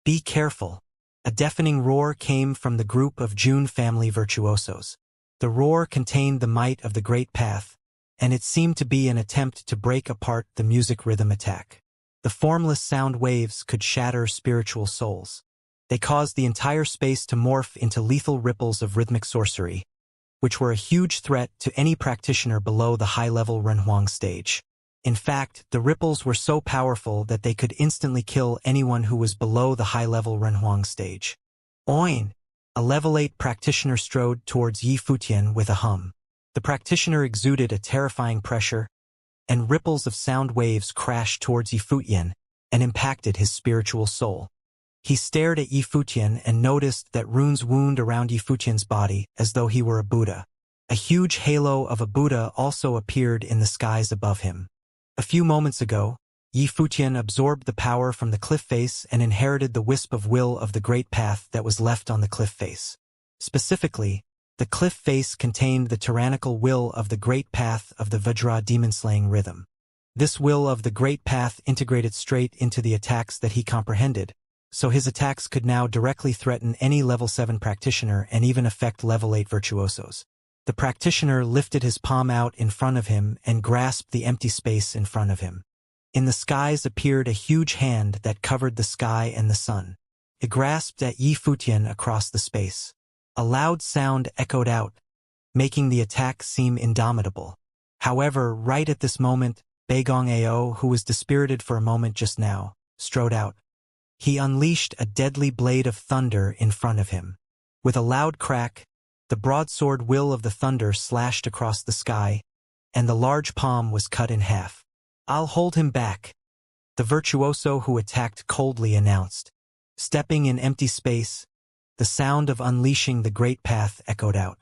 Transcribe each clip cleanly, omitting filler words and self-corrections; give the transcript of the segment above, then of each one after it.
Be careful. A deafening roar came from the group of June family virtuosos. The roar contained the might of the Great Path, and it seemed to be an attempt to break apart the music rhythm attack. The formless sound waves could shatter spiritual souls. They caused the entire space to morph into lethal ripples of rhythmic sorcery, which were a huge threat to any practitioner below the high-level Renhuang stage. In fact, the ripples were so powerful that they could instantly kill anyone who was below the high-level Renhuang stage. Oin! A level 8 practitioner strode towards Yi Futian with a hum. The practitioner exuded a terrifying pressure, and ripples of sound waves crashed towards Yi Futian and impacted his spiritual soul. He stared at Yi Futian and noticed that runes wound around Yi Futian's body as though he were a Buddha. A huge halo of a Buddha also appeared in the skies above him. A few moments ago, Yi Futian absorbed the power from the cliff face and inherited the wisp of will of the Great Path that was left on the cliff face. Specifically, the cliff face contained the tyrannical will of the Great Path of the Vajra demon-slaying rhythm. This will of the Great Path integrated straight into the attacks that he comprehended, so his attacks could now directly threaten any level 7 practitioner and even affect level 8 virtuosos. The practitioner lifted his palm out in front of him and grasped the empty space in front of him. In the skies appeared a huge hand that covered the sky and the sun. It grasped at Yi Futian across the space. A loud sound echoed out, making the attack seem indomitable. However, right at this moment, Beigong Ao, who was dispirited for a moment just now, strode out. He unleashed a deadly blade of thunder in front of him. With a loud crack, the broadsword will of the thunder slashed across the sky, and the large palm was cut in half. "I'll hold him back," the virtuoso who attacked coldly announced. Stepping in empty space, the sound of unleashing the Great Path echoed out.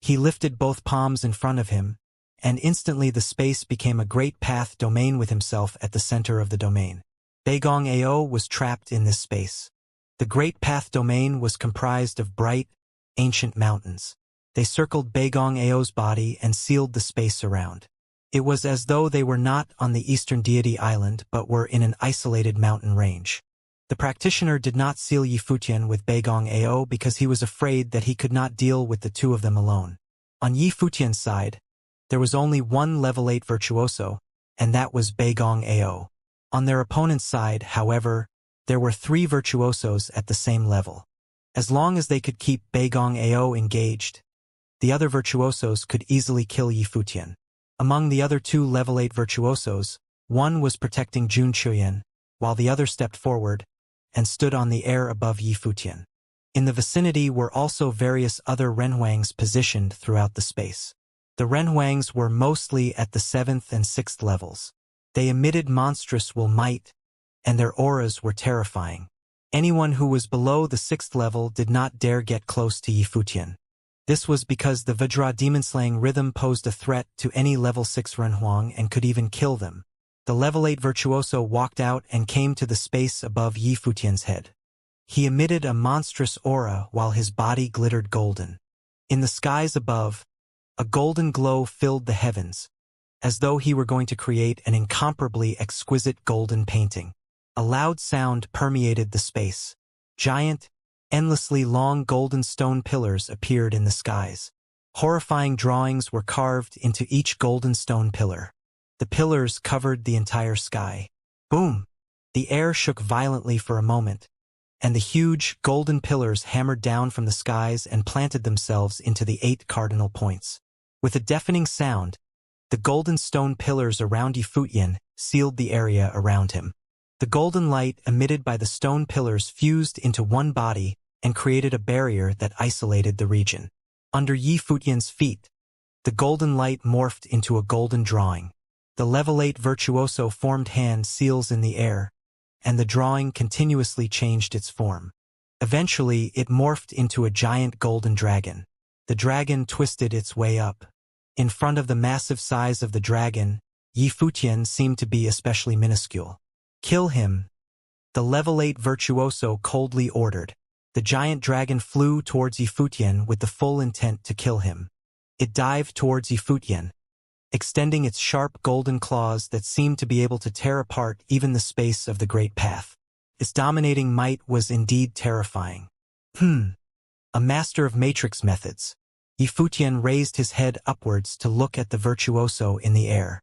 He lifted both palms in front of him, and instantly the space became a Great Path domain with himself at the center of the domain. Beigong Ao was trapped in this space. The Great Path domain was comprised of bright, ancient mountains. They circled Beigong Ao's body and sealed the space around. It was as though they were not on the eastern deity island but were in an isolated mountain range. The practitioner did not seal Yi Futian with Beigong Ao because he was afraid that he could not deal with the two of them alone. On Yi Futian's side, there was only one level 8 virtuoso, and that was Beigong Ao. On their opponent's side, however, there were 3 virtuosos at the same level. As long as they could keep Beigong Ao engaged, the other virtuosos could easily kill Yi Futian. Among the other 2 level 8 virtuosos, one was protecting Jun Chuyan, while the other stepped forward and stood on the air above Yi Futian. In the vicinity were also various other Renhuangs positioned throughout the space. The Renhuangs were mostly at the 7th and 6th levels. They emitted monstrous will might, and their auras were terrifying. Anyone who was below the 6th level did not dare get close to Yi Futian. This was because the Vajra demon-slaying rhythm posed a threat to any level 6 Renhuang and could even kill them. The level 8 virtuoso walked out and came to the space above Yi Futian's head. He emitted a monstrous aura while his body glittered golden. In the skies above, a golden glow filled the heavens, as though he were going to create an incomparably exquisite golden painting. A loud sound permeated the space. Giant, endlessly long golden stone pillars appeared in the skies. Horrifying drawings were carved into each golden stone pillar. The pillars covered the entire sky. Boom! The air shook violently for a moment, and the huge, golden pillars hammered down from the skies and planted themselves into the 8 cardinal points. With a deafening sound, the golden stone pillars around Yi Futian sealed the area around him. The golden light emitted by the stone pillars fused into one body and created a barrier that isolated the region. Under Yi Futian's feet, the golden light morphed into a golden drawing. The level 8 virtuoso formed hand seals in the air, and the drawing continuously changed its form. Eventually, it morphed into a giant golden dragon. The dragon twisted its way up. In front of the massive size of the dragon, Yi Futian seemed to be especially minuscule. "Kill him," the level 8 virtuoso coldly ordered. The giant dragon flew towards Yi Futian with the full intent to kill him. It dived towards Yi Futian, extending its sharp golden claws that seemed to be able to tear apart even the space of the Great Path. Its dominating might was indeed terrifying. A master of matrix methods. Yifutian raised his head upwards to look at the virtuoso in the air.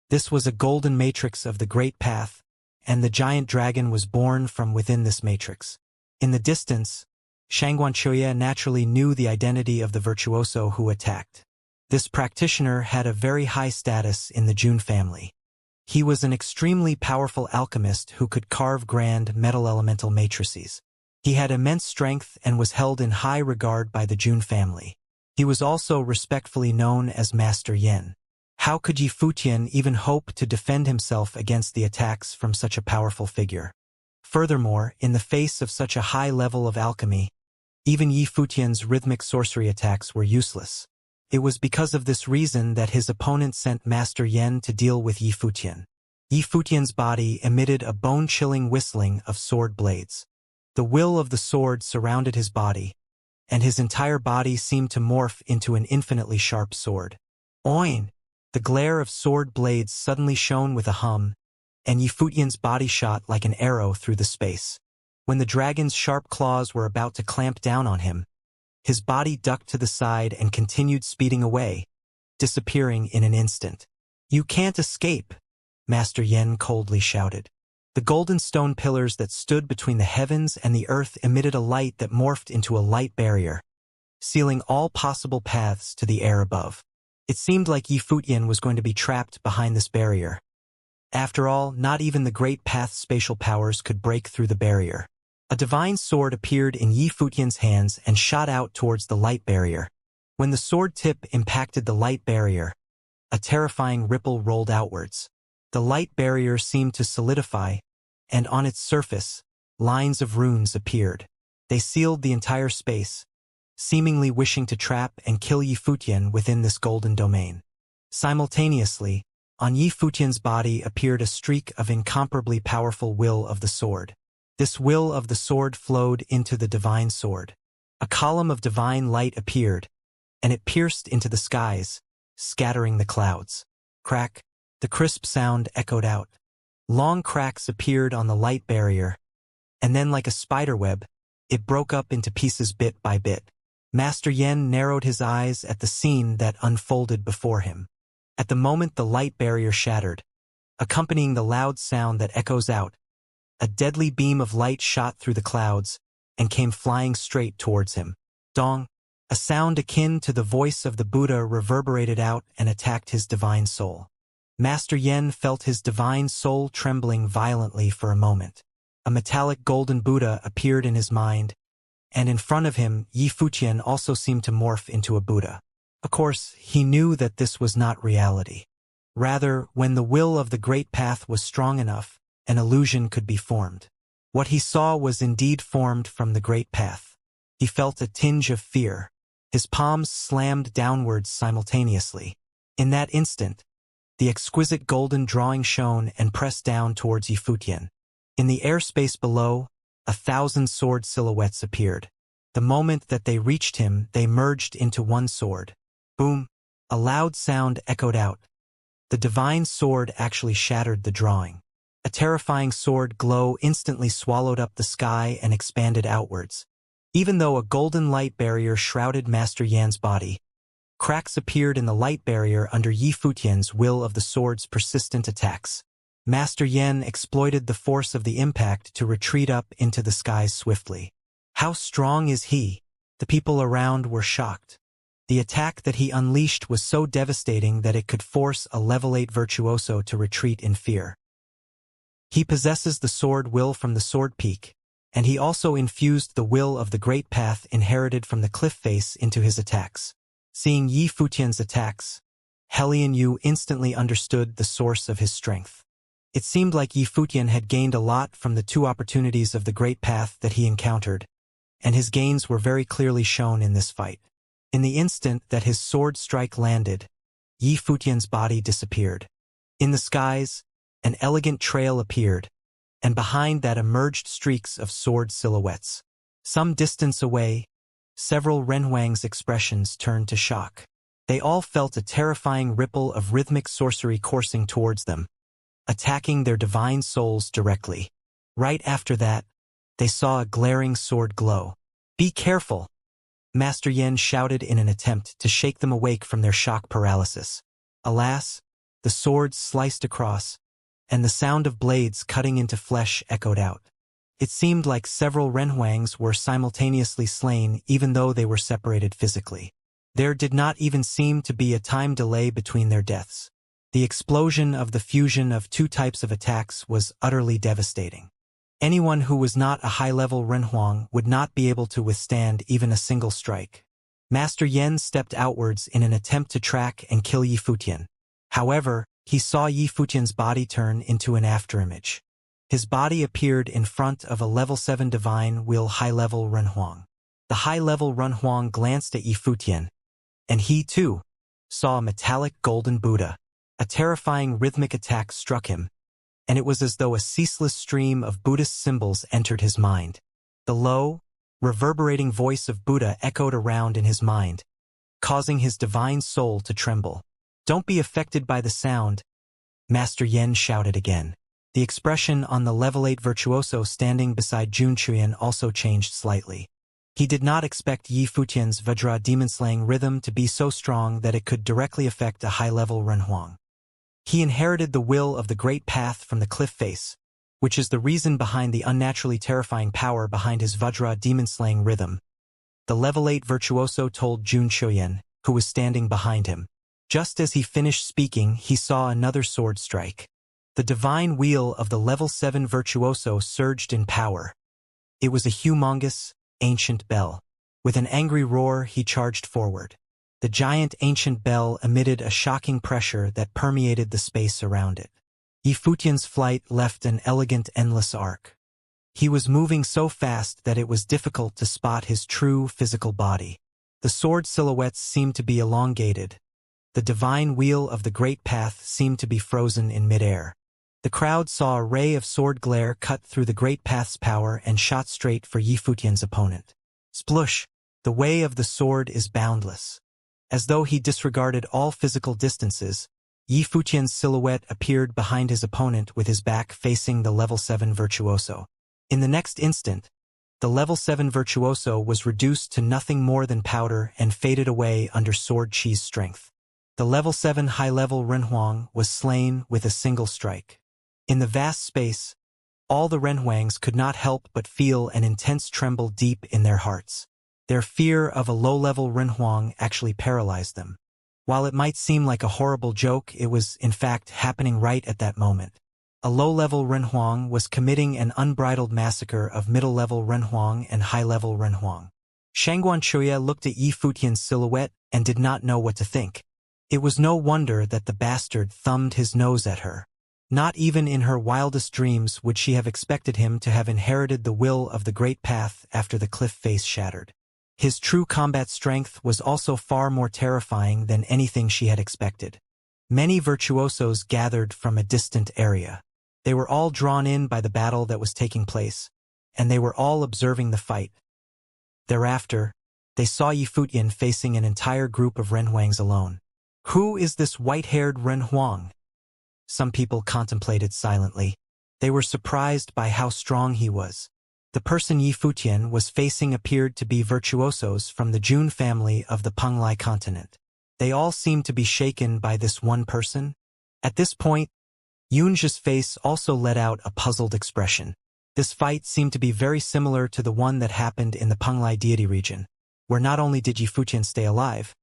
This was a golden matrix of the great path, and the giant dragon was born from within this matrix. In the distance, Xianxia naturally knew the identity of the virtuoso who attacked. This practitioner had a very high status in the Jun family. He was an extremely powerful alchemist who could carve grand metal elemental matrices. He had immense strength and was held in high regard by the Jun family. He was also respectfully known as Master Yen. How could Yifutian even hope to defend himself against the attacks from such a powerful figure? Furthermore, in the face of such a high level of alchemy, even Yifutian's rhythmic sorcery attacks were useless. It was because of this reason that his opponent sent Master Yen to deal with Yifutian. Yifutian's body emitted a bone-chilling whistling of sword blades. The will of the sword surrounded his body, and his entire body seemed to morph into an infinitely sharp sword. Oin! The glare of sword blades suddenly shone with a hum, and Yifutian's body shot like an arrow through the space. When the dragon's sharp claws were about to clamp down on him, his body ducked to the side and continued speeding away, disappearing in an instant. "You can't escape," Master Yen coldly shouted. The golden stone pillars that stood between the heavens and the earth emitted a light that morphed into a light barrier, sealing all possible paths to the air above. It seemed like Yifutian was going to be trapped behind this barrier. After all, not even the great path's spatial powers could break through the barrier. A divine sword appeared in Yifutian's hands and shot out towards the light barrier. When the sword tip impacted the light barrier, a terrifying ripple rolled outwards. The light barrier seemed to solidify, and on its surface, lines of runes appeared. They sealed the entire space, seemingly wishing to trap and kill Yifutian within this golden domain. Simultaneously, on Yifutian's body appeared a streak of incomparably powerful will of the sword. This will of the sword flowed into the divine sword. A column of divine light appeared, and it pierced into the skies, scattering the clouds. Crack! The crisp sound echoed out. Long cracks appeared on the light barrier, and then like a spiderweb, it broke up into pieces bit by bit. Master Yen narrowed his eyes at the scene that unfolded before him. At the moment the light barrier shattered, accompanying the loud sound that echoes out, a deadly beam of light shot through the clouds and came flying straight towards him. Dong! A sound akin to the voice of the Buddha reverberated out and attacked his divine soul. Master Yen felt his divine soul trembling violently for a moment. A metallic golden Buddha appeared in his mind, and in front of him Yifutian also seemed to morph into a Buddha. Of course, he knew that this was not reality. Rather, when the will of the great path was strong enough, an illusion could be formed. What he saw was indeed formed from the great path. He felt a tinge of fear. His palms slammed downwards simultaneously. In that instant, the exquisite golden drawing shone and pressed down towards Yifutian. In the airspace below, 1,000 sword silhouettes appeared. The moment that they reached him, they merged into one sword. Boom! A loud sound echoed out. The divine sword actually shattered the drawing. A terrifying sword glow instantly swallowed up the sky and expanded outwards. Even though a golden light barrier shrouded Master Yan's body, cracks appeared in the light barrier under Yifutian's will of the sword's persistent attacks. Master Yen exploited the force of the impact to retreat up into the skies swiftly. How strong is he? The people around were shocked. The attack that he unleashed was so devastating that it could force a level 8 virtuoso to retreat in fear. He possesses the sword will from the sword peak, and he also infused the will of the great path inherited from the cliff face into his attacks. Seeing Yifutian's attacks, Helian Yu instantly understood the source of his strength. It seemed like Yifutian had gained a lot from the 2 opportunities of the great path that he encountered, and his gains were very clearly shown in this fight. In the instant that his sword strike landed, Yifutian's body disappeared. In the skies, an elegant trail appeared, and behind that emerged streaks of sword silhouettes. Some distance away, several Renhuang's expressions turned to shock. They all felt a terrifying ripple of rhythmic sorcery coursing towards them, attacking their divine souls directly. Right after that, they saw a glaring sword glow. "Be careful!" Master Yen shouted in an attempt to shake them awake from their shock paralysis. Alas, the sword sliced across, and the sound of blades cutting into flesh echoed out. It seemed like several Renhuangs were simultaneously slain even though they were separated physically. There did not even seem to be a time delay between their deaths. The explosion of the fusion of two types of attacks was utterly devastating. Anyone who was not a high-level Renhuang would not be able to withstand even a single strike. Master Yen stepped outwards in an attempt to track and kill Yi Futian. However, he saw Yi Futian's body turn into an afterimage. His body appeared in front of a level 7 divine will high-level Renhuang. The high-level Renhuang glanced at Yi Futian, and he, too, saw a metallic golden Buddha. A terrifying rhythmic attack struck him, and it was as though a ceaseless stream of Buddhist symbols entered his mind. The low, reverberating voice of Buddha echoed around in his mind, causing his divine soul to tremble. "Don't be affected by the sound," Master Yen shouted again. The expression on the level 8 virtuoso standing beside Jun Chuyan also changed slightly. He did not expect Yi Futian's Vajra demon-slaying rhythm to be so strong that it could directly affect a high-level Renhuang. He inherited the will of the great path from the cliff face, which is the reason behind the unnaturally terrifying power behind his Vajra demon-slaying rhythm. The level 8 virtuoso told Jun Chuyan, who was standing behind him. Just as he finished speaking, he saw another sword strike. The divine wheel of the level 7 virtuoso surged in power. It was a humongous, ancient bell. With an angry roar, he charged forward. The giant ancient bell emitted a shocking pressure that permeated the space around it. Yi Futian's flight left an elegant endless arc. He was moving so fast that it was difficult to spot his true physical body. The sword silhouettes seemed to be elongated. The divine wheel of the great path seemed to be frozen in midair. The crowd saw a ray of sword glare cut through the great path's power and shot straight for Yi Futian's opponent. Splush! The way of the sword is boundless. As though he disregarded all physical distances, Yi Futian's silhouette appeared behind his opponent with his back facing the level 7 virtuoso. In the next instant, the level 7 virtuoso was reduced to nothing more than powder and faded away under sword chi's strength. The level 7 high-level Renhuang was slain with a single strike. In the vast space, all the Renhuangs could not help but feel an intense tremble deep in their hearts. Their fear of a low-level Renhuang actually paralyzed them. While it might seem like a horrible joke, it was, in fact, happening right at that moment. A low-level Renhuang was committing an unbridled massacre of middle-level Renhuang and high-level Renhuang. Xianxia looked at Yi Futian's silhouette and did not know what to think. It was no wonder that the bastard thumbed his nose at her. Not even in her wildest dreams would she have expected him to have inherited the will of the great path after the cliff face shattered. His true combat strength was also far more terrifying than anything she had expected. Many virtuosos gathered from a distant area. They were all drawn in by the battle that was taking place, and they were all observing the fight. Thereafter, they saw Yi Futian facing an entire group of Renhuangs alone. Who is this white-haired Renhuang? Some people contemplated silently. They were surprised by how strong he was. The person Yi Futian was facing appeared to be virtuosos from the Jun family of the Penglai continent. They all seemed to be shaken by this one person. At this point, Yunji's face also let out a puzzled expression. This fight seemed to be very similar to the one that happened in the Penglai deity region, where not only did Yi Futian stay alive,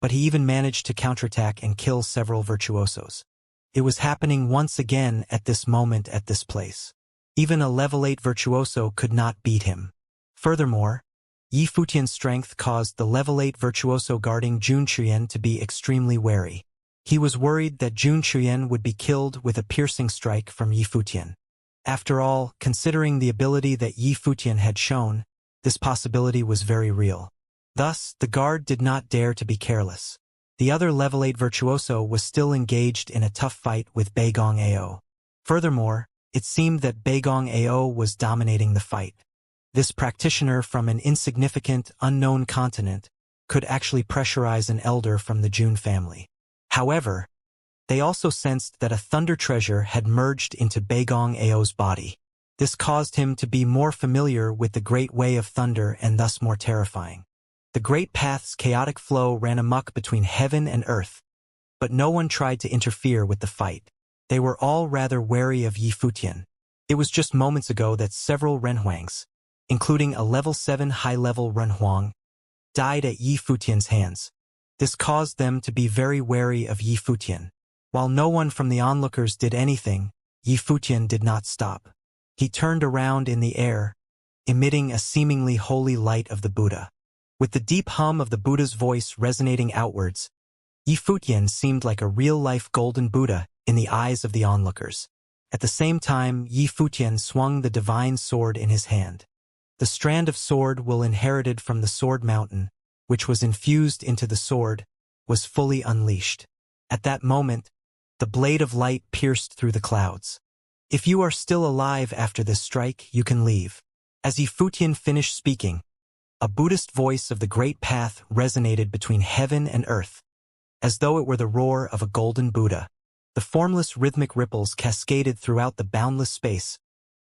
but he even managed to counterattack and kill several virtuosos. It was happening once again at this moment at this place. Even a level 8 virtuoso could not beat him. Furthermore, Yi Futian's strength caused the level 8 virtuoso guarding Jun Chuyan to be extremely wary. He was worried that Jun Chuyan would be killed with a piercing strike from Yi Futian. After all, considering the ability that Yi Futian had shown, this possibility was very real. Thus, the guard did not dare to be careless. The other level 8 virtuoso was still engaged in a tough fight with Beigong Ao. Furthermore, it seemed that Beigong Ao was dominating the fight. This practitioner from an insignificant, unknown continent could actually pressurize an elder from the Jun family. However, they also sensed that a thunder treasure had merged into Beigong Ao's body. This caused him to be more familiar with the great way of thunder and thus more terrifying. The great path's chaotic flow ran amok between heaven and earth, but no one tried to interfere with the fight. They were all rather wary of Yi Futian. It was just moments ago that several renhuangs, including a level 7 high-level renhuang, died at Yi Futian's hands. This caused them to be very wary of Yi Futian. While no one from the onlookers did anything, Yi Futian did not stop. He turned around in the air, emitting a seemingly holy light of the Buddha. With the deep hum of the Buddha's voice resonating outwards, Yi Futian seemed like a real-life golden Buddha in the eyes of the onlookers. At the same time, Yi Futian swung the divine sword in his hand. The strand of sword will inherited from the sword mountain, which was infused into the sword, was fully unleashed. At that moment, the blade of light pierced through the clouds. If you are still alive after this strike, you can leave. As Yi Futian finished speaking, a Buddhist voice of the great path resonated between heaven and earth, as though it were the roar of a golden Buddha. The formless rhythmic ripples cascaded throughout the boundless space,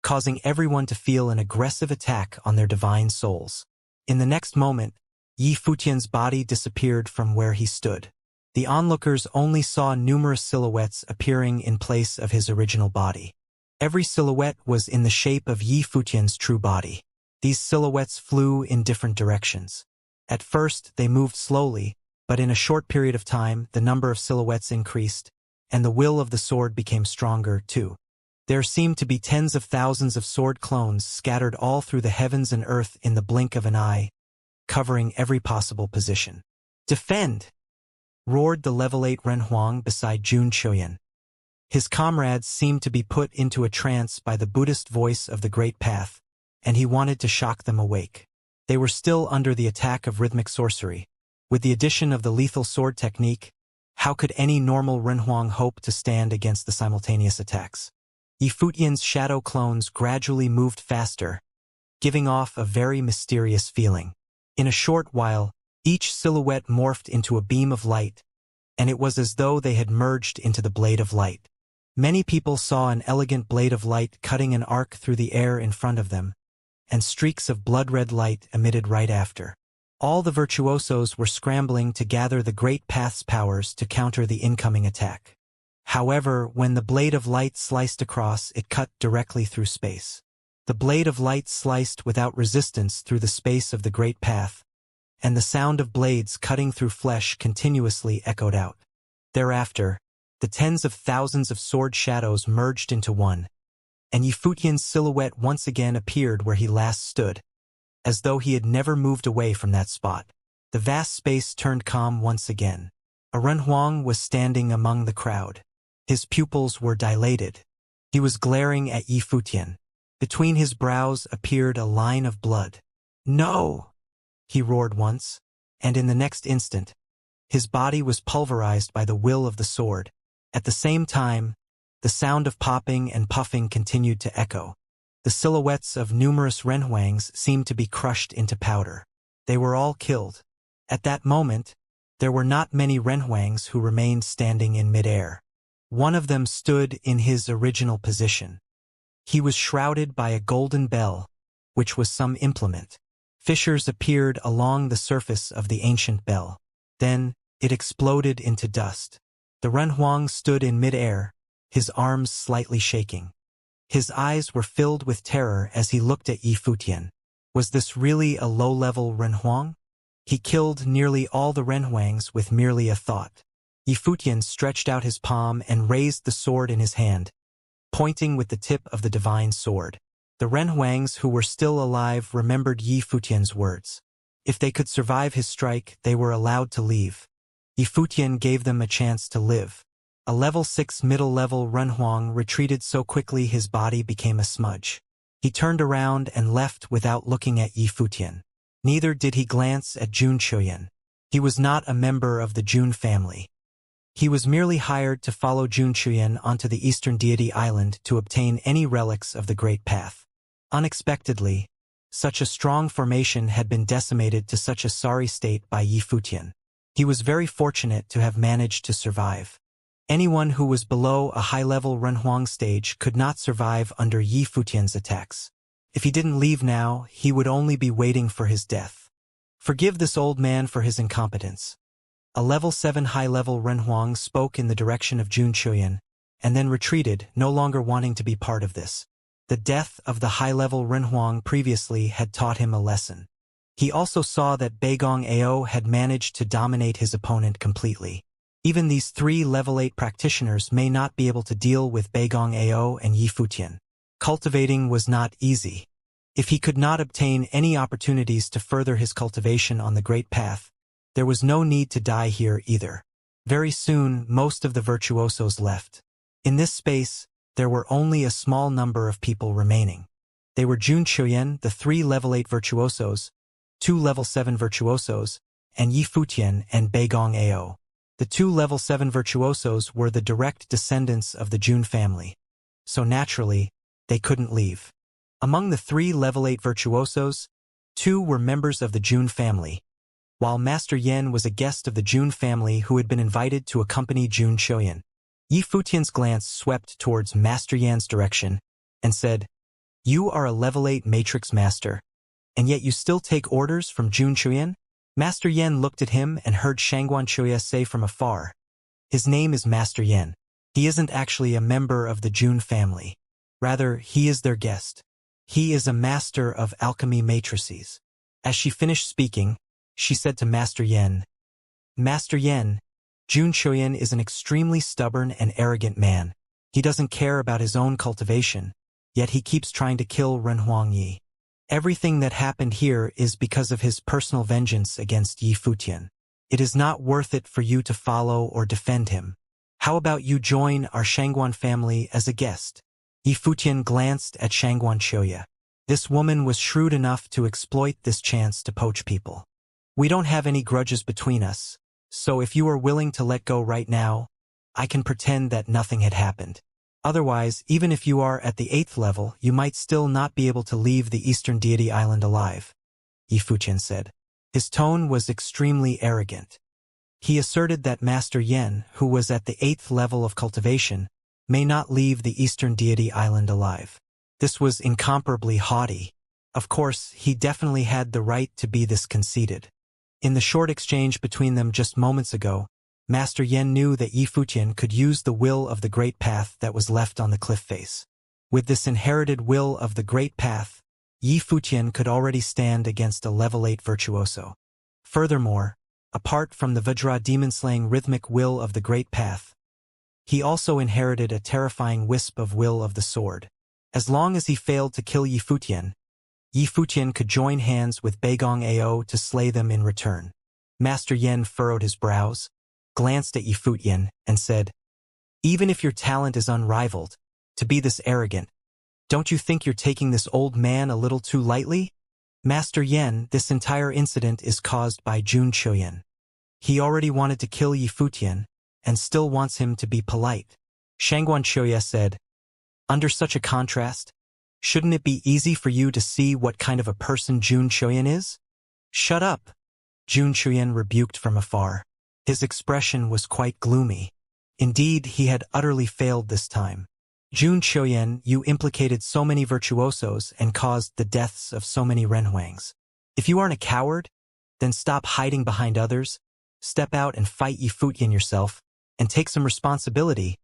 causing everyone to feel an aggressive attack on their divine souls. In the next moment, Yi Futian's body disappeared from where he stood. The onlookers only saw numerous silhouettes appearing in place of his original body. Every silhouette was in the shape of Yi Futian's true body. These silhouettes flew in different directions. At first, they moved slowly, but in a short period of time, the number of silhouettes increased, and the will of the sword became stronger, too. There seemed to be tens of thousands of sword clones scattered all through the heavens and earth in the blink of an eye, covering every possible position. "Defend!" roared the level 8 Renhuang beside Jun Chuyan. His comrades seemed to be put into a trance by the Buddhist voice of the Great Path, and he wanted to shock them awake. They were still under the attack of rhythmic sorcery. With the addition of the lethal sword technique, how could any normal Renhuang hope to stand against the simultaneous attacks? Yi Futian's shadow clones gradually moved faster, giving off a very mysterious feeling. In a short while, each silhouette morphed into a beam of light, and it was as though they had merged into the blade of light. Many people saw an elegant blade of light cutting an arc through the air in front of them, and streaks of blood-red light emitted right after. All the virtuosos were scrambling to gather the Great Path's powers to counter the incoming attack. However, when the blade of light sliced across, it cut directly through space. The blade of light sliced without resistance through the space of the Great Path, and the sound of blades cutting through flesh continuously echoed out. Thereafter, the tens of thousands of sword shadows merged into one, and Yi Futian's silhouette once again appeared where he last stood, as though he had never moved away from that spot. The vast space turned calm once again. A Renhuang was standing among the crowd. His pupils were dilated. He was glaring at Yi Futian. Between his brows appeared a line of blood. "No!" he roared once, and in the next instant, his body was pulverized by the will of the sword. At the same time, the sound of popping and puffing continued to echo. The silhouettes of numerous Renhuangs seemed to be crushed into powder. They were all killed. At that moment, there were not many Renhuangs who remained standing in midair. One of them stood in his original position. He was shrouded by a golden bell, which was some implement. Fissures appeared along the surface of the ancient bell. Then, it exploded into dust. The Renhuang stood in midair, his arms slightly shaking. His eyes were filled with terror as he looked at Yi Futian. Was this really a low-level Renhuang? He killed nearly all the Renhuangs with merely a thought. Yi Futian stretched out his palm and raised the sword in his hand, pointing with the tip of the divine sword. The Renhuangs who were still alive remembered Yi Futian's words. If they could survive his strike, they were allowed to leave. Yi Futian gave them a chance to live. A level 6 middle-level Renhuang retreated so quickly his body became a smudge. He turned around and left without looking at Yi Futian. Neither did he glance at Jun Chuyan. He was not a member of the Jun family. He was merely hired to follow Jun Chuyan onto the Eastern Deity Island to obtain any relics of the Great Path. Unexpectedly, such a strong formation had been decimated to such a sorry state by Yi Futian. He was very fortunate to have managed to survive. Anyone who was below a high-level Renhuang stage could not survive under Yi Futian's attacks. If he didn't leave now, he would only be waiting for his death. Forgive this old man for his incompetence. A level 7 high-level Renhuang spoke in the direction of Jun Chuyan, and then retreated, no longer wanting to be part of this. The death of the high-level Renhuang previously had taught him a lesson. He also saw that Beigong Ao had managed to dominate his opponent completely. Even these 3 level 8 practitioners may not be able to deal with Beigong Ao and Yi Futian. Cultivating was not easy. If he could not obtain any opportunities to further his cultivation on the Great Path, there was no need to die here either. Very soon, most of the virtuosos left. In this space, there were only a small number of people remaining. They were Jun Chuyan, the 3 level 8 virtuosos, 2 level 7 virtuosos, and Yi Futian and Beigong Ao. The 2 level 7 virtuosos were the direct descendants of the Jun family. So naturally, they couldn't leave. Among the 3 level 8 virtuosos, 2 were members of the Jun family, while Master Yen was a guest of the Jun family who had been invited to accompany Jun Chuyan. Yi Futian's glance swept towards Master Yan's direction and said, "You are a level 8 matrix master, and yet you still take orders from Jun Chuyan?" Master Yen looked at him and heard Shangguan Chuya say from afar, "His name is Master Yen. He isn't actually a member of the Jun family. Rather, he is their guest. He is a master of alchemy matrices." As she finished speaking, she said to Master Yen, "Master Yen, Jun Chuyan is an extremely stubborn and arrogant man. He doesn't care about his own cultivation, yet he keeps trying to kill Renhuang Yi. Everything that happened here is because of his personal vengeance against Yi Futian. It is not worth it for you to follow or defend him. How about you join our Shangguan family as a guest?" Yi Futian glanced at Shangguan Chuya. This woman was shrewd enough to exploit this chance to poach people. "We don't have any grudges between us, so if you are willing to let go right now, I can pretend that nothing had happened. Otherwise, even if you are at the 8th level, you might still not be able to leave the Eastern Deity Island alive," Yi Futian said. His tone was extremely arrogant. He asserted that Master Yen, who was at the 8th level of cultivation, may not leave the Eastern Deity Island alive. This was incomparably haughty. Of course, he definitely had the right to be this conceited. In the short exchange between them just moments ago, Master Yen knew that Yi Futian could use the will of the Great Path that was left on the cliff face. With this inherited will of the Great Path, Yi Futian could already stand against a level 8 virtuoso. Furthermore, apart from the Vajra demon-slaying rhythmic will of the Great Path, he also inherited a terrifying wisp of will of the sword. As long as he failed to kill Yi Futian could join hands with Beigong Ao to slay them in return. Master Yen furrowed his brows, glanced at Yi Futian, and said, "Even if your talent is unrivaled, to be this arrogant, don't you think you're taking this old man a little too lightly? Master Yen, this entire incident is caused by Jun Chuyan. He already wanted to kill Yi Futian, and still wants him to be polite." Shangguan Chuya said, "Under such a contrast, shouldn't it be easy for you to see what kind of a person Jun Chuyan is?" "Shut up," Jun Chuyan rebuked from afar. His expression was quite gloomy. Indeed, he had utterly failed this time. "Jun Chuyan, you implicated so many virtuosos and caused the deaths of so many Renhuangs. If you aren't a coward, then stop hiding behind others, step out and fight Yi Futian yourself, and take some responsibility,"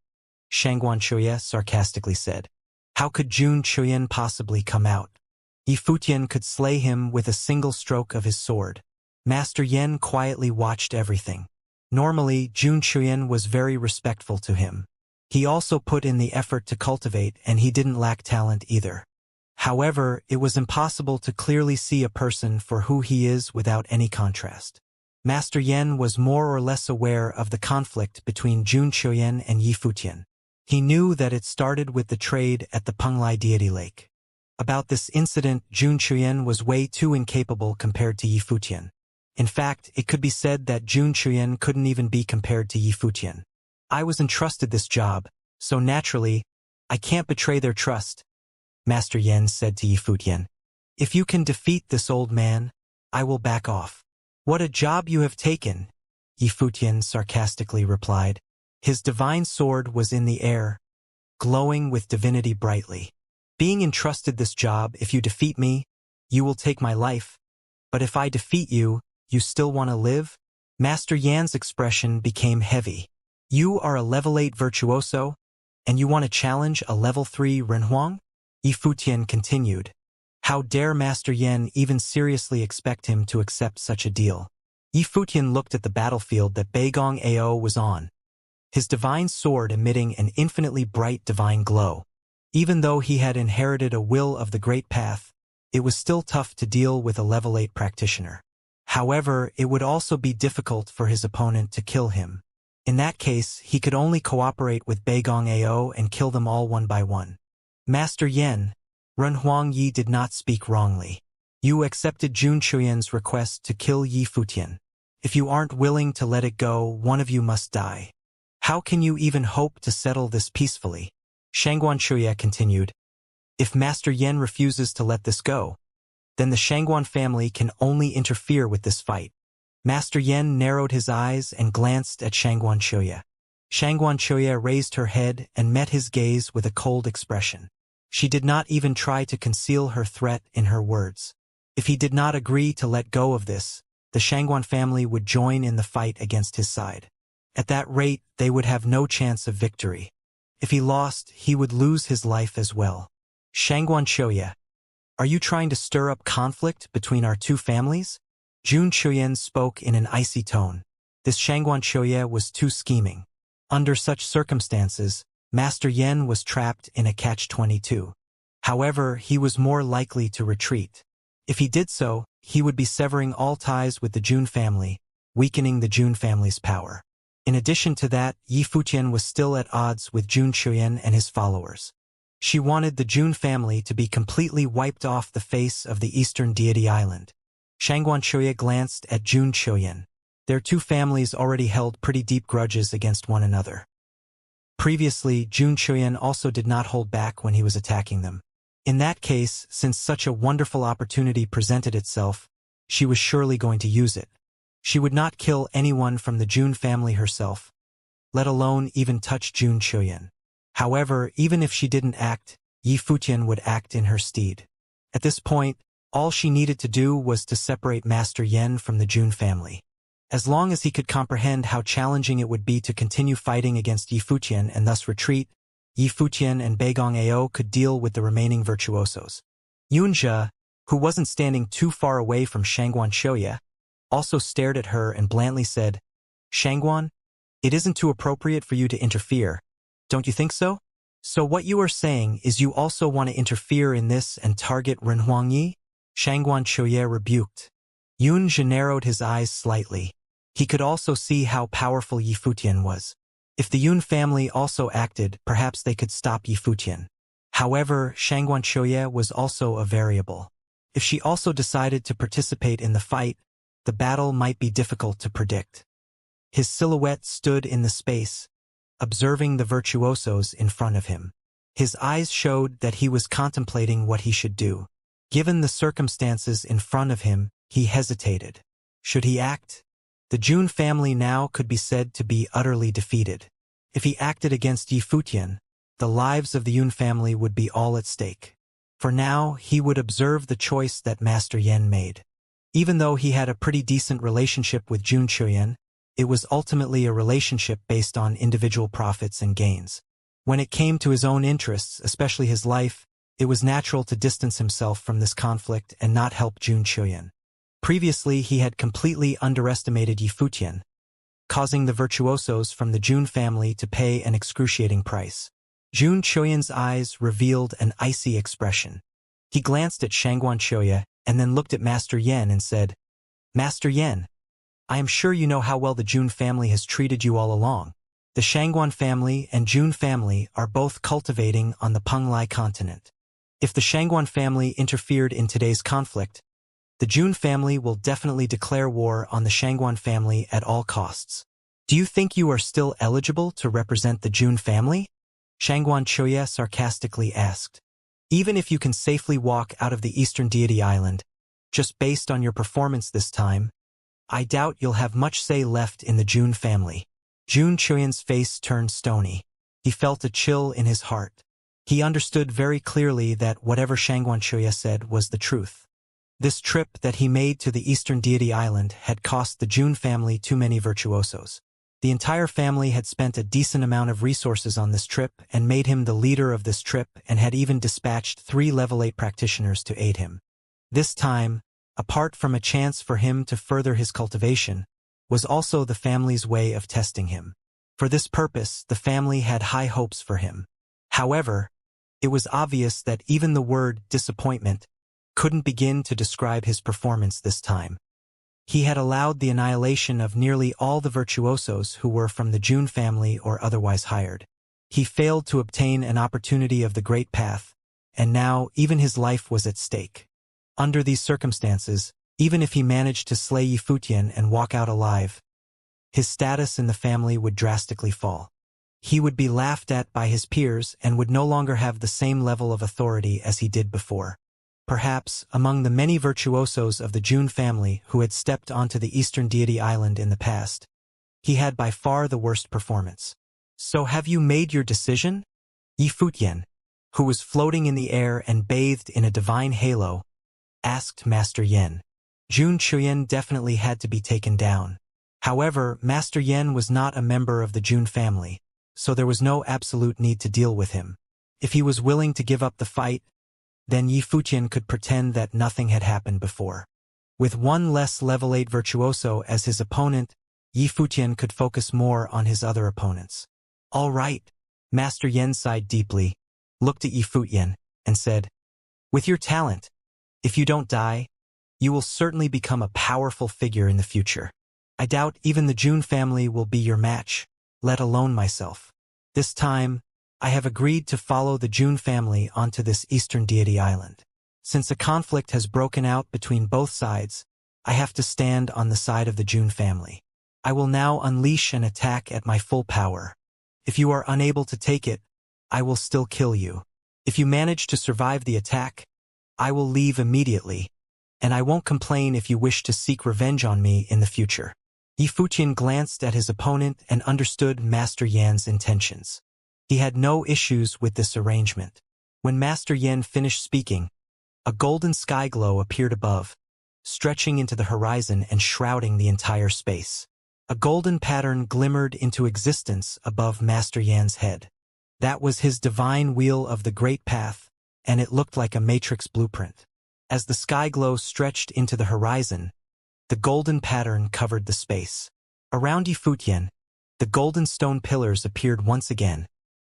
Shangguan Chuya sarcastically said. How could Jun Chuyan possibly come out? Yi Futian could slay him with a single stroke of his sword. Master Yen quietly watched everything. Normally, Jun Chuyan was very respectful to him. He also put in the effort to cultivate, and he didn't lack talent either. However, it was impossible to clearly see a person for who he is without any contrast. Master Yen was more or less aware of the conflict between Jun Chuyan and Yi Futian. He knew that it started with the trade at the Penglai Deity Lake. About this incident, Jun Chuyan was way too incapable compared to Yi Futian. In fact, it could be said that Jun Chuyan couldn't even be compared to Yi Futian. "I was entrusted this job, so naturally, I can't betray their trust," Master Yen said to Yi Futian. "If you can defeat this old man, I will back off." "What a job you have taken," Yi Futian sarcastically replied. His divine sword was in the air, glowing with divinity brightly. Being entrusted this job, if you defeat me, you will take my life. But if I defeat you, you still want to live? Master Yan's expression became heavy. You are a level 8 virtuoso, and you want to challenge a level 3 Renhuang? Yifutian continued. How dare Master Yan even seriously expect him to accept such a deal? Yifutian looked at the battlefield that Beigong Ao was on, his divine sword emitting an infinitely bright divine glow. Even though he had inherited a will of the great path, it was still tough to deal with a level 8 practitioner. However, it would also be difficult for his opponent to kill him. In that case, he could only cooperate with Beigong Ao and kill them all one by one. Master Yan, Renhuang Yi did not speak wrongly. You accepted Jun Chuyan's request to kill Yi Futian. If you aren't willing to let it go, one of you must die. How can you even hope to settle this peacefully? Shangguan Chuya continued. If Master Yan refuses to let this go, then the Shangguan family can only interfere with this fight. Master Yan narrowed his eyes and glanced at Shangguan Chuya. Shangguan Chuya raised her head and met his gaze with a cold expression. She did not even try to conceal her threat in her words. If he did not agree to let go of this, the Shangguan family would join in the fight against his side. At that rate, they would have no chance of victory. If he lost, he would lose his life as well. Shangguan Chuya, are you trying to stir up conflict between our two families? Jun Chuyan spoke in an icy tone. This Shangguan Chuya was too scheming. Under such circumstances, Master Yan was trapped in a catch-22. However, he was more likely to retreat. If he did so, he would be severing all ties with the Jun family, weakening the Jun family's power. In addition to that, Yi Futian was still at odds with Jun Chuyan and his followers. She wanted the Jun family to be completely wiped off the face of the Eastern Deity Island. Shangguan Chuya glanced at Jun Chuyan. Their two families already held pretty deep grudges against one another. Previously, Jun Chuyan also did not hold back when he was attacking them. In that case, since such a wonderful opportunity presented itself, she was surely going to use it. She would not kill anyone from the Jun family herself, let alone even touch Jun Chuyan. However, even if she didn't act, Yi Futian would act in her stead. At this point, all she needed to do was to separate Master Yan from the Jun family. As long as he could comprehend how challenging it would be to continue fighting against Yi Futian and thus retreat, Yi Futian and Beigong Ao could deal with the remaining virtuosos. Yunjia, who wasn't standing too far away from Shangguan Chuya, also stared at her and blandly said, Shangguan, it isn't too appropriate for you to interfere. Don't you think so? So what you are saying is you also want to interfere in this and target Renhuang Yi? Shangguan Chuya rebuked. Yunjia narrowed his eyes slightly. He could also see how powerful Yi Futian was. If the Yun family also acted, perhaps they could stop Yi Futian. However, Shangguan Chuya was also a variable. If she also decided to participate in the fight, the battle might be difficult to predict. His silhouette stood in the space, observing the virtuosos in front of him. His eyes showed that he was contemplating what he should do. Given the circumstances in front of him, he hesitated. Should he act? The Jun family now could be said to be utterly defeated. If he acted against Yi Futian, the lives of the Yun family would be all at stake. For now, he would observe the choice that Master Yan made. Even though he had a pretty decent relationship with Jun Chuyan, it was ultimately a relationship based on individual profits and gains. When it came to his own interests, especially his life, it was natural to distance himself from this conflict and not help Jun Chuyan. Previously, he had completely underestimated Yi Futian, causing the virtuosos from the Jun family to pay an excruciating price. Jun Chuyan's eyes revealed an icy expression. He glanced at Shangguan Chuya and then looked at Master Yan and said, Master Yan, I am sure you know how well the Jun family has treated you all along. The Shangguan family and Jun family are both cultivating on the Penglai continent. If the Shangguan family interfered in today's conflict, the Jun family will definitely declare war on the Shangguan family at all costs. Do you think you are still eligible to represent the Jun family? Shangguan Chuya sarcastically asked. Even if you can safely walk out of the Eastern Deity Island, just based on your performance this time, I doubt you'll have much say left in the Jun family. Jun Chuyan's face turned stony. He felt a chill in his heart. He understood very clearly that whatever Xianxia said was the truth. This trip that he made to the Eastern Deity Island had cost the Jun family too many virtuosos. The entire family had spent a decent amount of resources on this trip and made him the leader of this trip and had even dispatched 3 level 8 practitioners to aid him. This time, apart from a chance for him to further his cultivation, was also the family's way of testing him. For this purpose, the family had high hopes for him. However, it was obvious that even the word disappointment couldn't begin to describe his performance this time. He had allowed the annihilation of nearly all the virtuosos who were from the Jun family or otherwise hired. He failed to obtain an opportunity of the Great Path, and now even his life was at stake. Under these circumstances, even if he managed to slay Yifutian and walk out alive, his status in the family would drastically fall. He would be laughed at by his peers and would no longer have the same level of authority as he did before. Perhaps, among the many virtuosos of the Jun family who had stepped onto the Eastern Deity Island in the past, he had by far the worst performance. "So have you made your decision?" Yifutian, who was floating in the air and bathed in a divine halo, asked Master Yen. Jun Chuyan definitely had to be taken down. However, Master Yen was not a member of the Jun family, so there was no absolute need to deal with him. If he was willing to give up the fight, then Yifutian could pretend that nothing had happened before. With one less level 8 virtuoso as his opponent, Yifutian could focus more on his other opponents. "All right." Master Yen sighed deeply, looked at Yifutian, and said, "With your talent, if you don't die, you will certainly become a powerful figure in the future. I doubt even the Jun family will be your match, let alone myself. This time, I have agreed to follow the Jun family onto this Eastern Deity Island. Since a conflict has broken out between both sides, I have to stand on the side of the Jun family. I will now unleash an attack at my full power. If you are unable to take it, I will still kill you. If you manage to survive the attack, I will leave immediately, and I won't complain if you wish to seek revenge on me in the future." Yifutian glanced at his opponent and understood Master Yan's intentions. He had no issues with this arrangement. When Master Yan finished speaking, a golden sky glow appeared above, stretching into the horizon and shrouding the entire space. A golden pattern glimmered into existence above Master Yan's head. That was his divine wheel of the Great Path, and it looked like a matrix blueprint. As the sky glow stretched into the horizon, the golden pattern covered the space. Around Yifutian, the golden stone pillars appeared once again,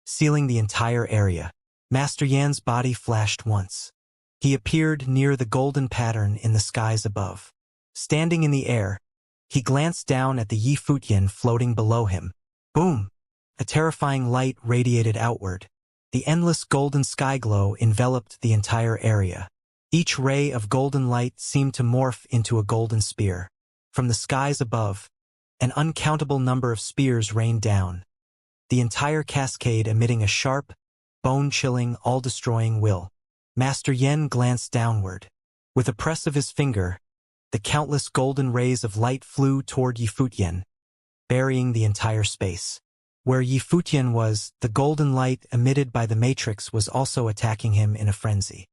sealing the entire area. Master Yan's body flashed once. He appeared near the golden pattern in the skies above. Standing in the air, he glanced down at the Yifutian floating below him. Boom! A terrifying light radiated outward. The endless golden sky glow enveloped the entire area. Each ray of golden light seemed to morph into a golden spear. From the skies above, an uncountable number of spears rained down, the entire cascade emitting a sharp, bone-chilling, all-destroying will. Master Yen glanced downward. With a press of his finger, the countless golden rays of light flew toward Yifutian, burying the entire space. Where Yifutian was, the golden light emitted by the matrix was also attacking him in a frenzy.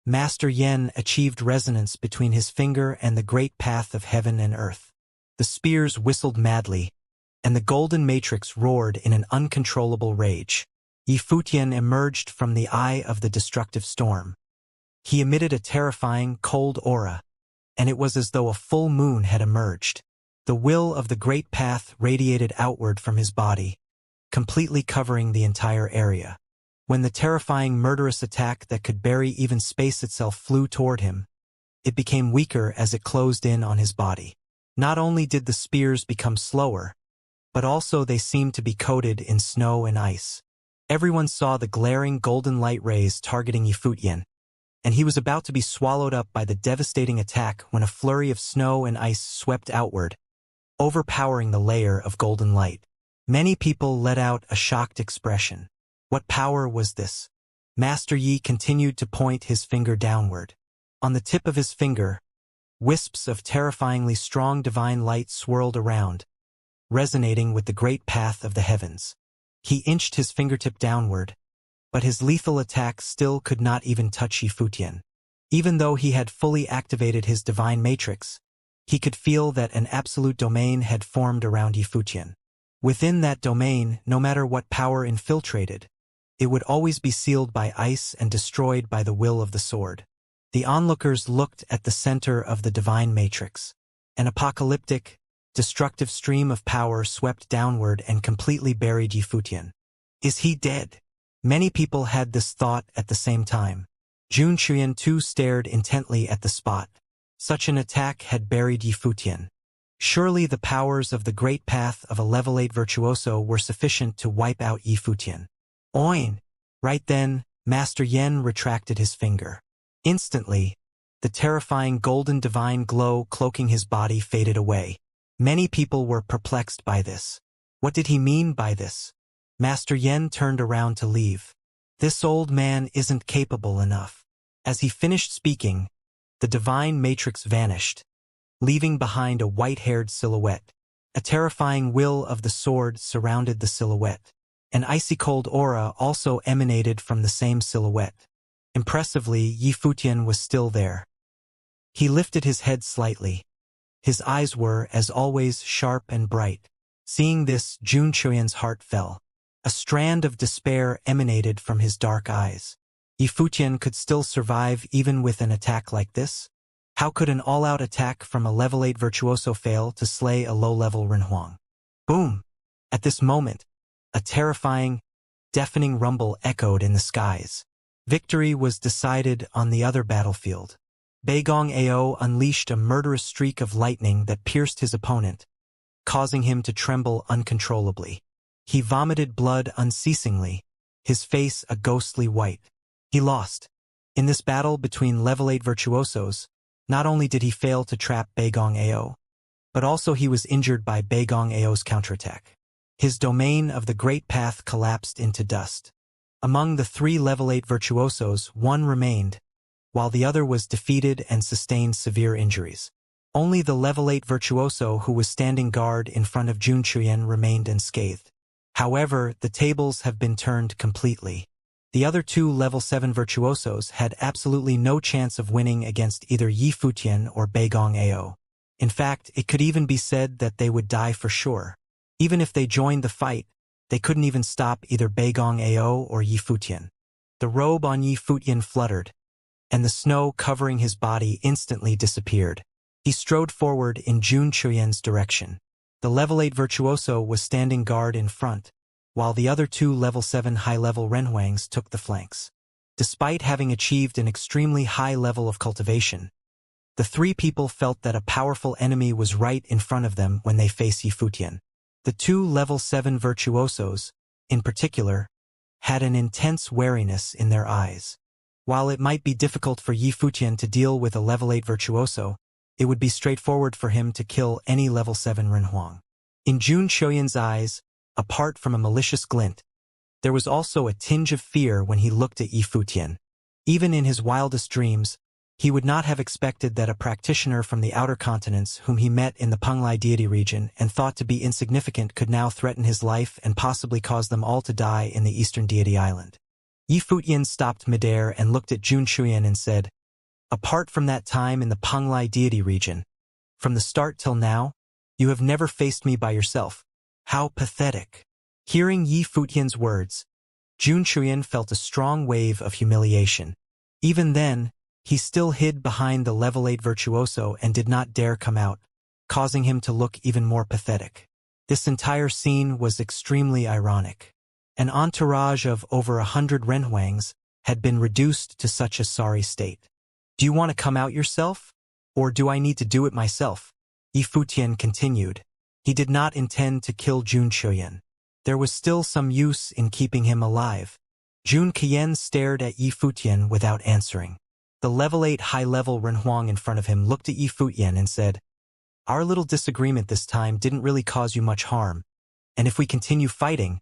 Master Yen achieved resonance between his finger and the great path of heaven and earth. The spears whistled madly, and the golden matrix roared in an uncontrollable rage. Yifutian emerged from the eye of the destructive storm. He emitted a terrifying, cold aura, and it was as though a full moon had emerged. The will of the great path radiated outward from his body, completely covering the entire area. When the terrifying murderous attack that could bury even space itself flew toward him, it became weaker as it closed in on his body. Not only did the spears become slower, but also they seemed to be coated in snow and ice. Everyone saw the glaring golden light rays targeting Yifutian, and he was about to be swallowed up by the devastating attack when a flurry of snow and ice swept outward, overpowering the layer of golden light. Many people let out a shocked expression. What power was this? Master Yi continued to point his finger downward. On the tip of his finger, wisps of terrifyingly strong divine light swirled around, resonating with the great path of the heavens. He inched his fingertip downward, but his lethal attack still could not even touch Yifutian. Even though he had fully activated his divine matrix, he could feel that an absolute domain had formed around Yifutian. Within that domain, no matter what power infiltrated, it would always be sealed by ice and destroyed by the will of the sword. The onlookers looked at the center of the divine matrix. An apocalyptic, destructive stream of power swept downward and completely buried Yifutian. Is he dead? Many people had this thought at the same time. Jun Chuyan too stared intently at the spot. Such an attack had buried Yifutian. Surely the powers of the great path of a level 8 virtuoso were sufficient to wipe out Yifutian. Oin! Right then, Master Yen retracted his finger. Instantly, the terrifying golden divine glow cloaking his body faded away. Many people were perplexed by this. What did he mean by this? Master Yen turned around to leave. This old man isn't capable enough. As he finished speaking, the divine matrix vanished, leaving behind a white-haired silhouette. A terrifying will of the sword surrounded the silhouette. An icy-cold aura also emanated from the same silhouette. Impressively, Yifutian was still there. He lifted his head slightly. His eyes were, as always, sharp and bright. Seeing this, Jun Chuyan's heart fell. A strand of despair emanated from his dark eyes. Yifutian could still survive even with an attack like this? How could an all-out attack from a level 8 virtuoso fail to slay a low-level Renhuang? Boom! At this moment, a terrifying, deafening rumble echoed in the skies. Victory was decided on the other battlefield. Beigong Ao unleashed a murderous streak of lightning that pierced his opponent, causing him to tremble uncontrollably. He vomited blood unceasingly, his face a ghostly white. He lost. In this battle between level 8 virtuosos, not only did he fail to trap Beigong Ao, but also he was injured by Beigong Ao's counterattack. His domain of the Great Path collapsed into dust. Among the 3 level 8 virtuosos, one remained, while the other was defeated and sustained severe injuries. Only the level 8 virtuoso who was standing guard in front of Jun Chuyan remained unscathed. However, the tables have been turned completely. The other 2 level 7 virtuosos had absolutely no chance of winning against either Yifutian or Beigong Ao. In fact, it could even be said that they would die for sure. Even if they joined the fight, they couldn't even stop either Beigong Ao or Yifutian. The robe on Yifutian fluttered, and the snow covering his body instantly disappeared. He strode forward in Jun Chuyan's direction. The level 8 virtuoso was standing guard in front, while the other 2 level 7 high-level Renhuangs took the flanks. Despite having achieved an extremely high level of cultivation, the 3 people felt that a powerful enemy was right in front of them when they faced Yifutian. The 2 level 7 virtuosos, in particular, had an intense wariness in their eyes. While it might be difficult for Yifutian to deal with a level 8 virtuoso, it would be straightforward for him to kill any level 7 Renhuang. In Jun Chuyan's eyes, apart from a malicious glint, there was also a tinge of fear when he looked at Yifutian. Even in his wildest dreams, he would not have expected that a practitioner from the outer continents whom he met in the Penglai deity region and thought to be insignificant could now threaten his life and possibly cause them all to die in the eastern deity island. Yifutian stopped midair and looked at Jun Chuyan and said, "Apart from that time in the Penglai deity region, from the start till now, you have never faced me by yourself. How pathetic." Hearing Yifutian's words, Jun Chuyan felt a strong wave of humiliation. Even then, he still hid behind the level 8 virtuoso and did not dare come out, causing him to look even more pathetic. This entire scene was extremely ironic. An entourage of over 100 Renhuangs had been reduced to such a sorry state. "Do you want to come out yourself? Or do I need to do it myself?" Yifutian continued. He did not intend to kill Jun Chuyan. There was still some use in keeping him alive. Jun Chuyan stared at Yifutian without answering. The level 8 high-level Renhuang in front of him looked at Yifutian and said, "Our little disagreement this time didn't really cause you much harm, and if we continue fighting,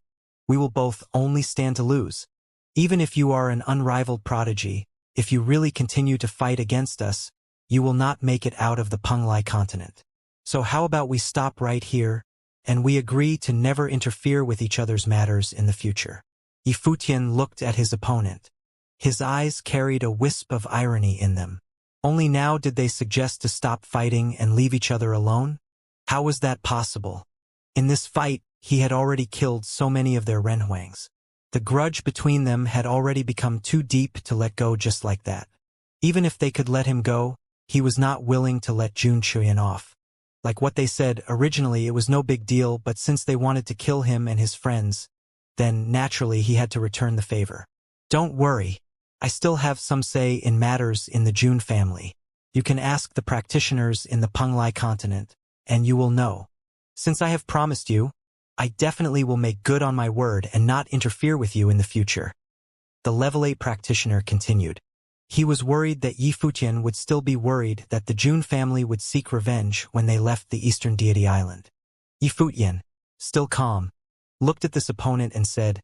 we will both only stand to lose. Even if you are an unrivaled prodigy, if you really continue to fight against us, you will not make it out of the Penglai continent. So how about we stop right here, and we agree to never interfere with each other's matters in the future. Yifutian looked at his opponent. His eyes carried a wisp of irony in them. Only now did they suggest to stop fighting and leave each other alone? How was that possible? In this fight, he had already killed so many of their renhuangs. The grudge between them had already become too deep to let go just like that. Even if they could let him go, he was not willing to let Jun Chuyan off. Like what they said, originally it was no big deal, but since they wanted to kill him and his friends, then naturally he had to return the favor. Don't worry, I still have some say in matters in the Jun family. You can ask the practitioners in the Penglai continent, and you will know. Since I have promised you, I definitely will make good on my word and not interfere with you in the future. The level 8 practitioner continued. He was worried that Yifutian would still be worried that the Jun family would seek revenge when they left the Eastern Deity Island. Yifutian, still calm, looked at this opponent and said,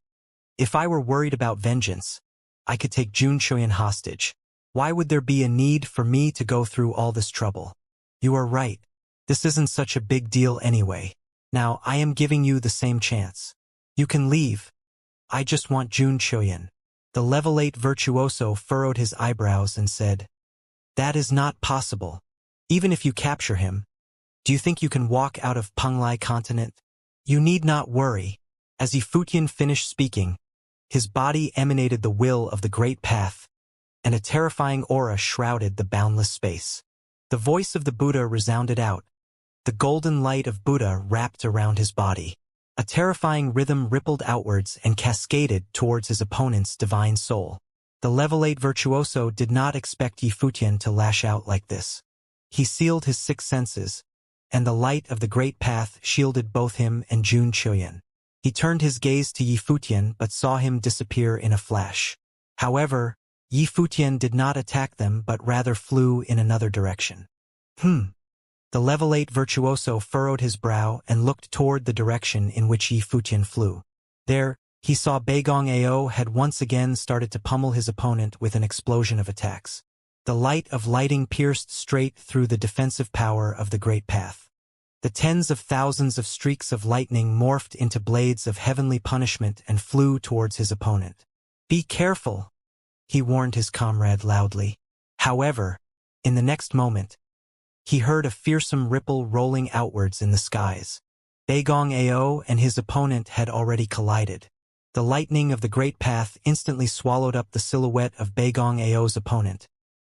"If I were worried about vengeance, I could take Jun Chuyan hostage. Why would there be a need for me to go through all this trouble? You are right. This isn't such a big deal anyway. Now I am giving you the same chance. You can leave. I just want Jun Chuyan." The level 8 virtuoso furrowed his eyebrows and said, "That is not possible. Even if you capture him, do you think you can walk out of Penglai continent? You need not worry." As Yifutian finished speaking, his body emanated the will of the Great Path, and a terrifying aura shrouded the boundless space. The voice of the Buddha resounded out. The golden light of Buddha wrapped around his body. A terrifying rhythm rippled outwards and cascaded towards his opponent's divine soul. The level 8 virtuoso did not expect Yifutian to lash out like this. He sealed his 6 senses, and the light of the Great Path shielded both him and Jun Chuyan. He turned his gaze to Yifutian but saw him disappear in a flash. However, Yifutian did not attack them but rather flew in another direction. The level 8 virtuoso furrowed his brow and looked toward the direction in which Yifutian flew. There, he saw Beigong Ao had once again started to pummel his opponent with an explosion of attacks. The light of lighting pierced straight through the defensive power of the Great Path. The tens of thousands of streaks of lightning morphed into blades of heavenly punishment and flew towards his opponent. "Be careful," he warned his comrade loudly. However, in the next moment, he heard a fearsome ripple rolling outwards in the skies. Beigong Ao and his opponent had already collided. The lightning of the Great Path instantly swallowed up the silhouette of Beigong Ao's opponent,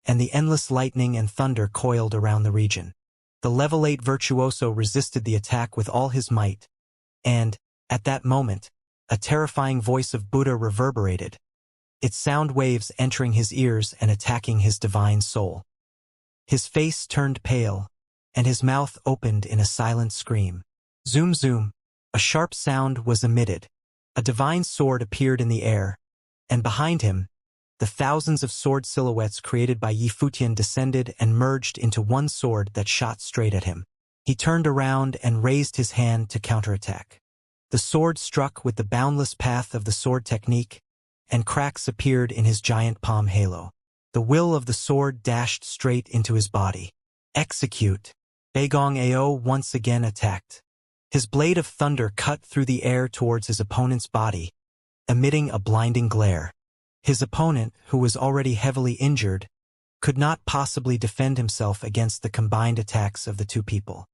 and the endless lightning and thunder coiled around the region. The level 8 virtuoso resisted the attack with all his might, and, at that moment, a terrifying voice of Buddha reverberated, its sound waves entering his ears and attacking his divine soul. His face turned pale, and his mouth opened in a silent scream. Zoom zoom, a sharp sound was emitted. A divine sword appeared in the air, and behind him, the thousands of sword silhouettes created by Yifutian descended and merged into one sword that shot straight at him. He turned around and raised his hand to counterattack. The sword struck with the boundless path of the sword technique, and cracks appeared in his giant palm halo. The will of the sword dashed straight into his body. Execute! Beigong Ao once again attacked. His blade of thunder cut through the air towards his opponent's body, emitting a blinding glare. His opponent, who was already heavily injured, could not possibly defend himself against the combined attacks of the two people.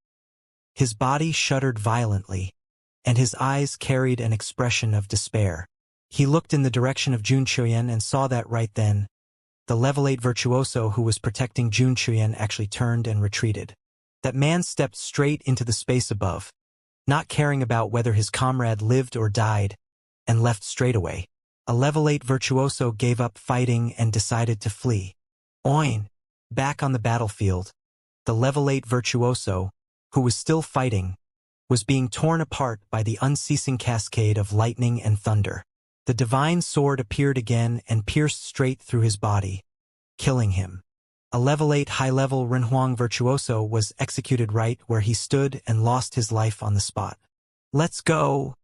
His body shuddered violently, and his eyes carried an expression of despair. He looked in the direction of Jun Chuyan and saw that right then, the level 8 virtuoso who was protecting Jun Chuyan actually turned and retreated. That man stepped straight into the space above, not caring about whether his comrade lived or died, and left straightaway. A level 8 virtuoso gave up fighting and decided to flee. Oin! Back on the battlefield, the level 8 virtuoso, who was still fighting, was being torn apart by the unceasing cascade of lightning and thunder. The divine sword appeared again and pierced straight through his body, killing him. A level 8 high-level Renhuang virtuoso was executed right where he stood and lost his life on the spot. "Let's go,"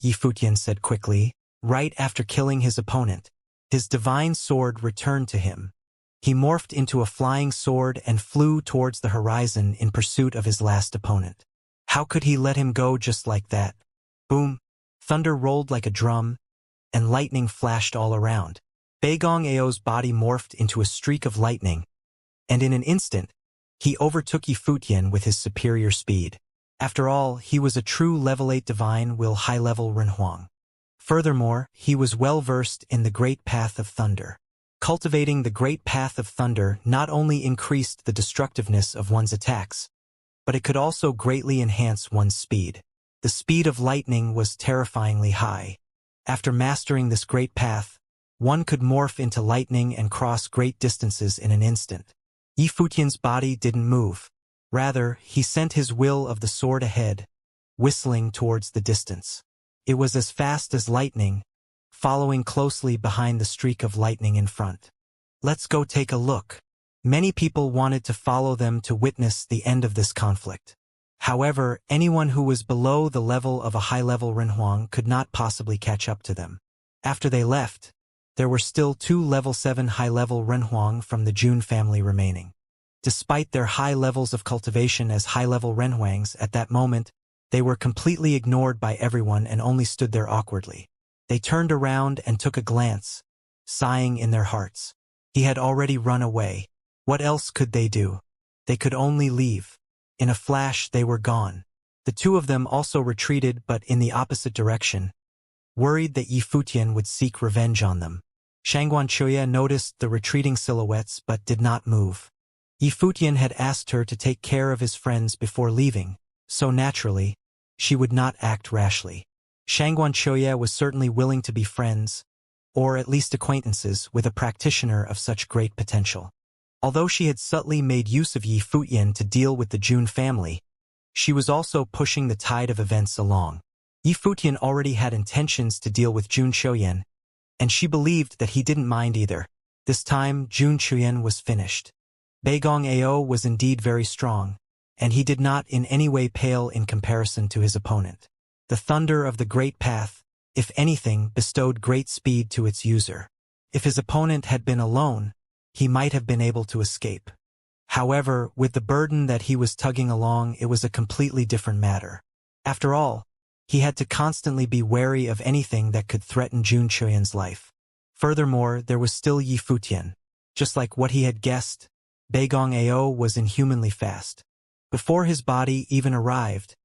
Yifutian said quickly. Right after killing his opponent, his divine sword returned to him. He morphed into a flying sword and flew towards the horizon in pursuit of his last opponent. How could he let him go just like that? Boom! Thunder rolled like a drum, and lightning flashed all around. Beigong Ao's body morphed into a streak of lightning, and in an instant, he overtook Yifutian with his superior speed. After all, he was a true level 8 divine will high-level Renhuang. Furthermore, he was well-versed in the Great Path of Thunder. Cultivating the Great Path of Thunder not only increased the destructiveness of one's attacks, but it could also greatly enhance one's speed. The speed of lightning was terrifyingly high. After mastering this great path, one could morph into lightning and cross great distances in an instant. Yifutian's body didn't move. Rather, he sent his will of the sword ahead, whistling towards the distance. It was as fast as lightning, following closely behind the streak of lightning in front. Let's go take a look. Many people wanted to follow them to witness the end of this conflict. However, anyone who was below the level of a high-level Renhuang could not possibly catch up to them. After they left, there were still 2 level 7 high-level Renhuang from the Jun family remaining. Despite their high levels of cultivation as high-level Renhuangs at that moment, they were completely ignored by everyone and only stood there awkwardly. They turned around and took a glance, sighing in their hearts. He had already run away. What else could they do? They could only leave. In a flash, they were gone. The 2 of them also retreated, but in the opposite direction, worried that Yifutian would seek revenge on them. Xianxia noticed the retreating silhouettes but did not move. Yifutian had asked her to take care of his friends before leaving, so naturally, she would not act rashly. Xianxia was certainly willing to be friends, or at least acquaintances, with a practitioner of such great potential. Although she had subtly made use of Yifutian to deal with the Jun family, she was also pushing the tide of events along. Yifutian already had intentions to deal with Jun Qiuyan, and she believed that he didn't mind either. This time, Jun Qiuyan was finished. Beigong Ao was indeed very strong, and he did not in any way pale in comparison to his opponent. The thunder of the Great Path, if anything, bestowed great speed to its user. If his opponent had been alone, he might have been able to escape. However, with the burden that he was tugging along, it was a completely different matter. After all, he had to constantly be wary of anything that could threaten Jun Qiuyan's life. Furthermore, there was still Yifutian. Just like what he had guessed, Beigong Ao was inhumanly fast. Before his body even arrived,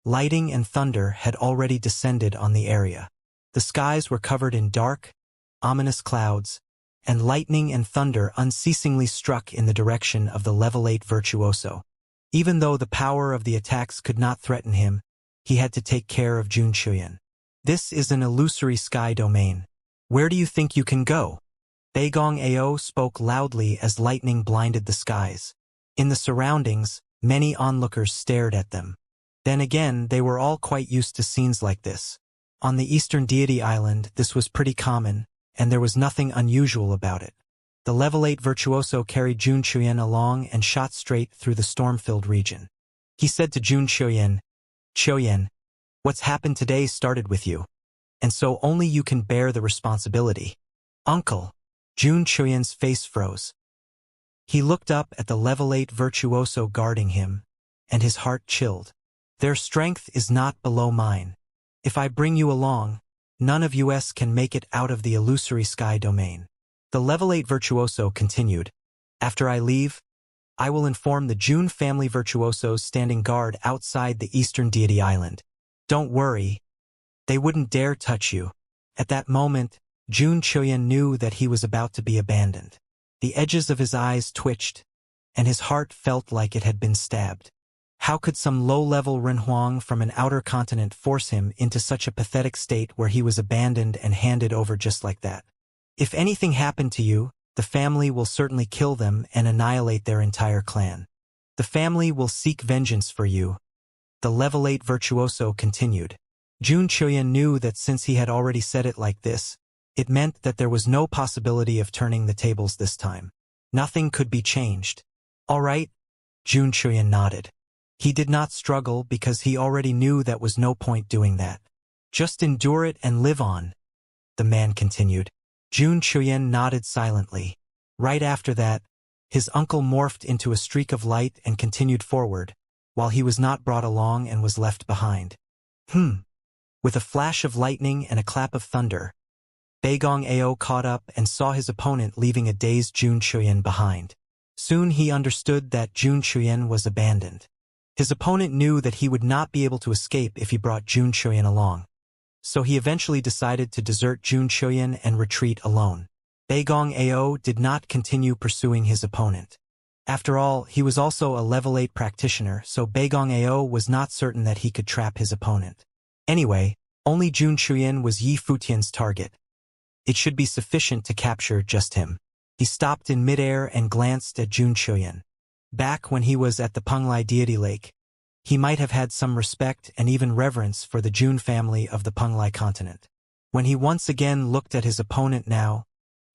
lightning and thunder had already descended on the area. The skies were covered in dark, ominous clouds, and lightning and thunder unceasingly struck in the direction of the level 8 virtuoso. Even though the power of the attacks could not threaten him, he had to take care of Jun Qiuyan. This is an illusory sky domain. Where do you think you can go? Beigong Ao spoke loudly as lightning blinded the skies. In the surroundings, many onlookers stared at them. Then again, they were all quite used to scenes like this. On the Eastern Deity Island, this was pretty common, and there was nothing unusual about it. The level 8 virtuoso carried Jun Qiuyan along and shot straight through the storm-filled region. He said to Jun Qiuyan, "Qiuyan, what's happened today started with you, and so only you can bear the responsibility." "Uncle." Jun Qiuyan's face froze. He looked up at the level 8 virtuoso guarding him, and his heart chilled. "Their strength is not below mine. If I bring you along, none of us can make it out of the illusory sky domain." The level 8 virtuoso continued, "After I leave, I will inform the Jun family virtuosos standing guard outside the Eastern Deity Island. Don't worry, they wouldn't dare touch you." At that moment, Jun Qiuyan knew that he was about to be abandoned. The edges of his eyes twitched, and his heart felt like it had been stabbed. How could some low-level Renhuang from an outer continent force him into such a pathetic state where he was abandoned and handed over just like that? "If anything happened to you, the family will certainly kill them and annihilate their entire clan. The family will seek vengeance for you," the level 8 virtuoso continued. Jun Qiuyan knew that since he had already said it like this, it meant that there was no possibility of turning the tables this time. Nothing could be changed. "All right," Jun Qiuyan nodded. He did not struggle because he already knew that was no point doing that. "Just endure it and live on," the man continued. Jun Qiuyan nodded silently. Right after that, his uncle morphed into a streak of light and continued forward, while he was not brought along and was left behind. With a flash of lightning and a clap of thunder, Beigong Ao caught up and saw his opponent leaving a dazed Jun Chuyen behind. Soon he understood that Jun Chuyen was abandoned. His opponent knew that he would not be able to escape if he brought Jun Chuyen along. So he eventually decided to desert Jun Chuyen and retreat alone. Beigong Ao did not continue pursuing his opponent. After all, he was also a level 8 practitioner, so Beigong Ao was not certain that he could trap his opponent. Anyway, only Jun Chuyen was Yi Futian's target. It should be sufficient to capture just him. He stopped in midair and glanced at Jun Chuyen. Back when he was at the Penglai Deity Lake, he might have had some respect and even reverence for the Jun family of the Penglai continent. When he once again looked at his opponent now,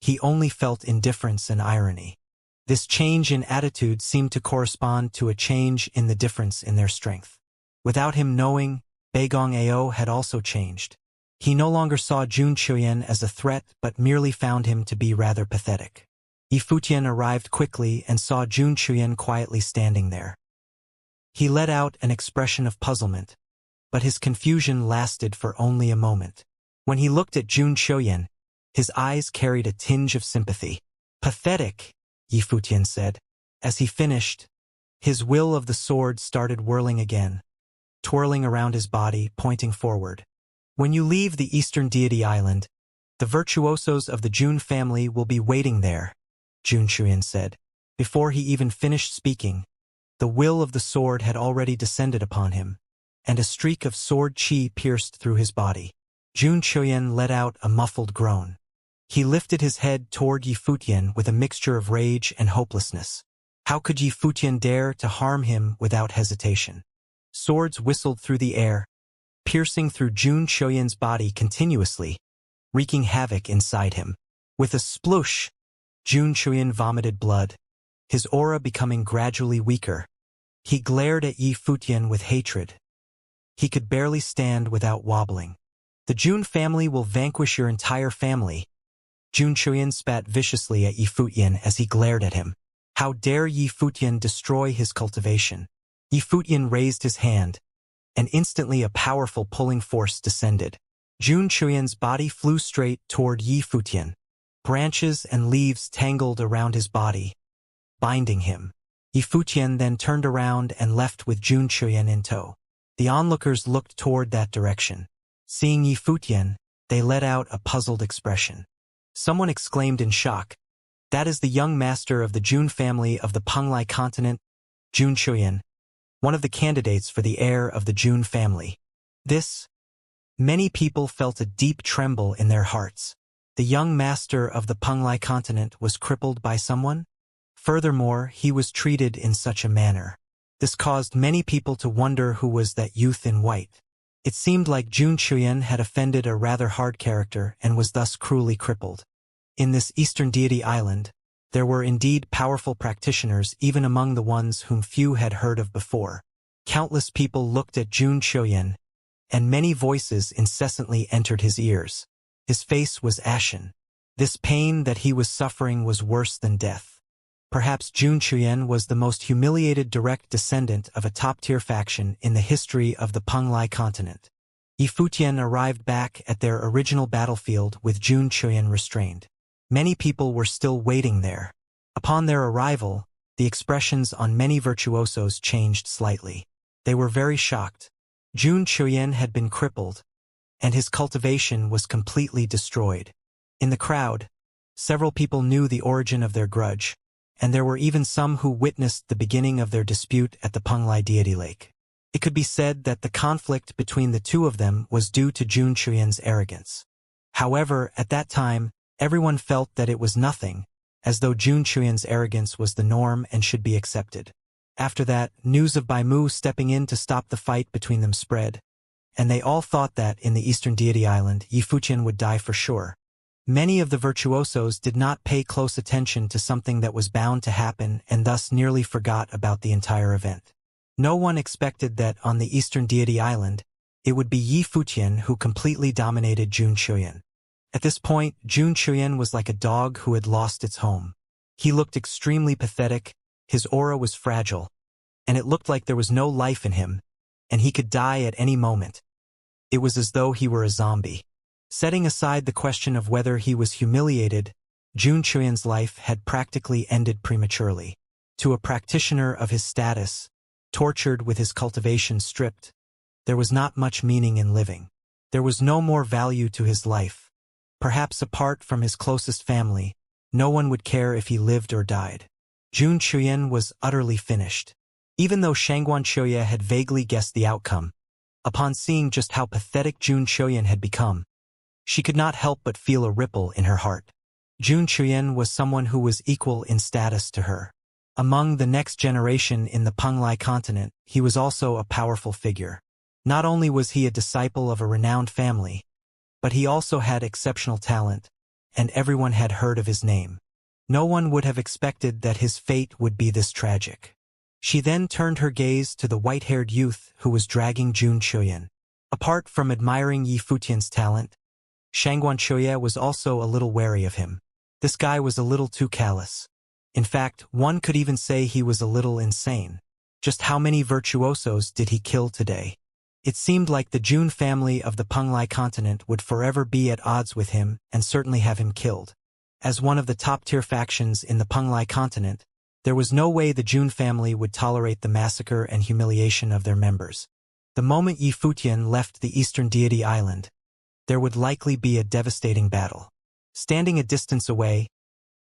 he only felt indifference and irony. This change in attitude seemed to correspond to a change in the difference in their strength. Without him knowing, Beigong Ao had also changed. He no longer saw Jun Chuyen as a threat but merely found him to be rather pathetic. Yi Futian arrived quickly and saw Jun Chuyen quietly standing there. He let out an expression of puzzlement, but his confusion lasted for only a moment. When he looked at Jun Chuyen, his eyes carried a tinge of sympathy. "Pathetic," Yi Futian said. As he finished, his will of the sword started whirling again, twirling around his body, pointing forward. "When you leave the Eastern Deity Island, the virtuosos of the Jun family will be waiting there," Jun Chuyen said. Before he even finished speaking, the will of the sword had already descended upon him, and a streak of sword chi pierced through his body. Jun Chuyen let out a muffled groan. He lifted his head toward Yi Futian with a mixture of rage and hopelessness. How could Yi Futian dare to harm him without hesitation? Swords whistled through the air, piercing through Jun Chuyen's body continuously, wreaking havoc inside him. With a sploosh, Jun Chuyen vomited blood, his aura becoming gradually weaker. He glared at Yi Futian with hatred. He could barely stand without wobbling. "The Jun family will vanquish your entire family." Jun Chuyen spat viciously at Yi Futian as he glared at him. How dare Yi Futian destroy his cultivation? Yi Futian raised his hand, and instantly a powerful pulling force descended. Jun Chuyen's body flew straight toward Yi Futian. Branches and leaves tangled around his body, binding him. Yi Futian then turned around and left with Jun Chuyen in tow. The onlookers looked toward that direction. Seeing Yi Futian, they let out a puzzled expression. Someone exclaimed in shock, "That is the young master of the Jun family of the Penglai continent, Jun Chuyen, one of the candidates for the heir of the Jun family." Many people felt a deep tremble in their hearts. The young master of the Penglai continent was crippled by someone? Furthermore, he was treated in such a manner. This caused many people to wonder who was that youth in white. It seemed like Jun Chuyen had offended a rather hard character and was thus cruelly crippled. In this Eastern Deity Island, there were indeed powerful practitioners even among the ones whom few had heard of before. Countless people looked at Jun Chuyen, and many voices incessantly entered his ears. His face was ashen. This pain that he was suffering was worse than death. Perhaps Jun Chuyen was the most humiliated direct descendant of a top-tier faction in the history of the Penglai continent. Yi Futian arrived back at their original battlefield with Jun Chuyen restrained. Many people were still waiting there. Upon their arrival, the expressions on many virtuosos changed slightly. They were very shocked. Jun Chuyen had been crippled, and his cultivation was completely destroyed. In the crowd, several people knew the origin of their grudge, and there were even some who witnessed the beginning of their dispute at the Penglai Deity Lake. It could be said that the conflict between the two of them was due to Jun Chuyen's arrogance. However, at that time, everyone felt that it was nothing, as though Jun Chuyen's arrogance was the norm and should be accepted. After that, news of Bai Mu stepping in to stop the fight between them spread, and they all thought that in the Eastern Deity Island, Yi Futian would die for sure. Many of the virtuosos did not pay close attention to something that was bound to happen and thus nearly forgot about the entire event. No one expected that on the Eastern Deity Island, it would be Yi Futian who completely dominated Jun Chuyen. At this point, Jun Chuyen was like a dog who had lost its home. He looked extremely pathetic, his aura was fragile, and it looked like there was no life in him, and he could die at any moment. It was as though he were a zombie. Setting aside the question of whether he was humiliated, Jun Chuyan's life had practically ended prematurely. To a practitioner of his status, tortured with his cultivation stripped, there was not much meaning in living. There was no more value to his life. Perhaps apart from his closest family, no one would care if he lived or died. Jun Chuyan was utterly finished. Even though Xianxia had vaguely guessed the outcome, upon seeing just how pathetic Jun Chuyan had become, she could not help but feel a ripple in her heart. Jun Chuyan was someone who was equal in status to her. Among the next generation in the Penglai continent, he was also a powerful figure. Not only was he a disciple of a renowned family, but he also had exceptional talent, and everyone had heard of his name. No one would have expected that his fate would be this tragic. She then turned her gaze to the white-haired youth who was dragging Jun Chuyan. Apart from admiring Yi Futian's talent, Xianxia was also a little wary of him. This guy was a little too callous. In fact, one could even say he was a little insane. Just how many virtuosos did he kill today? It seemed like the Jun family of the Penglai continent would forever be at odds with him and certainly have him killed. As one of the top-tier factions in the Penglai continent, there was no way the Jun family would tolerate the massacre and humiliation of their members. The moment Yi Futian left the Eastern Deity Island, there would likely be a devastating battle. Standing a distance away,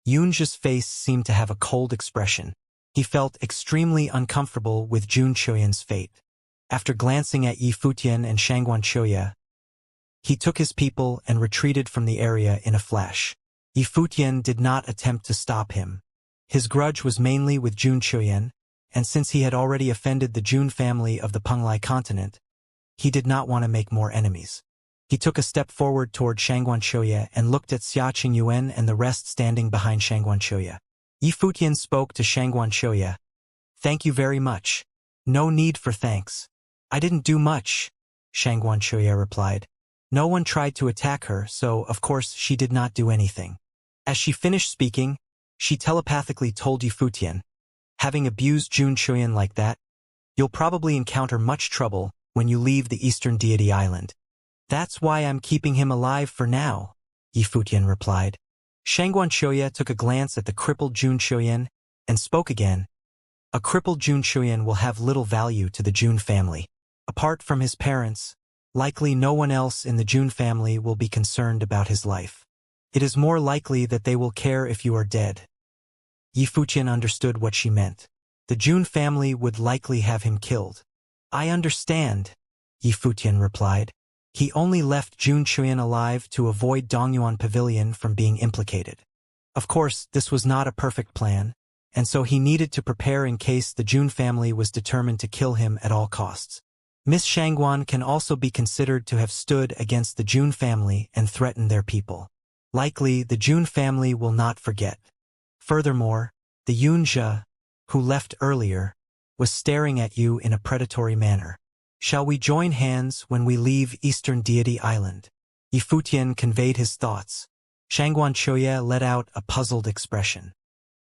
Yunji's face seemed to have a cold expression. He felt extremely uncomfortable with Jun Chuyan's fate. After glancing at Yi Futian and Xianxia, he took his people and retreated from the area in a flash. Yi Futian did not attempt to stop him. His grudge was mainly with Jun Chuyan, and since he had already offended the Jun family of the Penglai continent, he did not want to make more enemies. He took a step forward toward Xianxia and looked at Xia Qingyuan and the rest standing behind Xianxia. Yi Futian spoke to Xianxia. "Thank you very much. No need for thanks. I didn't do much," Xianxia replied. No one tried to attack her, so of course she did not do anything. As she finished speaking, she telepathically told Yi Futian, "Having abused Jun Chuyan like that, you'll probably encounter much trouble when you leave the Eastern Deity Island." "That's why I'm keeping him alive for now," Yi Futian replied. Xianxia took a glance at the crippled Jun Chuyan and spoke again. "A crippled Jun Chuyan will have little value to the Jun family. Apart from his parents, likely no one else in the Jun family will be concerned about his life. It is more likely that they will care if you are dead." Yi Futian understood what she meant. The Jun family would likely have him killed. "I understand," Yi Futian replied. He only left Jun Chuyan alive to avoid Dongyuan Pavilion from being implicated. Of course, this was not a perfect plan, and so he needed to prepare in case the Jun family was determined to kill him at all costs. Miss Xiangguan can also be considered to have stood against the Jun family and threatened their people. Likely, the Jun family will not forget. Furthermore, the Yunjia, who left earlier, was staring at you in a predatory manner. "Shall we join hands when we leave Eastern Deity Island?" Yi Futian conveyed his thoughts. Xianxia let out a puzzled expression.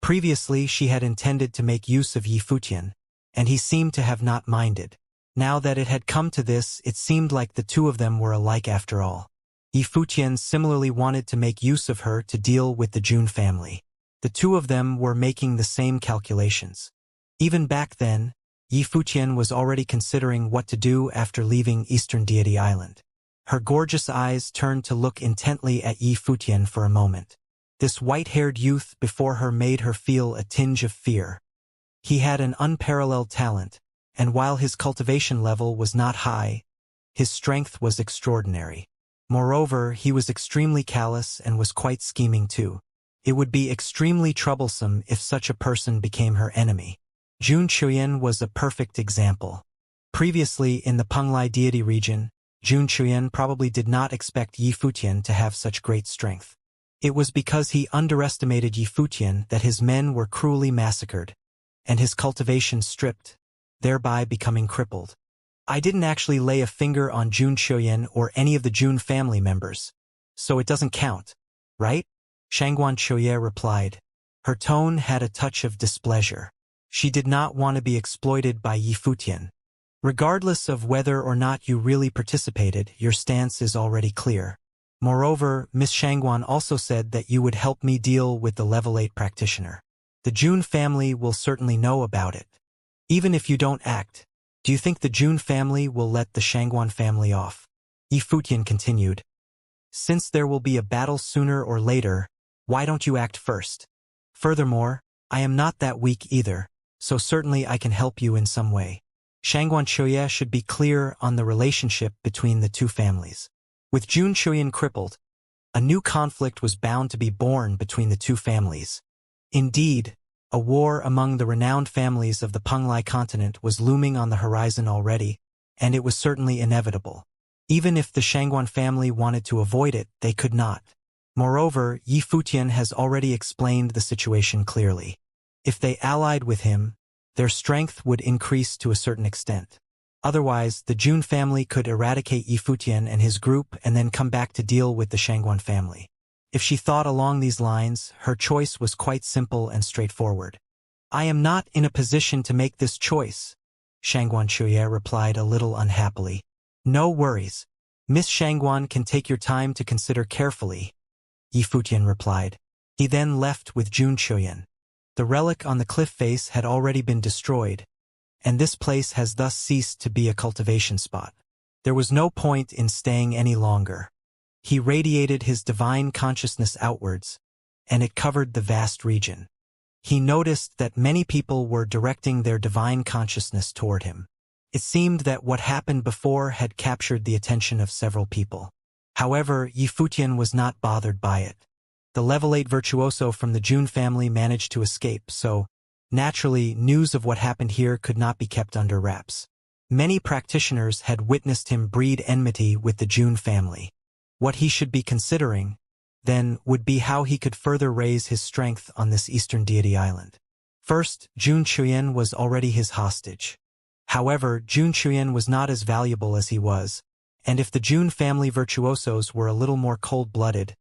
Previously, she had intended to make use of Yi Futian, and he seemed to have not minded. Now that it had come to this, it seemed like the two of them were alike after all. Yi Futian similarly wanted to make use of her to deal with the Jun family. The two of them were making the same calculations. Even back then, Yi Futian was already considering what to do after leaving Eastern Deity Island. Her gorgeous eyes turned to look intently at Yi Futian for a moment. This white-haired youth before her made her feel a tinge of fear. He had an unparalleled talent, and while his cultivation level was not high, his strength was extraordinary. Moreover, he was extremely callous and was quite scheming too. It would be extremely troublesome if such a person became her enemy. Jun Chuyan was a perfect example. Previously in the Penglai deity region, Jun Chuyan probably did not expect Yi Futian to have such great strength. It was because he underestimated Yi Futian that his men were cruelly massacred, and his cultivation stripped, thereby becoming crippled. "I didn't actually lay a finger on Jun Chuyan or any of the Jun family members, so it doesn't count, right?" Xianxia replied. Her tone had a touch of displeasure. She did not want to be exploited by Yi Futian. Regardless of whether or not you really participated, your stance is already clear. Moreover, Miss Shangguan also said that you would help me deal with the level 8 practitioner. The Jun family will certainly know about it. Even if you don't act, do you think the Jun family will let the Shangguan family off? Yi Futian continued. Since there will be a battle sooner or later, why don't you act first? Furthermore, I am not that weak either, so certainly I can help you in some way. Shangguan Chuye should be clear on the relationship between the two families. With Jun Chuyan crippled, a new conflict was bound to be born between the two families. Indeed, a war among the renowned families of the Penglai continent was looming on the horizon already, and it was certainly inevitable. Even if the Shangguan family wanted to avoid it, they could not. Moreover, Yi Futian has already explained the situation clearly. If they allied with him, their strength would increase to a certain extent. Otherwise, the Jun family could eradicate Yi Futian and his group and then come back to deal with the Shangguan family. If she thought along these lines, her choice was quite simple and straightforward. I am not in a position to make this choice, Shangguan Chuye replied a little unhappily. No worries. Miss Shangguan can take your time to consider carefully, Yi Futian replied. He then left with Jun Chuyan. The relic on the cliff face had already been destroyed, and this place has thus ceased to be a cultivation spot. There was no point in staying any longer. He radiated his divine consciousness outwards, and it covered the vast region. He noticed that many people were directing their divine consciousness toward him. It seemed that what happened before had captured the attention of several people. However, Yi Futian was not bothered by it. The level 8 virtuoso from the Jun family managed to escape, so naturally, news of what happened here could not be kept under wraps. Many practitioners had witnessed him breed enmity with the Jun family. What he should be considering, then, would be how he could further raise his strength on this Eastern Deity Island. First, Jun Chuyan was already his hostage. However, Jun Chuyan was not as valuable as he was, and if the Jun family virtuosos were a little more cold-blooded,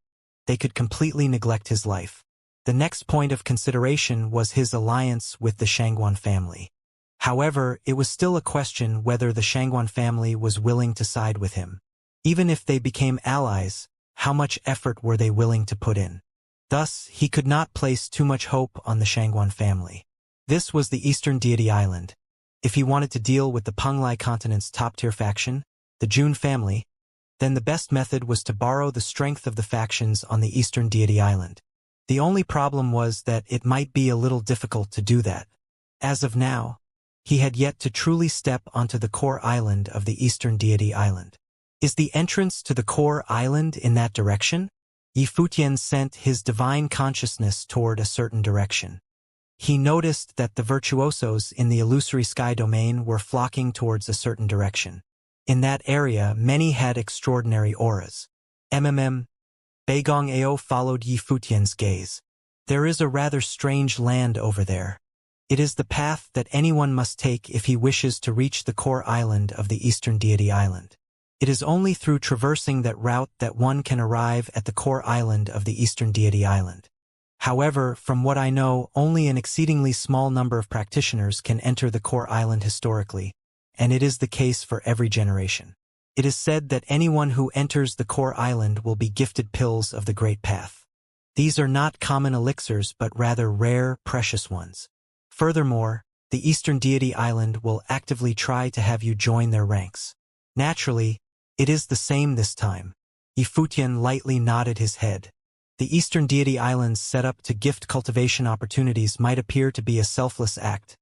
they could completely neglect his life. The next point of consideration was his alliance with the Shangguan family. However, it was still a question whether the Shangguan family was willing to side with him. Even if they became allies, how much effort were they willing to put in? Thus, he could not place too much hope on the Shangguan family. This was the Eastern Deity Island. If he wanted to deal with the Penglai continent's top-tier faction, the Jun family, then the best method was to borrow the strength of the factions on the Eastern Deity Island. The only problem was that it might be a little difficult to do that. As of now, he had yet to truly step onto the core island of the Eastern Deity Island. Is the entrance to the core island in that direction? Yi Futian sent his divine consciousness toward a certain direction. He noticed that the virtuosos in the illusory sky domain were flocking towards a certain direction. In that area, many had extraordinary auras. Beigong Ao followed Yi Futian's gaze. There is a rather strange land over there. It is the path that anyone must take if he wishes to reach the core island of the Eastern Deity Island. It is only through traversing that route that one can arrive at the core island of the Eastern Deity Island. However, from what I know, only an exceedingly small number of practitioners can enter the core island historically, and it is the case for every generation. It is said that anyone who enters the core island will be gifted pills of the Great Path. These are not common elixirs but rather rare, precious ones. Furthermore, the Eastern Deity Island will actively try to have you join their ranks. Naturally, it is the same this time. Yi Futian lightly nodded his head. The Eastern Deity Islands set up to gift cultivation opportunities might appear to be a selfless act,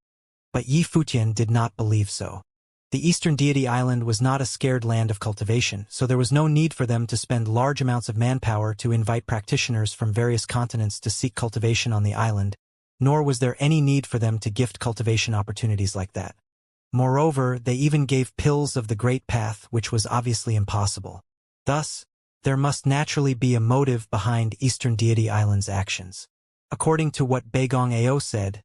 but Yi Futian did not believe so. The Eastern Deity Island was not a scared land of cultivation, so there was no need for them to spend large amounts of manpower to invite practitioners from various continents to seek cultivation on the island, nor was there any need for them to gift cultivation opportunities like that. Moreover, they even gave pills of the Great Path, which was obviously impossible. Thus, there must naturally be a motive behind Eastern Deity Island's actions. According to what Beigong Ao said,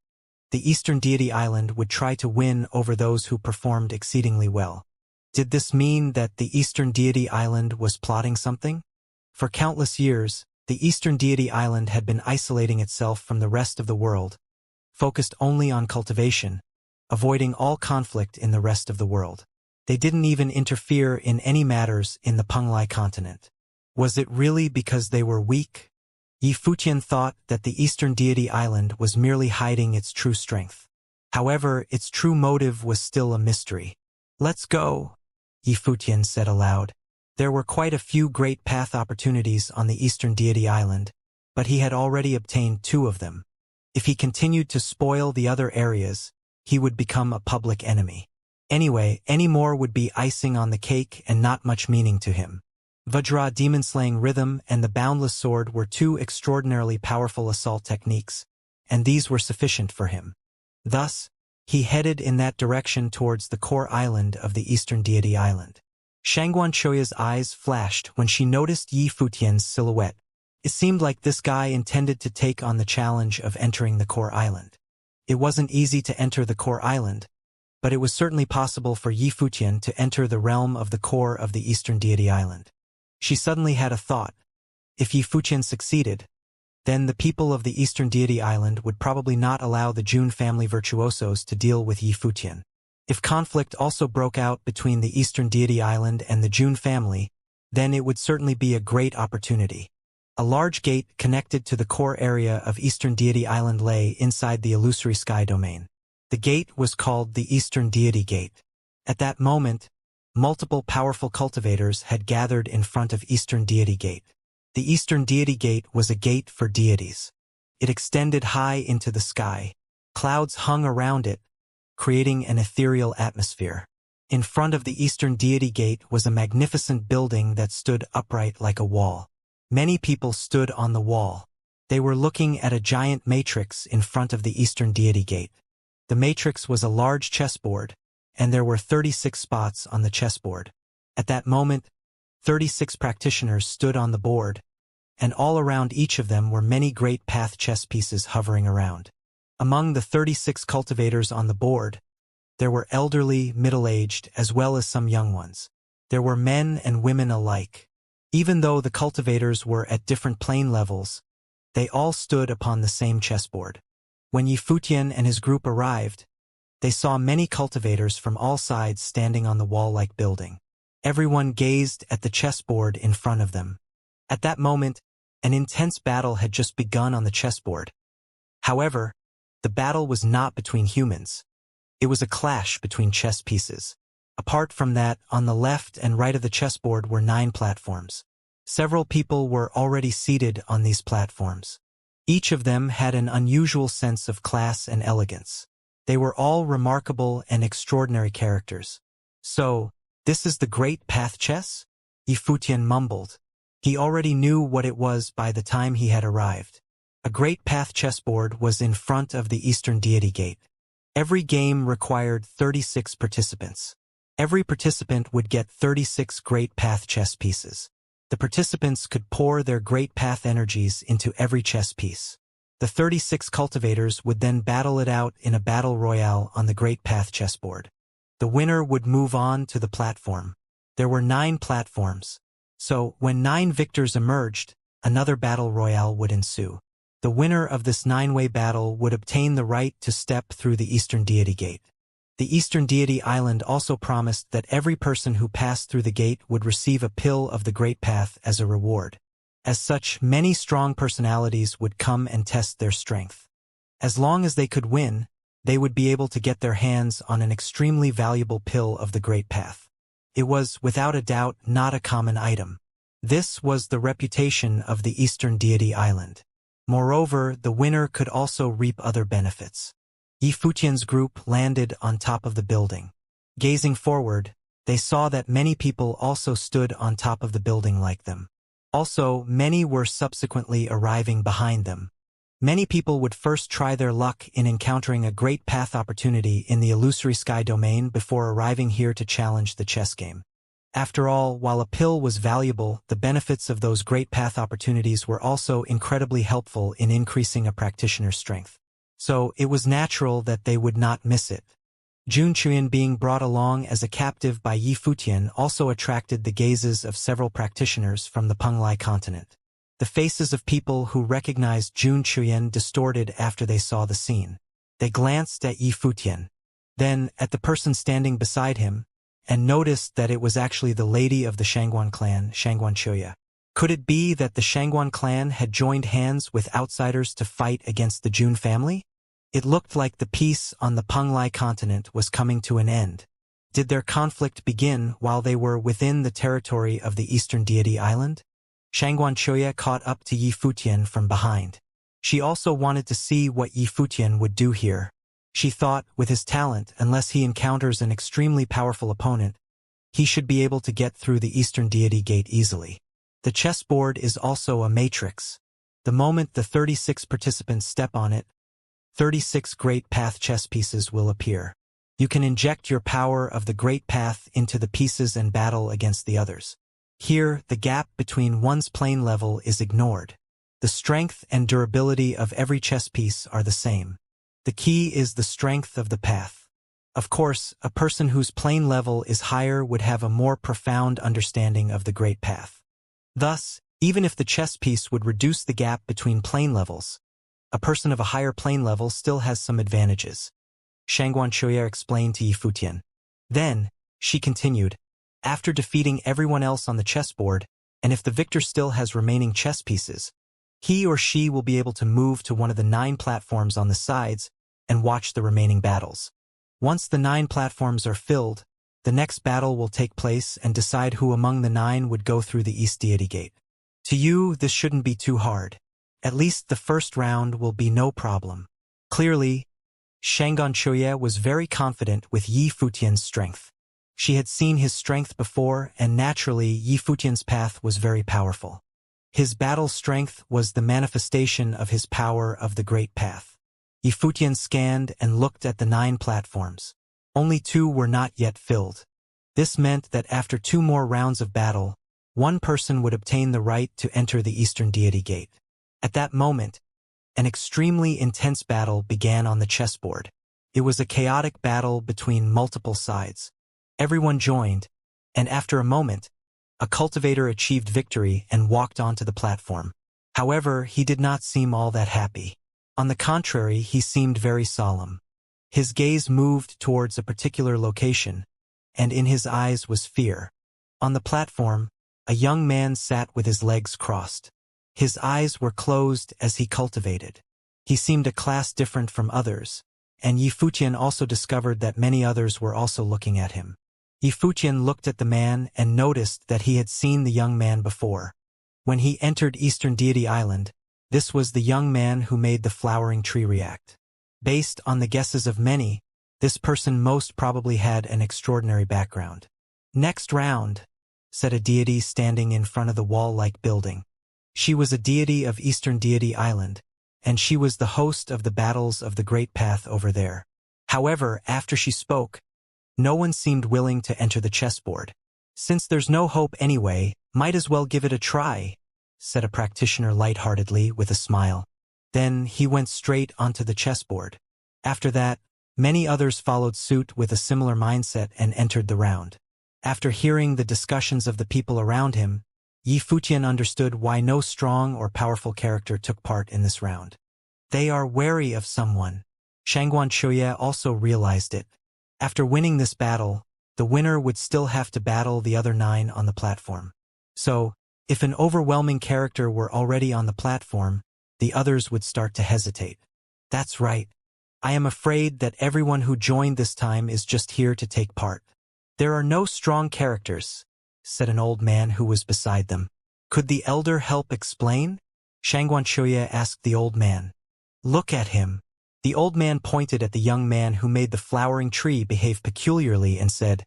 the Eastern Deity Island would try to win over those who performed exceedingly well. Did this mean that the Eastern Deity Island was plotting something? For countless years, the Eastern Deity Island had been isolating itself from the rest of the world, focused only on cultivation, avoiding all conflict in the rest of the world. They didn't even interfere in any matters in the Penglai continent. Was it really because they were weak? Yi Futian thought that the Eastern Deity Island was merely hiding its true strength. However, its true motive was still a mystery. "Let's go," Yi Futian said aloud. There were quite a few great path opportunities on the Eastern Deity Island, but he had already obtained 2 of them. If he continued to spoil the other areas, he would become a public enemy. Anyway, any more would be icing on the cake and not much meaning to him. Vajra demon-slaying rhythm and the boundless sword were 2 extraordinarily powerful assault techniques, and these were sufficient for him. Thus, he headed in that direction towards the core island of the Eastern Deity Island. Shangguan Choya's eyes flashed when she noticed Yi Futian's silhouette. It seemed like this guy intended to take on the challenge of entering the core island. It wasn't easy to enter the core island, but it was certainly possible for Yi Futian to enter the realm of the core of the Eastern Deity Island. She suddenly had a thought. If Yi Futian succeeded, then the people of the Eastern Deity Island would probably not allow the Jun family virtuosos to deal with Yi Futian. If conflict also broke out between the Eastern Deity Island and the Jun family, then it would certainly be a great opportunity. A large gate connected to the core area of Eastern Deity Island lay inside the illusory sky domain. The gate was called the Eastern Deity Gate. At that moment, multiple powerful cultivators had gathered in front of Eastern Deity Gate. The Eastern Deity Gate was a gate for deities. It extended high into the sky. Clouds hung around it, creating an ethereal atmosphere. In front of the Eastern Deity Gate was a magnificent building that stood upright like a wall. Many people stood on the wall. They were looking at a giant matrix in front of the Eastern Deity Gate. The matrix was a large chessboard, and there were 36 spots on the chessboard. At that moment, 36 practitioners stood on the board, and all around each of them were many great path chess pieces hovering around. Among the 36 cultivators on the board, there were elderly, middle-aged, as well as some young ones. There were men and women alike. Even though the cultivators were at different plane levels, they all stood upon the same chessboard. When Yi Futian and his group arrived, they saw many cultivators from all sides standing on the wall-like building. Everyone gazed at the chessboard in front of them. At that moment, an intense battle had just begun on the chessboard. However, the battle was not between humans. It was a clash between chess pieces. Apart from that, on the left and right of the chessboard were 9 platforms. Several people were already seated on these platforms. Each of them had an unusual sense of class and elegance. They were all remarkable and extraordinary characters. "So, this is the great path chess?" Yi Futian mumbled. He already knew what it was by the time he had arrived. A great path chessboard was in front of the Eastern Deity Gate. Every game required 36 participants. Every participant would get 36 great path chess pieces. The participants could pour their great path energies into every chess piece. The 36 cultivators would then battle it out in a battle royale on the great path chessboard. The winner would move on to the platform. There were 9 platforms. So, when 9 victors emerged, another battle royale would ensue. The winner of this 9-way battle would obtain the right to step through the Eastern Deity Gate. The Eastern Deity Island also promised that every person who passed through the gate would receive a pill of the Great Path as a reward. As such, many strong personalities would come and test their strength. As long as they could win, they would be able to get their hands on an extremely valuable pill of the Great Path. It was, without a doubt, not a common item. This was the reputation of the Eastern Deity Island. Moreover, the winner could also reap other benefits. Yi Futian's group landed on top of the building. Gazing forward, they saw that many people also stood on top of the building like them. Also, many were subsequently arriving behind them. Many people would first try their luck in encountering a great path opportunity in the illusory sky domain before arriving here to challenge the chess game. After all, while a pill was valuable, the benefits of those great path opportunities were also incredibly helpful in increasing a practitioner's strength. So, it was natural that they would not miss it. Jun Chuan being brought along as a captive by Yi Futian also attracted the gazes of several practitioners from the Penglai continent. The faces of people who recognized Jun Chuan distorted after they saw the scene. They glanced at Yi Futian, then at the person standing beside him, and noticed that it was actually the lady of the Shangguan clan, Xianxia. Could it be that the Shangguan clan had joined hands with outsiders to fight against the Jun family? It looked like the peace on the Penglai continent was coming to an end. Did their conflict begin while they were within the territory of the Eastern Deity Island? Xianxia caught up to Yi Futian from behind. She also wanted to see what Yi Futian would do here. She thought, with his talent, unless he encounters an extremely powerful opponent, he should be able to get through the Eastern Deity Gate easily. The chessboard is also a matrix. The moment the 36 participants step on it, 36 Great Path chess pieces will appear. You can inject your power of the Great Path into the pieces and battle against the others. Here, the gap between one's plane level is ignored. The strength and durability of every chess piece are the same. The key is the strength of the path. Of course, a person whose plane level is higher would have a more profound understanding of the Great Path. Thus, even if the chess piece would reduce the gap between plane levels, a person of a higher plane level still has some advantages. Xianxia explained to Yi Futian. Then, she continued, after defeating everyone else on the chessboard, and if the victor still has remaining chess pieces, he or she will be able to move to one of the 9 platforms on the sides and watch the remaining battles. Once the 9 platforms are filled, the next battle will take place and decide who among the 9 would go through the East Deity Gate. To you, this shouldn't be too hard. At least the first round will be no problem. Clearly, Xianxia was very confident with Yi Futian's strength. She had seen his strength before, and naturally Yi Futian's path was very powerful. His battle strength was the manifestation of his power of the Great Path. Yi Futian scanned and looked at the 9 platforms. Only 2 were not yet filled. This meant that after 2 more rounds of battle, one person would obtain the right to enter the Eastern Deity Gate. At that moment, an extremely intense battle began on the chessboard. It was a chaotic battle between multiple sides. Everyone joined, and after a moment, a cultivator achieved victory and walked onto the platform. However, he did not seem all that happy. On the contrary, he seemed very solemn. His gaze moved towards a particular location, and in his eyes was fear. On the platform, a young man sat with his legs crossed. His eyes were closed as he cultivated. He seemed a class different from others, and Yi Futian also discovered that many others were also looking at him. Yi Futian looked at the man and noticed that he had seen the young man before. When he entered Eastern Deity Island, this was the young man who made the flowering tree react. Based on the guesses of many, this person most probably had an extraordinary background. Next round, said a deity standing in front of the wall-like building. She was a deity of Eastern Deity Island, and she was the host of the battles of the Great Path over there. However, after she spoke, no one seemed willing to enter the chessboard. Since there's no hope anyway, might as well give it a try, said a practitioner lightheartedly with a smile. Then he went straight onto the chessboard. After that, many others followed suit with a similar mindset and entered the round. After hearing the discussions of the people around him, Yi Futian understood why no strong or powerful character took part in this round. They are wary of someone. Xianxia also realized it. After winning this battle, the winner would still have to battle the other 9 on the platform. So, if an overwhelming character were already on the platform, the others would start to hesitate. That's right. I am afraid that everyone who joined this time is just here to take part. There are no strong characters, said an old man who was beside them. Could the elder help explain? Xianxia asked the old man. Look at him. The old man pointed at the young man who made the flowering tree behave peculiarly and said,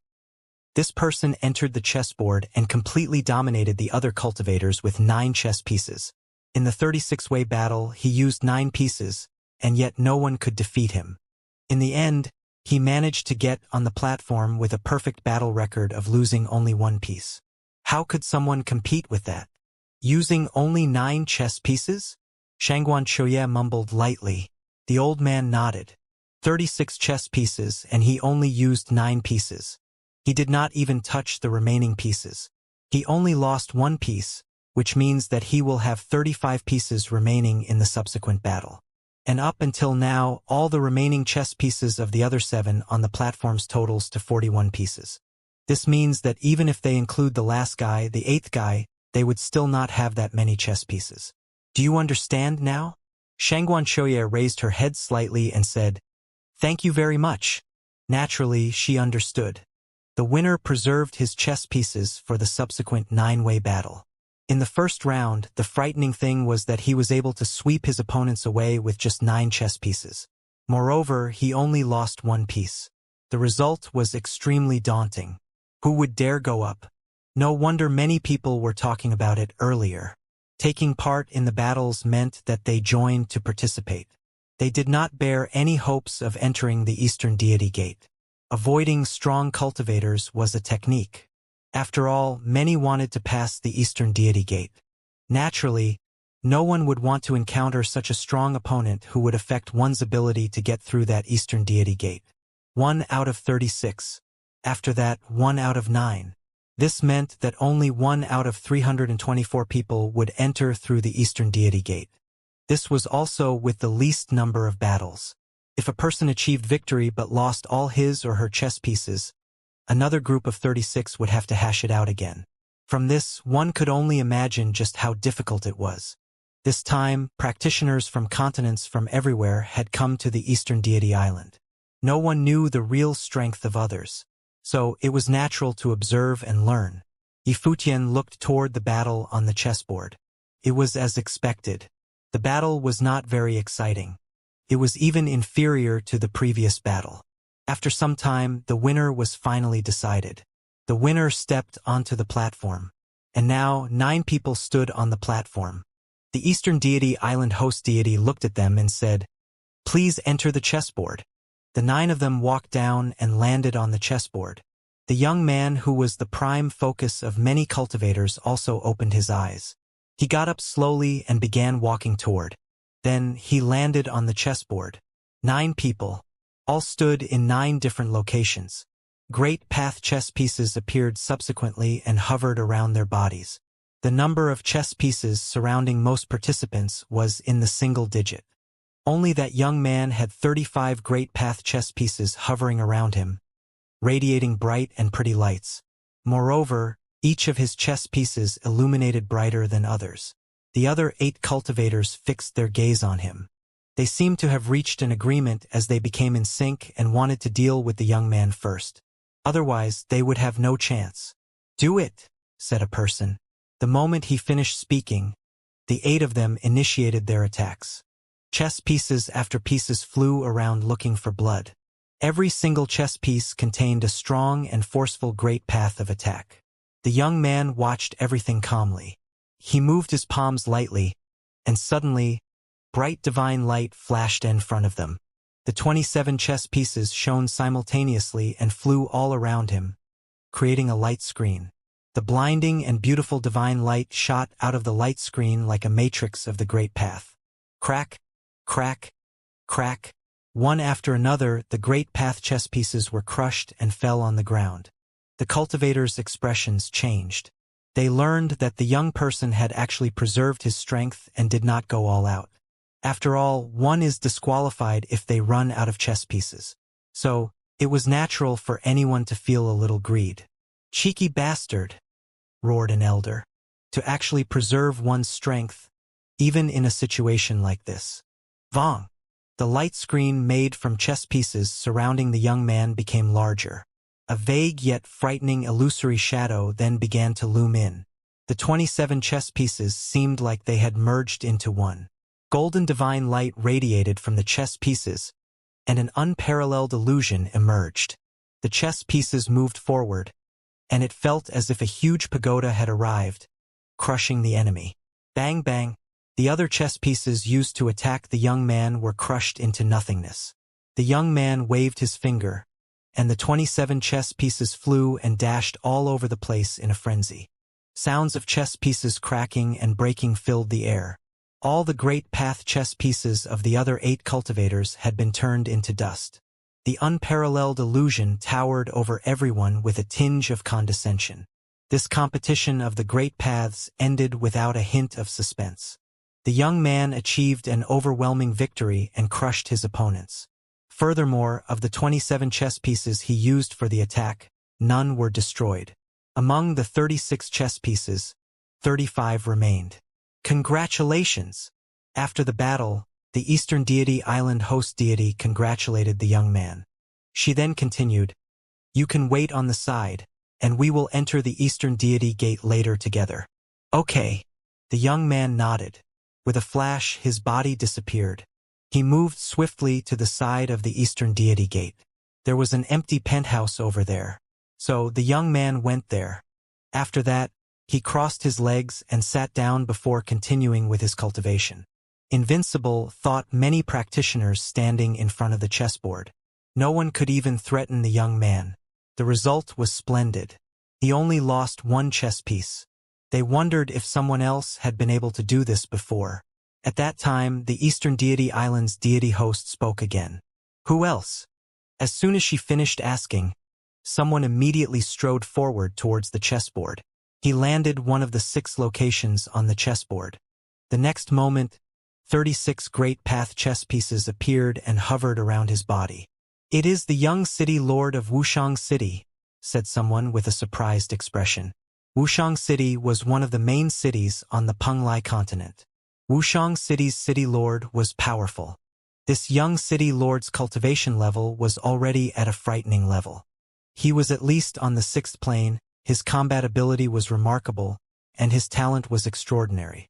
this person entered the chessboard and completely dominated the other cultivators with 9 chess pieces. In the 36-way battle, he used 9 pieces, and yet no one could defeat him. In the end, he managed to get on the platform with a perfect battle record of losing only 1 piece. How could someone compete with that? Using only 9 chess pieces? Xianxia mumbled lightly. The old man nodded. 36 chess pieces, and he only used 9 pieces. He did not even touch the remaining pieces. He only lost 1 piece, which means that he will have 35 pieces remaining in the subsequent battle. And up until now, all the remaining chess pieces of the other 7 on the platforms totals to 41 pieces. This means that even if they include the last guy, the 8th guy, they would still not have that many chess pieces. Do you understand now? Xianxia raised her head slightly and said, "Thank you very much." Naturally, she understood. The winner preserved his chess pieces for the subsequent 9-way battle. In the first round, the frightening thing was that he was able to sweep his opponents away with just 9 chess pieces. Moreover, he only lost 1 piece. The result was extremely daunting. Who would dare go up? No wonder many people were talking about it earlier. Taking part in the battles meant that they joined to participate. They did not bear any hopes of entering the Eastern Deity Gate. Avoiding strong cultivators was a technique. After all, many wanted to pass the Eastern Deity Gate. Naturally, no one would want to encounter such a strong opponent who would affect one's ability to get through that Eastern Deity Gate. 1 out of 36. After that, 1 out of 9. This meant that only 1 out of 324 people would enter through the Eastern Deity Gate. This was also with the least number of battles. If a person achieved victory but lost all his or her chess pieces, another group of 36 would have to hash it out again. From this, one could only imagine just how difficult it was. This time, practitioners from continents from everywhere had come to the Eastern Deity Island. No one knew the real strength of others, so it was natural to observe and learn. Yifutian looked toward the battle on the chessboard. It was as expected. The battle was not very exciting. It was even inferior to the previous battle. After some time, the winner was finally decided. The winner stepped onto the platform. And now, 9 people stood on the platform. The Eastern Deity Island host deity looked at them and said, "Please enter the chessboard." The 9 of them walked down and landed on the chessboard. The young man who was the prime focus of many cultivators also opened his eyes. He got up slowly and began walking toward. Then he landed on the chessboard. 9 people. All stood in 9 different locations. Great path chess pieces appeared subsequently and hovered around their bodies. The number of chess pieces surrounding most participants was in the single digit. Only that young man had 35 great path chess pieces hovering around him, radiating bright and pretty lights. Moreover, each of his chess pieces illuminated brighter than others. The other 8 cultivators fixed their gaze on him. They seemed to have reached an agreement as they became in sync and wanted to deal with the young man first. Otherwise, they would have no chance. "Do it," said a person. The moment he finished speaking, the 8 of them initiated their attacks. Chess pieces after pieces flew around looking for blood. Every single chess piece contained a strong and forceful great path of attack. The young man watched everything calmly. He moved his palms lightly, and suddenly, bright divine light flashed in front of them. The 27 chess pieces shone simultaneously and flew all around him, creating a light screen. The blinding and beautiful divine light shot out of the light screen like a matrix of the great path. Crack, crack, crack. One after another, the great path chess pieces were crushed and fell on the ground. The cultivators' expressions changed. They learned that the young person had actually preserved his strength and did not go all out. After all, one is disqualified if they run out of chess pieces. So, it was natural for anyone to feel a little greed. "Cheeky bastard," roared an elder. "To actually preserve one's strength, even in a situation like this." Vong! The light screen made from chess pieces surrounding the young man became larger. A vague yet frightening illusory shadow then began to loom in. The 27 chess pieces seemed like they had merged into one. Golden divine light radiated from the chess pieces, and an unparalleled illusion emerged. The chess pieces moved forward, and it felt as if a huge pagoda had arrived, crushing the enemy. Bang bang! The other chess pieces used to attack the young man were crushed into nothingness. The young man waved his finger, and the 27 chess pieces flew and dashed all over the place in a frenzy. Sounds of chess pieces cracking and breaking filled the air. All the great path chess pieces of the other 8 cultivators had been turned into dust. The unparalleled illusion towered over everyone with a tinge of condescension. This competition of the great paths ended without a hint of suspense. The young man achieved an overwhelming victory and crushed his opponents. Furthermore, of the 27 chess pieces he used for the attack, none were destroyed. Among the 36 chess pieces, 35 remained. Congratulations! After the battle, the Eastern Deity Island host deity congratulated the young man. She then continued, "You can wait on the side, and we will enter the Eastern Deity Gate later together." Okay. The young man nodded. With a flash, his body disappeared. He moved swiftly to the side of the Eastern Deity Gate. There was an empty penthouse over there. So the young man went there. After that, he crossed his legs and sat down before continuing with his cultivation. Invincible, thought many practitioners standing in front of the chessboard. No one could even threaten the young man. The result was splendid. He only lost one chess piece. They wondered if someone else had been able to do this before. At that time, the Eastern Deity Island's deity host spoke again. Who else? As soon as she finished asking, someone immediately strode forward towards the chessboard. He landed one of the 6 locations on the chessboard. The next moment, 36 great path chess pieces appeared and hovered around his body. "It is the young city lord of Wuxiang City," said someone with a surprised expression. Wuxiang City was one of the main cities on the Penglai continent. Wuxiang City's city lord was powerful. This young city lord's cultivation level was already at a frightening level. He was at least on the 6th plane, his combat ability was remarkable, and his talent was extraordinary.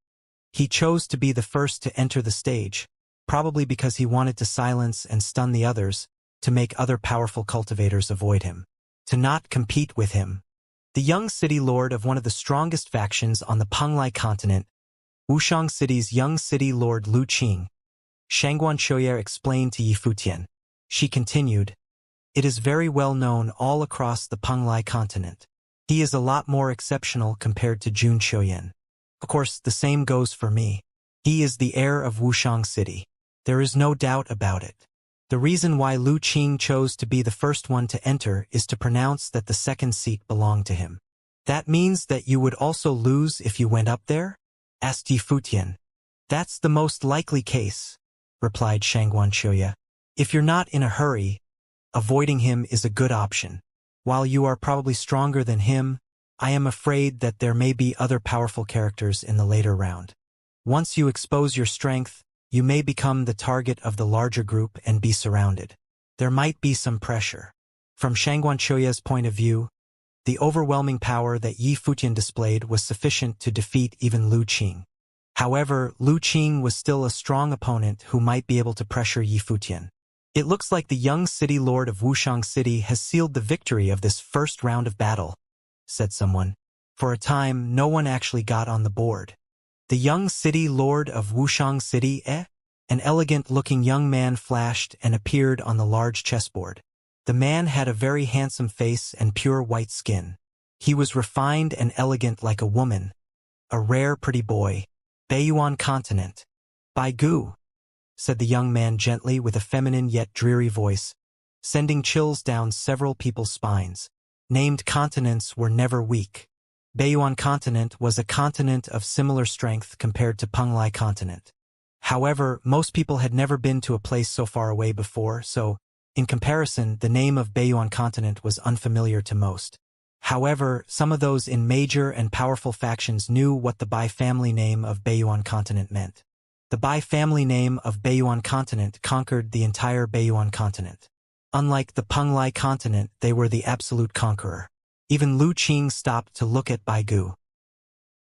He chose to be the first to enter the stage, probably because he wanted to silence and stun the others, to make other powerful cultivators avoid him, to not compete with him. The young city lord of one of the strongest factions on the Penglai continent, Wuxiang City's young city lord Lu Qing, Xianxia explained to Yi Futian. She continued, "It is very well known all across the Penglai continent. He is a lot more exceptional compared to Jun Qiuyan. Of course, the same goes for me. He is the heir of Wuxiang City. There is no doubt about it. The reason why Lu Qing chose to be the first one to enter is to pronounce that the second seat belonged to him." "That means that you would also lose if you went up there?" asked Yi Futian. "That's the most likely case," replied Xianxia. "If you're not in a hurry, avoiding him is a good option. While you are probably stronger than him, I am afraid that there may be other powerful characters in the later round. Once you expose your strength, you may become the target of the larger group and be surrounded. There might be some pressure." From Xianxia's point of view, the overwhelming power that Yi Futian displayed was sufficient to defeat even Lu Qing. However, Lu Qing was still a strong opponent who might be able to pressure Yi Futian. "It looks like the young city lord of Wuxiang City has sealed the victory of this first round of battle," said someone. For a time, no one actually got on the board. "The young city lord of Wuxiang City, eh?" An elegant-looking young man flashed and appeared on the large chessboard. The man had a very handsome face and pure white skin. He was refined and elegant like a woman. A rare pretty boy. "Beiyuan continent." "Bai Gu," said the young man gently with a feminine yet dreary voice, sending chills down several people's spines. Named continents were never weak. Beiyuan continent was a continent of similar strength compared to Penglai continent. However, most people had never been to a place so far away before, so, in comparison, the name of Beiyuan continent was unfamiliar to most. However, some of those in major and powerful factions knew what the Bai family name of Beiyuan continent meant. The Bai family name of Beiyuan continent conquered the entire Beiyuan continent. Unlike the Penglai continent, they were the absolute conqueror. Even Lu Qing stopped to look at Bai Gu.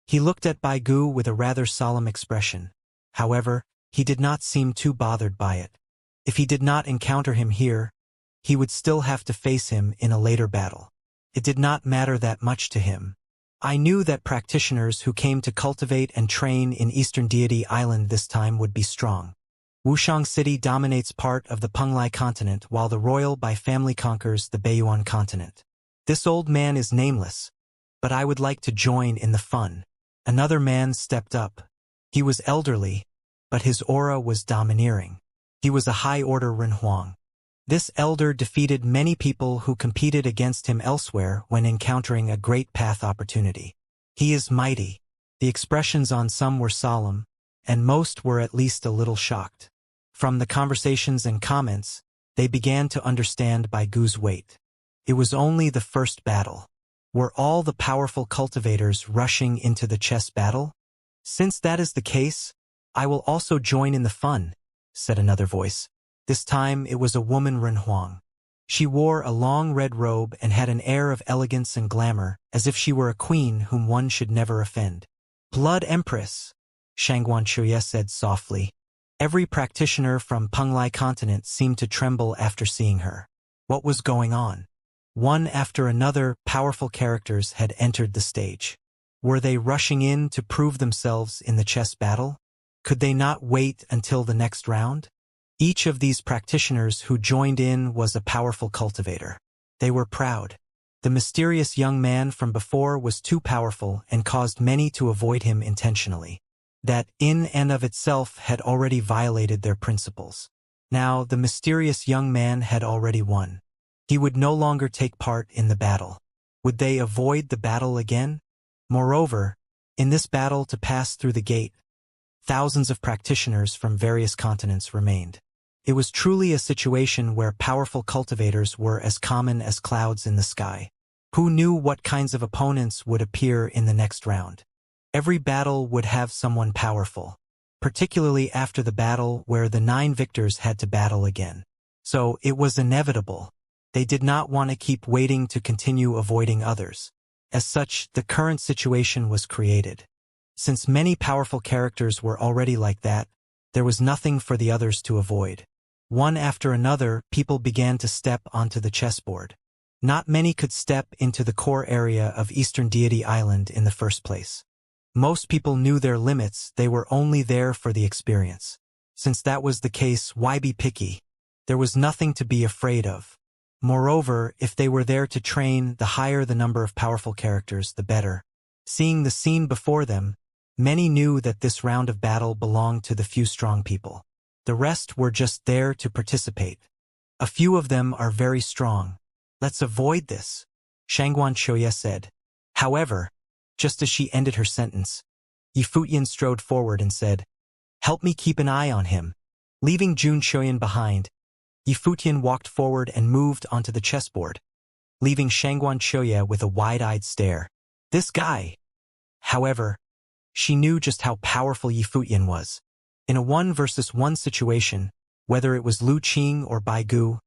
He looked at Bai Gu with a rather solemn expression. However, he did not seem too bothered by it. If he did not encounter him here, he would still have to face him in a later battle. It did not matter that much to him. I knew that practitioners who came to cultivate and train in Eastern Deity Island this time would be strong. Wuxiang City dominates part of the Penglai continent while the royal Bai family conquers the Beiyuan continent. This old man is nameless, but I would like to join in the fun. Another man stepped up. He was elderly, but his aura was domineering. He was a high-order Renhuang. This elder defeated many people who competed against him elsewhere when encountering a great path opportunity. He is mighty. The expressions on some were solemn, and most were at least a little shocked. From the conversations and comments, they began to understand Baigu's weight. It was only the first battle. Were all the powerful cultivators rushing into the chess battle? Since that is the case, I will also join in the fun, said another voice. This time it was a woman, Renhuang. She wore a long red robe and had an air of elegance and glamour, as if she were a queen whom one should never offend. Blood Empress, Xianxia said softly. Every practitioner from Penglai continent seemed to tremble after seeing her. What was going on? One after another, powerful characters had entered the stage. Were they rushing in to prove themselves in the chess battle? Could they not wait until the next round? Each of these practitioners who joined in was a powerful cultivator. They were proud. The mysterious young man from before was too powerful and caused many to avoid him intentionally. That, in and of itself, had already violated their principles. Now, the mysterious young man had already won. He would no longer take part in the battle. Would they avoid the battle again? Moreover, in this battle to pass through the gate, thousands of practitioners from various continents remained. It was truly a situation where powerful cultivators were as common as clouds in the sky. Who knew what kinds of opponents would appear in the next round? Every battle would have someone powerful, particularly after the battle where the 9 victors had to battle again. So it was inevitable. They did not want to keep waiting to continue avoiding others. As such, the current situation was created. Since many powerful characters were already like that, there was nothing for the others to avoid. One after another, people began to step onto the chessboard. Not many could step into the core area of Eastern Deity Island in the first place. Most people knew their limits, they were only there for the experience. Since that was the case, why be picky? There was nothing to be afraid of. Moreover, if they were there to train, the higher the number of powerful characters, the better. Seeing the scene before them, many knew that this round of battle belonged to the few strong people. The rest were just there to participate. A few of them are very strong. Let's avoid this, Xianxia said. However, just as she ended her sentence, Yifutian strode forward and said, "Help me keep an eye on him." Leaving Jun Xiaoyan behind, Yifutian walked forward and moved onto the chessboard, leaving Xianxia with a wide-eyed stare. This guy. However, she knew just how powerful Yifutian was. In a 1-versus-1 situation, whether it was Lu Qing or Baigu,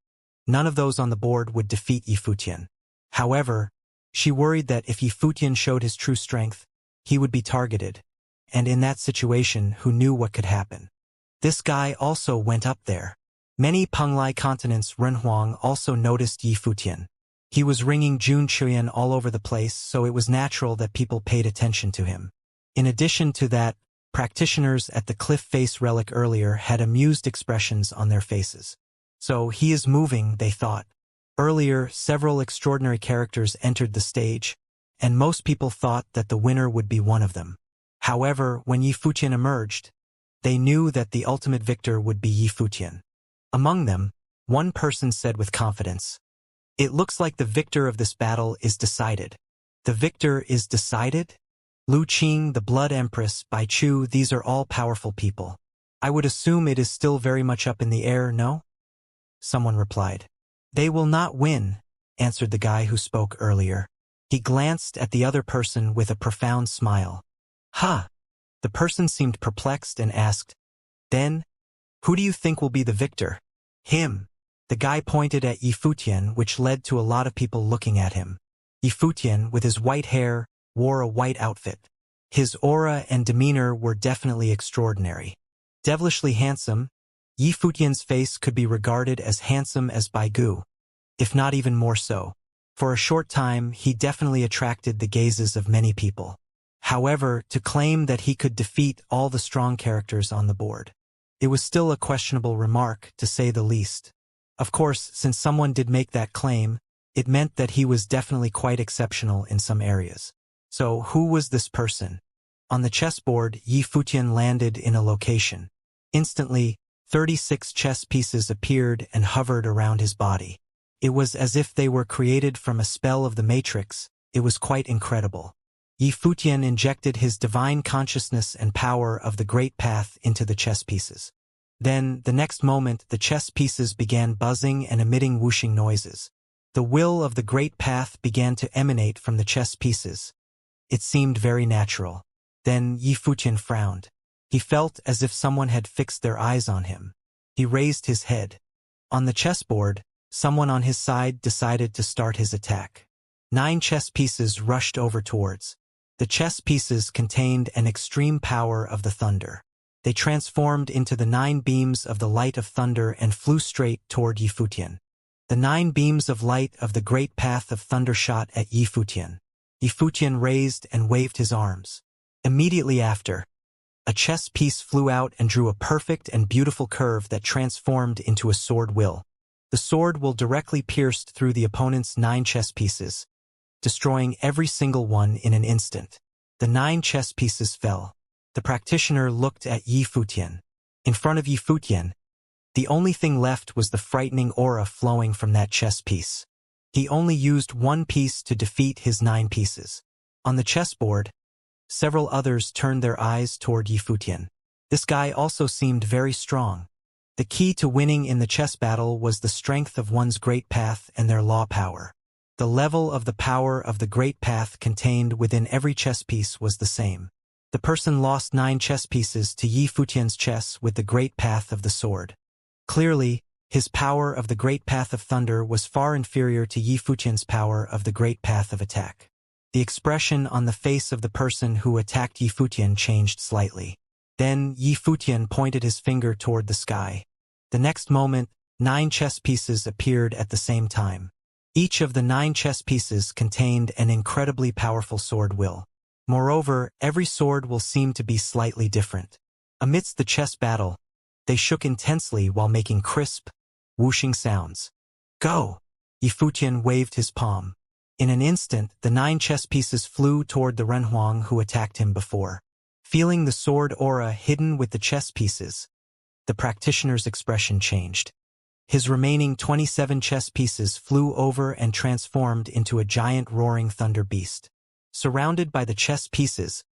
none of those on the board would defeat Yifutian. However, she worried that if Yifutian showed his true strength, he would be targeted. And in that situation, who knew what could happen? This guy also went up there. Many Penglai continents Renhuang also noticed Yifutian. He was ringing Jun Qiuyan all over the place, so it was natural that people paid attention to him. In addition to that, practitioners at the cliff face relic earlier had amused expressions on their faces. So he is moving, they thought. Earlier, several extraordinary characters entered the stage, and most people thought that the winner would be one of them. However, when Yifutian emerged, they knew that the ultimate victor would be Yifutian. Among them, one person said with confidence, "It looks like the victor of this battle is decided." The victor is decided? Lu Qing, the Blood Empress, Bai Chu, these are all powerful people. I would assume it is still very much up in the air, no? Someone replied. They will not win, answered the guy who spoke earlier. He glanced at the other person with a profound smile. Ha! The person seemed perplexed and asked, "Then, who do you think will be the victor?" Him. The guy pointed at Yifutian, which led to a lot of people looking at him. Yifutian, with his white hair, wore a white outfit. His aura and demeanor were definitely extraordinary. Devilishly handsome, Yifutian's face could be regarded as handsome as Baigu, if not even more so. For a short time, he definitely attracted the gazes of many people. However, to claim that he could defeat all the strong characters on the board, it was still a questionable remark, to say the least. Of course, since someone did make that claim, it meant that he was definitely quite exceptional in some areas. So, who was this person? On the chessboard, Yifutian landed in a location. Instantly, 36 chess pieces appeared and hovered around his body. It was as if they were created from a spell of the Matrix. It was quite incredible. Yifutian injected his divine consciousness and power of the great path into the chess pieces. Then, the next moment, the chess pieces began buzzing and emitting whooshing noises. The will of the great path began to emanate from the chess pieces. It seemed very natural. Then Yifutian frowned. He felt as if someone had fixed their eyes on him. He raised his head. On the chessboard, someone on his side decided to start his attack. 9 chess pieces rushed over towards. The chess pieces contained an extreme power of the thunder. They transformed into the 9 beams of the light of thunder and flew straight toward Yifutian. The 9 beams of light of the great path of thunder shot at Yifutian. Yifutian raised and waved his arms. Immediately after, a chess piece flew out and drew a perfect and beautiful curve that transformed into a sword will. The sword will directly pierced through the opponent's 9 chess pieces, destroying every single one in an instant. The 9 chess pieces fell. The practitioner looked at Yifutian. In front of Yifutian, the only thing left was the frightening aura flowing from that chess piece. He only used 1 piece to defeat his 9 pieces. On the chessboard, several others turned their eyes toward Yifutian. This guy also seemed very strong. The key to winning in the chess battle was the strength of one's great path and their law power. The level of the power of the great path contained within every chess piece was the same. The person lost 9 chess pieces to Yifutian's chess with the great path of the sword. Clearly, his power of the great path of thunder was far inferior to Yifutian's power of the great path of attack. The expression on the face of the person who attacked Yifutian changed slightly. Then Yifutian pointed his finger toward the sky. The next moment, 9 chess pieces appeared at the same time. Each of the 9 chess pieces contained an incredibly powerful sword will. Moreover, every sword will seem to be slightly different. Amidst the chess battle, they shook intensely while making crisp, whooshing sounds. Go! Yifutian waved his palm. In an instant, the 9 chess pieces flew toward the Renhuang who attacked him before. Feeling the sword aura hidden with the chess pieces, the practitioner's expression changed. His remaining 27 chess pieces flew over and transformed into a giant roaring thunder beast. Surrounded by the chess pieces,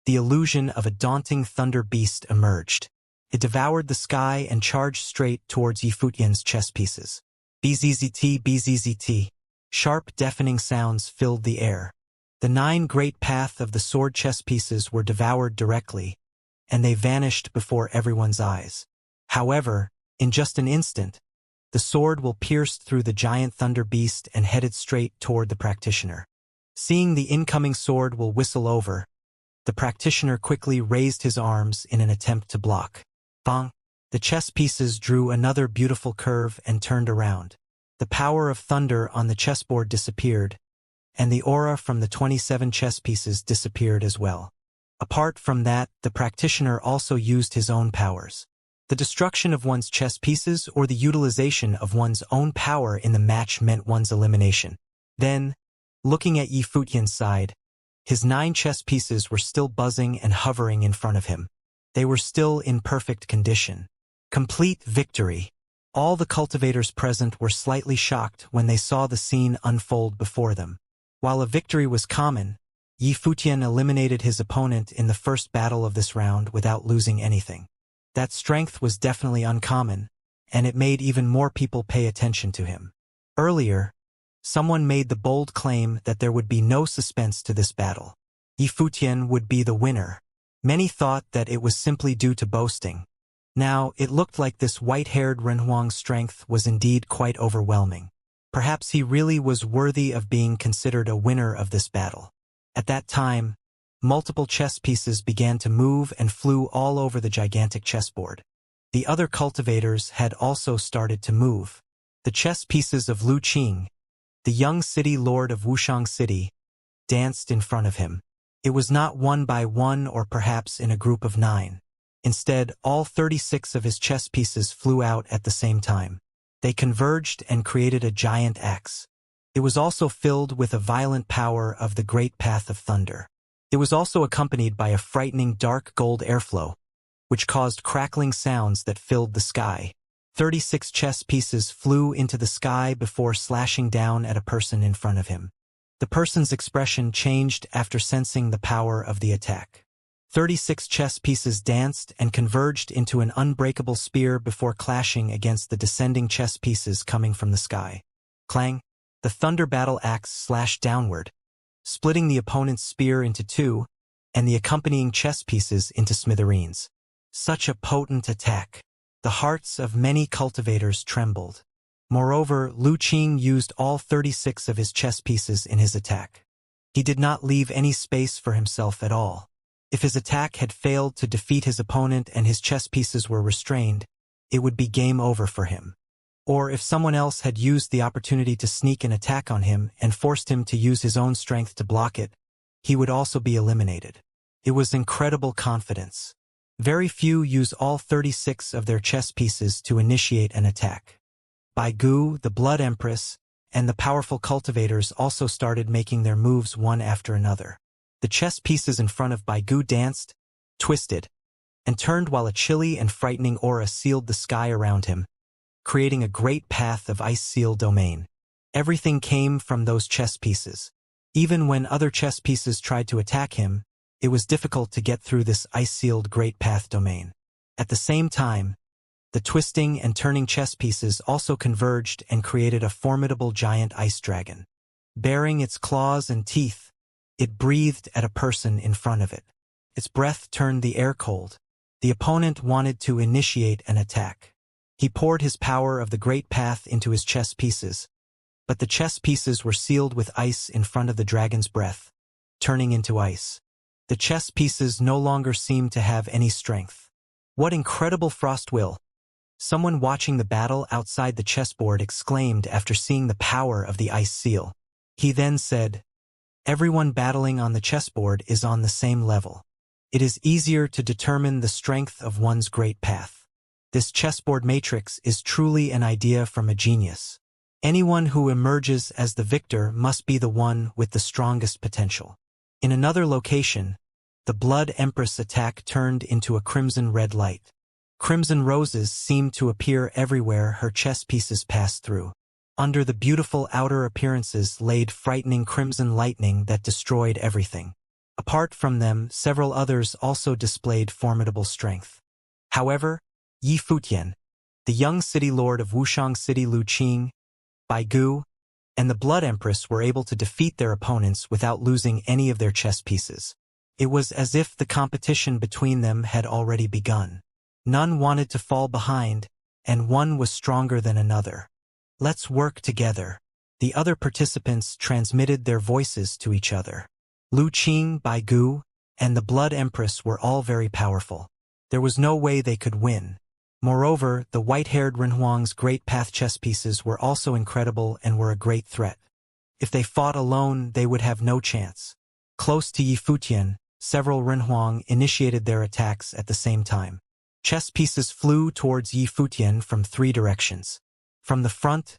the illusion of a daunting thunder beast emerged. It devoured the sky and charged straight towards Yifutian's chess pieces. Bzzzt, bzzzt. Sharp, deafening sounds filled the air. The 9 great path of the sword chess pieces were devoured directly, and they vanished before everyone's eyes. However, in just an instant, the sword will pierced through the giant thunder beast and headed straight toward the practitioner. Seeing the incoming sword will whistle over, the practitioner quickly raised his arms in an attempt to block. Bang! The chess pieces drew another beautiful curve and turned around. The power of thunder on the chessboard disappeared, and the aura from the 27 chess pieces disappeared as well. Apart from that, the practitioner also used his own powers. The destruction of one's chess pieces or the utilization of one's own power in the match meant one's elimination. Then, looking at Yifutian's side, his 9 chess pieces were still buzzing and hovering in front of him. They were still in perfect condition. Complete victory. All the cultivators present were slightly shocked when they saw the scene unfold before them. While a victory was common, Yifutian eliminated his opponent in the first battle of this round without losing anything. That strength was definitely uncommon, and it made even more people pay attention to him. Earlier, someone made the bold claim that there would be no suspense to this battle. Yifutian would be the winner. Many thought that it was simply due to boasting. Now, it looked like this white-haired Renhuang's strength was indeed quite overwhelming. Perhaps he really was worthy of being considered a winner of this battle. At that time, multiple chess pieces began to move and flew all over the gigantic chessboard. The other cultivators had also started to move. The chess pieces of Lu Qing, the young city lord of Wuxiang City, danced in front of him. It was not one by one or perhaps in a group of 9. Instead, all 36 of his chess pieces flew out at the same time. They converged and created a giant axe. It was also filled with a violent power of the great path of thunder. It was also accompanied by a frightening dark gold airflow, which caused crackling sounds that filled the sky. 36 chess pieces flew into the sky before slashing down at a person in front of him. The person's expression changed after sensing the power of the attack. 36 chess pieces danced and converged into an unbreakable spear before clashing against the descending chess pieces coming from the sky. Clang! The thunder battle axe slashed downward, splitting the opponent's spear into two, and the accompanying chess pieces into smithereens. Such a potent attack. The hearts of many cultivators trembled. Moreover, Lu Qing used all 36 of his chess pieces in his attack. He did not leave any space for himself at all. If his attack had failed to defeat his opponent and his chess pieces were restrained, it would be game over for him. Or if someone else had used the opportunity to sneak an attack on him and forced him to use his own strength to block it, he would also be eliminated. It was incredible confidence. Very few use all 36 of their chess pieces to initiate an attack. Bai Gu, the Blood Empress, and the powerful cultivators also started making their moves one after another. The chess pieces in front of Bai Gu danced, twisted, and turned while a chilly and frightening aura sealed the sky around him, creating a great path of ice-sealed domain. Everything came from those chess pieces. Even when other chess pieces tried to attack him, it was difficult to get through this ice-sealed great path domain. At the same time, the twisting and turning chess pieces also converged and created a formidable giant ice dragon. Bearing its claws and teeth, it breathed at a person in front of it. Its breath turned the air cold. The opponent wanted to initiate an attack. He poured his power of the great path into his chess pieces, but the chess pieces were sealed with ice in front of the dragon's breath, turning into ice. The chess pieces no longer seemed to have any strength. What incredible frost will! Someone watching the battle outside the chessboard exclaimed after seeing the power of the ice seal. He then said, "Everyone battling on the chessboard is on the same level. It is easier to determine the strength of one's great path. This chessboard matrix is truly an idea from a genius. Anyone who emerges as the victor must be the one with the strongest potential." In another location, the Blood Empress attack turned into a crimson-red light. Crimson roses seemed to appear everywhere her chess pieces passed through. Under the beautiful outer appearances laid frightening crimson lightning that destroyed everything. Apart from them, several others also displayed formidable strength. However, Yi Futian, the young city lord of Wuxiang City Lu Qing, Bai Gu, and the Blood Empress were able to defeat their opponents without losing any of their chess pieces. It was as if the competition between them had already begun. None wanted to fall behind, and one was stronger than another. "Let's work together." The other participants transmitted their voices to each other. Lu Qing, Bai Gu, and the Blood Empress were all very powerful. There was no way they could win. Moreover, the white-haired Renhuang's great path chess pieces were also incredible and were a great threat. If they fought alone, they would have no chance. Close to Yi Futian, several Renhuang initiated their attacks at the same time. Chess pieces flew towards Yi Futian from three directions. From the front,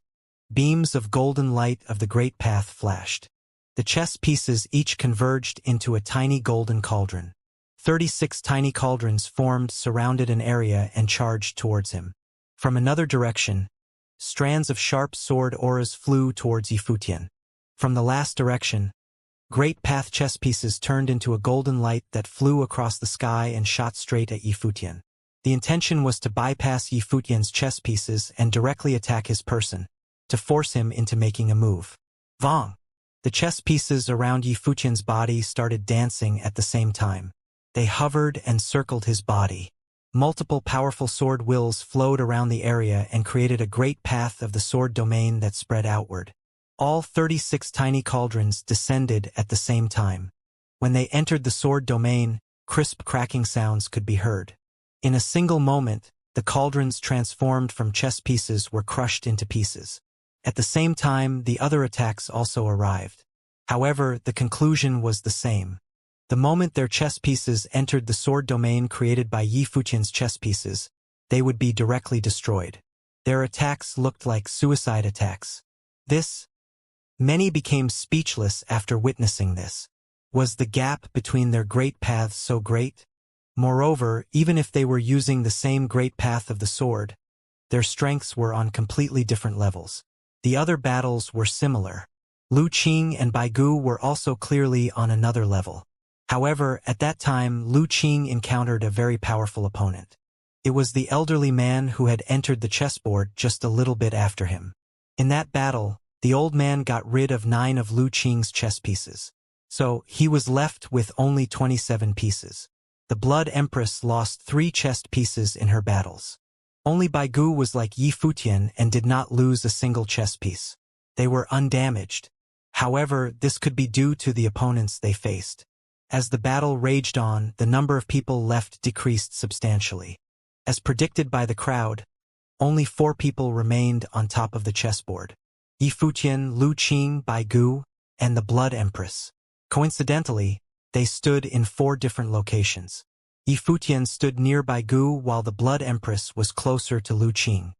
beams of golden light of the great path flashed. The chess pieces each converged into a tiny golden cauldron. 36 tiny cauldrons formed, surrounded an area, and charged towards him. From another direction, strands of sharp sword auras flew towards Yi Futian. From the last direction, great path chess pieces turned into a golden light that flew across the sky and shot straight at Yi Futian. The intention was to bypass Yi Futian's chess pieces and directly attack his person, to force him into making a move. Vong! The chess pieces around Yi Futian's body started dancing at the same time. They hovered and circled his body. Multiple powerful sword wills flowed around the area and created a great path of the sword domain that spread outward. All 36 tiny cauldrons descended at the same time. When they entered the sword domain, crisp cracking sounds could be heard. In a single moment, the cauldrons transformed from chess pieces were crushed into pieces. At the same time, the other attacks also arrived. However, the conclusion was the same. The moment their chess pieces entered the sword domain created by Yi Futian's chess pieces, they would be directly destroyed. Their attacks looked like suicide attacks. Many became speechless after witnessing this. Was the gap between their great paths so great? Moreover, even if they were using the same great path of the sword, their strengths were on completely different levels. The other battles were similar. Lu Qing and Bai Gu were also clearly on another level. However, at that time Lu Qing encountered a very powerful opponent. It was the elderly man who had entered the chessboard just a little bit after him. In that battle, the old man got rid of 9 of Lu Qing's chess pieces. So, he was left with only 27 pieces. The Blood Empress lost 3 chess pieces in her battles. Only Bai Gu was like Yi Futian and did not lose a single chess piece. They were undamaged. However, this could be due to the opponents they faced. As the battle raged on, the number of people left decreased substantially. As predicted by the crowd, only 4 people remained on top of the chessboard. Yi Futian, Lu Qing, Bai Gu, and the Blood Empress. Coincidentally, they stood in 4 different locations. Yi Futian stood near Bai Gu while the Blood Empress was closer to Lu Qing.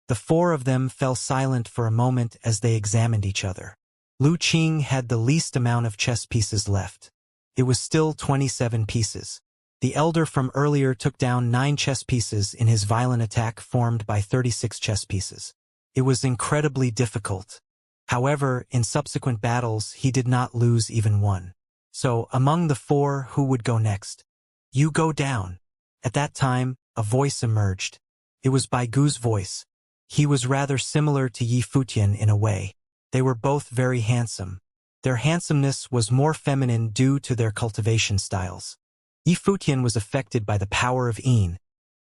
The 4 of them fell silent for a moment as they examined each other. Lu Qing had the least amount of chess pieces left. It was still 27 pieces. The elder from earlier took down 9 chess pieces in his violent attack formed by 36 chess pieces. It was incredibly difficult. However, in subsequent battles he did not lose even one. So, among the 4, who would go next? You go down. At that time, a voice emerged. It was Bai Gu's voice. He was rather similar to Yi Futian in a way. They were both very handsome. Their handsomeness was more feminine due to their cultivation styles. Yi Futian was affected by the power of Yin,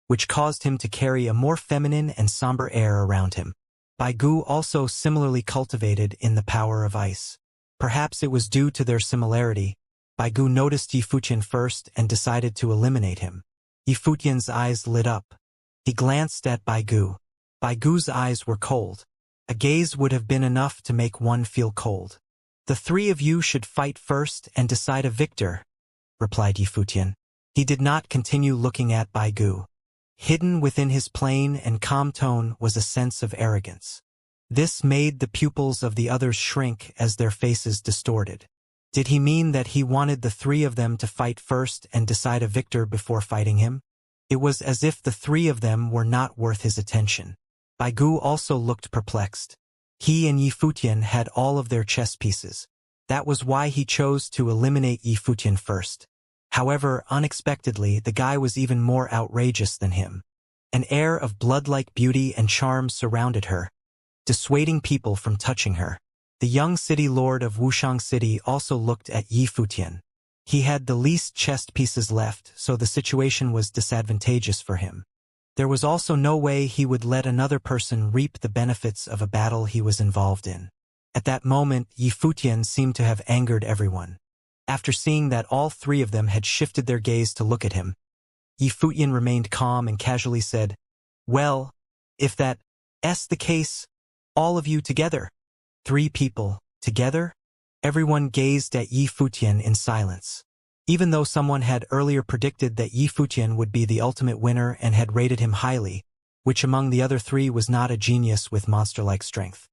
which caused him to carry a more feminine and somber air around him. Bai Gu also similarly cultivated in the power of ice. Perhaps it was due to their similarity. Bai Gu noticed Yi Futian first and decided to eliminate him. Yi Futian's eyes lit up. He glanced at Bai Gu. Bai Gu's eyes were cold. A gaze would have been enough to make one feel cold. The 3 of you should fight first and decide a victor, replied Yi Futian. He did not continue looking at Bai Gu. Hidden within his plain and calm tone was a sense of arrogance. This made the pupils of the others shrink as their faces distorted. Did he mean that he wanted the 3 of them to fight first and decide a victor before fighting him? It was as if the 3 of them were not worth his attention. Bai Gu also looked perplexed. He and Yi Futian had all of their chess pieces. That was why he chose to eliminate Yi Futian first. However, unexpectedly, the guy was even more outrageous than him. An air of blood-like beauty and charm surrounded her, dissuading people from touching her. The young city lord of Wuxiang City also looked at Yi Futian. He had the least chess pieces left, so the situation was disadvantageous for him. There was also no way he would let another person reap the benefits of a battle he was involved in. At that moment, Yi Futian seemed to have angered everyone. After seeing that all 3 of them had shifted their gaze to look at him, Yi Futian remained calm and casually said, "Well, if that's the case, all of you together." 3 people, together? Everyone gazed at Yi Futian in silence. Even though someone had earlier predicted that Yi Futian would be the ultimate winner and had rated him highly, which among the other 3 was not a genius with monster-like strength.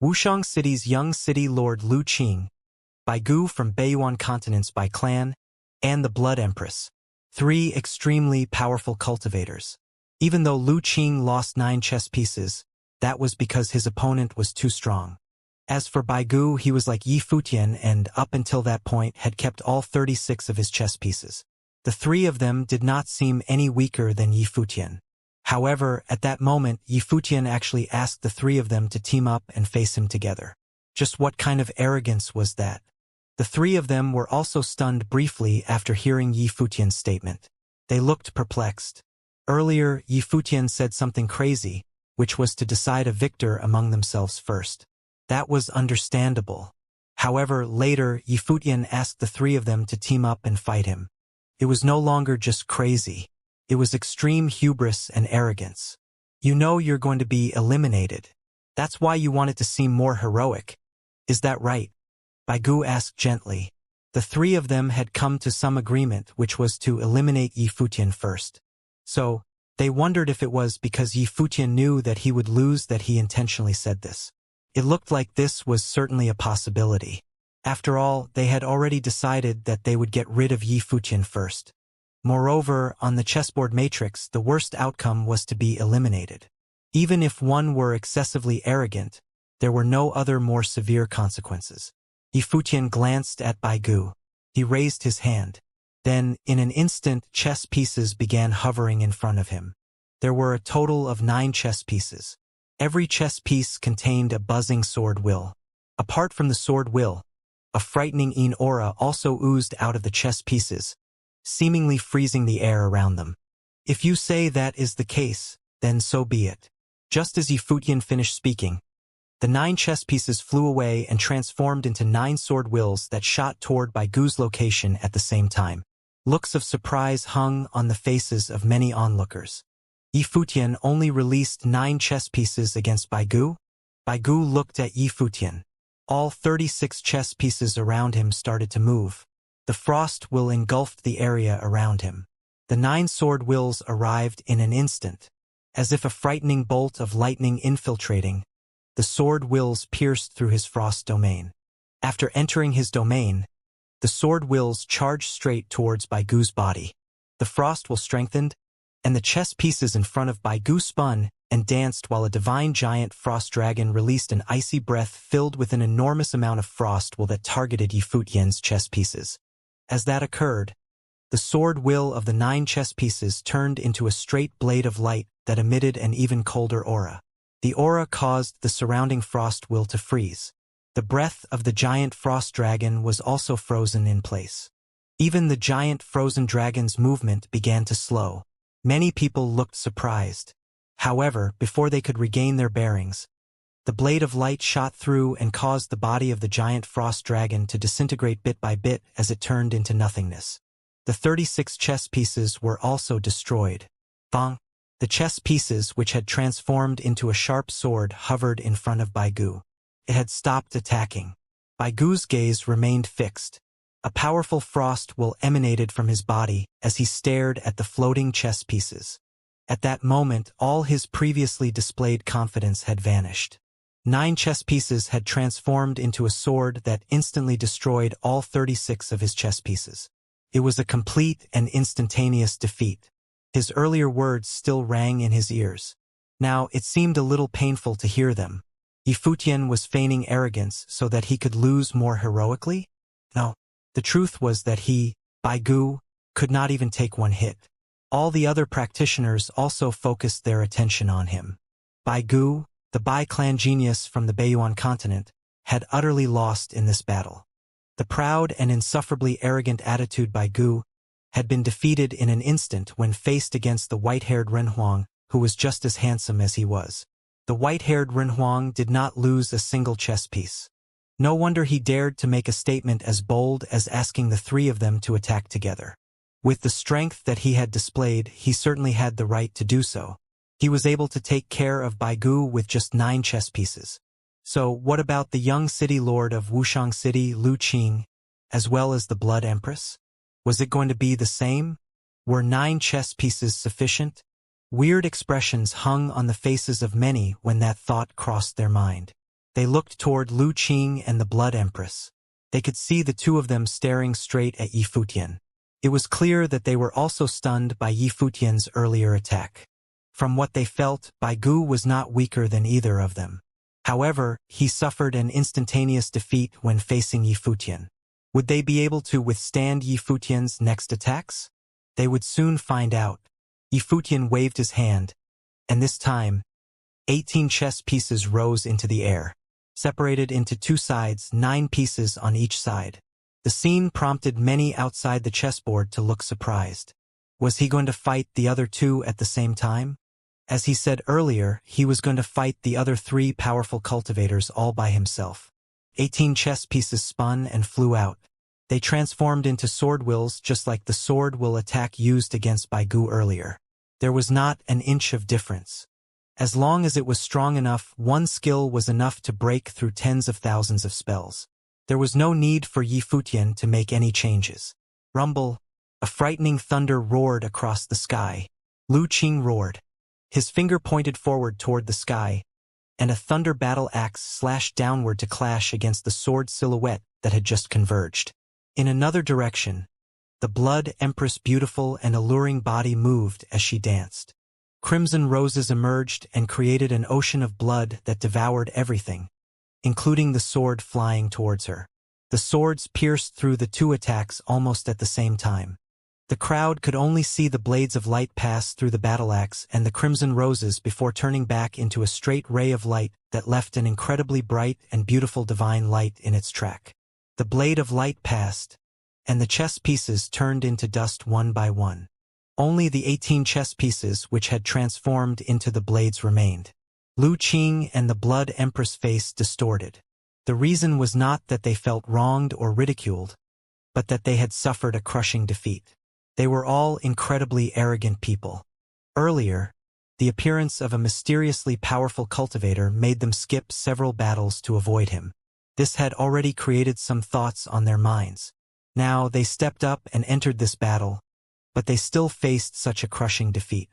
Wuxiang City's young city lord Lu Qing, Bai Gu from Beiyuan Continents by clan, and the Blood Empress. 3 extremely powerful cultivators. Even though Lu Qing lost 9 chess pieces, that was because his opponent was too strong. As for Bai Gu, he was like Yi Futian and, up until that point, had kept all 36 of his chess pieces. The 3 of them did not seem any weaker than Yi Futian. However, at that moment, Yi Futian actually asked the 3 of them to team up and face him together. Just what kind of arrogance was that? The 3 of them were also stunned briefly after hearing Yi Futian's statement. They looked perplexed. Earlier, Yi Futian said something crazy, which was to decide a victor among themselves first. That was understandable. However, later, Yi Futian asked the 3 of them to team up and fight him. It was no longer just crazy. It was extreme hubris and arrogance. You know you're going to be eliminated. That's why you want it to seem more heroic. Is that right? Bai Gu asked gently. The 3 of them had come to some agreement, which was to eliminate Yi Futian first. So, they wondered if it was because Yi Futian knew that he would lose that he intentionally said this. It looked like this was certainly a possibility. After all, they had already decided that they would get rid of Yi Futian first. Moreover, on the chessboard matrix, the worst outcome was to be eliminated. Even if one were excessively arrogant, there were no other more severe consequences. Yifutian glanced at Baigu. He raised his hand. Then, in an instant, chess pieces began hovering in front of him. There were a total of 9 chess pieces. Every chess piece contained a buzzing sword will. Apart from the sword will, a frightening aura also oozed out of the chess pieces, seemingly freezing the air around them. If you say that is the case, then so be it. Just as Yifutian finished speaking, the 9 chess pieces flew away and transformed into 9 sword wills that shot toward Baigu's location at the same time. Looks of surprise hung on the faces of many onlookers. Yifutian only released 9 chess pieces against Baigu. Baigu looked at Yifutian. All 36 chess pieces around him started to move. The frost will engulfed the area around him. The 9 sword wills arrived in an instant. As if a frightening bolt of lightning infiltrating, the sword wills pierced through his frost domain. After entering his domain, the sword wills charged straight towards Baigu's body. The frost will strengthened, and the chess pieces in front of Baigu spun and danced while a divine giant frost dragon released an icy breath filled with an enormous amount of frost will that targeted Yifutian's chess pieces. As that occurred, the sword will of the 9 chess pieces turned into a straight blade of light that emitted an even colder aura. The aura caused the surrounding frost will to freeze. The breath of the giant frost dragon was also frozen in place. Even the giant frozen dragon's movement began to slow. Many people looked surprised. However, before they could regain their bearings, the blade of light shot through and caused the body of the giant frost dragon to disintegrate bit by bit as it turned into nothingness. The 36 chess pieces were also destroyed. Bang! The chess pieces, which had transformed into a sharp sword, hovered in front of Baigu. It had stopped attacking. Baigu's gaze remained fixed. A powerful frost will emanated from his body as he stared at the floating chess pieces. At that moment, all his previously displayed confidence had vanished. 9 chess pieces had transformed into a sword that instantly destroyed all 36 of his chess pieces. It was a complete and instantaneous defeat. His earlier words still rang in his ears. Now it seemed a little painful to hear them. Yifutian was feigning arrogance so that he could lose more heroically? No. The truth was that he, Baigu, could not even take one hit. All the other practitioners also focused their attention on him. Baigu, the Bai clan genius from the Baiyuan continent, had utterly lost in this battle. The proud and insufferably arrogant attitude Baigu had been defeated in an instant when faced against the white-haired Renhuang, who was just as handsome as he was. The white-haired Renhuang did not lose a single chess piece. No wonder he dared to make a statement as bold as asking the 3 of them to attack together. With the strength that he had displayed, he certainly had the right to do so. He was able to take care of Baigu with just 9 chess pieces. So what about the young city lord of Wuxiang City, Lu Qing, as well as the Blood Empress? Was it going to be the same? Were 9 chess pieces sufficient? Weird expressions hung on the faces of many when that thought crossed their mind. They looked toward Lu Qing and the Blood Empress. They could see the 2 of them staring straight at Yifutian. It was clear that they were also stunned by Yifutian's earlier attack. From what they felt, Baigu was not weaker than either of them. However, he suffered an instantaneous defeat when facing Yifutian. Would they be able to withstand Yifutian's next attacks? They would soon find out. Yifutian waved his hand, and this time, 18 chess pieces rose into the air. Separated into 2 sides, 9 pieces on each side. The scene prompted many outside the chessboard to look surprised. Was he going to fight the other 2 at the same time? As he said earlier, he was going to fight the other 3 powerful cultivators all by himself. 18 chess pieces spun and flew out. They transformed into sword wills just like the sword will attack used against Baigu earlier. There was not an inch of difference. As long as it was strong enough, one skill was enough to break through tens of thousands of spells. There was no need for Yifutian to make any changes. Rumble! A frightening thunder roared across the sky. Lu Qing roared. His finger pointed forward toward the sky, and a thunder battle axe slashed downward to clash against the sword silhouette that had just converged. In another direction, the Blood Empress' beautiful and alluring body moved as she danced. Crimson roses emerged and created an ocean of blood that devoured everything, including the sword flying towards her. The The swords pierced through the two attacks almost at the same time. The crowd could only see the blades of light pass through the battle-axe and the crimson roses before turning back into a straight ray of light that left an incredibly bright and beautiful divine light in its track. The blade of light passed, and the chess pieces turned into dust one by one. Only the 18 chess pieces which had transformed into the blades remained. Lu Qing and the Blood Empress face distorted. The reason was not that they felt wronged or ridiculed, but that they had suffered a crushing defeat. They were all incredibly arrogant people. Earlier, the appearance of a mysteriously powerful cultivator made them skip several battles to avoid him. This had already created some thoughts on their minds. Now they stepped up and entered this battle, but they still faced such a crushing defeat.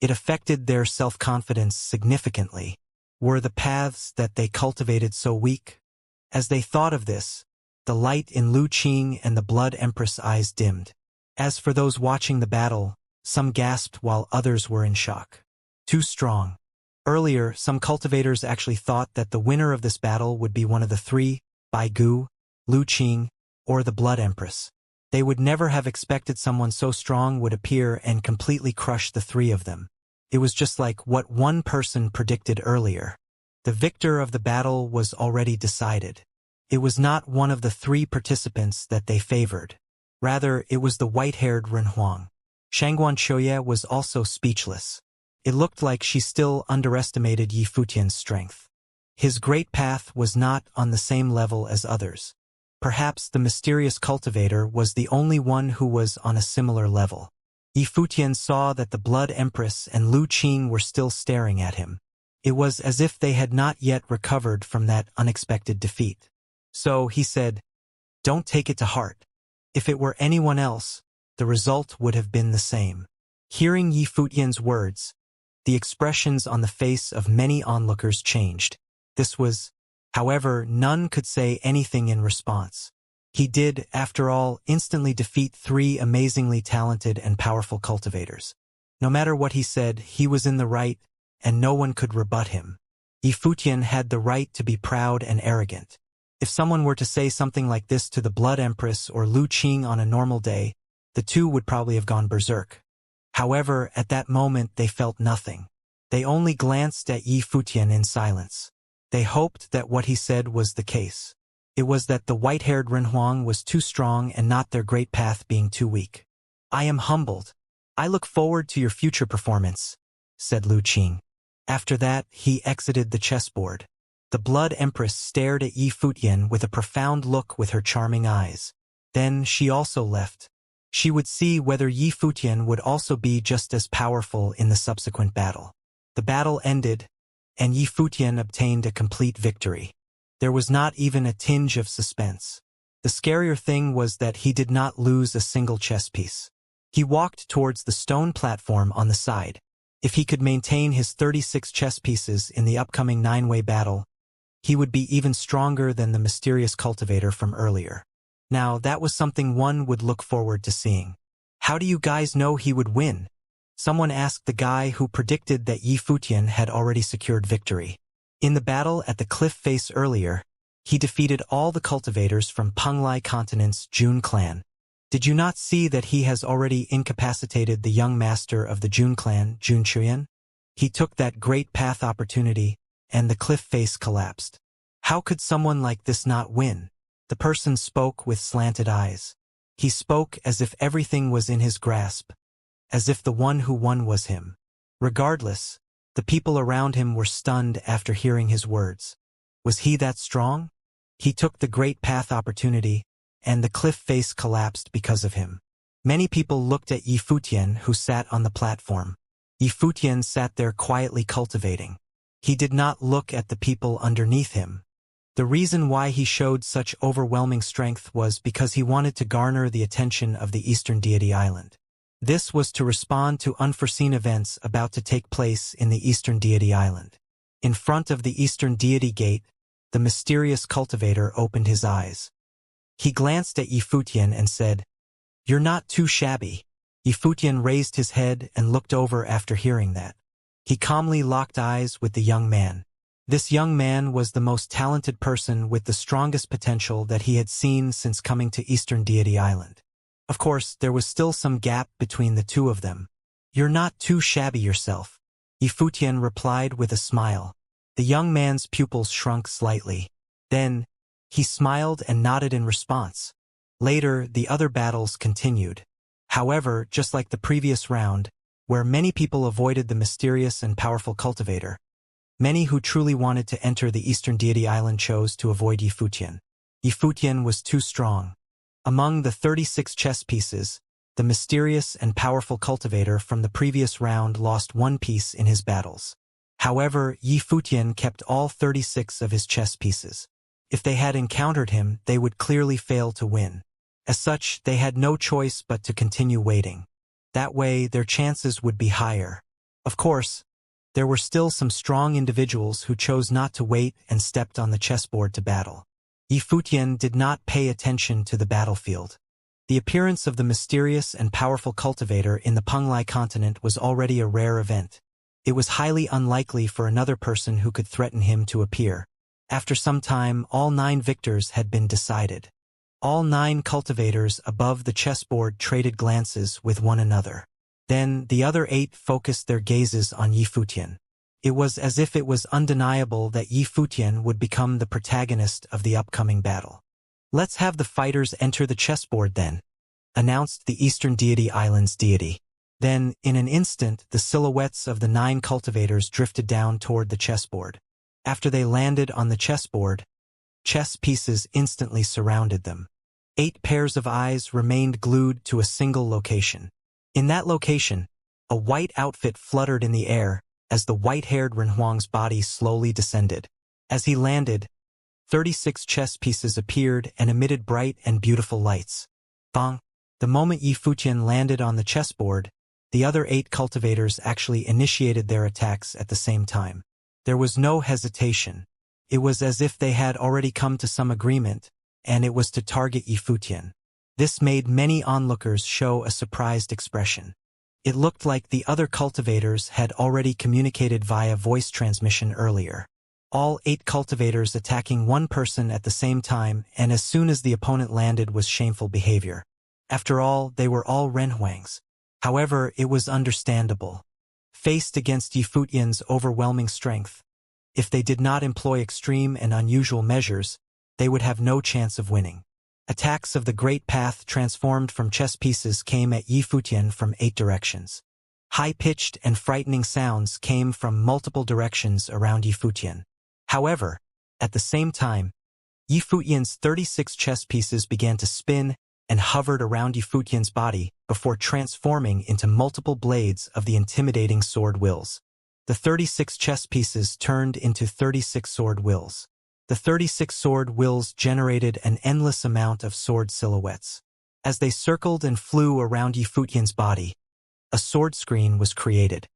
It affected their self-confidence significantly. Were the paths that they cultivated so weak? As they thought of this, the light in Lu Qing and the Blood Empress' eyes dimmed. As for those watching the battle, some gasped while others were in shock. Too strong. Earlier, some cultivators actually thought that the winner of this battle would be one of the three, Bai Gu, Lu Qing, or the Blood Empress. They would never have expected someone so strong would appear and completely crush the three of them. It was just like what one person predicted earlier. The victor of the battle was already decided. It was not one of the three participants that they favored. Rather, it was the white-haired Ren Huang. Xianxia was also speechless. It looked like she still underestimated Yi Futian's strength. His great path was not on the same level as others. Perhaps the mysterious cultivator was the only one who was on a similar level. Yi Futian saw that the Blood Empress and Lu Qing were still staring at him. It was as if they had not yet recovered from that unexpected defeat. So he said, "Don't take it to heart. If it were anyone else, the result would have been the same." Hearing Yi Futian's words, the expressions on the face of many onlookers changed. However, none could say anything in response. He did, after all, instantly defeat three amazingly talented and powerful cultivators. No matter what he said, he was in the right, and no one could rebut him. Yi Futian had the right to be proud and arrogant. If someone were to say something like this to the Blood Empress or Lu Qing on a normal day, the two would probably have gone berserk. However, at that moment they felt nothing. They only glanced at Yi Futian in silence. They hoped that what he said was the case. It was that the white-haired Ren Huang was too strong and not their great path being too weak. "I am humbled. I look forward to your future performance," said Lu Qing. After that, he exited the chessboard. The Blood Empress stared at Yi Futian with a profound look with her charming eyes. Then she also left. She would see whether Yi Futian would also be just as powerful in the subsequent battle. The battle ended, and Yi Futian obtained a complete victory. There was not even a tinge of suspense. The scarier thing was that he did not lose a single chess piece. He walked towards the stone platform on the side. If he could maintain his 36 chess pieces in the upcoming 9-way battle, he would be even stronger than the mysterious cultivator from earlier. Now, that was something one would look forward to seeing. "How do you guys know he would win?" Someone asked the guy who predicted that Yi Futian had already secured victory. In the battle at the cliff face earlier, he defeated all the cultivators from Penglai Continent's Jun clan. Did you not see that he has already incapacitated the young master of the Jun clan, Jun Chuyan? He took that great path opportunity, and the cliff face collapsed. How could someone like this not win? The person spoke with slanted eyes. He spoke as if everything was in his grasp, as if the one who won was him. Regardless, the people around him were stunned after hearing his words. Was he that strong? He took the great path opportunity, and the cliff face collapsed because of him. Many people looked at Yi Futian, who sat on the platform. Yi Futian sat there quietly cultivating. He did not look at the people underneath him. The reason why he showed such overwhelming strength was because he wanted to garner the attention of the Eastern Deity Island. This was to respond to unforeseen events about to take place in the Eastern Deity Island. In front of the Eastern Deity Gate, the mysterious cultivator opened his eyes. He glanced at Yi Futian and said, "You're not too shabby." Yi Futian raised his head and looked over after hearing that. He calmly locked eyes with the young man. This young man was the most talented person with the strongest potential that he had seen since coming to Eastern Deity Island. Of course, there was still some gap between the two of them. "You're not too shabby yourself," Yifutian replied with a smile. The young man's pupils shrunk slightly. Then, he smiled and nodded in response. Later, the other battles continued. However, just like the previous round, where many people avoided the mysterious and powerful cultivator, many who truly wanted to enter the Eastern Deity Island chose to avoid Yifutian. Yifutian was too strong. Among the 36 chess pieces, the mysterious and powerful cultivator from the previous round lost one piece in his battles. However, Yifutian kept all 36 of his chess pieces. If they had encountered him, they would clearly fail to win. As such, they had no choice but to continue waiting. That way, their chances would be higher. Of course, there were still some strong individuals who chose not to wait and stepped on the chessboard to battle. Yifutian did not pay attention to the battlefield. The appearance of the mysterious and powerful cultivator in the Penglai continent was already a rare event. It was highly unlikely for another person who could threaten him to appear. After some time, all 9 victors had been decided. All 9 cultivators above the chessboard traded glances with one another. Then, the other 8 focused their gazes on Yifutian. It was as if it was undeniable that Yifutian would become the protagonist of the upcoming battle. "Let's have the fighters enter the chessboard then," announced the Eastern Deity Island's deity. Then, in an instant, the silhouettes of the 9 cultivators drifted down toward the chessboard. After they landed on the chessboard, chess pieces instantly surrounded them. 8 pairs of eyes remained glued to a single location. In that location, a white outfit fluttered in the air as the white-haired Renhuang's body slowly descended. As he landed, 36 chess pieces appeared and emitted bright and beautiful lights. Bang! The moment Yifutian landed on the chessboard, the other 8 cultivators actually initiated their attacks at the same time. There was no hesitation. It was as if they had already come to some agreement, and it was to target Yifutian. This made many onlookers show a surprised expression. It looked like the other cultivators had already communicated via voice transmission earlier. All 8 cultivators attacking one person at the same time, and as soon as the opponent landed, was shameful behavior. After all, they were all Renhuangs. However, it was understandable. Faced against Yifutian's overwhelming strength, if they did not employ extreme and unusual measures, they would have no chance of winning. Attacks of the Great Path transformed from chess pieces came at Yifutian from 8 directions. High-pitched and frightening sounds came from multiple directions around Yifutian. However, at the same time, Yifutian's 36 chess pieces began to spin and hovered around Yifutian's body before transforming into multiple blades of the intimidating sword wills. The 36 chess pieces turned into 36 sword wills. The 36 sword wills generated an endless amount of sword silhouettes. As they circled and flew around Yifutian's body, a sword screen was created.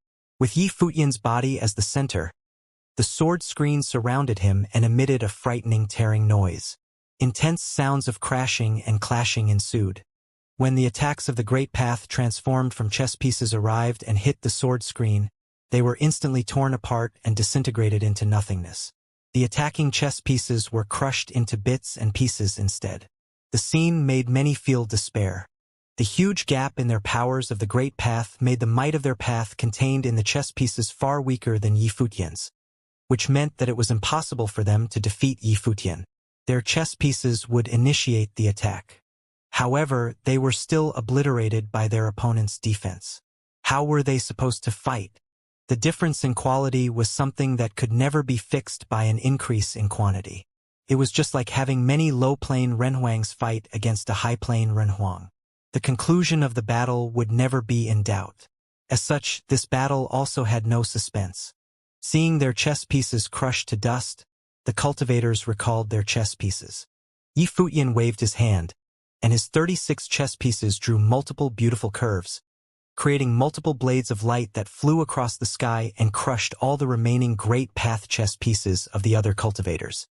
With Yifutian's body as the center, the sword screen surrounded him and emitted a frightening tearing noise. Intense sounds of crashing and clashing ensued. When the attacks of the Great Path transformed from chess pieces arrived and hit the sword screen, they were instantly torn apart and disintegrated into nothingness. The attacking chess pieces were crushed into bits and pieces instead. The scene made many feel despair. The huge gap in their powers of the Great Path made the might of their path contained in the chess pieces far weaker than Yifutian's, which meant that it was impossible for them to defeat Yifutian. Their chess pieces would initiate the attack. However, they were still obliterated by their opponent's defense. How were they supposed to fight? The difference in quality was something that could never be fixed by an increase in quantity. It was just like having many low-plane Renhuangs fight against a high-plane Renhuang. The conclusion of the battle would never be in doubt. As such, this battle also had no suspense. Seeing their chess pieces crushed to dust, the cultivators recalled their chess pieces. Yifutian waved his hand, and his 36 chess pieces drew multiple beautiful curves, creating multiple blades of light that flew across the sky and crushed all the remaining Great Path chess pieces of the other cultivators.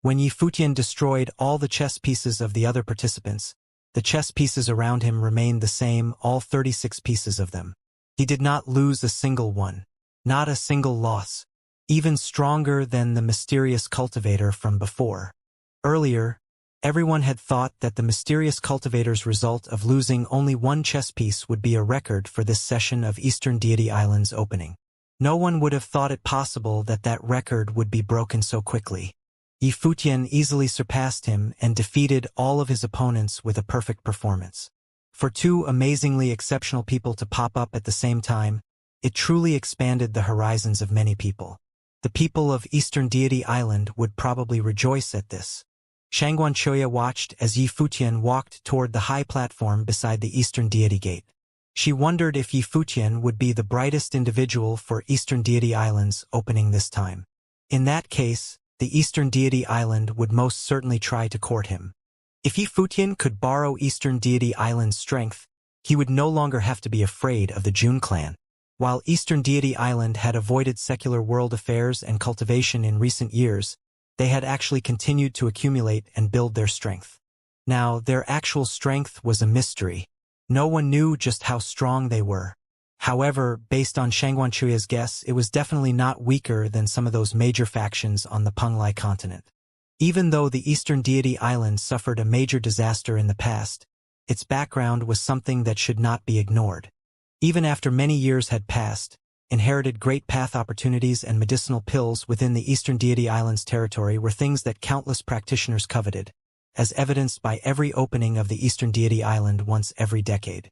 When Yifutian destroyed all the chess pieces of the other participants, the chess pieces around him remained the same, all 36 pieces of them. He did not lose a single one. Not a single loss. even stronger than the mysterious cultivator from before. Earlier, everyone had thought that the mysterious cultivator's result of losing only one chess piece would be a record for this session of Eastern Deity Island's opening. No one would have thought it possible that that record would be broken so quickly. Yi Futian easily surpassed him and defeated all of his opponents with a perfect performance. For two amazingly exceptional people to pop up at the same time, it truly expanded the horizons of many people. The people of Eastern Deity Island would probably rejoice at this. Xianxia watched as Yi Futian walked toward the high platform beside the Eastern Deity Gate. She wondered if Yi Futian would be the brightest individual for Eastern Deity Island's opening this time. In that case, the Eastern Deity Island would most certainly try to court him. If Yi Futian could borrow Eastern Deity Island's strength, he would no longer have to be afraid of the Jun clan. While Eastern Deity Island had avoided secular world affairs and cultivation in recent years, they had actually continued to accumulate and build their strength. Now, their actual strength was a mystery. No one knew just how strong they were. However, based on Xianxia's guess, it was definitely not weaker than some of those major factions on the Penglai continent. Even though the Eastern Deity Island suffered a major disaster in the past, its background was something that should not be ignored. Even after many years had passed, inherited great path opportunities and medicinal pills within the Eastern Deity Island's territory were things that countless practitioners coveted, as evidenced by every opening of the Eastern Deity Island once every decade.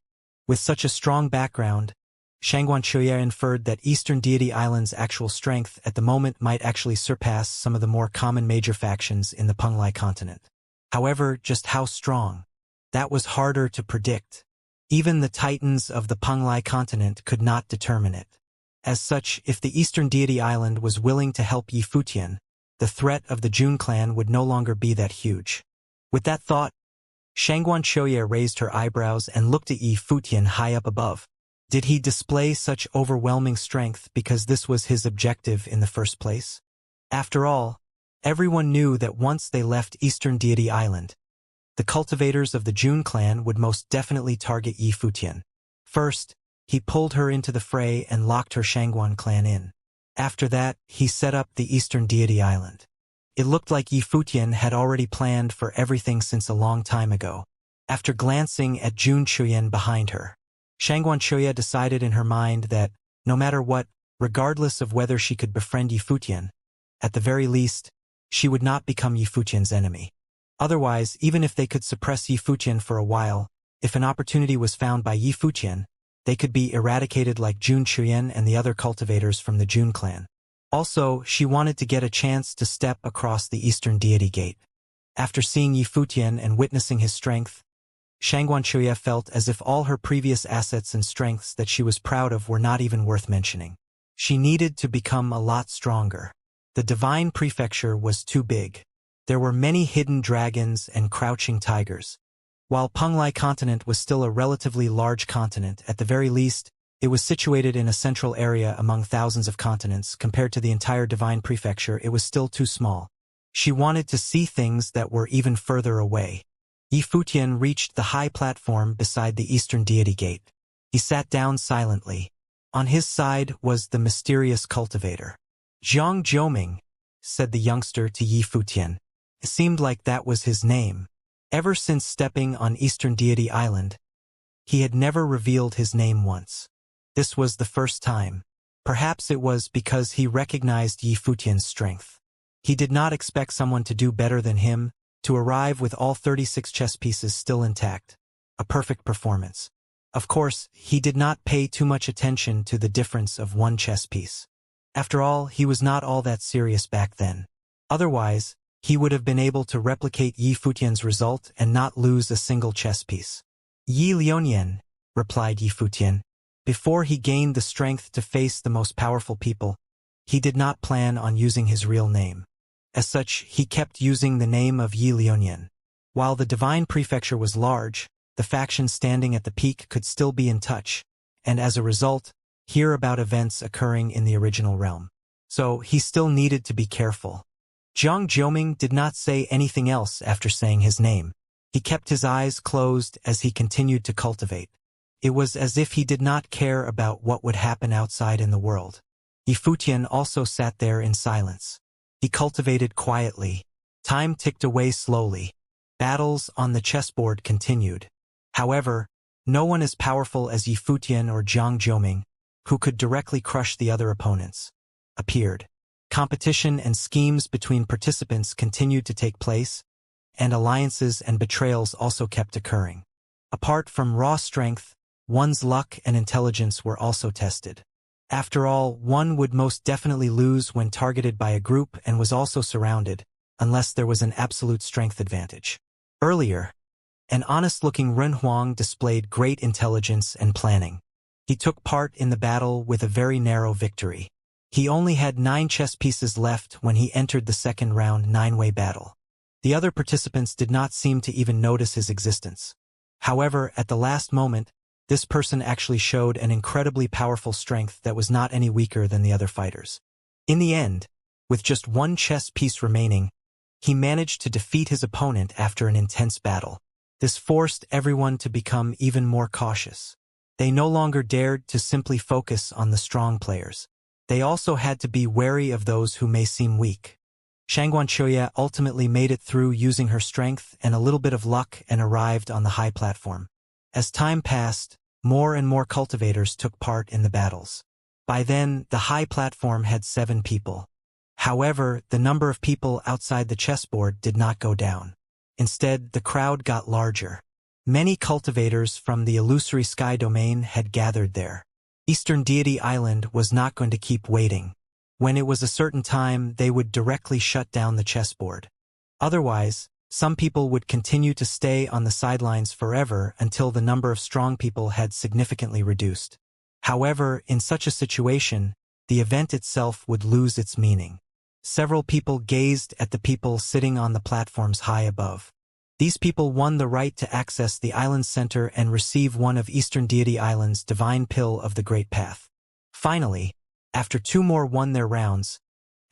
With such a strong background, Xianxia inferred that Eastern Deity Island's actual strength at the moment might actually surpass some of the more common major factions in the Penglai continent. However, just how strong? That was harder to predict. Even the titans of the Penglai continent could not determine it. As such, if the Eastern Deity Island was willing to help Yi Futian, the threat of the Jun clan would no longer be that huge. With that thought, Xianxia raised her eyebrows and looked at Yi Futian high up above. Did he display such overwhelming strength because this was his objective in the first place? After all, everyone knew that once they left Eastern Deity Island, the cultivators of the Jun clan would most definitely target Yi Futian. First, he pulled her into the fray and locked her Shangguan clan in. After that, he set up the Eastern Deity Island. It looked like Yi Futian had already planned for everything since a long time ago. After glancing at Jun Chuyan behind her, Xianxia decided in her mind that, no matter what, regardless of whether she could befriend Yi Futian, at the very least, she would not become Yi Futian's enemy. Otherwise, even if they could suppress Yi Futian for a while, if an opportunity was found by Yi Futian, they could be eradicated like Jun Chuyan and the other cultivators from the Jun clan. Also, she wanted to get a chance to step across the Eastern Deity Gate. After seeing Yi Futian and witnessing his strength, Xianxia felt as if all her previous assets and strengths that she was proud of were not even worth mentioning. She needed to become a lot stronger. The divine prefecture was too big. There were many hidden dragons and crouching tigers. While Penglai continent was still a relatively large continent, at the very least, it was situated in a central area among thousands of continents. Compared to the entire divine prefecture, it was still too small. She wanted to see things that were even further away. Yi Futian reached the high platform beside the Eastern Deity Gate. He sat down silently. On his side was the mysterious cultivator. Zhang Jiuming, said the youngster to Yi Futian. It seemed like that was his name. Ever since stepping on Eastern Deity Island, he had never revealed his name once. This was the first time. Perhaps it was because he recognized Yi Futian's strength. He did not expect someone to do better than him, to arrive with all 36 chess pieces still intact. A perfect performance. Of course, he did not pay too much attention to the difference of one chess piece. After all, he was not all that serious back then. Otherwise, he would have been able to replicate Yi Futian's result and not lose a single chess piece. Yi Lionian, replied Yi Futian. Before he gained the strength to face the most powerful people, he did not plan on using his real name. As such, he kept using the name of Yi Lionian. While the divine prefecture was large, the faction standing at the peak could still be in touch, and as a result, hear about events occurring in the original realm. So he still needed to be careful. Zhang Jiuming did not say anything else after saying his name. He kept his eyes closed as he continued to cultivate. It was as if he did not care about what would happen outside in the world. Yifutian also sat there in silence. He cultivated quietly. Time ticked away slowly. Battles on the chessboard continued. However, no one as powerful as Yifutian or Jiang Jiuming, who could directly crush the other opponents, appeared. Competition and schemes between participants continued to take place, and alliances and betrayals also kept occurring. Apart from raw strength, one's luck and intelligence were also tested. After all, one would most definitely lose when targeted by a group and was also surrounded, unless there was an absolute strength advantage. Earlier, an honest-looking Ren Huang displayed great intelligence and planning. He took part in the battle with a very narrow victory. He only had 9 chess pieces left when he entered the second round 9-way battle. The other participants did not seem to even notice his existence. However, at the last moment, this person actually showed an incredibly powerful strength that was not any weaker than the other fighters. In the end, with just 1 chess piece remaining, he managed to defeat his opponent after an intense battle. This forced everyone to become even more cautious. They no longer dared to simply focus on the strong players. They also had to be wary of those who may seem weak. Xianxia ultimately made it through using her strength and a little bit of luck and arrived on the high platform. As time passed, more and more cultivators took part in the battles. By then, the high platform had 7 people. However, the number of people outside the chessboard did not go down. Instead, the crowd got larger. Many cultivators from the illusory sky domain had gathered there. Eastern Deity Island was not going to keep waiting. When it was a certain time, they would directly shut down the chessboard. Otherwise, some people would continue to stay on the sidelines forever until the number of strong people had significantly reduced. However, in such a situation, the event itself would lose its meaning. Several people gazed at the people sitting on the platforms high above. These people won the right to access the island's center and receive one of Eastern Deity Island's divine pill of the Great Path. Finally, after 2 more won their rounds,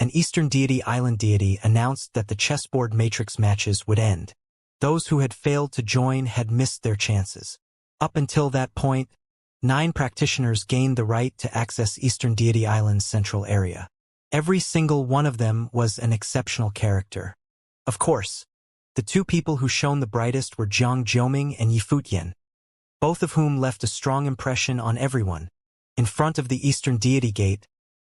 an Eastern Deity Island deity announced that the chessboard matrix matches would end. Those who had failed to join had missed their chances. Up until that point, 9 practitioners gained the right to access Eastern Deity Island's central area. Every single one of them was an exceptional character. Of course, the 2 people who shone the brightest were Jiang Jiuming and Yifutian, both of whom left a strong impression on everyone. In front of the Eastern Deity Gate,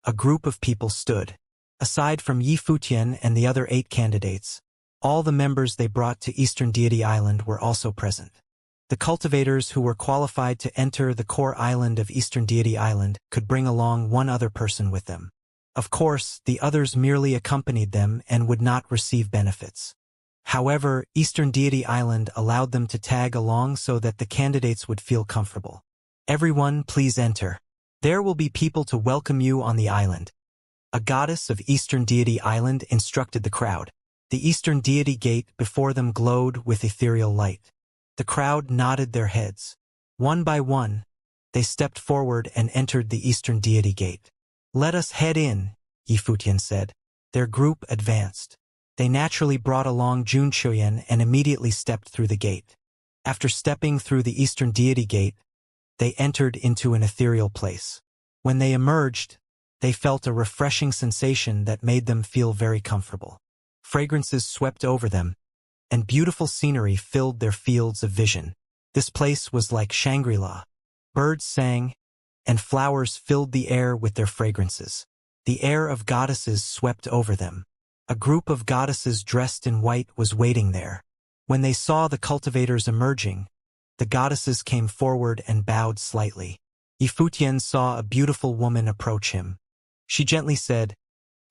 a group of people stood. Aside from Yifutian and the other 8 candidates, all the members they brought to Eastern Deity Island were also present. The cultivators who were qualified to enter the core island of Eastern Deity Island could bring along 1 other person with them. Of course, the others merely accompanied them and would not receive benefits. However, Eastern Deity Island allowed them to tag along so that the candidates would feel comfortable. Everyone, please enter. There will be people to welcome you on the island. A goddess of Eastern Deity Island instructed the crowd. The Eastern Deity Gate before them glowed with ethereal light. The crowd nodded their heads. One by one, they stepped forward and entered the Eastern Deity Gate. "Let us head in," Yifutian said. Their group advanced. They naturally brought along Junchuyan and immediately stepped through the gate. After stepping through the Eastern Deity Gate, they entered into an ethereal place. When they emerged, they felt a refreshing sensation that made them feel very comfortable. Fragrances swept over them, and beautiful scenery filled their fields of vision. This place was like Shangri-La. Birds sang, and flowers filled the air with their fragrances. The air of goddesses swept over them. A group of goddesses dressed in white was waiting there. When they saw the cultivators emerging, the goddesses came forward and bowed slightly. Yifutian saw a beautiful woman approach him. She gently said,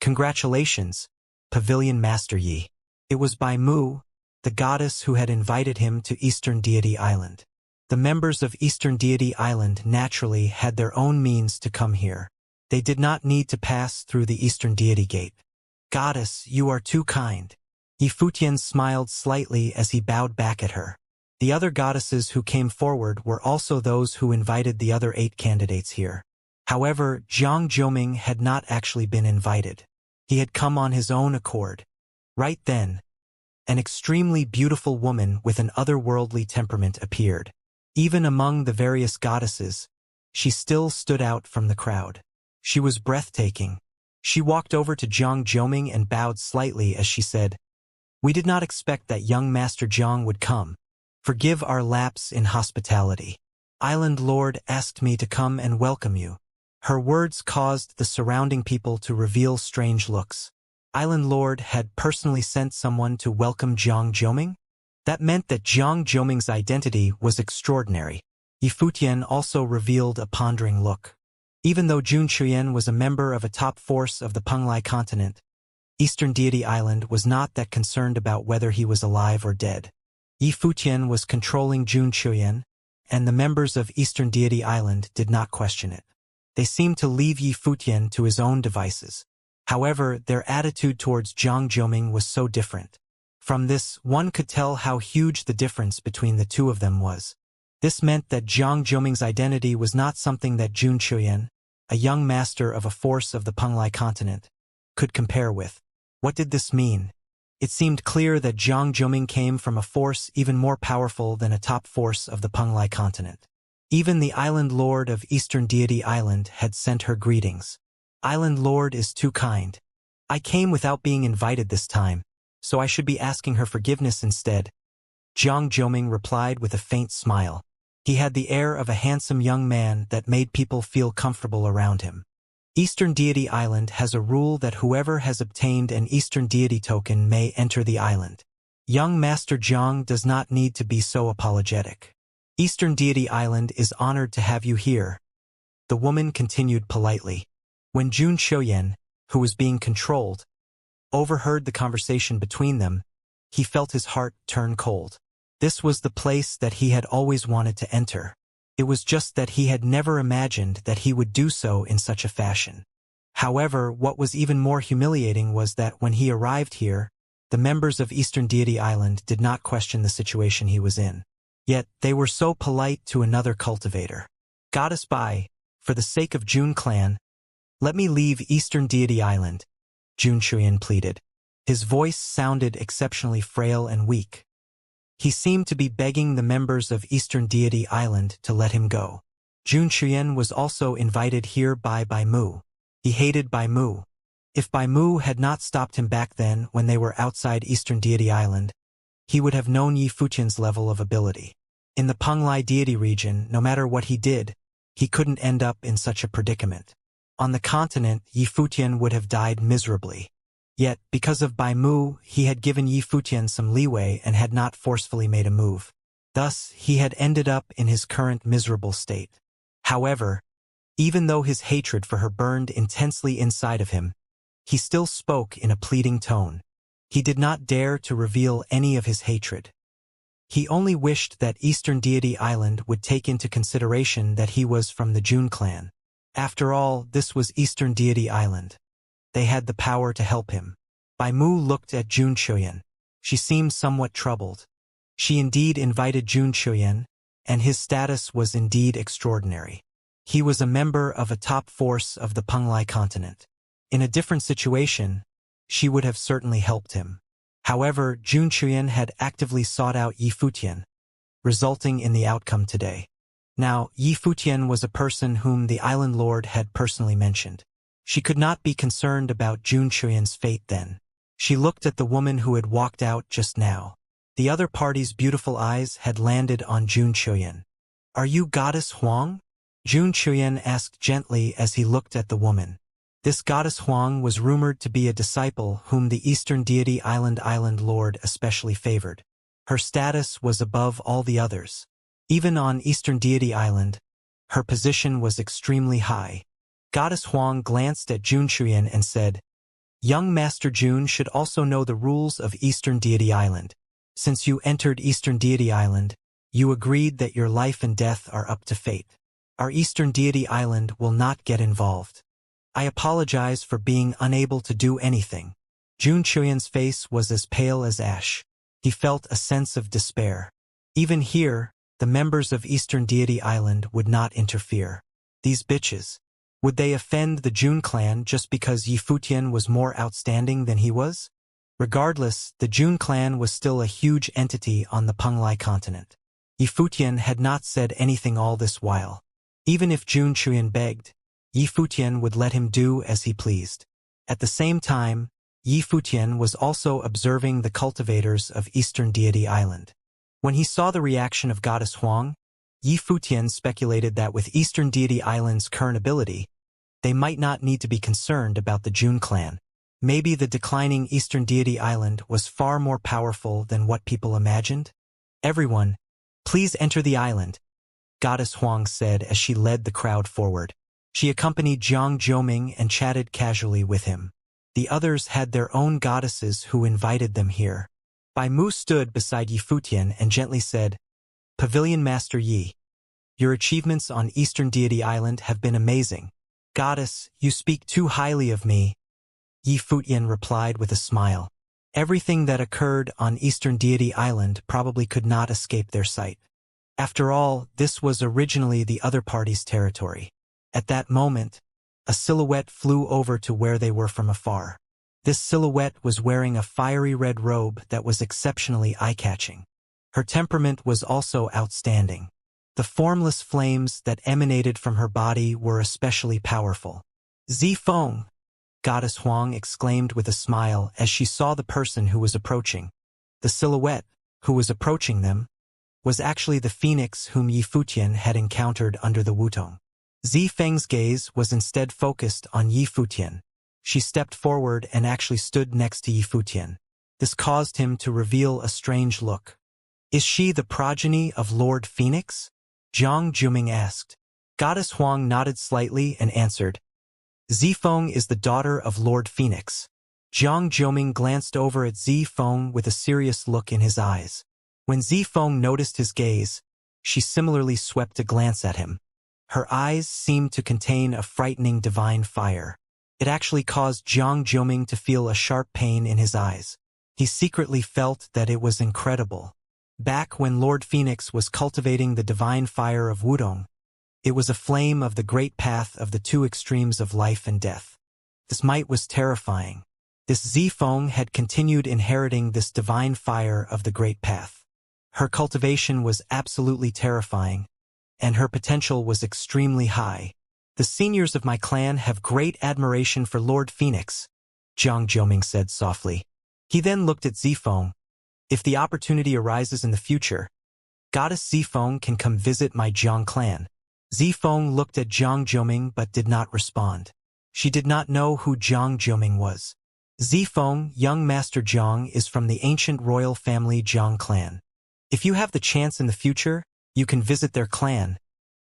"Congratulations, Pavilion Master Yi." It was Bai Mu, the goddess who had invited him to Eastern Deity Island. The members of Eastern Deity Island naturally had their own means to come here. They did not need to pass through the Eastern Deity Gate. "Goddess, you are too kind." Yifutian smiled slightly as he bowed back at her. The other goddesses who came forward were also those who invited the other 8 candidates here. However, Jiang Jiuming had not actually been invited. He had come on his own accord. Right then, an extremely beautiful woman with an otherworldly temperament appeared. Even among the various goddesses, she still stood out from the crowd. She was breathtaking. She walked over to Jiang Zhoming and bowed slightly as she said, "We did not expect that young Master Jiang would come. Forgive our lapse in hospitality. Island Lord asked me to come and welcome you." Her words caused the surrounding people to reveal strange looks. Island Lord had personally sent someone to welcome Jiang Zhoming? That meant that Jiang Zhoming's identity was extraordinary. Yifutian also revealed a pondering look. Even though Jun Chuyen was a member of a top force of the Penglai continent, Eastern Deity Island was not that concerned about whether he was alive or dead. Yifutian was controlling Jun Chuyen, and the members of Eastern Deity Island did not question it. They seemed to leave Yifutian to his own devices. However, their attitude towards Jiang Zhoming was so different. From this, one could tell how huge the difference between the two of them was. This meant that Jiang Zhoming's identity was not something that Jun Chuyen, a young master of a force of the Penglai continent, could compare with. What did this mean? It seemed clear that Jiang Zhoming came from a force even more powerful than a top force of the Penglai continent. Even the Island Lord of Eastern Deity Island had sent her greetings. "Island Lord is too kind. I came without being invited this time, so I should be asking her forgiveness instead." Jiang Zhoming replied with a faint smile. He had the air of a handsome young man that made people feel comfortable around him. Eastern Deity Island has a rule that whoever has obtained an Eastern Deity token may enter the island. Young Master Jiang does not need to be so apologetic. Eastern Deity Island is honored to have you here. The woman continued politely. When Jun Chuyen, who was being controlled, overheard the conversation between them, he felt his heart turn cold. This was the place that he had always wanted to enter. It was just that he had never imagined that he would do so in such a fashion. However, what was even more humiliating was that when he arrived here, the members of Eastern Deity Island did not question the situation he was in. Yet, they were so polite to another cultivator. "Goddess Bai, for the sake of Jun Clan, let me leave Eastern Deity Island," Jun Chuyen pleaded. His voice sounded exceptionally frail and weak. He seemed to be begging the members of Eastern Deity Island to let him go. Jun Chuyen was also invited here by Bai Mu. He hated Bai Mu. If Bai Mu had not stopped him back then when they were outside Eastern Deity Island, he would have known Yifutian's level of ability. In the Penglai Deity region, no matter what he did, he couldn't end up in such a predicament. On the continent, Yifutian would have died miserably. Yet, because of Bai Mu, he had given Yifutian some leeway and had not forcefully made a move. Thus, he had ended up in his current miserable state. However, even though his hatred for her burned intensely inside of him, he still spoke in a pleading tone. He did not dare to reveal any of his hatred. He only wished that Eastern Deity Island would take into consideration that he was from the Jun clan. After all, this was Eastern Deity Island. They had the power to help him. Bai Mu looked at Jun Chuyen. She seemed somewhat troubled. She indeed invited Jun Chuyen, and his status was indeed extraordinary. He was a member of a top force of the Penglai continent. In a different situation, she would have certainly helped him. However, Jun Chuyen had actively sought out Yifutian, resulting in the outcome today. Now, Yifutian was a person whom the Island Lord had personally mentioned. She could not be concerned about Jun Chuyen's fate then. She looked at the woman who had walked out just now. The other party's beautiful eyes had landed on Jun Chuyen. "Are you Goddess Huang?" Jun Chuyen asked gently as he looked at the woman. This Goddess Huang was rumored to be a disciple whom the Eastern Deity Island Lord especially favored. Her status was above all the others. Even on Eastern Deity Island, her position was extremely high. Goddess Huang glanced at Jun Chuyen and said, "Young Master Jun should also know the rules of Eastern Deity Island. Since you entered Eastern Deity Island, you agreed that your life and death are up to fate. Our Eastern Deity Island will not get involved. I apologize for being unable to do anything." Jun Chuyen's face was as pale as ash. He felt a sense of despair. Even here, the members of Eastern Deity Island would not interfere. These bitches. Would they offend the Jun clan just because Yifutian was more outstanding than he was? Regardless, the Jun clan was still a huge entity on the Penglai continent. Yifutian had not said anything all this while. Even if Jun Chuyen begged, Yi Futian would let him do as he pleased. At the same time, Yi Futian was also observing the cultivators of Eastern Deity Island. When he saw the reaction of Goddess Huang, Yi Futian speculated that with Eastern Deity Island's current ability, they might not need to be concerned about the Jun clan. Maybe the declining Eastern Deity Island was far more powerful than what people imagined? Everyone, please enter the island, Goddess Huang said as she led the crowd forward. She accompanied Jiang Jiuming and chatted casually with him. The others had their own goddesses who invited them here. Bai Mu stood beside Yi Futian and gently said, "Pavilion Master Yi, your achievements on Eastern Deity Island have been amazing. Goddess, you speak too highly of me," Yi Futian replied with a smile. Everything that occurred on Eastern Deity Island probably could not escape their sight. After all, this was originally the other party's territory. At that moment, a silhouette flew over to where they were from afar. This silhouette was wearing a fiery red robe that was exceptionally eye-catching. Her temperament was also outstanding. The formless flames that emanated from her body were especially powerful. "Zifeng!" Goddess Huang exclaimed with a smile as she saw the person who was approaching. The silhouette, who was approaching them, was actually the phoenix whom Yi Futian had encountered under the Wutong. Zifeng's gaze was instead focused on Yi Futian. She stepped forward and actually stood next to Yi Futian. This caused him to reveal a strange look. "Is she the progeny of Lord Phoenix?" Jiang Jiuming asked. Goddess Huang nodded slightly and answered, "Zifeng is the daughter of Lord Phoenix." Jiang Jiuming glanced over at Zifeng with a serious look in his eyes. When Zifeng noticed his gaze, she similarly swept a glance at him. Her eyes seemed to contain a frightening divine fire. It actually caused Jiang Jiuming to feel a sharp pain in his eyes. He secretly felt that it was incredible. Back when Lord Phoenix was cultivating the divine fire of Wudong, it was a flame of the great path of the two extremes of life and death. This might was terrifying. This Zifeng had continued inheriting this divine fire of the great path. Her cultivation was absolutely terrifying, and her potential was extremely high. "The seniors of my clan have great admiration for Lord Phoenix," Jiang Jiuming said softly. He then looked at Zifeng. "If the opportunity arises in the future, Goddess Zifeng can come visit my Jiang clan." Zifeng looked at Jiang Jiuming but did not respond. She did not know who Jiang Jiuming was. "Zifeng, young Master Jiang, is from the ancient royal family Jiang clan. If you have the chance in the future, you can visit their clan,"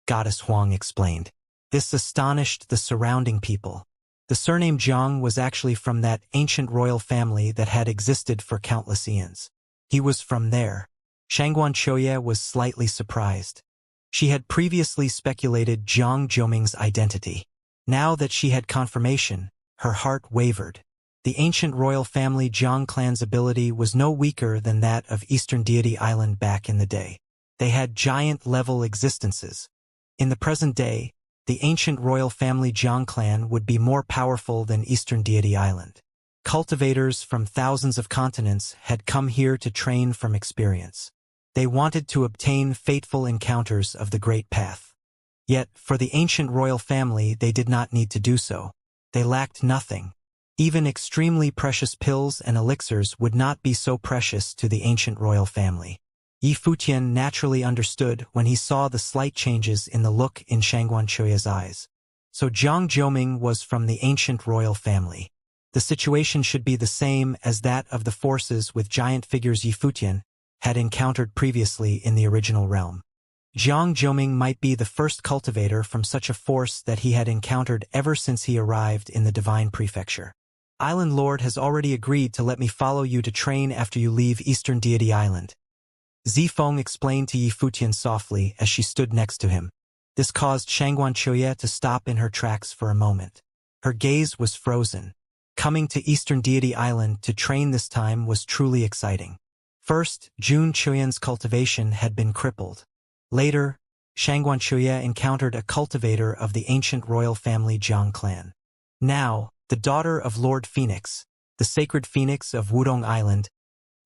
Goddess Huang explained. This astonished the surrounding people. The surname Jiang was actually from that ancient royal family that had existed for countless eons. He was from there. Xianxia was slightly surprised. She had previously speculated Jiang Jiuming's identity. Now that she had confirmation, her heart wavered. The ancient royal family Jiang clan's ability was no weaker than that of Eastern Deity Island back in the day. They had giant-level existences. In the present day, the ancient royal family Jiang clan would be more powerful than Eastern Deity Island. Cultivators from thousands of continents had come here to train from experience. They wanted to obtain fateful encounters of the Great Path. Yet, for the ancient royal family, they did not need to do so. They lacked nothing. Even extremely precious pills and elixirs would not be so precious to the ancient royal family. Yi Futian naturally understood when he saw the slight changes in the look in Xianxia's eyes. So Jiang Jiuming was from the ancient royal family. The situation should be the same as that of the forces with giant figures Yi Futian had encountered previously in the original realm. Jiang Jiuming might be the first cultivator from such a force that he had encountered ever since he arrived in the Divine Prefecture. "Island Lord has already agreed to let me follow you to train after you leave Eastern Deity Island," Zifeng explained to Yi Futian softly as she stood next to him. This caused Xianxia to stop in her tracks for a moment. Her gaze was frozen. Coming to Eastern Deity Island to train this time was truly exciting. First, Jun Chuyan's cultivation had been crippled. Later, Xianxia encountered a cultivator of the ancient royal family Jiang clan. Now, the daughter of Lord Phoenix, the sacred phoenix of Wudong Island,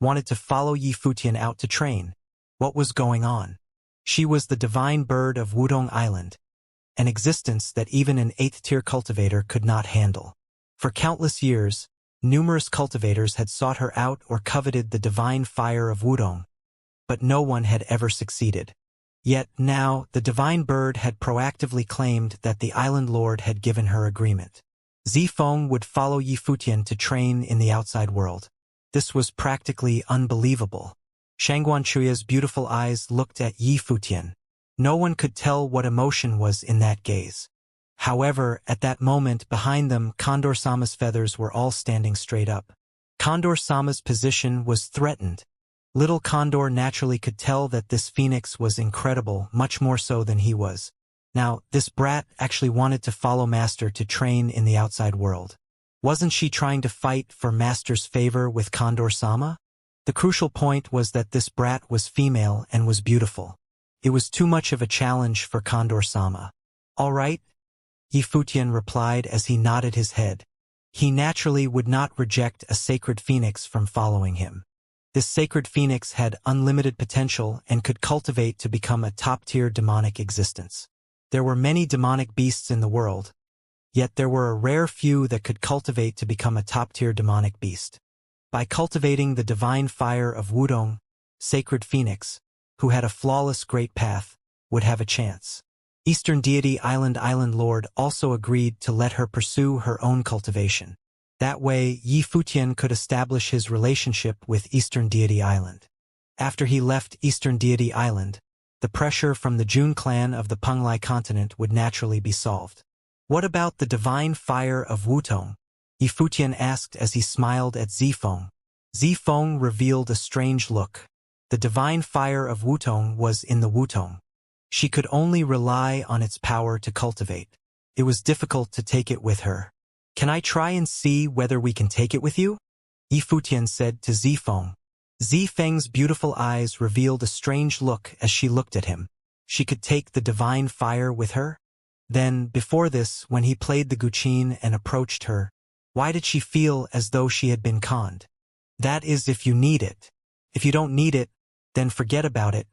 wanted to follow Yi Futian out to train. What was going on? She was the divine bird of Wudong Island. an existence that even an 8th-tier cultivator could not handle. For countless years, numerous cultivators had sought her out or coveted the divine fire of Wudong, but no one had ever succeeded. Yet now, the divine bird had proactively claimed that the island lord had given her agreement. Zifeng would follow Yi Futian to train in the outside world. This was practically unbelievable. Shangguanchuya's beautiful eyes looked at Yi Futian. No one could tell what emotion was in that gaze. However, at that moment behind them, Condor-sama's feathers were all standing straight up. Condor-sama's position was threatened. Little Condor naturally could tell that this phoenix was incredible, much more so than he was. Now, this brat actually wanted to follow Master to train in the outside world. Wasn't she trying to fight for Master's favor with Condor-sama? The crucial point was that this brat was female and was beautiful. It was too much of a challenge for Condor-sama. All right, Yi Futian replied as he nodded his head. He naturally would not reject a sacred phoenix from following him. This sacred phoenix had unlimited potential and could cultivate to become a top-tier demonic existence. There were many demonic beasts in the world, yet there were a rare few that could cultivate to become a top-tier demonic beast. By cultivating the divine fire of Wudong, sacred phoenix, who had a flawless great path, would have a chance. Eastern Deity Island Lord also agreed to let her pursue her own cultivation. That way, Yi Futian could establish his relationship with Eastern Deity Island. After he left Eastern Deity Island, the pressure from the Jun clan of the Penglai continent would naturally be solved. What about the divine fire of Wutong? Yi Futian asked as he smiled at Zifeng. Zifeng revealed a strange look. The divine fire of Wutong was in the Wutong. She could only rely on its power to cultivate. It was difficult to take it with her. Can I try and see whether we can take it with you? Yi Futian said to Zifeng. Zifeng's beautiful eyes revealed a strange look as she looked at him. She could take the divine fire with her? Then, before this, when he played the guqin and approached her, why did she feel as though she had been conned? That is if you need it. If you don't need it, then forget about it.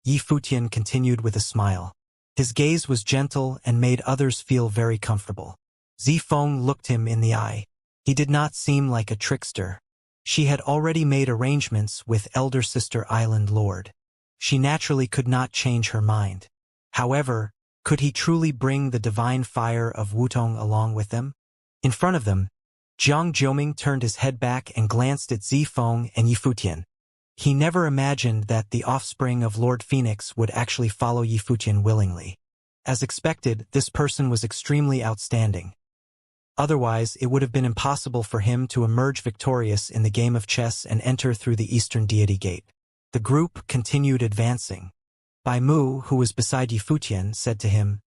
Yi Futian continued with a smile. His gaze was gentle and made others feel very comfortable. Zifeng looked him in the eye. He did not seem like a trickster. She had already made arrangements with Elder Sister Island Lord. She naturally could not change her mind. However, could he truly bring the divine fire of Wutong along with them? In front of them, Jiang Jiuming turned his head back and glanced at Zifeng and Yi Futian. He never imagined that the offspring of Lord Phoenix would actually follow Yi Futian willingly. As expected, this person was extremely outstanding. Otherwise, it would have been impossible for him to emerge victorious in the game of chess and enter through the Eastern Deity Gate. The group continued advancing. Bai Mu, who was beside Yi Futian, said to him,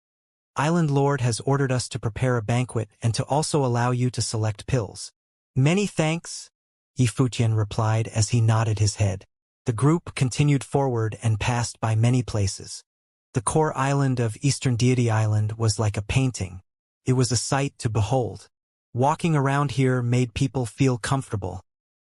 "Island Lord has ordered us to prepare a banquet and to also allow you to select pills." "Many thanks," Yi Futian replied as he nodded his head. The group continued forward and passed by many places. The core island of Eastern Deity Island was like a painting. It was a sight to behold. Walking around here made people feel comfortable,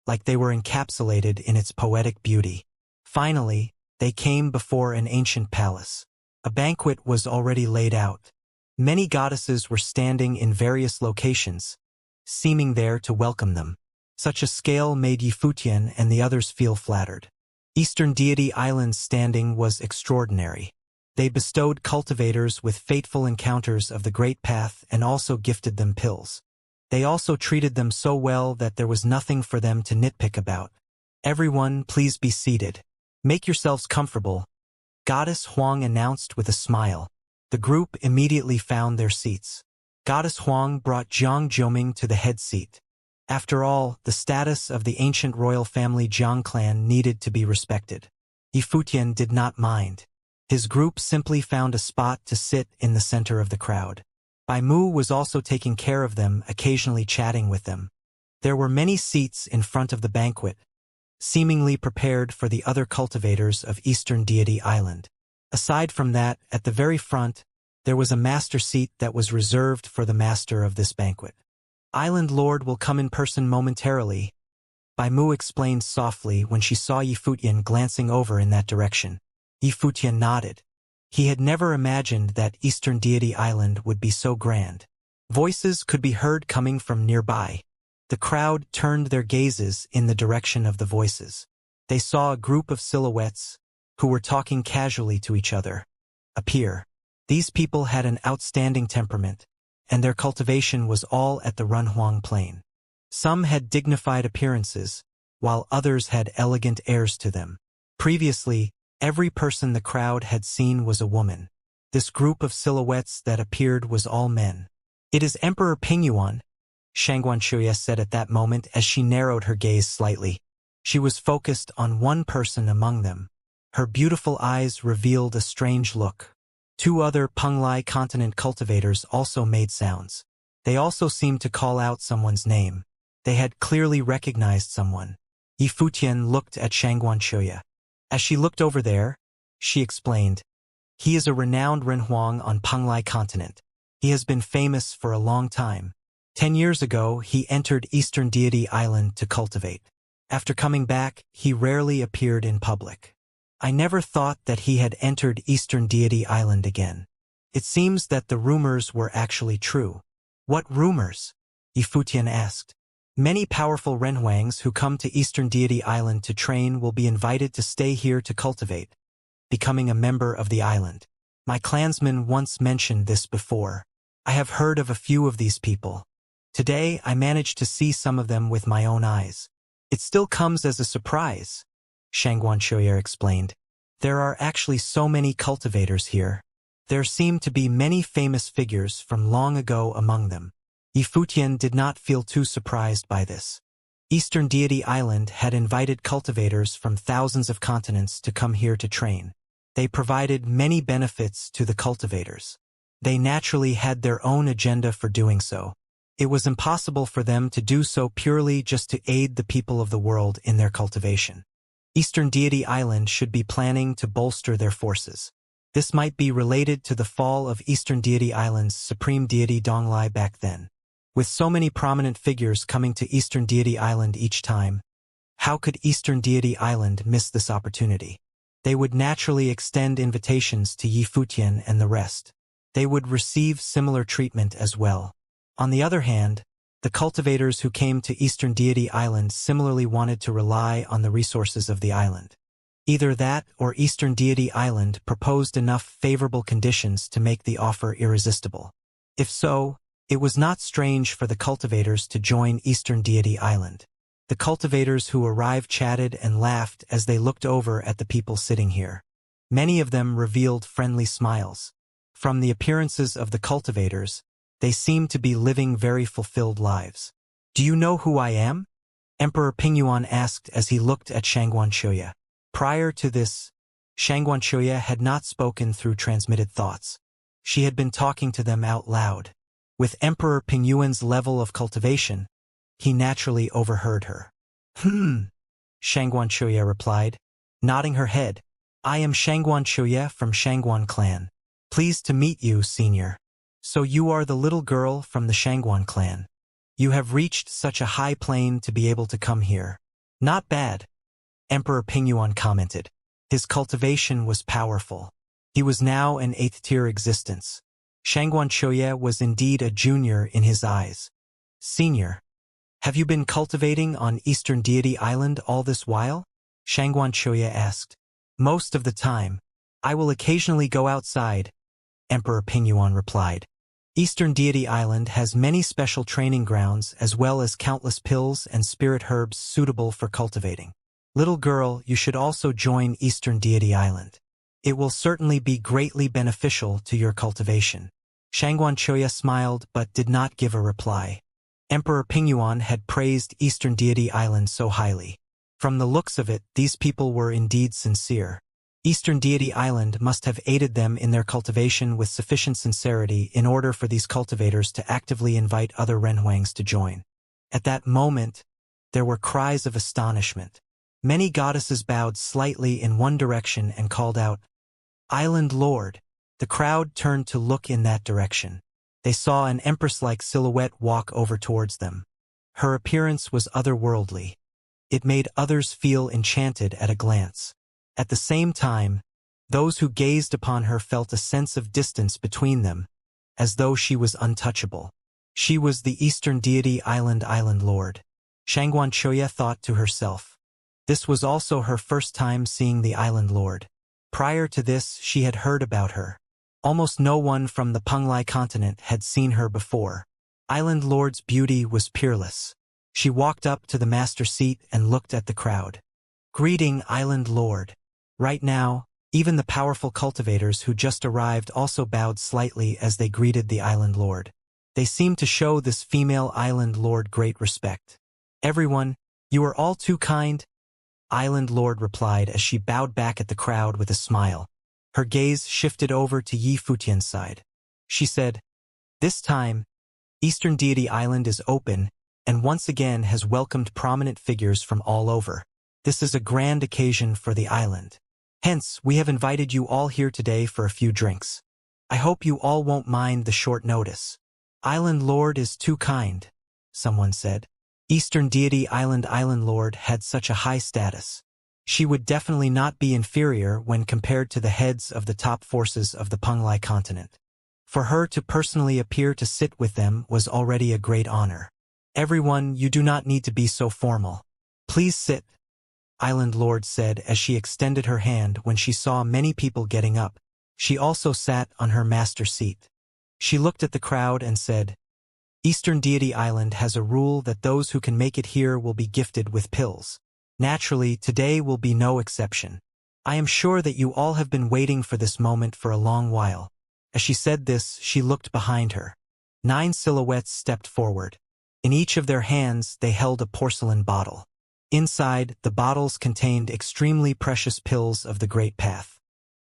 like they were encapsulated in its poetic beauty. Finally, they came before an ancient palace. A banquet was already laid out. Many goddesses were standing in various locations, seeming there to welcome them. Such a scale made Yi Futian and the others feel flattered. Eastern Deity Island's standing was extraordinary. They bestowed cultivators with fateful encounters of the Great Path and also gifted them pills. They also treated them so well that there was nothing for them to nitpick about. "Everyone, please be seated. Make yourselves comfortable," Goddess Huang announced with a smile. The group immediately found their seats. Goddess Huang brought Jiang Jiuming to the head seat. After all, the status of the ancient royal family Jiang clan needed to be respected. Yi Futian did not mind. His group simply found a spot to sit in the center of the crowd. Bai Mu was also taking care of them, occasionally chatting with them. There were many seats in front of the banquet, seemingly prepared for the other cultivators of Eastern Deity Island. Aside from that, at the very front, there was a master seat that was reserved for the master of this banquet. "Island Lord will come in person momentarily," Bai Mu explained softly when she saw Yi Futian glancing over in that direction. Yi Futian nodded. He had never imagined that Eastern Deity Island would be so grand. Voices could be heard coming from nearby. The crowd turned their gazes in the direction of the voices. They saw a group of silhouettes, who were talking casually to each other, appear. These people had an outstanding temperament, and their cultivation was all at the Runhuang Plain. Some had dignified appearances, while others had elegant airs to them. Previously, every person the crowd had seen was a woman. This group of silhouettes that appeared was all men. "It is Emperor Pingyuan," Xianxia said at that moment as she narrowed her gaze slightly. She was focused on one person among them. Her beautiful eyes revealed a strange look. Two other Penglai continent cultivators also made sounds. They also seemed to call out someone's name. They had clearly recognized someone. Yifutian looked at Xianxia. As she looked over there, she explained, "He is a renowned Renhuang on Penglai continent. He has been famous for a long time. 10 years ago, he entered Eastern Deity Island to cultivate. After coming back, he rarely appeared in public. I never thought that he had entered Eastern Deity Island again. It seems that the rumors were actually true." "What rumors?" Yifutian asked. "Many powerful Renhuangs who come to Eastern Deity Island to train will be invited to stay here to cultivate, becoming a member of the island. My clansman once mentioned this before. I have heard of a few of these people. Today I managed to see some of them with my own eyes. It still comes as a surprise," Xianxia explained. "There are actually so many cultivators here. There seem to be many famous figures from long ago among them." Yifutian did not feel too surprised by this. Eastern Deity Island had invited cultivators from thousands of continents to come here to train. They provided many benefits to the cultivators. They naturally had their own agenda for doing so. It was impossible for them to do so purely just to aid the people of the world in their cultivation. Eastern Deity Island should be planning to bolster their forces. This might be related to the fall of Eastern Deity Island's supreme deity Donglai back then. With so many prominent figures coming to Eastern Deity Island each time, how could Eastern Deity Island miss this opportunity? They would naturally extend invitations to Yifutian and the rest. They would receive similar treatment as well. On the other hand, the cultivators who came to Eastern Deity Island similarly wanted to rely on the resources of the island. Either that or Eastern Deity Island proposed enough favorable conditions to make the offer irresistible. If so, it was not strange for the cultivators to join Eastern Deity Island. The cultivators who arrived chatted and laughed as they looked over at the people sitting here. Many of them revealed friendly smiles. From the appearances of the cultivators, they seemed to be living very fulfilled lives. "Do you know who I am?" Emperor Pingyuan asked as he looked at Xianxia. Prior to this, Xianxia had not spoken through transmitted thoughts. She had been talking to them out loud. With Emperor Pingyuan's level of cultivation, he naturally overheard her. Xianxia replied, nodding her head. "I am Xianxia from Shangguan clan. Pleased to meet you, senior. So you are the little girl from the Shangguan clan. You have reached such a high plane to be able to come here. Not bad," Emperor Pingyuan commented. His cultivation was powerful. He was now an 8th-tier existence. Xianxia was indeed a junior in his eyes. "Senior, have you been cultivating on Eastern Deity Island all this while?" Xianxia asked. "Most of the time. I will occasionally go outside," Emperor Pingyuan replied. Eastern Deity Island has many special training grounds as well as countless pills and spirit herbs suitable for cultivating. Little girl, you should also join Eastern Deity Island. It will certainly be greatly beneficial to your cultivation." Xianxia smiled but did not give a reply. Emperor Pingyuan had praised Eastern Deity Island so highly. From the looks of it, these people were indeed sincere. Eastern Deity Island must have aided them in their cultivation with sufficient sincerity in order for these cultivators to actively invite other Renhuangs to join. At that moment, there were cries of astonishment. Many goddesses bowed slightly in one direction and called out, "Island Lord!" The crowd turned to look in that direction. They saw an empress-like silhouette walk over towards them. Her appearance was otherworldly. It made others feel enchanted at a glance. At the same time, Those who gazed upon her felt a sense of distance between them, as though she was untouchable. She was the Eastern deity Island Lord. Xianxia thought to herself. This was also her first time seeing the Island Lord. Prior to this, she had heard about her. Almost no one from the Penglai continent had seen her before. Island Lord's beauty was peerless. She walked up to the master seat and looked at the crowd. Greeting, Island Lord. Right now, even the powerful cultivators who just arrived also bowed slightly as they greeted the Island Lord. They seemed to show this female Island Lord great respect. Everyone, you are all too kind, Island Lord replied as she bowed back at the crowd with a smile. Her gaze shifted over to Yi Futian's side. She said, "This time, Eastern Deity Island is open and once again has welcomed prominent figures from all over. This is a grand occasion for the island. Hence, we have invited you all here today for a few drinks. I hope you all won't mind the short notice." Island Lord is too kind, someone said. Eastern Deity Island Lord had such a high status. She would definitely not be inferior when compared to the heads of the top forces of the Penglai continent. For her to personally appear to sit with them was already a great honor. Everyone, you do not need to be so formal. Please sit, Island Lord said as she extended her hand when she saw many people getting up. She also sat on her master seat. She looked at the crowd and said, Eastern Deity Island has a rule that those who can make it here will be gifted with pills. Naturally, today will be no exception. I am sure that you all have been waiting for this moment for a long while. As she said this, she looked behind her. 9 silhouettes stepped forward. In each of their hands, they held a porcelain bottle. Inside, the bottles contained extremely precious pills of the Great Path.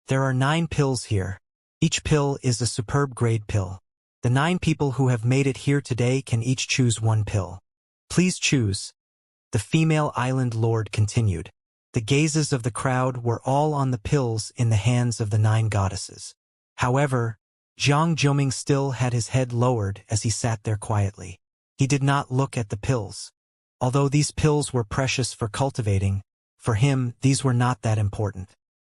There are 9 pills here. Each pill is a superb grade pill. The 9 people who have made it here today can each choose 1 pill. Please choose. The female Island Lord continued. The gazes of the crowd were all on the pills in the hands of the 9 goddesses. However, Zhang Jiuming still had his head lowered as he sat there quietly. He did not look at the pills. Although these pills were precious for cultivating, for him these were not that important.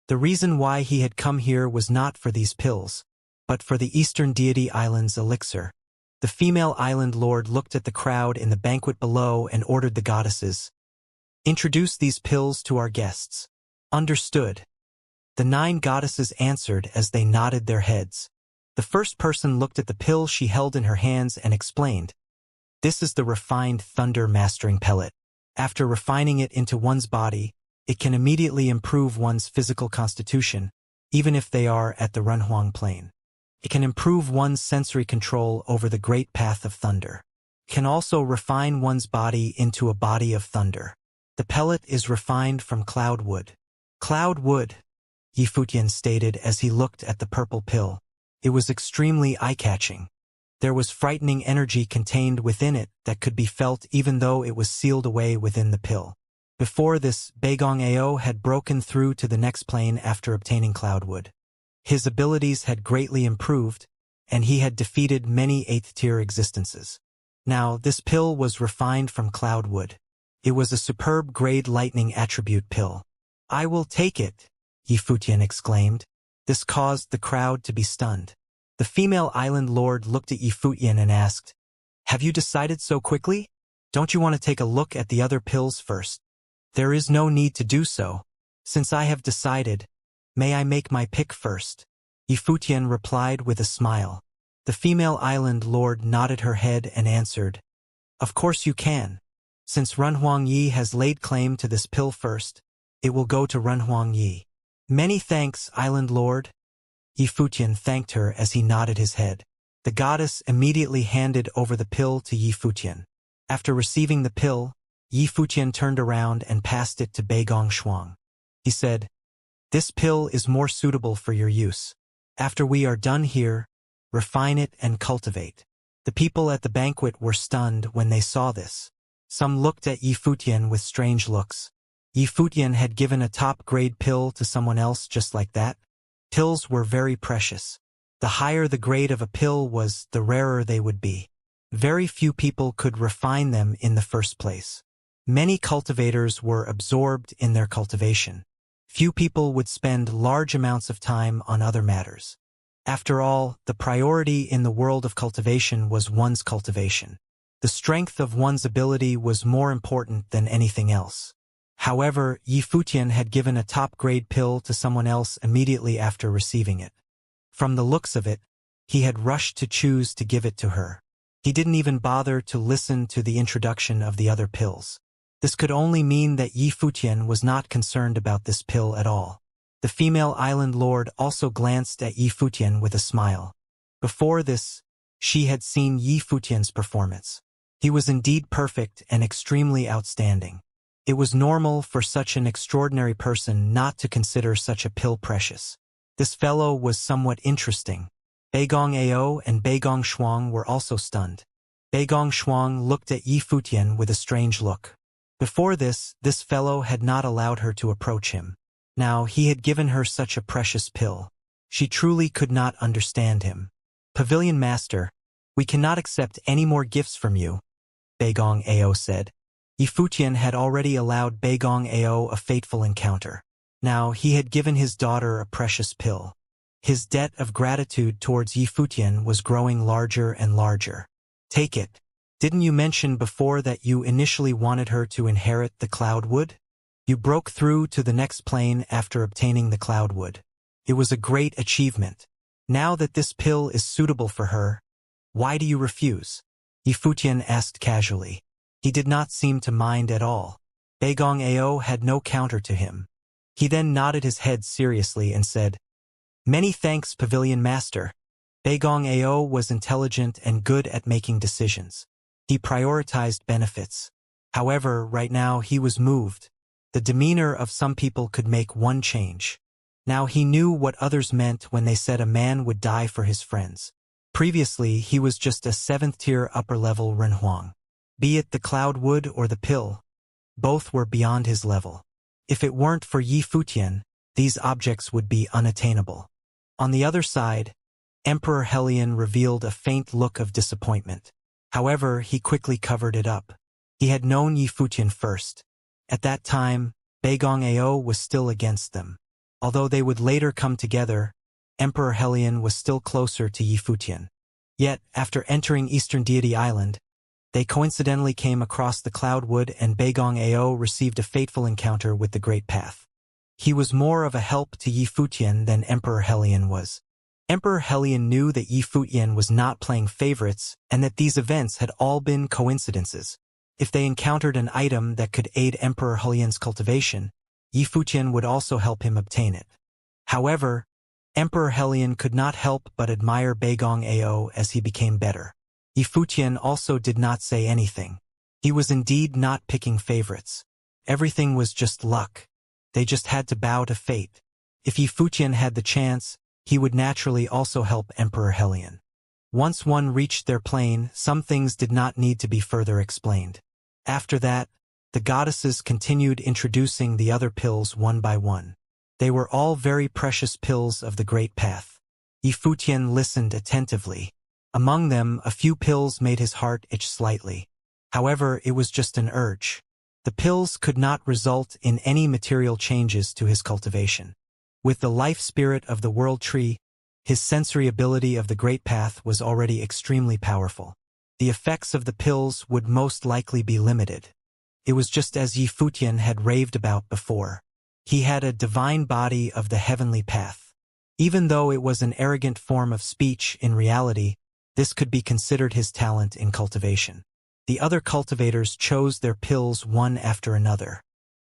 The reason why he had come here was not for these pills, but for the Eastern Deity Island's elixir. The female Island Lord looked at the crowd in the banquet below and ordered the goddesses, "Introduce these pills to our guests." Understood. The 9 goddesses answered as they nodded their heads. The first person looked at the pill she held in her hands and explained, "This is the refined thunder mastering pellet. After refining it into one's body, it can immediately improve one's physical constitution, even if they are at the Runhuang plane. It can improve one's sensory control over the great path of thunder. It can also refine one's body into a body of thunder. The pellet is refined from cloud wood." Cloud wood, Yi Futian stated as he looked at the purple pill. It was extremely eye-catching. There was frightening energy contained within it that could be felt even though it was sealed away within the pill. Before this, Beigong Ao had broken through to the next plane after obtaining cloudwood. His abilities had greatly improved, and he had defeated many 8th-tier existences. Now, this pill was refined from cloudwood. It was a superb grade lightning attribute pill. "I will take it," Yi Futian exclaimed. This caused the crowd to be stunned. The female Island Lord looked at Yi Futian and asked, "Have you decided so quickly? Don't you want to take a look at the other pills first?" "There is no need to do so. Since I have decided, may I make my pick first?" Yi Futian replied with a smile. The female Island Lord nodded her head and answered, "Of course you can. Since Runhuang Yi has laid claim to this pill first, it will go to Runhuang Yi." "Many thanks, Island Lord." Yi Futian thanked her as he nodded his head. The goddess immediately handed over the pill to Yi Futian. After receiving the pill, Yi Futian turned around and passed it to Beigong Shuang. He said, "This pill is more suitable for your use. After we are done here, refine it and cultivate." The people at the banquet were stunned when they saw this. Some looked at Yi Futian with strange looks. Yi Futian had given a top-grade pill to someone else just like that. Pills were very precious. The higher the grade of a pill was, the rarer they would be. Very few people could refine them in the first place. Many cultivators were absorbed in their cultivation. Few people would spend large amounts of time on other matters. After all, the priority in the world of cultivation was one's cultivation. The strength of one's ability was more important than anything else. However, Yi Futian had given a top-grade pill to someone else immediately after receiving it. From the looks of it, he had rushed to choose to give it to her. He didn't even bother to listen to the introduction of the other pills. This could only mean that Yi Futian was not concerned about this pill at all. The female island lord also glanced at Yi Futian with a smile. Before this, she had seen Yi Futian's performance. He was indeed perfect and extremely outstanding. It was normal for such an extraordinary person not to consider such a pill precious. This fellow was somewhat interesting. Beigong Ao and Beigong Shuang were also stunned. Beigong Shuang looked at Yi Futian with a strange look. Before this fellow had not allowed her to approach him. Now he had given her such a precious pill. She truly could not understand him. "Pavilion Master, we cannot accept any more gifts from you," Beigong Ao said. Yi Futian had already allowed Beigong Ao a fateful encounter. Now he had given his daughter a precious pill. His debt of gratitude towards Yi Futian was growing larger and larger. "Take it. Didn't you mention before that you initially wanted her to inherit the Cloudwood? You broke through to the next plane after obtaining the Cloudwood. It was a great achievement. Now that this pill is suitable for her, why do you refuse?" Yi Futian asked casually. He did not seem to mind at all. Beigong Ao had no counter to him. He then nodded his head seriously and said, "Many thanks, Pavilion Master." Beigong Ao was intelligent and good at making decisions. He prioritized benefits. However, right now he was moved. The demeanor of some people could make one change. Now he knew what others meant when they said a man would die for his friends. Previously, he was just a 7th-tier upper-level Renhuang. Be it the Cloudwood or the pill, both were beyond his level. If it weren't for Yi Futian, these objects would be unattainable. On the other side, Emperor Helion revealed a faint look of disappointment. However, he quickly covered it up. He had known Yi Futian first. At that time, Beigong Ao was still against them. Although they would later come together, Emperor Helion was still closer to Yi Futian. Yet, after entering Eastern Deity Island, they coincidentally came across the Cloudwood and Beigong Ao received a fateful encounter with the Great Path. He was more of a help to Yi Futian than Emperor Helion was. Emperor Helion knew that Yi Futian was not playing favorites and that these events had all been coincidences. If they encountered an item that could aid Emperor Helion's cultivation, Yi Futian would also help him obtain it. However, Emperor Helion could not help but admire Beigong Ao as he became better. Yi Futian also did not say anything. He was indeed not picking favorites. Everything was just luck. They just had to bow to fate. If Yi Futian had the chance, he would naturally also help Emperor Helion. Once one reached their plane, some things did not need to be further explained. After that, the goddesses continued introducing the other pills one by one. They were all very precious pills of the Great Path. Yi Futian listened attentively. Among them, a few pills made his heart itch slightly. However, it was just an urge. The pills could not result in any material changes to his cultivation. With the life spirit of the world tree, his sensory ability of the Great Path was already extremely powerful. The effects of the pills would most likely be limited. It was just as Yi Futian had raved about before. He had a divine body of the heavenly path. Even though it was an arrogant form of speech, in reality, this could be considered his talent in cultivation. The other cultivators chose their pills one after another.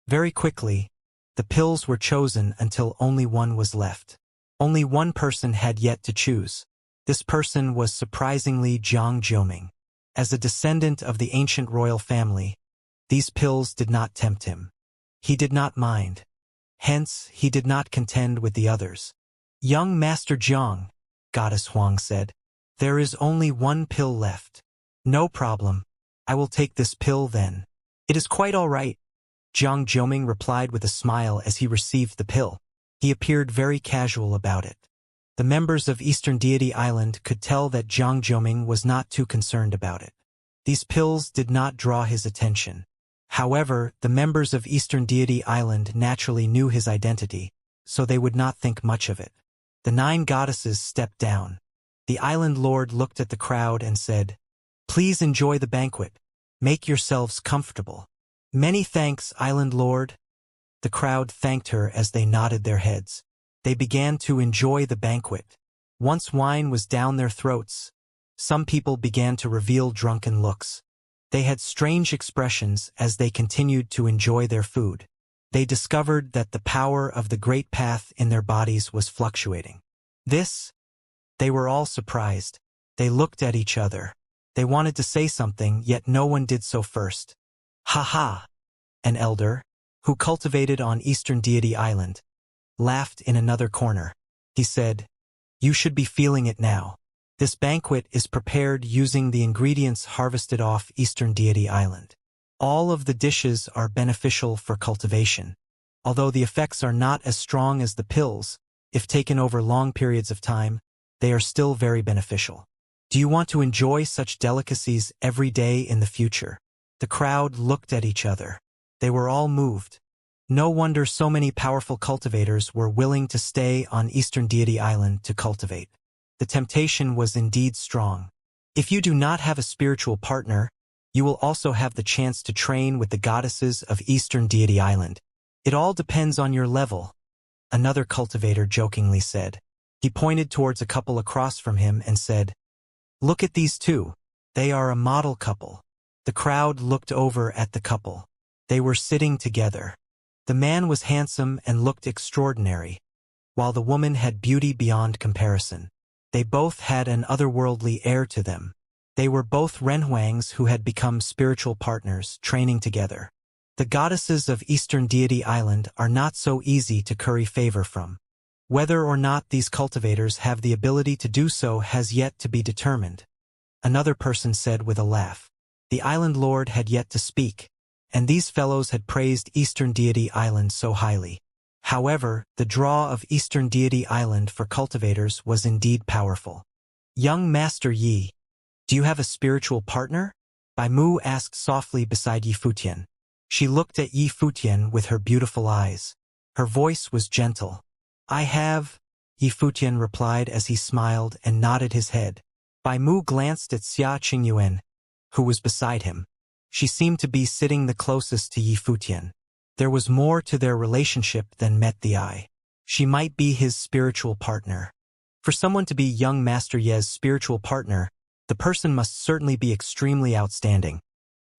Very quickly, the pills were chosen until only one was left. Only one person had yet to choose. This person was surprisingly Jiang Jiuming. As a descendant of the ancient royal family, these pills did not tempt him. He did not mind. Hence, he did not contend with the others. "Young Master Jiang," Goddess Huang said, "there is only one pill left." "No problem. I will take this pill then." "It is quite all right," Jiang Jiuming replied with a smile as he received the pill. He appeared very casual about it. The members of Eastern Deity Island could tell that Jiang Jiuming was not too concerned about it. These pills did not draw his attention. However, the members of Eastern Deity Island naturally knew his identity, so they would not think much of it. The 9 goddesses stepped down. The island lord looked at the crowd and said, "Please enjoy the banquet. Make yourselves comfortable." "Many thanks, island lord." The crowd thanked her as they nodded their heads. They began to enjoy the banquet. Once wine was down their throats, some people began to reveal drunken looks. They had strange expressions as they continued to enjoy their food. They discovered that the power of the great path in their bodies was fluctuating. They were all surprised. They looked at each other. They wanted to say something, yet no one did so first. "Ha ha!" An elder, who cultivated on Eastern Deity Island, laughed in another corner. He said, "You should be feeling it now. This banquet is prepared using the ingredients harvested off Eastern Deity Island. All of the dishes are beneficial for cultivation. Although the effects are not as strong as the pills, if taken over long periods of time, they are still very beneficial. Do you want to enjoy such delicacies every day in the future?" The crowd looked at each other. They were all moved. No wonder so many powerful cultivators were willing to stay on Eastern Deity Island to cultivate. The temptation was indeed strong. If you do not have a spiritual partner, you will also have the chance to train with the goddesses of Eastern Deity Island. It all depends on your level, another cultivator jokingly said. He pointed towards a couple across from him and said, "Look at these two. They are a model couple." The crowd looked over at the couple. They were sitting together. The man was handsome and looked extraordinary, while the woman had beauty beyond comparison. They both had an otherworldly air to them. They were both renhuangs who had become spiritual partners, training together. The goddesses of Eastern Deity Island are not so easy to curry favor from. Whether or not these cultivators have the ability to do so has yet to be determined. Another person said with a laugh. The island lord had yet to speak, and these fellows had praised Eastern Deity Island so highly. However, the draw of Eastern Deity Island for cultivators was indeed powerful. "Young Master Yi, do you have a spiritual partner?" Bai Mu asked softly beside Yi Futian. She looked at Yi Futian with her beautiful eyes. Her voice was gentle. "I have," Yi Futian replied as he smiled and nodded his head. Bai Mu glanced at Xia Qingyuan, who was beside him. She seemed to be sitting the closest to Yi Futian. There was more to their relationship than met the eye. She might be his spiritual partner. For someone to be young Master Ye's spiritual partner, the person must certainly be extremely outstanding.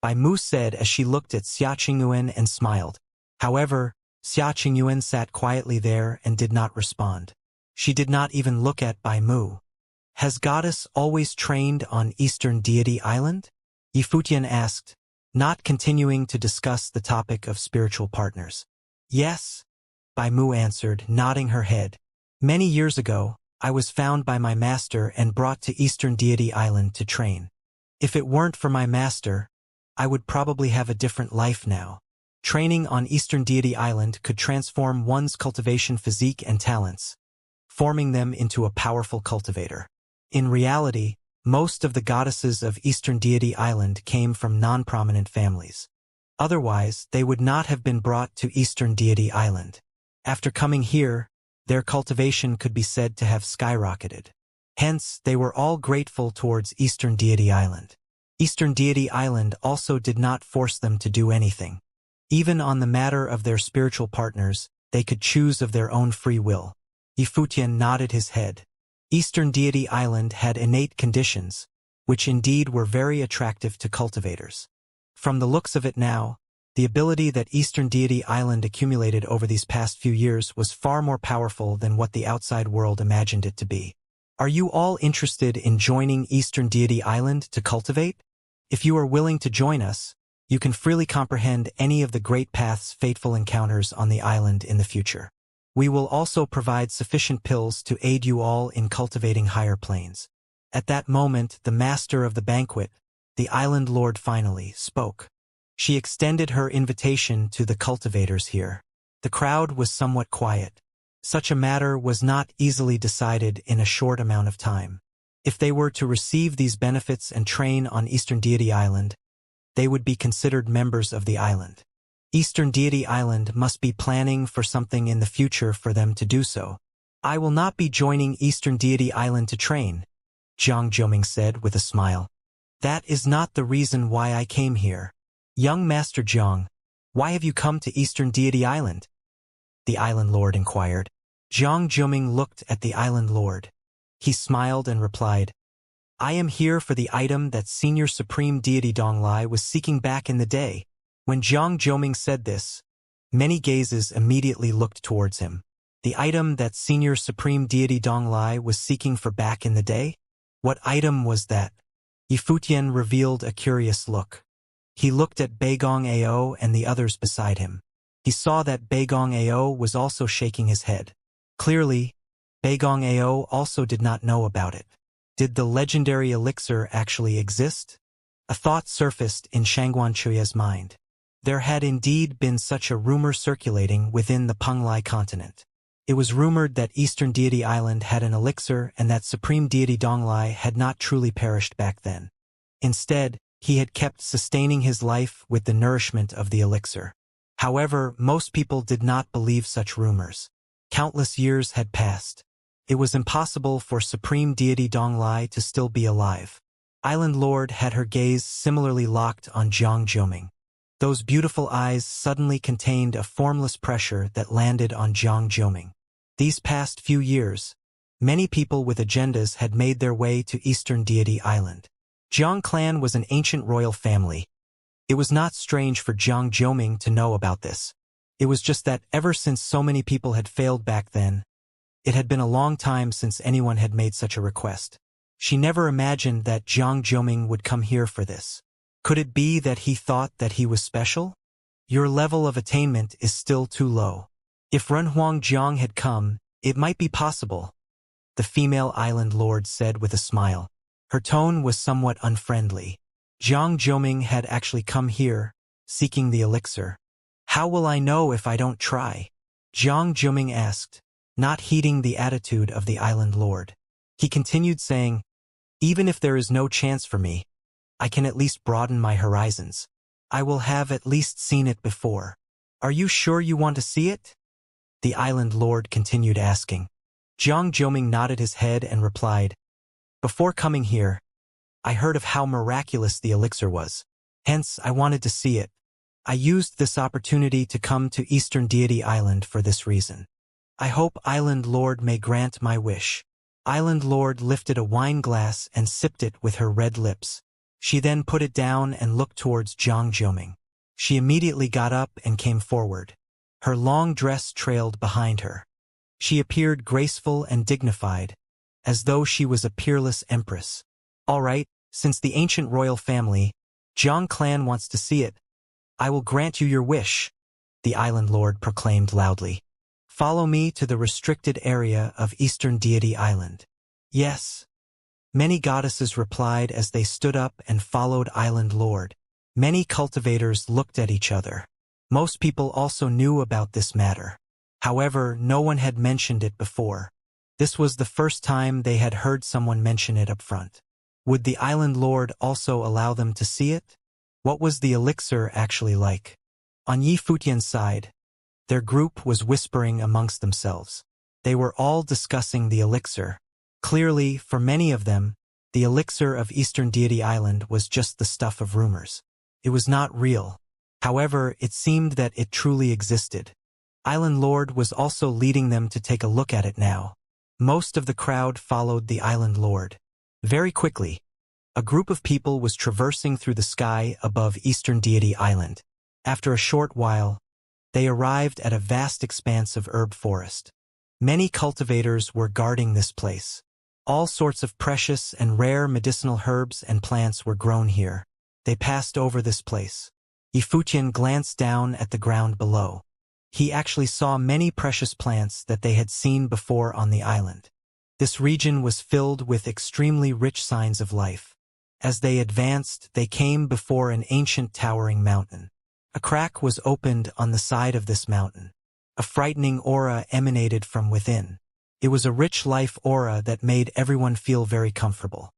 Bai Mu said as she looked at Xia Qingyuan and smiled. However, Xia Qingyuan sat quietly there and did not respond. She did not even look at Bai Mu. "Has Goddess always trained on Eastern Deity Island?" Yi Futian asked, not continuing to discuss the topic of spiritual partners. "Yes," Bai Mu answered, nodding her head. "Many years ago, I was found by my master and brought to Eastern Deity Island to train. If it weren't for my master, I would probably have a different life now." Training on Eastern Deity Island could transform one's cultivation physique and talents, forming them into a powerful cultivator. In reality, most of the goddesses of Eastern Deity Island came from non-prominent families. Otherwise, they would not have been brought to Eastern Deity Island. After coming here, their cultivation could be said to have skyrocketed. Hence, they were all grateful towards Eastern Deity Island. Eastern Deity Island also did not force them to do anything. Even on the matter of their spiritual partners, they could choose of their own free will. Yi Futian nodded his head. Eastern Deity Island had innate conditions, which indeed were very attractive to cultivators. From the looks of it now, the ability that Eastern Deity Island accumulated over these past few years was far more powerful than what the outside world imagined it to be. Are you all interested in joining Eastern Deity Island to cultivate? If you are willing to join us, you can freely comprehend any of the Great Path's fateful encounters on the island in the future. We will also provide sufficient pills to aid you all in cultivating higher planes. At that moment, the master of the banquet, the island lord, finally spoke. She extended her invitation to the cultivators here. The crowd was somewhat quiet. Such a matter was not easily decided in a short amount of time. If they were to receive these benefits and train on Eastern Deity Island, they would be considered members of the island. Eastern Deity Island must be planning for something in the future for them to do so. I will not be joining Eastern Deity Island to train, Jiang Zhoming said with a smile. That is not the reason why I came here. Young Master Jiang, why have you come to Eastern Deity Island? The Island Lord inquired. Jiang Zhoming looked at the Island Lord. He smiled and replied, I am here for the item that Senior Supreme Deity Donglai was seeking back in the day. When Jiang Zhoming said this, many gazes immediately looked towards him. The item that Senior Supreme Deity Donglai was seeking for back in the day? What item was that? Yifutian revealed a curious look. He looked at Beigong Ao and the others beside him. He saw that Beigong Ao was also shaking his head. Clearly, Beigong Ao also did not know about it. Did the legendary elixir actually exist? A thought surfaced in Xianxia's mind. There had indeed been such a rumor circulating within the Penglai continent. It was rumored that Eastern Deity Island had an elixir and that Supreme Deity Donglai had not truly perished back then. Instead, he had kept sustaining his life with the nourishment of the elixir. However, most people did not believe such rumors. Countless years had passed. It was impossible for Supreme Deity Donglai to still be alive. Island Lord had her gaze similarly locked on Jiang Zhoming. Those beautiful eyes suddenly contained a formless pressure that landed on Jiang Zhoming. These past few years, many people with agendas had made their way to Eastern Deity Island. Jiang clan was an ancient royal family. It was not strange for Jiang Zhoming to know about this. It was just that ever since so many people had failed back then, it had been a long time since anyone had made such a request. She never imagined that Jiang Zhoming would come here for this. Could it be that he thought that he was special? Your level of attainment is still too low. If Renhuang Jiang had come, it might be possible, the female island lord said with a smile. Her tone was somewhat unfriendly. Jiang Zhoming had actually come here, seeking the elixir. How will I know if I don't try? Jiang Zhoming asked, not heeding the attitude of the island lord. He continued saying, even if there is no chance for me, I can at least broaden my horizons. I will have at least seen it before. Are you sure you want to see it? The island lord continued asking. Jiang Zhoming nodded his head and replied, before coming here, I heard of how miraculous the elixir was. Hence, I wanted to see it. I used this opportunity to come to Eastern Deity Island for this reason. I hope Island Lord may grant my wish. Island Lord lifted a wine glass and sipped it with her red lips. She then put it down and looked towards Jiang Zhoming. She immediately got up and came forward. Her long dress trailed behind her. She appeared graceful and dignified, as though she was a peerless empress. All right, since the ancient royal family, Jiang clan wants to see it, I will grant you your wish, the island lord proclaimed loudly. Follow me to the restricted area of Eastern Deity Island. Yes. Many goddesses replied as they stood up and followed Island Lord. Many cultivators looked at each other. Most people also knew about this matter. However, no one had mentioned it before. This was the first time they had heard someone mention it up front. Would the Island Lord also allow them to see it? What was the elixir actually like? On Yi Futian's side, their group was whispering amongst themselves. They were all discussing the elixir. Clearly, for many of them, the elixir of Eastern Deity Island was just the stuff of rumors. It was not real. However, it seemed that it truly existed. Island Lord was also leading them to take a look at it now. Most of the crowd followed the Island Lord. Very quickly, a group of people was traversing through the sky above Eastern Deity Island. After a short while, they arrived at a vast expanse of herb forest. Many cultivators were guarding this place. All sorts of precious and rare medicinal herbs and plants were grown here. They passed over this place. Yifutian glanced down at the ground below. He actually saw many precious plants that they had seen before on the island. This region was filled with extremely rich signs of life. As they advanced, they came before an ancient towering mountain. A crack was opened on the side of this mountain. A frightening aura emanated from within. It was a rich life aura that made everyone feel very comfortable.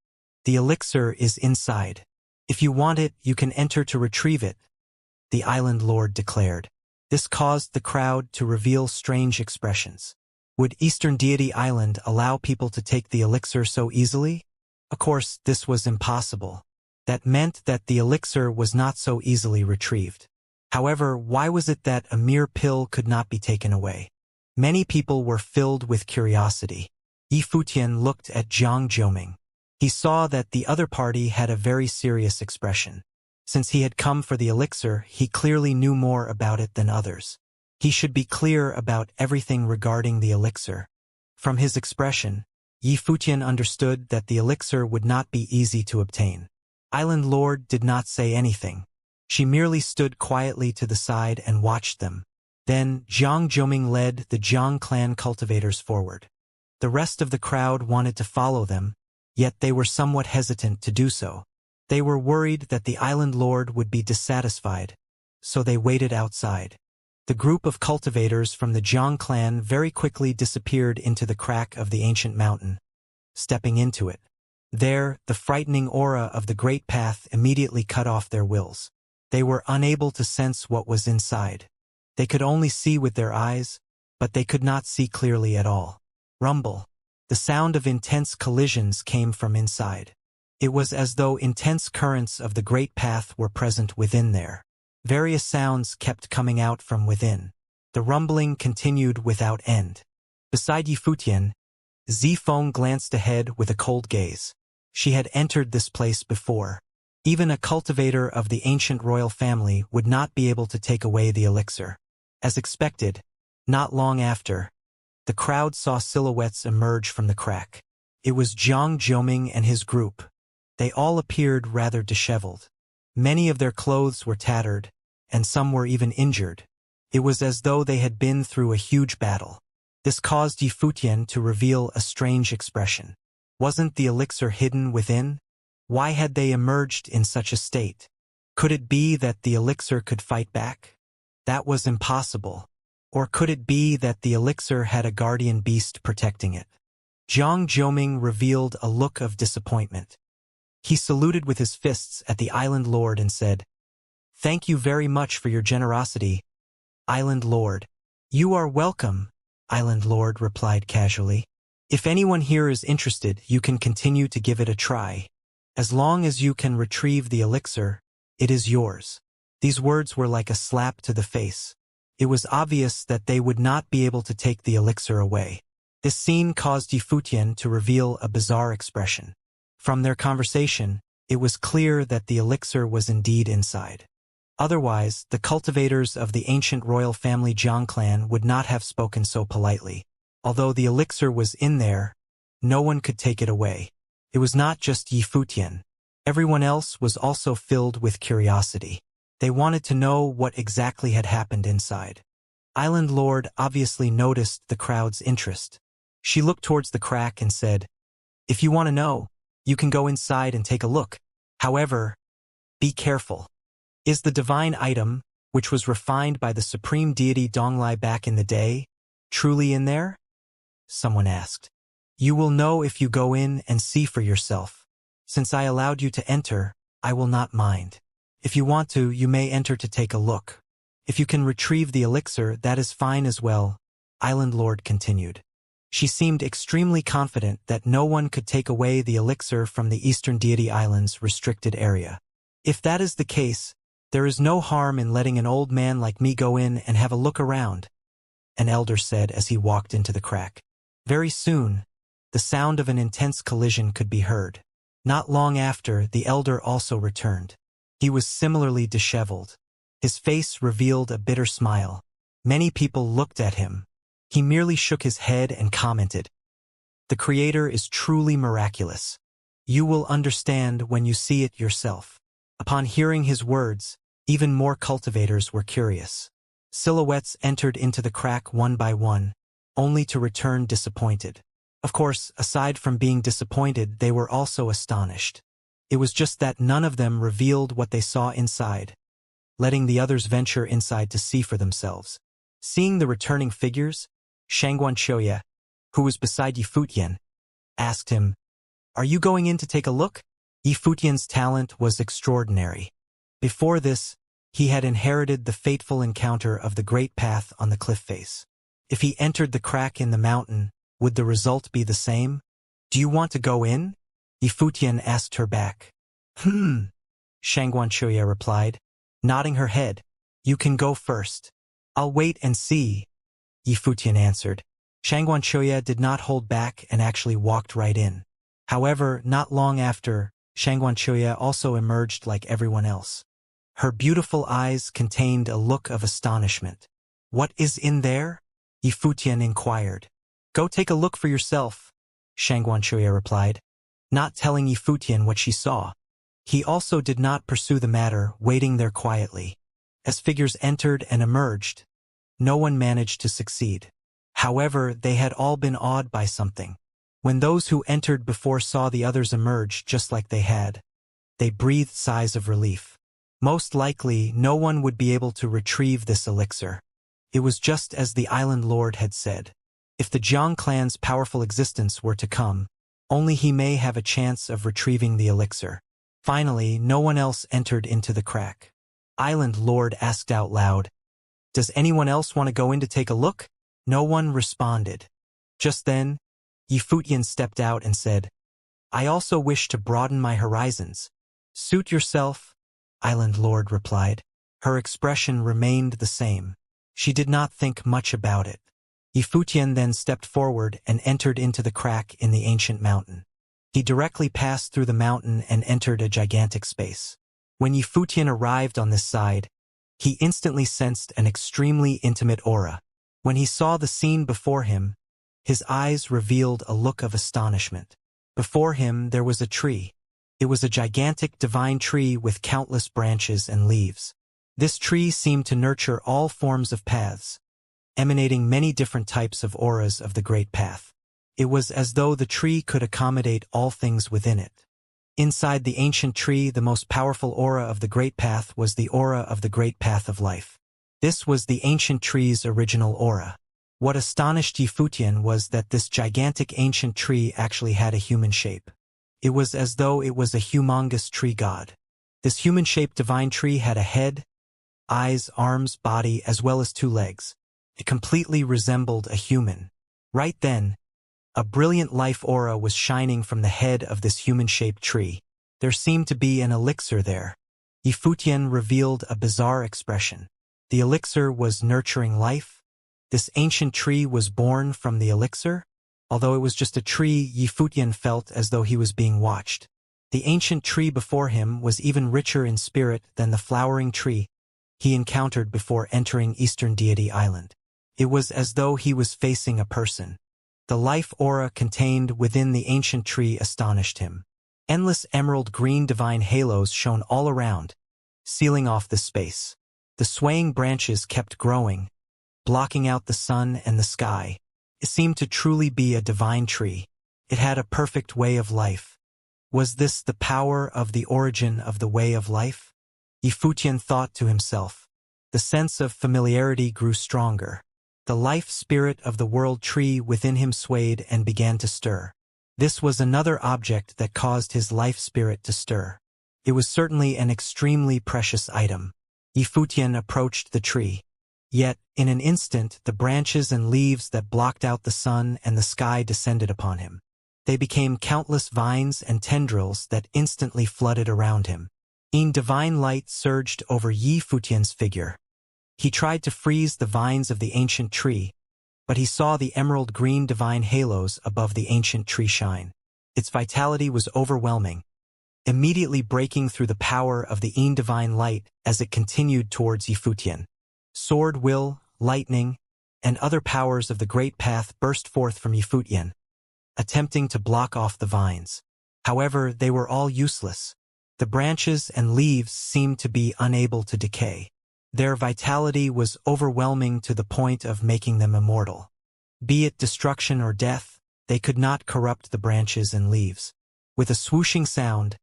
The elixir is inside. If you want it, you can enter to retrieve it, the island lord declared. This caused the crowd to reveal strange expressions. Would Eastern Deity Island allow people to take the elixir so easily? Of course, this was impossible. That meant that the elixir was not so easily retrieved. However, why was it that a mere pill could not be taken away? Many people were filled with curiosity. Yifutian looked at Jiang Zhoming. He saw that the other party had a very serious expression. Since he had come for the elixir, he clearly knew more about it than others. He should be clear about everything regarding the elixir. From his expression, Yifutian understood that the elixir would not be easy to obtain. Island Lord did not say anything. She merely stood quietly to the side and watched them. Then Jiang Zhoming led the Jiang clan cultivators forward. The rest of the crowd wanted to follow them, yet they were somewhat hesitant to do so. They were worried that the island lord would be dissatisfied, so they waited outside. The group of cultivators from the Jiang clan very quickly disappeared into the crack of the ancient mountain. Stepping into it, there, the frightening aura of the Great Path immediately cut off their wills. They were unable to sense what was inside. They could only see with their eyes, but they could not see clearly at all. Rumble. The sound of intense collisions came from inside. It was as though intense currents of the Great Path were present within there. Various sounds kept coming out from within. The rumbling continued without end. Beside Yifutian, Zifeng glanced ahead with a cold gaze. She had entered this place before. Even a cultivator of the ancient royal family would not be able to take away the elixir. As expected, not long after, the crowd saw silhouettes emerge from the crack. It was Jiang Zhoming and his group. They all appeared rather disheveled. Many of their clothes were tattered, and some were even injured. It was as though they had been through a huge battle. This caused Yifutian to reveal a strange expression. Wasn't the elixir hidden within? Why had they emerged in such a state? Could it be that the elixir could fight back? That was impossible. Or could it be that the elixir had a guardian beast protecting it? Jiang Zhoming revealed a look of disappointment. He saluted with his fists at the island lord and said, "Thank you very much for your generosity, island lord." "You are welcome," island lord replied casually. "If anyone here is interested, you can continue to give it a try. As long as you can retrieve the elixir, it is yours." These words were like a slap to the face. It was obvious that they would not be able to take the elixir away. This scene caused Yifutian to reveal a bizarre expression. From their conversation, it was clear that the elixir was indeed inside. Otherwise, the cultivators of the ancient royal family Jiang clan would not have spoken so politely. Although the elixir was in there, no one could take it away. It was not just Yifutian. Everyone else was also filled with curiosity. They wanted to know what exactly had happened inside. Island Lord obviously noticed the crowd's interest. She looked towards the crack and said, "If you want to know, you can go inside and take a look. However, be careful. Is the divine item, which was refined by the supreme deity Donglai back in the day, truly in there?" Someone asked. "You will know if you go in and see for yourself. Since I allowed you to enter, I will not mind. If you want to, you may enter to take a look. If you can retrieve the elixir, that is fine as well," Island Lord continued. She seemed extremely confident that no one could take away the elixir from the Eastern Deity Island's restricted area. "If that is the case, there is no harm in letting an old man like me go in and have a look around," an elder said as he walked into the crack. Very soon, the sound of an intense collision could be heard. Not long after, the elder also returned. He was similarly disheveled. His face revealed a bitter smile. Many people looked at him. He merely shook his head and commented, "The Creator is truly miraculous. You will understand when you see it yourself." Upon hearing his words, even more cultivators were curious. Silhouettes entered into the crack one by one, only to return disappointed. Of course, aside from being disappointed, they were also astonished. It was just that none of them revealed what they saw inside, letting the others venture inside to see for themselves. Seeing the returning figures, Xianxia, who was beside Yifutian, asked him, "Are you going in to take a look?" Yifutian's talent was extraordinary. Before this, he had inherited the fateful encounter of the great path on the cliff face. If he entered the crack in the mountain, would the result be the same? Do you want to go in? Yifutian asked her back. Xianxia replied, nodding her head. You can go first. I'll wait and see, Yifutian answered. Xianxia did not hold back and actually walked right in. However, not long after, Xianxia also emerged like everyone else. Her beautiful eyes contained a look of astonishment. What is in there? Yifutian inquired. Go take a look for yourself, Xianxia replied, not telling Yifutian what she saw. He also did not pursue the matter, waiting there quietly. As figures entered and emerged, no one managed to succeed. However, they had all been awed by something. When those who entered before saw the others emerge just like they had, they breathed sighs of relief. Most likely, no one would be able to retrieve this elixir. It was just as the island lord had said. If the Jiang clan's powerful existence were to come, only he may have a chance of retrieving the elixir. Finally, no one else entered into the crack. Island Lord asked out loud, "Does anyone else want to go in to take a look?" No one responded. Just then, Yifutian stepped out and said, "I also wish to broaden my horizons." "Suit yourself," Island Lord replied. Her expression remained the same. She did not think much about it. Yifutian then stepped forward and entered into the crack in the ancient mountain. He directly passed through the mountain and entered a gigantic space. When Yifutian arrived on this side, he instantly sensed an extremely intimate aura. When he saw the scene before him, his eyes revealed a look of astonishment. Before him there was a tree. It was a gigantic divine tree with countless branches and leaves. This tree seemed to nurture all forms of paths, emanating many different types of auras of the Great Path. It was as though the tree could accommodate all things within it. Inside the ancient tree, the most powerful aura of the Great Path was the aura of the Great Path of Life. This was the ancient tree's original aura. What astonished Yifutian was that this gigantic ancient tree actually had a human shape. It was as though it was a humongous tree god. This human-shaped divine tree had a head, eyes, arms, body, as well as 2 legs. It completely resembled a human. Right then, a brilliant life aura was shining from the head of this human-shaped tree. There seemed to be an elixir there. Yifutian revealed a bizarre expression. The elixir was nurturing life. This ancient tree was born from the elixir. Although it was just a tree, Yifutian felt as though he was being watched. The ancient tree before him was even richer in spirit than the flowering tree he encountered before entering Eastern Deity Island. It was as though he was facing a person. The life aura contained within the ancient tree astonished him. Endless emerald green divine halos shone all around, sealing off the space. The swaying branches kept growing, blocking out the sun and the sky. It seemed to truly be a divine tree. It had a perfect way of life. Was this the power of the origin of the way of life? Yifutian thought to himself. The sense of familiarity grew stronger. The life spirit of the world tree within him swayed and began to stir. This was another object that caused his life spirit to stir. It was certainly an extremely precious item. Yifutian approached the tree. Yet, in an instant, the branches and leaves that blocked out the sun and the sky descended upon him. They became countless vines and tendrils that instantly flooded around him. Divine light surged over Yifutian's figure. He tried to freeze the vines of the ancient tree, but he saw the emerald green divine halos above the ancient tree shine. Its vitality was overwhelming, immediately breaking through the power of the divine light as it continued towards Yifutian. Sword will, lightning, and other powers of the Great Path burst forth from Yifutian, attempting to block off the vines. However, they were all useless. The branches and leaves seemed to be unable to decay. Their vitality was overwhelming to the point of making them immortal. Be it destruction or death, they could not corrupt the branches and leaves. With a swooshing sound,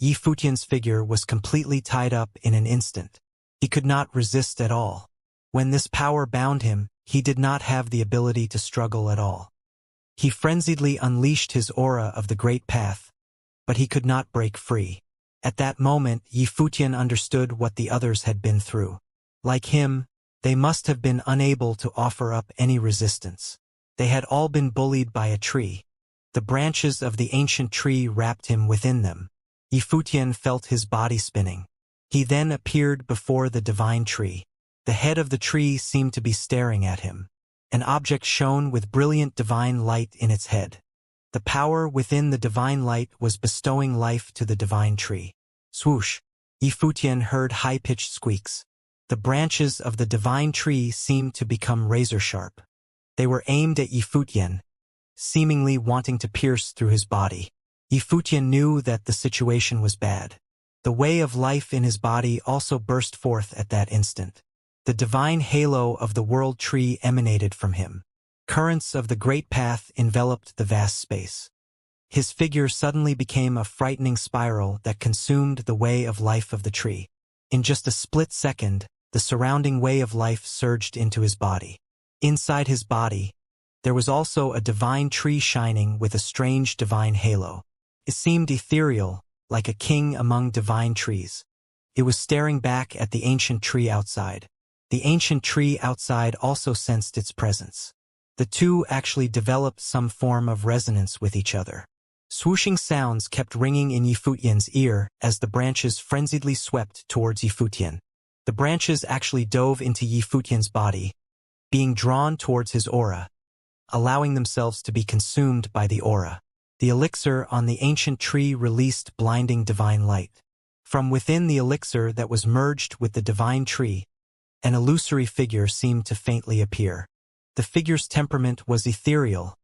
Yifutian's figure was completely tied up in an instant. He could not resist at all. When this power bound him, he did not have the ability to struggle at all. He frenziedly unleashed his aura of the Great Path, but he could not break free. At that moment, Yifutian understood what the others had been through. Like him, they must have been unable to offer up any resistance. They had all been bullied by a tree. The branches of the ancient tree wrapped him within them. Yifutian felt his body spinning. He then appeared before the divine tree. The head of the tree seemed to be staring at him. An object shone with brilliant divine light in its head. The power within the divine light was bestowing life to the divine tree. Swoosh! Yifutian heard high-pitched squeaks. The branches of the divine tree seemed to become razor-sharp. They were aimed at Yifutian, seemingly wanting to pierce through his body. Yifutian knew that the situation was bad. The way of life in his body also burst forth at that instant. The divine halo of the world tree emanated from him. Currents of the great path enveloped the vast space. His figure suddenly became a frightening spiral that consumed the way of life of the tree. In just a split second, the surrounding way of life surged into his body. Inside his body, there was also a divine tree shining with a strange divine halo. It seemed ethereal, like a king among divine trees. It was staring back at the ancient tree outside. The ancient tree outside also sensed its presence. The two actually developed some form of resonance with each other. Swooshing sounds kept ringing in Yifutian's ear as the branches frenziedly swept towards Yifutian. The branches actually dove into Yifutian's body, being drawn towards his aura, allowing themselves to be consumed by the aura. The elixir on the ancient tree released blinding divine light. From within the elixir that was merged with the divine tree, an illusory figure seemed to faintly appear. The figure's temperament was ethereal,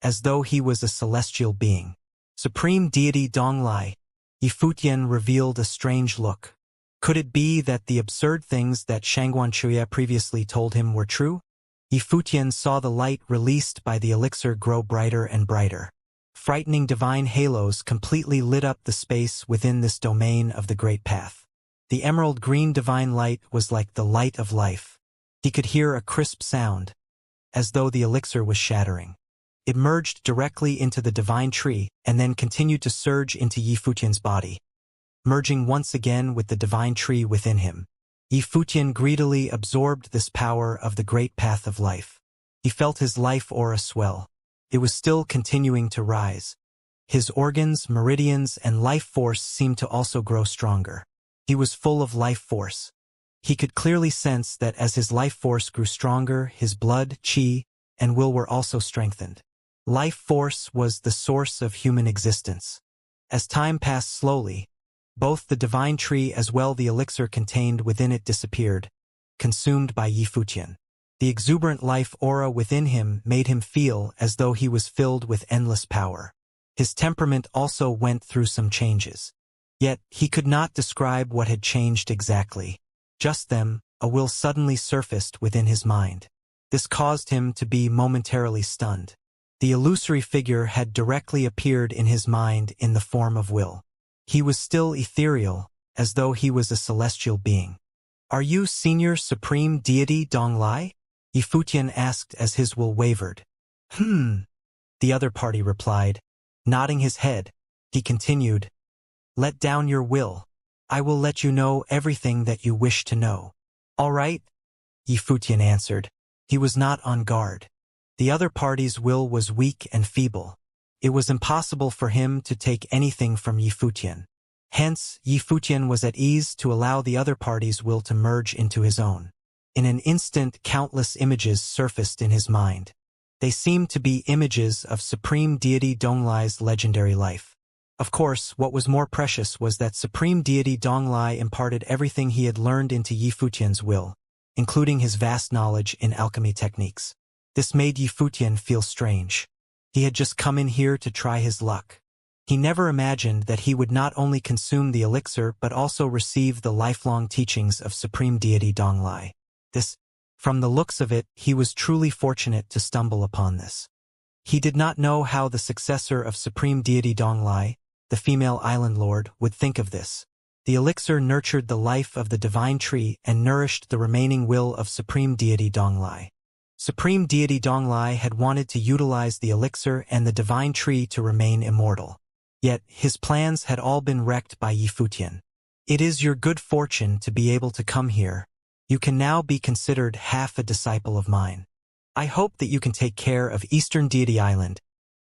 as though he was a celestial being. Supreme Deity Donglai, Yifutian revealed a strange look. Could it be that the absurd things that Xianxia previously told him were true? Yifutian saw the light released by the elixir grow brighter and brighter. Frightening divine halos completely lit up the space within this domain of the Great Path. The emerald green divine light was like the light of life. He could hear a crisp sound, as though the elixir was shattering. It merged directly into the divine tree and then continued to surge into Yifutian's body, merging once again with the divine tree within him. Yifutian greedily absorbed this power of the great path of life. He felt his life aura swell. It was still continuing to rise. His organs, meridians, and life force seemed to also grow stronger. He was full of life force. He could clearly sense that as his life force grew stronger, his blood, chi, and will were also strengthened. Life force was the source of human existence. As time passed slowly, both the divine tree as well the elixir contained within it disappeared, consumed by Yifutian. The exuberant life aura within him made him feel as though he was filled with endless power. His temperament also went through some changes. Yet, he could not describe what had changed exactly. Just then, a will suddenly surfaced within his mind. This caused him to be momentarily stunned. The illusory figure had directly appeared in his mind in the form of will. He was still ethereal, as though he was a celestial being. "Are you Senior Supreme Deity Donglai?" Yifutian asked as his will wavered. The other party replied, nodding his head. He continued, "Let down your will. I will let you know everything that you wish to know." "All right," Yifutian answered. He was not on guard. The other party's will was weak and feeble. It was impossible for him to take anything from Yifutian. Hence, Yifutian was at ease to allow the other party's will to merge into his own. In an instant, countless images surfaced in his mind. They seemed to be images of Supreme Deity Donglai's legendary life. Of course, what was more precious was that Supreme Deity Donglai imparted everything he had learned into Yifutian's will, including his vast knowledge in alchemy techniques. This made Yifutian feel strange. He had just come in here to try his luck. He never imagined that he would not only consume the elixir but also receive the lifelong teachings of Supreme Deity Donglai. From the looks of it, he was truly fortunate to stumble upon this. He did not know how the successor of Supreme Deity Donglai, the female island lord, would think of this. The elixir nurtured the life of the divine tree and nourished the remaining will of Supreme Deity Donglai. Supreme Deity Donglai had wanted to utilize the elixir and the divine tree to remain immortal. Yet, his plans had all been wrecked by Yifutian. It is your good fortune to be able to come here. You can now be considered half a disciple of mine. I hope that you can take care of Eastern Deity Island.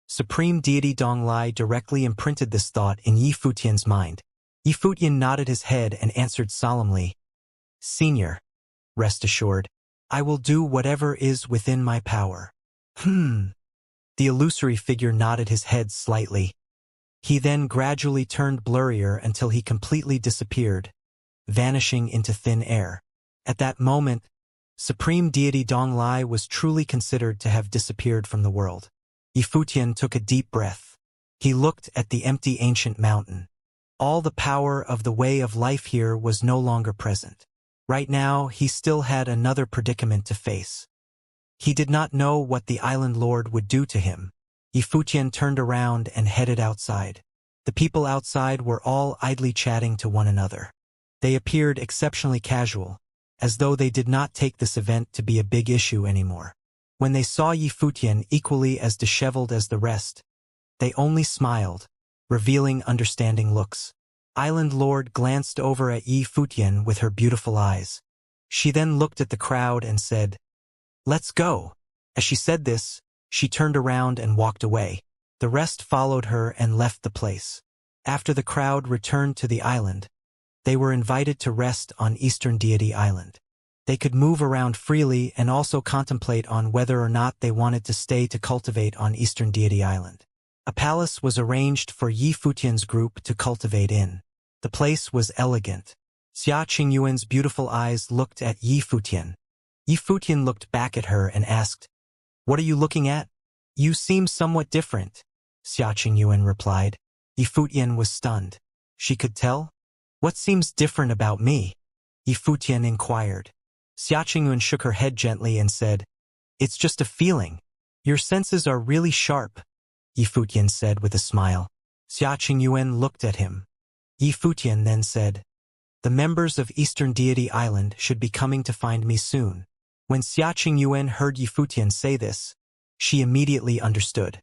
Supreme Deity Donglai directly imprinted this thought in Yifutian's mind. Yifutian nodded his head and answered solemnly, Senior, rest assured, I will do whatever is within my power. The illusory figure nodded his head slightly. He then gradually turned blurrier until he completely disappeared, vanishing into thin air. At that moment, Supreme Deity Donglai was truly considered to have disappeared from the world. Yifutian took a deep breath. He looked at the empty ancient mountain. All the power of the way of life here was no longer present. Right now, he still had another predicament to face. He did not know what the Island Lord would do to him. Yifutian turned around and headed outside. The people outside were all idly chatting to one another. They appeared exceptionally casual, as though they did not take this event to be a big issue anymore. When they saw Yifutian equally as disheveled as the rest, they only smiled, revealing understanding looks. Island Lord glanced over at Yifutian with her beautiful eyes. She then looked at the crowd and said, Let's go. As she said this, she turned around and walked away. The rest followed her and left the place. After the crowd returned to the island, they were invited to rest on Eastern Deity Island. They could move around freely and also contemplate on whether or not they wanted to stay to cultivate on Eastern Deity Island. A palace was arranged for Yifutian's group to cultivate in. The place was elegant. Xia Qingyuan's beautiful eyes looked at Yifutian. Yifutian looked back at her and asked, What are you looking at? You seem somewhat different, Xia Qingyuan replied. Yifutian was stunned. She could tell? What seems different about me? Yifutian inquired. Xia Qingyuan shook her head gently and said, It's just a feeling. Your senses are really sharp, Yifutian said with a smile. Xia Qingyuan looked at him. Yifutian then said, The members of Eastern Deity Island should be coming to find me soon. When Xia Qingyuan heard Yifutian say this, she immediately understood.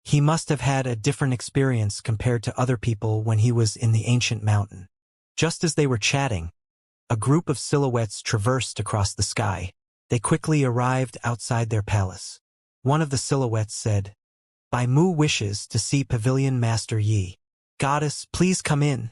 He must have had a different experience compared to other people when he was in the ancient mountain. Just as they were chatting, a group of silhouettes traversed across the sky. They quickly arrived outside their palace. One of the silhouettes said, Bai Mu wishes to see Pavilion Master Yi. Goddess, please come in.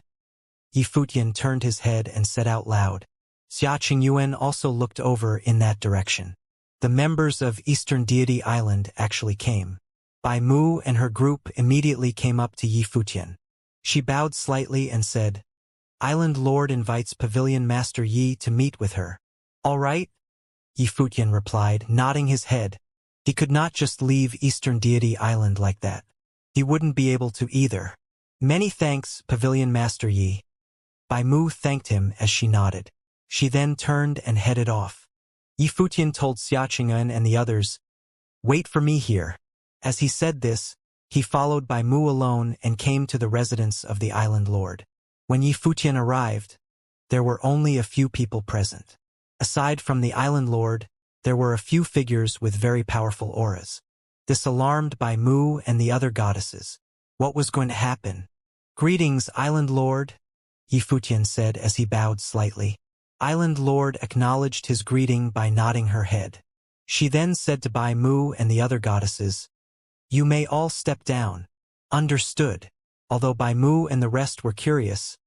Yifutian turned his head and said out loud. Xia Qingyuan also looked over in that direction. The members of Eastern Deity Island actually came. Bai Mu and her group immediately came up to Yifutian. She bowed slightly and said, Island Lord invites Pavilion Master Yi to meet with her. All right? Yifutian replied, nodding his head. He could not just leave Eastern Deity Island like that. He wouldn't be able to either. Many thanks, Pavilion Master Yi. Bai Mu thanked him as she nodded. She then turned and headed off. Yifutian told Xia Qingyuan and the others, Wait for me here. As he said this, he followed Bai Mu alone and came to the residence of the Island Lord. When Yifutian arrived, there were only a few people present. Aside from the Island Lord, there were a few figures with very powerful auras. This alarmed Bai Mu and the other goddesses. What was going to happen? Greetings, Island Lord, Yifutian said as he bowed slightly. Island Lord acknowledged his greeting by nodding her head. She then said to Bai Mu and the other goddesses, You may all step down. Understood. Although Bai Mu and the rest were curious,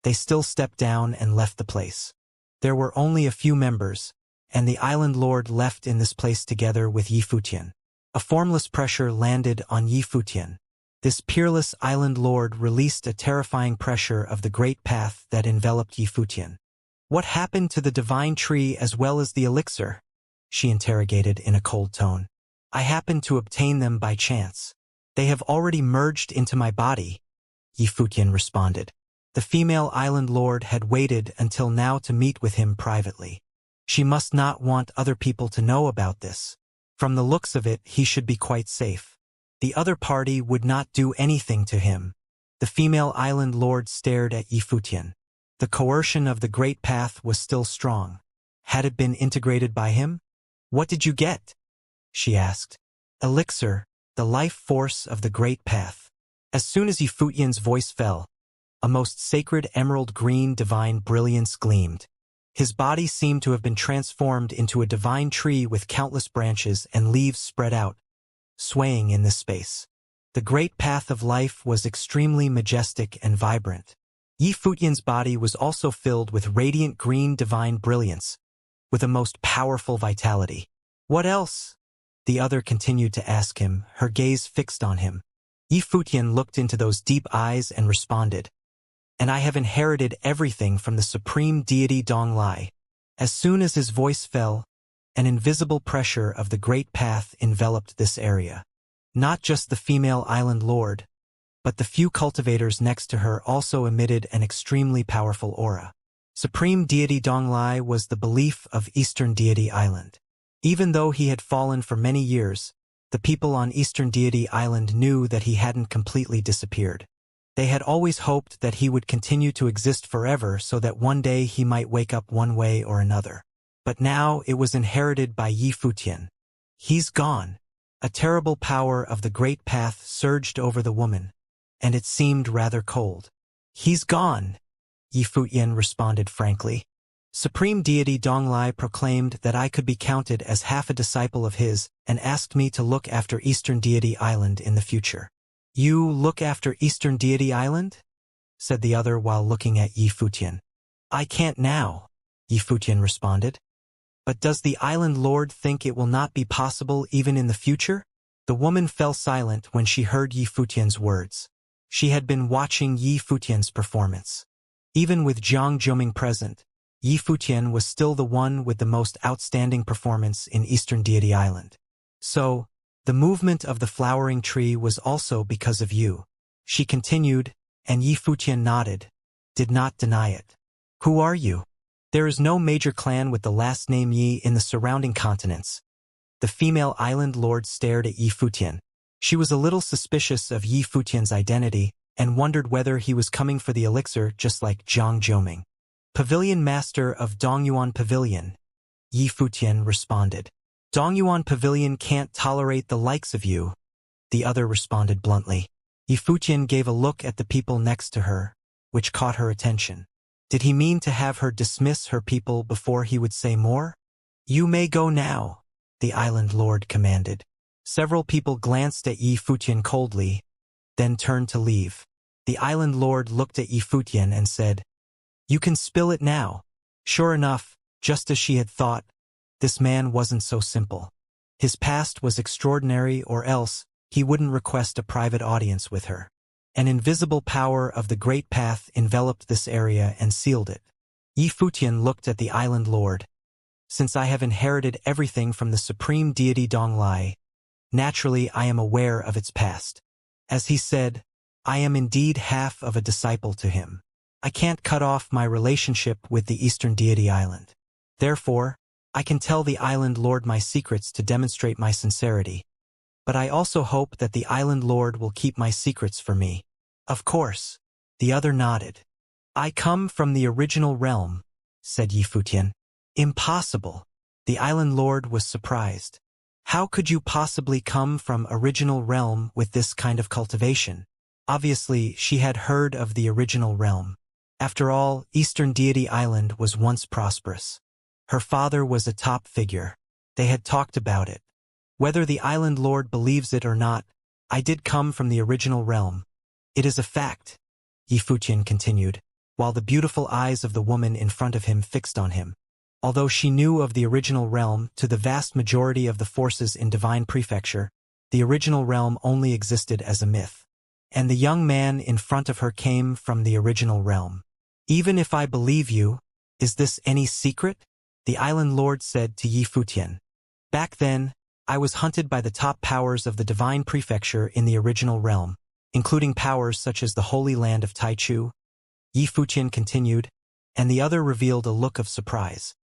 they still stepped down and left the place. There were only a few members, and the Island Lord left in this place together with Yifutian. A formless pressure landed on Yifutian. This peerless Island Lord released a terrifying pressure of the great path that enveloped Yifutian. What happened to the divine tree as well as the elixir? She interrogated in a cold tone. I happened to obtain them by chance. They have already merged into my body, Yifutian responded. The female Island Lord had waited until now to meet with him privately. She must not want other people to know about this. From the looks of it, he should be quite safe. The other party would not do anything to him. The female Island Lord stared at Yifutian. The coercion of the Great Path was still strong. Had it been integrated by him? What did you get? She asked. Elixir, the life force of the Great Path. As soon as Yifutian's voice fell, a most sacred emerald-green divine brilliance gleamed. His body seemed to have been transformed into a divine tree with countless branches and leaves spread out, swaying in this space. The great path of life was extremely majestic and vibrant. Yifutian's body was also filled with radiant green divine brilliance, with a most powerful vitality. What else? The other continued to ask him, her gaze fixed on him. Yifutian looked into those deep eyes and responded, "And I have inherited everything from the supreme deity Donglai." As soon as his voice fell, an invisible pressure of the great path enveloped this area. Not just the female island lord, but the few cultivators next to her also emitted an extremely powerful aura. Supreme deity Donglai was the belief of Eastern Deity Island. Even though he had fallen for many years, the people on Eastern Deity Island knew that he hadn't completely disappeared. They had always hoped that he would continue to exist forever so that one day he might wake up one way or another. But now it was inherited by Yifutian. He's gone. A terrible power of the great path surged over the woman, and it seemed rather cold. "He's gone," Yifutian responded frankly. "Supreme deity Donglai proclaimed that I could be counted as half a disciple of his and asked me to look after Eastern Deity Island in the future." "You look after Eastern Deity Island?" said the other while looking at Yifutian. "I can't now," Yifutian responded. "But does the island lord think it will not be possible even in the future?" The woman fell silent when she heard Yifutian's words. She had been watching Yifutian's performance. Even with Jiang Zhoming present, Yifutian was still the one with the most outstanding performance in Eastern Deity Island. "So, the movement of the flowering tree was also because of you," she continued, and Yifutian nodded, did not deny it. "Who are you?" "There is no major clan with the last name Yi in the surrounding continents." The female island lord stared at Yifutian. She was a little suspicious of Yifutian's identity and wondered whether he was coming for the elixir just like Jiang Zhoming. "Pavilion master of Dongyuan Pavilion," Yifutian responded. "Dongyuan Pavilion can't tolerate the likes of you," the other responded bluntly. Yifutian gave a look at the people next to her, which caught her attention. Did he mean to have her dismiss her people before he would say more? "You may go now," the island lord commanded. Several people glanced at Yifutian coldly, then turned to leave. The island lord looked at Yifutian and said, "You can spill it now." Sure enough, just as she had thought, this man wasn't so simple. His past was extraordinary, or else he wouldn't request a private audience with her. An invisible power of the great path enveloped this area and sealed it. Yifutian looked at the island lord. "Since I have inherited everything from the supreme deity Donglai, naturally I am aware of its past. As he said, I am indeed half of a disciple to him. I can't cut off my relationship with the Eastern Deity Island. Therefore, I can tell the island lord my secrets to demonstrate my sincerity. But I also hope that the island lord will keep my secrets for me." "Of course." The other nodded. "I come from the original realm," said Yifutian. "Impossible." The island lord was surprised. "How could you possibly come from original realm with this kind of cultivation?" Obviously, she had heard of the original realm. After all, Eastern Deity Island was once prosperous. Her father was a top figure. They had talked about it. "Whether the island lord believes it or not, I did come from the original realm. It is a fact," Yifutian continued, while the beautiful eyes of the woman in front of him fixed on him. Although she knew of the original realm, to the vast majority of the forces in Divine Prefecture, the original realm only existed as a myth. And the young man in front of her came from the original realm. "Even if I believe you, is this any secret?" the island lord said to Yifutian. "Back then, I was hunted by the top powers of the Divine Prefecture in the original realm, including powers such as the Holy Land of Taichu," Yifutian continued, and the other revealed a look of surprise.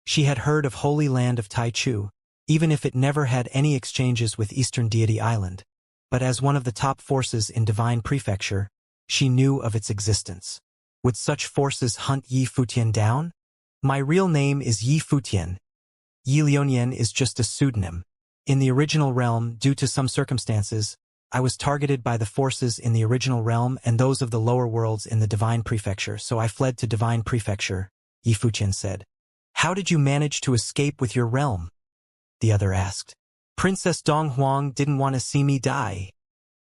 She had heard of Holy Land of Taichu, even if it never had any exchanges with Eastern Deity Island. But as one of the top forces in Divine Prefecture, she knew of its existence. Would such forces hunt Yifutian down? "My real name is Yifutian. Yi Lionian is just a pseudonym. In the original realm, due to some circumstances, I was targeted by the forces in the original realm and those of the lower worlds in the Divine Prefecture, so I fled to Divine Prefecture, Yi Fuqian said. How did you manage to escape with your realm? The other asked. Princess Donghuang didn't want to see me die,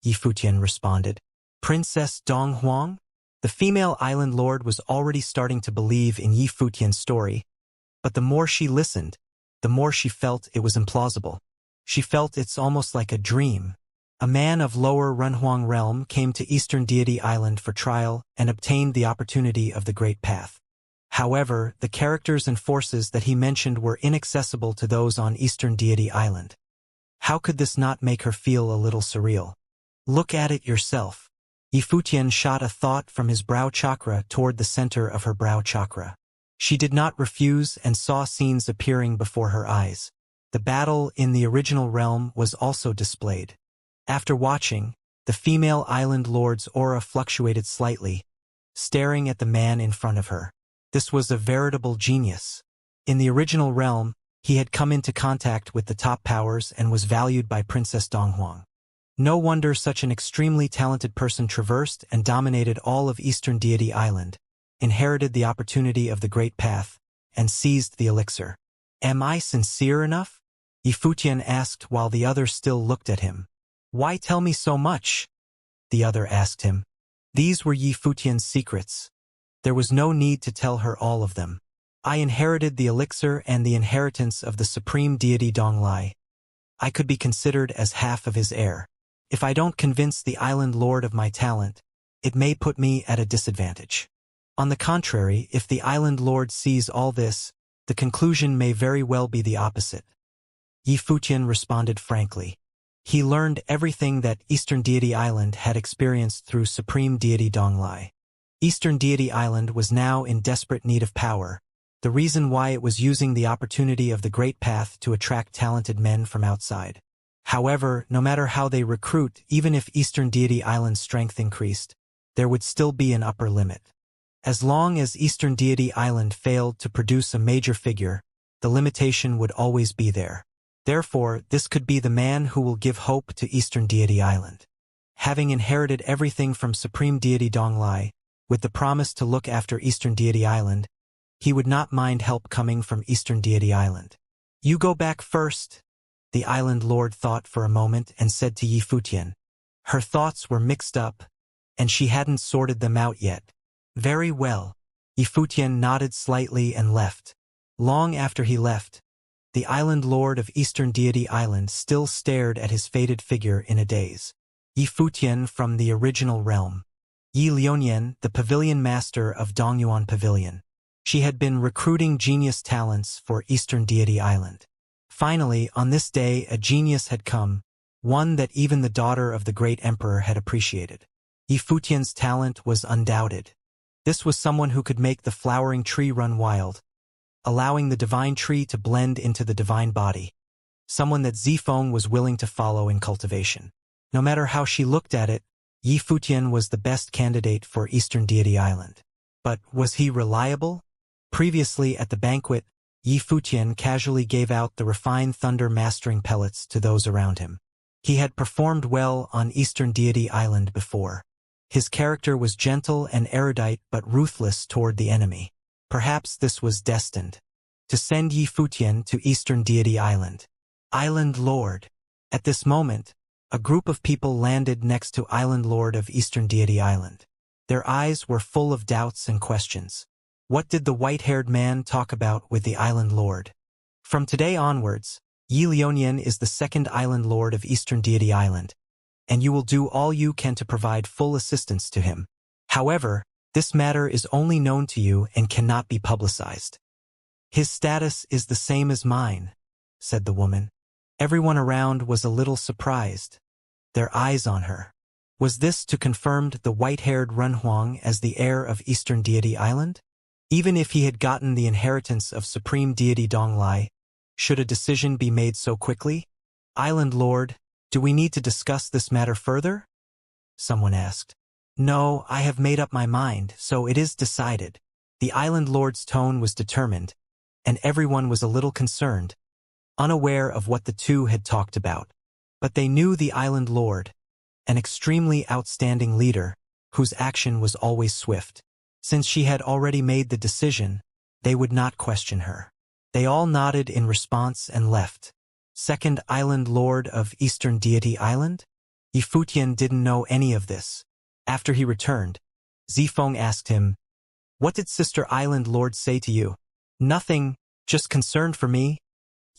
Yi Fuqian responded. Princess Donghuang? The female island lord was already starting to believe in Yi Fuqian's story, but the more she listened, the more she felt it was implausible. She felt it's almost like a dream. A man of lower Runhuang realm came to Eastern Deity Island for trial and obtained the opportunity of the Great Path. However, the characters and forces that he mentioned were inaccessible to those on Eastern Deity Island. How could this not make her feel a little surreal? Look at it yourself. Yi Fuqian shot a thought from his brow chakra toward the center of her brow chakra. She did not refuse and saw scenes appearing before her eyes. The battle in the original realm was also displayed. After watching, the female island lord's aura fluctuated slightly, staring at the man in front of her. This was a veritable genius. In the original realm, he had come into contact with the top powers and was valued by Princess Donghuang. No wonder such an extremely talented person traversed and dominated all of Eastern Deity Island, inherited the opportunity of the Great Path, and seized the elixir. Am I sincere enough? Yi Fuqian asked while the other still looked at him. Why tell me so much? The other asked him. These were Yi Fuqian's secrets. There was no need to tell her all of them. I inherited the elixir and the inheritance of the supreme deity Donglai. I could be considered as half of his heir. If I don't convince the island lord of my talent, it may put me at a disadvantage. On the contrary, if the island lord sees all this, the conclusion may very well be the opposite. Yi Fuqian responded frankly. He learned everything that Eastern Deity Island had experienced through Supreme Deity Donglai. Eastern Deity Island was now in desperate need of power, the reason why it was using the opportunity of the Great Path to attract talented men from outside. However, no matter how they recruit, even if Eastern Deity Island's strength increased, there would still be an upper limit. As long as Eastern Deity Island failed to produce a major figure, the limitation would always be there. Therefore, this could be the man who will give hope to Eastern Deity Island. Having inherited everything from Supreme Deity Donglai, with the promise to look after Eastern Deity Island, he would not mind help coming from Eastern Deity Island. You go back first, the island lord thought for a moment and said to Yi Fuqian. Her thoughts were mixed up, and she hadn't sorted them out yet. Very well. Yi Fuqian nodded slightly and left. Long after he left, the island lord of Eastern Deity Island still stared at his faded figure in a daze. Yi Fuqian from the original realm. Yi Liuanian, the pavilion master of Dongyuan Pavilion. She had been recruiting genius talents for Eastern Deity Island. Finally, on this day, a genius had come, one that even the daughter of the great emperor had appreciated. Yi Fuqian's talent was undoubted. This was someone who could make the flowering tree run wild, allowing the divine tree to blend into the divine body. Someone that Zifeng was willing to follow in cultivation. No matter how she looked at it, Yi Fuqian was the best candidate for Eastern Deity Island. But was he reliable? Previously at the banquet, Yi Fuqian casually gave out the refined thunder mastering pellets to those around him. He had performed well on Eastern Deity Island before. His character was gentle and erudite but ruthless toward the enemy. Perhaps this was destined to send Yi Fuqian to Eastern Deity Island. Island Lord. At this moment, a group of people landed next to Island Lord of Eastern Deity Island. Their eyes were full of doubts and questions. What did the white-haired man talk about with the Island Lord? From today onwards, Yi Liuanian is the second Island Lord of Eastern Deity Island, and you will do all you can to provide full assistance to him. However, this matter is only known to you and cannot be publicized. His status is the same as mine, said the woman. Everyone around was a little surprised, their eyes on her. Was this to confirm the white-haired Runhuang as the heir of Eastern Deity Island? Even if he had gotten the inheritance of Supreme Deity Donglai, should a decision be made so quickly? Island Lord, do we need to discuss this matter further? Someone asked. No, I have made up my mind, so it is decided. The Island Lord's tone was determined, and everyone was a little concerned, unaware of what the two had talked about. But they knew the Island Lord. an extremely outstanding leader, whose action was always swift. Since she had already made the decision, they would not question her. They all nodded in response and left. Second Island Lord of Eastern Deity Island? Yifutian didn't know any of this. After he returned, Zifeng asked him, "What did Sister Island Lord say to you?" "Nothing, just concerned for me."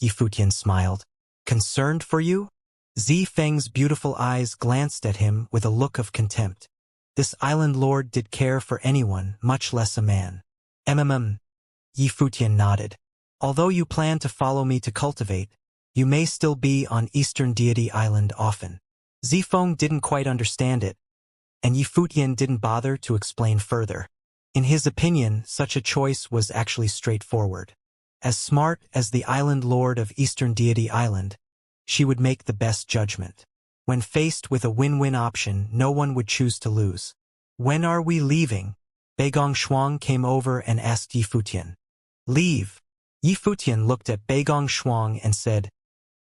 Yifutian smiled. "Concerned for you?" Zifeng's beautiful eyes glanced at him with a look of contempt. This Island Lord did care for anyone, much less a man. Yifutian nodded. "Although you plan to follow me to Cultivate, you may still be on Eastern Deity Island often." Zifeng didn't quite understand it, and Yifutian didn't bother to explain further. In his opinion, such a choice was actually straightforward. As smart as the Island Lord of Eastern Deity Island, she would make the best judgment. When faced with a win-win option, no one would choose to lose. "When are we leaving?" Beigong Shuang came over and asked Yifutian. "Leave." Yifutian looked at Beigong Shuang and said,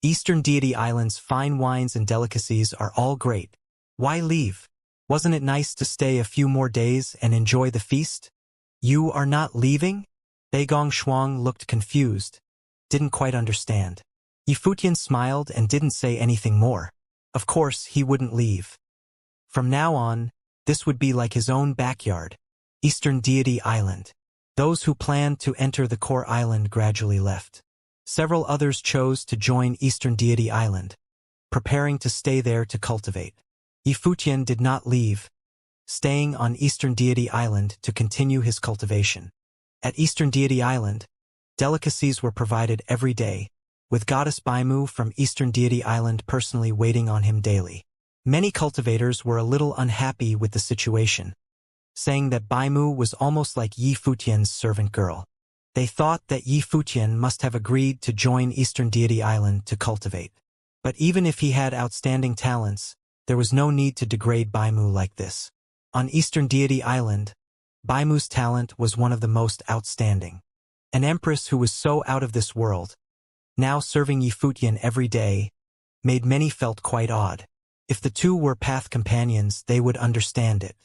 "Eastern Deity Island's fine wines and delicacies are all great. Why leave? Wasn't it nice to stay a few more days and enjoy the feast?" "You are not leaving?" Beigong Shuang looked confused, didn't quite understand. Yifutian smiled and didn't say anything more. Of course, he wouldn't leave. From now on, this would be like his own backyard, Eastern Deity Island. Those who planned to enter the core island gradually left. Several others chose to join Eastern Deity Island, preparing to stay there to cultivate. Yifutian did not leave, staying on Eastern Deity Island to continue his cultivation. At Eastern Deity Island, delicacies were provided every day, with Goddess Baimu from Eastern Deity Island personally waiting on him daily. Many cultivators were a little unhappy with the situation, saying that Baimu was almost like Yifutian's servant girl. They thought that Yifutian must have agreed to join Eastern Deity Island to cultivate. But even if he had outstanding talents, there was no need to degrade Baimu like this. On Eastern Deity Island, Baimu's talent was one of the most outstanding. An empress who was so out of this world, now serving Yifutian every day, made many felt quite odd. If the two were path companions, they would understand it.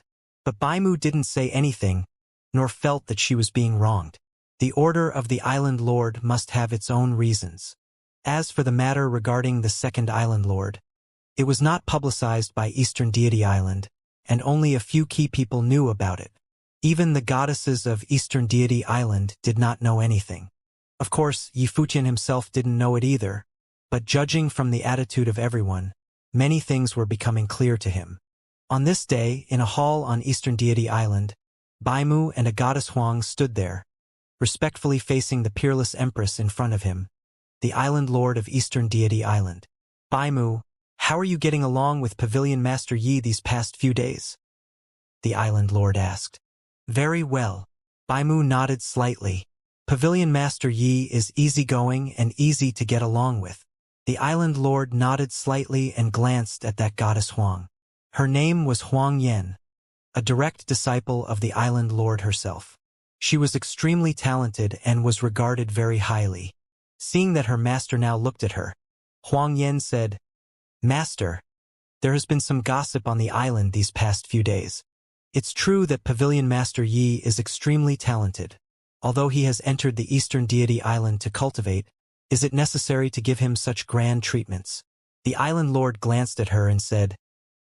But Baimu didn't say anything, nor felt that she was being wronged. The order of the Island Lord must have its own reasons. As for the matter regarding the second Island Lord, it was not publicized by Eastern Deity Island, and only a few key people knew about it. Even the goddesses of Eastern Deity Island did not know anything. Of course, Yifutian himself didn't know it either, but judging from the attitude of everyone, many things were becoming clear to him. On this day, in a hall on Eastern Deity Island, Baimu and a goddess Huang stood there, respectfully facing the peerless empress in front of him, the Island Lord of Eastern Deity Island. "Baimu, how are you getting along with Pavilion Master Yi these past few days?" the Island Lord asked. "Very well." Baimu nodded slightly. "Pavilion Master Yi is easygoing and easy to get along with." The Island Lord nodded slightly and glanced at that goddess Huang. Her name was Huang Yan, a direct disciple of the Island Lord herself. She was extremely talented and was regarded very highly. Seeing that her master now looked at her, Huang Yan said, "Master, there has been some gossip on the island these past few days. It's true that Pavilion Master Yi is extremely talented. Although he has entered the Eastern Deity Island to cultivate, is it necessary to give him such grand treatments?" The Island Lord glanced at her and said,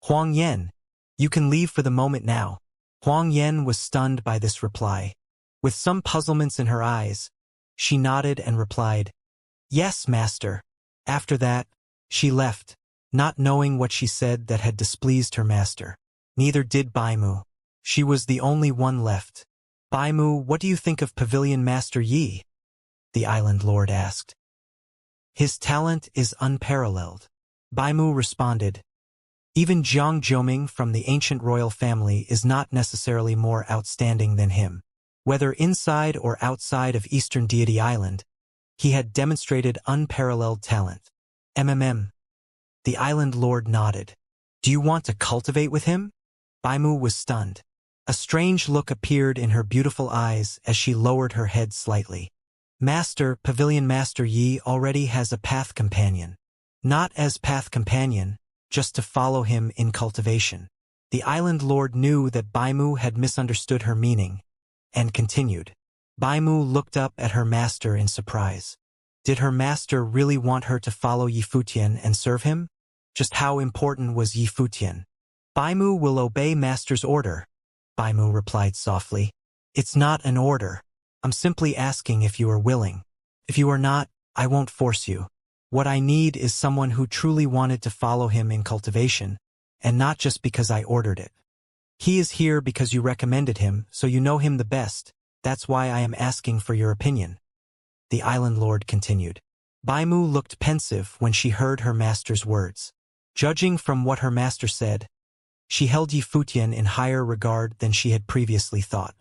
"Huang Yan, you can leave for the moment now." Huang Yan was stunned by this reply. With some puzzlements in her eyes, she nodded and replied, "Yes, master." After that, she left, not knowing what she said that had displeased her master. Neither did Baimu. She was the only one left. "Baimu, what do you think of Pavilion Master Yi?" the Island Lord asked. "His talent is unparalleled." Baimu responded. "Even Jiang Jiuming from the ancient royal family is not necessarily more outstanding than him. Whether inside or outside of Eastern Deity Island, he had demonstrated unparalleled talent." The Island Lord nodded. "Do you want to cultivate with him?" Baimu was stunned. A strange look appeared in her beautiful eyes as she lowered her head slightly. "Master, Pavilion Master Yi already has a path companion." "Not as path companion, just to follow him in cultivation. The island lord knew that Baimu had misunderstood her meaning, and continued. Baimu looked up at her master in surprise. Did her master really want her to follow Yifutian and serve him? Just how important was Yifutian? Baimu will obey master's order, Baimu replied softly. It's not an order. I'm simply asking if you are willing. If you are not, I won't force you. What I need is someone who truly wanted to follow him in cultivation, and not just because I ordered it. He is here because you recommended him, so you know him the best. That's why I am asking for your opinion. The island lord continued. Baimu looked pensive when she heard her master's words. Judging from what her master said, she held Yifutian in higher regard than she had previously thought.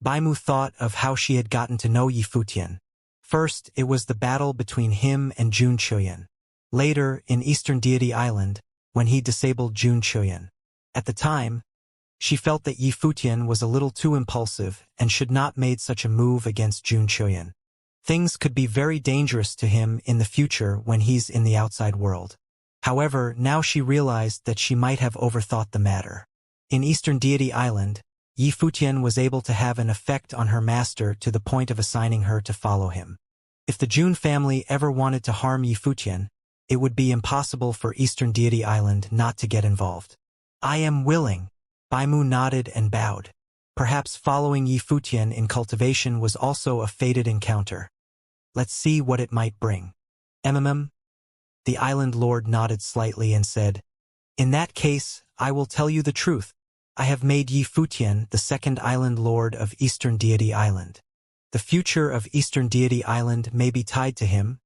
Baimu thought of how she had gotten to know Yifutian. First, it was the battle between him and Jun Chuyan. Later, in Eastern Deity Island, when he disabled Jun Chuyan. At the time, she felt that Yifutian was a little too impulsive and should not made such a move against Jun Chuyan. Things could be very dangerous to him in the future when he's in the outside world. However, now she realized that she might have overthought the matter. In Eastern Deity Island, Yifutian was able to have an effect on her master to the point of assigning her to follow him. If the Jun family ever wanted to harm Yifutian, it would be impossible for Eastern Deity Island not to get involved. I am willing. Baimu nodded and bowed. Perhaps following Yifutian in cultivation was also a fated encounter. Let's see what it might bring. The island lord nodded slightly and said, In that case, I will tell you the truth. I have made Yifutian the second island lord of Eastern Deity Island. The future of Eastern Deity Island may be tied to him.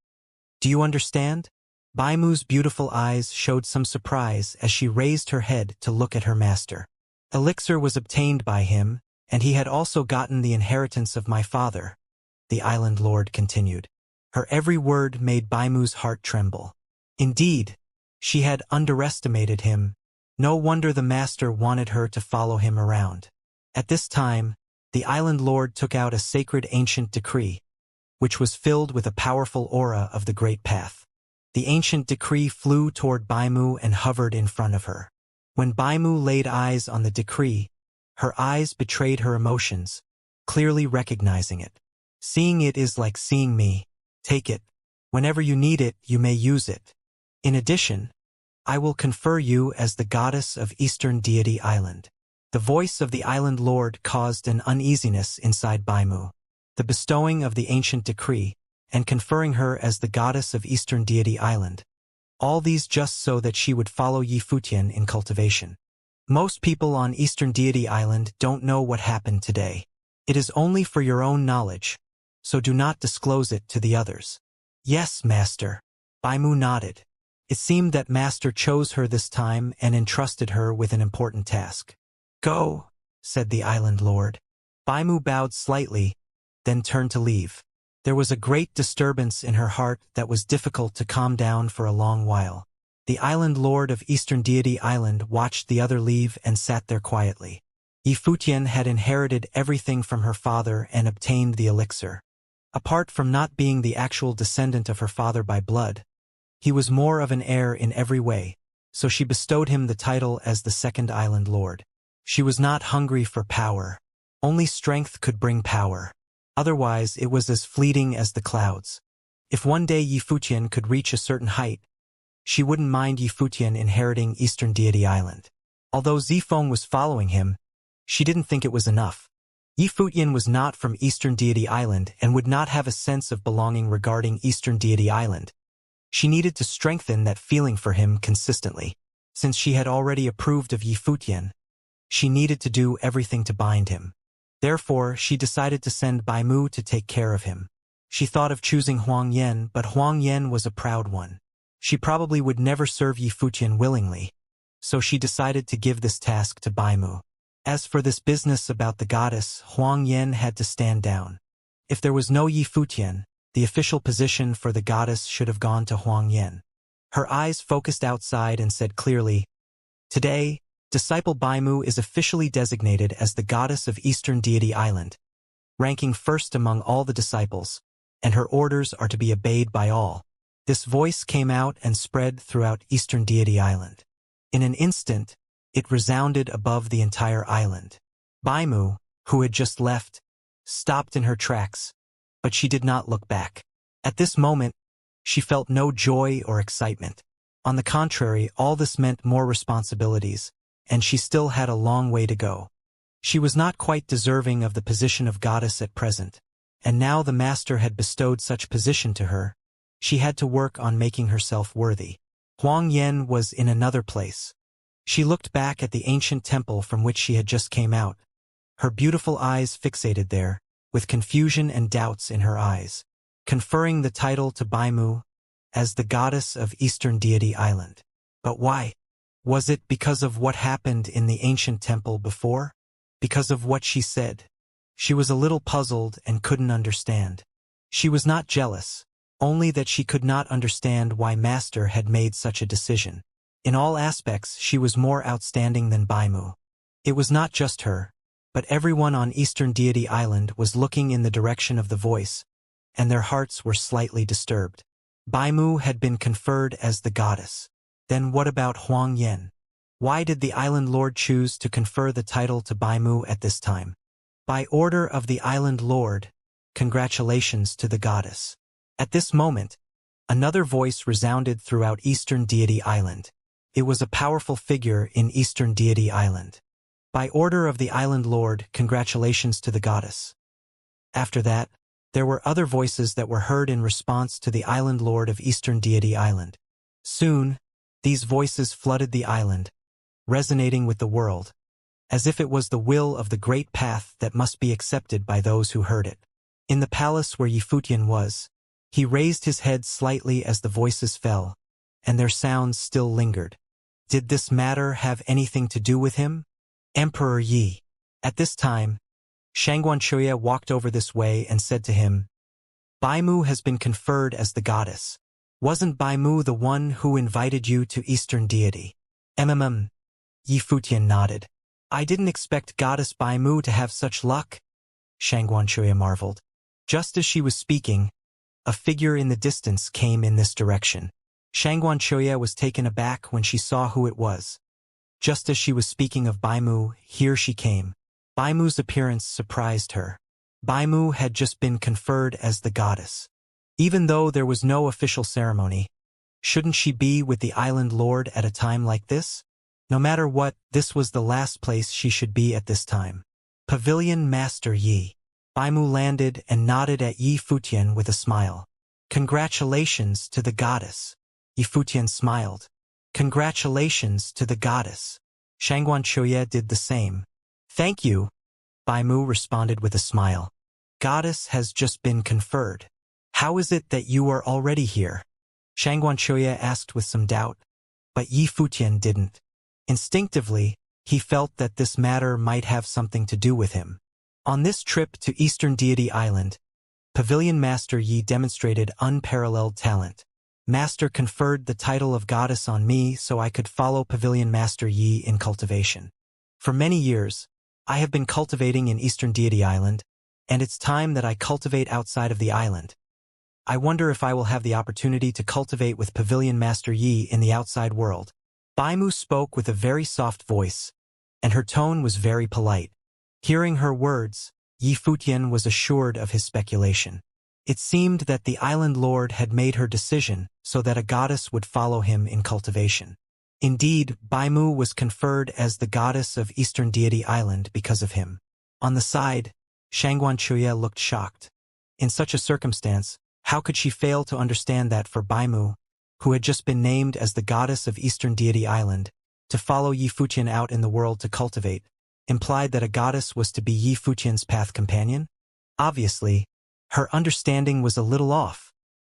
Do you understand? Baimu's beautiful eyes showed some surprise as she raised her head to look at her master. Elixir was obtained by him, and he had also gotten the inheritance of my father, the island lord continued. Her every word made Baimu's heart tremble. Indeed, she had underestimated him. No wonder the master wanted her to follow him around. At this time, the island lord took out a sacred ancient decree, which was filled with a powerful aura of the Great Path. The ancient decree flew toward Baimu and hovered in front of her. When Baimu laid eyes on the decree, her eyes betrayed her emotions, clearly recognizing it. Seeing it is like seeing me. Take it. Whenever you need it, you may use it. In addition, I will confer you as the goddess of Eastern Deity Island. The voice of the island lord caused an uneasiness inside Baimu. The bestowing of the ancient decree, and conferring her as the goddess of Eastern Deity Island. All these just so that she would follow Yifutian in cultivation. Most people on Eastern Deity Island don't know what happened today. It is only for your own knowledge, so do not disclose it to the others. Yes, master. Baimu nodded. It seemed that master chose her this time and entrusted her with an important task. Go, said the island lord. Baimu bowed slightly, then turned to leave. There was a great disturbance in her heart that was difficult to calm down for a long while. The island lord of Eastern Deity Island watched the other leave and sat there quietly. Yifutian had inherited everything from her father and obtained the elixir. Apart from not being the actual descendant of her father by blood, he was more of an heir in every way, so she bestowed him the title as the second island lord. She was not hungry for power. Only strength could bring power. Otherwise, it was as fleeting as the clouds. If one day Yifutian could reach a certain height, she wouldn't mind Yifutian inheriting Eastern Deity Island. Although Zifeng was following him, she didn't think it was enough. Yifutian was not from Eastern Deity Island and would not have a sense of belonging regarding Eastern Deity Island. She needed to strengthen that feeling for him consistently. Since she had already approved of Yifutian, she needed to do everything to bind him. Therefore, she decided to send Baimu to take care of him. She thought of choosing Huang Yan, but Huang Yan was a proud one. She probably would never serve Yifutian willingly, so she decided to give this task to Baimu. As for this business about the goddess, Huang Yan had to stand down. If there was no Yifutian, the official position for the goddess should have gone to Huang Yan. Her eyes focused outside and said clearly, Today, Disciple Baimu is officially designated as the goddess of Eastern Deity Island, ranking first among all the disciples, and her orders are to be obeyed by all. This voice came out and spread throughout Eastern Deity Island. In an instant, it resounded above the entire island. Baimu, who had just left, stopped in her tracks, but she did not look back. At this moment, she felt no joy or excitement. On the contrary, all this meant more responsibilities, and she still had a long way to go. She was not quite deserving of the position of goddess at present, and now the master had bestowed such position to her, she had to work on making herself worthy. Huang Yen was in another place. She looked back at the ancient temple from which she had just came out, her beautiful eyes fixated there, with confusion and doubts in her eyes, conferring the title to Baimu as the goddess of Eastern Deity Island. But why? Was it because of what happened in the ancient temple before? Because of what she said? She was a little puzzled and couldn't understand. She was not jealous, only that she could not understand why Master had made such a decision. In all aspects she was more outstanding than Baimu. It was not just her, but everyone on Eastern Deity Island was looking in the direction of the voice, and their hearts were slightly disturbed. Baimu had been conferred as the goddess. Then what about Huang Yen? Why did the island lord choose to confer the title to Baimu at this time? By order of the island lord, congratulations to the goddess. At this moment, another voice resounded throughout Eastern Deity Island. It was a powerful figure in Eastern Deity Island. By order of the island lord, congratulations to the goddess. After that, there were other voices that were heard in response to the island lord of Eastern Deity Island. Soon, these voices flooded the island, resonating with the world, as if it was the will of the great path that must be accepted by those who heard it. In the palace where Yifutian was, he raised his head slightly as the voices fell, and their sounds still lingered. Did this matter have anything to do with him? Emperor Yi. At this time, Xianxia walked over this way and said to him, Baimu has been conferred as the goddess. Wasn't Baimu the one who invited you to Eastern Deity? Yifutian nodded. I didn't expect goddess Baimu to have such luck, Xianxia marveled. Just as she was speaking, a figure in the distance came in this direction. Xianxia was taken aback when she saw who it was. Just as she was speaking of Baimu, here she came. Baimu's appearance surprised her. Baimu had just been conferred as the goddess. Even though there was no official ceremony, shouldn't she be with the island lord at a time like this? No matter what, this was the last place she should be at this time. Pavilion Master Yi. Baimu landed and nodded at Yifutian with a smile. Congratulations to the goddess. Yifutian smiled. Congratulations to the goddess. Xianxia did the same. Thank you, Baimu responded with a smile. Goddess has just been conferred. How is it that you are already here? Xianxia asked with some doubt. But Yifutian didn't. Instinctively, he felt that this matter might have something to do with him. On this trip to Eastern Deity Island, Pavilion Master Yi demonstrated unparalleled talent. Master conferred the title of goddess on me so I could follow Pavilion Master Yi in cultivation. For many years, I have been cultivating in Eastern Deity Island, and it's time that I cultivate outside of the island. I wonder if I will have the opportunity to cultivate with Pavilion Master Yi in the outside world. Baimu spoke with a very soft voice, and her tone was very polite. Hearing her words, Yifutian was assured of his speculation. It seemed that the island lord had made her decision so that a goddess would follow him in cultivation. Indeed, Baimu was conferred as the goddess of Eastern Deity Island because of him. On the side, Xianxia looked shocked. In such a circumstance, how could she fail to understand that for Baimu, who had just been named as the goddess of Eastern Deity Island, to follow Yifutian out in the world to cultivate, implied that a goddess was to be Yifutian's path companion? Obviously, her understanding was a little off.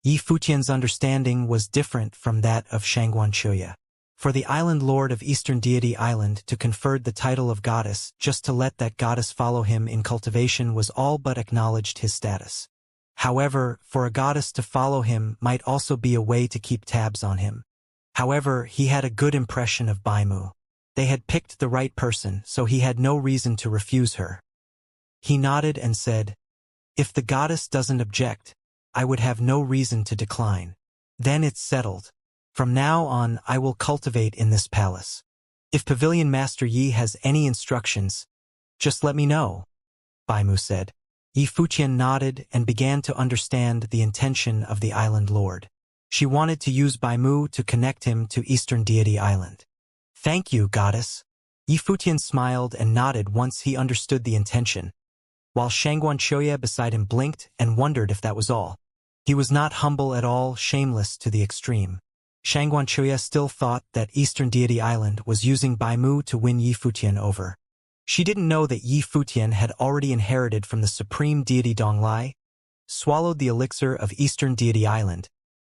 Yifutian's understanding was different from that of Xianxia. For the island lord of Eastern Deity Island to confer the title of goddess just to let that goddess follow him in cultivation was all but acknowledged his status. However, for a goddess to follow him might also be a way to keep tabs on him. However, he had a good impression of Baimu. They had picked the right person, so he had no reason to refuse her. He nodded and said, If the goddess doesn't object, I would have no reason to decline. Then it's settled. From now on, I will cultivate in this palace. If Pavilion Master Yi has any instructions, just let me know, Baimu said. Yi Futian nodded and began to understand the intention of the island lord. She wanted to use Baimu to connect him to Eastern Deity Island. Thank you, goddess. Yi Futian smiled and nodded once he understood the intention, while Xianxia beside him blinked and wondered if that was all. He was not humble at all, shameless to the extreme. Xianxia still thought that Eastern Deity Island was using Baimu to win Yi Futian over. She didn't know that Yi Futian had already inherited from the supreme deity Donglai, swallowed the elixir of Eastern Deity Island,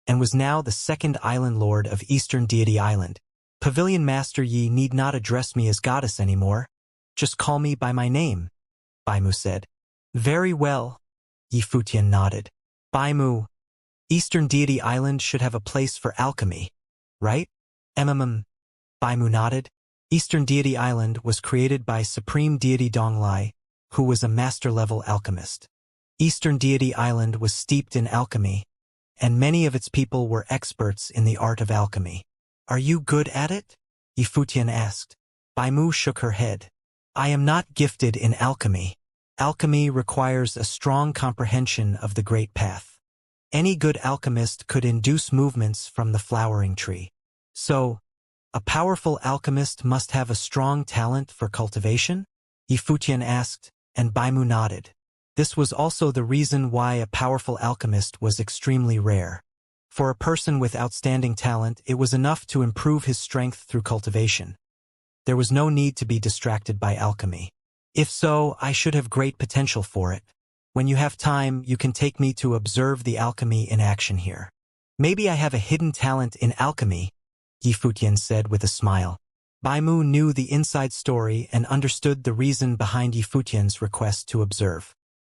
and was now the second island lord of Eastern Deity Island. Pavilion Master Yi need not address me as goddess anymore. Just call me by my name, Baimu said. Very well, Yi Futian nodded. Baimu, Eastern Deity Island should have a place for alchemy, right? Baimu nodded. Eastern Deity Island was created by Supreme Deity Donglai, who was a master-level alchemist. Eastern Deity Island was steeped in alchemy, and many of its people were experts in the art of alchemy. Are you good at it? Yi Futian asked. Baimu shook her head. I am not gifted in alchemy. Alchemy requires a strong comprehension of the Great Path. Any good alchemist could induce movements from the flowering tree. So, a powerful alchemist must have a strong talent for cultivation? Yi Futian asked, and Baimu nodded. This was also the reason why a powerful alchemist was extremely rare. For a person with outstanding talent, it was enough to improve his strength through cultivation. There was no need to be distracted by alchemy. If so, I should have great potential for it. When you have time, you can take me to observe the alchemy in action here. Maybe I have a hidden talent in alchemy, Yi Futian said with a smile. Baimu knew the inside story and understood the reason behind Yi Futian's request to observe.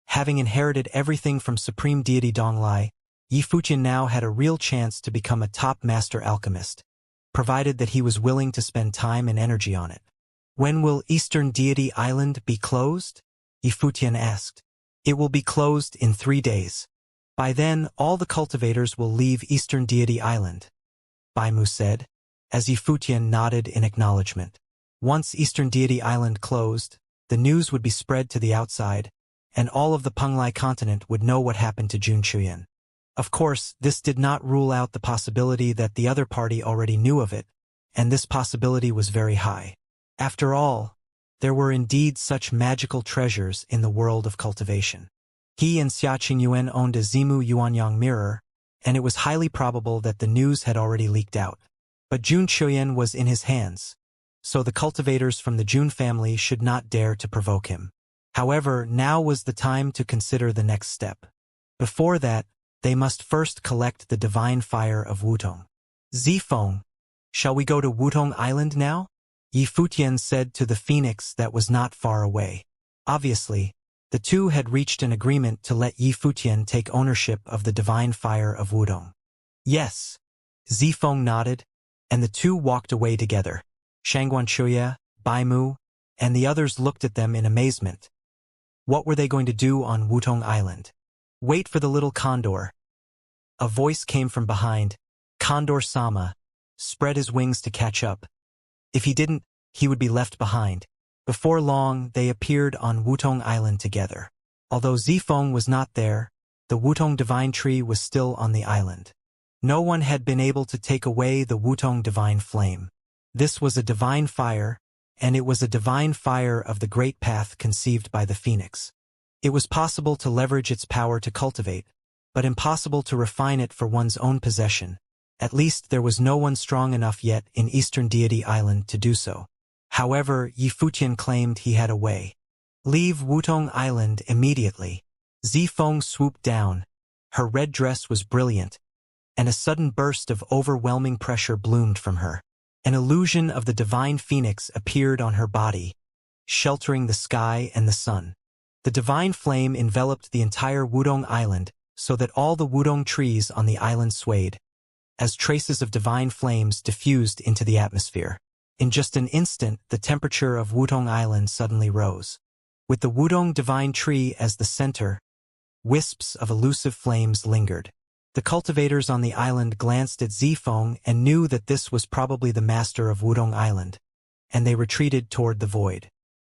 Having inherited everything from Supreme Deity Donglai, Yi Futian now had a real chance to become a top master alchemist, provided that he was willing to spend time and energy on it. When will Eastern Deity Island be closed? Yi Futian asked. It will be closed in 3 days. By then, all the cultivators will leave Eastern Deity Island, Baimu said, as Yi Futian nodded in acknowledgement. Once Eastern Deity Island closed, the news would be spread to the outside, and all of the Penglai continent would know what happened to Jun Chuyan. Of course, this did not rule out the possibility that the other party already knew of it, and this possibility was very high. After all, there were indeed such magical treasures in the world of cultivation. He and Xia Qingyuan owned a Zimu Yuanyang mirror, and it was highly probable that the news had already leaked out. But Jun Chuyan was in his hands, so the cultivators from the Jun family should not dare to provoke him. However, now was the time to consider the next step. Before that, they must first collect the divine fire of Wutong. Zifeng, shall we go to Wutong Island now? Yi Futian said to the phoenix that was not far away. Obviously, the two had reached an agreement to let Yi Futian take ownership of the divine fire of Wutong. Yes, Zifeng nodded, and the two walked away together. Xianxia, Baimu, and the others looked at them in amazement. What were they going to do on Wutong Island? Wait for the little condor. A voice came from behind. Condor-sama, spread his wings to catch up. If he didn't, he would be left behind. Before long, they appeared on Wutong Island together. Although Zifeng was not there, the Wutong divine tree was still on the island. No one had been able to take away the Wutong divine flame. This was a divine fire, and it was a divine fire of the great path conceived by the phoenix. It was possible to leverage its power to cultivate, but impossible to refine it for one's own possession. At least there was no one strong enough yet in Eastern Deity Island to do so. However, Yi Futian claimed he had a way. Leave Wutong Island immediately. Zifeng swooped down. Her red dress was brilliant, and a sudden burst of overwhelming pressure bloomed from her. An illusion of the divine phoenix appeared on her body, sheltering the sky and the sun. The divine flame enveloped the entire Wutong Island so that all the Wutong trees on the island swayed, as traces of divine flames diffused into the atmosphere. In just an instant, the temperature of Wutong Island suddenly rose. With the Wutong divine tree as the center, wisps of elusive flames lingered. The cultivators on the island glanced at Zifeng and knew that this was probably the master of Wudong Island, and they retreated toward the void.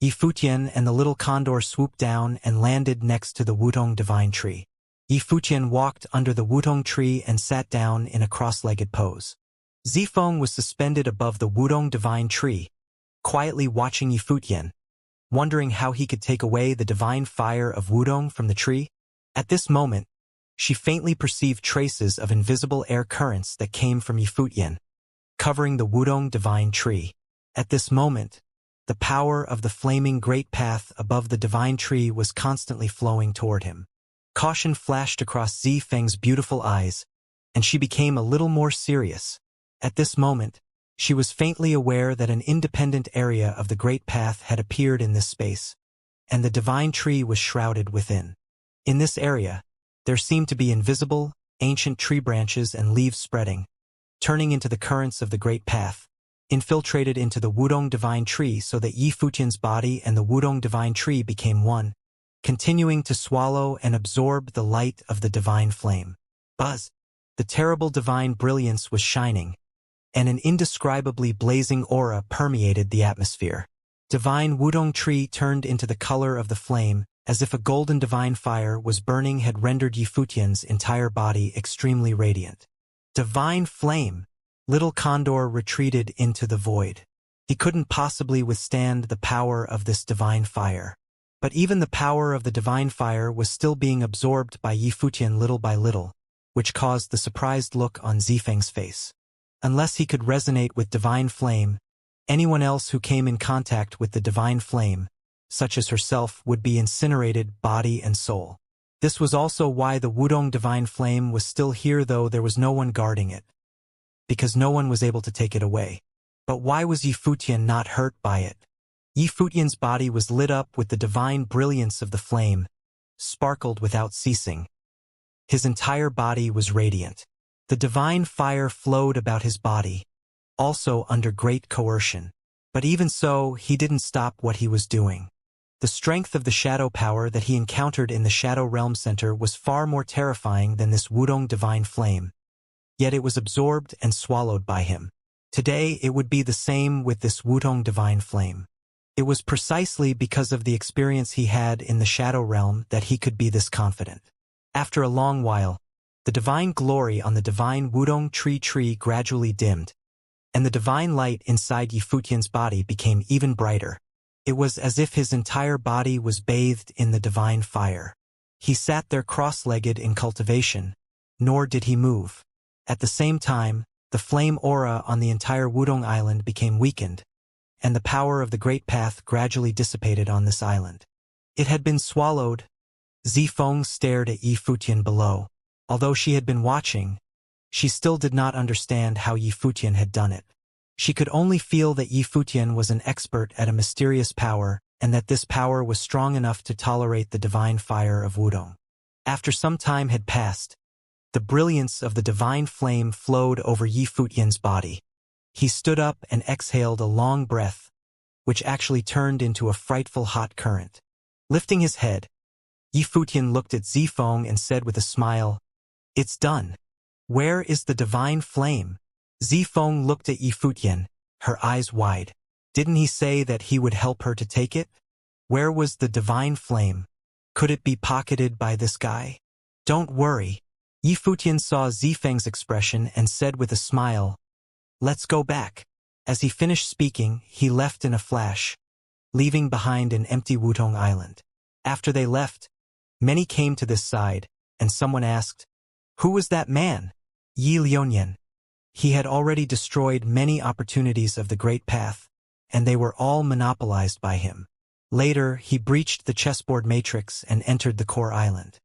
Yifutian and the little condor swooped down and landed next to the Wudong divine tree. Yifutian walked under the Wudong tree and sat down in a cross-legged pose. Zifeng was suspended above the Wudong divine tree, quietly watching Yifutian, wondering how he could take away the divine fire of Wudong from the tree. At this moment, she faintly perceived traces of invisible air currents that came from Yifutian, covering the Wudong divine tree. At this moment, the power of the flaming great path above the divine tree was constantly flowing toward him. Caution flashed across Zifeng's beautiful eyes, and she became a little more serious. At this moment, she was faintly aware that an independent area of the great path had appeared in this space, and the divine tree was shrouded within. In this area, there seemed to be invisible, ancient tree branches and leaves spreading, turning into the currents of the great path, infiltrated into the Wudong divine tree so that Yifutian's body and the Wudong divine tree became one, continuing to swallow and absorb the light of the divine flame. Buzz! The terrible divine brilliance was shining, and an indescribably blazing aura permeated the atmosphere. Divine Wudong tree turned into the color of the flame, as if a golden divine fire was burning had rendered Yifutian's entire body extremely radiant. Divine flame! Little Condor retreated into the void. He couldn't possibly withstand the power of this divine fire. But even the power of the divine fire was still being absorbed by Yifutian little by little, which caused the surprised look on Zifeng's face. Unless he could resonate with divine flame, anyone else who came in contact with the divine flame, such as herself, would be incinerated body and soul. This was also why the Wudong divine flame was still here, though there was no one guarding it, because no one was able to take it away. But why was Yifutian not hurt by it? Yifutian's body was lit up with the divine brilliance of the flame, sparkled without ceasing. His entire body was radiant. The divine fire flowed about his body, also under great coercion. But even so, he didn't stop what he was doing. The strength of the shadow power that he encountered in the Shadow Realm Center was far more terrifying than this Wudong divine flame. Yet it was absorbed and swallowed by him. Today it would be the same with this Wudong divine flame. It was precisely because of the experience he had in the Shadow Realm that he could be this confident. After a long while, the divine glory on the divine Wudong tree gradually dimmed, and the divine light inside Yifutian's body became even brighter. It was as if his entire body was bathed in the divine fire. He sat there cross-legged in cultivation, nor did he move. At the same time, the flame aura on the entire Wudong Island became weakened, and the power of the Great Path gradually dissipated on this island. It had been swallowed. Zifeng stared at Yifutian below. Although she had been watching, she still did not understand how Yifutian had done it. She could only feel that Yifutian was an expert at a mysterious power, and that this power was strong enough to tolerate the divine fire of Wudong. After some time had passed, the brilliance of the divine flame flowed over Yifutian's body. He stood up and exhaled a long breath, which actually turned into a frightful hot current. Lifting his head, Yifutian looked at Zifeng and said with a smile, "It's done. Where is the divine flame?" Zifeng looked at Yifutian, her eyes wide. Didn't he say that he would help her to take it? Where was the divine flame? Could it be pocketed by this guy? Don't worry. Yifutian saw Zifeng's expression and said with a smile, "Let's go back." As he finished speaking, he left in a flash, leaving behind an empty Wudong Island. After they left, many came to this side, and someone asked, "Who was that man?" Yi Liuonian. He had already destroyed many opportunities of the Great Path, and they were all monopolized by him. Later, he breached the chessboard matrix and entered the core island.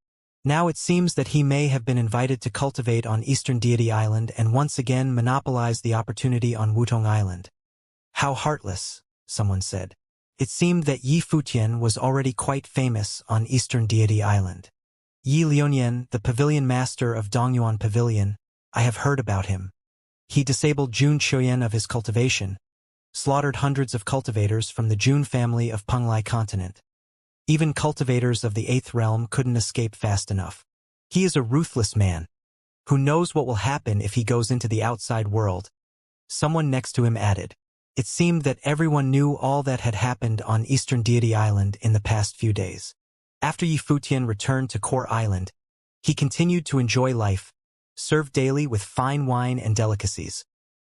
Now it seems that he may have been invited to cultivate on Eastern Deity Island and once again monopolize the opportunity on Wudong Island. How heartless, someone said. It seemed that Yifutian was already quite famous on Eastern Deity Island. Yi Liuonian, the pavilion master of Dongyuan Pavilion, I have heard about him. He disabled Jun Chuyen of his cultivation, slaughtered hundreds of cultivators from the Jun family of Penglai continent. Even cultivators of the 8th realm couldn't escape fast enough. He is a ruthless man. Who knows what will happen if he goes into the outside world? Someone next to him added. It seemed that everyone knew all that had happened on Eastern Deity Island in the past few days. After Yifutian returned to Core Island, he continued to enjoy life, served daily with fine wine and delicacies,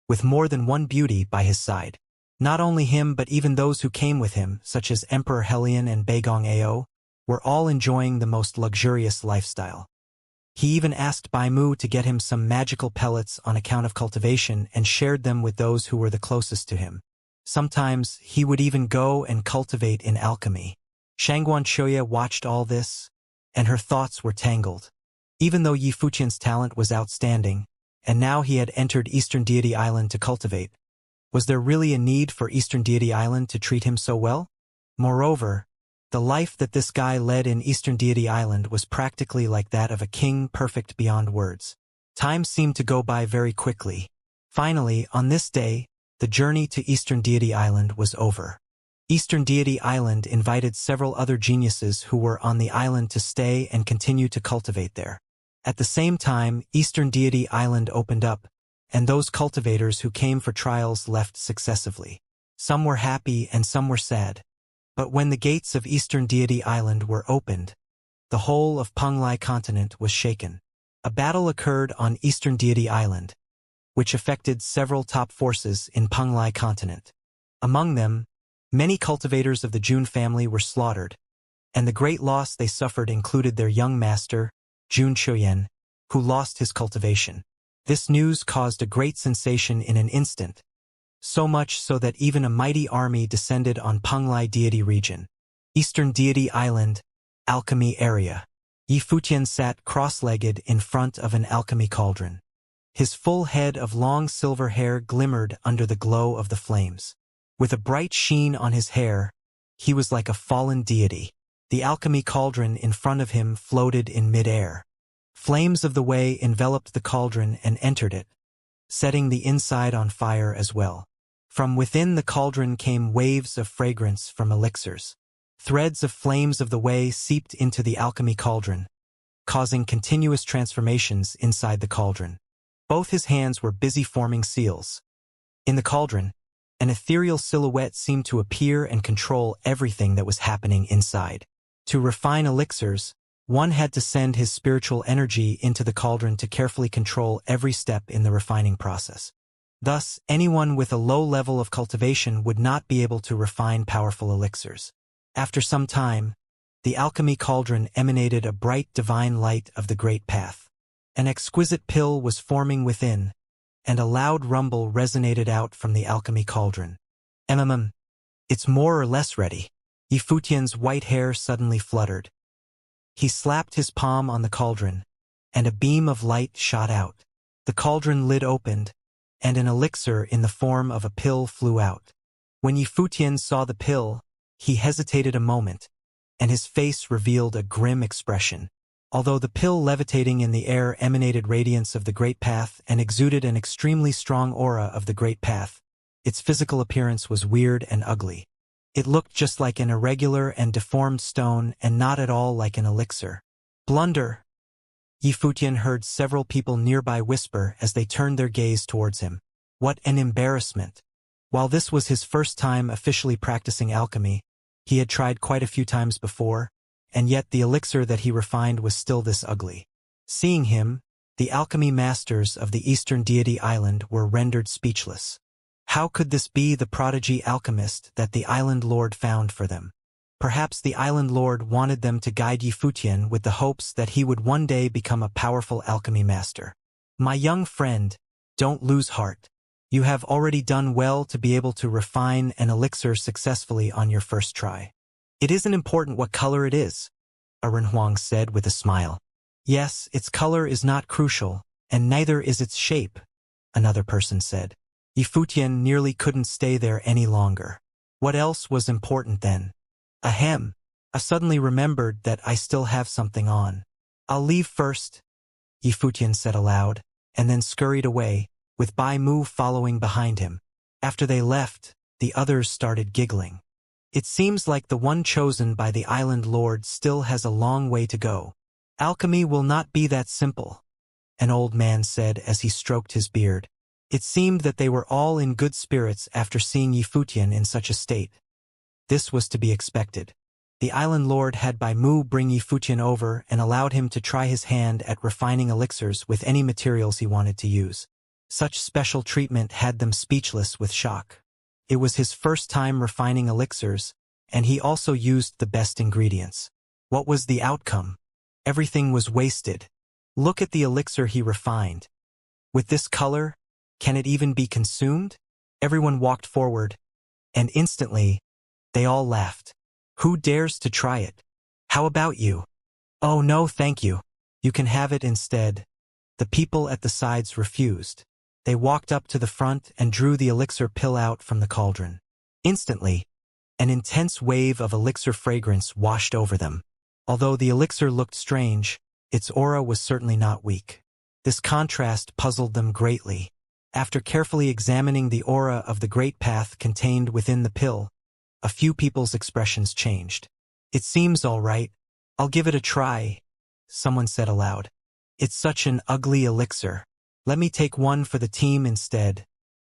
with more than one beauty by his side. Not only him but even those who came with him, such as Emperor Helion and Beigong Ao, were all enjoying the most luxurious lifestyle. He even asked Bai Mu to get him some magical pellets on account of cultivation and shared them with those who were the closest to him. Sometimes he would even go and cultivate in alchemy. Xianxia watched all this, and her thoughts were tangled. Even though Yifutian's talent was outstanding, and now he had entered Eastern Deity Island to cultivate, was there really a need for Eastern Deity Island to treat him so well? Moreover, the life that this guy led in Eastern Deity Island was practically like that of a king, perfect beyond words. Time seemed to go by very quickly. Finally, on this day, the journey to Eastern Deity Island was over. Eastern Deity Island invited several other geniuses who were on the island to stay and continue to cultivate there. At the same time, Eastern Deity Island opened up, and those cultivators who came for trials left successively. Some were happy and some were sad. But when the gates of Eastern Deity Island were opened, the whole of Penglai continent was shaken. A battle occurred on Eastern Deity Island, which affected several top forces in Penglai continent. Among them, many cultivators of the Jun family were slaughtered, and the great loss they suffered included their young master, Jun Chuyen, who lost his cultivation. This news caused a great sensation in an instant, so much so that even a mighty army descended on Penglai Deity region. Eastern Deity Island, Alchemy Area. Yifutian sat cross-legged in front of an alchemy cauldron. His full head of long silver hair glimmered under the glow of the flames. With a bright sheen on his hair, he was like a fallen deity. The alchemy cauldron in front of him floated in mid-air. Flames of the way enveloped the cauldron and entered it, setting the inside on fire as well. From within the cauldron came waves of fragrance from elixirs. Threads of flames of the way seeped into the alchemy cauldron, causing continuous transformations inside the cauldron. Both his hands were busy forming seals. In the cauldron, an ethereal silhouette seemed to appear and control everything that was happening inside. To refine elixirs, one had to send his spiritual energy into the cauldron to carefully control every step in the refining process. Thus, anyone with a low level of cultivation would not be able to refine powerful elixirs. After some time, the alchemy cauldron emanated a bright divine light of the great path. An exquisite pill was forming within, and a loud rumble resonated out from the alchemy cauldron. It's more or less ready. Yifutian's white hair suddenly fluttered. He slapped his palm on the cauldron, and a beam of light shot out. The cauldron lid opened, and an elixir in the form of a pill flew out. When Yifutian saw the pill, he hesitated a moment, and his face revealed a grim expression. Although the pill levitating in the air emanated radiance of the Great Path and exuded an extremely strong aura of the Great Path, its physical appearance was weird and ugly. It looked just like an irregular and deformed stone and not at all like an elixir. Blunder! Yifutian heard several people nearby whisper as they turned their gaze towards him. What an embarrassment! While this was his first time officially practicing alchemy, he had tried quite a few times before, and yet the elixir that he refined was still this ugly. Seeing him, the alchemy masters of the Eastern Deity Island were rendered speechless. How could this be the prodigy alchemist that the Island Lord found for them? Perhaps the Island Lord wanted them to guide Yifutian with the hopes that he would one day become a powerful alchemy master. My young friend, don't lose heart. You have already done well to be able to refine an elixir successfully on your first try. It isn't important what color it is, Huang said with a smile. Yes, its color is not crucial, and neither is its shape, another person said. Yifutian nearly couldn't stay there any longer. What else was important then? Ahem. I suddenly remembered that I still have something on. I'll leave first, Yifutian said aloud, and then scurried away, with Bai Mu following behind him. After they left, the others started giggling. It seems like the one chosen by the Island Lord still has a long way to go. Alchemy will not be that simple. an old man said as he stroked his beard. It seemed that they were all in good spirits after seeing Yifutian in such a state. This was to be expected. The island lord had Bai Mu bring Yifutian over and allowed him to try his hand at refining elixirs with any materials he wanted to use. Such special treatment had them speechless with shock. It was his first time refining elixirs, and he also used the best ingredients. What was the outcome? Everything was wasted. Look at the elixir he refined. With this color, can it even be consumed? Everyone walked forward, and instantly, they all laughed. Who dares to try it? How about you? Oh no, thank you. You can have it instead. The people at the sides refused. They walked up to the front and drew the elixir pill out from the cauldron. Instantly, an intense wave of elixir fragrance washed over them. Although the elixir looked strange, its aura was certainly not weak. This contrast puzzled them greatly. After carefully examining the aura of the great path contained within the pill, a few people's expressions changed. It seems all right. I'll give it a try, someone said aloud. It's such an ugly elixir. Let me take one for the team instead,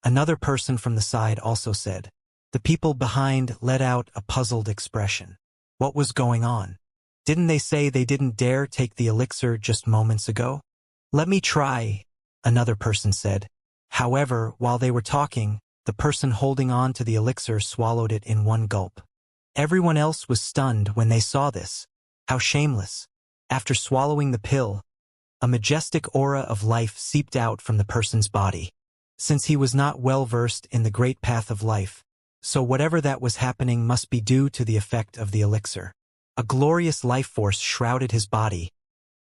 another person from the side also said. The people behind let out a puzzled expression. What was going on? Didn't they say they didn't dare take the elixir just moments ago? Let me try, another person said. However, while they were talking, the person holding on to the elixir swallowed it in one gulp. Everyone else was stunned when they saw this. How shameless. After swallowing the pill, a majestic aura of life seeped out from the person's body. Since he was not well versed in the great path of life, so whatever that was happening must be due to the effect of the elixir. A glorious life force shrouded his body,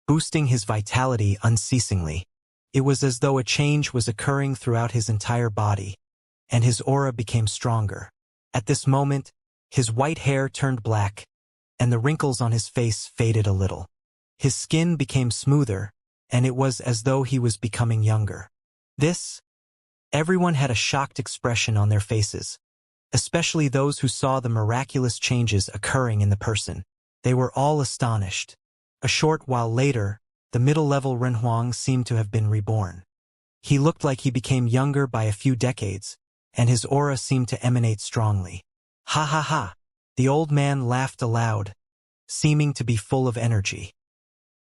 boosting his vitality unceasingly. It was as though a change was occurring throughout his entire body, and his aura became stronger. At this moment, his white hair turned black, and the wrinkles on his face faded a little. His skin became smoother, and it was as though he was becoming younger. Everyone had a shocked expression on their faces, especially those who saw the miraculous changes occurring in the person. They were all astonished. A short while later, the middle-level Renhuang seemed to have been reborn. He looked like he became younger by a few decades, and his aura seemed to emanate strongly. Ha ha ha! The old man laughed aloud, seeming to be full of energy.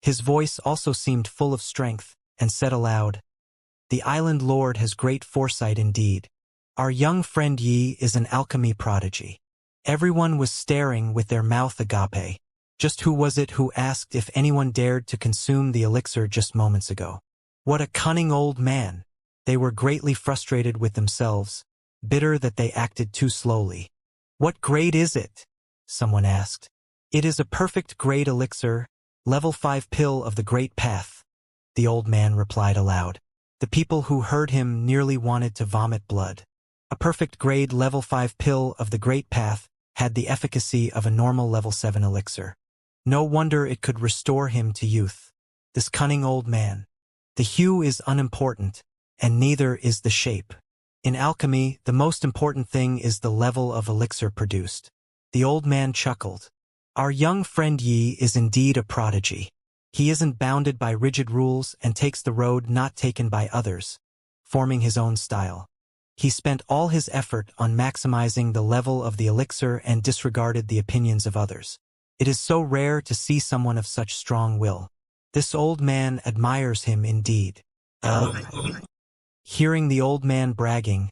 His voice also seemed full of strength, and said aloud, "The island lord has great foresight indeed. Our young friend Yi is an alchemy prodigy." Everyone was staring with their mouth agape. Just who was it who asked if anyone dared to consume the elixir just moments ago? What a cunning old man! They were greatly frustrated with themselves, bitter that they acted too slowly. "What grade is it?" someone asked. "It is a perfect grade elixir, level 5 pill of the great path," the old man replied aloud. The people who heard him nearly wanted to vomit blood. A perfect grade level 5 pill of the great path had the efficacy of a normal level 7 elixir. No wonder it could restore him to youth. This cunning old man. The hue is unimportant, and neither is the shape. In alchemy, the most important thing is the level of elixir produced. The old man chuckled. Our young friend Yi is indeed a prodigy. He isn't bounded by rigid rules and takes the road not taken by others, forming his own style. He spent all his effort on maximizing the level of the elixir and disregarded the opinions of others. It is so rare to see someone of such strong will. This old man admires him indeed. Hearing the old man bragging,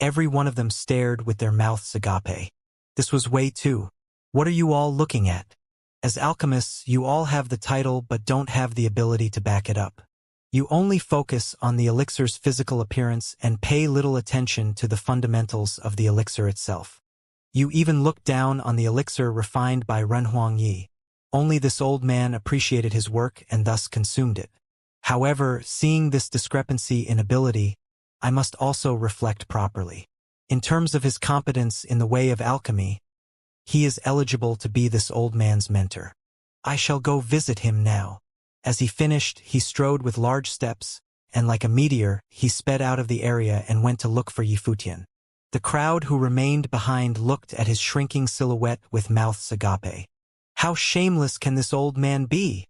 every one of them stared with their mouths agape. This was way too. What are you all looking at? As alchemists, you all have the title but don't have the ability to back it up. You only focus on the elixir's physical appearance and pay little attention to the fundamentals of the elixir itself. You even look down on the elixir refined by Renhuang Yi. Only this old man appreciated his work and thus consumed it. However, seeing this discrepancy in ability, I must also reflect properly. In terms of his competence in the way of alchemy, he is eligible to be this old man's mentor. I shall go visit him now. As he finished, he strode with large steps, and like a meteor, he sped out of the area and went to look for Yifutian. The crowd who remained behind looked at his shrinking silhouette with mouths agape. How shameless can this old man be?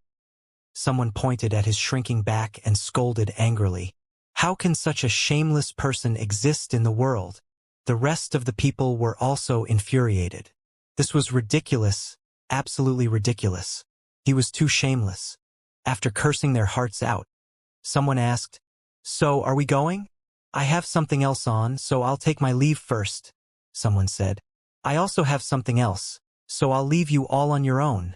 Someone pointed at his shrinking back and scolded angrily. How can such a shameless person exist in the world? The rest of the people were also infuriated. This was ridiculous, absolutely ridiculous. He was too shameless. After cursing their hearts out, someone asked, "So, are we going?" "I have something else on, so I'll take my leave first," someone said. "I also have something else, so I'll leave you all on your own,"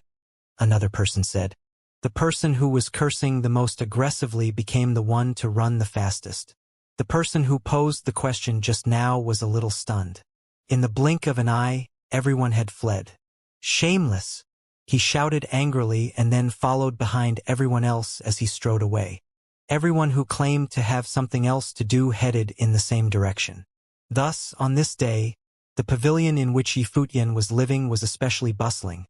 another person said. The person who was cursing the most aggressively became the one to run the fastest. The person who posed the question just now was a little stunned. In the blink of an eye, everyone had fled. "Shameless!" he shouted angrily and then followed behind everyone else as he strode away. Everyone who claimed to have something else to do headed in the same direction. Thus, on this day, the pavilion in which Yifutian was living was especially bustling,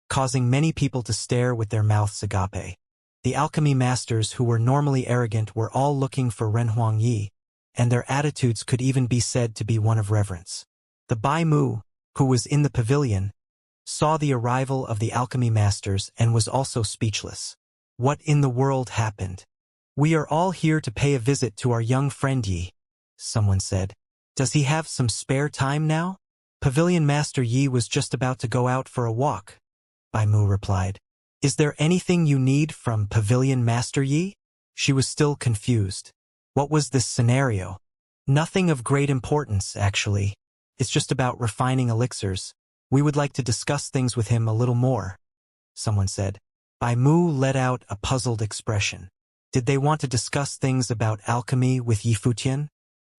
causing many people to stare with their mouths agape. The alchemy masters who were normally arrogant were all looking for Renhuang Yi, and their attitudes could even be said to be one of reverence. The Bai Mu, who was in the pavilion, saw the arrival of the alchemy masters and was also speechless. What in the world happened? "We are all here to pay a visit to our young friend Yi," someone said. "Does he have some spare time now?" "Pavilion Master Yi was just about to go out for a walk," Bai Mu replied. "Is there anything you need from Pavilion Master Yi?" She was still confused. What was this scenario? "Nothing of great importance, actually. It's just about refining elixirs. We would like to discuss things with him a little more," someone said. Bai Mu let out a puzzled expression. Did they want to discuss things about alchemy with Yifutian?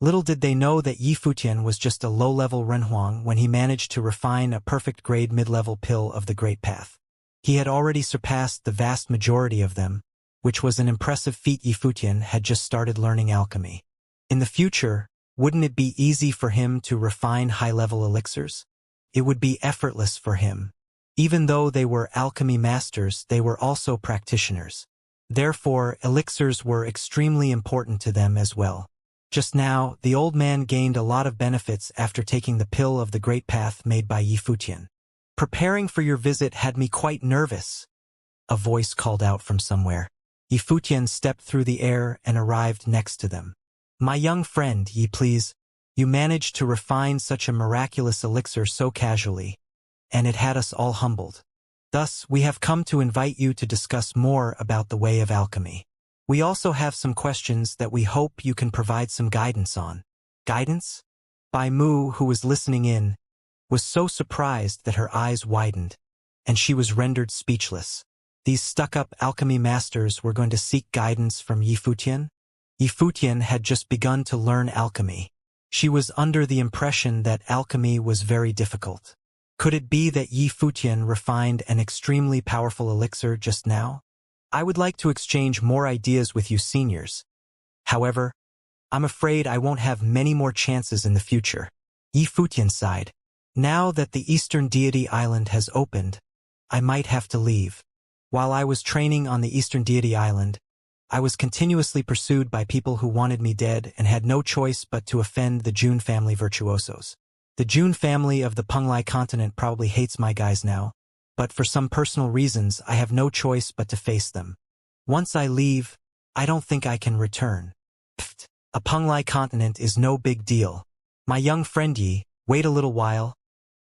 Little did they know that Yifutian was just a low-level Renhuang when he managed to refine a perfect-grade mid-level pill of the Great Path. He had already surpassed the vast majority of them, which was an impressive feat. Yifutian had just started learning alchemy. In the future, wouldn't it be easy for him to refine high-level elixirs? It would be effortless for him. Even though they were alchemy masters, they were also practitioners. Therefore, elixirs were extremely important to them as well. Just now, the old man gained a lot of benefits after taking the pill of the Great Path made by Yifutian. "Preparing for your visit had me quite nervous," a voice called out from somewhere. Yifutian stepped through the air and arrived next to them. "My young friend, Yi, please. You managed to refine such a miraculous elixir so casually, and it had us all humbled. Thus, we have come to invite you to discuss more about the way of alchemy. We also have some questions that we hope you can provide some guidance on." "Guidance?" Bai Mu, who was listening in, was so surprised that her eyes widened, and she was rendered speechless. These stuck-up alchemy masters were going to seek guidance from Yifutian? Yifutian had just begun to learn alchemy. She was under the impression that alchemy was very difficult. Could it be that Yifutian refined an extremely powerful elixir just now? "I would like to exchange more ideas with you seniors. However, I'm afraid I won't have many more chances in the future." Yifutian sighed. "Now that the Eastern Deity Island has opened, I might have to leave. While I was training on the Eastern Deity Island, I was continuously pursued by people who wanted me dead and had no choice but to offend the Jun family virtuosos. The Jun family of the Penglai continent probably hates my guys now, but for some personal reasons I have no choice but to face them. Once I leave, I don't think I can return. Pfft, a Penglai continent is no big deal. My young friend Yi, wait a little while,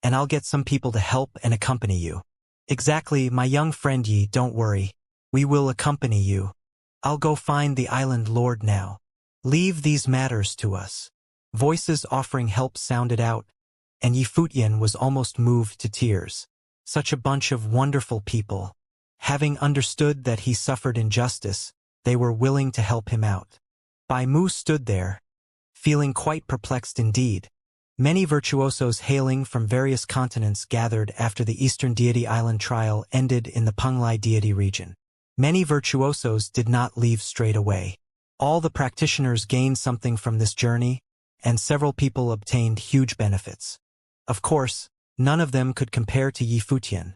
and I'll get some people to help and accompany you." "Exactly, my young friend Yi, don't worry. We will accompany you. I'll go find the island lord now. Leave these matters to us." Voices offering help sounded out, and Yifutian was almost moved to tears. Such a bunch of wonderful people. Having understood that he suffered injustice, they were willing to help him out. Bai Mu stood there, feeling quite perplexed indeed. Many virtuosos hailing from various continents gathered after the Eastern Deity Island trial ended in the Penglai Deity region. Many virtuosos did not leave straight away. All the practitioners gained something from this journey, and several people obtained huge benefits. Of course, none of them could compare to Yifutian.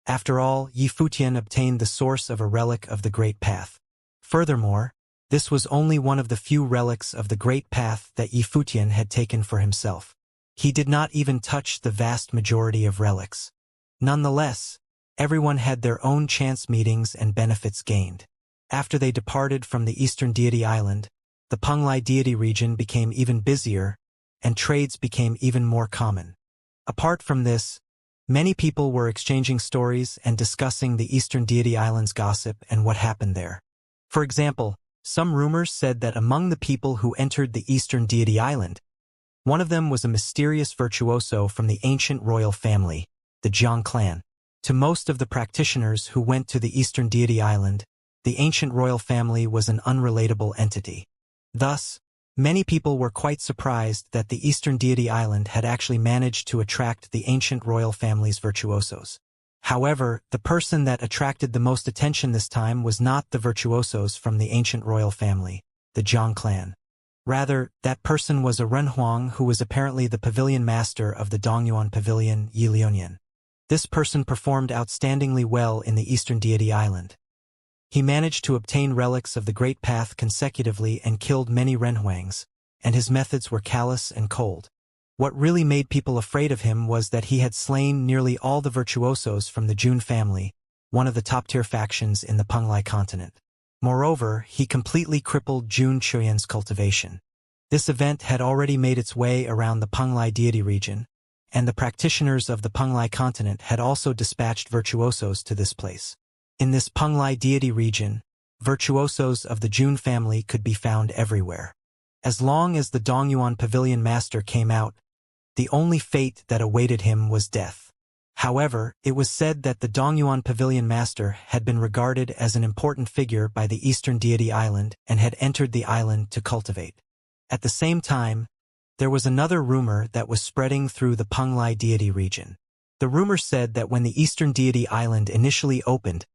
After all, Yifutian obtained the source of a relic of the Great Path. Furthermore, this was only one of the few relics of the Great Path that Yifutian had taken for himself. He did not even touch the vast majority of relics. Nonetheless, Everyone had their own chance meetings and benefits gained. After they departed from the Eastern Deity Island, the Penglai Deity region became even busier, and trades became even more common. Apart from this, many people were exchanging stories and discussing the Eastern Deity Island's gossip and what happened there. For example, some rumors said that among the people who entered the Eastern Deity Island, one of them was a mysterious virtuoso from the ancient royal family, the Jiang clan. To most of the practitioners who went to the Eastern Deity Island, the ancient royal family was an unrelatable entity. Thus, many people were quite surprised that the Eastern Deity Island had actually managed to attract the ancient royal family's virtuosos. However, the person that attracted the most attention this time was not the virtuosos from the ancient royal family, the Jiang clan. Rather, that person was a Renhuang who was apparently the pavilion master of the Dongyuan Pavilion, Yilionian. This person performed outstandingly well in the Eastern Deity Island. He managed to obtain relics of the Great Path consecutively and killed many Renhuangs, and his methods were callous and cold. What really made people afraid of him was that he had slain nearly all the virtuosos from the Jun family, one of the top-tier factions in the Penglai continent. Moreover, he completely crippled Jun Chuyan's cultivation. This event had already made its way around the Penglai deity region, and the practitioners of the Penglai continent had also dispatched virtuosos to this place. In this Penglai deity region, virtuosos of the Jun family could be found everywhere. As long as the Dongyuan Pavilion Master came out, the only fate that awaited him was death. However, it was said that the Dongyuan Pavilion Master had been regarded as an important figure by the Eastern Deity Island and had entered the island to cultivate. At the same time, there was another rumor that was spreading through the Penglai deity region. The rumor said that when the Eastern Deity Island initially opened,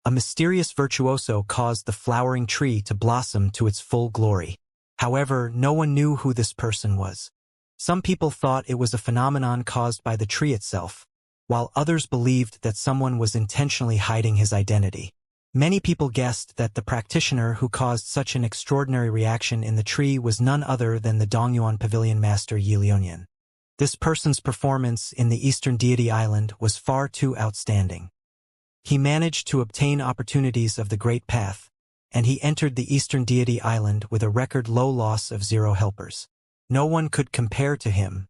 a mysterious virtuoso caused the flowering tree to blossom to its full glory. However, no one knew who this person was. Some people thought it was a phenomenon caused by the tree itself, while others believed that someone was intentionally hiding his identity. Many people guessed that the practitioner who caused such an extraordinary reaction in the tree was none other than the Dongyuan Pavilion Master Yilionian. This person's performance in the Eastern Deity Island was far too outstanding. He managed to obtain opportunities of the Great Path, and he entered the Eastern Deity Island with a record low loss of 0 helpers. No one could compare to him.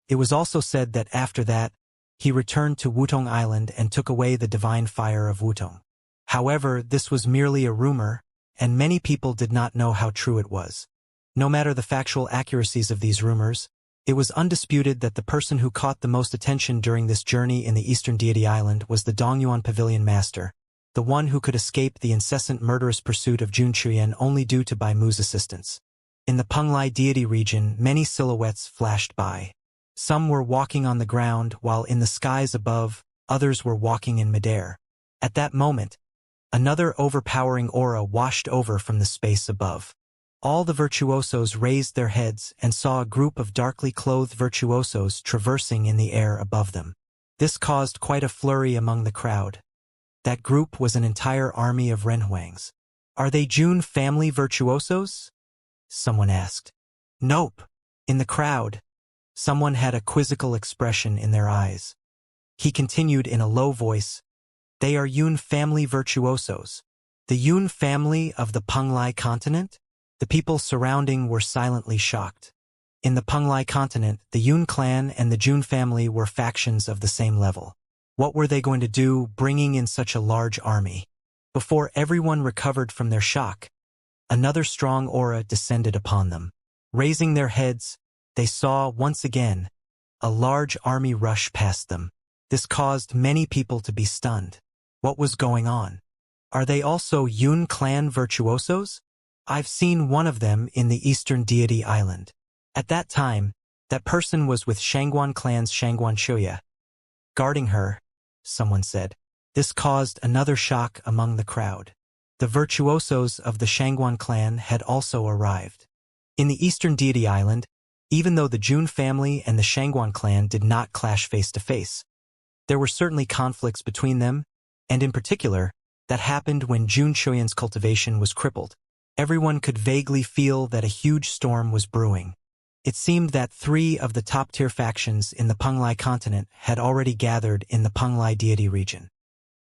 It was also said that after that, he returned to Wutong Island and took away the divine fire of Wutong. However, this was merely a rumor, and many people did not know how true it was. No matter the factual accuracies of these rumors, it was undisputed that the person who caught the most attention during this journey in the Eastern Deity Island was the Dongyuan Pavilion Master, the one who could escape the incessant murderous pursuit of Jun Chuyan only due to Bai Mu's assistance. In the Penglai deity region, many silhouettes flashed by. Some were walking on the ground, while in the skies above, others were walking in midair. At that moment, another overpowering aura washed over from the space above. All the virtuosos raised their heads and saw a group of darkly clothed virtuosos traversing in the air above them. This caused quite a flurry among the crowd. That group was an entire army of Renhuangs. "Are they Jun family virtuosos?" someone asked. "Nope." In the crowd, someone had a quizzical expression in their eyes. He continued in a low voice, "They are Yun family virtuosos. The Yun family of the Penglai continent?" The people surrounding were silently shocked. In the Penglai continent, the Yun clan and the Jun family were factions of the same level. What were they going to do, bringing in such a large army? Before everyone recovered from their shock, another strong aura descended upon them. Raising their heads, they saw, once again, a large army rush past them. This caused many people to be stunned. What was going on? Are they also Yun clan virtuosos? I've seen one of them in the Eastern Deity Island. At that time, that person was with Shangguan clan's Shangguan Shuya. Guarding her, someone said. This caused another shock among the crowd. The virtuosos of the Shangguan clan had also arrived. In the Eastern Deity Island, even though the Jun family and the Shangguan clan did not clash face to face, there were certainly conflicts between them, and in particular, that happened when Jun Chuyan's cultivation was crippled. Everyone could vaguely feel that a huge storm was brewing. It seemed that 3 of the top-tier factions in the Penglai continent had already gathered in the Penglai deity region.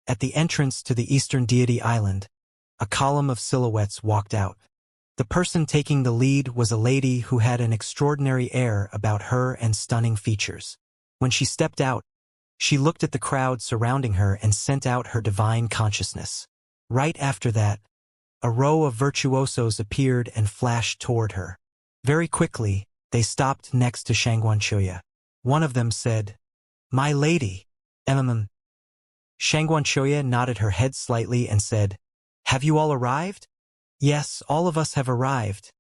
At the entrance to the Eastern Deity Island, a column of silhouettes walked out. The person taking the lead was a lady who had an extraordinary air about her and stunning features. When she stepped out, she looked at the crowd surrounding her and sent out her divine consciousness. Right after that, a row of virtuosos appeared and flashed toward her. Very quickly, they stopped next to Xianxia. One of them said, "My lady." Xianxia nodded her head slightly and said, "Have you all arrived?" "Yes, all of us have arrived,"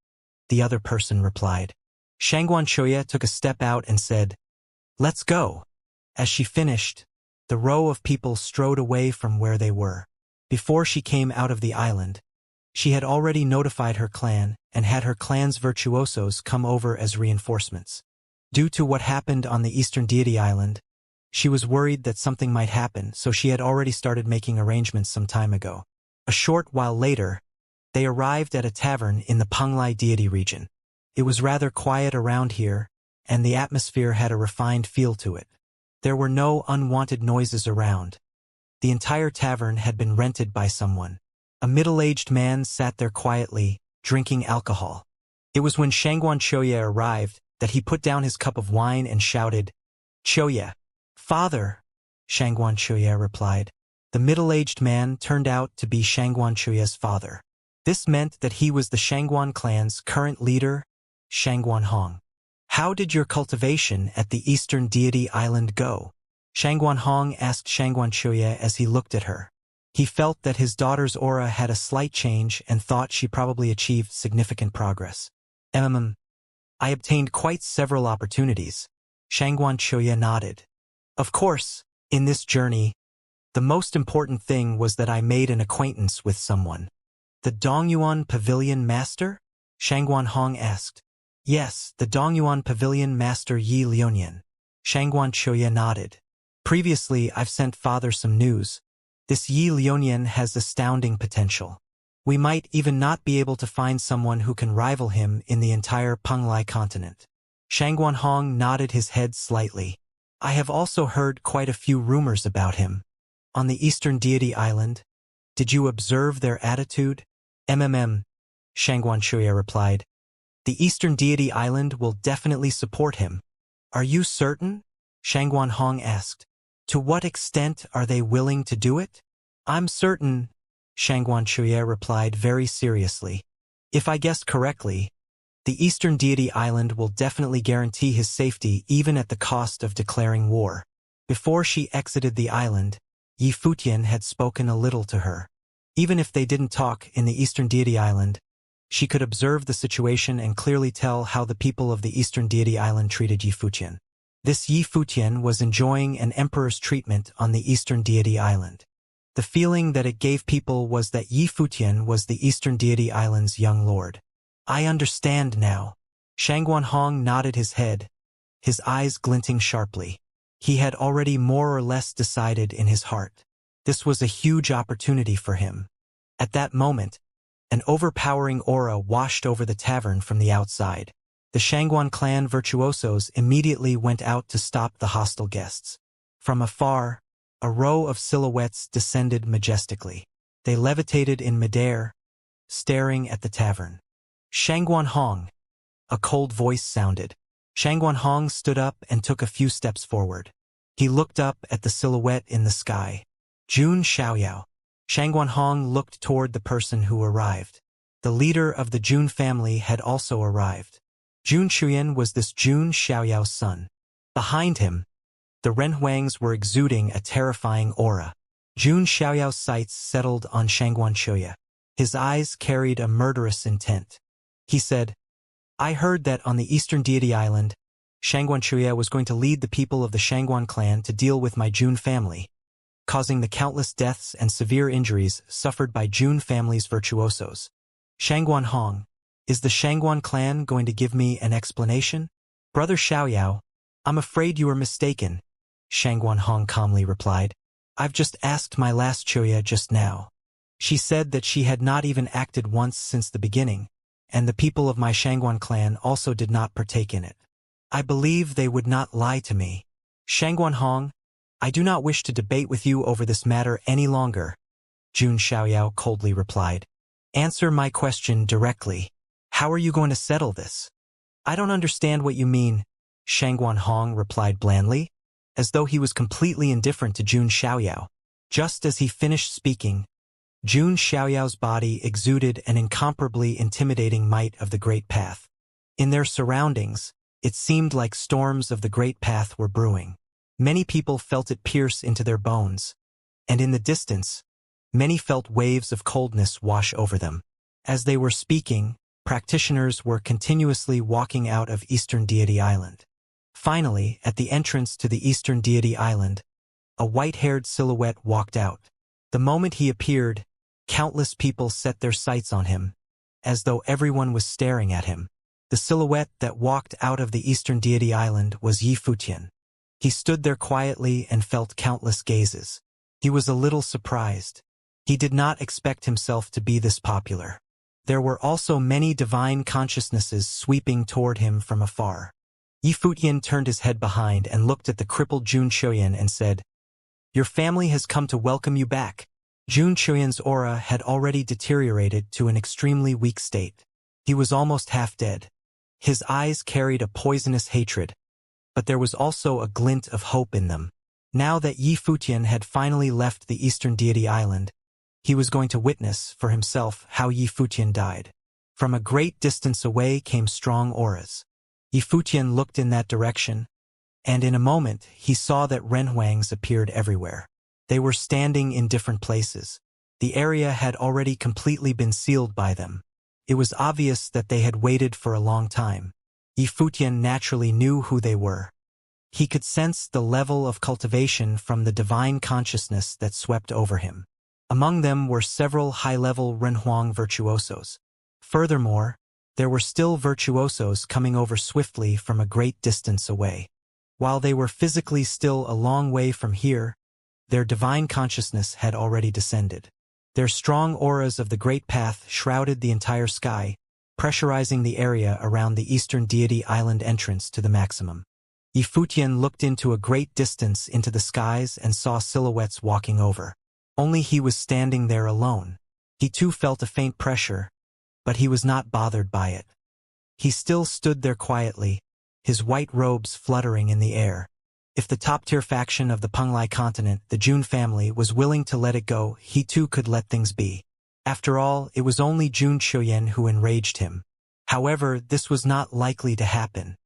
the other person replied. Xianxia took a step out and said, "Let's go." As she finished, the row of people strode away from where they were. Before she came out of the island, she had already notified her clan and had her clan's virtuosos come over as reinforcements. Due to what happened on the Eastern Deity Island, she was worried that something might happen, so she had already started making arrangements some time ago. A short while later, they arrived at a tavern in the Penglai deity region. It was rather quiet around here, and the atmosphere had a refined feel to it. There were no unwanted noises around. The entire tavern had been rented by someone. A middle-aged man sat there quietly, drinking alcohol. It was when Xianxia arrived that he put down his cup of wine and shouted, "Choya!" "Father," Xianxia replied. The middle-aged man turned out to be Xianxia's father. This meant that he was the Xianguan clan's current leader, Xianguan. "How did your cultivation at the Eastern Deity Island go?" Xianguan asked Xianxia as he looked at her. He felt that his daughter's aura had a slight change and thought she probably achieved significant progress. "I obtained quite several opportunities," Xianxia nodded. "Of course, in this journey, the most important thing was that I made an acquaintance with someone." "The Dongyuan Pavilion Master?" Xianguan asked. "Yes, the Dongyuan Pavilion Master Yi Lionian." Xianxia nodded. "Previously, I've sent Father some news. This Yi Lionian has astounding potential. We might even not be able to find someone who can rival him in the entire Penglai continent." Xianguan nodded his head slightly. "I have also heard quite a few rumors about him. On the Eastern Deity Island, did you observe their attitude?" Xianxia replied. "The Eastern Deity Island will definitely support him." "Are you certain?" Xianguan asked. "To what extent are they willing to do it?" "I'm certain," Xianxia replied very seriously. "If I guessed correctly, the Eastern Deity Island will definitely guarantee his safety even at the cost of declaring war." Before she exited the island, Yi Futian had spoken a little to her. Even if they didn't talk in the Eastern Deity Island, she could observe the situation and clearly tell how the people of the Eastern Deity Island treated Yi Futian. This Yi Futian was enjoying an emperor's treatment on the Eastern Deity Island. The feeling that it gave people was that Yi Futian was the Eastern Deity Island's young lord. "I understand now." Xianguan nodded his head, his eyes glinting sharply. He had already more or less decided in his heart. This was a huge opportunity for him. At that moment, an overpowering aura washed over the tavern from the outside. The Xianguan clan virtuosos immediately went out to stop the hostile guests. From afar, a row of silhouettes descended majestically. They levitated in midair, staring at the tavern. "Xianguan," a cold voice sounded. Xianguan stood up and took a few steps forward. He looked up at the silhouette in the sky. "Jun Xiaoyao." Xianguan looked toward the person who arrived. The leader of the Jun family had also arrived. Jun Xuyan was this Jun Xiaoyao's son. Behind him, the Renhuangs were exuding a terrifying aura. Jun Xiaoyao's sights settled on Xianxia. His eyes carried a murderous intent. He said, "I heard that on the Eastern Deity Island, Xianxia was going to lead the people of the Xianguan clan to deal with my Jun family, causing the countless deaths and severe injuries suffered by Jun family's virtuosos. Xianguan, is the Xianguan clan going to give me an explanation?" "Brother Xiaoyao, I'm afraid you are mistaken," Xianguan calmly replied. "I've just asked my last Choya just now. She said that she had not even acted once since the beginning, and the people of my Xianguan clan also did not partake in it. I believe they would not lie to me." Xianguan I do not wish to debate with you over this matter any longer, Xianxia coldly replied. Answer my question directly. How are you going to settle this? I don't understand what you mean, Shangguan replied blandly, as though he was completely indifferent to Xianxia. Just as he finished speaking, Xiaoyao's body exuded an incomparably intimidating might of the Great Path. In their surroundings, it seemed like storms of the Great Path were brewing. Many people felt it pierce into their bones, and in the distance, many felt waves of coldness wash over them. As they were speaking, practitioners were continuously walking out of Eastern Deity Island. Finally, at the entrance to the Eastern Deity Island, a white-haired silhouette walked out. The moment he appeared, countless people set their sights on him, as though everyone was staring at him. The silhouette that walked out of the Eastern Deity Island was Yifutian. He stood there quietly and felt countless gazes. He was a little surprised. He did not expect himself to be this popular. There were also many divine consciousnesses sweeping toward him from afar. Yifutian turned his head behind and looked at the crippled Xianxia and said, "Your family has come to welcome you back." Xianxia's aura had already deteriorated to an extremely weak state. He was almost half dead. His eyes carried a poisonous hatred, but there was also a glint of hope in them. Now that Yifutian had finally left the Eastern Deity Island, he was going to witness for himself how Yifutian died. From a great distance away came strong auras. Yifutian looked in that direction, and in a moment he saw that Renhuangs appeared everywhere. They were standing in different places. The area had already completely been sealed by them. It was obvious that they had waited for a long time. Yifutian naturally knew who they were. He could sense the level of cultivation from the divine consciousness that swept over him. Among them were several high-level Renhuang virtuosos. Furthermore, there were still virtuosos coming over swiftly from a great distance away. While they were physically still a long way from here, their divine consciousness had already descended. Their strong auras of the Great Path shrouded the entire sky, pressurizing the area around the Eastern Deity Island entrance to the maximum. Yifutian looked into a great distance into the skies and saw silhouettes walking over. Only he was standing there alone. He too felt a faint pressure, but he was not bothered by it. He still stood there quietly, his white robes fluttering in the air. If the top-tier faction of the Penglai continent, the Jun family, was willing to let it go, he too could let things be. After all, it was only Xianxia who enraged him. However, this was not likely to happen.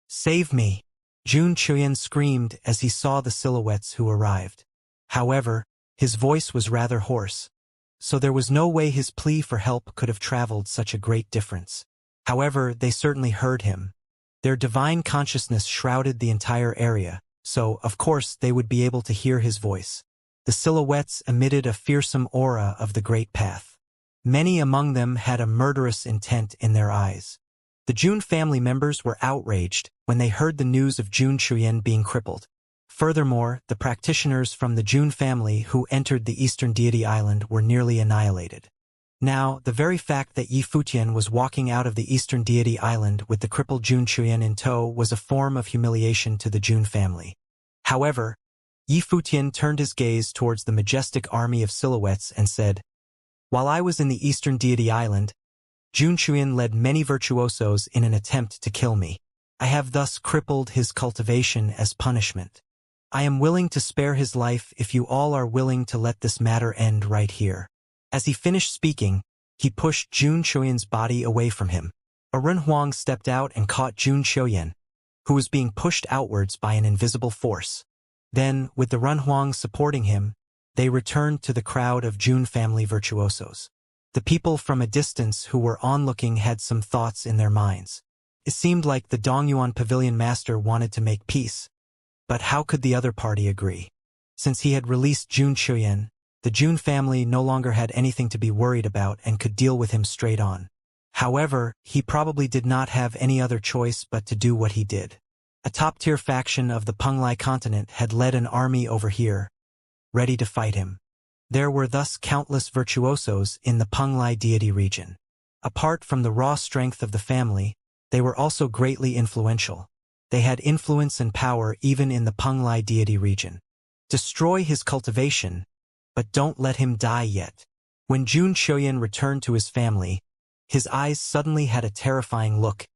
"Save me!" Xianxia screamed as he saw the silhouettes who arrived. However, his voice was rather hoarse, so there was no way his plea for help could have traveled such a great distance. However, they certainly heard him. Their divine consciousness shrouded the entire area, so, of course, they would be able to hear his voice. The silhouettes emitted a fearsome aura of the Great Path. Many among them had a murderous intent in their eyes. The Jun family members were outraged when they heard the news of Xianxia being crippled. Furthermore, the practitioners from the Jun family who entered the Eastern Deity Island were nearly annihilated. Now, the very fact that Yifutian was walking out of the Eastern Deity Island with the crippled Xianxia in tow was a form of humiliation to the Jun family. However, Yifutian turned his gaze towards the majestic army of silhouettes and said, "While I was in the Eastern Deity Island, Xianxia led many virtuosos in an attempt to kill me. I have thus crippled his cultivation as punishment. I am willing to spare his life if you all are willing to let this matter end right here." As he finished speaking, he pushed Xianxia's body away from him. A Renhuang stepped out and caught Xianxia, who was being pushed outwards by an invisible force. Then, with the Renhuang supporting him, they returned to the crowd of Jun family virtuosos. The people from a distance who were onlooking had some thoughts in their minds. It seemed like the Dongyuan Pavilion master wanted to make peace. But how could the other party agree? Since he had released Xianxia, the Jun family no longer had anything to be worried about and could deal with him straight on. However, he probably did not have any other choice but to do what he did. A top-tier faction of the Penglai continent had led an army over here, ready to fight him. There were thus countless virtuosos in the Penglai deity region. Apart from the raw strength of the family, they were also greatly influential. They had influence and power even in the Penglai deity region. Destroy his cultivation, but don't let him die yet. When Jun Qiuyan returned to his family, his eyes suddenly had a terrifying look,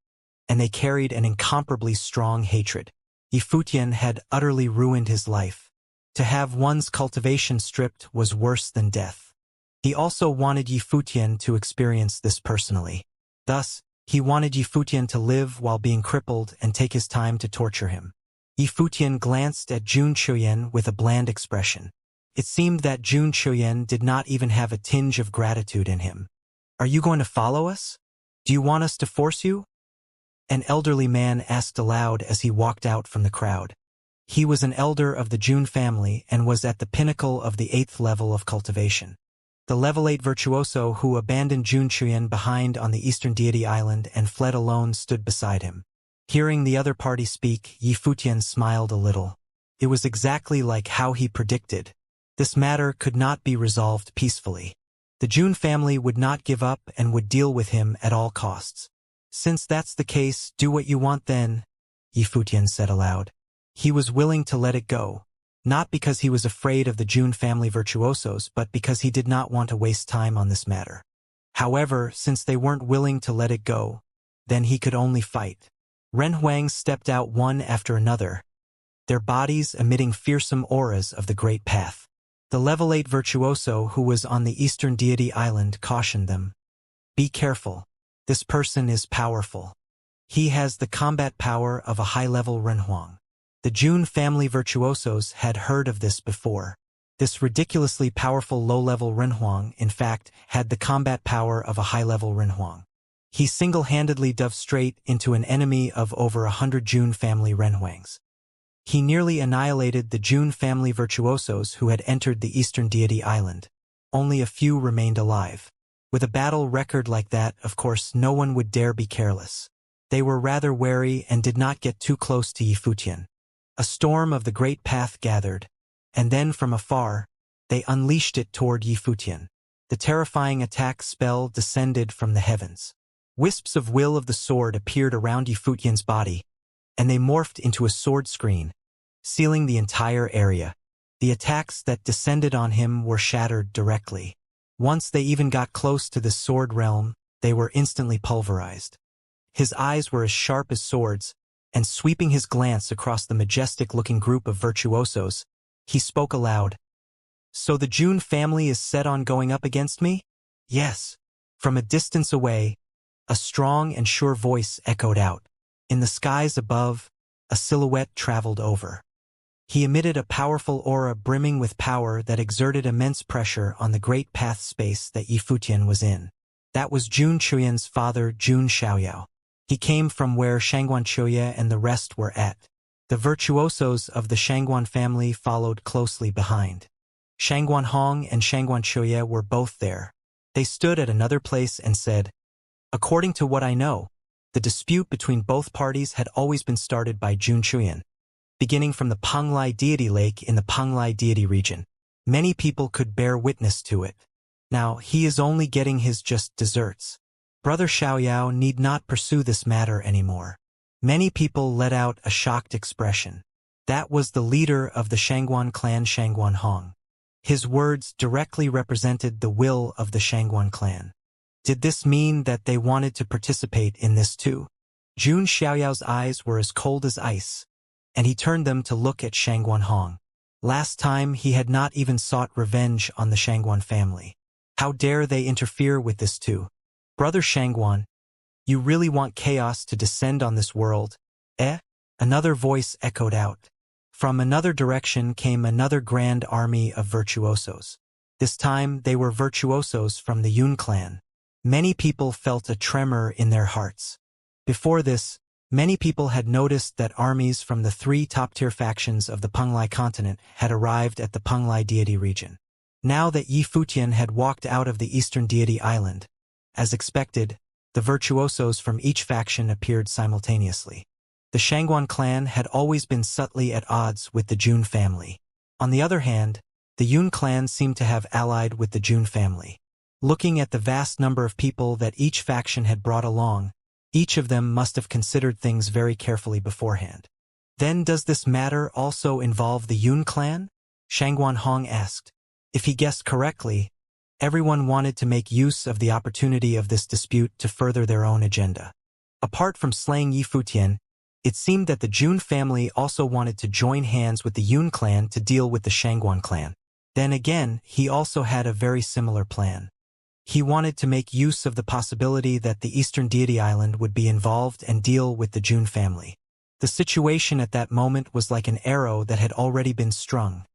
and they carried an incomparably strong hatred. Yifutian had utterly ruined his life. To have one's cultivation stripped was worse than death. He also wanted Yifutian to experience this personally. Thus, he wanted Yifutian to live while being crippled and take his time to torture him. Yifutian glanced at Jun Qiuyan with a bland expression. It seemed that Jun Qiuyan did not even have a tinge of gratitude in him. Are you going to follow us? Do you want us to force you? An elderly man asked aloud as he walked out from the crowd. He was an elder of the Jun family and was at the pinnacle of the 8th level of cultivation. The level 8 virtuoso who abandoned Jun Qiuyan behind on the eastern deity island and fled alone stood beside him. Hearing the other party speak, Yifutian smiled a little. It was exactly like how he predicted. This matter could not be resolved peacefully. The Jun family would not give up and would deal with him at all costs. Since that's the case, do what you want then, Yifutian said aloud. He was willing to let it go, not because he was afraid of the Jun family virtuosos, but because he did not want to waste time on this matter. However, since they weren't willing to let it go, then he could only fight. Ren Huang stepped out one after another, their bodies emitting fearsome auras of the Great Path. The level 8 virtuoso who was on the eastern deity island cautioned them. Be careful. This person is powerful. He has the combat power of a high-level Ren Huang. The Jun family virtuosos had heard of this before. This ridiculously powerful low-level Ren Huang, in fact, had the combat power of a high-level Ren Huang. He single-handedly dove straight into an enemy of over 100 Jun family Ren Huangs. He nearly annihilated the Jun family virtuosos who had entered the eastern deity island. Only a few remained alive. With a battle record like that, of course, no one would dare be careless. They were rather wary and did not get too close to Yifutian. A storm of the Great Path gathered, and then from afar, they unleashed it toward Yifutian. The terrifying attack spell descended from the heavens. Wisps of will of the sword appeared around Yifutian's body, and they morphed into a sword screen, sealing the entire area. The attacks that descended on him were shattered directly. Once they even got close to the sword realm, they were instantly pulverized. His eyes were as sharp as swords, and sweeping his glance across the majestic-looking group of virtuosos, he spoke aloud. So the Jun family is set on going up against me? Yes. From a distance away, a strong and sure voice echoed out. In the skies above, a silhouette traveled over. He emitted a powerful aura brimming with power that exerted immense pressure on the great path space that Yifutian was in. That was Jun Qiuyan's father, Jun Xiaoyao. He came from where Shangguan Qiuya and the rest were at. The virtuosos of the Shangguan family followed closely behind. Shangguan Hong and Shangguan Qiuya were both there. They stood at another place and said, according to what I know, the dispute between both parties had always been started by Jun Qiuyan, beginning from the Penglai deity lake in the Penglai deity region. Many people could bear witness to it. Now, he is only getting his just desserts. Brother Xiaoyao need not pursue this matter anymore. Many people let out a shocked expression. That was the leader of the Shangguan clan, Shangguan Hong. His words directly represented the will of the Shangguan clan. Did this mean that they wanted to participate in this too? Jun Xiaoyao's eyes were as cold as ice, and he turned them to look at Shangguan Hong. Last time he had not even sought revenge on the Shangguan family. How dare they interfere with this too? Brother Shangguan, you really want chaos to descend on this world, eh? Another voice echoed out. From another direction came another grand army of virtuosos. This time they were virtuosos from the Yun clan. Many people felt a tremor in their hearts. Before this, many people had noticed that armies from the 3 top-tier factions of the Penglai continent had arrived at the Penglai deity region. Now that Yifutian had walked out of the eastern deity island, as expected, the virtuosos from each faction appeared simultaneously. The Shangguan clan had always been subtly at odds with the Jun family. On the other hand, the Yun clan seemed to have allied with the Jun family. Looking at the vast number of people that each faction had brought along, each of them must have considered things very carefully beforehand. Then does this matter also involve the Yun clan? Shangguan Hong asked. If he guessed correctly, everyone wanted to make use of the opportunity of this dispute to further their own agenda. Apart from slaying Yi Futian, it seemed that the Jun family also wanted to join hands with the Yun clan to deal with the Shangguan clan. Then again, he also had a very similar plan. He wanted to make use of the possibility that the Eastern Deity Island would be involved and deal with the Jun family. The situation at that moment was like an arrow that had already been strung.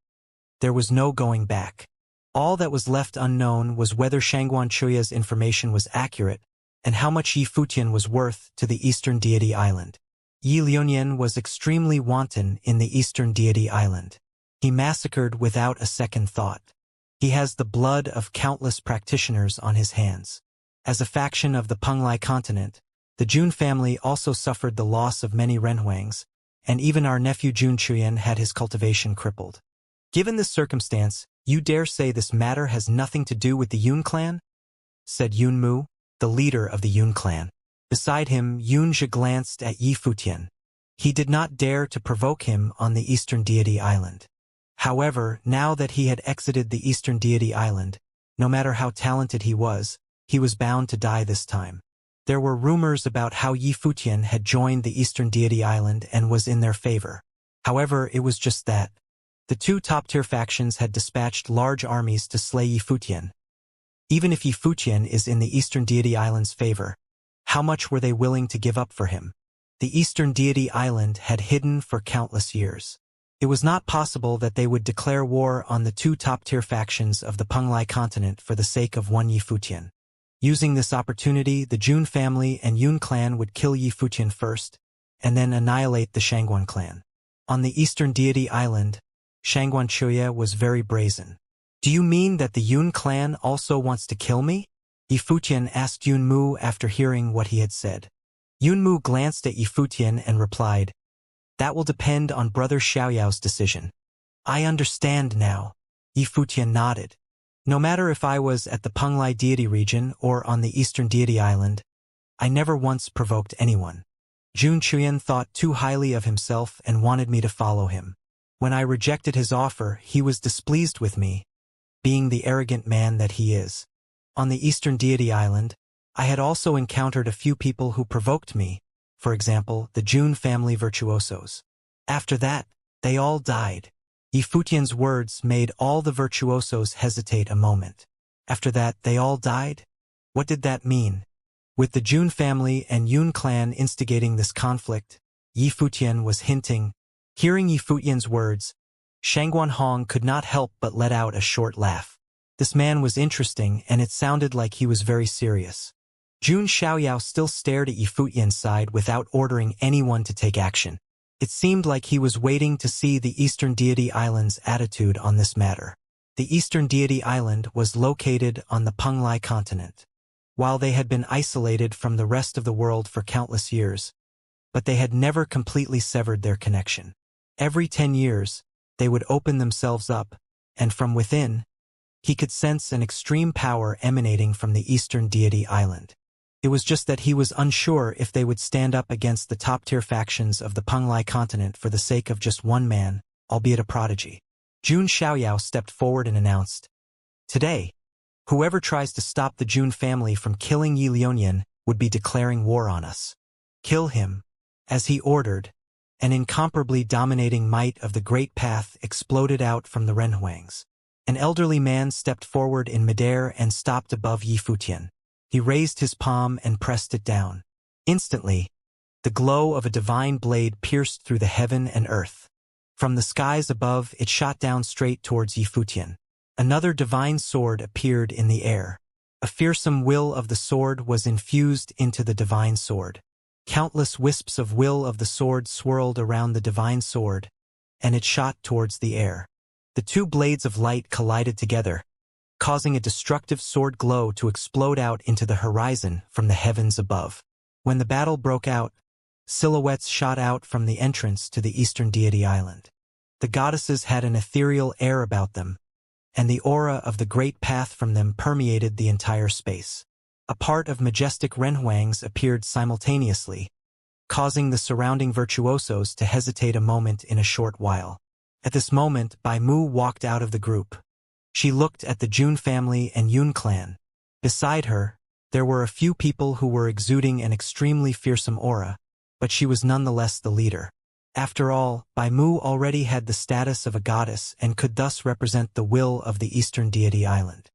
There was no going back. All that was left unknown was whether Shangguan Chuya's information was accurate and how much Yi Futian was worth to the Eastern Deity Island. Yi Liunian was extremely wanton in the Eastern Deity Island. He massacred without a second thought. He has the blood of countless practitioners on his hands. As a faction of the Penglai continent, the Jun family also suffered the loss of many renhuangs, and even our nephew Jun Chuyan had his cultivation crippled. Given this circumstance, you dare say this matter has nothing to do with the Yun clan? Said Yun Mu, the leader of the Yun clan. Beside him, Yun Zhe glanced at Yi Futian. He did not dare to provoke him on the Eastern Deity Island. However, now that he had exited the Eastern Deity Island, no matter how talented he was bound to die this time. There were rumors about how Yi Futian had joined the Eastern Deity Island and was in their favor. However, it was just that. The two top-tier factions had dispatched large armies to slay Yi Futian. Even if Yi Futian is in the Eastern Deity Island's favor, how much were they willing to give up for him? The Eastern Deity Island had hidden for countless years. It was not possible that they would declare war on the two top-tier factions of the Penglai continent for the sake of one Yi Futian. Using this opportunity, the Jun family and Yun clan would kill Yi Futian first, and then annihilate the Shangguan clan. On the Eastern Deity Island, Shangguan Chuya was very brazen. Do you mean that the Yun clan also wants to kill me? Yi Futian asked Yun Mu after hearing what he had said. Yun Mu glanced at Yi Futian and replied, That will depend on Brother Xiaoyao's decision. I understand now. Yi Futian nodded. No matter if I was at the Penglai deity region or on the Eastern Deity Island, I never once provoked anyone. Jun Chuyan thought too highly of himself and wanted me to follow him. When I rejected his offer, he was displeased with me, being the arrogant man that he is. On the Eastern Deity Island, I had also encountered a few people who provoked me, for example, the Jun family virtuosos. After that, they all died. Yi Futian's words made all the virtuosos hesitate a moment. After that, they all died? What did that mean? With the Jun family and Yun clan instigating this conflict, Yi Futian was hinting. Hearing Yi Futian's words, Shangguan Hong could not help but let out a short laugh. This man was interesting, and it sounded like he was very serious. Jun Xiaoyao still stared at Yi Futian's side without ordering anyone to take action. It seemed like he was waiting to see the Eastern Deity Island's attitude on this matter. The Eastern Deity Island was located on the Penglai continent. While they had been isolated from the rest of the world for countless years, but they had never completely severed their connection. Every 10 years, they would open themselves up, and from within, he could sense an extreme power emanating from the Eastern Deity Island. It was just that he was unsure if they would stand up against the top-tier factions of the Penglai continent for the sake of just one man, albeit a prodigy. Jun Xiaoyao stepped forward and announced, Today, whoever tries to stop the Jun family from killing Yi Liunian would be declaring war on us. Kill him. As he ordered, an incomparably dominating might of the Great Path exploded out from the renhuangs. An elderly man stepped forward in midair and stopped above Yi Futian. He raised his palm and pressed it down. Instantly, the glow of a divine blade pierced through the heaven and earth. From the skies above, it shot down straight towards Yi Futian. Another divine sword appeared in the air. A fearsome will of the sword was infused into the divine sword. Countless wisps of will of the sword swirled around the divine sword, and it shot towards the air. The two blades of light collided together, causing a destructive sword glow to explode out into the horizon from the heavens above. When the battle broke out, silhouettes shot out from the entrance to the Eastern Deity Island. The goddesses had an ethereal air about them, and the aura of the Great Path from them permeated the entire space. A part of majestic renhuangs appeared simultaneously, causing the surrounding virtuosos to hesitate a moment in a short while. At this moment, Bai Mu walked out of the group. She looked at the Jun family and Yun clan. Beside her, there were a few people who were exuding an extremely fearsome aura, but she was nonetheless the leader. After all, Bai Mu already had the status of a goddess and could thus represent the will of the Eastern Deity Island.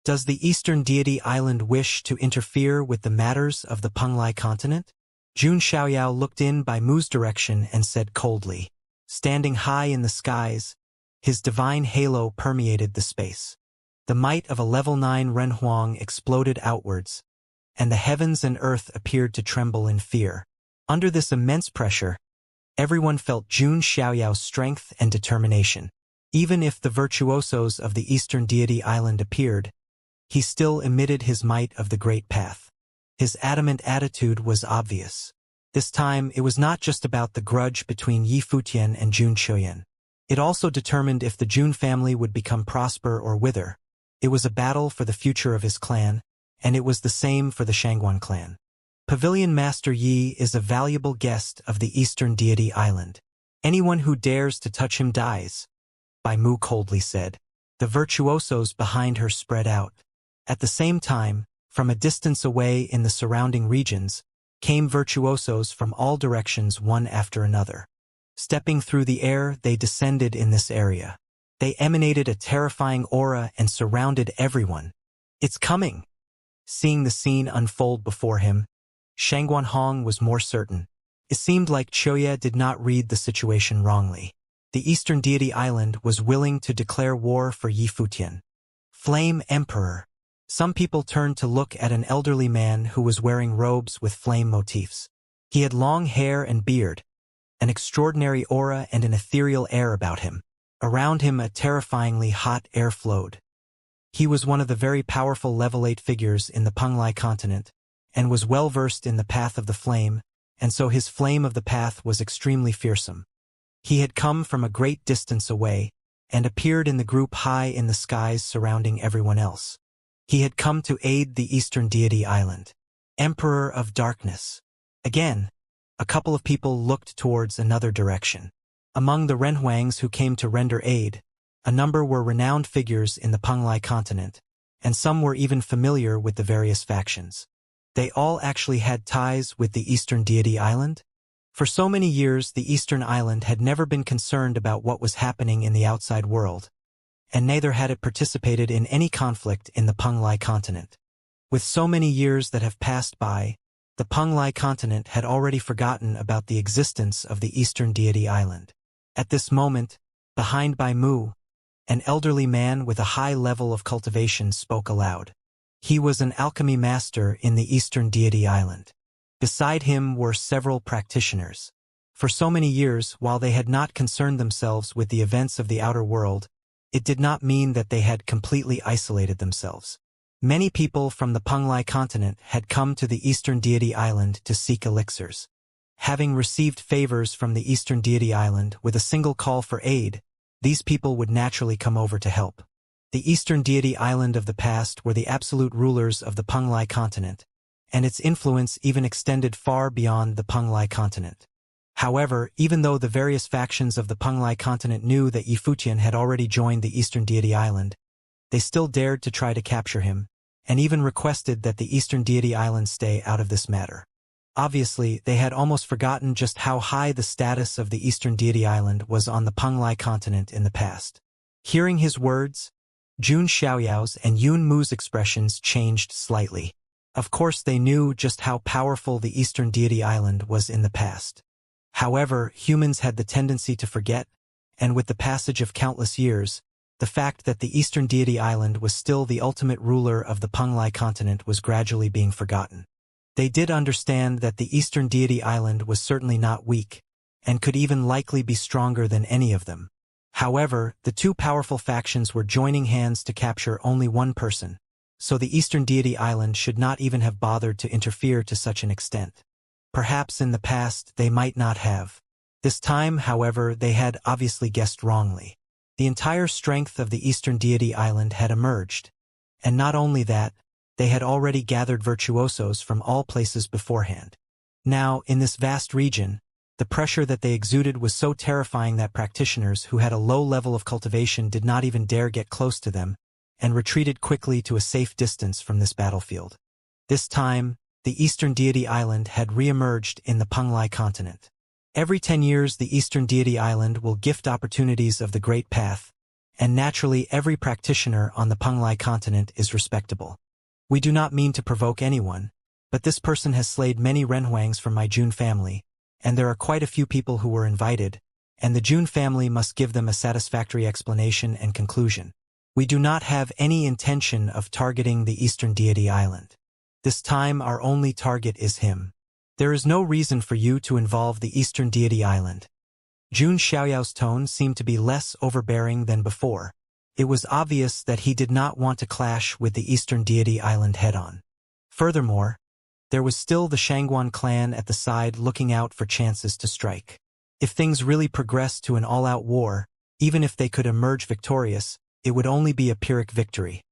Does the Eastern Deity Island wish to interfere with the matters of the Penglai continent? Jun Xiaoyao looked in Bai Mu's direction and said coldly. Standing high in the skies, his divine halo permeated the space. The might of a level 9 Renhuang exploded outwards, and the heavens and earth appeared to tremble in fear. Under this immense pressure, everyone felt Jun Xiaoyao's strength and determination. Even if the virtuosos of the Eastern Deity Island appeared, he still emitted his might of the Great Path. His adamant attitude was obvious. This time, it was not just about the grudge between Yi Futian and Jun Chuyan. It also determined if the Jun family would become prosper or wither. It was a battle for the future of his clan, and it was the same for the Shangguan clan. Pavilion Master Yi is a valuable guest of the Eastern Deity Island. Anyone who dares to touch him dies, Bai Mu coldly said. The virtuosos behind her spread out. At the same time, from a distance away in the surrounding regions, came virtuosos from all directions one after another. Stepping through the air, they descended in this area. They emanated a terrifying aura and surrounded everyone. It's coming! Seeing the scene unfold before him, Shangguan Hong was more certain. It seemed like Choya did not read the situation wrongly. The Eastern Deity Island was willing to declare war for Yi Futian. Flame Emperor. Some people turned to look at an elderly man who was wearing robes with flame motifs. He had long hair and beard, an extraordinary aura and an ethereal air about him. Around him a terrifyingly hot air flowed. He was one of the very powerful level 8 figures in the Penglai continent, and was well versed in the path of the flame, and so his flame of the path was extremely fearsome. He had come from a great distance away, and appeared in the group high in the skies surrounding everyone else. He had come to aid the Eastern Deity Island. Emperor of Darkness. Again, a couple of people looked towards another direction. Among the Renhuangs who came to render aid, a number were renowned figures in the Penglai continent, and some were even familiar with the various factions. They all actually had ties with the Eastern Deity Island. For so many years, the Eastern Island had never been concerned about what was happening in the outside world, and neither had it participated in any conflict in the Penglai continent. With so many years that have passed by, the Penglai continent had already forgotten about the existence of the Eastern Deity Island. At this moment, behind Bai Mu, an elderly man with a high level of cultivation spoke aloud. He was an alchemy master in the Eastern Deity Island. Beside him were several practitioners. For so many years, while they had not concerned themselves with the events of the outer world, it did not mean that they had completely isolated themselves. Many people from the Penglai continent had come to the Eastern Deity Island to seek elixirs. Having received favors from the Eastern Deity Island with a single call for aid, these people would naturally come over to help. The Eastern Deity Island of the past were the absolute rulers of the Penglai continent, and its influence even extended far beyond the Penglai continent. However, even though the various factions of the Penglai continent knew that Yi Futian had already joined the Eastern Deity Island, they still dared to try to capture him, and even requested that the Eastern Deity Island stay out of this matter. Obviously, they had almost forgotten just how high the status of the Eastern Deity Island was on the Penglai continent in the past. Hearing his words, Jun Xiaoyao's and Yun Mu's expressions changed slightly. Of course, they knew just how powerful the Eastern Deity Island was in the past. However, humans had the tendency to forget, and with the passage of countless years, the fact that the Eastern Deity Island was still the ultimate ruler of the Penglai continent was gradually being forgotten. They did understand that the Eastern Deity Island was certainly not weak, and could even likely be stronger than any of them. However, the two powerful factions were joining hands to capture only one person, so the Eastern Deity Island should not even have bothered to interfere to such an extent. Perhaps in the past they might not have. This time, however, they had obviously guessed wrongly. The entire strength of the Eastern Deity Island had emerged, and not only that, they had already gathered virtuosos from all places beforehand. Now, in this vast region, the The pressure that they exuded was so terrifying that practitioners who had a low level of cultivation did not even dare get close to them, and retreated quickly to a safe distance from this battlefield. This time, the Eastern Deity Island had re-emerged in the Penglai continent. Every 10 years the Eastern Deity Island will gift opportunities of the Great Path, and naturally every practitioner on the Penglai continent is respectable. We do not mean to provoke anyone, but this person has slayed many Renhuangs from my Jun family, and there are quite a few people who were invited, and the Jun family must give them a satisfactory explanation and conclusion. We do not have any intention of targeting the Eastern Deity Island. This time our only target is him. There is no reason for you to involve the Eastern Deity Island. Jun Xiaoyao's tone seemed to be less overbearing than before. It was obvious that he did not want to clash with the Eastern Deity Island head-on. Furthermore, there was still the Shangguan clan at the side looking out for chances to strike. If things really progressed to an all-out war, even if they could emerge victorious, it would only be a Pyrrhic victory.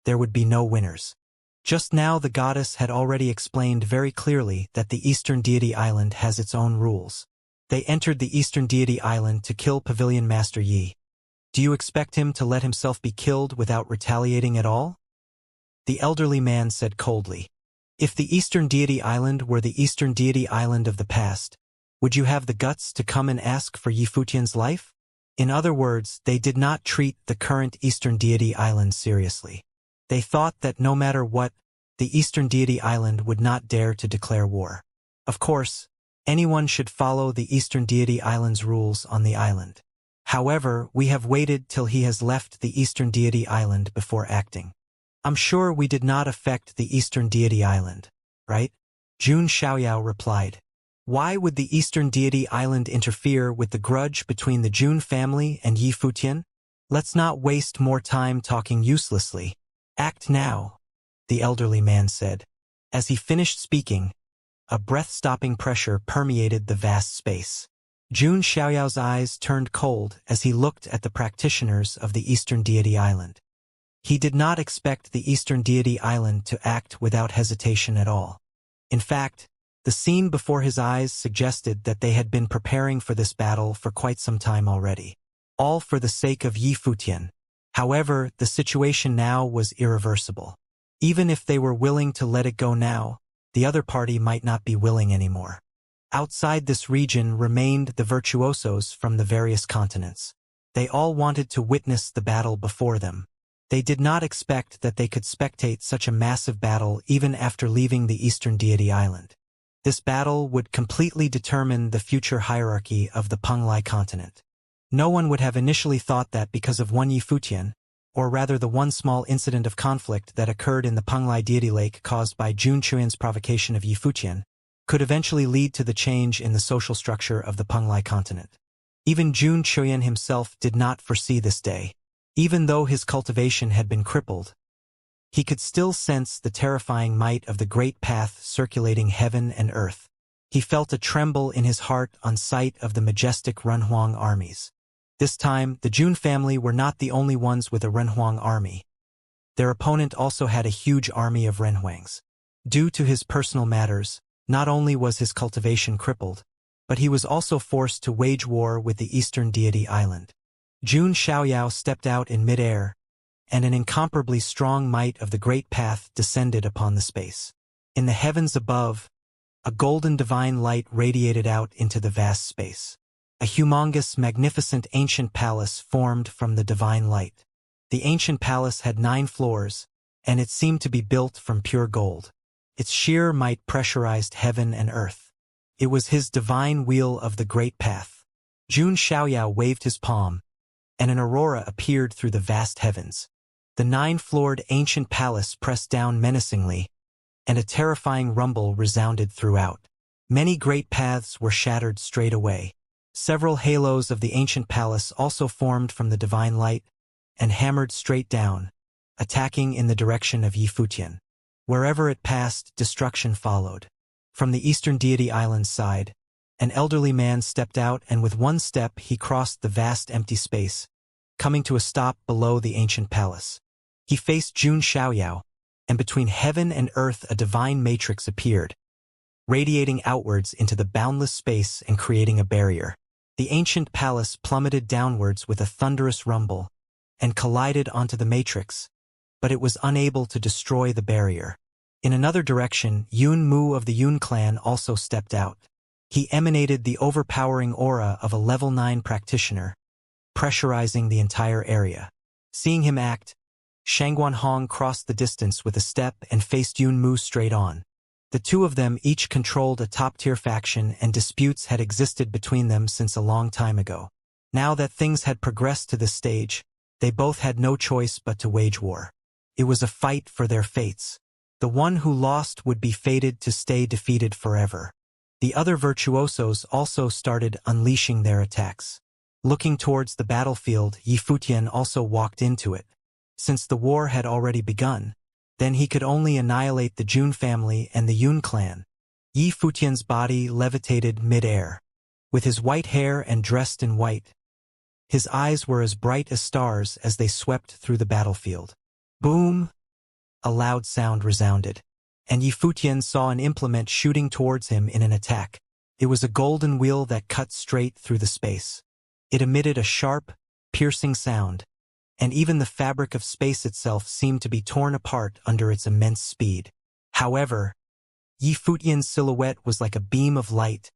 There would be no winners. Just now the goddess had already explained very clearly that the Eastern Deity Island has its own rules. They entered the Eastern Deity Island to kill Pavilion Master Yi. Do you expect him to let himself be killed without retaliating at all? The elderly man said coldly. If the Eastern Deity Island were the Eastern Deity Island of the past, would you have the guts to come and ask for Yi Futian's life? In other words, they did not treat the current Eastern Deity Island seriously. They thought that no matter what, the Eastern Deity Island would not dare to declare war. Of course, anyone should follow the Eastern Deity Island's rules on the island. However, we have waited till he has left the Eastern Deity Island before acting. I'm sure we did not affect the Eastern Deity Island, right? Jun Xiaoyao replied. Why would the Eastern Deity Island interfere with the grudge between the Jun family and Yi Futian? Let's not waste more time talking uselessly. Act now, the elderly man said. As he finished speaking, a breath-stopping pressure permeated the vast space. Jun Xiaoyao's eyes turned cold as he looked at the practitioners of the Eastern Deity Island. He did not expect the Eastern Deity Island to act without hesitation at all. In fact, the scene before his eyes suggested that they had been preparing for this battle for quite some time already. All for the sake of Yi Futian. However, the situation now was irreversible. Even if they were willing to let it go now, the other party might not be willing anymore. Outside this region remained the virtuosos from the various continents. They all wanted to witness the battle before them. They did not expect that they could spectate such a massive battle even after leaving the Eastern Deity Island. This battle would completely determine the future hierarchy of the Penglai continent. No one would have initially thought that because of one Yi Futian, or rather the one small incident of conflict that occurred in the Penglai Deity Lake caused by Jun Chuyan's provocation of Yi Futian, could eventually lead to the change in the social structure of the Penglai continent. Even Jun Chuyan himself did not foresee this day. Even though his cultivation had been crippled, he could still sense the terrifying might of the great path circulating heaven and earth. He felt a tremble in his heart on sight of the majestic Renhuang armies. This time, the Jun family were not the only ones with a Renhuang army. Their opponent also had a huge army of Renhuangs. Due to his personal matters, not only was his cultivation crippled, but he was also forced to wage war with the Eastern Deity Island. Jun Xiaoyao stepped out in midair, and an incomparably strong might of the great path descended upon the space. In the heavens above, a golden divine light radiated out into the vast space. A humongous, magnificent ancient palace formed from the divine light. The ancient palace had 9 floors, and it seemed to be built from pure gold. Its sheer might pressurized heaven and earth. It was his divine wheel of the great path. Jun Xiaoyao waved his palm, and an aurora appeared through the vast heavens. The 9-floored ancient palace pressed down menacingly, and a terrifying rumble resounded throughout. Many great paths were shattered straight away. Several halos of the ancient palace also formed from the divine light, and hammered straight down, attacking in the direction of Yi Futian. Wherever it passed, destruction followed. From the Eastern Deity Island's side, an elderly man stepped out, and with one step he crossed the vast empty space, coming to a stop below the ancient palace. He faced Jun Xiaoyao, and between heaven and earth a divine matrix appeared. radiating outwards into the boundless space and creating a barrier. The ancient palace plummeted downwards with a thunderous rumble and collided onto the matrix, but it was unable to destroy the barrier. In another direction, Yun Mu of the Yun clan also stepped out. He emanated the overpowering aura of a level 9 practitioner, pressurizing the entire area. Seeing him act, Shangguan Hong crossed the distance with a step and faced Yun Mu straight on. The two of them each controlled a top-tier faction, and disputes had existed between them since a long time ago. Now that things had progressed to this stage, they both had no choice but to wage war. It was a fight for their fates. The one who lost would be fated to stay defeated forever. The other virtuosos also started unleashing their attacks. Looking towards the battlefield, Yi Futian also walked into it. Since the war had already begun, then he could only annihilate the Jun family and the Yun clan. Yi Futian's body levitated mid-air. With his white hair and dressed in white, his eyes were as bright as stars as they swept through the battlefield. Boom! A loud sound resounded, and Yi Futian saw an implement shooting towards him in an attack. It was a golden wheel that cut straight through the space. It emitted a sharp, piercing sound, and even the fabric of space itself seemed to be torn apart under its immense speed. However, Yi Futian's silhouette was like a beam of light,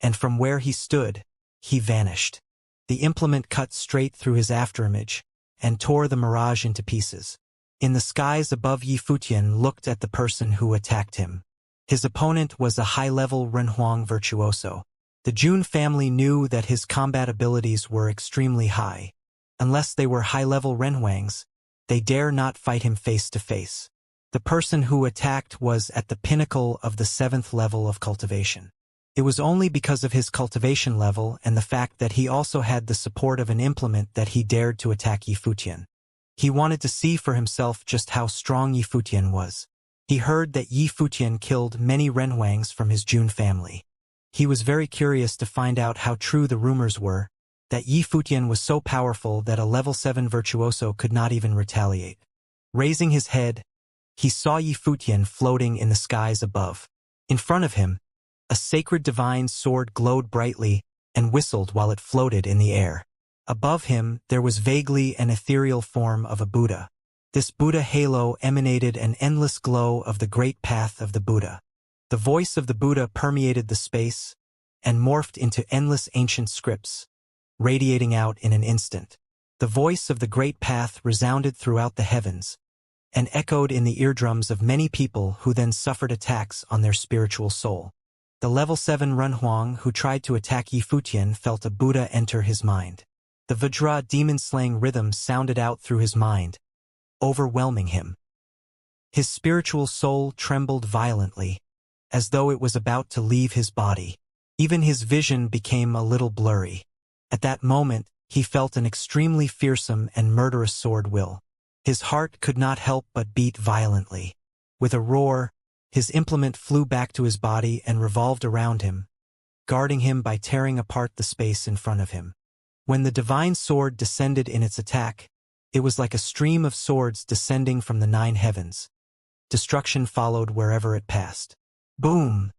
and from where he stood, he vanished. The implement cut straight through his afterimage and tore the mirage into pieces. In the skies above, Yi Futian looked at the person who attacked him. His opponent was a high-level Renhuang virtuoso. The Jun family knew that his combat abilities were extremely high. Unless they were high-level Renhuangs, they dare not fight him face-to-face. The person who attacked was at the pinnacle of the 7th level of cultivation. It was only because of his cultivation level and the fact that he also had the support of an implement that he dared to attack Yi Futian. He wanted to see for himself just how strong Yi Futian was. He heard that Yi Futian killed many Renhuangs from his Jun family. He was very curious to find out how true the rumors were, that Yi Futian was so powerful that a level 7 virtuoso could not even retaliate. Raising his head, he saw Yi Futian floating in the skies above. In front of him, a sacred divine sword glowed brightly and whistled while it floated in the air. Above him, there was vaguely an ethereal form of a Buddha. This Buddha halo emanated an endless glow of the great path of the Buddha. The voice of the Buddha permeated the space and morphed into endless ancient scripts, radiating out in an instant. The voice of the great path resounded throughout the heavens and echoed in the eardrums of many people who then suffered attacks on their spiritual soul. The level 7 Renhuang who tried to attack Yi Futian felt a Buddha enter his mind. The Vajra demon-slaying rhythm sounded out through his mind, overwhelming him. His spiritual soul trembled violently, as though it was about to leave his body. Even his vision became a little blurry. At that moment, he felt an extremely fearsome and murderous sword will. His heart could not help but beat violently. With a roar, his implement flew back to his body and revolved around him, guarding him by tearing apart the space in front of him. When the divine sword descended in its attack, it was like a stream of swords descending from the 9 heavens. Destruction followed wherever it passed. Boom!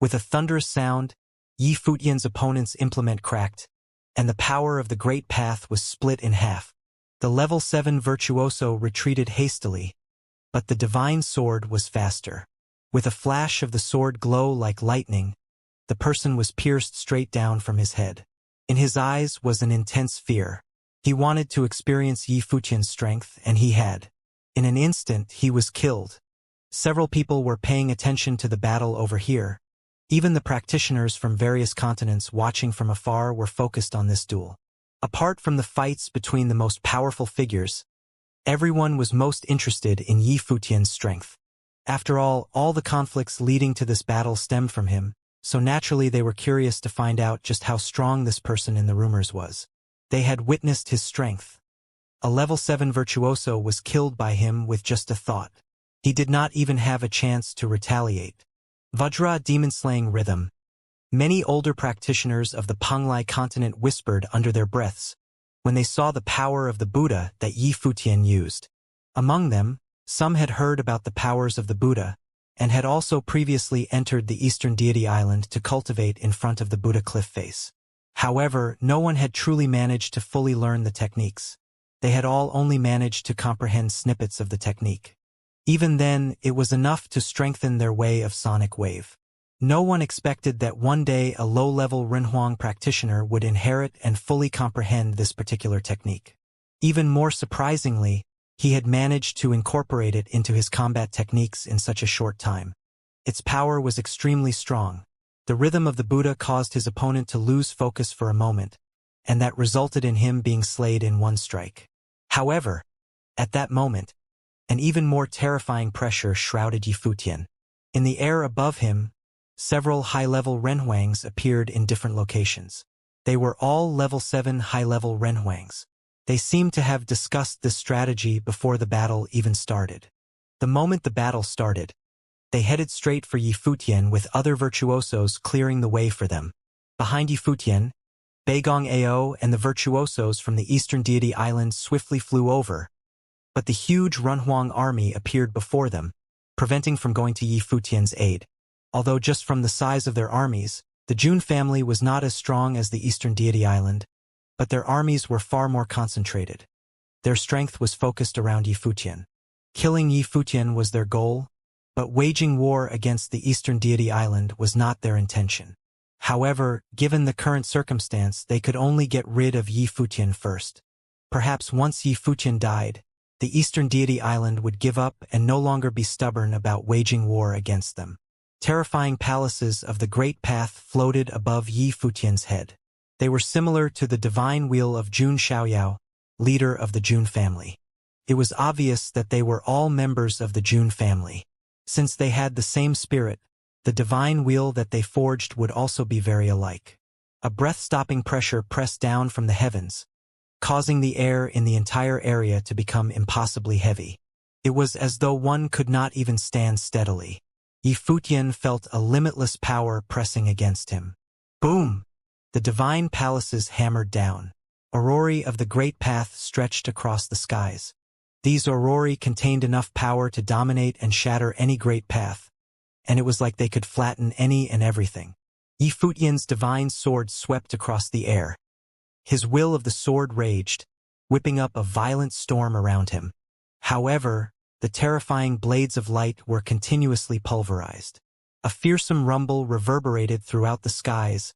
With a thunderous sound, Yi Futian's opponent's implement cracked, and the power of the great path was split in half. The level 7 virtuoso retreated hastily, but the divine sword was faster. With a flash of the sword glow like lightning, the person was pierced straight down from his head. In his eyes was an intense fear. He wanted to experience Yi Futian's strength, and he had. In an instant, he was killed. Several people were paying attention to the battle over here. Even the practitioners from various continents watching from afar were focused on this duel. Apart from the fights between the most powerful figures, everyone was most interested in Yi Futian's strength. After all the conflicts leading to this battle stemmed from him, so naturally they were curious to find out just how strong this person in the rumors was. They had witnessed his strength. A level 7 virtuoso was killed by him with just a thought. He did not even have a chance to retaliate. Vajra demon-slaying rhythm. Many older practitioners of the Panglai continent whispered under their breaths when they saw the power of the Buddha that Yi Futian used. Among them, some had heard about the powers of the Buddha, and had also previously entered the Eastern Deity Island to cultivate in front of the Buddha cliff face. However, no one had truly managed to fully learn the techniques. They had all only managed to comprehend snippets of the technique. Even then, it was enough to strengthen their way of sonic wave. No one expected that one day a low-level Renhuang practitioner would inherit and fully comprehend this particular technique. Even more surprisingly, he had managed to incorporate it into his combat techniques in such a short time. Its power was extremely strong. The rhythm of the Buddha caused his opponent to lose focus for a moment, and that resulted in him being slayed in one strike. However, at that moment, an even more terrifying pressure shrouded Yifutian. In the air above him, several high-level Renhuangs appeared in different locations. They were all level 7 high-level Renhuangs. They seemed to have discussed this strategy before the battle even started. The moment the battle started, they headed straight for Yifutian with other virtuosos clearing the way for them. Behind Yifutian, Beigong Ao and the virtuosos from the Eastern Deity Island swiftly flew over, but the huge Renhuang army appeared before them, preventing from going to Yifutian's aid. Although just from the size of their armies, the Jun family was not as strong as the Eastern Deity Island, but their armies were far more concentrated. Their strength was focused around Yifutian. Killing Yifutian was their goal, but waging war against the Eastern Deity Island was not their intention. However, given the current circumstance, they could only get rid of Yifutian first. Perhaps once Yifutian died, the Eastern Deity Island would give up and no longer be stubborn about waging war against them. Terrifying palaces of the Great Path floated above Yifutian's head. They were similar to the divine wheel of Jun Xiaoyao, leader of the Jun family. It was obvious that they were all members of the Jun family. Since they had the same spirit, the divine wheel that they forged would also be very alike. A breath-stopping pressure pressed down from the heavens, causing the air in the entire area to become impossibly heavy. It was as though one could not even stand steadily. Yifutian felt a limitless power pressing against him. Boom! The divine palaces hammered down. Aurori of the Great Path stretched across the skies. These aurori contained enough power to dominate and shatter any great path, and it was like they could flatten any and everything. Yifutian's divine sword swept across the air. His will of the sword raged, whipping up a violent storm around him. However, the terrifying blades of light were continuously pulverized. A fearsome rumble reverberated throughout the skies,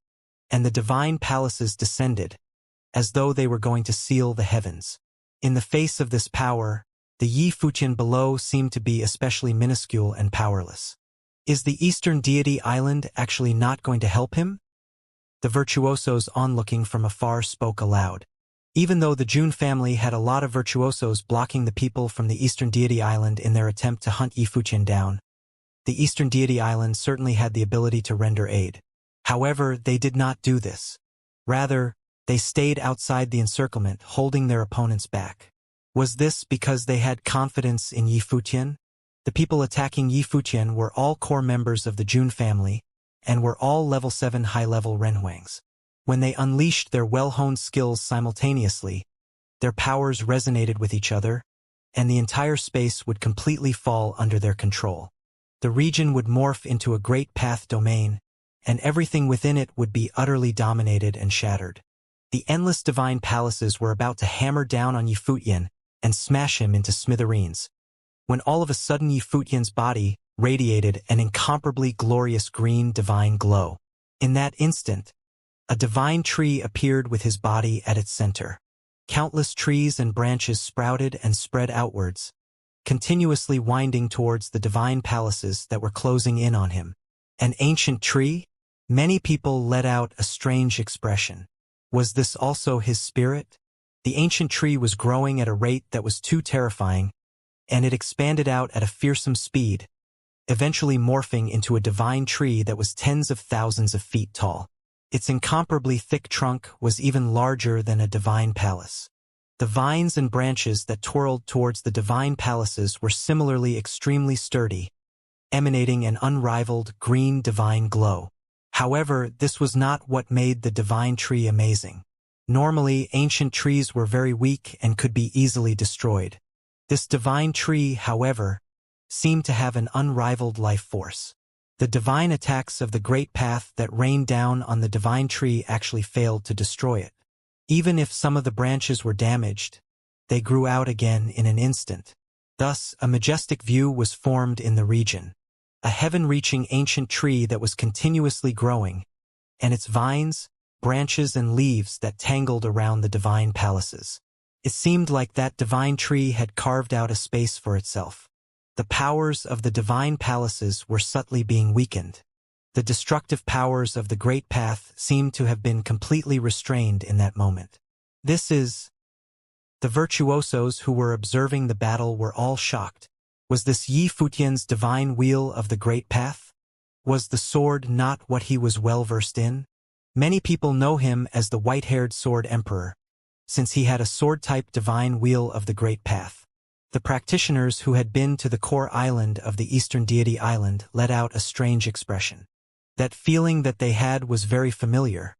and the divine palaces descended, as though they were going to seal the heavens. In the face of this power, the Yifutian below seemed to be especially minuscule and powerless. Is the Eastern Deity Island actually not going to help him? The virtuosos onlooking from afar spoke aloud. Even though the Jun family had a lot of virtuosos blocking the people from the Eastern Deity Island in their attempt to hunt Yifutian down, the Eastern Deity Island certainly had the ability to render aid. However, they did not do this. Rather, they stayed outside the encirclement, holding their opponents back. Was this because they had confidence in Yifutian? The people attacking Yifutian were all core members of the Jun family, and were all level 7 high-level Renhuangs. When they unleashed their well-honed skills simultaneously, their powers resonated with each other, and the entire space would completely fall under their control. The region would morph into a great path domain, and everything within it would be utterly dominated and shattered. The endless divine palaces were about to hammer down on Yifutian and smash him into smithereens, when all of a sudden Yifutian's body radiated an incomparably glorious green divine glow. In that instant, a divine tree appeared with his body at its center. Countless trees and branches sprouted and spread outwards, continuously winding towards the divine palaces that were closing in on him. An ancient tree? Many people let out a strange expression. Was this also his spirit? The ancient tree was growing at a rate that was too terrifying, and it expanded out at a fearsome speed, eventually morphing into a divine tree that was tens of thousands of feet tall. Its incomparably thick trunk was even larger than a divine palace. The vines and branches that twirled towards the divine palaces were similarly extremely sturdy, emanating an unrivaled green divine glow. However, this was not what made the divine tree amazing. Normally, ancient trees were very weak and could be easily destroyed. This divine tree, however, seemed to have an unrivaled life force. The divine attacks of the great path that rained down on the divine tree actually failed to destroy it. Even if some of the branches were damaged, they grew out again in an instant. Thus, a majestic view was formed in the region. A heaven-reaching ancient tree that was continuously growing, and its vines, branches and leaves that tangled around the divine palaces. It seemed like that divine tree had carved out a space for itself. The powers of the divine palaces were subtly being weakened. The destructive powers of the great path seemed to have been completely restrained in that moment. The virtuosos who were observing the battle were all shocked. Was this Yi Futian's divine wheel of the great path? Was the sword not what he was well versed in? Many people know him as the white-haired sword emperor, since he had a sword-type divine wheel of the great path. The practitioners who had been to the core island of the Eastern Deity Island let out a strange expression. That feeling that they had was very familiar.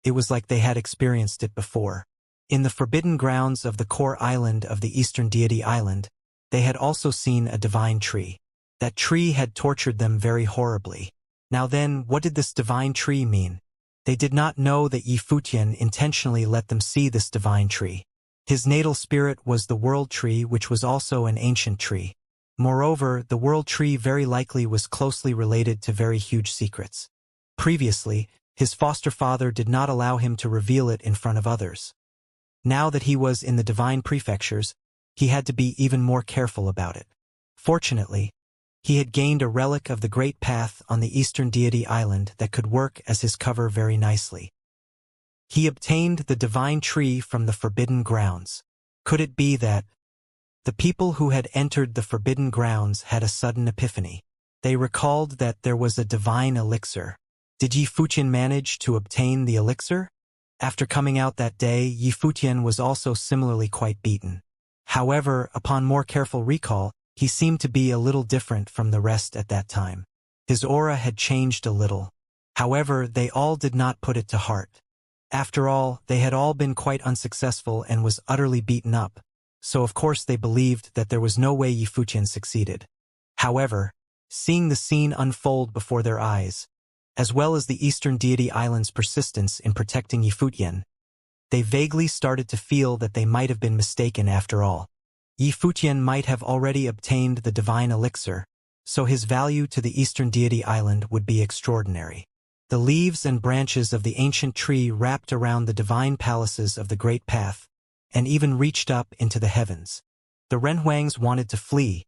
It was like they had experienced it before. In the forbidden grounds of the core island of the Eastern Deity Island, they had also seen a divine tree. That tree had tortured them very horribly. Now then, what did this divine tree mean? They did not know that Yi Futian intentionally let them see this divine tree. His natal spirit was the world tree, which was also an ancient tree. Moreover, the world tree very likely was closely related to very huge secrets. Previously, his foster father did not allow him to reveal it in front of others. Now that he was in the divine prefectures, he had to be even more careful about it. Fortunately, he had gained a relic of the great path on the Eastern Deity Island that could work as his cover very nicely. He obtained the divine tree from the forbidden grounds. Could it be that the people who had entered the forbidden grounds had a sudden epiphany? They recalled that there was a divine elixir. Did Yi Futian manage to obtain the elixir? After coming out that day, Yi Futian was also similarly quite beaten. However, upon more careful recall, he seemed to be a little different from the rest at that time. His aura had changed a little. However, they all did not put it to heart. After all, they had all been quite unsuccessful and was utterly beaten up, so of course they believed that there was no way Yi Futian succeeded. However, seeing the scene unfold before their eyes, as well as the Eastern Deity Island's persistence in protecting Yi Futian, they vaguely started to feel that they might have been mistaken after all. Yi Futian might have already obtained the divine elixir, so his value to the Eastern Deity Island would be extraordinary. The leaves and branches of the ancient tree wrapped around the divine palaces of the great path, and even reached up into the heavens. The Renhuangs wanted to flee,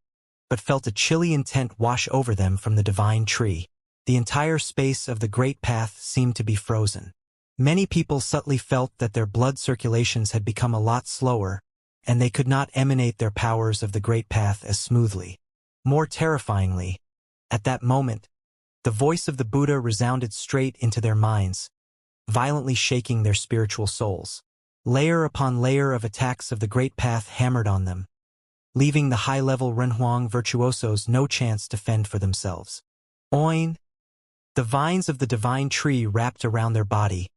but felt a chilly intent wash over them from the divine tree. The entire space of the great path seemed to be frozen. Many people subtly felt that their blood circulations had become a lot slower, and they could not emanate their powers of the great path as smoothly. More terrifyingly, at that moment, the voice of the Buddha resounded straight into their minds, violently shaking their spiritual souls. Layer upon layer of attacks of the great path hammered on them, leaving the high-level Renhuang virtuosos no chance to fend for themselves. Oin! The vines of the divine tree wrapped around their body,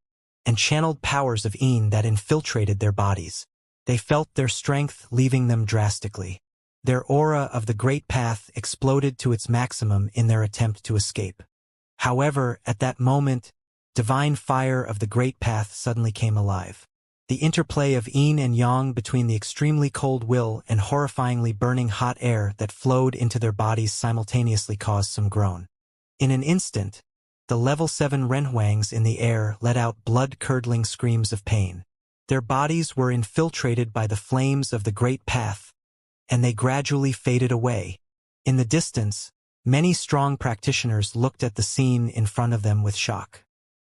and channeled powers of Yin that infiltrated their bodies. They felt their strength leaving them drastically. Their aura of the great path exploded to its maximum in their attempt to escape. However, at that moment, divine fire of the great path suddenly came alive. The interplay of yin and yang between the extremely cold will and horrifyingly burning hot air that flowed into their bodies simultaneously caused some groan. In an instant, the level 7 Renhuangs in the air let out blood-curdling screams of pain. Their bodies were infiltrated by the flames of the great path, and they gradually faded away. In the distance, many strong practitioners looked at the scene in front of them with shock.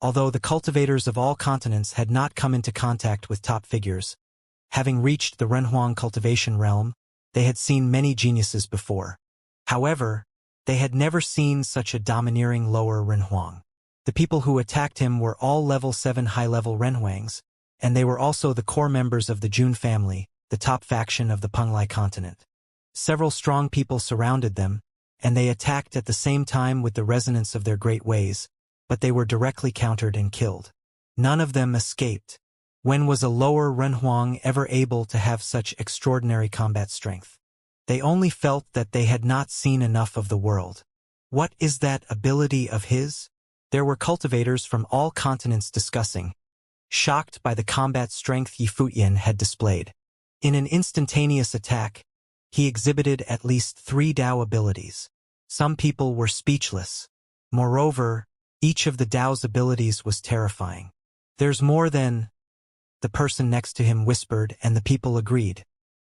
Although the cultivators of all continents had not come into contact with top figures, having reached the Renhuang cultivation realm, they had seen many geniuses before. However, they had never seen such a domineering lower Renhuang. The people who attacked him were all level 7 high-level Renhuangs, and they were also the core members of the Jun family, the top faction of the Penglai continent. Several strong people surrounded them, and they attacked at the same time with the resonance of their great ways, but they were directly countered and killed. None of them escaped. When was a lower Renhuang ever able to have such extraordinary combat strength? They only felt that they had not seen enough of the world. What is that ability of his? There were cultivators from all continents discussing, shocked by the combat strength Yifuyan had displayed. In an instantaneous attack, he exhibited at least 3 Dao abilities. Some people were speechless. Moreover, each of the Dao's abilities was terrifying. There's more than... The person next to him whispered, and the people agreed.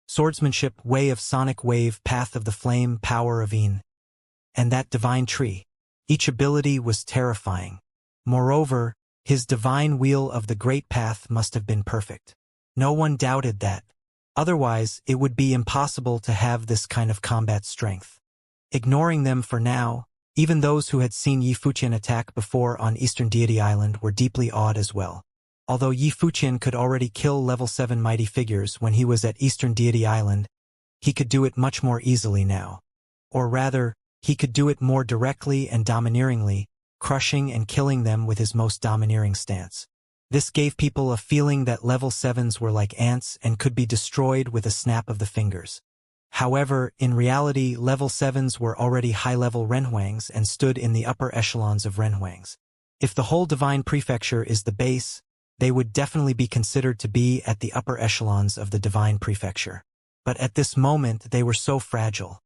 Swordsmanship, way of sonic wave, path of the flame, power of Een. And that divine tree. Each ability was terrifying. Moreover, his divine wheel of the great path must have been perfect. No one doubted that. Otherwise, it would be impossible to have this kind of combat strength. Ignoring them for now, even those who had seen Yifuqian attack before on Eastern Deity Island were deeply awed as well. Although Yifuqian could already kill level 7 mighty figures when he was at Eastern Deity Island, he could do it much more easily now. Or rather, he could do it more directly and domineeringly, crushing and killing them with his most domineering stance. This gave people a feeling that level 7s were like ants and could be destroyed with a snap of the fingers. However, in reality, level 7s were already high-level Renhuangs and stood in the upper echelons of Renhuangs. If the whole Divine Prefecture is the base, they would definitely be considered to be at the upper echelons of the Divine Prefecture. But at this moment they were so fragile.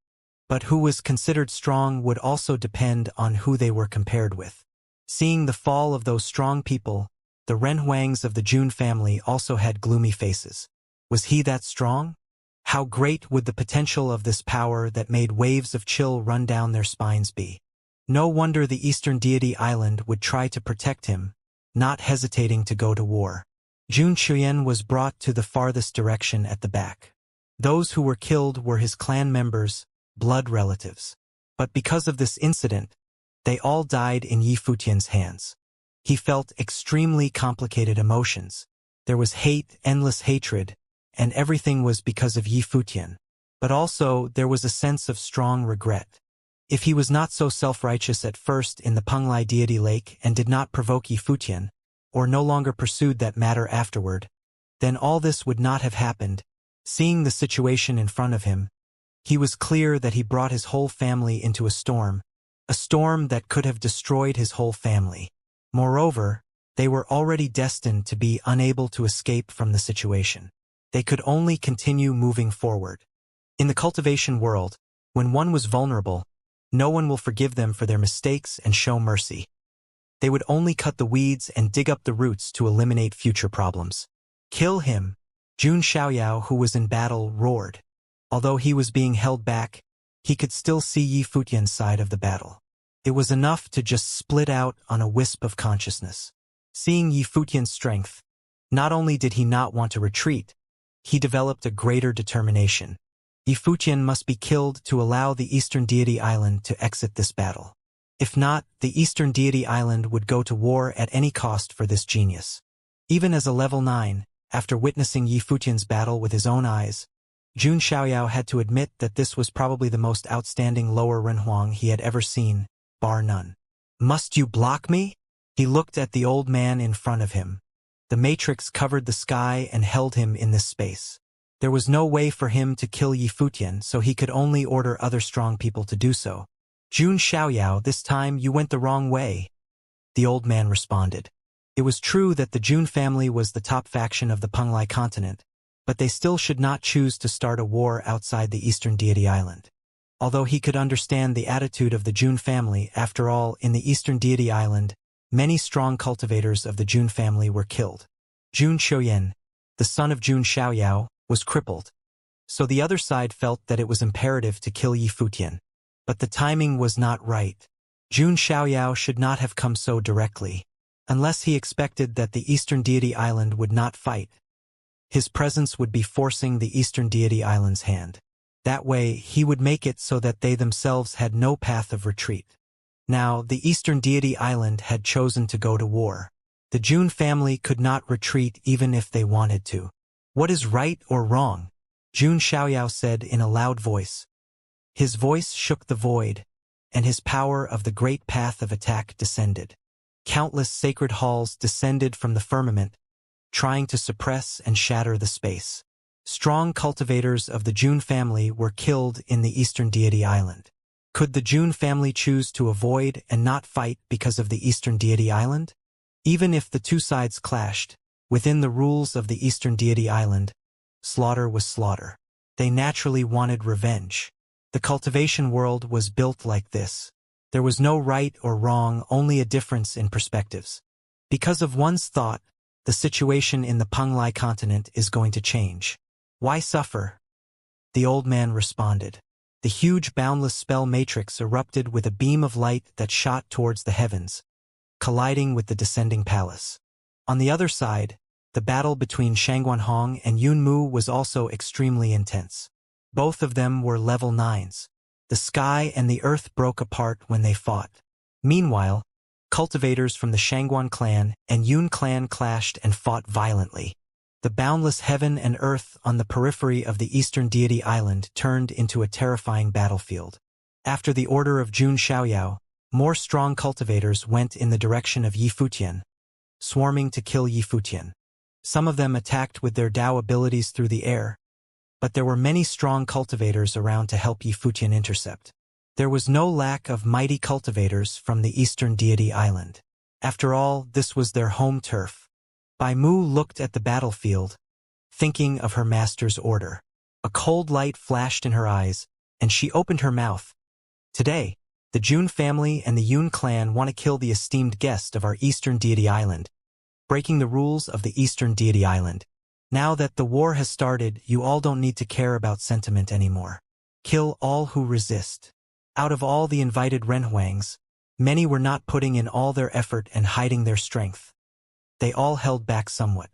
But who was considered strong would also depend on who they were compared with. Seeing the fall of those strong people, the Renhuangs of the Jun family also had gloomy faces. Was he that strong? How great would the potential of this power that made waves of chill run down their spines be? No wonder the Eastern Deity Island would try to protect him, not hesitating to go to war. Jun Chuyen was brought to the farthest direction at the back. Those who were killed were his clan members, blood relatives. But because of this incident, they all died in Yifuqian's hands. He felt extremely complicated emotions. There was hate, endless hatred, and everything was because of Yifuqian. But also, there was a sense of strong regret. If he was not so self-righteous at first in the Penglai deity lake and did not provoke Yifuqian, or no longer pursued that matter afterward, then all this would not have happened. Seeing the situation in front of him, he was clear that he brought his whole family into a storm that could have destroyed his whole family. Moreover, they were already destined to be unable to escape from the situation. They could only continue moving forward. In the cultivation world, when one was vulnerable, no one will forgive them for their mistakes and show mercy. They would only cut the weeds and dig up the roots to eliminate future problems. Kill him! Jun Xiaoyao, who was in battle, roared. Although he was being held back, he could still see Yifuqian's side of the battle. It was enough to just split out on a wisp of consciousness. Seeing Yifuqian's strength, not only did he not want to retreat, he developed a greater determination. Yifuqian must be killed to allow the Eastern Deity Island to exit this battle. If not, the Eastern Deity Island would go to war at any cost for this genius. Even as a level 9, after witnessing Yifuqian's battle with his own eyes, Jun Xiaoyao had to admit that this was probably the most outstanding lower Renhuang he had ever seen, bar none. Must you block me? He looked at the old man in front of him. The matrix covered the sky and held him in this space. There was no way for him to kill Yifuqian, so he could only order other strong people to do so. Jun Xiaoyao, this time you went the wrong way, the old man responded. It was true that the Jun family was the top faction of the Penglai continent, but they still should not choose to start a war outside the Eastern Deity Island. Although he could understand the attitude of the Jun family, after all, in the Eastern Deity Island, many strong cultivators of the Jun family were killed. Jun Xiuyan, the son of Jun Xiaoyao, was crippled. So the other side felt that it was imperative to kill Yifuqian. But the timing was not right. Jun Xiaoyao should not have come so directly, unless he expected that the Eastern Deity Island would not fight. His presence would be forcing the Eastern Deity Island's hand. That way, he would make it so that they themselves had no path of retreat. Now, the Eastern Deity Island had chosen to go to war. The Jun family could not retreat even if they wanted to. What is right or wrong? Jun Xiaoyao said in a loud voice. His voice shook the void, and his power of the great path of attack descended. Countless sacred halls descended from the firmament, trying to suppress and shatter the space. Strong cultivators of the June family were killed in the Eastern Deity Island. Could the June family choose to avoid and not fight because of the Eastern Deity Island? Even if the two sides clashed, within the rules of the Eastern Deity Island, slaughter was slaughter. They naturally wanted revenge. The cultivation world was built like this. There was no right or wrong, only a difference in perspectives. Because of one's thought, the situation in the Penglai continent is going to change. Why suffer? The old man responded. The huge boundless spell matrix erupted with a beam of light that shot towards the heavens, colliding with the descending palace. On the other side, the battle between Shangguanhong and Yunmu was also extremely intense. Both of them were level 9s. The sky and the earth broke apart when they fought. Meanwhile, cultivators from the Shangguan clan and Yun clan clashed and fought violently. The boundless heaven and earth on the periphery of the Eastern Deity Island turned into a terrifying battlefield. After the order of Jun Xiaoyao, more strong cultivators went in the direction of Yifutian, swarming to kill Yifutian. Some of them attacked with their Dao abilities through the air, but there were many strong cultivators around to help Yifutian intercept. There was no lack of mighty cultivators from the Eastern Deity Island. After all, this was their home turf. Bai Mu looked at the battlefield, thinking of her master's order. A cold light flashed in her eyes, and she opened her mouth. Today, the Jun family and the Yun clan want to kill the esteemed guest of our Eastern Deity Island, breaking the rules of the Eastern Deity Island. Now that the war has started, you all don't need to care about sentiment anymore. Kill all who resist. Out of all the invited Renhuangs, many were not putting in all their effort and hiding their strength. They all held back somewhat.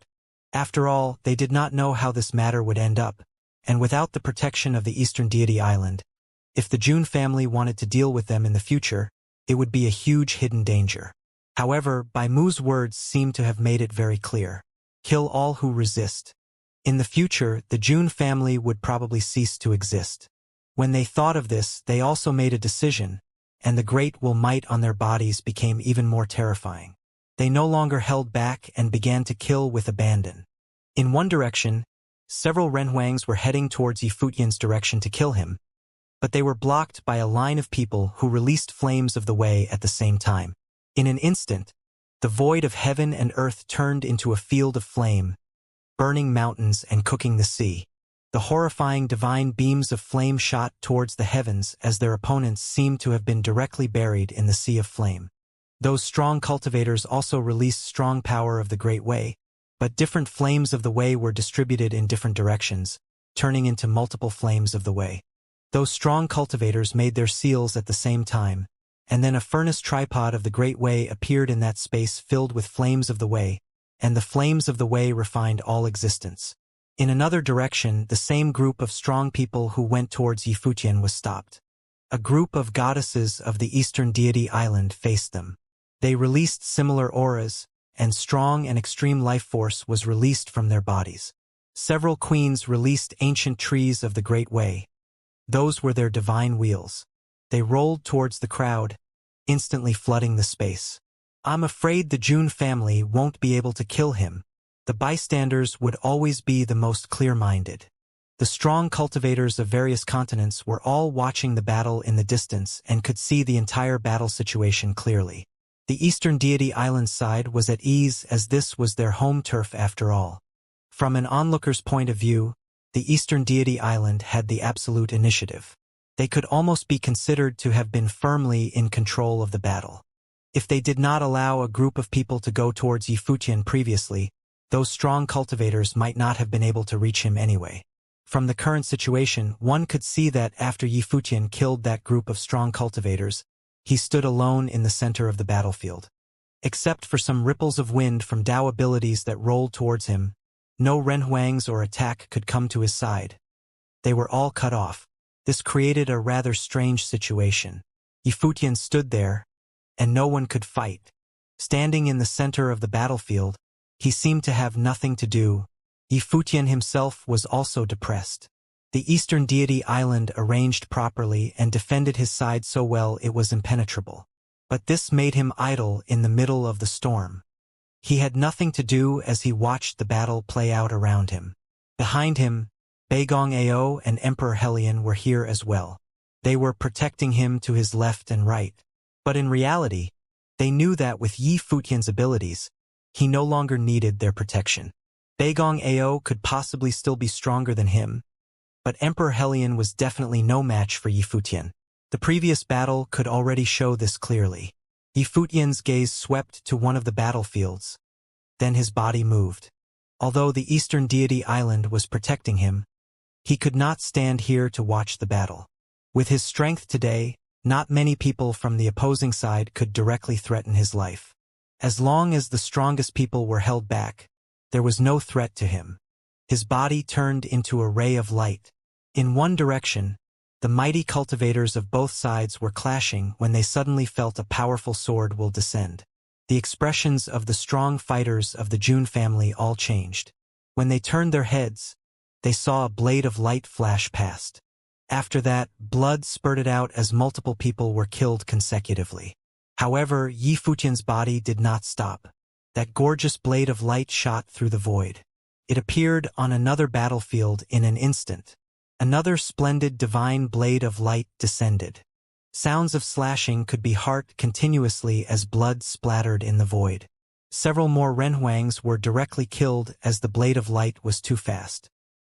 After all, they did not know how this matter would end up, and without the protection of the Eastern Deity Island, if the Jun family wanted to deal with them in the future, it would be a huge hidden danger. However, Bai Mu's words seemed to have made it very clear. Kill all who resist. In the future, the Jun family would probably cease to exist. When they thought of this, they also made a decision, and the great will might on their bodies became even more terrifying. They no longer held back and began to kill with abandon. In one direction, several Renhuangs were heading towards Yifutian's direction to kill him, but they were blocked by a line of people who released flames of the way at the same time. In an instant, the void of heaven and earth turned into a field of flame, burning mountains and cooking the sea. The horrifying divine beams of flame shot towards the heavens as their opponents seemed to have been directly buried in the sea of flame. Those strong cultivators also released strong power of the Great Way, but different flames of the way were distributed in different directions, turning into multiple flames of the way. Those strong cultivators made their seals at the same time, and then a furnace tripod of the Great Way appeared in that space filled with flames of the way, and the flames of the way refined all existence. In another direction, the same group of strong people who went towards Yifutian was stopped. A group of goddesses of the Eastern Deity Island faced them. They released similar auras, and strong and extreme life force was released from their bodies. Several queens released ancient trees of the Great Way. Those were their divine wheels. They rolled towards the crowd, instantly flooding the space. I'm afraid the Jun family won't be able to kill him. The bystanders would always be the most clear-minded. The strong cultivators of various continents were all watching the battle in the distance and could see the entire battle situation clearly. The Eastern Deity Island side was at ease as this was their home turf after all. From an onlooker's point of view, the Eastern Deity Island had the absolute initiative. They could almost be considered to have been firmly in control of the battle. If they did not allow a group of people to go towards Yifutian previously, those strong cultivators might not have been able to reach him anyway. From the current situation, one could see that after Yifutian killed that group of strong cultivators, he stood alone in the center of the battlefield. Except for some ripples of wind from Dao abilities that rolled towards him, no Renhuangs or attack could come to his side. They were all cut off. This created a rather strange situation. Yifutian stood there, and no one could fight. Standing in the center of the battlefield, he seemed to have nothing to do. Yifutian himself was also depressed. The Eastern Deity Island arranged properly and defended his side so well it was impenetrable. But this made him idle in the middle of the storm. He had nothing to do as he watched the battle play out around him. Behind him, Beigong Ao and Emperor Helion were here as well. They were protecting him to his left and right. But in reality, they knew that with Yi Futian's abilities, he no longer needed their protection. Beigong Ao could possibly still be stronger than him, but Emperor Helion was definitely no match for Yi Futian. The previous battle could already show this clearly. Yi Futian's gaze swept to one of the battlefields. Then his body moved. Although the Eastern Deity Island was protecting him, he could not stand here to watch the battle. With his strength today, not many people from the opposing side could directly threaten his life. As long as the strongest people were held back, there was no threat to him. His body turned into a ray of light. In one direction, the mighty cultivators of both sides were clashing when they suddenly felt a powerful sword will descend. The expressions of the strong fighters of the Jun family all changed. When they turned their heads, they saw a blade of light flash past. After that, blood spurted out as multiple people were killed consecutively. However, Yi Futian's body did not stop. That gorgeous blade of light shot through the void. It appeared on another battlefield in an instant. Another splendid divine blade of light descended. Sounds of slashing could be heard continuously as blood splattered in the void. Several more Renhuangs were directly killed as the blade of light was too fast.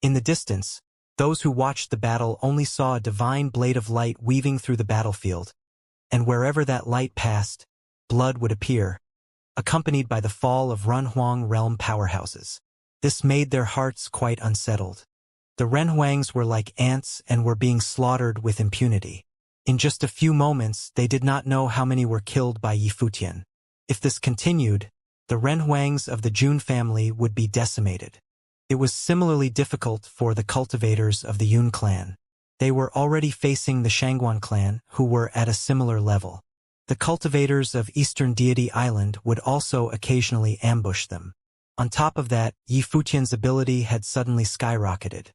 In the distance, those who watched the battle only saw a divine blade of light weaving through the battlefield, and wherever that light passed, blood would appear, accompanied by the fall of Renhuang realm powerhouses. This made their hearts quite unsettled. The Renhuangs were like ants and were being slaughtered with impunity. In just a few moments, they did not know how many were killed by Yi Futian. If this continued, the Renhuangs of the Jun family would be decimated. It was similarly difficult for the cultivators of the Yun clan. They were already facing the Shangguan clan, who were at a similar level. The cultivators of Eastern Deity Island would also occasionally ambush them. On top of that, Yi Futian's ability had suddenly skyrocketed.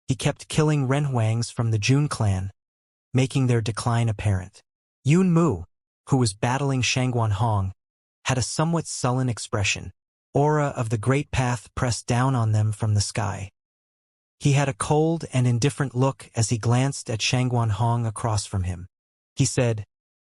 He kept killing Renhuangs from the Jun clan, making their decline apparent. Yun Mu, who was battling Shangguan Hong, had a somewhat sullen expression. Aura of the Great Path pressed down on them from the sky. He had a cold and indifferent look as he glanced at Shangguan Hong across from him. He said,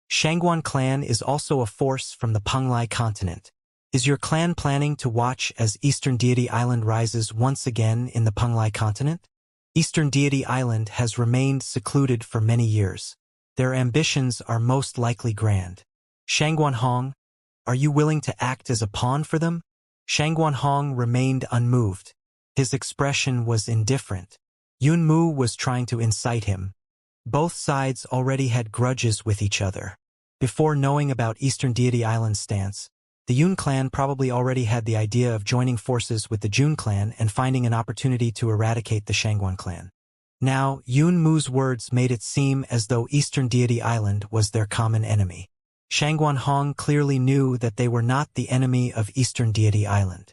"Shangguan clan is also a force from the Penglai continent. Is your clan planning to watch as Eastern Deity Island rises once again in the Penglai continent? Eastern Deity Island has remained secluded for many years. Their ambitions are most likely grand. Shangguan Hong, are you willing to act as a pawn for them?" Shangguan Hong remained unmoved. His expression was indifferent. Yun Mu was trying to incite him. Both sides already had grudges with each other. Before knowing about Eastern Deity Island's stance, the Yun clan probably already had the idea of joining forces with the Jun clan and finding an opportunity to eradicate the Shangguan clan. Now, Yun Mu's words made it seem as though Eastern Deity Island was their common enemy. Shangguan Hong clearly knew that they were not the enemy of Eastern Deity Island.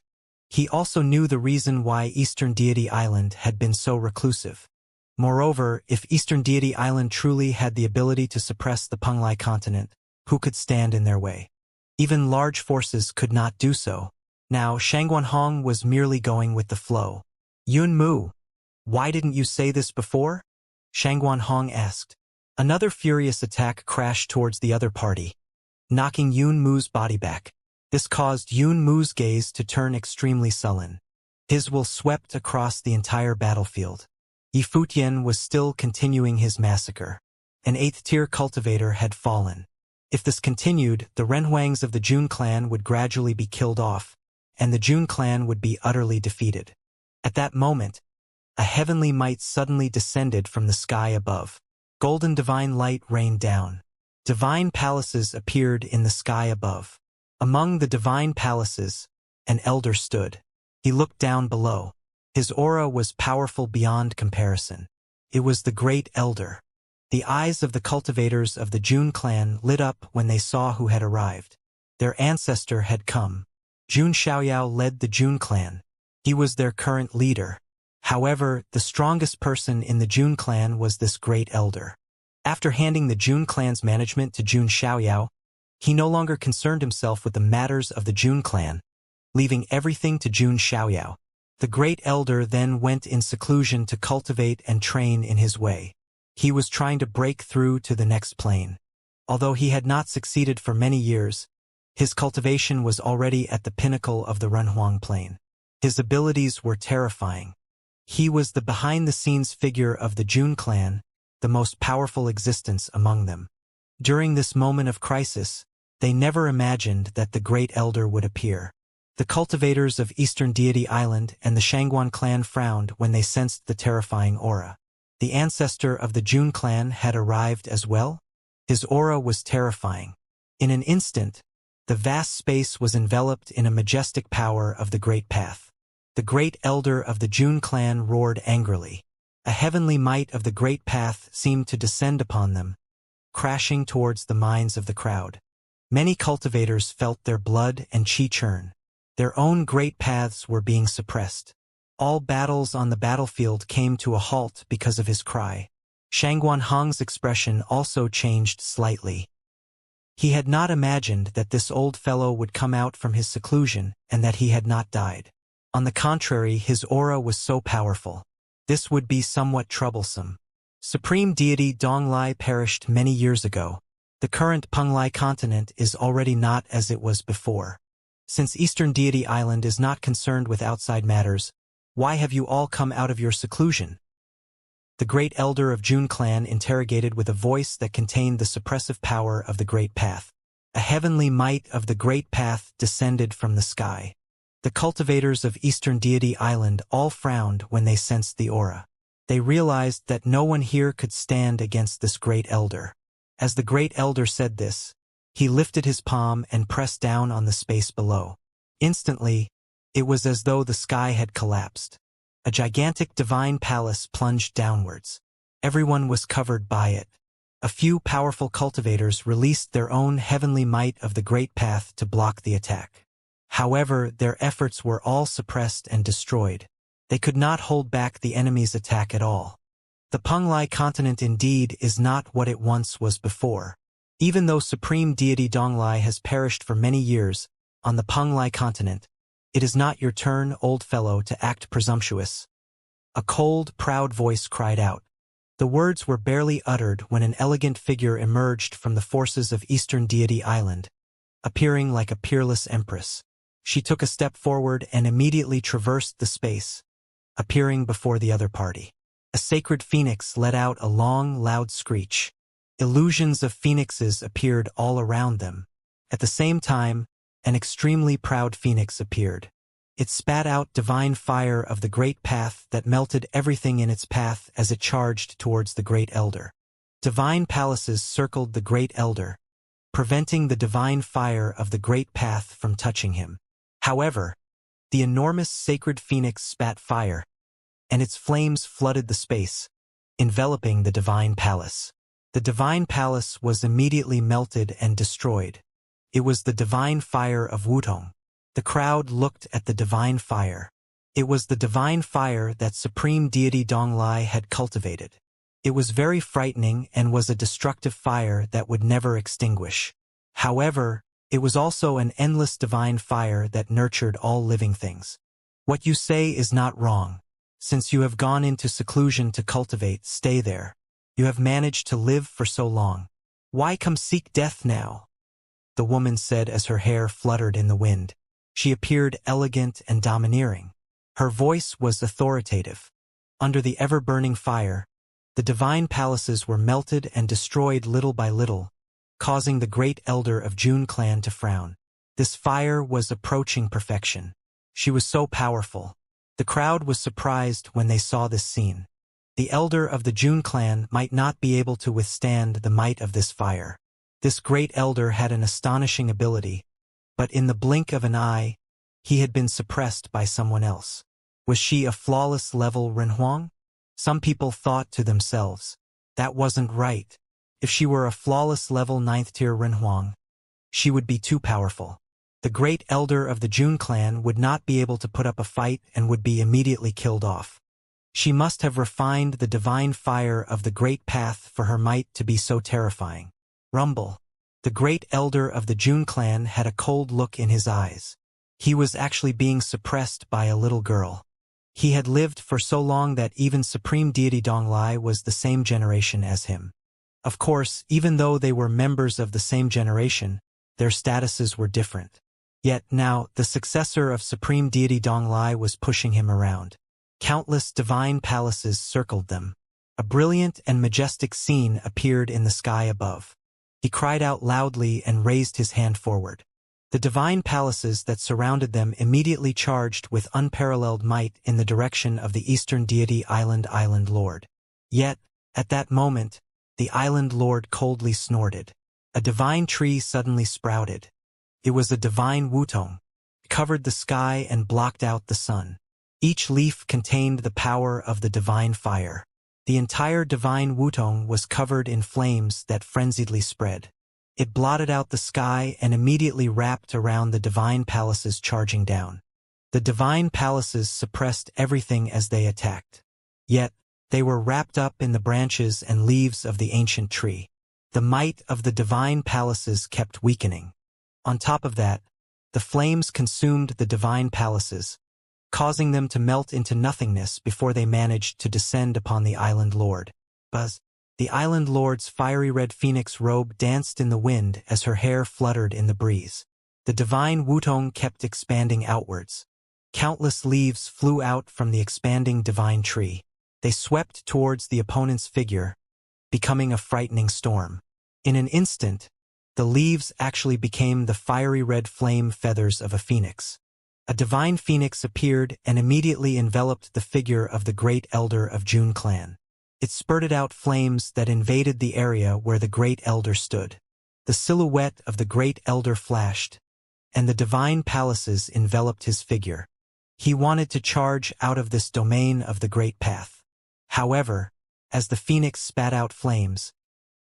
He also knew the reason why Eastern Deity Island had been so reclusive. Moreover, if Eastern Deity Island truly had the ability to suppress the Penglai continent, who could stand in their way? Even large forces could not do so. Now, Shangguan Hong was merely going with the flow. "Yun Mu, why didn't you say this before?" Shangguan Hong asked. Another furious attack crashed towards the other party, knocking Yun Mu's body back. This caused Yun Mu's gaze to turn extremely sullen. His will swept across the entire battlefield. Yi Futian was still continuing his massacre. An 8th-tier cultivator had fallen. If this continued, the Renhuangs of the Jun clan would gradually be killed off, and the Jun clan would be utterly defeated. At that moment, a heavenly might suddenly descended from the sky above. Golden divine light rained down. Divine palaces appeared in the sky above. Among the divine palaces, an elder stood. He looked down below. His aura was powerful beyond comparison. It was the great elder. The eyes of the cultivators of the Jun clan lit up when they saw who had arrived. Their ancestor had come. Jun Xiaoyao led the Jun clan. He was their current leader. However, the strongest person in the Jun clan was this great elder. After handing the Jun clan's management to Jun Xiaoyao, he no longer concerned himself with the matters of the Jun clan, leaving everything to Jun Xiaoyao. The great elder then went in seclusion to cultivate and train in his way. He was trying to break through to the next plane. Although he had not succeeded for many years, his cultivation was already at the pinnacle of the Renhuang plane. His abilities were terrifying. He was the behind-the-scenes figure of the Jun clan, the most powerful existence among them. During this moment of crisis, they never imagined that the great elder would appear. The cultivators of Eastern Deity Island and the Shangguan clan frowned when they sensed the terrifying aura. The ancestor of the Jun clan had arrived as well? His aura was terrifying. In an instant, the vast space was enveloped in a majestic power of the Great Path. The great elder of the Jun clan roared angrily. A heavenly might of the Great Path seemed to descend upon them, crashing towards the minds of the crowd. Many cultivators felt their blood and chi churn. Their own great paths were being suppressed. All battles on the battlefield came to a halt because of his cry. Shangguan Hong's expression also changed slightly. He had not imagined that this old fellow would come out from his seclusion and that he had not died. On the contrary, his aura was so powerful. This would be somewhat troublesome. Supreme deity Donglai perished many years ago. The current Penglai continent is already not as it was before. Since Eastern Deity Island is not concerned with outside matters, why have you all come out of your seclusion? The great elder of Jun clan interrogated with a voice that contained the suppressive power of the Great Path. A heavenly might of the Great Path descended from the sky. The cultivators of Eastern Deity Island all frowned when they sensed the aura. They realized that no one here could stand against this great elder. As the great elder said this, he lifted his palm and pressed down on the space below. Instantly, it was as though the sky had collapsed. A gigantic divine palace plunged downwards. Everyone was covered by it. A few powerful cultivators released their own heavenly might of the Great Path to block the attack. However, their efforts were all suppressed and destroyed. They could not hold back the enemy's attack at all. The Penglai continent indeed is not what it once was before. Even though Supreme Deity Donglai has perished for many years, on the Penglai continent, it is not your turn, old fellow, to act presumptuous. A cold, proud voice cried out. The words were barely uttered when an elegant figure emerged from the forces of Eastern Deity Island, appearing like a peerless empress. She took a step forward and immediately traversed the space, appearing before the other party. A sacred phoenix let out a long, loud screech. Illusions of phoenixes appeared all around them. At the same time, an extremely proud phoenix appeared. It spat out divine fire of the Great Path that melted everything in its path as it charged towards the Great Elder. Divine palaces circled the Great Elder, preventing the divine fire of the Great Path from touching him. However, the enormous sacred phoenix spat fire, and its flames flooded the space, enveloping the divine palace. The divine palace was immediately melted and destroyed. It was the divine fire of Wutong. The crowd looked at the divine fire. It was the divine fire that Supreme Deity Donglai had cultivated. It was very frightening and was a destructive fire that would never extinguish. However, it was also an endless divine fire that nurtured all living things. What you say is not wrong. Since you have gone into seclusion to cultivate, stay there. You have managed to live for so long. Why come seek death now? The woman said as her hair fluttered in the wind. She appeared elegant and domineering. Her voice was authoritative. Under the ever-burning fire, the divine palaces were melted and destroyed little by little, causing the great elder of Jun clan to frown. This fire was approaching perfection. She was so powerful. The crowd was surprised when they saw this scene. The elder of the Jun clan might not be able to withstand the might of this fire. This great elder had an astonishing ability, but in the blink of an eye, he had been suppressed by someone else. Was she a flawless level Renhuang? Some people thought to themselves, that wasn't right. If she were a flawless level 9th tier Renhuang, she would be too powerful. The great elder of the Jun clan would not be able to put up a fight and would be immediately killed off. She must have refined the divine fire of the Great Path for her might to be so terrifying. Rumble. The great elder of the Jun clan had a cold look in his eyes. He was actually being suppressed by a little girl. He had lived for so long that even Supreme Deity Donglai was the same generation as him. Of course, even though they were members of the same generation, their statuses were different. Yet now, the successor of Supreme Deity Donglai was pushing him around. Countless divine palaces circled them. A brilliant and majestic scene appeared in the sky above. He cried out loudly and raised his hand forward. The divine palaces that surrounded them immediately charged with unparalleled might in the direction of the Eastern Deity Island Lord. Yet, at that moment, the Island Lord coldly snorted. A divine tree suddenly sprouted. It was a divine wutong. It covered the sky and blocked out the sun. Each leaf contained the power of the divine fire. The entire divine wutong was covered in flames that frenziedly spread. It blotted out the sky and immediately wrapped around the divine palaces charging down. The divine palaces suppressed everything as they attacked. Yet, they were wrapped up in the branches and leaves of the ancient tree. The might of the divine palaces kept weakening. On top of that, the flames consumed the divine palaces, causing them to melt into nothingness before they managed to descend upon the Island Lord. Buzz. The Island Lord's fiery red phoenix robe danced in the wind as her hair fluttered in the breeze. The divine wutong kept expanding outwards. Countless leaves flew out from the expanding divine tree. They swept towards the opponent's figure, becoming a frightening storm. In an instant, the leaves actually became the fiery red flame feathers of a phoenix. A divine phoenix appeared and immediately enveloped the figure of the great elder of June clan. It spurted out flames that invaded the area where the great elder stood. The silhouette of the great elder flashed, and the divine palaces enveloped his figure. He wanted to charge out of this domain of the great path. However, as the phoenix spat out flames,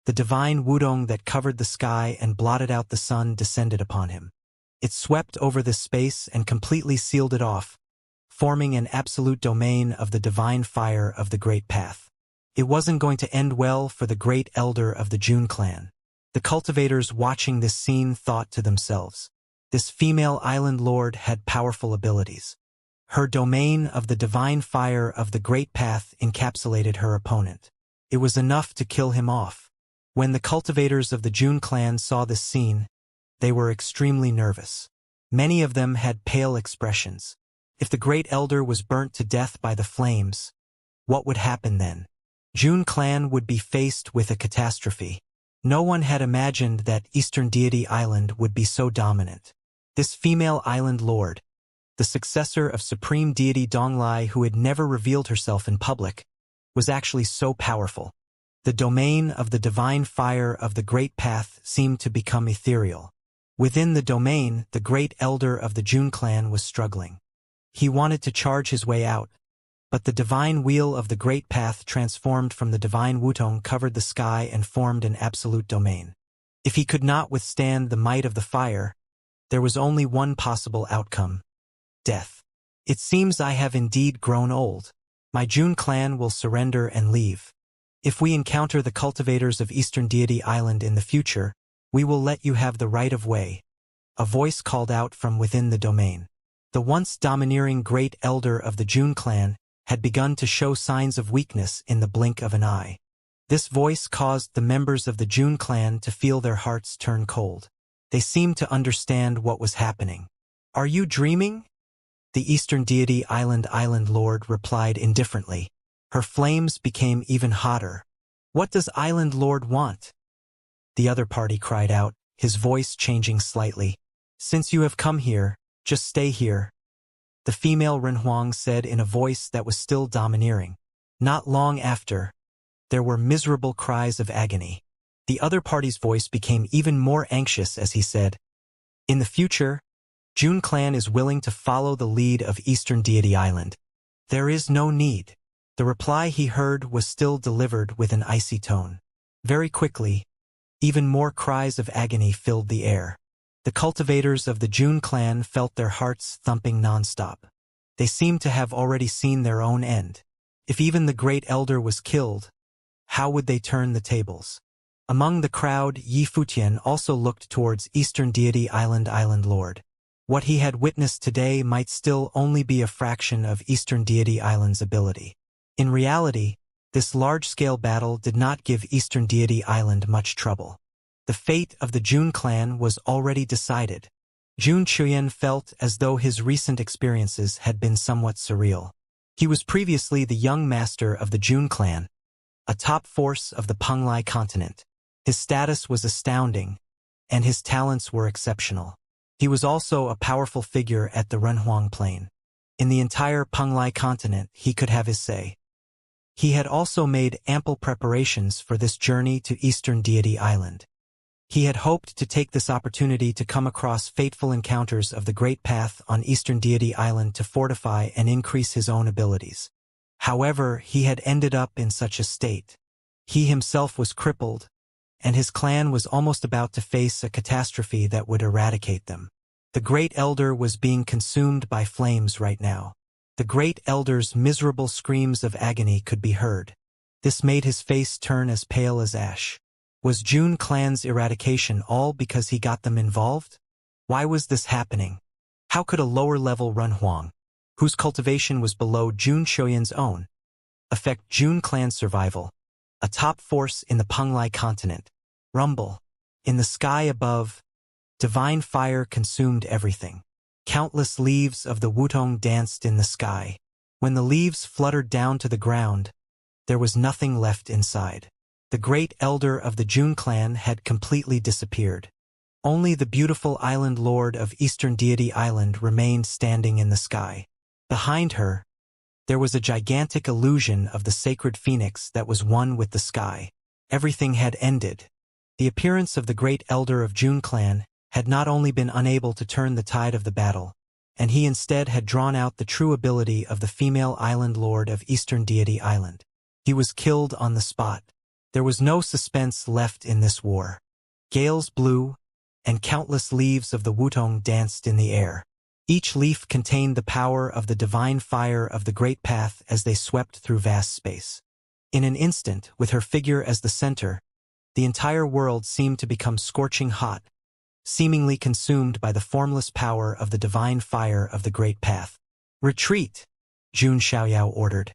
the divine wudong that covered the sky and blotted out the sun descended upon him. It swept over this space and completely sealed it off, forming an absolute domain of the divine fire of the great path. It wasn't going to end well for the great elder of the June clan. The cultivators watching this scene thought to themselves, this female island lord had powerful abilities. Her domain of the divine fire of the great path encapsulated her opponent. It was enough to kill him off. When the cultivators of the June clan saw this scene, they were extremely nervous. Many of them had pale expressions. If the great elder was burnt to death by the flames, what would happen then? June clan would be faced with a catastrophe. No one had imagined that Eastern Deity Island would be so dominant. This female island lord, the successor of Supreme Deity Donglai who had never revealed herself in public, was actually so powerful. The domain of the divine fire of the great path seemed to become ethereal. Within the domain, the great elder of the June clan was struggling. He wanted to charge his way out, but the divine wheel of the great path transformed from the divine wutong covered the sky and formed an absolute domain. If he could not withstand the might of the fire, there was only one possible outcome: death. It seems I have indeed grown old. My June clan will surrender and leave. If we encounter the cultivators of Eastern Deity Island in the future, we will let you have the right of way. A voice called out from within the domain. The once domineering great elder of the June clan had begun to show signs of weakness in the blink of an eye. This voice caused the members of the June clan to feel their hearts turn cold. They seemed to understand what was happening. Are you dreaming? The Eastern Deity Island Lord replied indifferently. Her flames became even hotter. What does Island Lord want? The other party cried out, his voice changing slightly. Since you have come here, just stay here. The female Renhuang said in a voice that was still domineering. Not long after, there were miserable cries of agony. The other party's voice became even more anxious as he said, in the future, June clan is willing to follow the lead of Eastern Deity Island. There is no need. The reply he heard was still delivered with an icy tone. Very quickly, even more cries of agony filled the air. The cultivators of the June clan felt their hearts thumping nonstop. They seemed to have already seen their own end. If even the great elder was killed, how would they turn the tables? Among the crowd, Yi Futian also looked towards Eastern Deity Island Lord. What he had witnessed today might still only be a fraction of Eastern Deity Island's ability. In reality, this large-scale battle did not give Eastern Deity Island much trouble. The fate of the Jun clan was already decided. Jun Chuyan felt as though his recent experiences had been somewhat surreal. He was previously the young master of the Jun clan, a top force of the Penglai continent. His status was astounding, and his talents were exceptional. He was also a powerful figure at the Renhuang Plain. In the entire Penglai continent, he could have his say. He had also made ample preparations for this journey to Eastern Deity Island. He had hoped to take this opportunity to come across fateful encounters of the Great Path on Eastern Deity Island to fortify and increase his own abilities. However, he had ended up in such a state. He himself was crippled, and his clan was almost about to face a catastrophe that would eradicate them. The Great Elder was being consumed by flames right now. The Great Elder's miserable screams of agony could be heard. This made his face turn as pale as ash. Was Jun clan's eradication all because he got them involved? Why was this happening? How could a lower-level Renhuang, whose cultivation was below Jun Shoyan's own, affect Jun clan's survival? A top force in the Penglai continent. Rumble. In the sky above, divine fire consumed everything. Countless leaves of the Wutong danced in the sky. When the leaves fluttered down to the ground, there was nothing left inside. The Great Elder of the Jun clan had completely disappeared. Only the beautiful Island Lord of Eastern Deity Island remained standing in the sky. Behind her, there was a gigantic illusion of the sacred phoenix that was one with the sky. Everything had ended. The appearance of the Great Elder of Jun clan had not only been unable to turn the tide of the battle, and he instead had drawn out the true ability of the female Island Lord of Eastern Deity Island. He was killed on the spot. There was no suspense left in this war. Gales blew, and countless leaves of the Wutong danced in the air. Each leaf contained the power of the divine fire of the Great Path as they swept through vast space. In an instant, with her figure as the center, the entire world seemed to become scorching hot, seemingly consumed by the formless power of the divine fire of the Great Path. "Retreat!" Jun Xiaoyao ordered.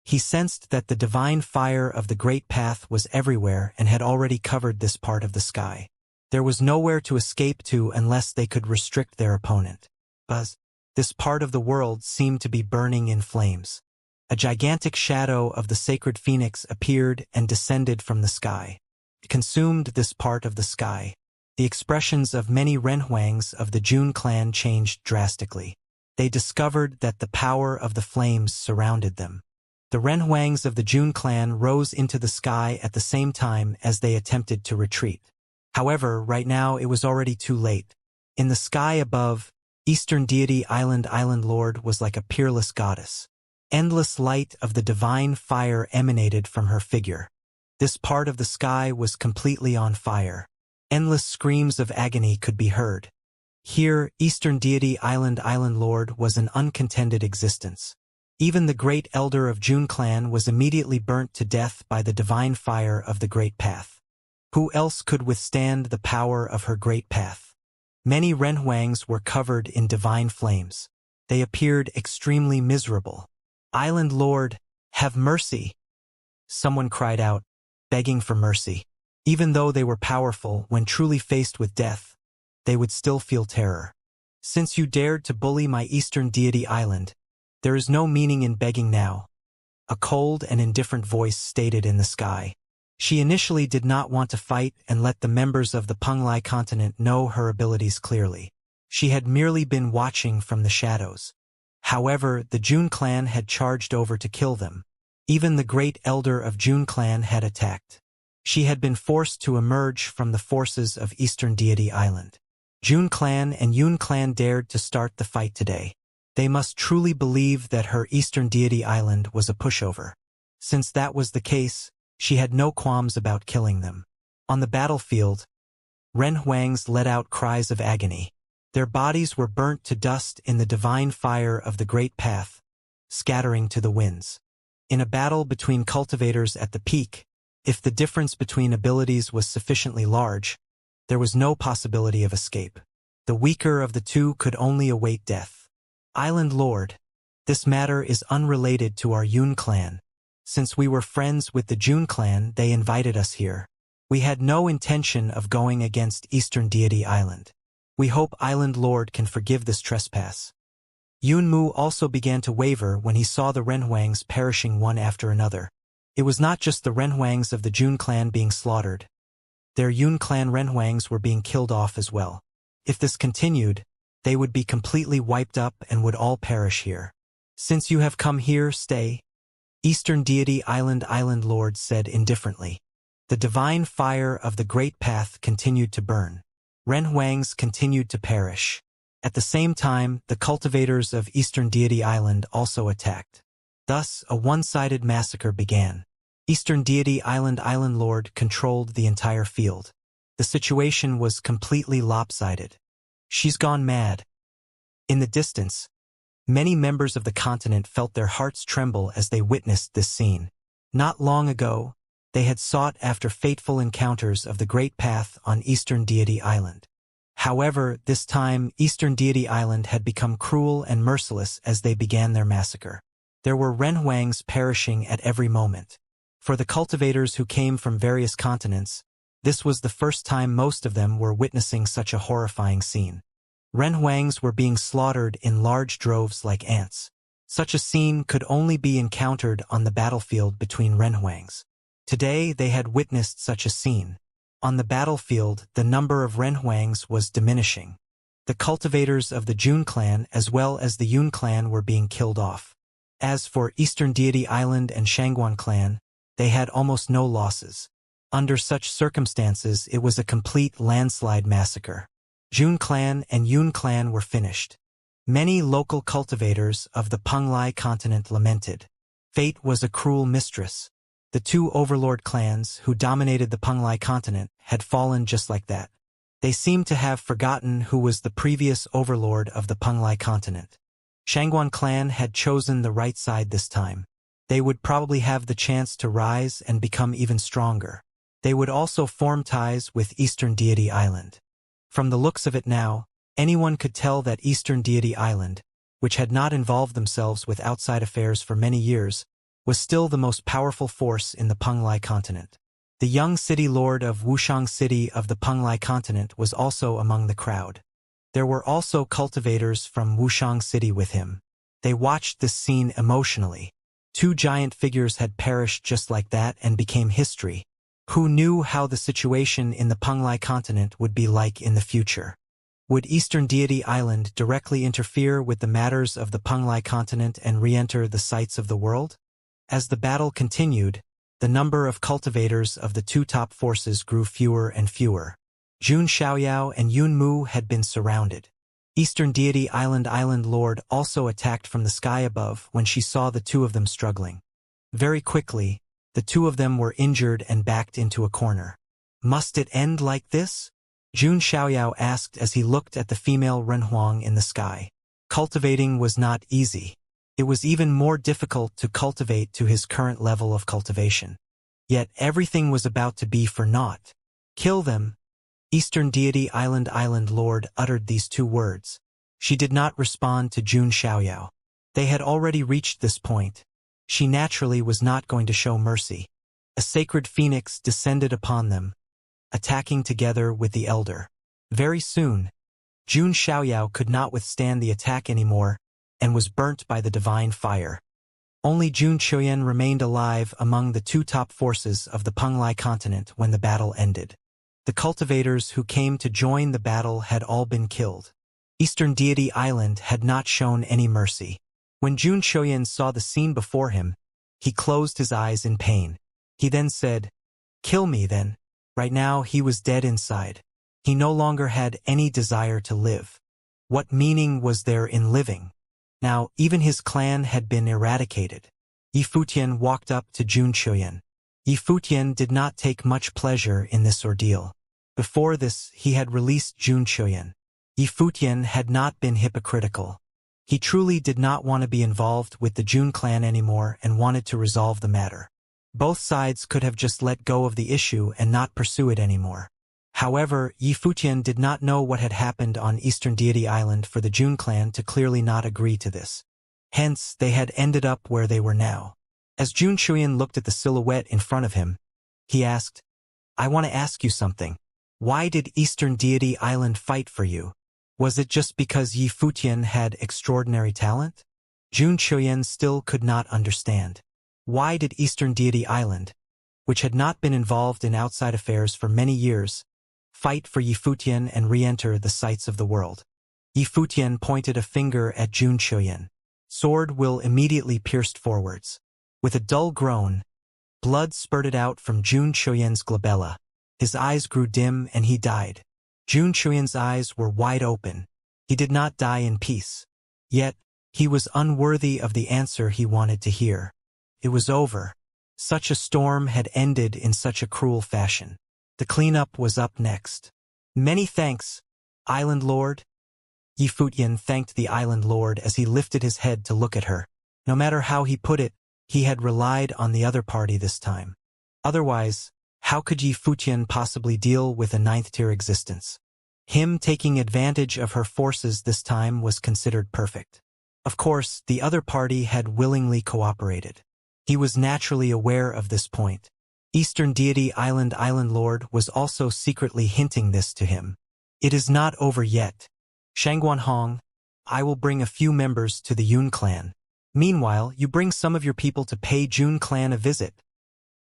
He sensed that the divine fire of the Great Path was everywhere and had already covered this part of the sky. There was nowhere to escape to unless they could restrict their opponent. But this part of the world seemed to be burning in flames. A gigantic shadow of the sacred phoenix appeared and descended from the sky. It consumed this part of the sky. The expressions of many Renhuangs of the Jun clan changed drastically. They discovered that the power of the flames surrounded them. The Renhuangs of the Jun clan rose into the sky at the same time as they attempted to retreat. However, right now it was already too late. In the sky above, Eastern Deity Island Lord was like a peerless goddess. Endless light of the divine fire emanated from her figure. This part of the sky was completely on fire. Endless screams of agony could be heard. Here, Eastern Deity Island Lord was an uncontended existence. Even the Great Elder of Jun clan was immediately burnt to death by the divine fire of the Great Path. Who else could withstand the power of her Great Path? Many Renhuangs were covered in divine flames. They appeared extremely miserable. "Island Lord, have mercy!" Someone cried out, begging for mercy. Even though they were powerful, when truly faced with death, they would still feel terror. "Since you dared to bully my Eastern Deity Island, there is no meaning in begging now," a cold and indifferent voice stated in the sky. She initially did not want to fight and let the members of the Penglai continent know her abilities clearly. She had merely been watching from the shadows. However, the Jun clan had charged over to kill them. Even the Great Elder of Jun clan had attacked. She had been forced to emerge from the forces of Eastern Deity Island. Jun clan and Yun clan dared to start the fight today. They must truly believe that her Eastern Deity Island was a pushover. Since that was the case, she had no qualms about killing them. On the battlefield, Renhuangs let out cries of agony. Their bodies were burnt to dust in the divine fire of the Great Path, scattering to the winds. In a battle between cultivators at the peak, if the difference between abilities was sufficiently large, there was no possibility of escape. The weaker of the two could only await death. Island Lord, this matter is unrelated to our Yun clan. Since we were friends with the Jun clan, they invited us here. We had no intention of going against Eastern Deity Island. We hope Island Lord can forgive this trespass. Yun Mu also began to waver when he saw the Renhuangs perishing one after another. It was not just the Renhuangs of the Jun clan being slaughtered. Their Yun clan Renhuangs were being killed off as well. If this continued, they would be completely wiped up and would all perish here. Since you have come here, stay. Eastern Deity Island Lord said indifferently. The divine fire of the Great Path continued to burn. Renhuangs continued to perish. At the same time, the cultivators of Eastern Deity Island also attacked. Thus, a one-sided massacre began. Eastern Deity Island Lord controlled the entire field. The situation was completely lopsided. She's gone mad. In the distance, many members of the continent felt their hearts tremble as they witnessed this scene. Not long ago, they had sought after fateful encounters of the Great Path on Eastern Deity Island. However, this time, Eastern Deity Island had become cruel and merciless as they began their massacre. There were Renhuangs perishing at every moment. For the cultivators who came from various continents, this was the first time most of them were witnessing such a horrifying scene. Renhuangs were being slaughtered in large droves like ants. Such a scene could only be encountered on the battlefield between Renhuangs. Today they had witnessed such a scene. On the battlefield, the number of Renhuangs was diminishing. The cultivators of the Jun clan as well as the Yun clan were being killed off. As for Eastern Deity Island and Shangguan clan, they had almost no losses. Under such circumstances, it was a complete landslide massacre. Jun clan and Yun clan were finished. Many local cultivators of the Penglai continent lamented. Fate was a cruel mistress. The two overlord clans who dominated the Penglai continent had fallen just like that. They seemed to have forgotten who was the previous overlord of the Penglai continent. Shangguan clan had chosen the right side this time. They would probably have the chance to rise and become even stronger. They would also form ties with Eastern Deity Island. From the looks of it now, anyone could tell that Eastern Deity Island, which had not involved themselves with outside affairs for many years, was still the most powerful force in the Penglai continent. The young city lord of Wuxiang City of the Penglai continent was also among the crowd. There were also cultivators from Wuxiang City with him. They watched this scene emotionally. Two giant figures had perished just like that and became history. Who knew how the situation in the Penglai continent would be like in the future? Would Eastern Deity Island directly interfere with the matters of the Penglai continent and re-enter the sights of the world? As the battle continued, the number of cultivators of the two top forces grew fewer and fewer. Jun Xiaoyao and Yun Mu had been surrounded. Eastern Deity Island Lord also attacked from the sky above when she saw the two of them struggling. Very quickly, the two of them were injured and backed into a corner. Must it end like this? Jun Xiaoyao asked as he looked at the female Renhuang in the sky. Cultivating was not easy. It was even more difficult to cultivate to his current level of cultivation. Yet everything was about to be for naught. Kill them. Eastern Deity Island Lord uttered these two words. She did not respond to Jun Xiaoyao. They had already reached this point. She naturally was not going to show mercy. A sacred phoenix descended upon them, attacking together with the elder. Very soon, Jun Xiaoyao could not withstand the attack anymore and was burnt by the divine fire. Only Jun Chuyan remained alive among the two top forces of the Penglai continent when the battle ended. The cultivators who came to join the battle had all been killed. Eastern Deity Island had not shown any mercy. When Jun Chuyan saw the scene before him, he closed his eyes in pain. He then said, "Kill me then." Right now he was dead inside. He no longer had any desire to live. What meaning was there in living? Now, even his clan had been eradicated. Yifutian walked up to Jun Chuyan. Yifutian did not take much pleasure in this ordeal. Before this, he had released Jun Chuyan. Yifutian had not been hypocritical. He truly did not want to be involved with the Jun clan anymore and wanted to resolve the matter. Both sides could have just let go of the issue and not pursue it anymore. However, Yi Futian did not know what had happened on Eastern Deity Island for the Jun clan to clearly not agree to this. Hence, they had ended up where they were now. As Jun Chuyan looked at the silhouette in front of him, he asked, "I want to ask you something. Why did Eastern Deity Island fight for you? Was it just because Yi Futian had extraordinary talent?" Jun Chuyan still could not understand. Why did Eastern Deity Island, which had not been involved in outside affairs for many years, fight for Yi Futian and re-enter the sights of the world? Yi Futian pointed a finger at Jun Chuyan. Sword will immediately pierced forwards. With a dull groan, blood spurted out from Jun Chuyan's glabella. His eyes grew dim and he died. Jun Chuyan's eyes were wide open. He did not die in peace. Yet, he was unworthy of the answer he wanted to hear. It was over. Such a storm had ended in such a cruel fashion. The cleanup was up next. "Many thanks, Island Lord." Yi Futian thanked the Island Lord as he lifted his head to look at her. No matter how he put it, he had relied on the other party this time. Otherwise, how could Yi Futian possibly deal with a ninth-tier existence? Him taking advantage of her forces this time was considered perfect. Of course, the other party had willingly cooperated. He was naturally aware of this point. Eastern Deity Island Lord was also secretly hinting this to him. "It is not over yet. Shangguan Hong, I will bring a few members to the Yun clan. Meanwhile, you bring some of your people to pay Jun clan a visit,"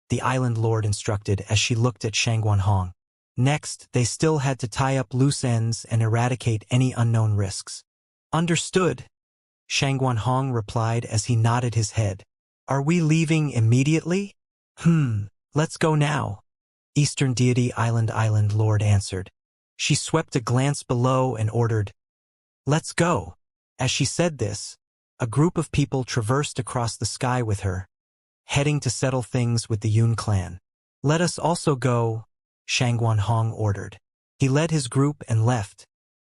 the Island Lord instructed as she looked at Shangguan Hong. Next, they still had to tie up loose ends and eradicate any unknown risks. "Understood," Shangguan Hong replied as he nodded his head. "Are we leaving immediately?" Let's go now," Eastern Deity Island Lord answered. She swept a glance below and ordered, "Let's go." As she said this, a group of people traversed across the sky with her, heading to settle things with the Yun clan. "Let us also go," Shangguan Hong ordered. He led his group and left,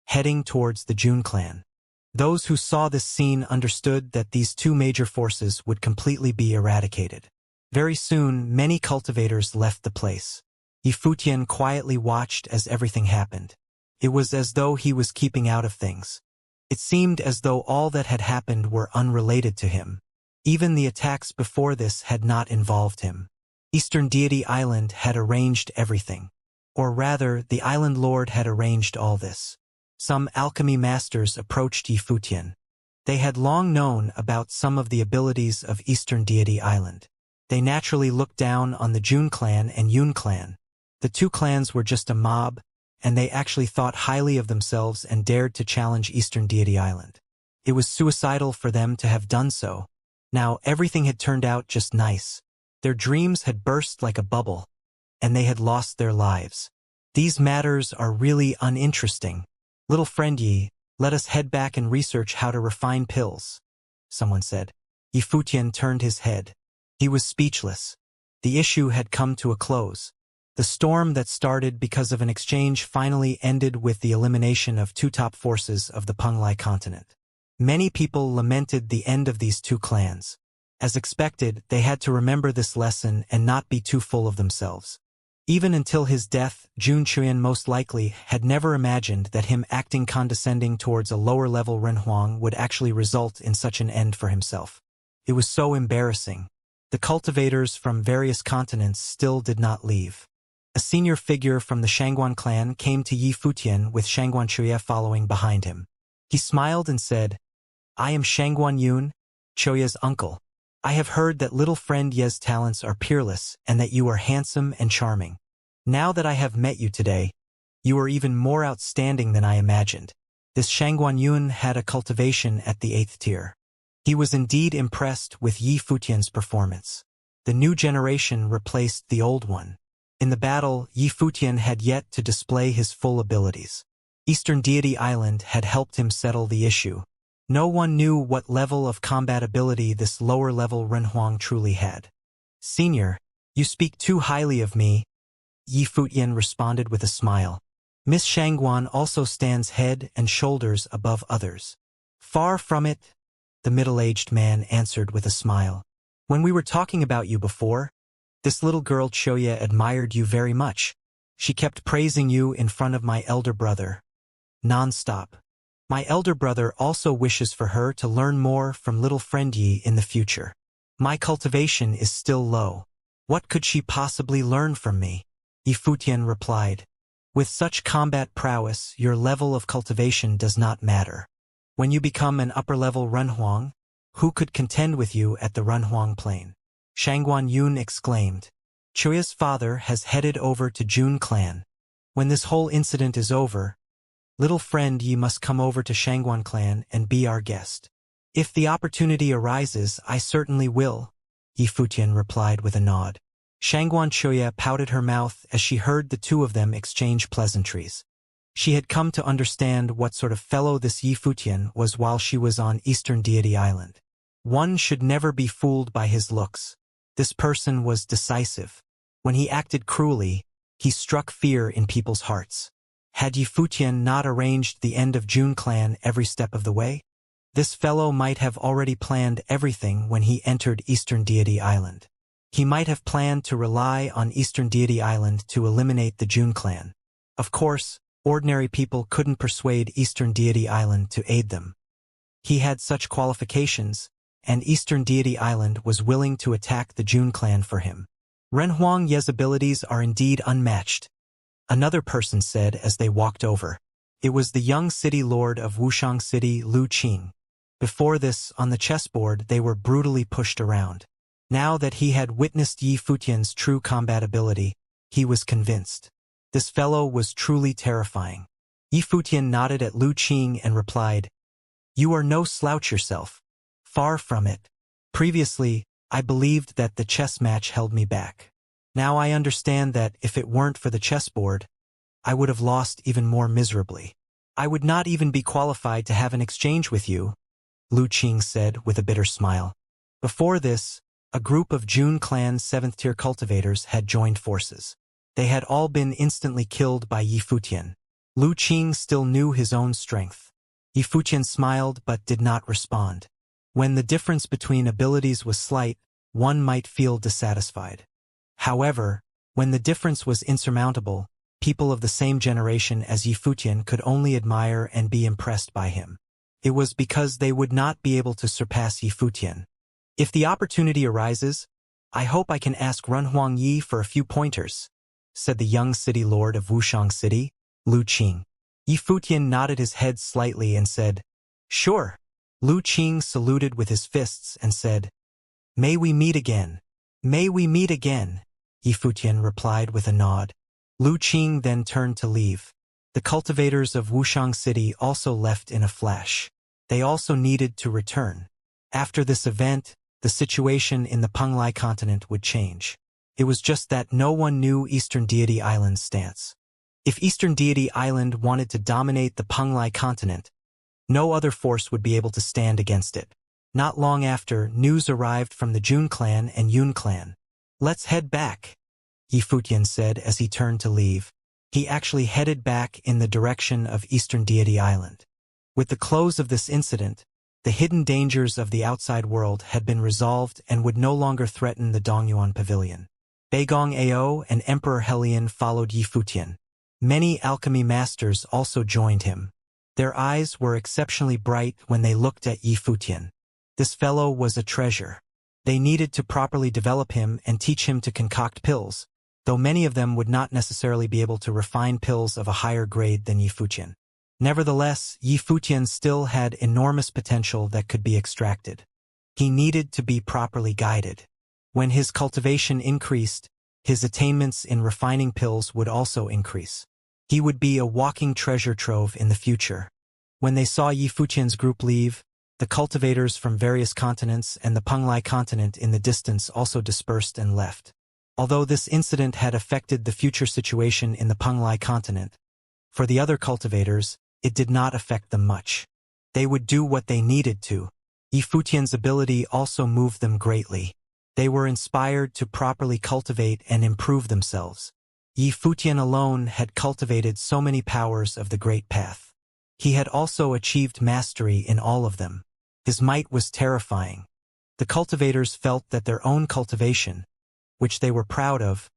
heading towards the Jun clan. Those who saw this scene understood that these two major forces would completely be eradicated. Very soon, many cultivators left the place. Yi Futian quietly watched as everything happened. It was as though he was keeping out of things. It seemed as though all that had happened were unrelated to him. Even the attacks before this had not involved him. Eastern Deity Island had arranged everything. Or rather, the Island Lord had arranged all this. Some alchemy masters approached Yi Futian. They had long known about some of the abilities of Eastern Deity Island. They naturally looked down on the Jun clan and Yun clan. The two clans were just a mob, and they actually thought highly of themselves and dared to challenge Eastern Deity Island. It was suicidal for them to have done so. Now everything had turned out just nice. Their dreams had burst like a bubble, and they had lost their lives. These matters are really uninteresting. "Little friend Yi, let us head back and research how to refine pills," someone said. Yi Futian turned his head. He was speechless. The issue had come to a close. The storm that started because of an exchange finally ended with the elimination of two top forces of the Penglai continent. Many people lamented the end of these two clans. As expected, they had to remember this lesson and not be too full of themselves. Even until his death, Jun Chuyan most likely had never imagined that him acting condescending towards a lower-level Renhuang would actually result in such an end for himself. It was so embarrassing. The cultivators from various continents still did not leave. A senior figure from the Shangguan clan came to Yi Futian with Shangguan Chuya following behind him. He smiled and said, "I am Shangguan Yun, Choya's uncle. I have heard that little friend Ye's talents are peerless and that you are handsome and charming. Now that I have met you today, you are even more outstanding than I imagined." This Shangguan Yun had a cultivation at the 8th tier. He was indeed impressed with Yi Futian's performance. The new generation replaced the old one. In the battle, Yi Futian had yet to display his full abilities. Eastern Deity Island had helped him settle the issue. No one knew what level of combat ability this lower-level Renhuang truly had. "Senior, you speak too highly of me," Yi Futian responded with a smile. "Miss Shangguan also stands head and shoulders above others." "Far from it," the middle-aged man answered with a smile. "When we were talking about you before, this little girl Choya admired you very much. She kept praising you in front of my elder brother. Non-stop. My elder brother also wishes for her to learn more from little friend Yi in the future. My cultivation is still low. What could she possibly learn from me? Yifutian replied. With such combat prowess, your level of cultivation does not matter. When you become an upper-level Renhuang, who could contend with you at the Renhuang Plain? Shangguan Yun exclaimed. Chuya's father has headed over to Jun Clan. When this whole incident is over, little friend Yi must come over to Shangguan Clan and be our guest. If the opportunity arises, I certainly will, Yifutian replied with a nod. Shangguan Chuya pouted her mouth as she heard the two of them exchange pleasantries. She had come to understand what sort of fellow this Yifutian was while she was on Eastern Deity Island. One should never be fooled by his looks. This person was decisive. When he acted cruelly, he struck fear in people's hearts. Had Yifutian not arranged the end of Jun Clan every step of the way? This fellow might have already planned everything when he entered Eastern Deity Island. He might have planned to rely on Eastern Deity Island to eliminate the Jun Clan. Of course, ordinary people couldn't persuade Eastern Deity Island to aid them. He had such qualifications, and Eastern Deity Island was willing to attack the Jun Clan for him. Renhuang Ye's abilities are indeed unmatched, another person said as they walked over. It was the young city lord of Wuxiang City, Lu Qing. Before this, on the chessboard, they were brutally pushed around. Now that he had witnessed Yifutian's true combat ability, he was convinced. This fellow was truly terrifying. Yifutian nodded at Lu Qing and replied, You are no slouch yourself. Far from it. Previously, I believed that the chess match held me back. Now I understand that if it weren't for the chessboard, I would have lost even more miserably. I would not even be qualified to have an exchange with you, Lu Qing said with a bitter smile. Before this, a group of Jun Clan's 7th-tier cultivators had joined forces. They had all been instantly killed by Yifutian. Lu Qing still knew his own strength. Yifutian smiled but did not respond. When the difference between abilities was slight, one might feel dissatisfied. However, when the difference was insurmountable, people of the same generation as Yifutian could only admire and be impressed by him. It was because they would not be able to surpass Yifutian. If the opportunity arises, I hope I can ask Renhuang Yi for a few pointers, said the young city lord of Wuxiang City, Lu Qing. Yifutian nodded his head slightly and said, Sure. Lu Qing saluted with his fists and said, May we meet again. May we meet again, Yifutian replied with a nod. Lu Qing then turned to leave. The cultivators of Wuxiang City also left in a flash. They also needed to return. After this event, the situation in the Penglai continent would change. It was just that no one knew Eastern Deity Island's stance. If Eastern Deity Island wanted to dominate the Penglai continent, no other force would be able to stand against it. Not long after, news arrived from the Jun Clan and Yun Clan. Let's head back, Yifutian said as he turned to leave. He actually headed back in the direction of Eastern Deity Island. With the close of this incident, the hidden dangers of the outside world had been resolved and would no longer threaten the Dongyuan Pavilion. Beigong Ao and Emperor Helion followed Yifutian. Many alchemy masters also joined him. Their eyes were exceptionally bright when they looked at Yifutian. This fellow was a treasure. They needed to properly develop him and teach him to concoct pills, though many of them would not necessarily be able to refine pills of a higher grade than Yifutian. Nevertheless, Yifutian still had enormous potential that could be extracted. He needed to be properly guided. When his cultivation increased, his attainments in refining pills would also increase. He would be a walking treasure trove in the future. When they saw Yifutian's group leave, the cultivators from various continents and the Penglai continent in the distance also dispersed and left. Although this incident had affected the future situation in the Penglai continent, for the other cultivators, it did not affect them much. They would do what they needed to. Yifutian's ability also moved them greatly. They were inspired to properly cultivate and improve themselves. Yifutian alone had cultivated so many powers of the Great Path. He had also achieved mastery in all of them. His might was terrifying. The cultivators felt that their own cultivation, which they were proud of,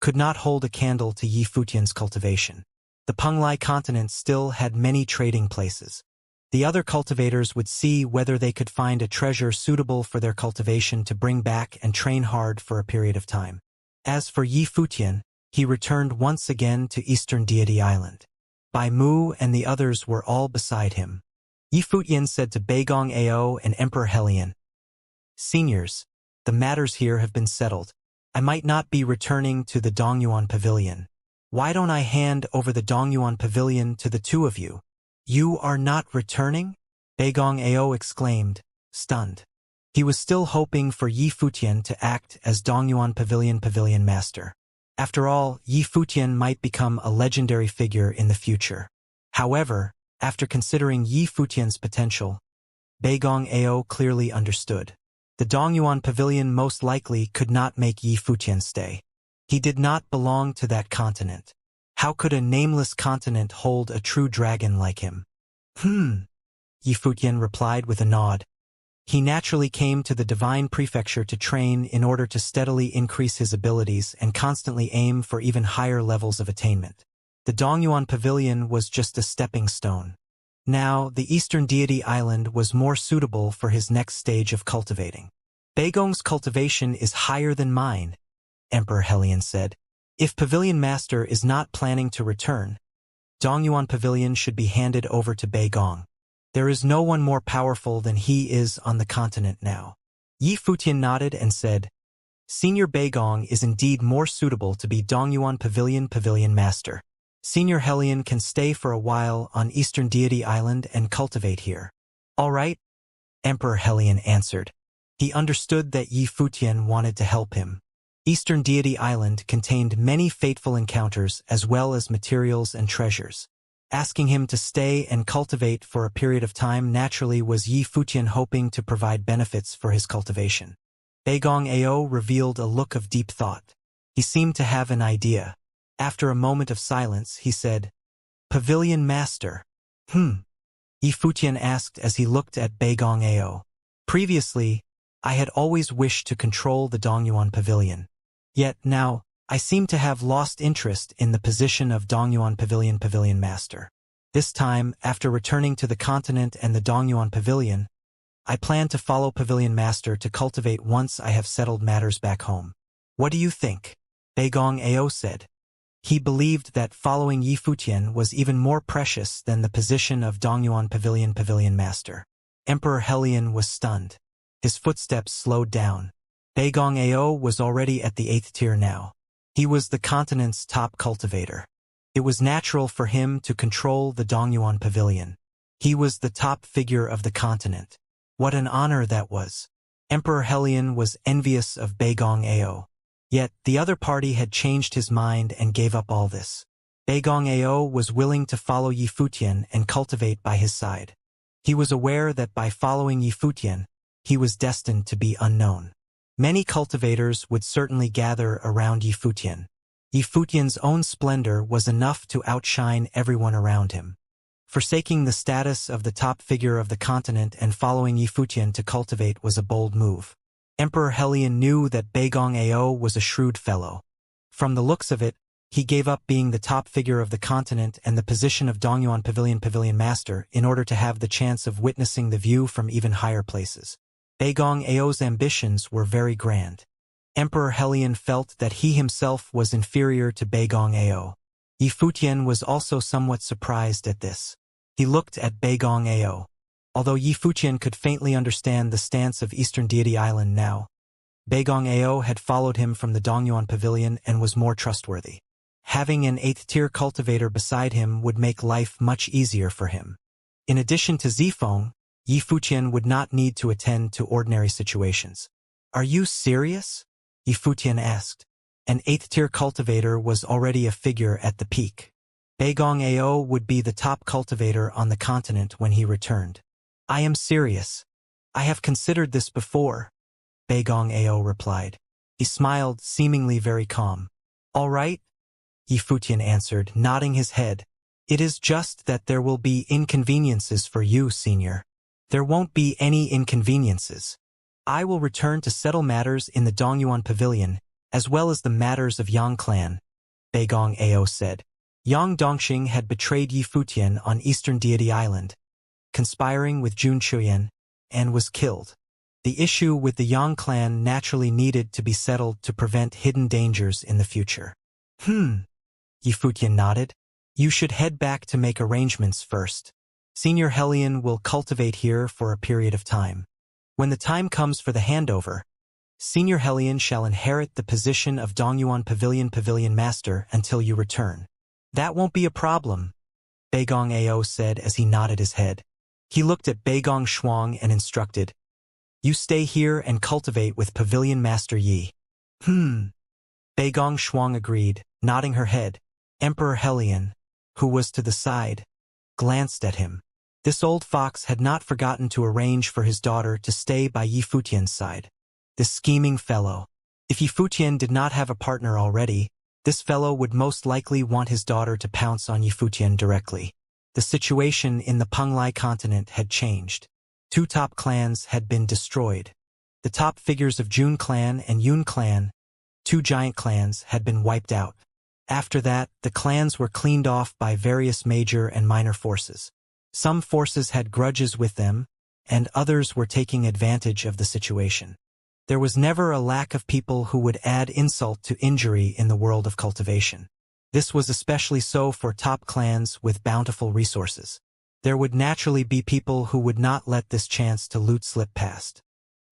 could not hold a candle to Yi Futian's cultivation. The Penglai continent still had many trading places. The other cultivators would see whether they could find a treasure suitable for their cultivation to bring back and train hard for a period of time. As for Yi Futian, he returned once again to Eastern Deity Island. Bai Mu and the others were all beside him. Yi Futian said to Beigong Ao and Emperor Helian, "Seniors, the matters here have been settled. I might not be returning to the Dongyuan Pavilion. Why don't I hand over the Dongyuan Pavilion to the two of you?" "You are not returning?" Beigong Ao exclaimed, stunned. He was still hoping for Yi Futian to act as Dongyuan Pavilion Master. After all, Yi Futian might become a legendary figure in the future. However, after considering Yi Futian's potential, Beigong Ao clearly understood. The Dongyuan Pavilion most likely could not make Yi Futian stay. He did not belong to that continent. How could a nameless continent hold a true dragon like him? Yi Futian replied with a nod. He naturally came to the Divine Prefecture to train in order to steadily increase his abilities and constantly aim for even higher levels of attainment. The Dongyuan Pavilion was just a stepping stone. Now, the Eastern Deity Island was more suitable for his next stage of cultivating. "Beigong's cultivation is higher than mine," Emperor Helian said. "If Pavilion Master is not planning to return, Dongyuan Pavilion should be handed over to Beigong. There is no one more powerful than he is on the continent now." Yi Futian nodded and said, "Senior Beigong is indeed more suitable to be Dongyuan Pavilion Master. Senior Helian can stay for a while on Eastern Deity Island and cultivate here." "All right," Emperor Helian answered. He understood that Yi Futian wanted to help him. Eastern Deity Island contained many fateful encounters as well as materials and treasures. Asking him to stay and cultivate for a period of time naturally was Yi Futian hoping to provide benefits for his cultivation. Beigong Ao revealed a look of deep thought. He seemed to have an idea. After a moment of silence, he said, "Pavilion Master." Yi Futian asked as he looked at Beigong Ao. "Previously, I had always wished to control the Dongyuan Pavilion. Yet now, I seem to have lost interest in the position of Dongyuan Pavilion Master. This time, after returning to the continent and the Dongyuan Pavilion, I plan to follow Pavilion Master to cultivate once I have settled matters back home. What do you think?" Beigong Ao said. He believed that following Yi Futian was even more precious than the position of Dongyuan Pavilion Master. Emperor Helian was stunned. His footsteps slowed down. Beigong Ao was already at the 8th tier now. He was the continent's top cultivator. It was natural for him to control the Dongyuan Pavilion. He was the top figure of the continent. What an honor that was. Emperor Helian was envious of Beigong Ao. Yet, the other party had changed his mind and gave up all this. Beigong Ao was willing to follow Yi Futian and cultivate by his side. He was aware that by following Yi Futian, he was destined to be unknown. Many cultivators would certainly gather around Yi Futian. Yi Futian's own splendor was enough to outshine everyone around him. Forsaking the status of the top figure of the continent and following Yi Futian to cultivate was a bold move. Emperor Helian knew that Beigong Ao was a shrewd fellow. From the looks of it, he gave up being the top figure of the continent and the position of Dongyuan Pavilion Master in order to have the chance of witnessing the view from even higher places. Beigong Ao's ambitions were very grand. Emperor Helian felt that he himself was inferior to Beigong Ao. Yi Futian was also somewhat surprised at this. He looked at Beigong Ao. Although Yi Futian could faintly understand the stance of Eastern Deity Island now, Beigong Ao had followed him from the Dongyuan Pavilion and was more trustworthy. Having an 8th-tier cultivator beside him would make life much easier for him. In addition to Zifeng, Yi Futian would not need to attend to ordinary situations. "Are you serious?" Yi Futian asked. An 8th-tier cultivator was already a figure at the peak. Beigong Ao would be the top cultivator on the continent when he returned. "I am serious. I have considered this before," Beigong Ao replied. He smiled, seemingly very calm. "All right," Yi Futian answered, nodding his head. "It is just that there will be inconveniences for you, senior." "There won't be any inconveniences. I will return to settle matters in the Dongyuan Pavilion, as well as the matters of Yang clan, Beigong Ao said. Yang Dongxing had betrayed Yi Futian on Eastern Deity Island, conspiring with Jun Chuyan, and was killed. The issue with the Yang clan naturally needed to be settled to prevent hidden dangers in the future. Yi Futian nodded. You should head back to make arrangements first. Senior Hellion will cultivate here for a period of time. When the time comes for the handover, Senior Hellion shall inherit the position of Dongyuan Pavilion Master until you return. That won't be a problem, Beigong Ao said as he nodded his head. He looked at Beigong Shuang and instructed, You stay here and cultivate with Pavilion Master Yi. Beigong Shuang agreed, nodding her head. Emperor Hellion, who was to the side, glanced at him. This old fox had not forgotten to arrange for his daughter to stay by Yi Futian's side. This scheming fellow. If Yi Futian did not have a partner already, this fellow would most likely want his daughter to pounce on Yi Futian directly. The situation in the Penglai continent had changed. Two top clans had been destroyed. The top figures of Jun clan and Yun clan, two giant clans, had been wiped out. After that, the clans were cleaned off by various major and minor forces. Some forces had grudges with them, and others were taking advantage of the situation. There was never a lack of people who would add insult to injury in the world of cultivation. This was especially so for top clans with bountiful resources. There would naturally be people who would not let this chance to loot slip past.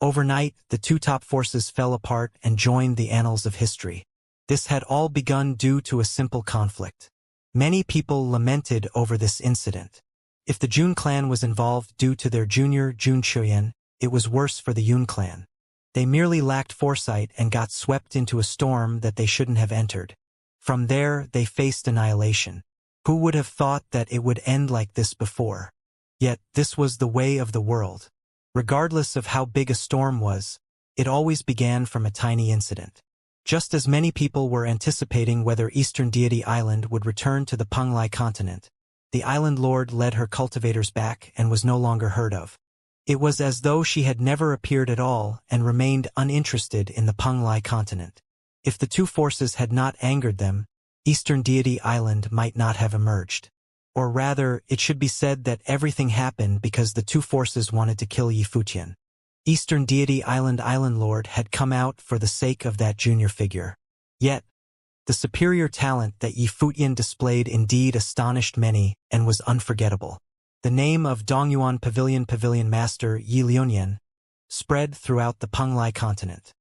Overnight, the two top forces fell apart and joined the annals of history. This had all begun due to a simple conflict. Many people lamented over this incident. If the Jun clan was involved due to their junior Jun Chuyan, it was worse for the Yun clan. They merely lacked foresight and got swept into a storm that they shouldn't have entered. From there, they faced annihilation. Who would have thought that it would end like this before? Yet, this was the way of the world. Regardless of how big a storm was, it always began from a tiny incident. Just as many people were anticipating whether Eastern Deity Island would return to the Penglai continent, the island lord led her cultivators back and was no longer heard of. It was as though she had never appeared at all and remained uninterested in the Penglai continent. If the two forces had not angered them, Eastern Deity Island might not have emerged. Or rather, it should be said that everything happened because the two forces wanted to kill Yi Futian. Eastern Deity Island Lord had come out for the sake of that junior figure. Yet, the superior talent that Yi Futian displayed indeed astonished many and was unforgettable. The name of Dongyuan Pavilion Master Yi Liunian spread throughout the Penglai continent.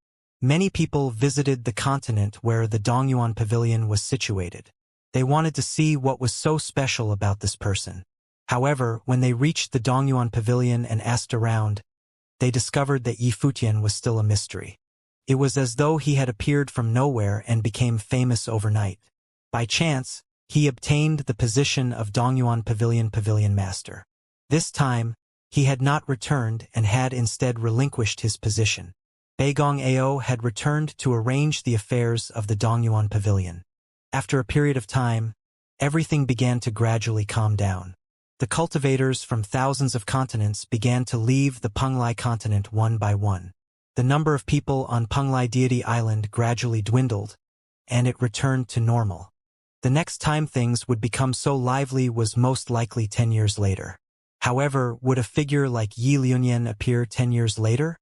Many people visited the continent where the Dongyuan Pavilion was situated. They wanted to see what was so special about this person. However, when they reached the Dongyuan Pavilion and asked around, they discovered that Yi Futian was still a mystery. It was as though he had appeared from nowhere and became famous overnight. By chance, he obtained the position of Dongyuan Pavilion Master. This time, he had not returned and had instead relinquished his position. Beigong Ao had returned to arrange the affairs of the Dongyuan Pavilion. After a period of time, everything began to gradually calm down. The cultivators from thousands of continents began to leave the Penglai continent one by one. The number of people on Penglai Deity Island gradually dwindled, and it returned to normal. The next time things would become so lively was most likely 10 years later. However, would a figure like Yi Liunian appear 10 years later?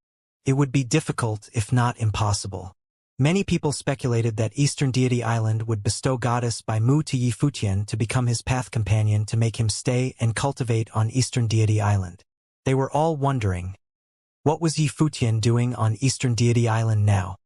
It would be difficult, if not impossible. Many people speculated that Eastern Deity Island would bestow Goddess by Mu to Yi Futian to become his path companion to make him stay and cultivate on Eastern Deity Island. They were all wondering, what was Yi Futian doing on Eastern Deity Island now?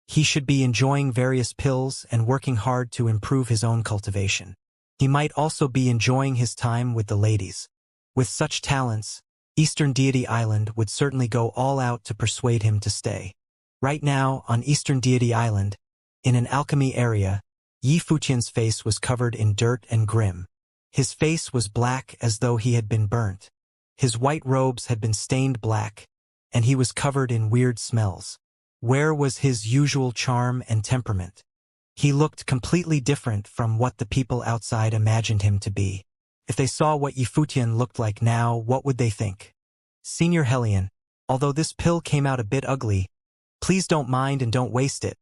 He should be enjoying various pills and working hard to improve his own cultivation. He might also be enjoying his time with the ladies. With such talents, Eastern Deity Island would certainly go all out to persuade him to stay. Right now, on Eastern Deity Island, in an alchemy area, Yi Futian's face was covered in dirt and grim. His face was black as though he had been burnt. His white robes had been stained black, and he was covered in weird smells. Where was his usual charm and temperament? He looked completely different from what the people outside imagined him to be. If they saw what Yi Futian looked like now, what would they think? Senior Hellion, although this pill came out a bit ugly, please don't mind and don't waste it.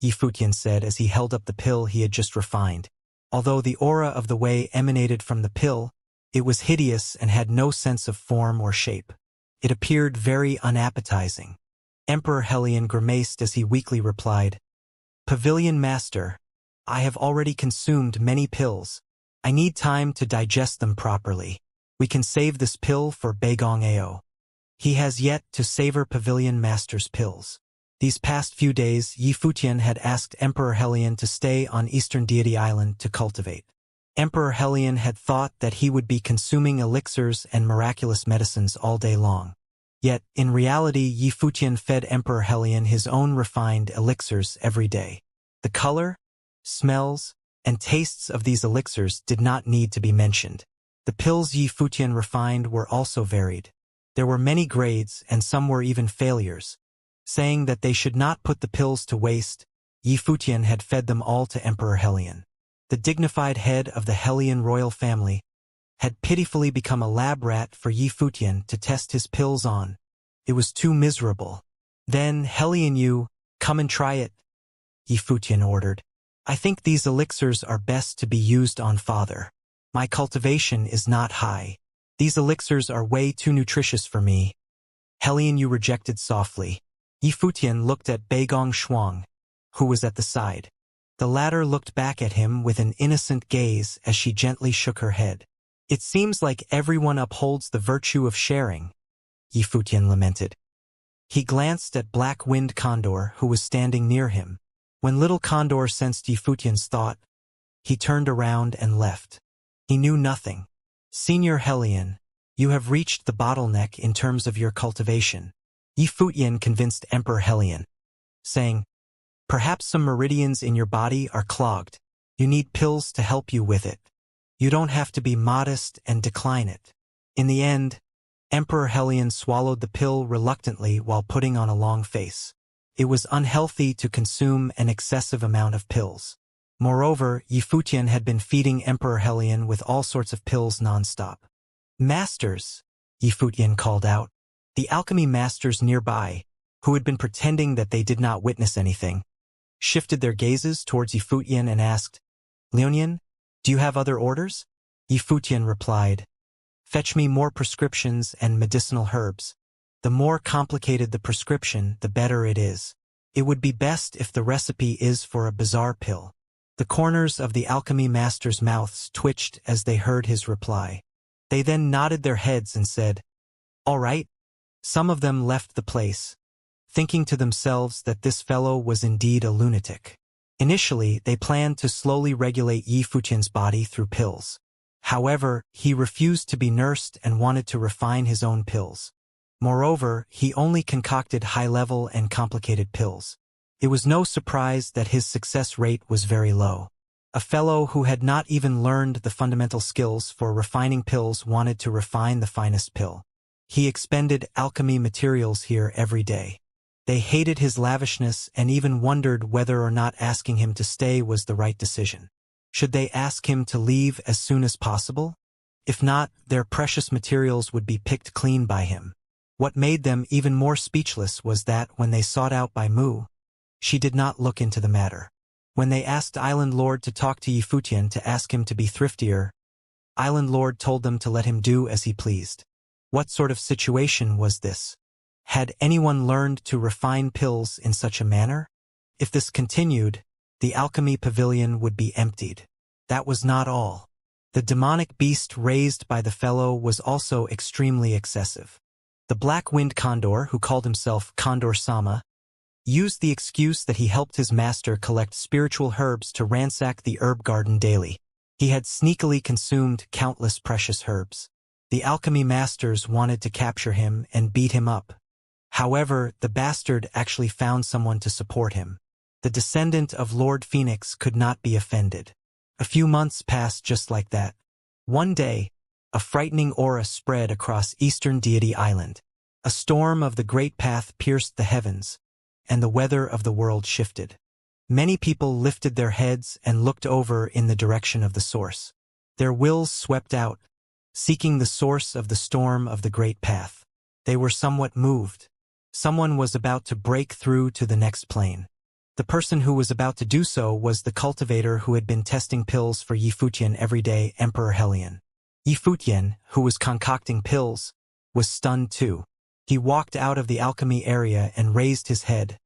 Yifutian said as he held up the pill he had just refined. Although the aura of the way emanated from the pill, it was hideous and had no sense of form or shape. It appeared very unappetizing. Emperor Helion grimaced as he weakly replied, "Pavilion Master, I have already consumed many pills. I need time to digest them properly. We can save this pill for Beigong Ao." He has yet to savor Pavilion Master's pills. These past few days, Yifutian had asked Emperor Helion to stay on Eastern Deity Island to cultivate. Emperor Helion had thought that he would be consuming elixirs and miraculous medicines all day long. Yet, in reality, Yifutian fed Emperor Helion his own refined elixirs every day. The color, smells, and tastes of these elixirs did not need to be mentioned. The pills Yifutian refined were also varied. There were many grades and some were even failures. Saying that they should not put the pills to waste, Yifutian had fed them all to Emperor Helion. The dignified head of the Helion royal family had pitifully become a lab rat for Yifutian to test his pills on. It was too miserable. "Then, Helion, you, come and try it," Yifutian ordered. "I think these elixirs are best to be used on father. My cultivation is not high. These elixirs are way too nutritious for me." Helion Yu rejected softly. Yifutian looked at Beigong Shuang, who was at the side. The latter looked back at him with an innocent gaze as she gently shook her head. "It seems like everyone upholds the virtue of sharing," Yifutian lamented. He glanced at Black Wind Condor, who was standing near him. When Little Condor sensed Yifutian's thought, he turned around and left. He knew nothing. "Senior Helion, you have reached the bottleneck in terms of your cultivation," Yifutian convinced Emperor Helion, saying, "Perhaps some meridians in your body are clogged. You need pills to help you with it. You don't have to be modest and decline it." In the end, Emperor Helion swallowed the pill reluctantly while putting on a long face. It was unhealthy to consume an excessive amount of pills. Moreover, Yifutian had been feeding Emperor Helion with all sorts of pills non-stop. "Masters," Yifutian called out. The alchemy masters nearby, who had been pretending that they did not witness anything, shifted their gazes towards Yifutian and asked, "Leonian, do you have other orders?" Yifutian replied, "Fetch me more prescriptions and medicinal herbs. The more complicated the prescription, the better it is. It would be best if the recipe is for a bizarre pill." The corners of the alchemy masters' mouths twitched as they heard his reply. They then nodded their heads and said, "All right." Some of them left the place, thinking to themselves that this fellow was indeed a lunatic. Initially, they planned to slowly regulate Yifutian's body through pills. However, he refused to be nursed and wanted to refine his own pills. Moreover, he only concocted high-level and complicated pills. It was no surprise that his success rate was very low. A fellow who had not even learned the fundamental skills for refining pills wanted to refine the finest pill. He expended alchemy materials here every day. They hated his lavishness and even wondered whether or not asking him to stay was the right decision. Should they ask him to leave as soon as possible? If not, their precious materials would be picked clean by him. What made them even more speechless was that when they sought out by Mu, she did not look into the matter. When they asked Island Lord to talk to Yifutian to ask him to be thriftier, Island Lord told them to let him do as he pleased. What sort of situation was this? Had anyone learned to refine pills in such a manner? If this continued, the alchemy pavilion would be emptied. That was not all. The demonic beast raised by the fellow was also extremely excessive. The Black Wind Condor, who called himself Condor-sama, used the excuse that he helped his master collect spiritual herbs to ransack the herb garden daily. He had sneakily consumed countless precious herbs. The alchemy masters wanted to capture him and beat him up. However, the bastard actually found someone to support him. The descendant of Lord Phoenix could not be offended. A few months passed just like that. One day, a frightening aura spread across Eastern Deity Island. A storm of the Great Path pierced the heavens, and the weather of the world shifted. Many people lifted their heads and looked over in the direction of the source. Their wills swept out, seeking the source of the storm of the Great Path. They were somewhat moved. Someone was about to break through to the next plane. The person who was about to do so was the cultivator who had been testing pills for Yi Futian every day, Emperor Helion. Yi Futian, who was concocting pills, was stunned too. He walked out of the alchemy area and raised his head,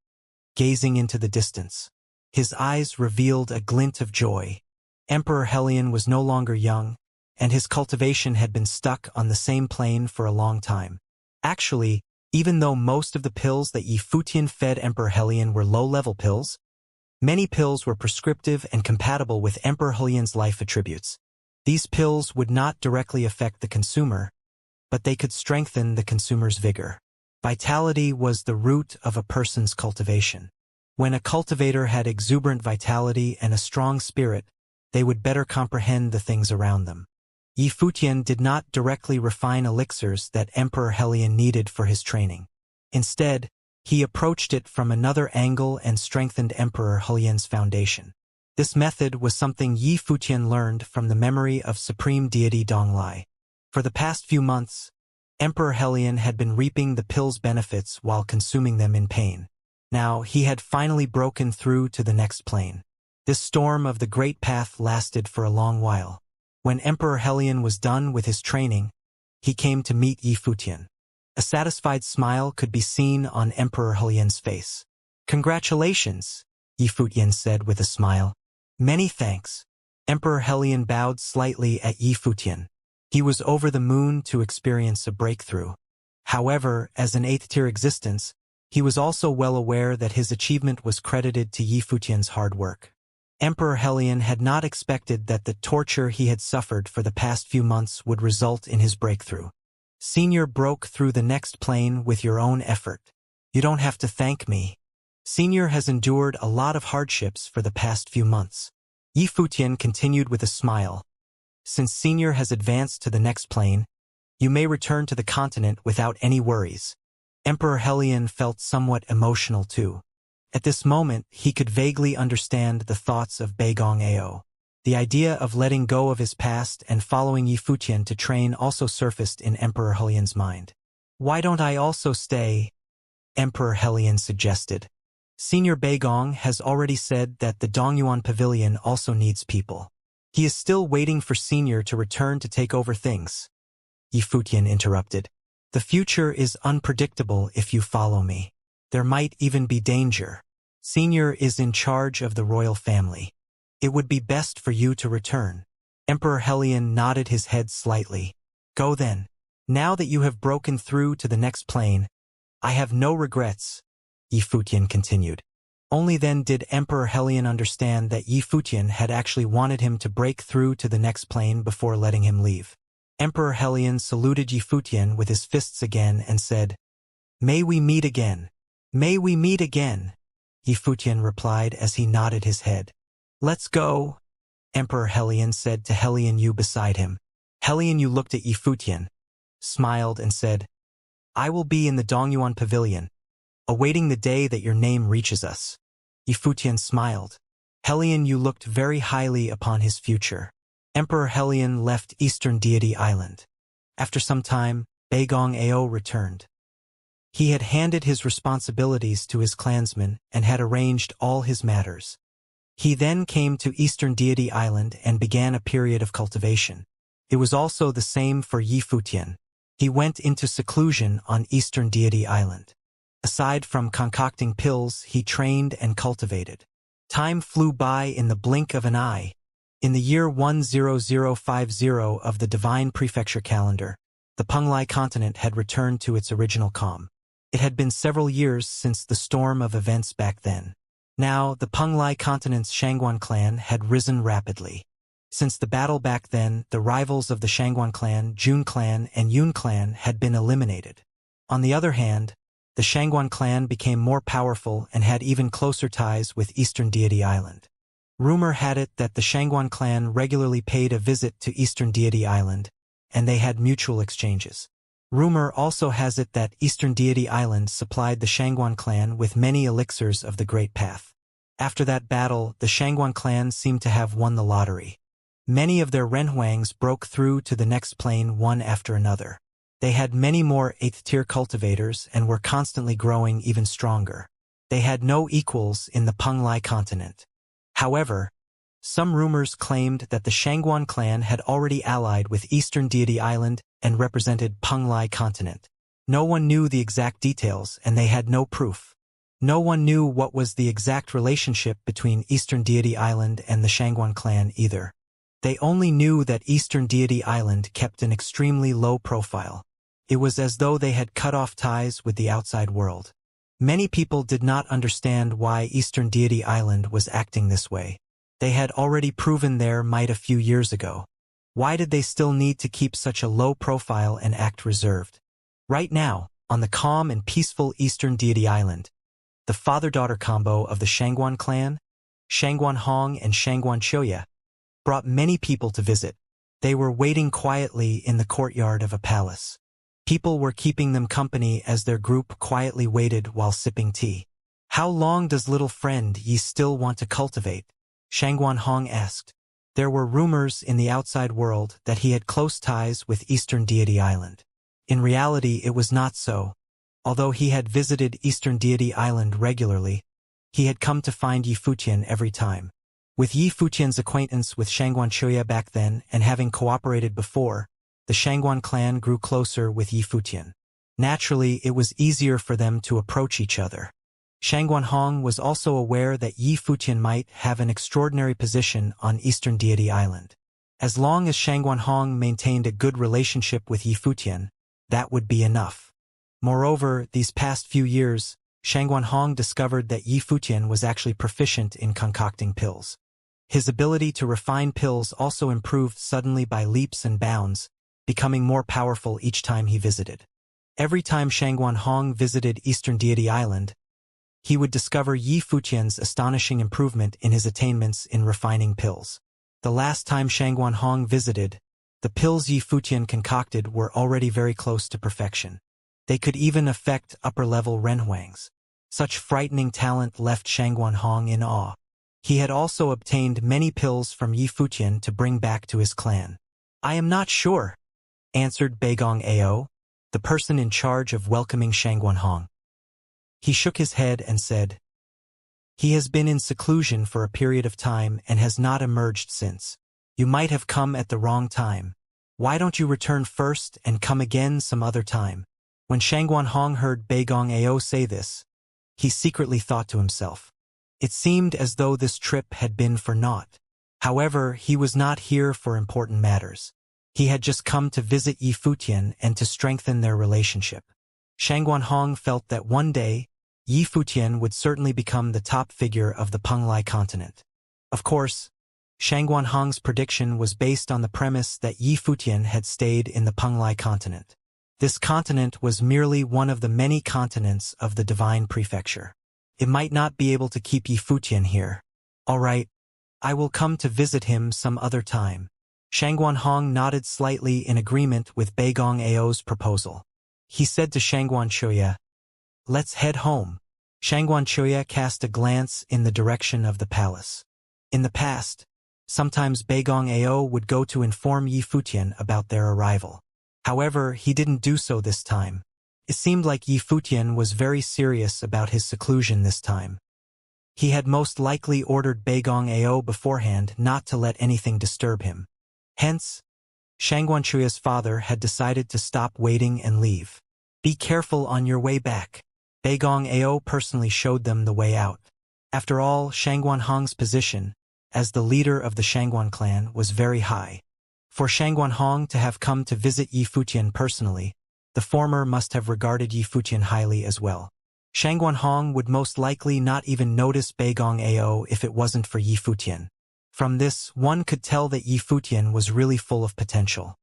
gazing into the distance. His eyes revealed a glint of joy. Emperor Helion was no longer young, and his cultivation had been stuck on the same plane for a long time. Actually, even though most of the pills that Yi Futian fed Emperor Helion were low-level pills, many pills were prescriptive and compatible with Emperor Helion's life attributes. These pills would not directly affect the consumer, but they could strengthen the consumer's vigor. Vitality was the root of a person's cultivation. When a cultivator had exuberant vitality and a strong spirit, they would better comprehend the things around them. Yi Futian did not directly refine elixirs that Emperor Helion needed for his training. Instead, he approached it from another angle and strengthened Emperor Helion's foundation. This method was something Yi Futian learned from the memory of Supreme Deity Donglai. For the past few months, Emperor Helion had been reaping the pill's benefits while consuming them in pain. Now, he had finally broken through to the next plane. This storm of the Great Path lasted for a long while. When Emperor Helion was done with his training, he came to meet Yi Futian. A satisfied smile could be seen on Emperor Helion's face. "Congratulations," Yi Futian said with a smile. "Many thanks." Emperor Helion bowed slightly at Yi Futian. He was over the moon to experience a breakthrough. However, as an eighth-tier existence, he was also well aware that his achievement was credited to Yi Futian's hard work. Emperor Helion had not expected that the torture he had suffered for the past few months would result in his breakthrough. "Senior broke through the next plane with your own effort. You don't have to thank me. Senior has endured a lot of hardships for the past few months." Yi Futian continued with a smile. "Since Senior has advanced to the next plane, you may return to the continent without any worries." Emperor Helion felt somewhat emotional too. At this moment, he could vaguely understand the thoughts of Beigong Ao. The idea of letting go of his past and following Yi Futian to train also surfaced in Emperor Helion's mind. "Why don't I also stay?" Emperor Helion suggested. "Senior Beigong has already said that the Dongyuan Pavilion also needs people. He is still waiting for Senior to return to take over things." Yi Futian interrupted. "The future is unpredictable if you follow me. There might even be danger. Senior is in charge of the royal family. It would be best for you to return." Emperor Helion nodded his head slightly. "Go then. Now that you have broken through to the next plane, I have no regrets," Yi Futian continued. Only then did Emperor Helion understand that Yi Futian had actually wanted him to break through to the next plane before letting him leave. Emperor Helion saluted Yi Futian with his fists again and said, "May we meet again. May we meet again," Yi Futian replied as he nodded his head. "Let's go," Emperor Helion said to Helion Yu beside him. Helion Yu looked at Yi Futian, smiled and said, "I will be in the Dongyuan Pavilion, awaiting the day that your name reaches us." Yi Futian smiled. Helion Yu looked very highly upon his future. Emperor Helion left Eastern Deity Island. After some time, Beigong Ao returned. He had handed his responsibilities to his clansmen and had arranged all his matters. He then came to Eastern Deity Island and began a period of cultivation. It was also the same for Yi Futian. He went into seclusion on Eastern Deity Island. Aside from concocting pills, he trained and cultivated. Time flew by in the blink of an eye. In the year 10050 of the Divine Prefecture calendar, the Penglai continent had returned to its original calm. It had been several years since the storm of events back then. Now, the Penglai continent's Shangguan clan had risen rapidly. Since the battle back then, the rivals of the Shangguan clan, Jun clan, and Yun clan had been eliminated. On the other hand, the Shangguan clan became more powerful and had even closer ties with Eastern Deity Island. Rumor had it that the Shangguan clan regularly paid a visit to Eastern Deity Island, and they had mutual exchanges. Rumor also has it that Eastern Deity Island supplied the Shangguan clan with many elixirs of the Great Path. After that battle, the Shangguan clan seemed to have won the lottery. Many of their renhuangs broke through to the next plane one after another. They had many more 8th-tier cultivators and were constantly growing even stronger. They had no equals in the Penglai continent. However, some rumors claimed that the Shangguan clan had already allied with Eastern Deity Island and represented Penglai continent. No one knew the exact details, and they had no proof. No one knew what was the exact relationship between Eastern Deity Island and the Shangguan clan either. They only knew that Eastern Deity Island kept an extremely low profile. It was as though they had cut off ties with the outside world. Many people did not understand why Eastern Deity Island was acting this way. They had already proven their might a few years ago. Why did they still need to keep such a low profile and act reserved? Right now, on the calm and peaceful Eastern Deity Island, the father-daughter combo of the Shangguan clan, Shangguan Hong and Shangguan Choya, brought many people to visit. They were waiting quietly in the courtyard of a palace. People were keeping them company as their group quietly waited while sipping tea. "How long does little friend ye still want to cultivate?" Shangguan Hong asked. There were rumors in the outside world that he had close ties with Eastern Deity Island. In reality, it was not so. Although he had visited Eastern Deity Island regularly, he had come to find Yi Futian every time. With Yi Futian's acquaintance with Shangguan Choya back then and having cooperated before, the Shangguan clan grew closer with Yi Futian. Naturally, it was easier for them to approach each other. Shangguan Hong was also aware that Yi Futian might have an extraordinary position on Eastern Deity Island. As long as Shangguan Hong maintained a good relationship with Yi Futian, that would be enough. Moreover, these past few years, Shangguan Hong discovered that Yi Futian was actually proficient in concocting pills. His ability to refine pills also improved suddenly by leaps and bounds, becoming more powerful each time he visited. Every time Shangguan Hong visited Eastern Deity Island, he would discover Yi Futian's astonishing improvement in his attainments in refining pills. The last time Shangguan Hong visited, the pills Yi Futian concocted were already very close to perfection. They could even affect upper-level renhuangs. Such frightening talent left Shangguan Hong in awe. He had also obtained many pills from Yi Futian to bring back to his clan. "I am not sure," answered Beigong Ao, the person in charge of welcoming Shangguan Hong. He shook his head and said, "He has been in seclusion for a period of time and has not emerged since. You might have come at the wrong time. Why don't you return first and come again some other time?" When Shangguan Hong heard Beigong Ao say this, he secretly thought to himself. It seemed as though this trip had been for naught. However, he was not here for important matters. He had just come to visit Yi Futian and to strengthen their relationship. Shangguan Hong felt that one day, Yi Futian would certainly become the top figure of the Penglai continent. Of course, Shangguan Hong's prediction was based on the premise that Yi Futian had stayed in the Penglai continent. This continent was merely one of the many continents of the Divine Prefecture. It might not be able to keep Yi Futian here. "All right, I will come to visit him some other time." Shangguan Hong nodded slightly in agreement with Beigong Ao's proposal. He said to Shangguan Choya, "Let's head home." Shangguan Choya cast a glance in the direction of the palace. In the past, sometimes Beigong Ao would go to inform Yi Futian about their arrival. However, he didn't do so this time. It seemed like Yi Futian was very serious about his seclusion this time. He had most likely ordered Beigong Ao beforehand not to let anything disturb him. Hence, Shangguan Choya's father had decided to stop waiting and leave. "Be careful on your way back." Beigong Ao personally showed them the way out. After all, Shangguan Hong's position, as the leader of the Shangguan clan, was very high. For Shangguan Hong to have come to visit Yi Futian personally, the former must have regarded Yi Futian highly as well. Shangguan Hong would most likely not even notice Beigong Ao if it wasn't for Yi Futian. From this, one could tell that Yi Futian was really full of potential.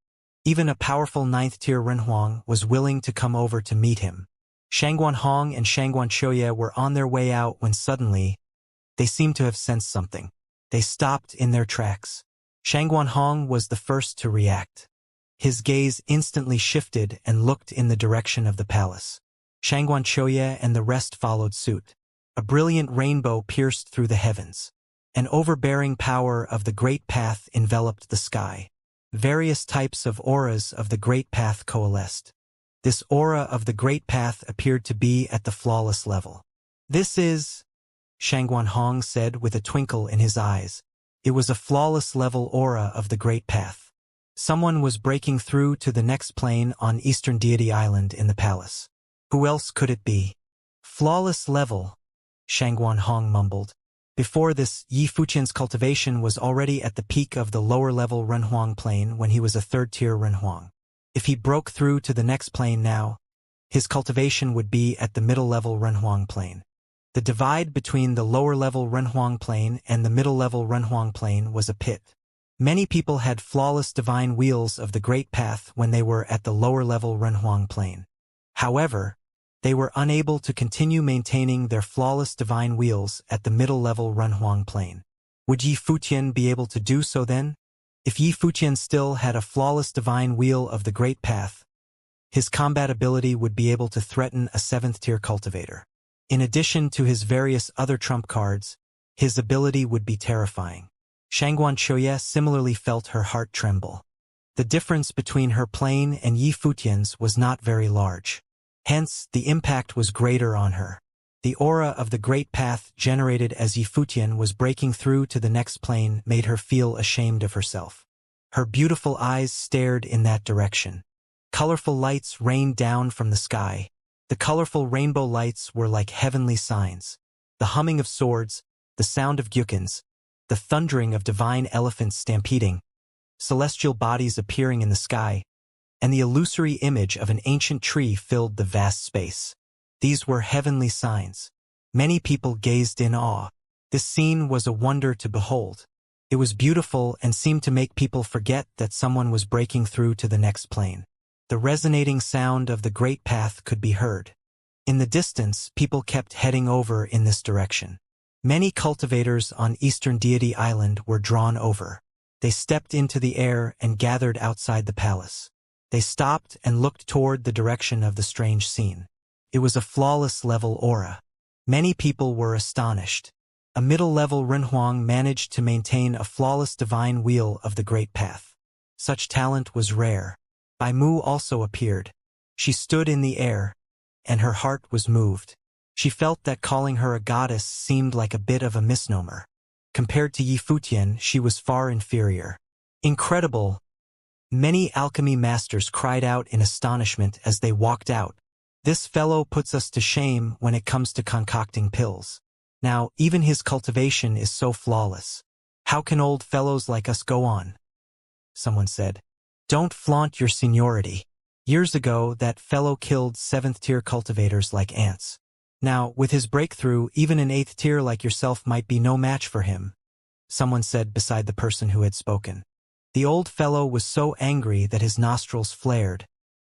Even a powerful 9th-tier renhuang was willing to come over to meet him. Shangguan Hong and Shangguan Choya were on their way out when suddenly, they seemed to have sensed something. They stopped in their tracks. Shangguan Hong was the first to react. His gaze instantly shifted and looked in the direction of the palace. Shangguan Choya and the rest followed suit. A brilliant rainbow pierced through the heavens. An overbearing power of the Great Path enveloped the sky. Various types of auras of the Great Path coalesced. This aura of the Great Path appeared to be at the flawless level. "This is," Shangguan Hong said with a twinkle in his eyes. It was a flawless level aura of the Great Path. Someone was breaking through to the next plane on Eastern Deity Island in the palace. Who else could it be? Flawless level, Shangguan Hong mumbled. Before this, Yi Fuqian's cultivation was already at the peak of the lower-level Renhuang plane when he was a third-tier Renhuang. If he broke through to the next plane now, his cultivation would be at the middle-level Renhuang plane. The divide between the lower-level Renhuang plane and the middle-level Renhuang plane was a pit. Many people had flawless divine wheels of the Great Path when they were at the lower-level Renhuang plane. However, they were unable to continue maintaining their flawless divine wheels at the middle-level Renhuang plane. Would Yi Fuqian be able to do so then? If Yi Fuqian still had a flawless divine wheel of the Great Path, his combat ability would be able to threaten a 7th-tier cultivator. In addition to his various other trump cards, his ability would be terrifying. Shangguan Qiuye similarly felt her heart tremble. The difference between her plane and Yi Fuqian's was not very large. Hence, the impact was greater on her. The aura of the Great Path generated as Yi Fuqian was breaking through to the next plane made her feel ashamed of herself. Her beautiful eyes stared in that direction. Colorful lights rained down from the sky. The colorful rainbow lights were like heavenly signs. The humming of swords, the sound of gyukins, the thundering of divine elephants stampeding, celestial bodies appearing in the sky, and the illusory image of an ancient tree filled the vast space. These were heavenly signs. Many people gazed in awe. This scene was a wonder to behold. It was beautiful and seemed to make people forget that someone was breaking through to the next plane. The resonating sound of the Great Path could be heard. In the distance, people kept heading over in this direction. Many cultivators on Eastern Deity Island were drawn over. They stepped into the air and gathered outside the palace. They stopped and looked toward the direction of the strange scene. It was a flawless level aura. Many people were astonished. A middle-level Renhuang managed to maintain a flawless divine wheel of the Great Path. Such talent was rare. Bai Mu also appeared. She stood in the air, and her heart was moved. She felt that calling her a goddess seemed like a bit of a misnomer. Compared to Yi Fuqian, she was far inferior. Incredible! Many alchemy masters cried out in astonishment as they walked out. This fellow puts us to shame when it comes to concocting pills. Now, even his cultivation is so flawless. How can old fellows like us go on? Someone said. Don't flaunt your seniority. Years ago, that fellow killed 7th-tier cultivators like ants. Now, with his breakthrough, even an 8th tier like yourself might be no match for him, someone said beside the person who had spoken. The old fellow was so angry that his nostrils flared,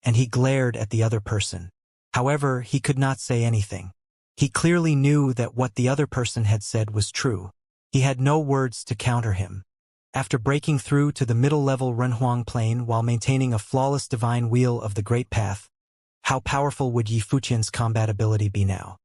and he glared at the other person. However, he could not say anything. He clearly knew that what the other person had said was true. He had no words to counter him. After breaking through to the middle-level Renhuang plane while maintaining a flawless divine wheel of the Great Path, how powerful would Yi Fuqian's combat ability be now?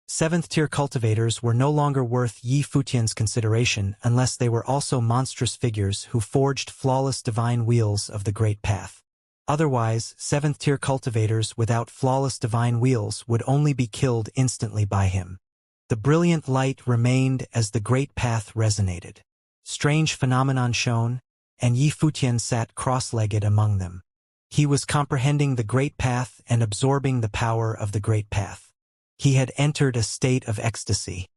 7th-tier cultivators were no longer worth Yi Fuqian's consideration unless they were also monstrous figures who forged flawless divine wheels of the Great Path. Otherwise, 7th-tier cultivators without flawless divine wheels would only be killed instantly by him. The brilliant light remained as the Great Path resonated. Strange phenomenon shone, and Yi Fuqian sat cross-legged among them. He was comprehending the Great Path and absorbing the power of the Great Path. He had entered a state of ecstasy.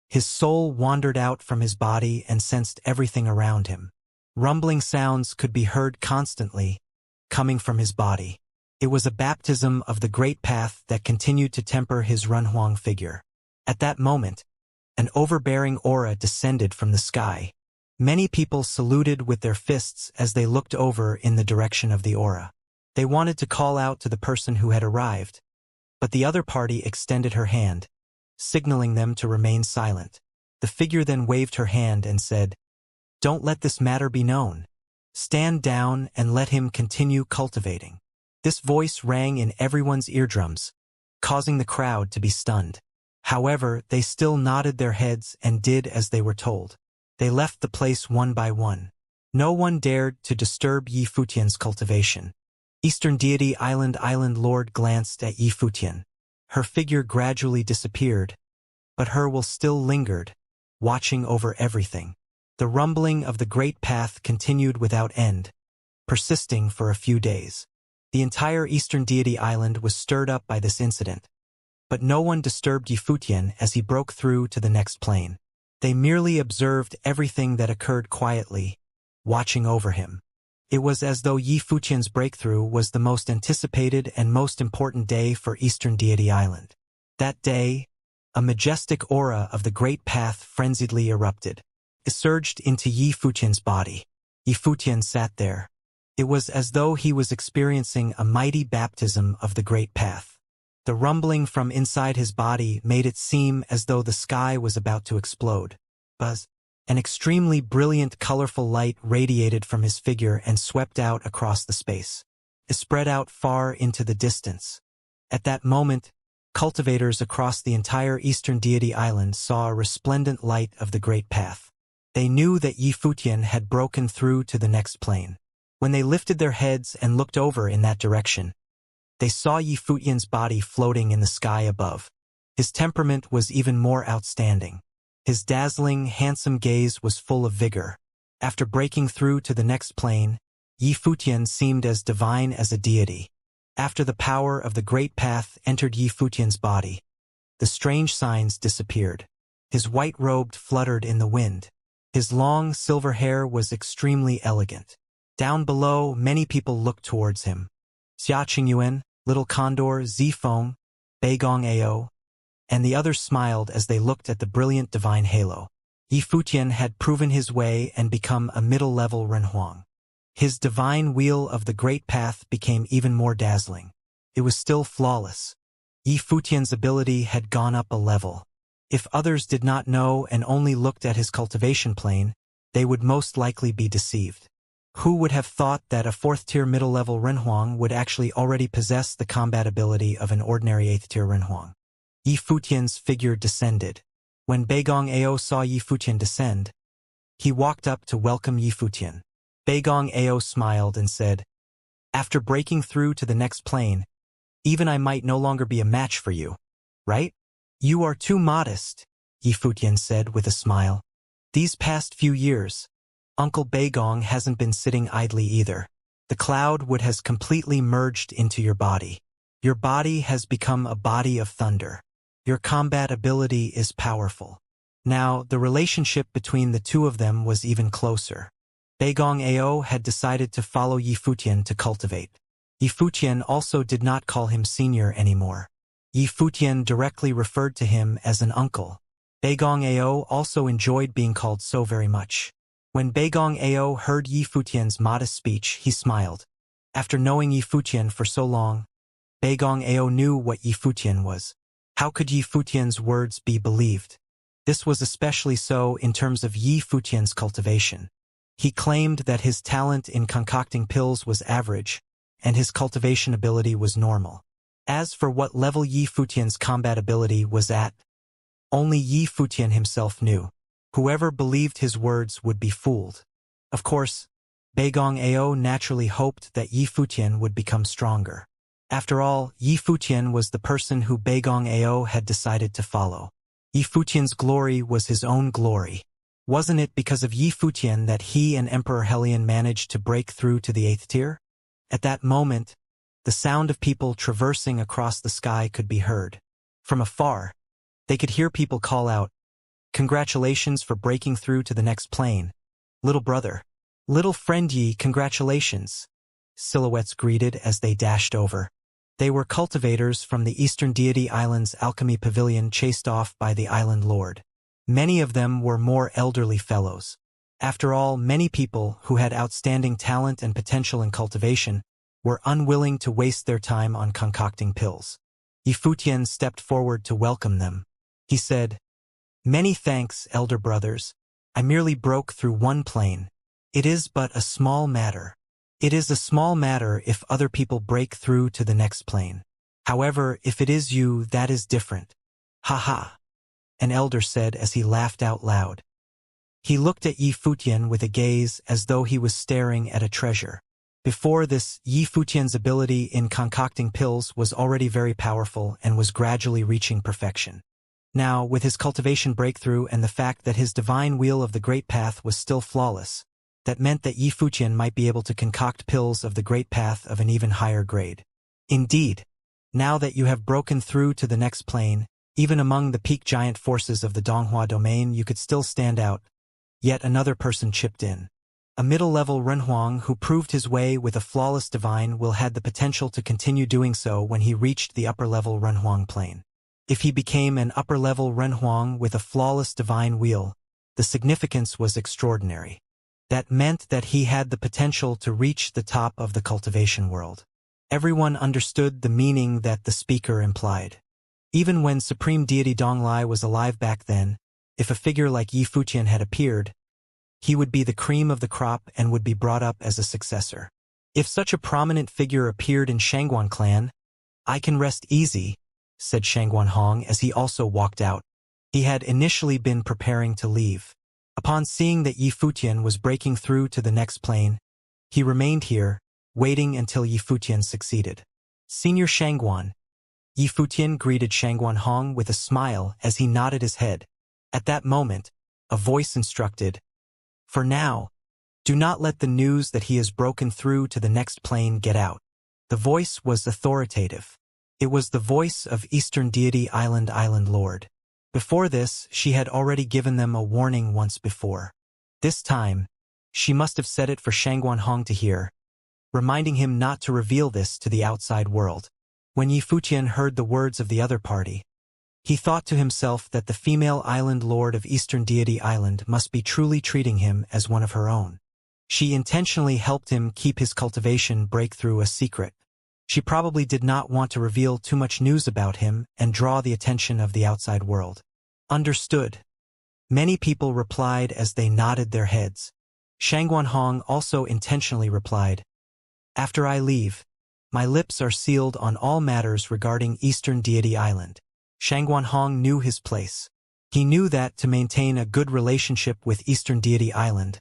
His soul wandered out from his body and sensed everything around him. Rumbling sounds could be heard constantly, coming from his body. It was a baptism of the Great Path that continued to temper his Renhuang figure. At that moment, an overbearing aura descended from the sky. Many people saluted with their fists as they looked over in the direction of the aura. They wanted to call out to the person who had arrived, but the other party extended her hand, signaling them to remain silent. The figure then waved her hand and said, "Don't let this matter be known. Stand down and let him continue cultivating." This voice rang in everyone's eardrums, causing the crowd to be stunned. However, they still nodded their heads and did as they were told. They left the place one by one. No one dared to disturb Yi Fuqian's cultivation. Eastern Deity Island Lord glanced at Yi Fuqian. Her figure gradually disappeared, but her will still lingered, watching over everything. The rumbling of the great path continued without end, persisting for a few days. The entire eastern deity island was stirred up by this incident, but no one disturbed Yifutian as he broke through to the next plane. They merely observed everything that occurred quietly, watching over him. It was as though Yifutian's breakthrough was the most anticipated and most important day for Eastern Deity Island. That day, a majestic aura of the great path frenziedly erupted. It surged into Yifutian's body. Yifutian sat there. It was as though he was experiencing a mighty baptism of the great path. The rumbling from inside his body made it seem as though the sky was about to explode. Buzz. An extremely brilliant, colorful light radiated from his figure and swept out across the space. It spread out far into the distance. At that moment, cultivators across the entire Eastern Deity Island saw a resplendent light of the great path. They knew that Yifutian had broken through to the next plane. When they lifted their heads and looked over in that direction, they saw Yifutian's body floating in the sky above. His temperament was even more outstanding. His dazzling, handsome gaze was full of vigor. After breaking through to the next plane, Yifutian seemed as divine as a deity. After the power of the great path entered Yifutian's body, the strange signs disappeared. His white robe fluttered in the wind. His long, silver hair was extremely elegant. Down below, many people looked towards him. Xianxia, Little Condor, Zifeng, Beigong Ao, and the others smiled as they looked at the brilliant divine halo. Yifutian had proven his way and become a middle-level Renhuang. His divine wheel of the great path became even more dazzling. It was still flawless. Yifutian's ability had gone up a level. If others did not know and only looked at his cultivation plane, they would most likely be deceived. Who would have thought that a 4th-tier middle-level Renhuang would actually already possess the combat ability of an ordinary 8th-tier Renhuang? Yifutian's figure descended. When Beigong Ao saw Yifutian descend, he walked up to welcome Yifutian. Beigong Ao smiled and said, "After breaking through to the next plane, even I might no longer be a match for you, right?" "You are too modest," Yifutian said with a smile. "These past few years, Uncle Beigong hasn't been sitting idly either. The cloud wood has completely merged into your body. Your body has become a body of thunder. Your combat ability is powerful." Now, the relationship between the two of them was even closer. Beigong Ao had decided to follow Yifutian to cultivate. Yifutian also did not call him senior anymore. Yifutian directly referred to him as an uncle. Beigong Ao also enjoyed being called so very much. When Beigong Ao heard Yifutian's modest speech, he smiled. After knowing Yifutian for so long, Beigong Ao knew what Yifutian was. How could Yifutian's words be believed? This was especially so in terms of Yifutian's cultivation. He claimed that his talent in concocting pills was average, and his cultivation ability was normal. As for what level Yifutian's combat ability was at, only Yifutian himself knew. Whoever believed his words would be fooled. Of course, Beigong Ao naturally hoped that Yifutian would become stronger. After all, Yifutian was the person who Beigong Ao had decided to follow. Yifutian's glory was his own glory. Wasn't it because of Yifutian that he and Emperor Helion managed to break through to the 8th tier? At that moment, the sound of people traversing across the sky could be heard. From afar, they could hear people call out, "Congratulations for breaking through to the next plane. Little brother. Little friend Yi, congratulations." Silhouettes greeted as they dashed over. They were cultivators from the Eastern Deity Island's alchemy pavilion chased off by the island lord. Many of them were more elderly fellows. After all, many people who had outstanding talent and potential in cultivation were unwilling to waste their time on concocting pills. Yifutian stepped forward to welcome them. He said, "Many thanks, elder brothers. I merely broke through one plane. It is but a small matter. It is a small matter if other people break through to the next plane. However, if it is you, that is different." "Ha ha," an elder said as he laughed out loud. He looked at Yifutian with a gaze as though he was staring at a treasure. Before this, Yifutian's ability in concocting pills was already very powerful and was gradually reaching perfection. Now, with his cultivation breakthrough and the fact that his divine wheel of the Great Path was still flawless, that meant that Yi Futian might be able to concoct pills of the Great Path of an even higher grade. Indeed, now that you have broken through to the next plane, even among the peak giant forces of the Donghua domain you could still stand out. Yet another person chipped in. A middle-level Renhuang who proved his way with a flawless divine will had the potential to continue doing so when he reached the upper-level Renhuang plane. If he became an upper-level Renhuang with a flawless divine wheel, the significance was extraordinary. That meant that he had the potential to reach the top of the cultivation world. Everyone understood the meaning that the speaker implied. Even when Supreme Deity Donglai was alive back then, if a figure like Yi Futian had appeared, he would be the cream of the crop and would be brought up as a successor. If such a prominent figure appeared in Shangguan clan, I can rest easy, said Shangguan Hong as he also walked out. He had initially been preparing to leave. Upon seeing that Yi Futian was breaking through to the next plane, he remained here, waiting until Yi Futian succeeded. Senior Shangguan. Yi Futian greeted Shangguan Hong with a smile as he nodded his head. At that moment, a voice instructed, "For now, do not let the news that he has broken through to the next plane get out." The voice was authoritative. It was the voice of Eastern Deity Island Lord. Before this, she had already given them a warning once before. This time, she must have said it for Shangguan Hong to hear, reminding him not to reveal this to the outside world. When Yi Futian heard the words of the other party, he thought to himself that the female island lord of Eastern Deity Island must be truly treating him as one of her own. She intentionally helped him keep his cultivation breakthrough a secret. She probably did not want to reveal too much news about him and draw the attention of the outside world. Understood. Many people replied as they nodded their heads. Shangguan Hong also intentionally replied, "After I leave, my lips are sealed on all matters regarding Eastern Deity Island." Shangguan Hong knew his place. He knew that to maintain a good relationship with Eastern Deity Island,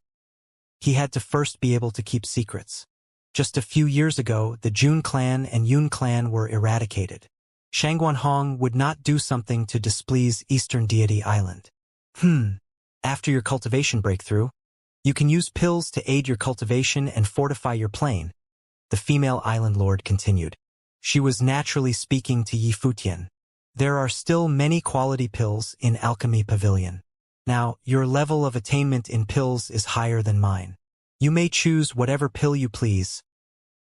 he had to first be able to keep secrets. Just a few years ago, the Jun clan and Yun clan were eradicated. Shangguan Hong would not do something to displease Eastern Deity Island. After your cultivation breakthrough, you can use pills to aid your cultivation and fortify your plane, the female island lord continued. She was naturally speaking to Yi Futian. There are still many quality pills in Alchemy Pavilion. Now, your level of attainment in pills is higher than mine. You may choose whatever pill you please.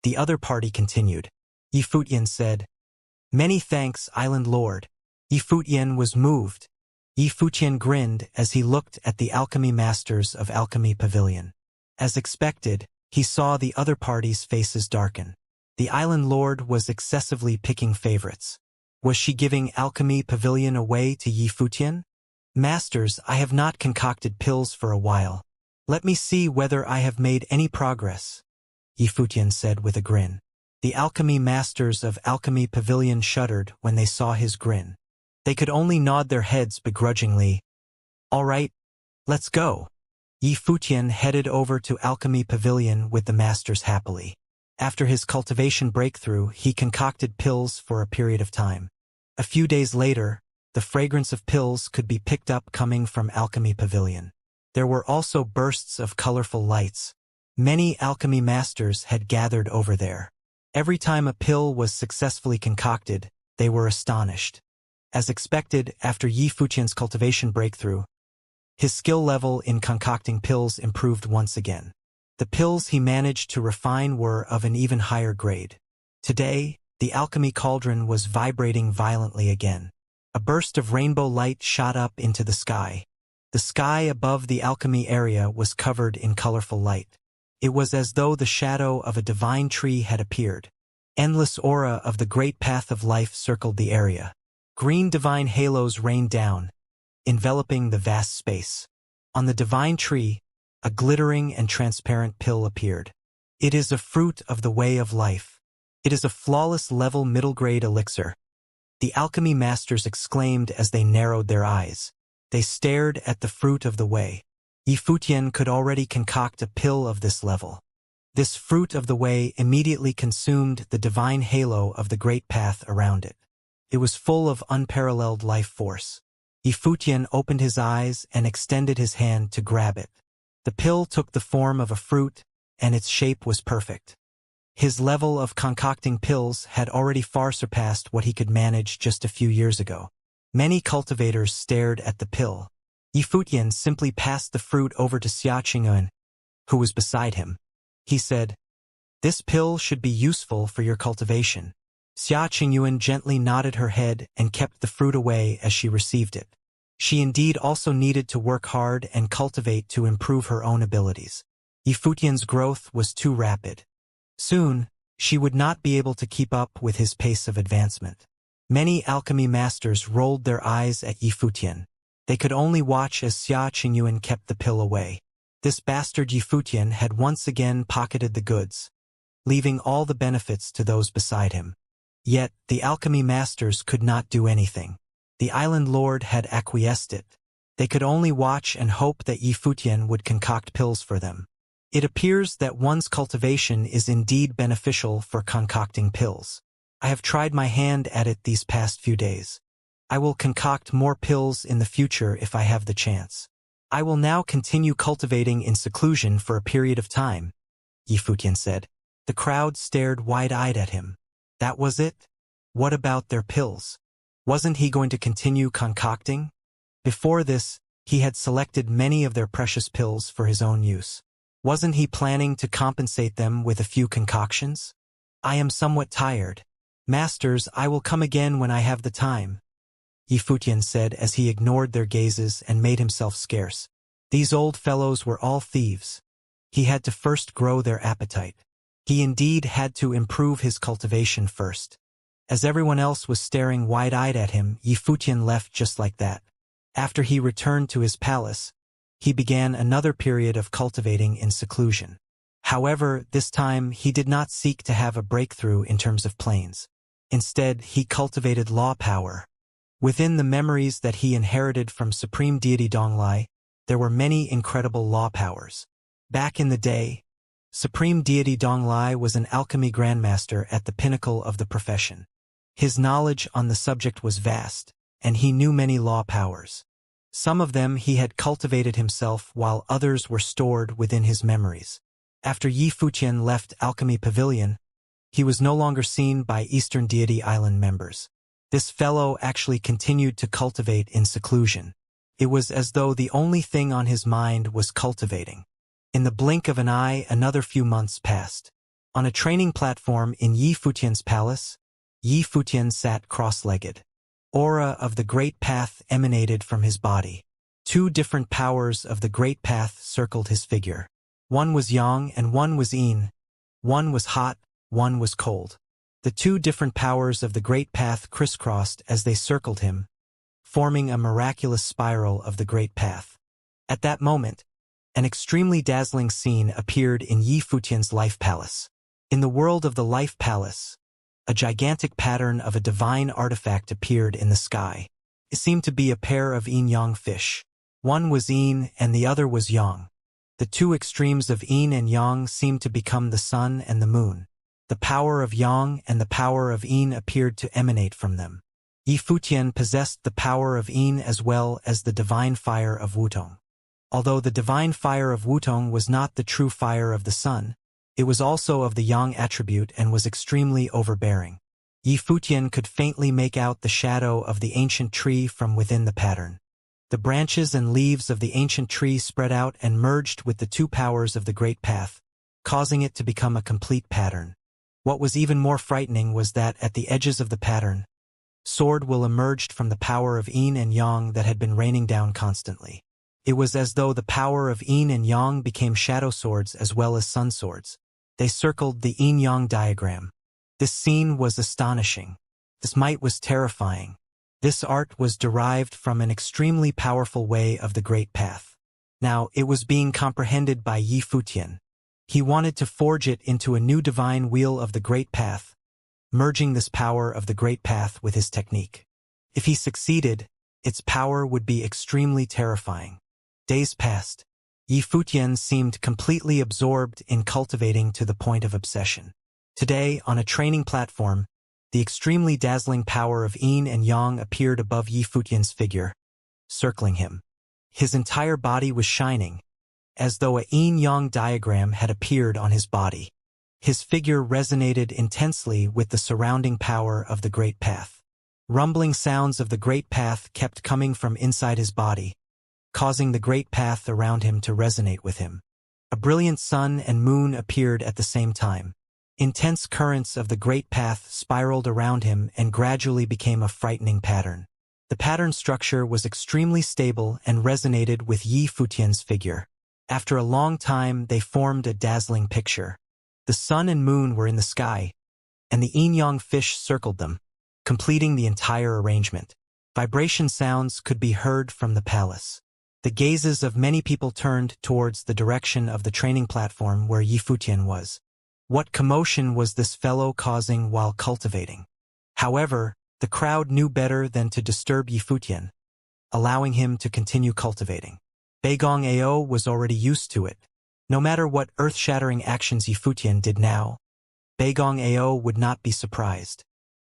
The other party continued. Yi Futian said, "Many thanks, Island Lord." Yi Futian was moved. Yi Futian grinned as he looked at the alchemy masters of Alchemy Pavilion. As expected, he saw the other party's faces darken. The Island Lord was excessively picking favorites. Was she giving Alchemy Pavilion away to Yi Futian? "Masters, I have not concocted pills for a while. Let me see whether I have made any progress," Yi Futian said with a grin. The alchemy masters of Alchemy Pavilion shuddered when they saw his grin. They could only nod their heads begrudgingly. "All right, let's go." Yi Futian headed over to Alchemy Pavilion with the masters happily. After his cultivation breakthrough, he concocted pills for a period of time. A few days later, the fragrance of pills could be picked up coming from Alchemy Pavilion. There were also bursts of colorful lights. Many alchemy masters had gathered over there. Every time a pill was successfully concocted, they were astonished. As expected, after Yi Futian's cultivation breakthrough, his skill level in concocting pills improved once again. The pills he managed to refine were of an even higher grade. Today, the alchemy cauldron was vibrating violently again. A burst of rainbow light shot up into the sky. The sky above the alchemy area was covered in colorful light. It was as though the shadow of a divine tree had appeared. Endless aura of the great path of life circled the area. Green divine halos rained down, enveloping the vast space. On the divine tree, a glittering and transparent pill appeared. It is a fruit of the way of life. It is a flawless level middle-grade elixir. The alchemy masters exclaimed as they narrowed their eyes. They stared at the fruit of the way. Yi Futian could already concoct a pill of this level. This fruit of the way immediately consumed the divine halo of the great path around it. It was full of unparalleled life force. Yifutian opened his eyes and extended his hand to grab it. The pill took the form of a fruit, and its shape was perfect. His level of concocting pills had already far surpassed what he could manage just a few years ago. Many cultivators stared at the pill. Yifutian simply passed the fruit over to Xianxia, who was beside him. He said, "This pill should be useful for your cultivation." Xianxia gently nodded her head and kept the fruit away as she received it. She indeed also needed to work hard and cultivate to improve her own abilities. Yifutian's growth was too rapid. Soon, she would not be able to keep up with his pace of advancement. Many alchemy masters rolled their eyes at Yifutian. They could only watch as Xianxia kept the pill away. This bastard Yifutian had once again pocketed the goods, leaving all the benefits to those beside him. Yet, the alchemy masters could not do anything. The island lord had acquiesced it. They could only watch and hope that Yifutian would concoct pills for them. It appears that one's cultivation is indeed beneficial for concocting pills. I have tried my hand at it these past few days. I will concoct more pills in the future if I have the chance. I will now continue cultivating in seclusion for a period of time, Yifutian said. The crowd stared wide-eyed at him. That was it? What about their pills? Wasn't he going to continue concocting? Before this, he had selected many of their precious pills for his own use. Wasn't he planning to compensate them with a few concoctions? I am somewhat tired. Masters, I will come again when I have the time, Yifutian said as he ignored their gazes and made himself scarce. These old fellows were all thieves. He had to first grow their appetite. He indeed had to improve his cultivation first. As everyone else was staring wide-eyed at him, Yifutian left just like that. After he returned to his palace, he began another period of cultivating in seclusion. However, this time he did not seek to have a breakthrough in terms of planes. Instead, he cultivated law power. Within the memories that he inherited from Supreme Deity Donglai, there were many incredible law powers. Back in the day, Supreme Deity Donglai was an alchemy grandmaster at the pinnacle of the profession. His knowledge on the subject was vast, and he knew many law powers. Some of them he had cultivated himself while others were stored within his memories. After Yifutian left Alchemy Pavilion, he was no longer seen by Eastern Deity Island members. This fellow actually continued to cultivate in seclusion. It was as though the only thing on his mind was cultivating. In the blink of an eye, another few months passed. On a training platform in Yifutian's palace, Yifutian sat cross-legged. Aura of the Great Path emanated from his body. Two different powers of the Great Path circled his figure. One was yang and one was yin. One was hot, one was cold. The two different powers of the Great Path crisscrossed as they circled him, forming a miraculous spiral of the Great Path. At that moment, an extremely dazzling scene appeared in Yifutian's life palace. In the world of the life palace, a gigantic pattern of a divine artifact appeared in the sky. It seemed to be a pair of yin-yang fish. One was yin and the other was yang. The two extremes of yin and yang seemed to become the sun and the moon. The power of yang and the power of yin appeared to emanate from them. Yifutian possessed the power of yin as well as the divine fire of Wutong. Although the divine fire of Wutong was not the true fire of the sun, it was also of the yang attribute and was extremely overbearing. Yifutian could faintly make out the shadow of the ancient tree from within the pattern. The branches and leaves of the ancient tree spread out and merged with the two powers of the Great Path, causing it to become a complete pattern. What was even more frightening was that at the edges of the pattern, sword will emerged from the power of yin and yang that had been raining down constantly. It was as though the power of yin and yang became shadow swords as well as sun swords. They circled the yin-yang diagram. This scene was astonishing. This might was terrifying. This art was derived from an extremely powerful way of the Great Path. Now, it was being comprehended by Yifutian. He wanted to forge it into a new divine wheel of the Great Path, merging this power of the Great Path with his technique. If he succeeded, its power would be extremely terrifying. Days passed. Yifutian seemed completely absorbed in cultivating to the point of obsession. Today, on a training platform, the extremely dazzling power of yin and yang appeared above Yifutian's figure. circling him. His entire body was shining, as though a yin-yang diagram had appeared on his body. His figure resonated intensely with the surrounding power of the Great Path. Rumbling sounds of the Great Path kept coming from inside his body, causing the Great Path around him to resonate with him. A brilliant sun and moon appeared at the same time. Intense currents of the Great Path spiraled around him and gradually became a frightening pattern. The pattern structure was extremely stable and resonated with Yi Futian's figure. After a long time, they formed a dazzling picture. The sun and moon were in the sky, and the yin-yang fish circled them, completing the entire arrangement. Vibration sounds could be heard from the palace. The gazes of many people turned towards the direction of the training platform where Yi Futian was. What commotion was this fellow causing while cultivating? However, the crowd knew better than to disturb Yi Futian, allowing him to continue cultivating. Beigong Ao was already used to it. No matter what earth-shattering actions Yi Futian did now, Beigong Ao would not be surprised.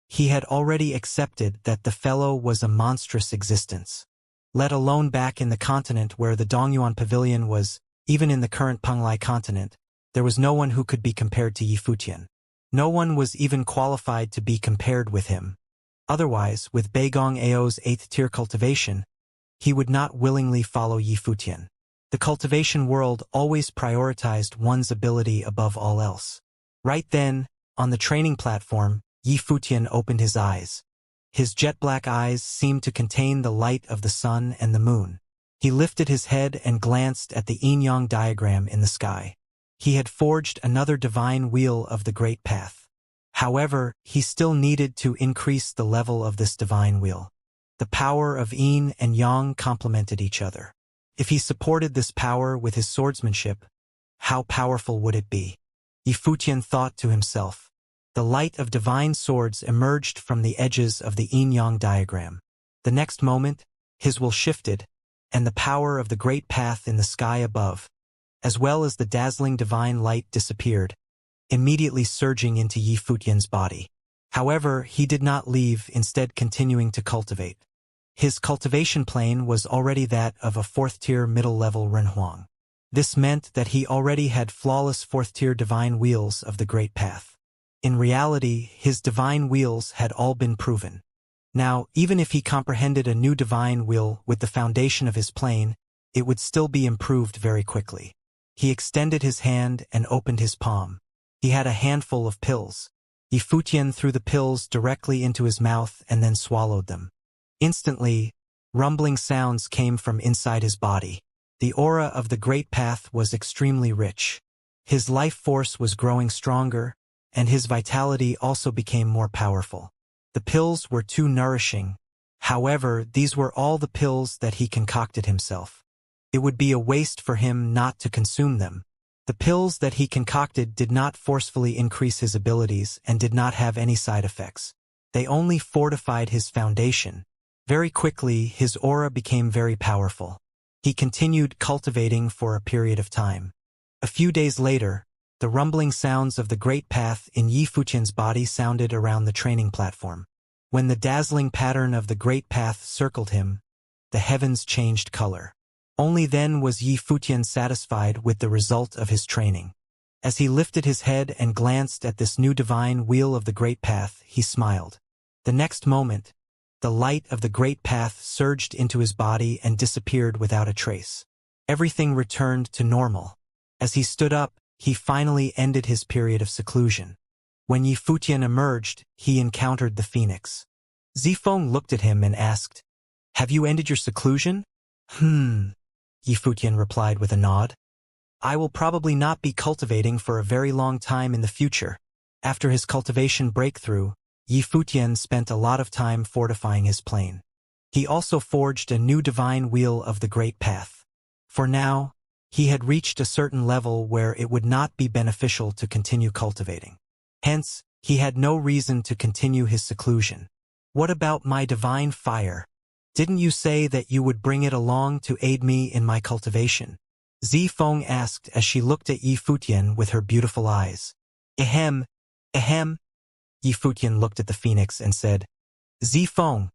He had already accepted that the fellow was a monstrous existence. Let alone back in the continent where the Dongyuan Pavilion was, even in the current Penglai continent, there was no one who could be compared to Yi Futian. No one was even qualified to be compared with him. Otherwise, with Beigong Ao's 8th-tier cultivation, he would not willingly follow Yi Futian. The cultivation world always prioritized one's ability above all else. Right then, on the training platform, Yi Futian opened his eyes. His jet-black eyes seemed to contain the light of the sun and the moon. He lifted his head and glanced at the yin-yang diagram in the sky. He had forged another divine wheel of the Great Path. However, he still needed to increase the level of this divine wheel. The power of yin and yang complemented each other. If he supported this power with his swordsmanship, how powerful would it be? Yi Futian thought to himself. The light of divine swords emerged from the edges of the yin-yang diagram. The next moment, his will shifted, and the power of the Great Path in the sky above, as well as the dazzling divine light disappeared, immediately surging into Yi Futian's body. However, he did not leave, instead continuing to cultivate. His cultivation plane was already that of a 4th-tier middle-level Renhuang. This meant that he already had flawless 4th-tier divine wheels of the Great Path. In reality, his divine wheels had all been proven. Now, even if he comprehended a new divine wheel with the foundation of his plane, it would still be improved very quickly. He extended his hand and opened his palm. He had a handful of pills. Yi Futian threw the pills directly into his mouth and then swallowed them. Instantly, rumbling sounds came from inside his body. The aura of the Great Path was extremely rich. His life force was growing stronger, and his vitality also became more powerful. The pills were too nourishing. However, these were all the pills that he concocted himself. It would be a waste for him not to consume them. The pills that he concocted did not forcefully increase his abilities and did not have any side effects. They only fortified his foundation. Very quickly, his aura became very powerful. He continued cultivating for a period of time. A few days later, the rumbling sounds of the Great Path in Yi Futian's body sounded around the training platform. When the dazzling pattern of the Great Path circled him, the heavens changed color. Only then was Yi Futian satisfied with the result of his training. As he lifted his head and glanced at this new divine wheel of the Great Path, he smiled. The next moment, the light of the Great Path surged into his body and disappeared without a trace. Everything returned to normal. As he stood up, he finally ended his period of seclusion. When Yi Futian emerged, he encountered the phoenix. Zifeng looked at him and asked, "Have you ended your seclusion?" Yi Futian replied with a nod. "I will probably not be cultivating for a very long time in the future." After his cultivation breakthrough, Yi Futian spent a lot of time fortifying his plane. He also forged a new divine wheel of the Great Path. For now, he had reached a certain level where it would not be beneficial to continue cultivating. Hence, he had no reason to continue his seclusion. "What about my divine fire? Didn't you say that you would bring it along to aid me in my cultivation?" Zifeng asked as she looked at Yi Futian with her beautiful eyes. Ahem. Yi Futian looked at the phoenix and said, "Zifeng,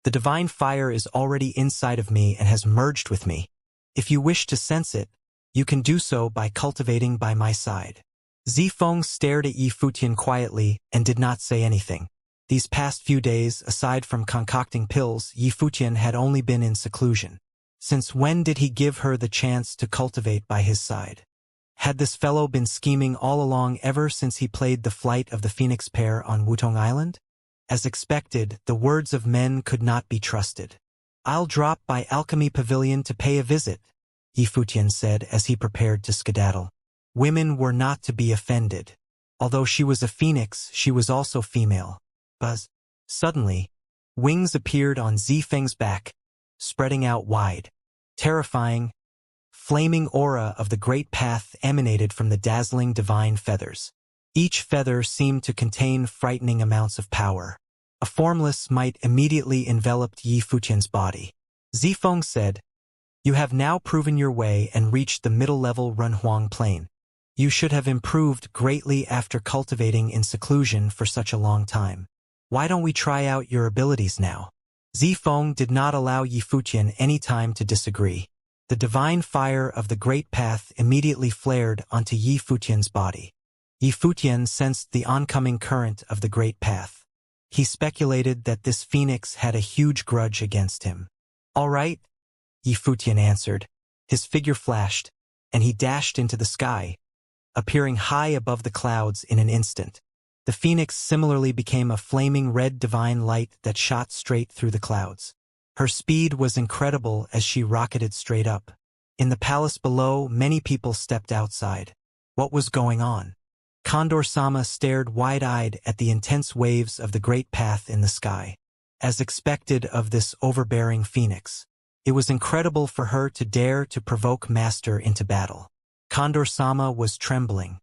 The divine fire is already inside of me and has merged with me. If you wish to sense it, you can do so by cultivating by my side. Zifeng stared at Yi Futian quietly and did not say anything. These past few days, aside from concocting pills, Yi Futian had only been in seclusion. Since when did he give her the chance to cultivate by his side? Had this fellow been scheming all along ever since he played the flight of the Phoenix pair on Wutong Island? As expected, the words of men could not be trusted. "I'll drop by Alchemy Pavilion to pay a visit," Yi Futian said as he prepared to skedaddle. Women were not to be offended. Although she was a phoenix, she was also female. Buzz. Suddenly, wings appeared on Zifeng's back, spreading out wide. Terrifying, flaming aura of the great path emanated from the dazzling divine feathers. Each feather seemed to contain frightening amounts of power. A formless might immediately enveloped Yi Futian's body. Zifeng said, "You have now proven your way and reached the middle-level Runhuang Plain. You should have improved greatly after cultivating in seclusion for such a long time. Why don't we try out your abilities now?" Zifeng did not allow Yi Futian any time to disagree. The divine fire of the great path immediately flared onto Yi Futian's body. Yi Futian sensed the oncoming current of the great path. He speculated that this phoenix had a huge grudge against him. "All right," Yi Futian answered. His figure flashed, and he dashed into the sky, appearing high above the clouds in an instant. The phoenix similarly became a flaming red divine light that shot straight through the clouds. Her speed was incredible as she rocketed straight up. In the palace below, many people stepped outside. What was going on? Condor-sama stared wide-eyed at the intense waves of the great path in the sky. As expected of this overbearing phoenix, it was incredible for her to dare to provoke Master into battle. Condor-sama was trembling.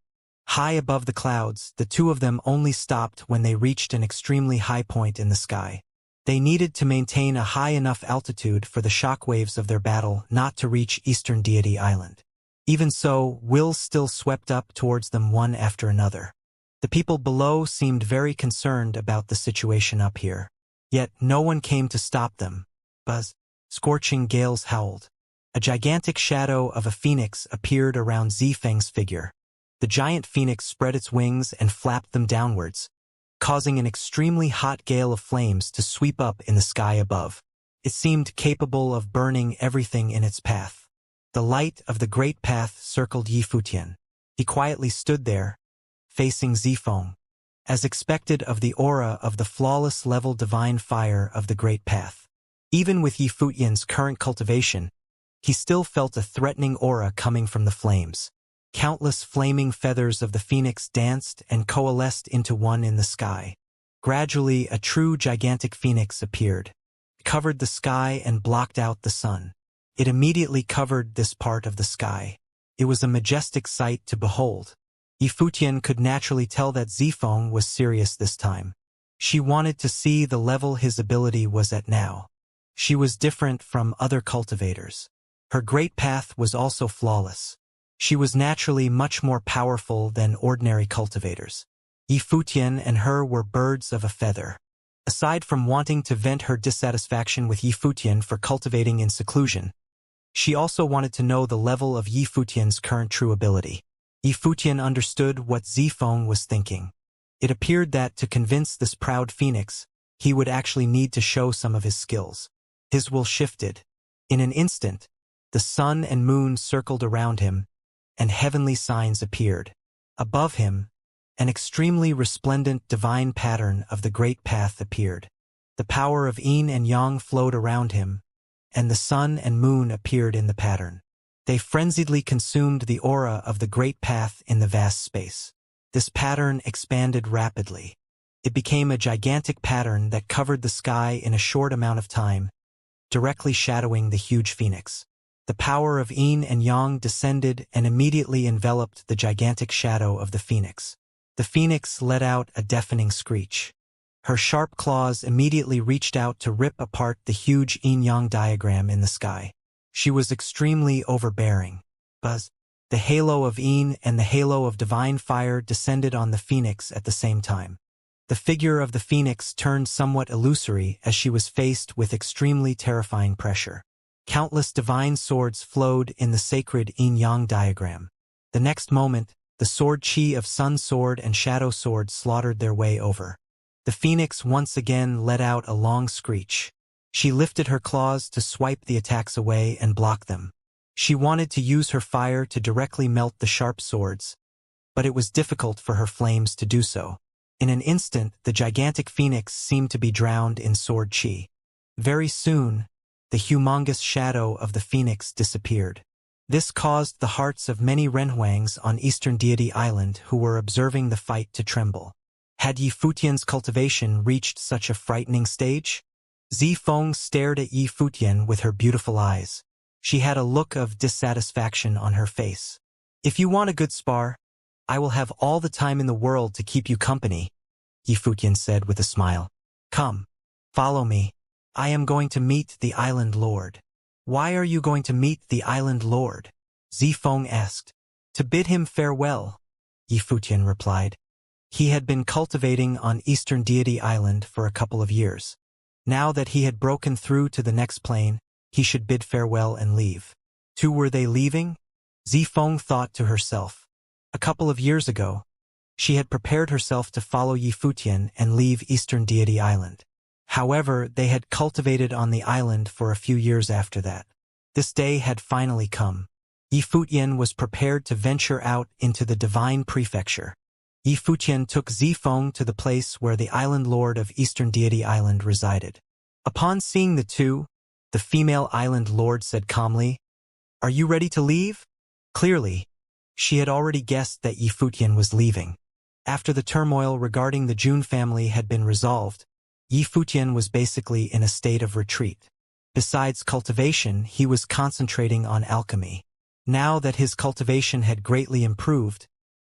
High above the clouds, the two of them only stopped when they reached an extremely high point in the sky. They needed to maintain a high enough altitude for the shockwaves of their battle not to reach Eastern Deity Island. Even so, wills still swept up towards them one after another. The people below seemed very concerned about the situation up here. Yet no one came to stop them. Buzz. Scorching gales howled. A gigantic shadow of a phoenix appeared around Zifeng's figure. The giant phoenix spread its wings and flapped them downwards, causing an extremely hot gale of flames to sweep up in the sky above. It seemed capable of burning everything in its path. The light of the great path circled Yi Futian. He quietly stood there, facing Zifeng, as expected of the aura of the flawless level divine fire of the great path. Even with Yi Futian's current cultivation, he still felt a threatening aura coming from the flames. Countless flaming feathers of the phoenix danced and coalesced into one in the sky. Gradually, a true gigantic phoenix appeared. It covered the sky and blocked out the sun. It immediately covered this part of the sky. It was a majestic sight to behold. Yi Futian could naturally tell that Zifeng was serious this time. She wanted to see the level his ability was at now. She was different from other cultivators. Her great path was also flawless. She was naturally much more powerful than ordinary cultivators. Yi Futian and her were birds of a feather. Aside from wanting to vent her dissatisfaction with Yi Futian for cultivating in seclusion, she also wanted to know the level of Yi Futian's current true ability. Yi Futian understood what Zifeng was thinking. It appeared that to convince this proud phoenix, he would actually need to show some of his skills. His will shifted. In an instant, the sun and moon circled around him, and heavenly signs appeared. Above him, an extremely resplendent divine pattern of the great path appeared. The power of yin and yang flowed around him, and the sun and moon appeared in the pattern. They frenziedly consumed the aura of the great path in the vast space. This pattern expanded rapidly. It became a gigantic pattern that covered the sky in a short amount of time, directly shadowing the huge phoenix. The power of yin and yang descended and immediately enveloped the gigantic shadow of the phoenix. The phoenix let out a deafening screech. Her sharp claws immediately reached out to rip apart the huge yin-yang diagram in the sky. She was extremely overbearing. Buzz. The halo of yin and the halo of divine fire descended on the phoenix at the same time. The figure of the phoenix turned somewhat illusory as she was faced with extremely terrifying pressure. Countless divine swords flowed in the sacred yin-yang diagram. The next moment, the sword chi of Sun Sword and Shadow Sword slaughtered their way over. The phoenix once again let out a long screech. She lifted her claws to swipe the attacks away and block them. She wanted to use her fire to directly melt the sharp swords, but it was difficult for her flames to do so. In an instant, the gigantic phoenix seemed to be drowned in sword chi. Very soon, the humongous shadow of the phoenix disappeared. This caused the hearts of many Renhuangs on Eastern Deity Island who were observing the fight to tremble. Had Yi Futian's cultivation reached such a frightening stage? Zifeng stared at Yi Futian with her beautiful eyes. She had a look of dissatisfaction on her face. "If you want a good spar, I will have all the time in the world to keep you company," Yi Futian said with a smile. "Come, follow me. I am going to meet the Island Lord." "Why are you going to meet the Island Lord?" Zifeng asked. "To bid him farewell," Yi Futian replied. He had been cultivating on Eastern Deity Island for a couple of years. Now that he had broken through to the next plane, he should bid farewell and leave. Who were they leaving? Zifeng thought to herself. A couple of years ago, she had prepared herself to follow Yi Futian and leave Eastern Deity Island. However, they had cultivated on the island for a few years after that. This day had finally come. Yi Futian was prepared to venture out into the divine prefecture. Yi Futian took Zifeng to the place where the Island Lord of Eastern Deity Island resided. Upon seeing the two, the female Island Lord said calmly, "Are you ready to leave?" Clearly, she had already guessed that Yi Futian was leaving. After the turmoil regarding the Jun family had been resolved, Yi Futian was basically in a state of retreat. Besides cultivation, he was concentrating on alchemy. Now that his cultivation had greatly improved,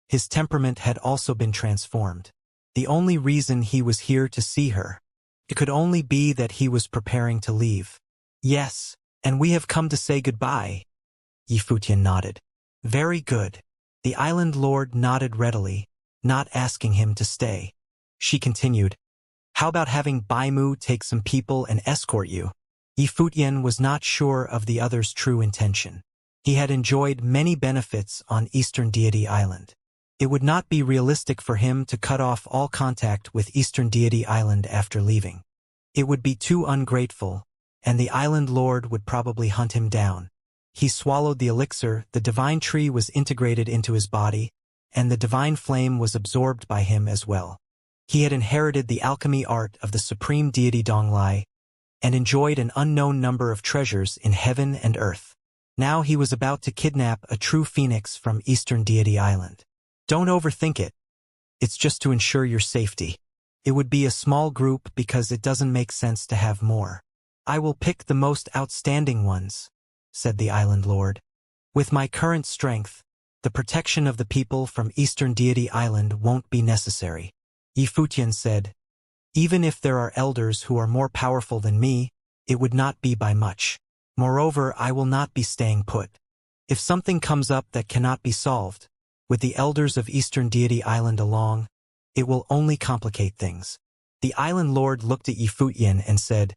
his temperament had also been transformed. The only reason he was here to see her, it could only be that he was preparing to leave. "Yes, and we have come to say goodbye." Yi Futian nodded. "Very good." The Island Lord nodded readily, not asking him to stay. She continued, "How about having Baimu take some people and escort you?" Yi Futian was not sure of the other's true intention. He had enjoyed many benefits on Eastern Deity Island. It would not be realistic for him to cut off all contact with Eastern Deity Island after leaving. It would be too ungrateful, and the Island Lord would probably hunt him down. He swallowed the elixir, the divine tree was integrated into his body, and the divine flame was absorbed by him as well. He had inherited the alchemy art of the supreme deity Donglai, and enjoyed an unknown number of treasures in heaven and earth. Now he was about to kidnap a true phoenix from Eastern Deity Island. Don't overthink it. It's just to ensure your safety. It would be a small group because it doesn't make sense to have more. "I will pick the most outstanding ones," said the Island Lord. "With my current strength, the protection of the people from Eastern Deity Island won't be necessary." Yi Futian said, "Even if there are elders who are more powerful than me, it would not be by much. Moreover, I will not be staying put. If something comes up that cannot be solved, with the elders of Eastern Deity Island along, it will only complicate things." The Island Lord looked at Yi Futian and said,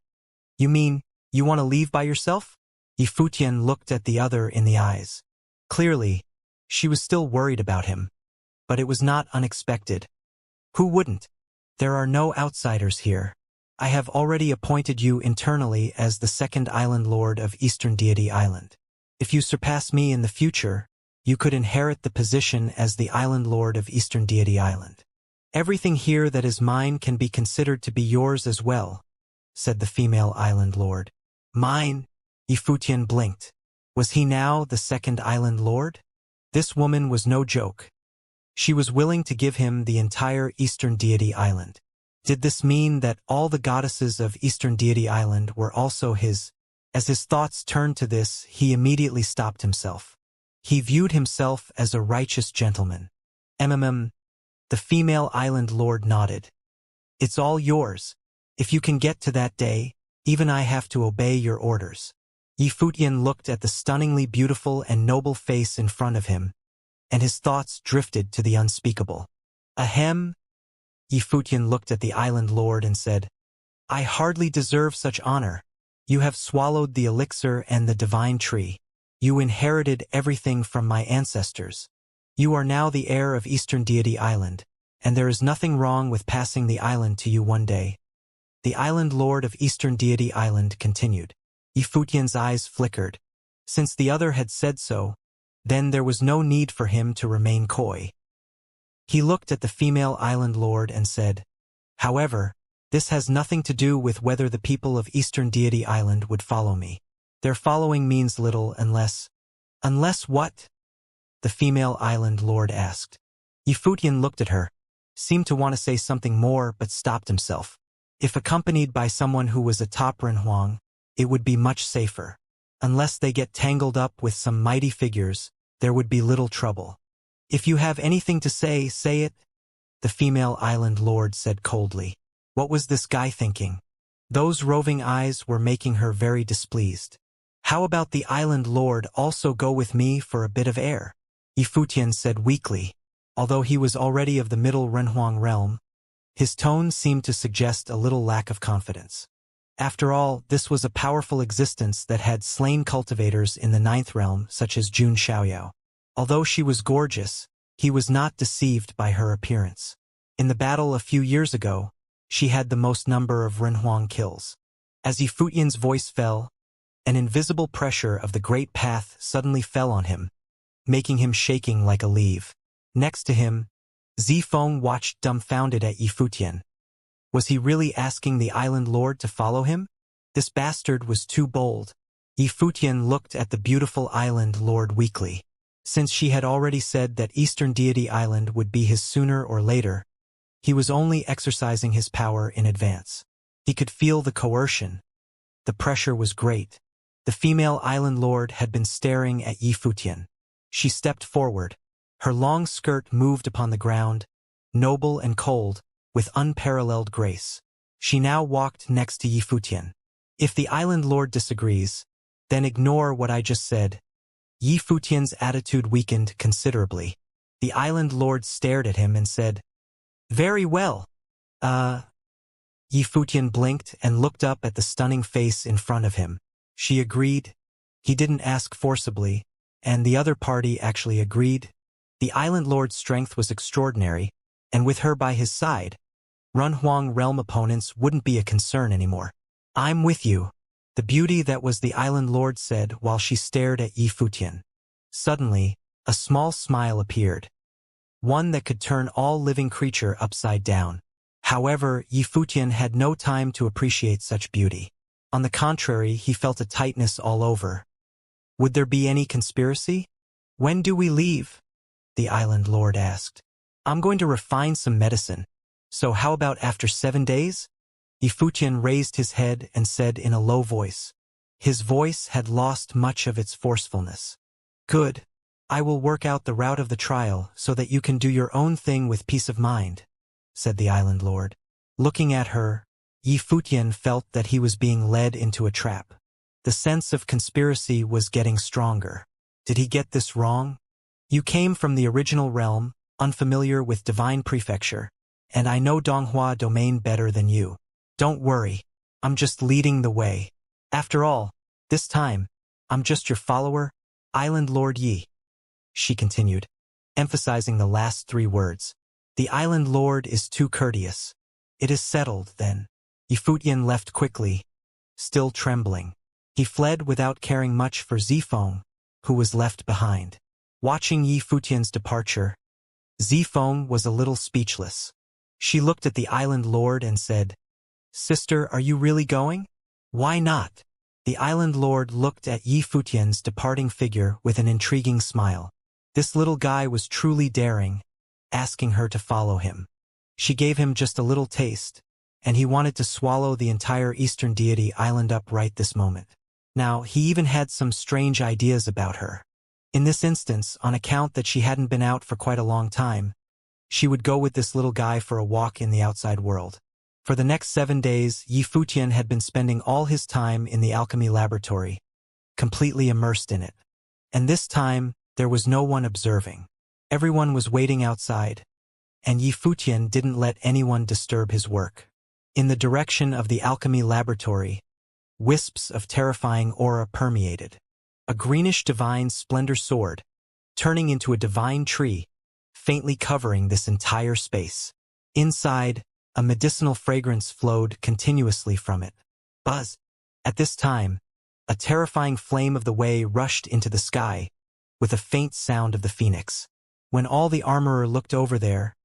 "You mean, you want to leave by yourself?" Yi Futian looked at the other in the eyes. Clearly, she was still worried about him, but it was not unexpected. "Who wouldn't? There are no outsiders here. I have already appointed you internally as the second Island Lord of Eastern Deity Island. If you surpass me in the future, you could inherit the position as the Island Lord of Eastern Deity Island. Everything here that is mine can be considered to be yours as well," said the female Island Lord. "Mine?" Yi Futian blinked. Was he now the second Island Lord? This woman was no joke. She was willing to give him the entire Eastern Deity Island. Did this mean that all the goddesses of Eastern Deity Island were also his? As his thoughts turned to this, he immediately stopped himself. He viewed himself as a righteous gentleman. The female Island Lord nodded. "It's all yours. If you can get to that day, even I have to obey your orders." Yi Futian looked at the stunningly beautiful and noble face in front of him, and his thoughts drifted to the unspeakable. Ahem. Yifutian looked at the island lord and said, I hardly deserve such honor. You have swallowed the elixir and the divine tree. You inherited everything from my ancestors. You are now the heir of Eastern Deity Island, and there is nothing wrong with passing the island to you one day. The island lord of Eastern Deity Island continued. Yifutian's eyes flickered. Since the other had said so, then there was no need for him to remain coy. He looked at the female island lord and said, However, this has nothing to do with whether the people of Eastern Deity Island would follow me. Their following means little unless— Unless what? The female island lord asked. Yifutian looked at her, seemed to want to say something more but stopped himself. If accompanied by someone who was a top Renhuang, it would be much safer. Unless they get tangled up with some mighty figures, there would be little trouble. If you have anything to say, say it, the female island lord said coldly. What was this guy thinking? Those roving eyes were making her very displeased. How about the island lord also go with me for a bit of air? Yifutian said weakly. Although he was already of the middle Renhuang realm, his tone seemed to suggest a little lack of confidence. After all, this was a powerful existence that had slain cultivators in the ninth realm such as Jun Xiaoyao. Although she was gorgeous, he was not deceived by her appearance. In the battle a few years ago, she had the most number of Renhuang kills. As Yifutian's voice fell, an invisible pressure of the great path suddenly fell on him, making him shaking like a leaf. Next to him, Zifeng watched dumbfounded at Yifutian. Was he really asking the island lord to follow him? This bastard was too bold. Yifutian looked at the beautiful island lord weakly. Since she had already said that Eastern Deity Island would be his sooner or later, he was only exercising his power in advance. He could feel the coercion. The pressure was great. The female island lord had been staring at Yifutian. She stepped forward. Her long skirt moved upon the ground, noble and cold, with unparalleled grace. She now walked next to Yifutian. If the island lord disagrees, then ignore what I just said. Yifutian's attitude weakened considerably. The island lord stared at him and said, Very well. Yifutian blinked and looked up at the stunning face in front of him. She agreed. He didn't ask forcibly, and the other party actually agreed. The island lord's strength was extraordinary, and with her by his side, Renhuang realm opponents wouldn't be a concern anymore. I'm with you, the beauty that was the island lord said while she stared at Yifutian. Suddenly, a small smile appeared, one that could turn all living creature upside down. However, Yifutian had no time to appreciate such beauty. On the contrary, he felt a tightness all over. Would there be any conspiracy? When do we leave? The island lord asked. I'm going to refine some medicine. So how about after 7 days? Yifutian raised his head and said in a low voice. His voice had lost much of its forcefulness. Good. I will work out the route of the trial so that you can do your own thing with peace of mind, said the island lord. Looking at her, Yifutian felt that he was being led into a trap. The sense of conspiracy was getting stronger. Did he get this wrong? You came from the original realm, unfamiliar with divine prefecture, and I know Donghua domain better than you. Don't worry, I'm just leading the way. After all, this time, I'm just your follower, Island Lord Yi. She continued, emphasizing the last 3 words. The island lord is too courteous. It is settled, then. Yifutian left quickly, still trembling. He fled without caring much for Zifeng, who was left behind. Watching Yifutian's departure, Zifeng was a little speechless. She looked at the island lord and said, Sister, are you really going? Why not? The island lord looked at Yifutian's departing figure with an intriguing smile. This little guy was truly daring, asking her to follow him. She gave him just a little taste, and he wanted to swallow the entire Eastern Deity Island up right this moment. Now, he even had some strange ideas about her. In this instance, on account that she hadn't been out for quite a long time, she would go with this little guy for a walk in the outside world. For the next 7 days, Yifutian had been spending all his time in the alchemy laboratory, completely immersed in it. And this time, there was no one observing. Everyone was waiting outside, and Yi Futian didn't let anyone disturb his work. In the direction of the alchemy laboratory, wisps of terrifying aura permeated. A greenish divine splendor soared, turning into a divine tree, faintly covering this entire space. Inside, a medicinal fragrance flowed continuously from it. Buzz! At this time, a terrifying flame of the way rushed into the sky, with a faint sound of the phoenix. When all the armorer looked over there,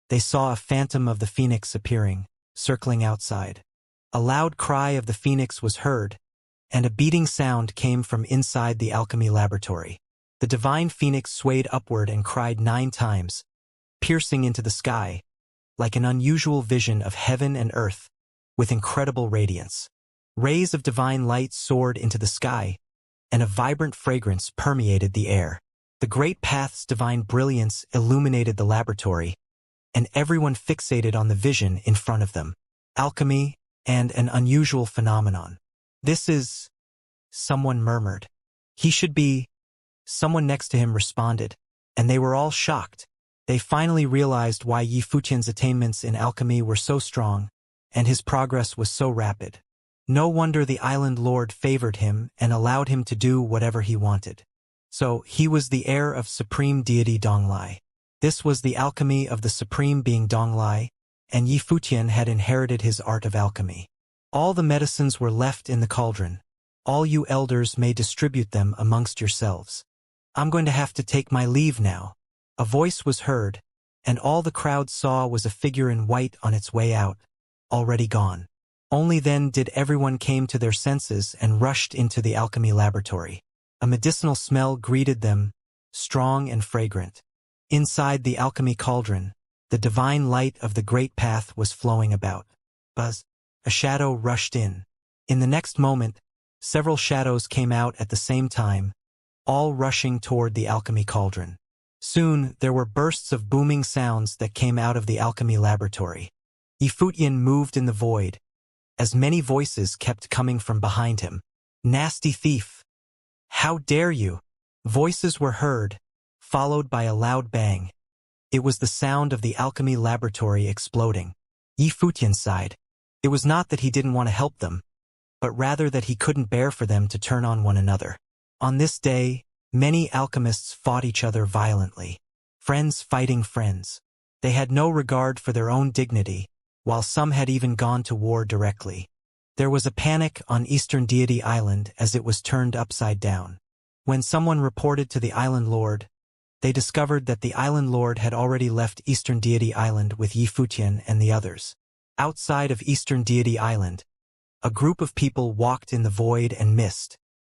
they saw a phantom of the phoenix appearing, circling outside. A loud cry of the phoenix was heard, and a beating sound came from inside the alchemy laboratory. The divine phoenix swayed upward and cried 9 times, piercing into the sky, like an unusual vision of heaven and earth, with incredible radiance. Rays of divine light soared into the sky, and a vibrant fragrance permeated the air. The great path's divine brilliance illuminated the laboratory, and everyone fixated on the vision in front of them. Alchemy and an unusual phenomenon. This is... Someone murmured. He should be... Someone next to him responded, and they were all shocked. They finally realized why Yi Futian's attainments in alchemy were so strong, and his progress was so rapid. No wonder the Island Lord favored him and allowed him to do whatever he wanted. So, he was the heir of Supreme Deity Donglai. This was the alchemy of the Supreme Being Donglai, and Yi Futian had inherited his art of alchemy. All the medicines were left in the cauldron. All you elders may distribute them amongst yourselves. I'm going to have to take my leave now. A voice was heard, and all the crowd saw was a figure in white on its way out, already gone. Only then did everyone came to their senses and rushed into the alchemy laboratory. A medicinal smell greeted them, strong and fragrant. Inside the alchemy cauldron, the divine light of the great path was flowing about. Buzz! A shadow rushed in. In the next moment, several shadows came out at the same time, all rushing toward the alchemy cauldron. Soon, there were bursts of booming sounds that came out of the alchemy laboratory. Yi Futian moved in the void, as many voices kept coming from behind him. Nasty thief! How dare you! Voices were heard, followed by a loud bang. It was the sound of the alchemy laboratory exploding. Yi Futian sighed. It was not that he didn't want to help them, but rather that he couldn't bear for them to turn on one another. On this day, many alchemists fought each other violently. Friends fighting friends. They had no regard for their own dignity, while some had even gone to war directly. There was a panic on Eastern Deity Island as it was turned upside down. When someone reported to the Island Lord, they discovered that the Island Lord had already left Eastern Deity Island with Yi Futian and the others. Outside of Eastern Deity Island, a group of people walked in the void and mist.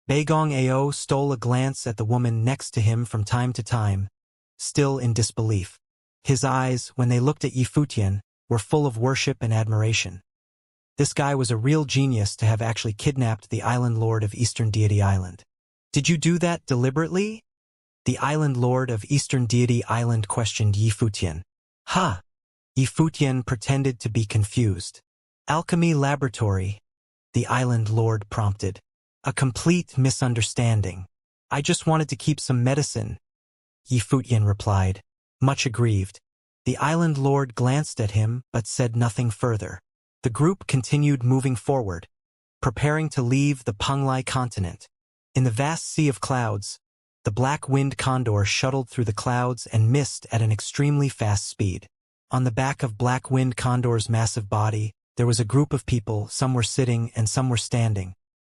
Beigong Ao stole a glance at the woman next to him from time to time, still in disbelief. His eyes, when they looked at Yi Futian, were full of worship and admiration. This guy was a real genius to have actually kidnapped the Island Lord of Eastern Deity Island. Did you do that deliberately? The Island Lord of Eastern Deity Island questioned Yi Futian. Ha! Yi Futian pretended to be confused. Alchemy Laboratory, the Island Lord prompted. A complete misunderstanding. I just wanted to keep some medicine, Yi Futian replied, much aggrieved. The Island Lord glanced at him but said nothing further. The group continued moving forward, preparing to leave the Penglai continent. In the vast sea of clouds, the black wind condor shuttled through the clouds and mist at an extremely fast speed. On the back of Black Wind Condor's massive body, there was a group of people, some were sitting and some were standing.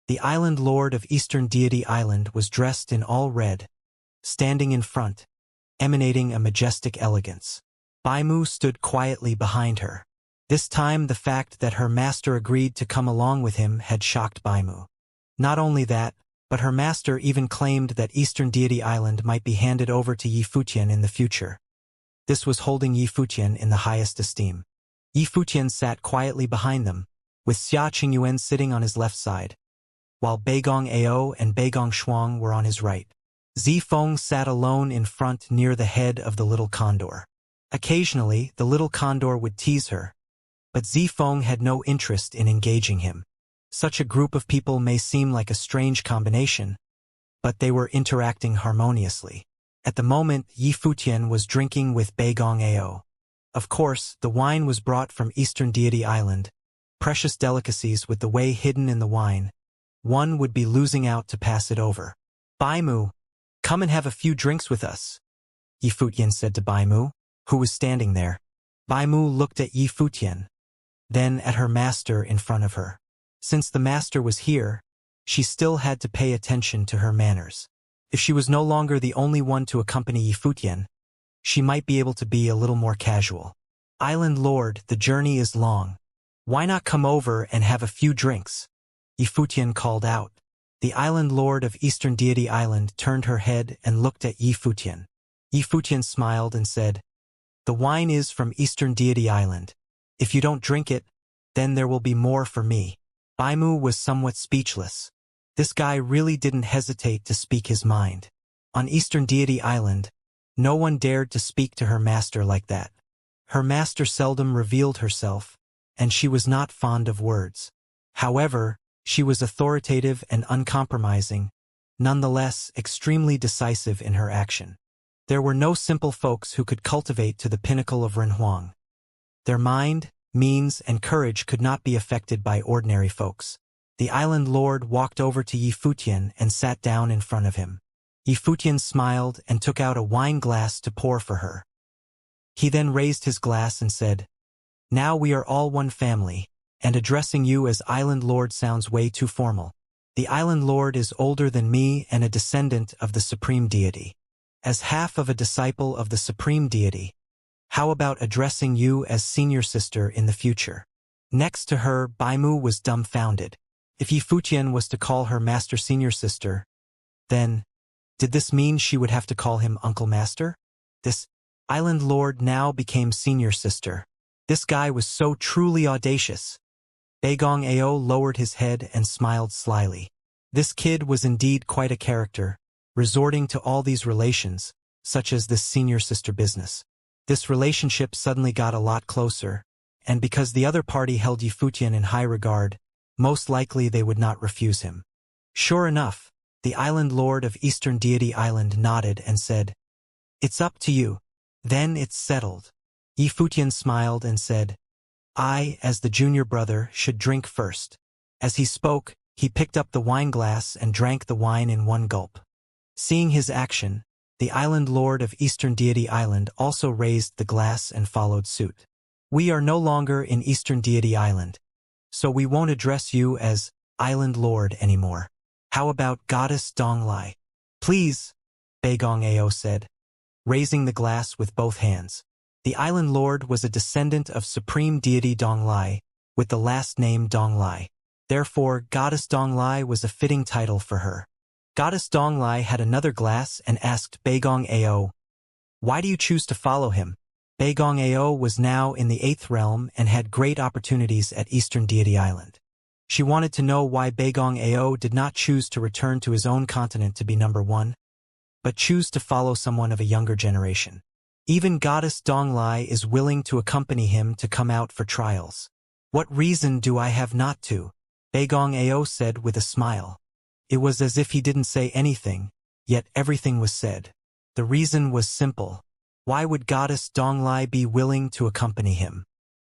The Island Lord of Eastern Deity Island was dressed in all red, standing in front, emanating a majestic elegance. Baimu stood quietly behind her. This time the fact that her master agreed to come along with him had shocked Baimu. Not only that, but her master even claimed that Eastern Deity Island might be handed over to Yi Futian in the future. This was holding Yi Futian in the highest esteem. Yi Futian sat quietly behind them, with Xia Qingyuan sitting on his left side, while Beigong Ao and Beigong Shuang were on his right. Zifeng sat alone in front near the head of the little condor. Occasionally, the little condor would tease her, but Zifeng had no interest in engaging him. Such a group of people may seem like a strange combination, but they were interacting harmoniously. At the moment, Yi Futian was drinking with Beigong Ao. Of course, the wine was brought from Eastern Deity Island, precious delicacies with the way hidden in the wine. One would be losing out to pass it over. Baimu, come and have a few drinks with us, Yi Futian said to Baimu, who was standing there. Baimu looked at Yi Futian, then at her master in front of her. Since the master was here, she still had to pay attention to her manners. If she was no longer the only one to accompany Yi Futian, she might be able to be a little more casual. Island Lord, the journey is long. Why not come over and have a few drinks? Yi Futian called out. The Island Lord of Eastern Deity Island turned her head and looked at Yi Futian. Yi Futian smiled and said, the wine is from Eastern Deity Island. If you don't drink it, then there will be more for me. Baimu was somewhat speechless. This guy really didn't hesitate to speak his mind. On Eastern Deity Island, no one dared to speak to her master like that. Her master seldom revealed herself, and she was not fond of words. However, she was authoritative and uncompromising, nonetheless extremely decisive in her action. There were no simple folks who could cultivate to the pinnacle of Renhuang. Their mind, means, and courage could not be affected by ordinary folks. The Island Lord walked over to Yi Futian and sat down in front of him. Yi Futian smiled and took out a wine glass to pour for her. He then raised his glass and said, now we are all one family, and addressing you as Island Lord sounds way too formal. The Island Lord is older than me and a descendant of the Supreme Deity. As half of a disciple of the Supreme Deity, how about addressing you as senior sister in the future? Next to her, Baimu was dumbfounded. If Yi Futian was to call her master senior sister, then, did this mean she would have to call him Uncle Master? This Island Lord now became senior sister. This guy was so truly audacious. Beigong Ao lowered his head and smiled slyly. This kid was indeed quite a character, resorting to all these relations, such as this senior sister business. This relationship suddenly got a lot closer, and because the other party held Yi Futian in high regard, most likely they would not refuse him. Sure enough, the Island Lord of Eastern Deity Island nodded and said, it's up to you. Then it's settled. Yi Futian smiled and said, I, as the junior brother, should drink first. As he spoke, he picked up the wine glass and drank the wine in one gulp. Seeing his action, the Island Lord of Eastern Deity Island also raised the glass and followed suit. We are no longer in Eastern Deity Island, so we won't address you as Island Lord anymore. How about Goddess Donglai? Please, Beigong Ao said, raising the glass with both hands. The Island Lord was a descendant of Supreme Deity Donglai, with the last name Donglai. Therefore, Goddess Donglai was a fitting title for her. Goddess Donglai had another glass and asked Beigong Ao, why do you choose to follow him? Beigong Ao was now in the 8th realm and had great opportunities at Eastern Deity Island. She wanted to know why Beigong Ao did not choose to return to his own continent to be number 1, but choose to follow someone of a younger generation. Even Goddess Donglai is willing to accompany him to come out for trials. What reason do I have not to? Beigong Ao said with a smile. It was as if he didn't say anything, yet everything was said. The reason was simple. Why would Goddess Donglai be willing to accompany him?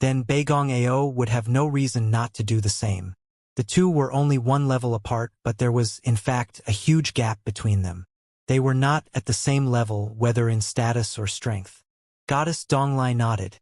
Then Beigong Ao would have no reason not to do the same. The two were only one level apart, but there was, in fact, a huge gap between them. They were not at the same level, whether in status or strength. Goddess Donglai nodded.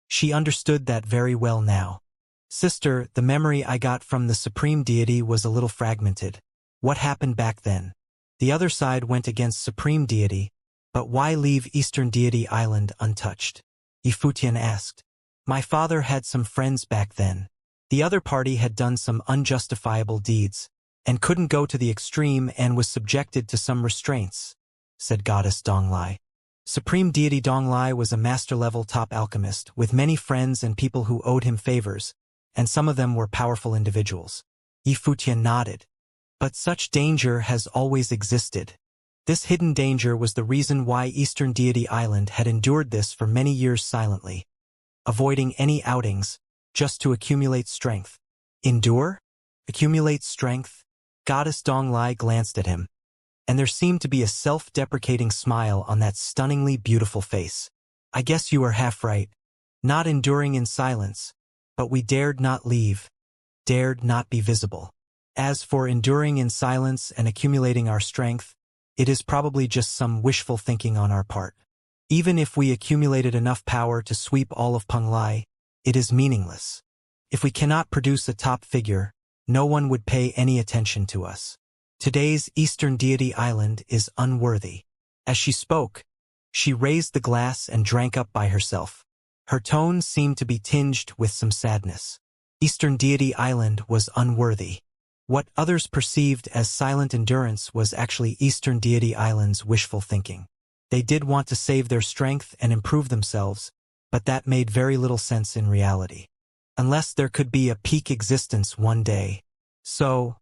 She understood that very well now. Sister, the memory I got from the Supreme Deity was a little fragmented. What happened back then? The other side went against Supreme Deity, but why leave Eastern Deity Island untouched? Yi Futian asked. My father had some friends back then. The other party had done some unjustifiable deeds, and couldn't go to the extreme and was subjected to some restraints, said Goddess Donglai. Supreme Deity Donglai was a master-level top alchemist, with many friends and people who owed him favors, and some of them were powerful individuals. Yi Futian nodded. But such danger has always existed. This hidden danger was the reason why Eastern Deity Island had endured this for many years silently, avoiding any outings, just to accumulate strength. Endure? Accumulate strength? Goddess Donglai glanced at him, and there seemed to be a self-deprecating smile on that stunningly beautiful face. I guess you are half right. not enduring in silence, but we dared not leave, dared not be visible. As for enduring in silence and accumulating our strength, it is probably just some wishful thinking on our part. Even if we accumulated enough power to sweep all of Penglai, it is meaningless. If we cannot produce a top figure, no one would pay any attention to us. Today's Eastern Deity Island is unworthy. As she spoke, she raised the glass and drank up by herself. Her tone seemed to be tinged with some sadness. Eastern Deity Island was unworthy. What others perceived as silent endurance was actually Eastern Deity Island's wishful thinking. They did want to save their strength and improve themselves, but that made very little sense in reality. Unless there could be a peak existence one day. So,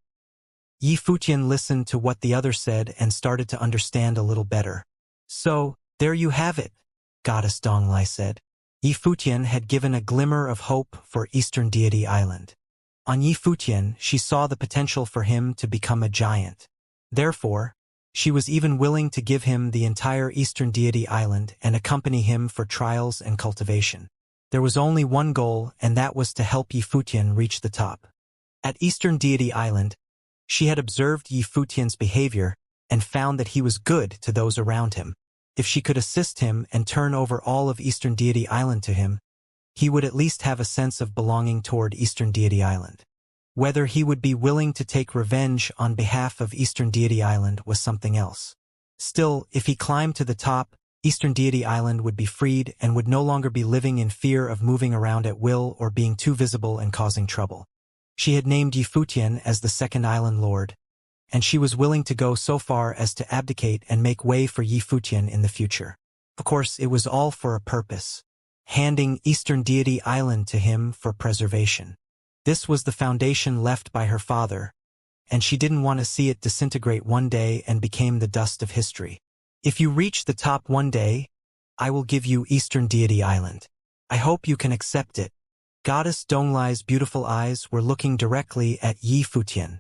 Yi Futian listened to what the other said and started to understand a little better. So, there you have it, Goddess Donglai said. Yi Futian had given a glimmer of hope for Eastern Deity Island. On Yi Futian, she saw the potential for him to become a giant. Therefore, she was even willing to give him the entire Eastern Deity Island and accompany him for trials and cultivation. There was only one goal, and that was to help Yi Futian reach the top. At Eastern Deity Island, she had observed Yi Futian's behavior and found that he was good to those around him. If she could assist him and turn over all of Eastern Deity Island to him, he would at least have a sense of belonging toward Eastern Deity Island. Whether he would be willing to take revenge on behalf of Eastern Deity Island was something else. Still, if he climbed to the top, Eastern Deity Island would be freed and would no longer be living in fear of moving around at will or being too visible and causing trouble. She had named Yi Futian as the second island lord, and she was willing to go so far as to abdicate and make way for Yi Futian in the future. Of course, it was all for a purpose, handing Eastern Deity Island to him for preservation. This was the foundation left by her father, and she didn't want to see it disintegrate one day and became the dust of history. If you reach the top one day, I will give you Eastern Deity Island. I hope you can accept it. Goddess Donglai's beautiful eyes were looking directly at Yi Futian.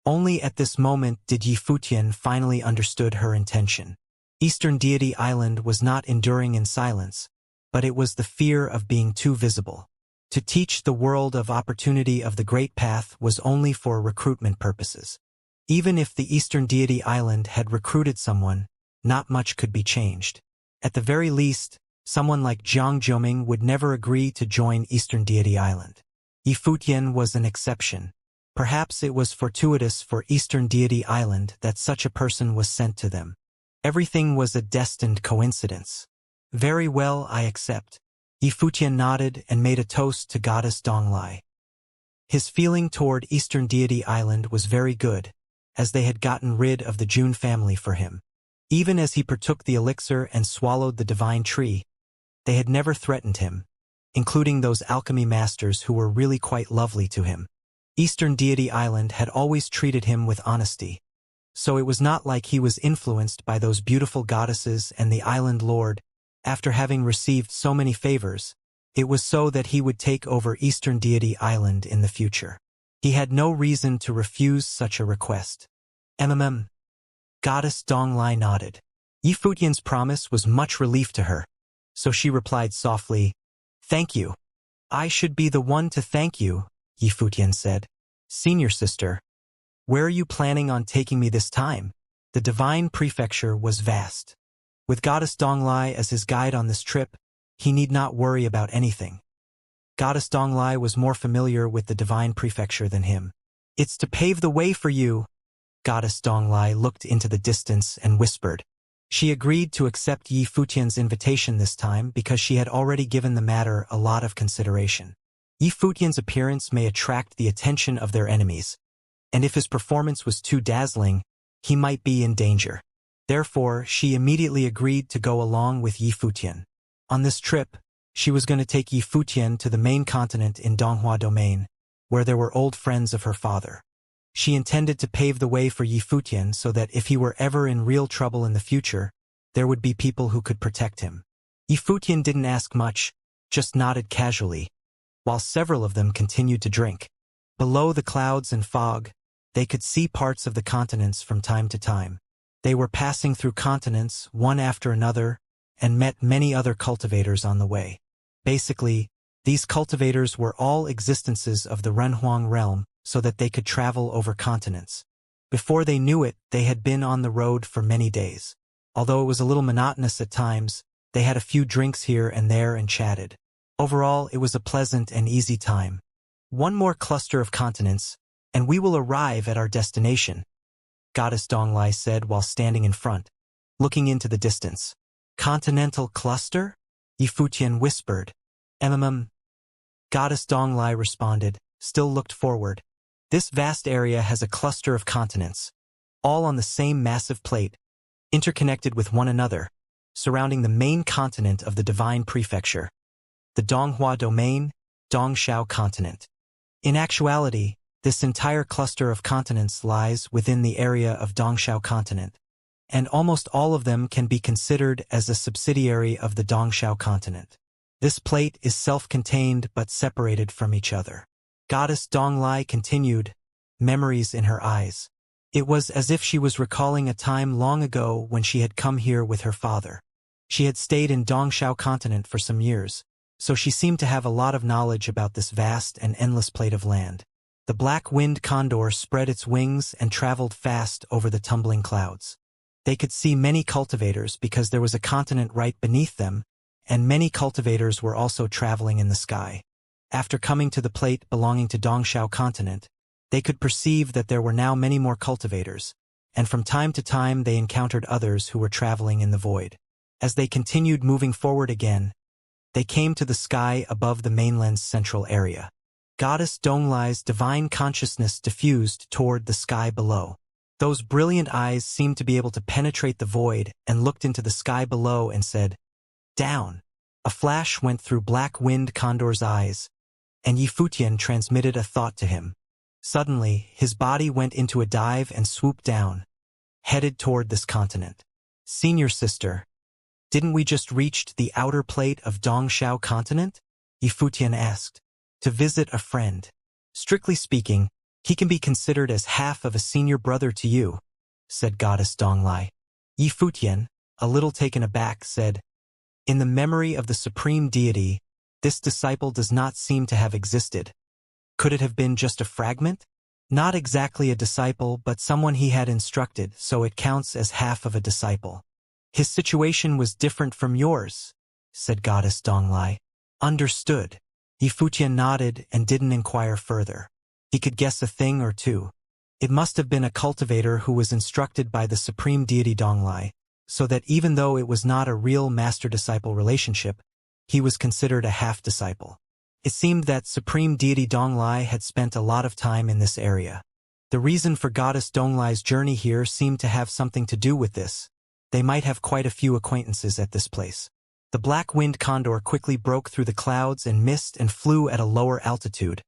Only at this moment did Yi Futian finally understood her intention. Eastern Deity Island was not enduring in silence, but it was the fear of being too visible. To teach the world of opportunity of the Great Path was only for recruitment purposes. Even if the Eastern Deity Island had recruited someone, not much could be changed. At the very least, someone like Jiang Jiuming would never agree to join Eastern Deity Island. Yi Futian was an exception. Perhaps it was fortuitous for Eastern Deity Island that such a person was sent to them. Everything was a destined coincidence. Very well, I accept. Yi Futian nodded and made a toast to Goddess Donglai. His feeling toward Eastern Deity Island was very good, as they had gotten rid of the Jun family for him. Even as he partook the elixir and swallowed the divine tree, they had never threatened him, including those alchemy masters who were really quite lovely to him. Eastern Deity Island had always treated him with honesty, so it was not like he was influenced by those beautiful goddesses and the island lord. After having received so many favors, it was so that he would take over Eastern Deity Island in the future. He had no reason to refuse such a request. Goddess Donglai nodded. Yi Futian's promise was much relief to her, so she replied softly, "Thank you. I should be the one to thank you," Yi Futian said. "Senior sister, where are you planning on taking me this time?" The divine prefecture was vast. With Goddess Donglai as his guide on this trip, he need not worry about anything. Goddess Donglai was more familiar with the divine prefecture than him. "It's to pave the way for you." Goddess Donglai looked into the distance and whispered. She agreed to accept Yi Futian's invitation this time because she had already given the matter a lot of consideration. Yi Futian's appearance may attract the attention of their enemies, and if his performance was too dazzling, he might be in danger. Therefore, she immediately agreed to go along with Yi Futian. On this trip, she was going to take Yi Futian to the main continent in Donghua Domain, where there were old friends of her father. She intended to pave the way for Yi Futian so that if he were ever in real trouble in the future, there would be people who could protect him. Yi Futian didn't ask much, just nodded casually, while several of them continued to drink. Below the clouds and fog, they could see parts of the continents from time to time. They were passing through continents, one after another, and met many other cultivators on the way. Basically, these cultivators were all existences of the Renhuang realm so that they could travel over continents. Before they knew it, they had been on the road for many days. Although it was a little monotonous at times, they had a few drinks here and there and chatted. Overall, it was a pleasant and easy time. One more cluster of continents, and we will arrive at our destination, Goddess Donglai said while standing in front, looking into the distance. Continental cluster? Yifutian whispered. Goddess Donglai responded, still looked forward. This vast area has a cluster of continents, all on the same massive plate, interconnected with one another, surrounding the main continent of the Divine Prefecture, the Donghua Domain, Dongshao Continent. In actuality, this entire cluster of continents lies within the area of Dongshao Continent, and almost all of them can be considered as a subsidiary of the Dongshao Continent. This plate is self-contained but separated from each other. Goddess Donglai continued, memories in her eyes. It was as if she was recalling a time long ago when she had come here with her father. She had stayed in Dongshao Continent for some years, so she seemed to have a lot of knowledge about this vast and endless plate of land. The black-winged condor spread its wings and traveled fast over the tumbling clouds. They could see many cultivators because there was a continent right beneath them, and many cultivators were also traveling in the sky. After coming to the plate belonging to Dongshao Continent, they could perceive that there were now many more cultivators, and from time to time they encountered others who were traveling in the void. As they continued moving forward again, they came to the sky above the mainland's central area. Goddess Donglai's divine consciousness diffused toward the sky below. Those brilliant eyes seemed to be able to penetrate the void and looked into the sky below and said, "Down." A flash went through black-winged condor's eyes, and Yifutian transmitted a thought to him. Suddenly, his body went into a dive and swooped down, headed toward this continent. "Senior sister, didn't we just reach the outer plate of Dongshao Continent?" Yifutian asked. "To visit a friend. Strictly speaking, he can be considered as half of a senior brother to you," said Goddess Donglai. Yifutian, a little taken aback, said, "In the memory of the supreme deity, this disciple does not seem to have existed. Could it have been just a fragment? Not exactly a disciple, but someone he had instructed, so it counts as half of a disciple. His situation was different from yours," said Goddess Donglai. "Understood." Yifutian nodded and didn't inquire further. He could guess a thing or two. It must have been a cultivator who was instructed by the supreme deity Donglai, so that even though it was not a real master-disciple relationship, he was considered a half-disciple. It seemed that supreme deity Donglai had spent a lot of time in this area. The reason for Goddess Donglai's journey here seemed to have something to do with this. They might have quite a few acquaintances at this place. The black-winged condor quickly broke through the clouds and mist and flew at a lower altitude,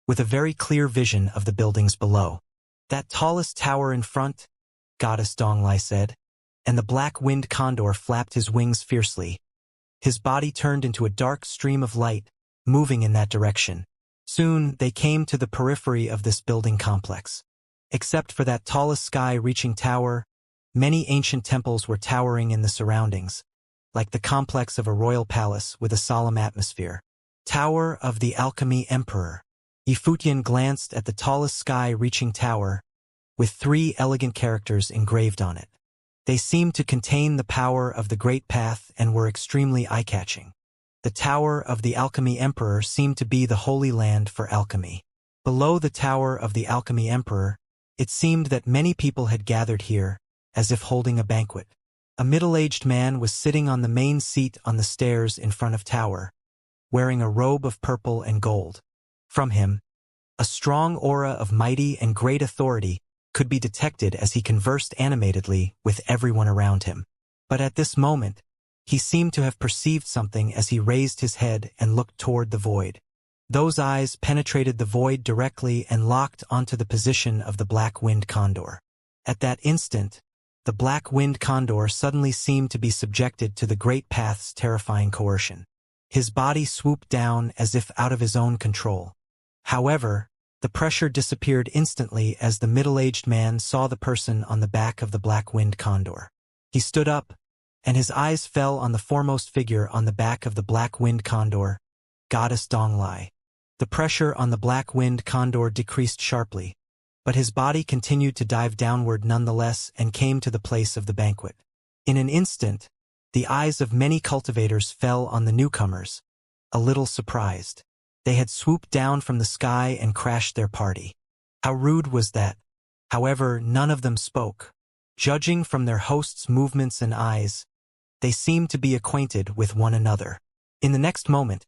with a very clear vision of the buildings below. "That tallest tower in front," Goddess Donglai said, and the black-winged condor flapped his wings fiercely. His body turned into a dark stream of light, moving in that direction. Soon, they came to the periphery of this building complex. Except for that tallest sky-reaching tower, many ancient temples were towering in the surroundings, like the complex of a royal palace with a solemn atmosphere. Tower of the Alchemy Emperor. Yifutian glanced at the tallest sky-reaching tower, with 3 elegant characters engraved on it. They seemed to contain the power of the Great Path and were extremely eye-catching. The Tower of the Alchemy Emperor seemed to be the holy land for alchemy. Below the Tower of the Alchemy Emperor, it seemed that many people had gathered here, as if holding a banquet. A middle-aged man was sitting on the main seat on the stairs in front of tower, wearing a robe of purple and gold. From him, a strong aura of mighty and great authority could be detected as he conversed animatedly with everyone around him. But at this moment, he seemed to have perceived something as he raised his head and looked toward the void. Those eyes penetrated the void directly and locked onto the position of the black-winged condor. At that instant, the black-winged condor suddenly seemed to be subjected to the Great Path's terrifying coercion. His body swooped down as if out of his own control. However, the pressure disappeared instantly as the middle-aged man saw the person on the back of the black-winged condor. He stood up, and his eyes fell on the foremost figure on the back of the black-winged condor, Goddess Donglai. The pressure on the black-winged condor decreased sharply, but his body continued to dive downward nonetheless and came to the place of the banquet. In an instant, the eyes of many cultivators fell on the newcomers, a little surprised. They had swooped down from the sky and crashed their party. How rude was that? However, none of them spoke. Judging from their host's movements and eyes, they seemed to be acquainted with one another. In the next moment,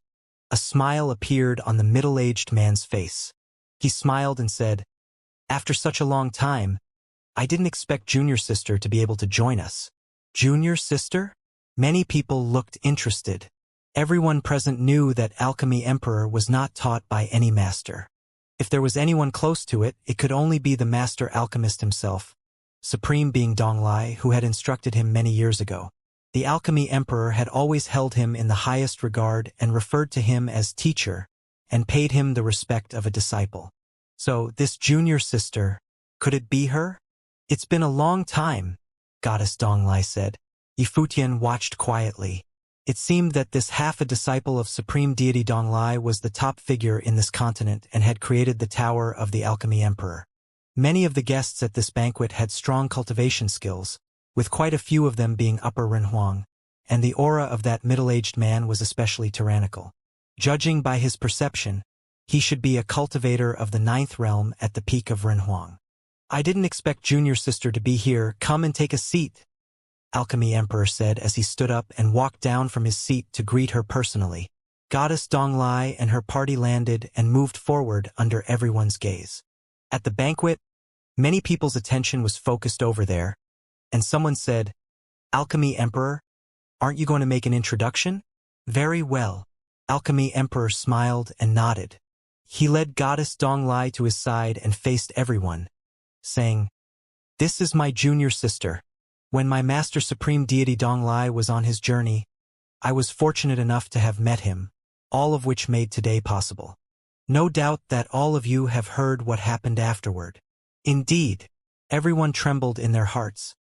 a smile appeared on the middle-aged man's face. He smiled and said, "After such a long time, I didn't expect Junior Sister to be able to join us." Junior Sister? Many people looked interested. Everyone present knew that Alchemy Emperor was not taught by any master. If there was anyone close to it, it could only be the master alchemist himself, Supreme Being Donglai, who had instructed him many years ago. The Alchemy Emperor had always held him in the highest regard and referred to him as teacher, and paid him the respect of a disciple. So, this Junior Sister, could it be her? "It's been a long time," Goddess Donglai said. Yifutian watched quietly. It seemed that this half-a-disciple of Supreme Deity Donglai was the top figure in this continent and had created the Tower of the Alchemy Emperor. Many of the guests at this banquet had strong cultivation skills, with quite a few of them being Upper Renhuang, and the aura of that middle-aged man was especially tyrannical. Judging by his perception, he should be a cultivator of the 9th realm at the peak of Renhuang. "I didn't expect Junior Sister to be here. Come and take a seat," Alchemy Emperor said as he stood up and walked down from his seat to greet her personally. Goddess Donglai and her party landed and moved forward under everyone's gaze. At the banquet, many people's attention was focused over there, and someone said, "Alchemy Emperor, aren't you going to make an introduction?" "Very well." Alchemy Emperor smiled and nodded. He led Goddess Donglai to his side and faced everyone, saying, "This is my Junior Sister. When my Master Supreme Deity Donglai was on his journey, I was fortunate enough to have met him, all of which made today possible. No doubt that all of you have heard what happened afterward." Indeed, everyone trembled in their hearts,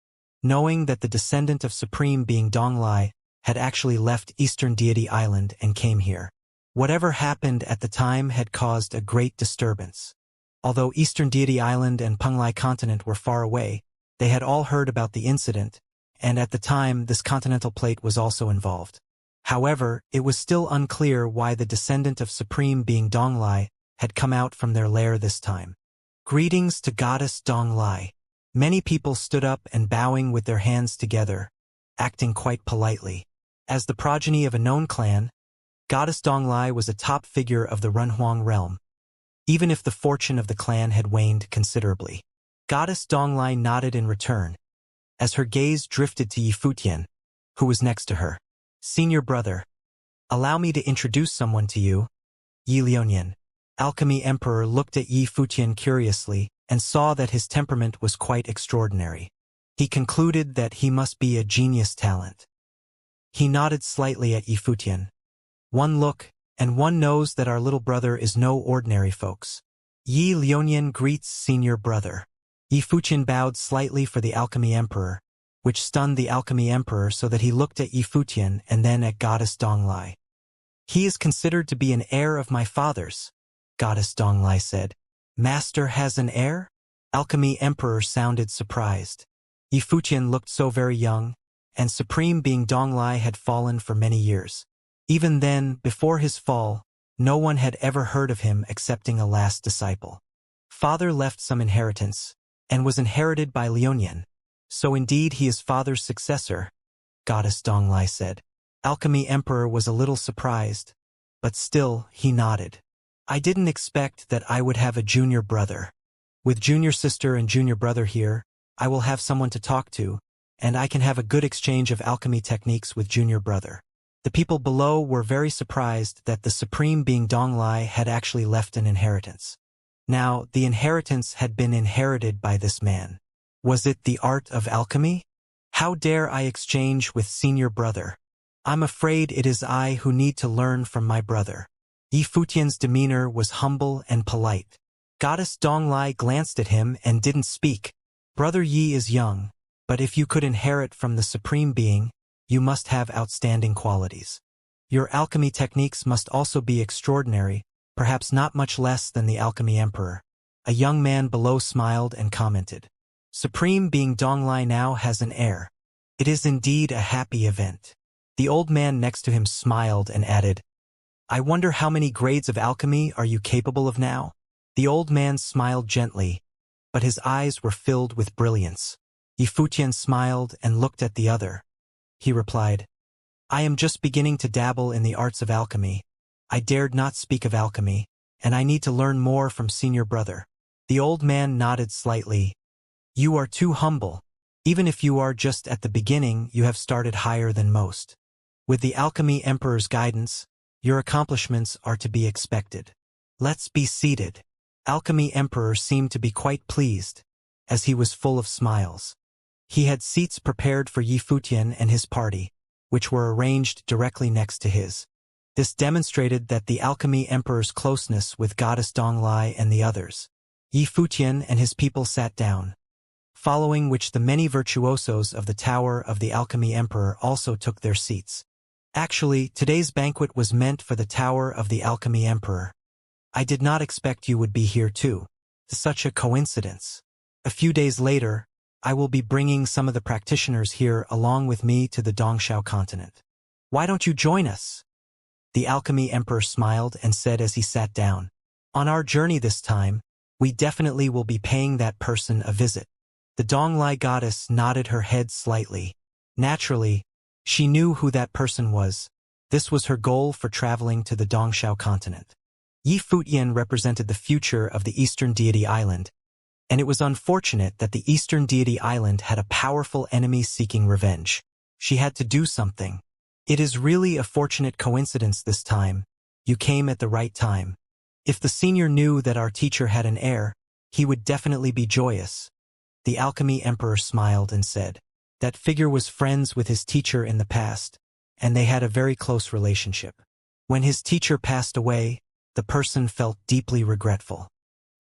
knowing that the descendant of Supreme Being Donglai had actually left Eastern Deity Island and came here. Whatever happened at the time had caused a great disturbance. Although Eastern Deity Island and Penglai continent were far away, they had all heard about the incident, and at the time this continental plate was also involved. However, it was still unclear why the descendant of Supreme Being Donglai had come out from their lair this time. Greetings to Goddess Donglai. Many people stood up and bowing with their hands together, acting quite politely. As the progeny of a known clan, Goddess Donglai was a top figure of the Renhuang realm, even if the fortune of the clan had waned considerably. Goddess Donglai nodded in return, as her gaze drifted to Yifutian, who was next to her. "Senior brother, allow me to introduce someone to you, Yi Lionian." Alchemy Emperor looked at Yifutian curiously and saw that his temperament was quite extraordinary. He concluded that he must be a genius talent. He nodded slightly at Yifutian. "One look, and one knows that our little brother is no ordinary folks." Yi Lionian greets senior brother. Yifutian bowed slightly for the Alchemy Emperor, which stunned the Alchemy Emperor so that he looked at Yifutian and then at Goddess Donglai. "He is considered to be an heir of my father's," Goddess Donglai said. "Master has an heir?" Alchemy Emperor sounded surprised. Yifutian looked so very young, and Supreme Being Donglai had fallen for many years. Even then, before his fall, no one had ever heard of him excepting a last disciple. Father left some inheritance, and was inherited by Lionian. So indeed he is father's successor, Goddess Donglai said. Alchemy Emperor was a little surprised, but still he nodded. "I didn't expect that I would have a junior brother. With Junior Sister and Junior Brother here, I will have someone to talk to, and I can have a good exchange of alchemy techniques with Junior Brother." The people below were very surprised that the Supreme Being Donglai had actually left an inheritance. Now, the inheritance had been inherited by this man. Was it the art of alchemy? "How dare I exchange with Senior Brother? I'm afraid it is I who need to learn from my brother." Yifutian's demeanor was humble and polite. Goddess Donglai glanced at him and didn't speak. "Brother Yi is young, but if you could inherit from the Supreme Being, you must have outstanding qualities. Your alchemy techniques must also be extraordinary, perhaps not much less than the alchemy emperor. A young man below smiled and commented. Supreme being Donglai now has an air. It is indeed a happy event. The old man next to him smiled and added, I wonder how many grades of alchemy are you capable of now? The old man smiled gently, but his eyes were filled with brilliance. Yifutian smiled and looked at the other. He replied, I am just beginning to dabble in the arts of alchemy. I dared not speak of alchemy, and I need to learn more from senior brother. The old man nodded slightly. You are too humble. Even if you are just at the beginning, you have started higher than most. With the alchemy emperor's guidance, your accomplishments are to be expected. Let's be seated. Alchemy emperor seemed to be quite pleased, as he was full of smiles. He had seats prepared for Yifutian and his party, which were arranged directly next to his. This demonstrated that the alchemy emperor's closeness with goddess Donglai and the others. Yifutian and his people sat down, following which the many virtuosos of the Tower of the Alchemy Emperor also took their seats. Actually, today's banquet was meant for the Tower of the Alchemy Emperor. I did not expect you would be here too. Such a coincidence. A few days later, I will be bringing some of the practitioners here along with me to the Dongxiao continent. Why don't you join us? The Alchemy Emperor smiled and said as he sat down. On our journey this time, we definitely will be paying that person a visit. The Donglai goddess nodded her head slightly. Naturally, she knew who that person was. This was her goal for traveling to the Dongxiao continent. Yifutian represented the future of the Eastern Deity Island, and it was unfortunate that the Eastern Deity Island had a powerful enemy seeking revenge. She had to do something. It is really a fortunate coincidence this time. You came at the right time. If the senior knew that our teacher had an heir, he would definitely be joyous. The Alchemy Emperor smiled and said, that figure was friends with his teacher in the past, and they had a very close relationship. When his teacher passed away, the person felt deeply regretful.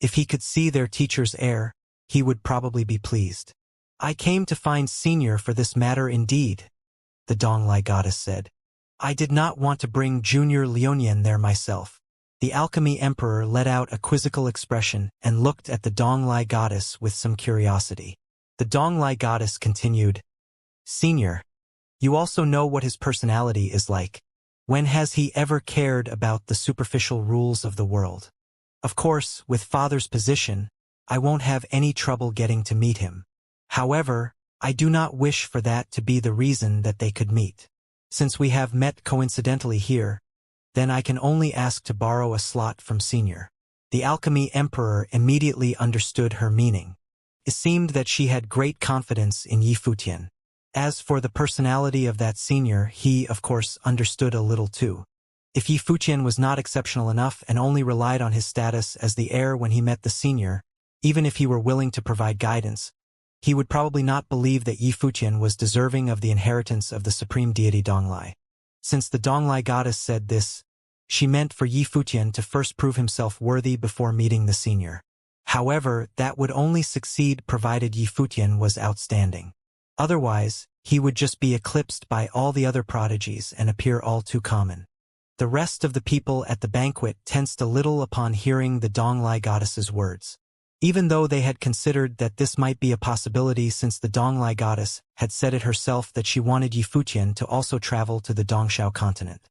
If he could see their teacher's heir, he would probably be pleased. I came to find senior for this matter indeed, the Donglai goddess said. I did not want to bring Junior Lionian there myself. The Alchemy Emperor let out a quizzical expression and looked at the Donglai goddess with some curiosity. The Donglai goddess continued, Senior, you also know what his personality is like. When has he ever cared about the superficial rules of the world? Of course, with father's position, I won't have any trouble getting to meet him. However, I do not wish for that to be the reason that they could meet. Since we have met coincidentally here, then I can only ask to borrow a slot from senior. The Alchemy Emperor immediately understood her meaning. It seemed that she had great confidence in Yifutian. As for the personality of that senior, he, of course, understood a little too. If Yifutian was not exceptional enough and only relied on his status as the heir when he met the senior, even if he were willing to provide guidance, he would probably not believe that Yifutian was deserving of the inheritance of the supreme deity Donglai. Since the Donglai goddess said this, she meant for Yifutian to first prove himself worthy before meeting the senior. However, that would only succeed provided Yifutian was outstanding. Otherwise, he would just be eclipsed by all the other prodigies and appear all too common. The rest of the people at the banquet tensed a little upon hearing the Donglai goddess's words. Even though they had considered that this might be a possibility since the Donglai goddess had said it herself that she wanted Yifutian to also travel to the Dongxiao continent.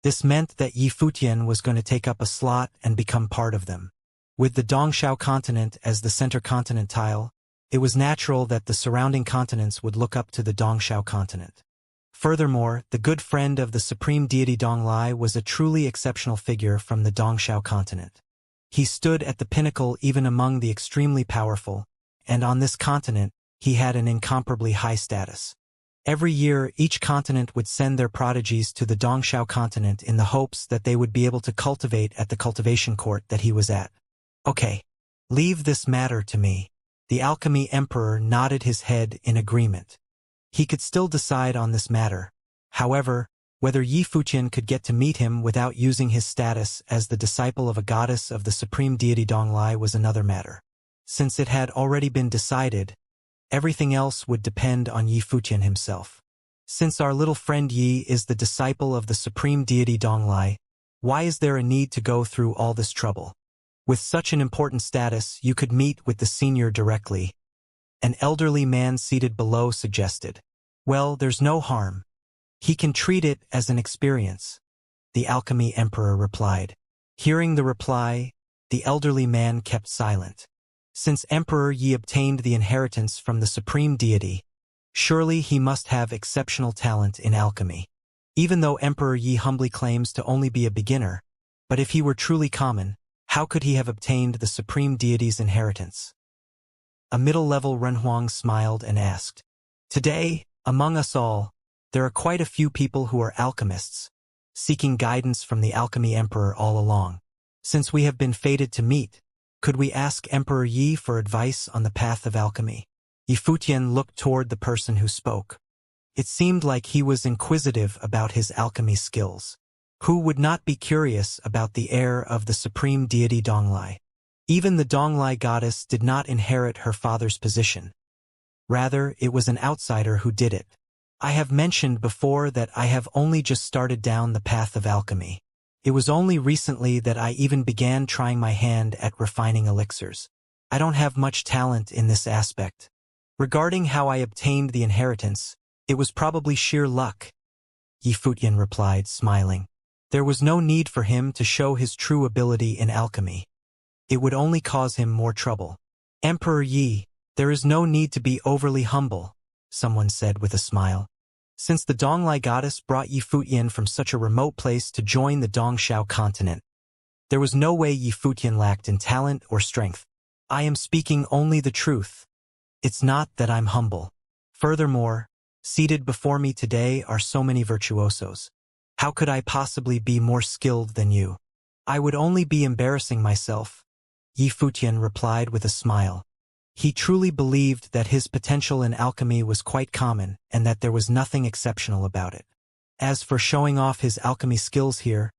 This meant that Yifutian was going to take up a slot and become part of them. With the Dongxiao continent as the center continentile, it was natural that the surrounding continents would look up to the Dongxiao continent. Furthermore, the good friend of the supreme deity Donglai was a truly exceptional figure from the Dongxiao continent. He stood at the pinnacle even among the extremely powerful, and on this continent, he had an incomparably high status. Every year, each continent would send their prodigies to the Dongxiao continent in the hopes that they would be able to cultivate at the cultivation court that he was at. Okay, leave this matter to me. The Alchemy Emperor nodded his head in agreement. He could still decide on this matter. However, whether Yifutian could get to meet him without using his status as the disciple of a goddess of the supreme deity Donglai was another matter. Since it had already been decided, everything else would depend on Yifutian himself. Since our little friend Yi is the disciple of the supreme deity Donglai, why is there a need to go through all this trouble? With such an important status, you could meet with the senior directly. An elderly man seated below suggested. Well, there's no harm. He can treat it as an experience, the alchemy emperor replied. Hearing the reply, the elderly man kept silent. Since Emperor Yi obtained the inheritance from the supreme deity, surely he must have exceptional talent in alchemy. Even though Emperor Yi humbly claims to only be a beginner, but if he were truly common, how could he have obtained the supreme deity's inheritance? A middle-level Renhuang smiled and asked. Today, among us all, there are quite a few people who are alchemists, seeking guidance from the alchemy emperor all along. Since we have been fated to meet, could we ask Emperor Yi for advice on the path of alchemy? Yi Futian looked toward the person who spoke. It seemed like he was inquisitive about his alchemy skills. Who would not be curious about the heir of the supreme deity Donglai? Even the Donglai goddess did not inherit her father's position. Rather, it was an outsider who did it. I have mentioned before that I have only just started down the path of alchemy. It was only recently that I even began trying my hand at refining elixirs. I don't have much talent in this aspect. Regarding how I obtained the inheritance, it was probably sheer luck, Yi Futian replied, smiling. There was no need for him to show his true ability in alchemy. It would only cause him more trouble. Emperor Yi, there is no need to be overly humble, someone said with a smile. Since the Donglai goddess brought Yi Futian from such a remote place to join the Dongxiao continent, there was no way Yi Futian lacked in talent or strength. I am speaking only the truth. It's not that I'm humble. Furthermore, seated before me today are so many virtuosos. How could I possibly be more skilled than you? I would only be embarrassing myself, Yi Futian replied with a smile. He truly believed that his potential in alchemy was quite common and that there was nothing exceptional about it. As for showing off his alchemy skills here,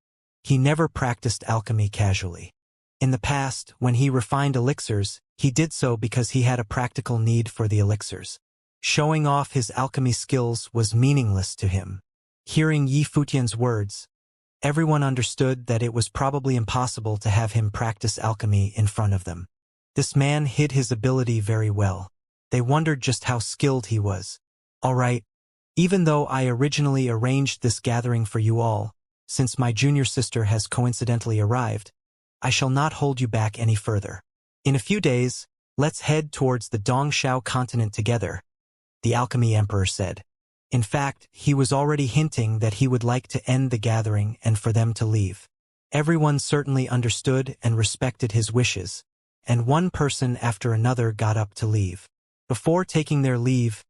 he never practiced alchemy casually. In the past, when he refined elixirs, he did so because he had a practical need for the elixirs. Showing off his alchemy skills was meaningless to him. Hearing Yi Futian's words, everyone understood that it was probably impossible to have him practice alchemy in front of them. This man hid his ability very well. They wondered just how skilled he was. All right, even though I originally arranged this gathering for you all, since my junior sister has coincidentally arrived, I shall not hold you back any further. In a few days, let's head towards the Dongxiao continent together, the alchemy emperor said. In fact, he was already hinting that he would like to end the gathering and for them to leave. Everyone certainly understood and respected his wishes, and one person after another got up to leave. Before taking their leave,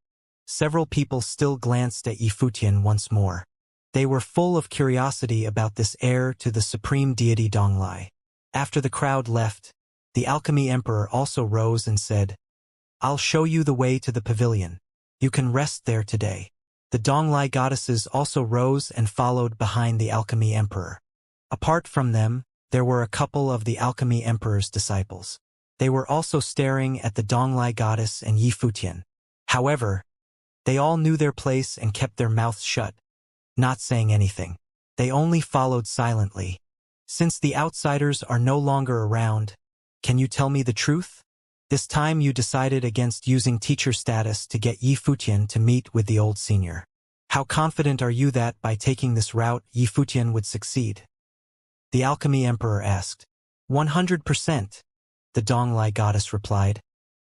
several people still glanced at Yi Futian once more. They were full of curiosity about this heir to the supreme deity Donglai. After the crowd left, the alchemy emperor also rose and said, I'll show you the way to the pavilion. You can rest there today. The Donglai goddesses also rose and followed behind the alchemy emperor. Apart from them, there were a couple of the alchemy emperor's disciples. They were also staring at the Donglai goddess and Yi Futian. However, they all knew their place and kept their mouths shut, not saying anything. They only followed silently. Since the outsiders are no longer around, can you tell me the truth? This time you decided against using teacher status to get Yi Futian to meet with the old senior. How confident are you that by taking this route Yi Futian would succeed? The alchemy emperor asked. 100%, the Donglai goddess replied,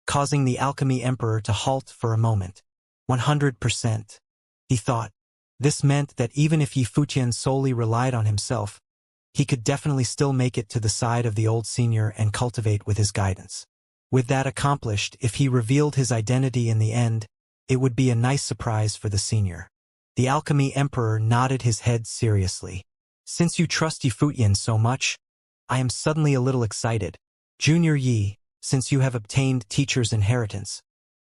causing the alchemy emperor to halt for a moment. 100%, he thought. This meant that even if Yi Futian solely relied on himself, he could definitely still make it to the side of the old senior and cultivate with his guidance. With that accomplished, if he revealed his identity in the end, it would be a nice surprise for the senior. The alchemy emperor nodded his head seriously. Since you trust Yi Futian so much, I am suddenly a little excited. Junior Yi, since you have obtained teacher's inheritance,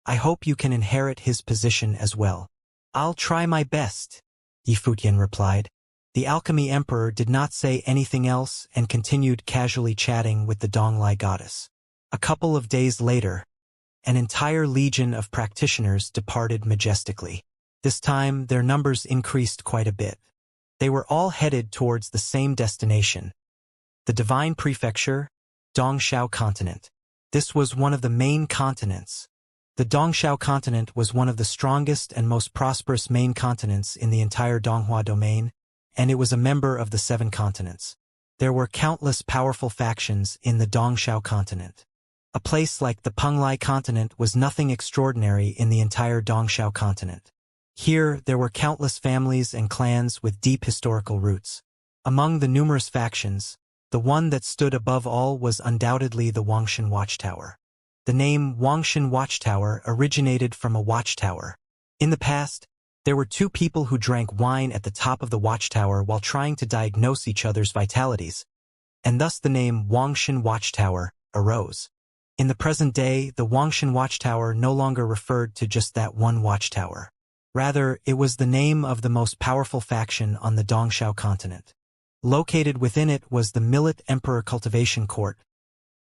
I hope you can inherit his position as well. I'll try my best, Yi Futian replied. The alchemy emperor did not say anything else and continued casually chatting with the Donglai goddess. A couple of days later, an entire legion of practitioners departed majestically. This time, their numbers increased quite a bit. They were all headed towards the same destination, the Divine Prefecture, Dongxiao Continent. This was one of the main continents. The Dongxiao Continent was one of the strongest and most prosperous main continents in the entire Donghua domain, and it was a member of the 7 continents. There were countless powerful factions in the Dongxiao Continent. A place like the Penglai Continent was nothing extraordinary in the entire Dongxiao Continent. Here, there were countless families and clans with deep historical roots. Among the numerous factions, the one that stood above all was undoubtedly the Wangshan Watchtower. The name Wangshan Watchtower originated from a watchtower. In the past, there were 2 people who drank wine at the top of the watchtower while trying to diagnose each other's vitalities, and thus the name Wangshan Watchtower arose. In the present day, the Wangshan Watchtower no longer referred to just that one watchtower. Rather, it was the name of the most powerful faction on the Dongxiao Continent. Located within it was the Millet Emperor Cultivation Court,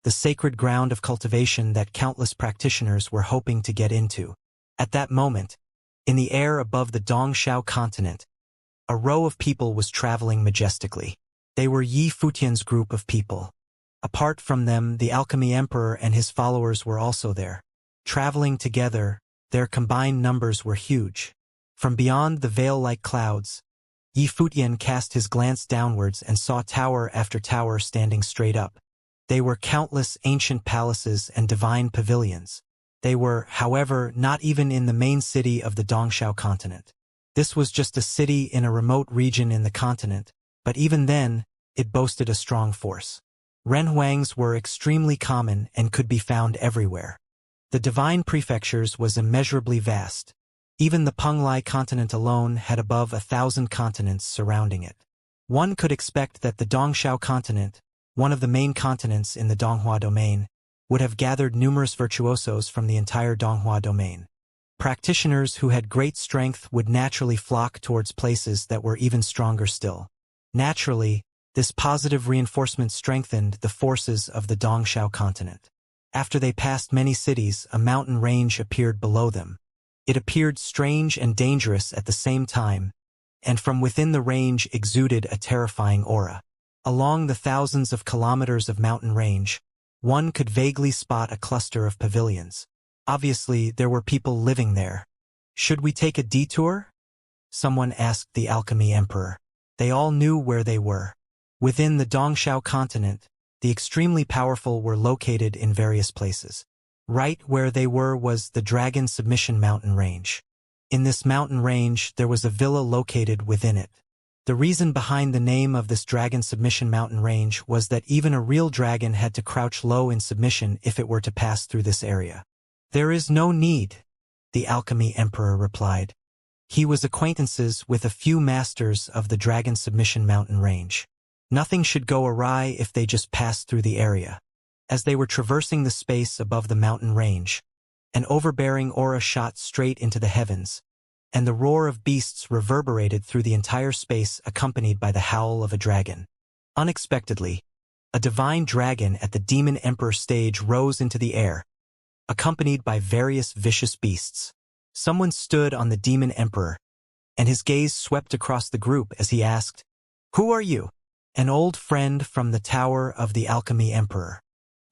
the sacred ground of cultivation that countless practitioners were hoping to get into. At that moment, in the air above the Dongxiao Continent, a row of people was traveling majestically. They were Yi Futian's group of people. Apart from them, the Alchemy Emperor and his followers were also there. Traveling together, their combined numbers were huge. From beyond the veil-like clouds, Yi Futian cast his glance downwards and saw tower after tower standing straight up. They were countless ancient palaces and divine pavilions. They were, however, not even in the main city of the Dongxiao Continent. This was just a city in a remote region in the continent, but even then, it boasted a strong force. Renhuangs were extremely common and could be found everywhere. The divine prefectures was immeasurably vast. Even the Penglai continent alone had above 1,000 continents surrounding it. One could expect that the Dongxiao Continent, one of the main continents in the Donghua domain, would have gathered numerous virtuosos from the entire Donghua domain. Practitioners who had great strength would naturally flock towards places that were even stronger still. Naturally, this positive reinforcement strengthened the forces of the Dongxiao Continent. After they passed many cities, a mountain range appeared below them. It appeared strange and dangerous at the same time, and from within the range exuded a terrifying aura. Along the thousands of kilometers of mountain range, one could vaguely spot a cluster of pavilions. Obviously, there were people living there. "Should we take a detour?" someone asked the Alchemy Emperor. They all knew where they were. Within the Dongxiao Continent, the extremely powerful were located in various places. Right where they were was the Dragon Submission Mountain Range. In this mountain range, there was a villa located within it. The reason behind the name of this Dragon Submission Mountain Range was that even a real dragon had to crouch low in submission if it were to pass through this area. "There is no need," the Alchemy Emperor replied. He was acquaintances with a few masters of the Dragon Submission Mountain Range. Nothing should go awry if they just passed through the area. As they were traversing the space above the mountain range, an overbearing aura shot straight into the heavens, and the roar of beasts reverberated through the entire space accompanied by the howl of a dragon. Unexpectedly, a divine dragon at the Demon Emperor stage rose into the air, accompanied by various vicious beasts. Someone stood on the Demon Emperor, and his gaze swept across the group as he asked, "Who are you?" "An old friend from the Tower of the Alchemy Emperor.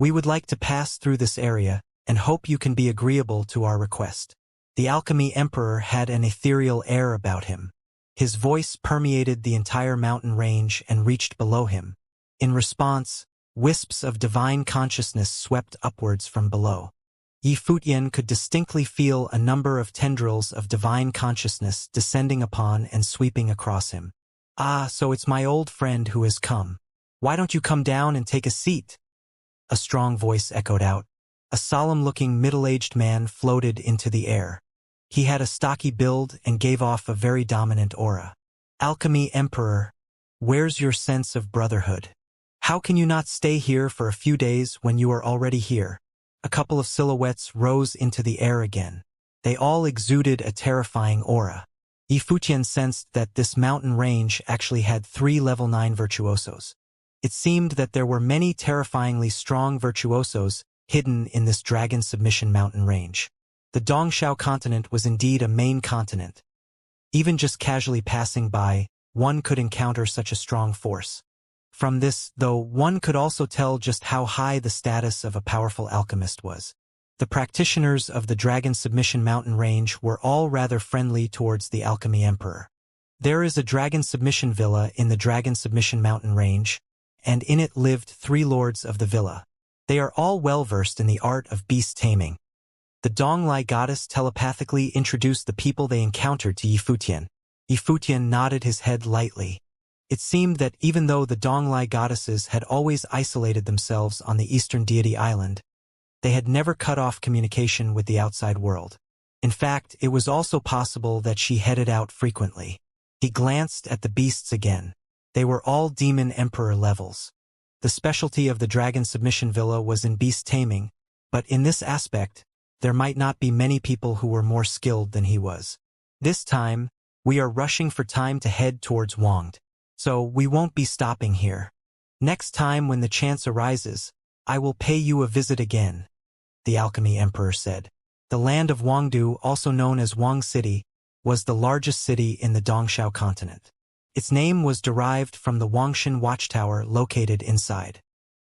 We would like to pass through this area and hope you can be agreeable to our request." The Alchemy Emperor had an ethereal air about him. His voice permeated the entire mountain range and reached below him. In response, wisps of divine consciousness swept upwards from below. Yi Futian could distinctly feel a number of tendrils of divine consciousness descending upon and sweeping across him. "Ah, so it's my old friend who has come. Why don't you come down and take a seat?" A strong voice echoed out. A solemn-looking middle-aged man floated into the air. He had a stocky build and gave off a very dominant aura. "Alchemy Emperor, where's your sense of brotherhood? How can you not stay here for a few days when you are already here?" A couple of silhouettes rose into the air again. They all exuded a terrifying aura. Yi Futian sensed that this mountain range actually had 3 level 9 virtuosos. It seemed that there were many terrifyingly strong virtuosos hidden in this Dragon Submission Mountain Range. The Dongxiao Continent was indeed a main continent, Even just casually passing by, one could encounter such a strong force. From this, though, one could also tell just how high the status of a powerful alchemist was. The practitioners of the Dragon Submission Mountain Range were all rather friendly towards the Alchemy Emperor. There is a Dragon Submission Villa in the Dragon Submission Mountain Range, and in it lived 3 lords of the villa. They are all well-versed in the art of beast taming. The Donglai goddess telepathically introduced the people they encountered to Yifutian. Yifutian nodded his head lightly. It seemed that even though the Donglai goddesses had always isolated themselves on the eastern deity island, they had never cut off communication with the outside world. In fact, it was also possible that she headed out frequently. He glanced at the beasts again. They were all demon emperor levels. The specialty of the Dragon Submission Villa was in beast taming, but in this aspect, there might not be many people who were more skilled than he was. This time, we are rushing for time to head towards Wangde, so we won't be stopping here. Next time when the chance arises, I will pay you a visit again, the Alchemy Emperor said. The land of Wangdu, also known as Wang City, was the largest city in the Dongxiao continent. Its name was derived from the Wangshan watchtower located inside.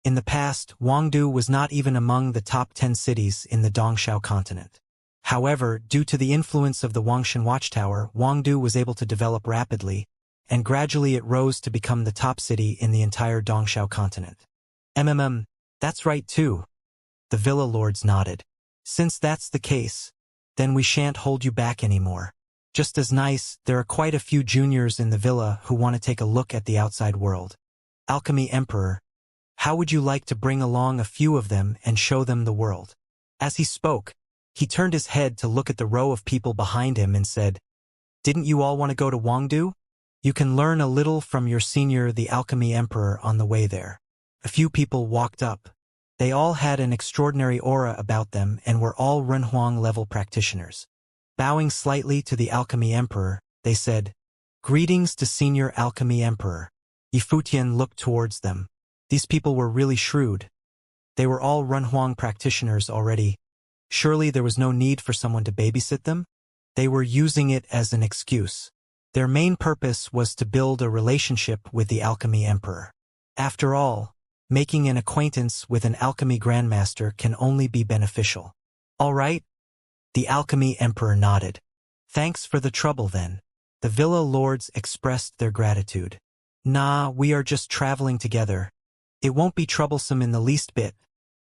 In the past, Wangdu was not even among the top 10 cities in the Dongxiao continent. However, due to the influence of the Wangshan watchtower, Wangdu was able to develop rapidly, and gradually it rose to become the top city in the entire Dongxiao continent. That's right too. The villa lords nodded. Since that's the case, then we shan't hold you back anymore. Just as nice, there are quite a few juniors in the villa who want to take a look at the outside world. Alchemy Emperor, how would you like to bring along a few of them and show them the world? As he spoke, he turned his head to look at the row of people behind him and said, Didn't you all want to go to Wangdu? You can learn a little from your senior, the Alchemy Emperor, on the way there. A few people walked up. They all had an extraordinary aura about them and were all Renhuang-level practitioners. Bowing slightly to the Alchemy Emperor, they said, Greetings to Senior Alchemy Emperor. Yifutian looked towards them. These people were really shrewd. They were all Renhuang practitioners already. Surely there was no need for someone to babysit them? They were using it as an excuse. Their main purpose was to build a relationship with the Alchemy Emperor. After all, making an acquaintance with an alchemy grandmaster can only be beneficial. All right? The Alchemy Emperor nodded. Thanks for the trouble then. The villa lords expressed their gratitude. Nah, we are just traveling together. It won't be troublesome in the least bit,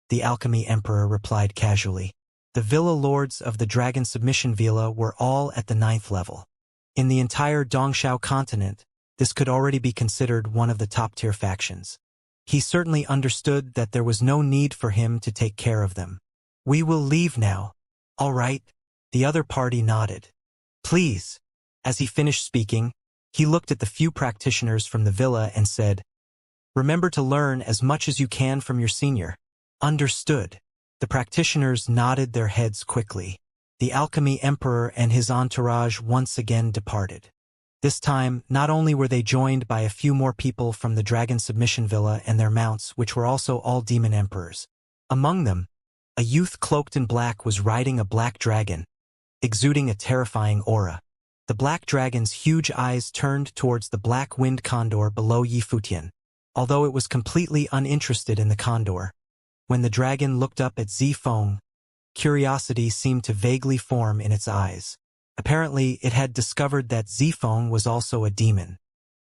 the Alchemy Emperor replied casually. The villa lords of the Dragon Submission Villa were all at the 9th level. In the entire Dongxiao continent, this could already be considered one of the top-tier factions. He certainly understood that there was no need for him to take care of them. We will leave now. All right, the other party nodded. Please. As he finished speaking, he looked at the few practitioners from the villa and said, Remember to learn as much as you can from your senior. Understood. The practitioners nodded their heads quickly. The Alchemy Emperor and his entourage once again departed. This time, not only were they joined by a few more people from the Dragon Submission Villa and their mounts, which were also all demon emperors. Among them, a youth cloaked in black was riding a black dragon, exuding a terrifying aura. The black dragon's huge eyes turned towards the black wind condor below Yifutian, although it was completely uninterested in the condor. When the dragon looked up at Zifeng, curiosity seemed to vaguely form in its eyes. Apparently, it had discovered that Zifeng was also a demon.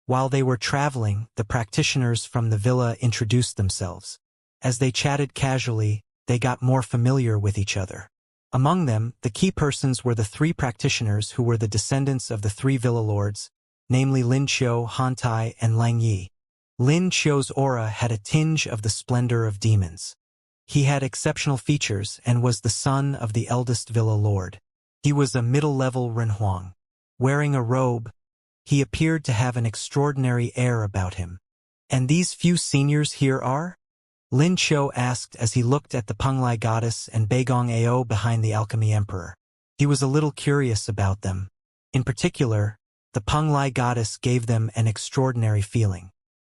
While they were traveling, the practitioners from the villa introduced themselves. As they chatted casually, they got more familiar with each other. Among them, the key persons were the 3 practitioners who were the descendants of the 3 villa lords, namely Lin Qiu, Han Tai, and Lang Yi. Lin Qiu's aura had a tinge of the splendor of demons. He had exceptional features and was the son of the eldest villa lord. He was a middle-level Renhuang. Wearing a robe, he appeared to have an extraordinary air about him. And these few seniors here are? Lin Qiu asked as he looked at the Penglai goddess and Beigong Ao behind the Alchemy Emperor. He was a little curious about them. In particular, the Penglai goddess gave them an extraordinary feeling.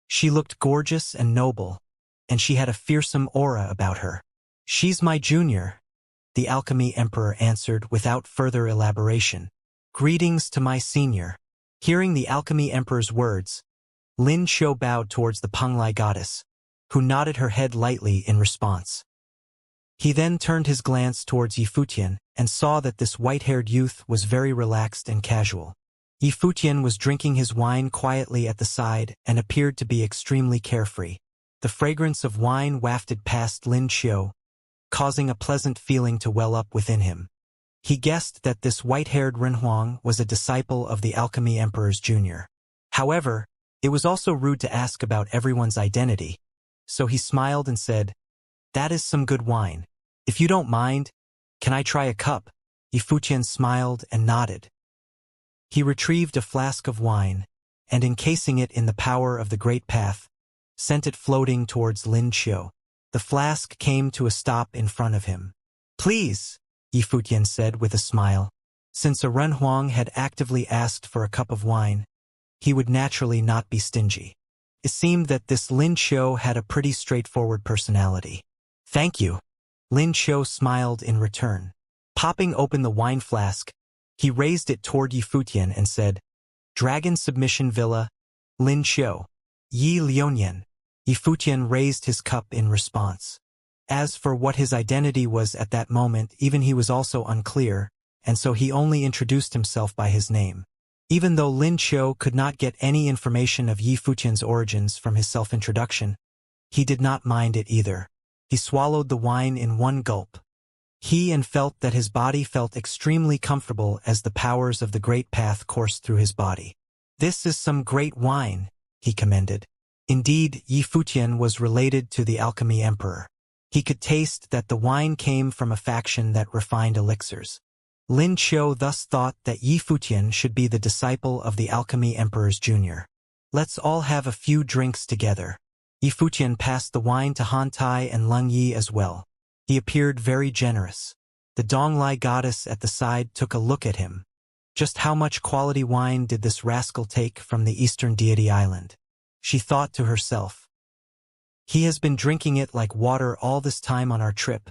She looked gorgeous and noble, and she had a fearsome aura about her. She's my junior, the Alchemy Emperor answered without further elaboration. Greetings to my senior. Hearing the alchemy emperor's words, Lin Xiu bowed towards the Penglai goddess, who nodded her head lightly in response. He then turned his glance towards Yifutian and saw that this white-haired youth was very relaxed and casual. Yifutian was drinking his wine quietly at the side and appeared to be extremely carefree. The fragrance of wine wafted past Lin Xiu, causing a pleasant feeling to well up within him. He guessed that this white-haired Renhuang was a disciple of the Alchemy Emperor's junior. However, it was also rude to ask about everyone's identity, so he smiled and said, "That is some good wine. If you don't mind, can I try a cup?" Yifutian smiled and nodded. He retrieved a flask of wine, and encasing it in the power of the Great Path, sent it floating towards Lin Xiu. The flask came to a stop in front of him. "Please," Yifutian said with a smile. Since a Renhuang had actively asked for a cup of wine, he would naturally not be stingy. It seemed that this Lin Xiu had a pretty straightforward personality. "Thank you." Lin Xiu smiled in return. Popping open the wine flask, he raised it toward Yifutian and said, "Dragon Submission Villa, Lin Xiu, Yi Liuonian." Yifutian raised his cup in response. As for what his identity was at that moment, even he was also unclear, and so he only introduced himself by his name. Even though Lin Xiu could not get any information of Yifutian's origins from his self-introduction, he did not mind it either. He swallowed the wine in one gulp. He felt that his body felt extremely comfortable as the powers of the Great Path coursed through his body. "This is some great wine," he commended. Indeed, Yifutian was related to the Alchemy Emperor. He could taste that the wine came from a faction that refined elixirs. Lin Xiu thus thought that Yifutian should be the disciple of the Alchemy Emperor's junior. "Let's all have a few drinks together." Yifutian passed the wine to Han Tai and Leng Yi as well. He appeared very generous. The Donglai goddess at the side took a look at him. Just how much quality wine did this rascal take from the Eastern Deity Island? She thought to herself. He has been drinking it like water all this time on our trip,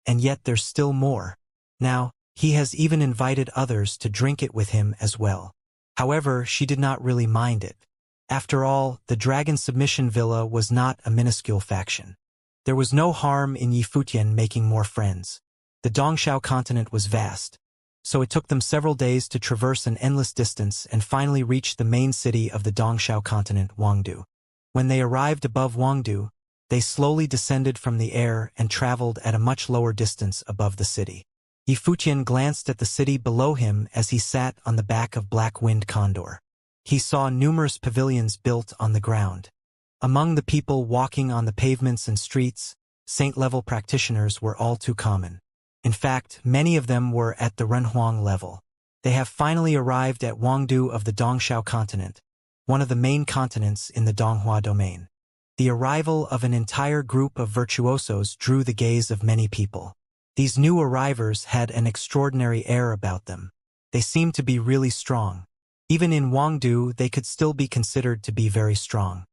and yet there's still more. Now, he has even invited others to drink it with him as well. However, she did not really mind it. After all, the Dragon Submission Villa was not a minuscule faction. There was no harm in Yifutian making more friends. The Dongxiao continent was vast, so it took them several days to traverse an endless distance and finally reach the main city of the Dongxiao continent, Wangdu. When they arrived above Wangdu, they slowly descended from the air and traveled at a much lower distance above the city. Yifutian glanced at the city below him as he sat on the back of Black Wind Condor. He saw numerous pavilions built on the ground. Among the people walking on the pavements and streets, saint-level practitioners were all too common. In fact, many of them were at the Renhuang level. They have finally arrived at Wangdu of the Dongxiao continent, one of the main continents in the Donghua domain. The arrival of an entire group of virtuosos drew the gaze of many people. These new arrivers had an extraordinary air about them. They seemed to be really strong. Even in Wangdu, they could still be considered to be very strong.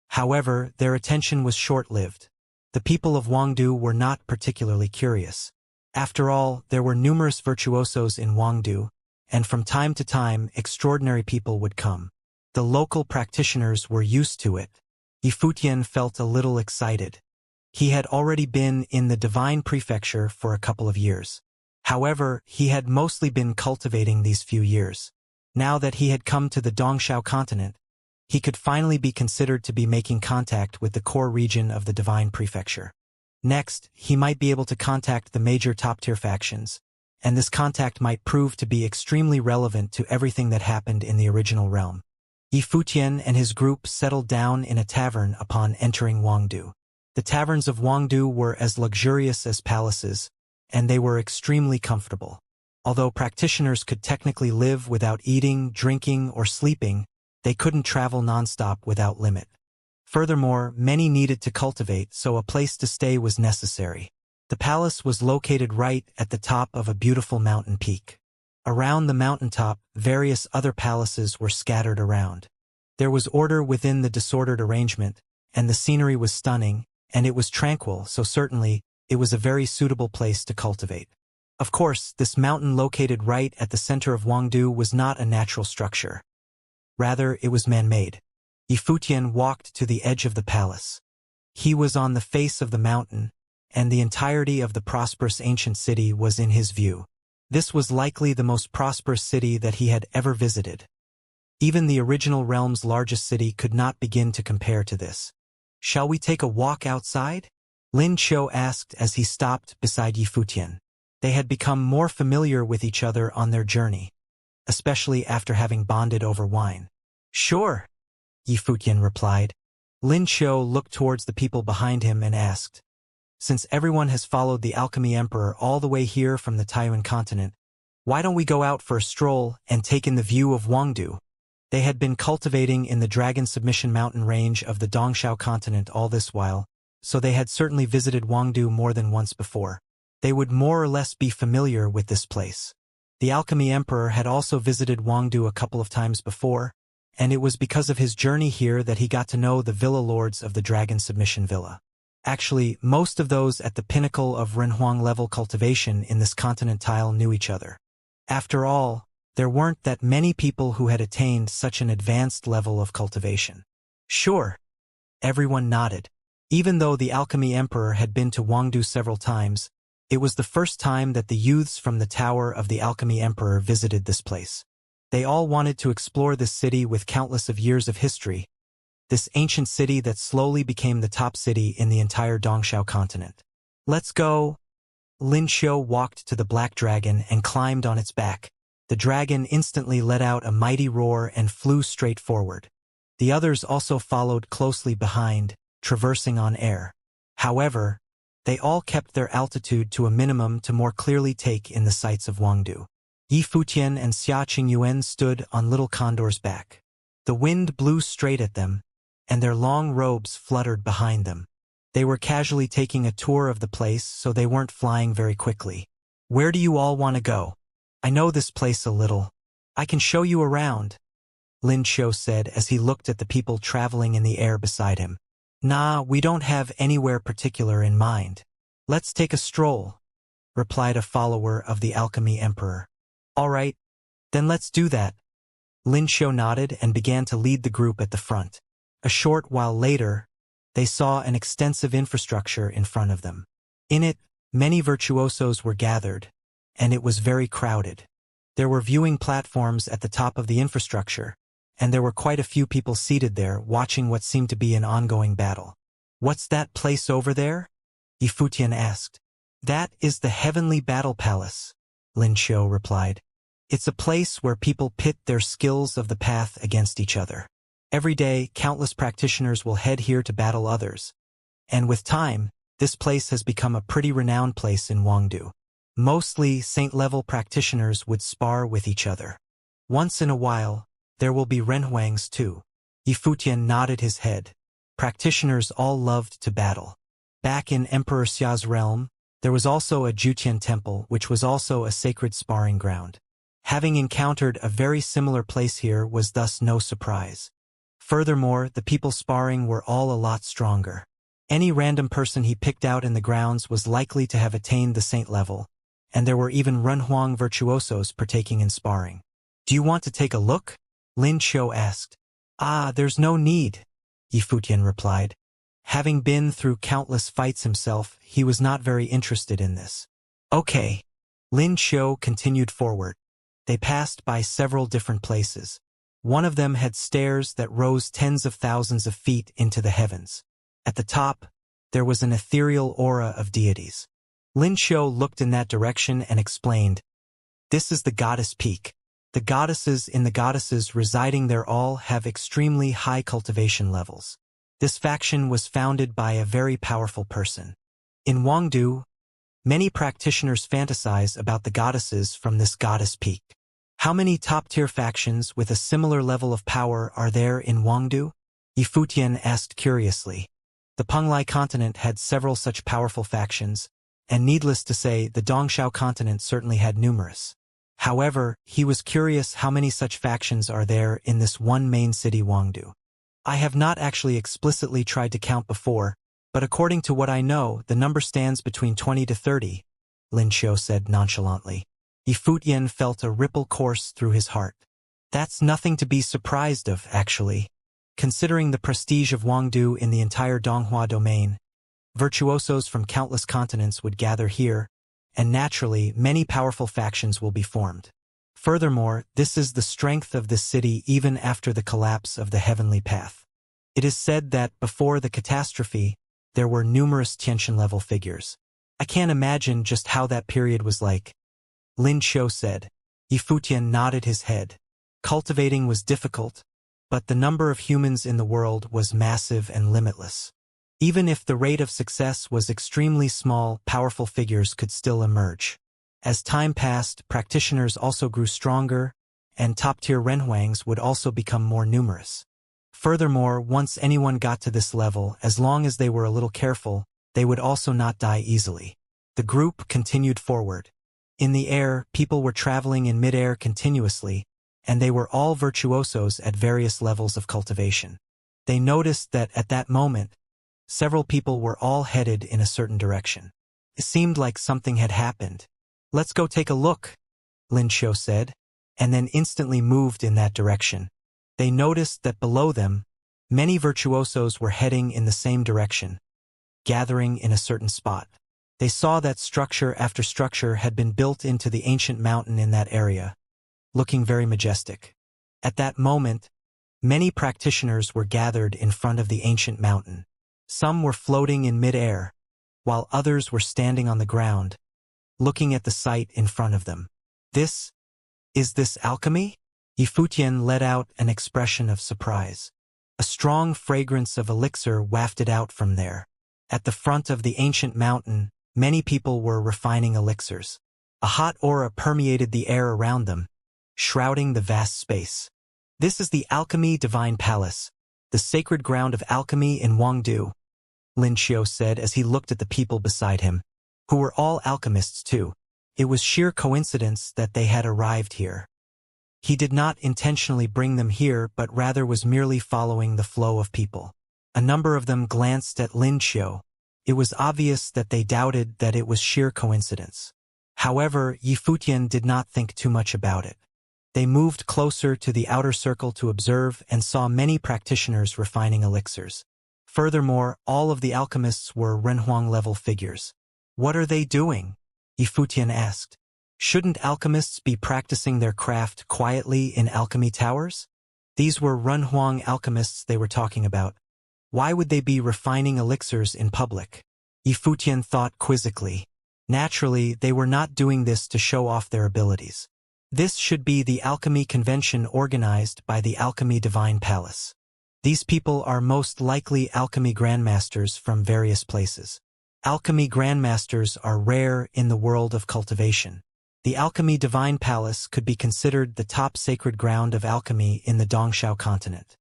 However, their attention was short-lived. The people of Wangdu were not particularly curious. After all, there were numerous virtuosos in Wangdu, and from time to time, extraordinary people would come. The local practitioners were used to it. Yifutian felt a little excited. He had already been in the Divine Prefecture for a couple of years. However, he had mostly been cultivating these few years. Now that he had come to the Dongxiao continent, he could finally be considered to be making contact with the core region of the Divine Prefecture. Next, he might be able to contact the major top-tier factions, and this contact might prove to be extremely relevant to everything that happened in the original realm. Yifutian and his group settled down in a tavern upon entering Wangdu. The taverns of Wangdu were as luxurious as palaces, and they were extremely comfortable. Although practitioners could technically live without eating, drinking, or sleeping, they couldn't travel nonstop without limit. Furthermore, many needed to cultivate, so a place to stay was necessary. The palace was located right at the top of a beautiful mountain peak. Around the mountaintop, various other palaces were scattered around. There was order within the disordered arrangement, and the scenery was stunning, and it was tranquil, so certainly, it was a very suitable place to cultivate. Of course, this mountain located right at the center of Huangdu was not a natural structure. Rather, it was man-made. Yifutian walked to the edge of the palace. He was on the face of the mountain, and the entirety of the prosperous ancient city was in his view. This was likely the most prosperous city that he had ever visited. Even the original realm's largest city could not begin to compare to this. "Shall we take a walk outside?" Lin Qiu asked as he stopped beside Yifutian. They had become more familiar with each other on their journey, especially after having bonded over wine. "Sure," Yifutian replied. Lin Qiu looked towards the people behind him and asked, "Since everyone has followed the Alchemy Emperor all the way here from the Taiwan continent, why don't we go out for a stroll and take in the view of Huangdu?" They had been cultivating in the Dragon Submission Mountain range of the Dongxiao continent all this while, so they had certainly visited Huangdu more than once before. They would more or less be familiar with this place. The Alchemy Emperor had also visited Huangdu a couple of times before, and it was because of his journey here that he got to know the villa lords of the Dragon Submission Villa. Actually, most of those at the pinnacle of Renhuang level cultivation in this continentile knew each other. After all, there weren't that many people who had attained such an advanced level of cultivation. "Sure." Everyone nodded. Even though the Alchemy Emperor had been to Huangdu several times, it was the first time that the youths from the Tower of the Alchemy Emperor visited this place. They all wanted to explore this city with countless of years of history, this ancient city that slowly became the top city in the entire Dongxiao continent. "Let's go." Lin Qiu walked to the black dragon and climbed on its back. The dragon instantly let out a mighty roar and flew straight forward. The others also followed closely behind, traversing on air. However, they all kept their altitude to a minimum to more clearly take in the sights of Huangdu. Yifutian and Xia Qingyuan stood on Little Condor's back. The wind blew straight at them, and their long robes fluttered behind them. They were casually taking a tour of the place, so they weren't flying very quickly. "Where do you all want to go? I know this place a little. I can show you around," Lin Qiu said as he looked at the people traveling in the air beside him. "Nah, we don't have anywhere particular in mind. Let's take a stroll," replied a follower of the Alchemy Emperor. "All right, then let's do that." Lin Qiu nodded and began to lead the group at the front. A short while later, they saw an extensive infrastructure in front of them. In it, many virtuosos were gathered, and it was very crowded. There were viewing platforms at the top of the infrastructure, and there were quite a few people seated there watching what seemed to be an ongoing battle. "What's that place over there?" Yifutian asked. "That is the Heavenly Battle Palace," Lin Qiu replied. "It's a place where people pit their skills of the path against each other. Every day, countless practitioners will head here to battle others. And with time, this place has become a pretty renowned place in Huangdu. Mostly, saint-level practitioners would spar with each other. Once in a while, there will be renhuangs too." Yifutian nodded his head. Practitioners all loved to battle. Back in Emperor Xia's realm, there was also a Jutian temple, which was also a sacred sparring ground. Having encountered a very similar place here was thus no surprise. Furthermore, the people sparring were all a lot stronger. Any random person he picked out in the grounds was likely to have attained the saint level, and there were even renhuang virtuosos partaking in sparring. "Do you want to take a look?" Lin Qiu asked. "Ah, there's no need," Yifutian replied. Having been through countless fights himself, he was not very interested in this. "Okay." Lin Qiu continued forward. They passed by several different places. One of them had stairs that rose tens of thousands of feet into the heavens. At the top, there was an ethereal aura of deities. Lin Qiu looked in that direction and explained, "This is the Goddess Peak. The goddesses in the goddesses residing there all have extremely high cultivation levels. This faction was founded by a very powerful person. In Huangdu, many practitioners fantasize about the goddesses from this Goddess Peak. How many top-tier factions with a similar level of power are there in Huangdu?" Yifutian asked curiously. The Penglai continent had several such powerful factions, and needless to say, the Dongxiao continent certainly had numerous. However, he was curious how many such factions are there in this one main city Huangdu. "I have not actually explicitly tried to count before, but according to what I know, the number stands between 20 to 30, Lin Qiu said nonchalantly. Yifutian felt a ripple course through his heart. That's nothing to be surprised of, actually. Considering the prestige of Wangdu in the entire Donghua domain, virtuosos from countless continents would gather here, and naturally, many powerful factions will be formed. Furthermore, this is the strength of this city even after the collapse of the heavenly path. It is said that before the catastrophe, there were numerous Tiantian-level figures. I can't imagine just how that period was like. Lin Qiu said. Yifutian nodded his head. Cultivating was difficult, but the number of humans in the world was massive and limitless. Even if the rate of success was extremely small, powerful figures could still emerge. As time passed, practitioners also grew stronger, and top-tier renhuangs would also become more numerous. Furthermore, once anyone got to this level, as long as they were a little careful, they would also not die easily. The group continued forward. In the air, people were traveling in mid-air continuously, and they were all virtuosos at various levels of cultivation. They noticed that at that moment, several people were all headed in a certain direction. It seemed like something had happened. Let's go take a look, Lin Qiu said, and then instantly moved in that direction. They noticed that below them, many virtuosos were heading in the same direction, gathering in a certain spot. They saw that structure after structure had been built into the ancient mountain in that area, looking very majestic. At that moment, many practitioners were gathered in front of the ancient mountain. Some were floating in mid-air, while others were standing on the ground, looking at the sight in front of them. Is this alchemy? Yifutian let out an expression of surprise. A strong fragrance of elixir wafted out from there. At the front of the ancient mountain, many people were refining elixirs. A hot aura permeated the air around them, shrouding the vast space. This is the Alchemy Divine Palace, the sacred ground of alchemy in Wangdu, Lin Qiu said as he looked at the people beside him, who were all alchemists too. It was sheer coincidence that they had arrived here. He did not intentionally bring them here but rather was merely following the flow of people. A number of them glanced at Lin Qiu. It was obvious that they doubted that it was sheer coincidence. However, Yifutian did not think too much about it. They moved closer to the outer circle to observe and saw many practitioners refining elixirs. Furthermore, all of the alchemists were renhuang-level figures. What are they doing? Yifutian asked. Shouldn't alchemists be practicing their craft quietly in alchemy towers? These were renhuang alchemists they were talking about. Why would they be refining elixirs in public? Yifutian thought quizzically. Naturally, they were not doing this to show off their abilities. This should be the alchemy convention organized by the Alchemy Divine Palace. These people are most likely alchemy grandmasters from various places. Alchemy grandmasters are rare in the world of cultivation. The Alchemy Divine Palace could be considered the top sacred ground of alchemy in the Dongxiao continent.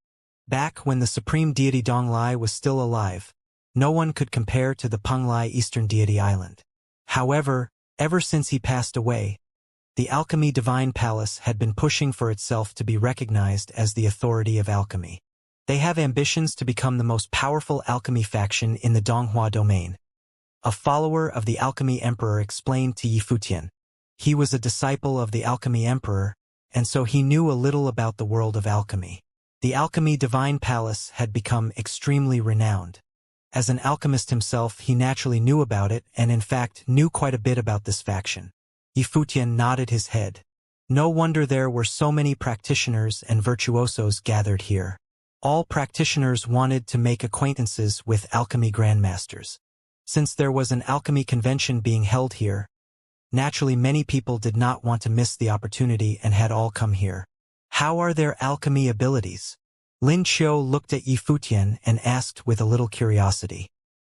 Back when the supreme deity Donglai was still alive, no one could compare to the Penglai Eastern Deity Island. However, ever since he passed away, the Alchemy Divine Palace had been pushing for itself to be recognized as the authority of alchemy. They have ambitions to become the most powerful alchemy faction in the Donghua domain. A follower of the Alchemy Emperor explained to Yifutian. He was a disciple of the Alchemy Emperor, and so he knew a little about the world of alchemy. The Alchemy Divine Palace had become extremely renowned. As an alchemist himself, he naturally knew about it and in fact knew quite a bit about this faction. Yifutian nodded his head. No wonder there were so many practitioners and virtuosos gathered here. All practitioners wanted to make acquaintances with alchemy grandmasters. Since there was an alchemy convention being held here, naturally many people did not want to miss the opportunity and had all come here. How are their alchemy abilities? Lin Qiu looked at Yifutian and asked with a little curiosity.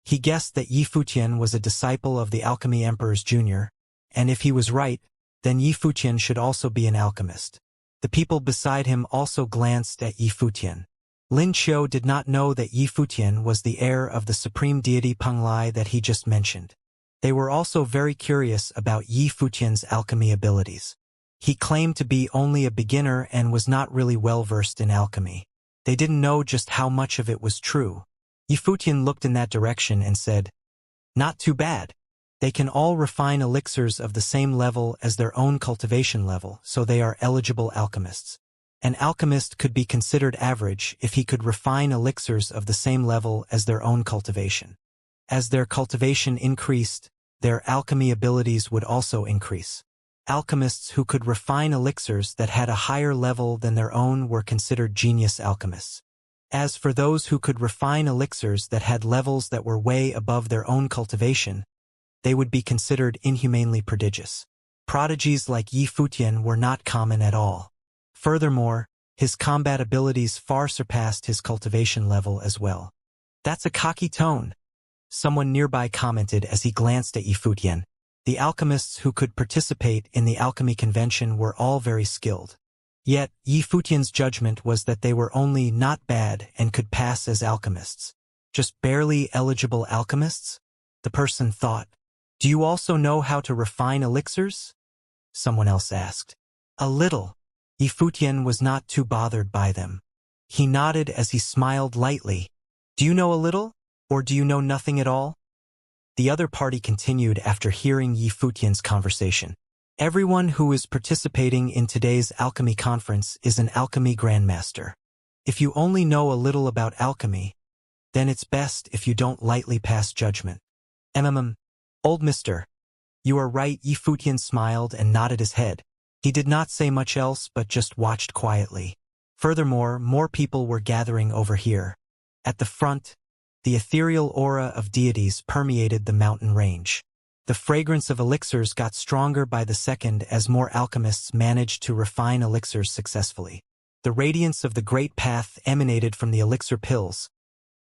He guessed that Yifutian was a disciple of the Alchemy Emperor's junior, and if he was right, then Yifutian should also be an alchemist. The people beside him also glanced at Yifutian. Lin Qiu did not know that Yifutian was the heir of the supreme deity Penglai that he just mentioned. They were also very curious about Yifutian's alchemy abilities. He claimed to be only a beginner and was not really well-versed in alchemy. They didn't know just how much of it was true. Yifutian looked in that direction and said, "Not too bad. They can all refine elixirs of the same level as their own cultivation level, so they are eligible alchemists. An alchemist could be considered average if he could refine elixirs of the same level as their own cultivation. As their cultivation increased, their alchemy abilities would also increase. Alchemists who could refine elixirs that had a higher level than their own were considered genius alchemists. As for those who could refine elixirs that had levels that were way above their own cultivation, they would be considered inhumanely prodigious. Prodigies like Yi Futian were not common at all. Furthermore, his combat abilities far surpassed his cultivation level as well. "That's a cocky tone," someone nearby commented as he glanced at Yi Futian. The alchemists who could participate in the alchemy convention were all very skilled. Yet, Yi Futian's judgment was that they were only not bad and could pass as alchemists. Just barely eligible alchemists? The person thought. "Do you also know how to refine elixirs?" someone else asked. "A little." Yi Futian was not too bothered by them. He nodded as he smiled lightly. "Do you know a little? Or do you know nothing at all?" The other party continued after hearing Yi Futian's conversation. "Everyone who is participating in today's alchemy conference is an alchemy grandmaster. If you only know a little about alchemy, then it's best if you don't lightly pass judgment." Old mister. "You are right." Yi Futian smiled and nodded his head. He did not say much else but just watched quietly. Furthermore, more people were gathering over here. At the front, the ethereal aura of deities permeated the mountain range. The fragrance of elixirs got stronger by the second as more alchemists managed to refine elixirs successfully. The radiance of the Great Path emanated from the elixir pills,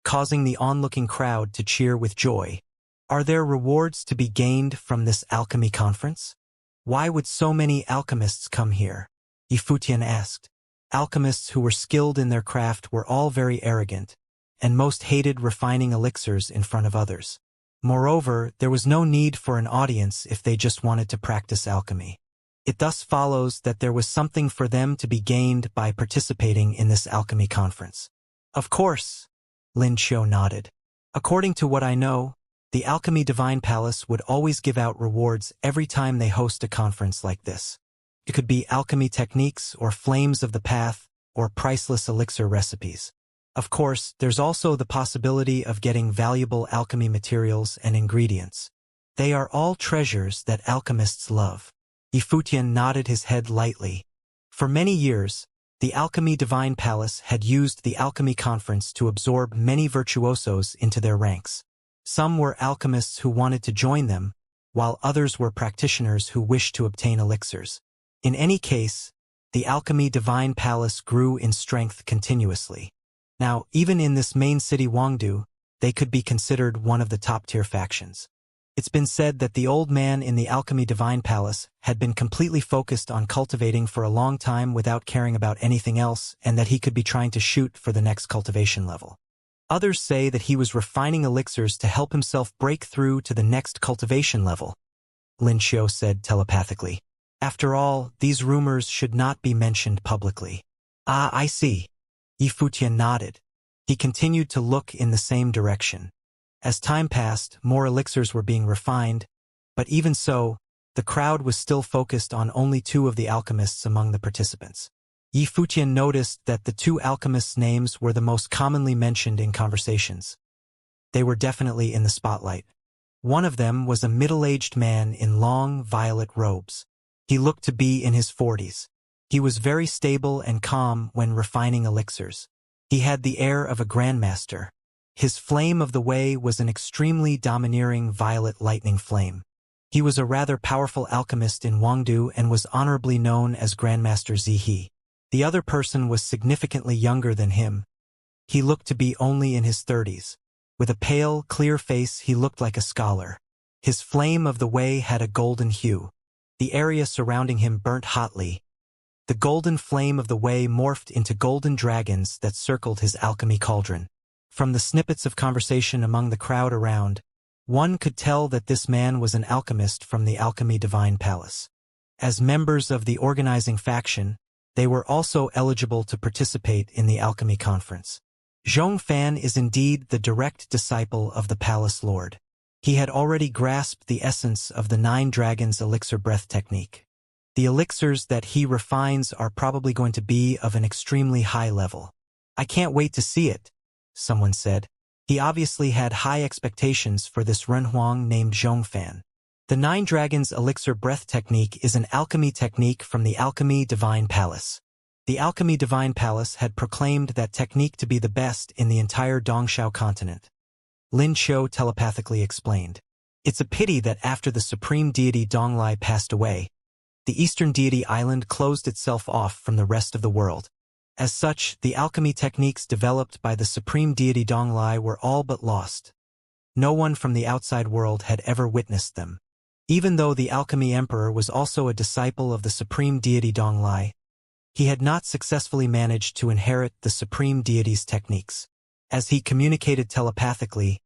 causing the onlooking crowd to cheer with joy. Are there rewards to be gained from this alchemy conference? Why would so many alchemists come here? Yi Futian asked. Alchemists who were skilled in their craft were all very arrogant, and most hated refining elixirs in front of others. Moreover, there was no need for an audience if they just wanted to practice alchemy. It thus follows that there was something for them to be gained by participating in this alchemy conference. Of course, Lin Qiu nodded. According to what I know, the Alchemy Divine Palace would always give out rewards every time they host a conference like this. It could be alchemy techniques or flames of the path or priceless elixir recipes. Of course, there's also the possibility of getting valuable alchemy materials and ingredients. They are all treasures that alchemists love. Yi Futian nodded his head lightly. For many years, the Alchemy Divine Palace had used the Alchemy Conference to absorb many virtuosos into their ranks. Some were alchemists who wanted to join them, while others were practitioners who wished to obtain elixirs. In any case, the Alchemy Divine Palace grew in strength continuously. Now, even in this main city Wangdu, they could be considered one of the top-tier factions. It's been said that the old man in the Alchemy Divine Palace had been completely focused on cultivating for a long time without caring about anything else, and that he could be trying to shoot for the next cultivation level. Others say that he was refining elixirs to help himself break through to the next cultivation level, Lin Qiu said telepathically. After all, these rumors should not be mentioned publicly. Ah, I see. Yi Futian nodded. He continued to look in the same direction. As time passed, more elixirs were being refined, but even so, the crowd was still focused on only two of the alchemists among the participants. Yi Futian noticed that the two alchemists' names were the most commonly mentioned in conversations. They were definitely in the spotlight. One of them was a middle-aged man in long, violet robes. He looked to be in his 40s. He was very stable and calm when refining elixirs. He had the air of a grandmaster. His flame of the way was an extremely domineering violet lightning flame. He was a rather powerful alchemist in Wangdu and was honorably known as Grandmaster Zihe. The other person was significantly younger than him. He looked to be only in his 30s. With a pale, clear face, he looked like a scholar. His flame of the way had a golden hue. The area surrounding him burnt hotly. The golden flame of the way morphed into golden dragons that circled his alchemy cauldron. From the snippets of conversation among the crowd around, one could tell that this man was an alchemist from the Alchemy Divine Palace. As members of the organizing faction, they were also eligible to participate in the alchemy conference. Zhong Fan is indeed the direct disciple of the Palace Lord. He had already grasped the essence of the 9 Dragons elixir breath technique. The elixirs that he refines are probably going to be of an extremely high level. I can't wait to see it, someone said. He obviously had high expectations for this Renhuang named Zhongfan. The 9 Dragons elixir breath technique is an alchemy technique from the Alchemy Divine Palace. The Alchemy Divine Palace had proclaimed that technique to be the best in the entire Dongxiao continent. Lin Qiu telepathically explained. It's a pity that after the supreme deity Donglai passed away, the eastern deity island closed itself off from the rest of the world. As such, the alchemy techniques developed by the supreme deity Donglai were all but lost. No one from the outside world had ever witnessed them. Even though the alchemy emperor was also a disciple of the supreme deity Donglai, he had not successfully managed to inherit the supreme deity's techniques. As he communicated telepathically,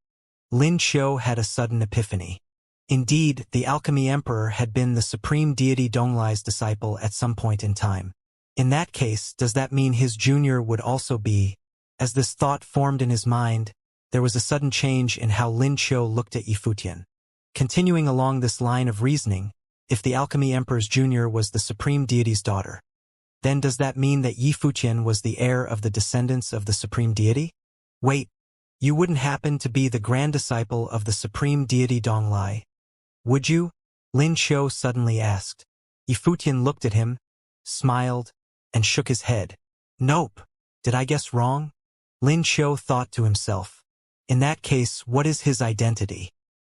Lin Qiu had a sudden epiphany. Indeed, the alchemy emperor had been the supreme deity Donglai's disciple at some point in time. In that case, does that mean his junior would also be? As this thought formed in his mind, there was a sudden change in how Lin Qiu looked at Yifutian. Continuing along this line of reasoning, if the alchemy emperor's junior was the supreme deity's daughter, then does that mean that Yifutian was the heir of the descendants of the supreme deity? Wait, you wouldn't happen to be the grand disciple of the supreme deity Donglai, would you? Lin Qiu suddenly asked. Yifutian looked at him, smiled, and shook his head. Nope. Did I guess wrong? Lin Qiu thought to himself. In that case, what is his identity?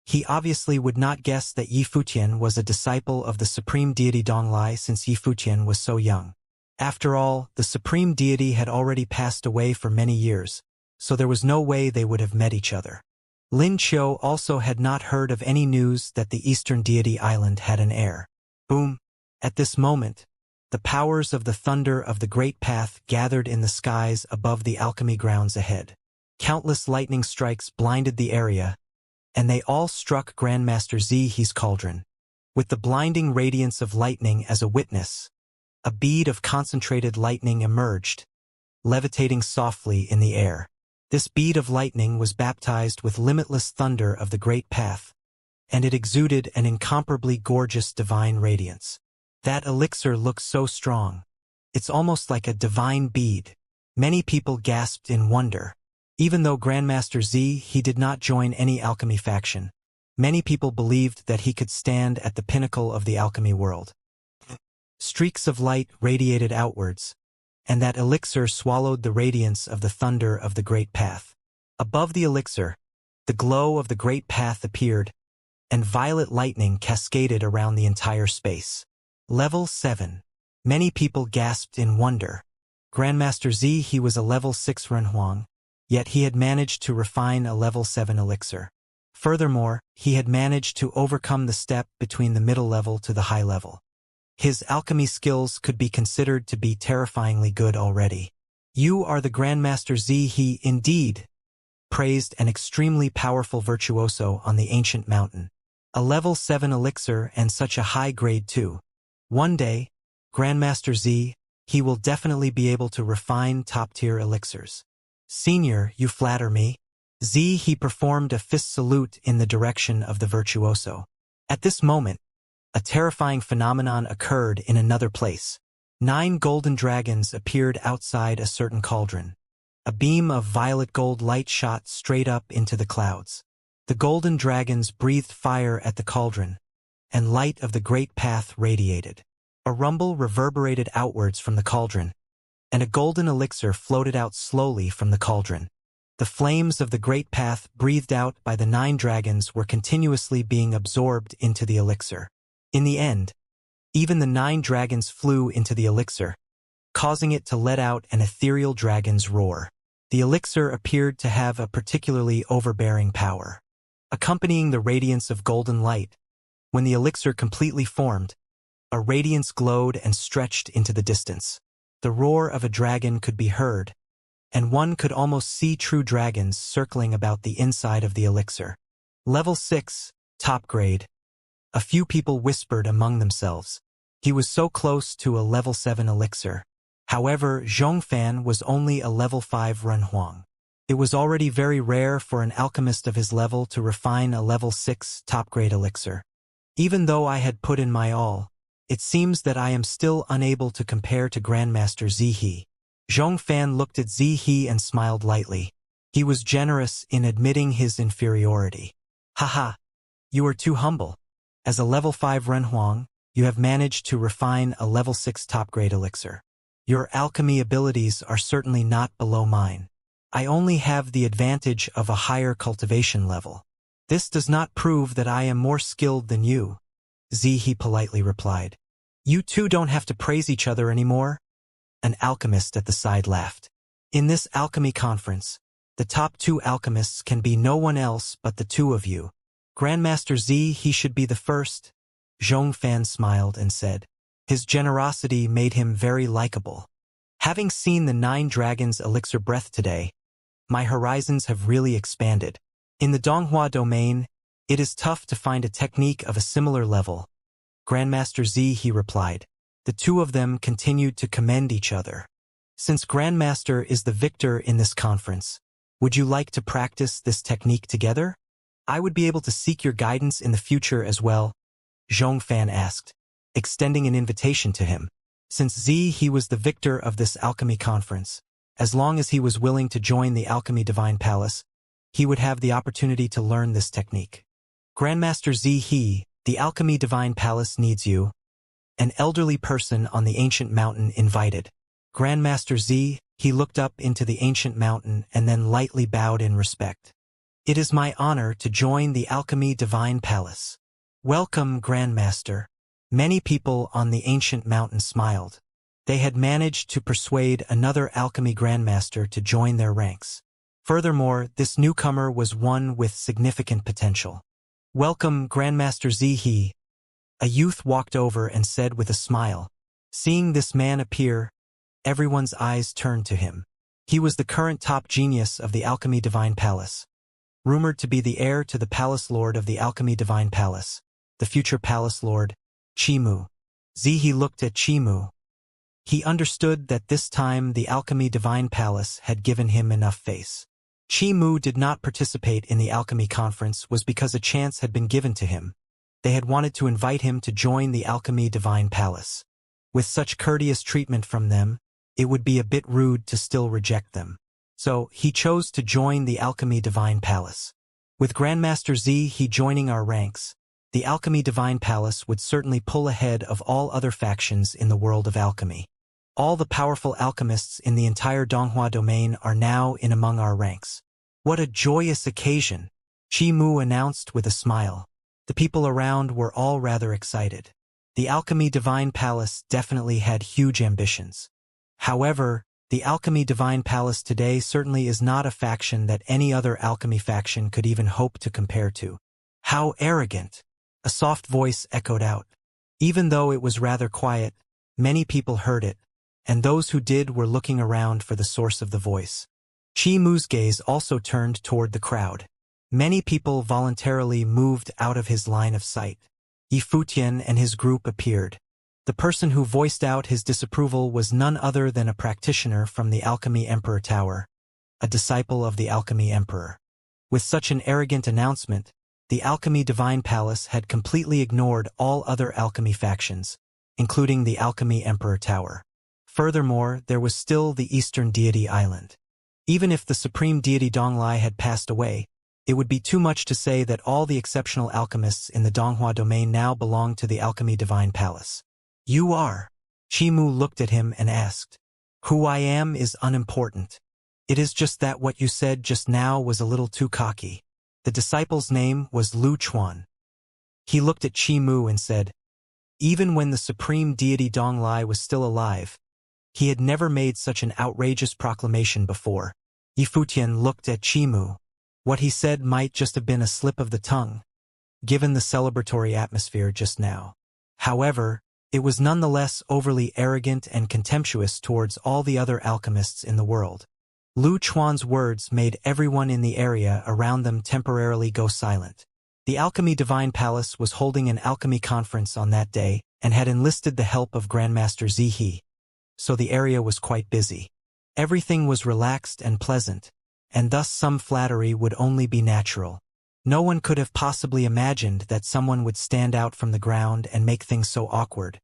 He obviously would not guess that Yifutian was a disciple of the supreme deity Donglai since Yifutian was so young. After all, the supreme deity had already passed away for many years, so there was no way they would have met each other. Lin Qiu also had not heard of any news that the eastern deity island had an heir. Boom! At this moment, the powers of the thunder of the great path gathered in the skies above the alchemy grounds ahead. Countless lightning strikes blinded the area, and they all struck Grandmaster Zihe's cauldron. With the blinding radiance of lightning as a witness, a bead of concentrated lightning emerged, levitating softly in the air. This bead of lightning was baptized with limitless thunder of the great path, and it exuded an incomparably gorgeous divine radiance. That elixir looks so strong. It's almost like a divine bead. Many people gasped in wonder. Even though Grandmaster He did not join any alchemy faction, many people believed that he could stand at the pinnacle of the alchemy world. Streaks of light radiated outwards, and that elixir swallowed the radiance of the thunder of the great path. Above the elixir, the glow of the great path appeared, and violet lightning cascaded around the entire space. Level 7. Many people gasped in wonder. Grandmaster He was a level 6 Renhuang, yet he had managed to refine a level 7 elixir. Furthermore, he had managed to overcome the step between the middle level to the high level. His alchemy skills could be considered to be terrifyingly good already. You are the Grandmaster He indeed, praised an extremely powerful virtuoso on the ancient mountain. A level 7 elixir and such a high grade too. One day, Grandmaster he will definitely be able to refine top-tier elixirs. Senior, you flatter me. He performed a fist salute in the direction of the virtuoso. At this moment, a terrifying phenomenon occurred in another place. 9 golden dragons appeared outside a certain cauldron. A beam of violet gold light shot straight up into the clouds. The golden dragons breathed fire at the cauldron, and light of the great path radiated. A rumble reverberated outwards from the cauldron, and a golden elixir floated out slowly from the cauldron. The flames of the great path breathed out by the 9 dragons were continuously being absorbed into the elixir. In the end, even the 9 dragons flew into the elixir, causing it to let out an ethereal dragon's roar. The elixir appeared to have a particularly overbearing power. Accompanying the radiance of golden light, when the elixir completely formed, a radiance glowed and stretched into the distance. The roar of a dragon could be heard, and one could almost see true dragons circling about the inside of the elixir. Level 6, top grade. A few people whispered among themselves. He was so close to a level 7 elixir. However, Zhongfan was only a level 5 Renhuang. It was already very rare for an alchemist of his level to refine a level 6 top-grade elixir. Even though I had put in my all, it seems that I am still unable to compare to Grandmaster Zihe. Zhong Fan looked at Zihe and smiled lightly. He was generous in admitting his inferiority. Haha, you are too humble. As a level 5 Renhuang, you have managed to refine a level 6 top-grade elixir. Your alchemy abilities are certainly not below mine. I only have the advantage of a higher cultivation level. This does not prove that I am more skilled than you, Zihe politely replied. You two don't have to praise each other anymore? An alchemist at the side laughed. In this alchemy conference, the top 2 alchemists can be no one else but the 2 of you. Grandmaster Zihe should be the first. Zhong Fan smiled and said. His generosity made him very likable. Having seen the 9 dragons elixir breath today, my horizons have really expanded. In the Donghua domain, it is tough to find a technique of a similar level. Grandmaster Zihe replied. The 2 of them continued to commend each other. Since Grandmaster is the victor in this conference, would you like to practice this technique together? I would be able to seek your guidance in the future as well, Zhong Fan asked, extending an invitation to him. Since Zihe was the victor of this alchemy conference, as long as he was willing to join the Alchemy Divine Palace, he would have the opportunity to learn this technique. Grandmaster Zihe, the Alchemy Divine Palace needs you. An elderly person on the ancient mountain invited. Grandmaster Z, he looked up into the ancient mountain and then lightly bowed in respect. It is my honor to join the Alchemy Divine Palace. Welcome, Grandmaster. Many people on the ancient mountain smiled. They had managed to persuade another alchemy grandmaster to join their ranks. Furthermore, this newcomer was one with significant potential. Welcome, Grandmaster Zihe. A youth walked over and said with a smile. Seeing this man appear, everyone's eyes turned to him. He was the current top genius of the Alchemy Divine Palace, rumored to be the heir to the Palace Lord of the Alchemy Divine Palace, the future Palace Lord, Chimu. Zihe looked at Chimu. He understood that this time the Alchemy Divine Palace had given him enough face. Chimu did not participate in the alchemy conference was because a chance had been given to him. They had wanted to invite him to join the Alchemy Divine Palace. With such courteous treatment from them, it would be a bit rude to still reject them. So, he chose to join the Alchemy Divine Palace. With Grandmaster Zihe joining our ranks, the Alchemy Divine Palace would certainly pull ahead of all other factions in the world of alchemy. All the powerful alchemists in the entire Donghua domain are now in among our ranks. What a joyous occasion, Chimu announced with a smile. The people around were all rather excited. The Alchemy Divine Palace definitely had huge ambitions. However, the Alchemy Divine Palace today certainly is not a faction that any other alchemy faction could even hope to compare to. How arrogant! A soft voice echoed out. Even though it was rather quiet, many people heard it, and those who did were looking around for the source of the voice. Chimu's gaze also turned toward the crowd. Many people voluntarily moved out of his line of sight. Yifutian and his group appeared. The person who voiced out his disapproval was none other than a practitioner from the Alchemy Emperor Tower, a disciple of the Alchemy Emperor. With such an arrogant announcement, the Alchemy Divine Palace had completely ignored all other alchemy factions, including the Alchemy Emperor Tower. Furthermore, there was still the Eastern Deity Island. Even if the Supreme Deity Donglai had passed away, it would be too much to say that all the exceptional alchemists in the Donghua domain now belonged to the Alchemy Divine Palace. You are? Chimu looked at him and asked. Who I am is unimportant. It is just that what you said just now was a little too cocky. The disciple's name was Lu Chuan. He looked at Chimu and said, even when the Supreme Deity Donglai was still alive, he had never made such an outrageous proclamation before. Yifutian looked at Chimu. What he said might just have been a slip of the tongue, given the celebratory atmosphere just now. However, it was nonetheless overly arrogant and contemptuous towards all the other alchemists in the world. Lu Chuan's words made everyone in the area around them temporarily go silent. The Alchemy Divine Palace was holding an alchemy conference on that day and had enlisted the help of Grandmaster Zihe, so the area was quite busy. Everything was relaxed and pleasant, and thus some flattery would only be natural. No one could have possibly imagined that someone would stand out from the ground and make things so awkward.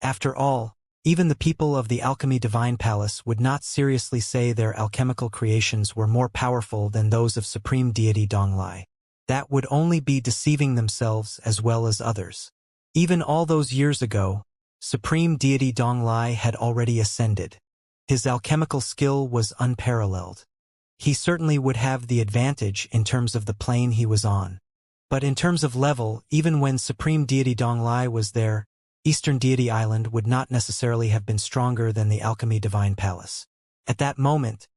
After all, even the people of the Alchemy Divine Palace would not seriously say their alchemical creations were more powerful than those of Supreme Deity Donglai. That would only be deceiving themselves as well as others. Even all those years ago, Supreme Deity Donglai had already ascended. His alchemical skill was unparalleled. He certainly would have the advantage in terms of the plane he was on. But in terms of level, even when Supreme Deity Donglai was there, Eastern Deity Island would not necessarily have been stronger than the Alchemy Divine Palace. At that moment,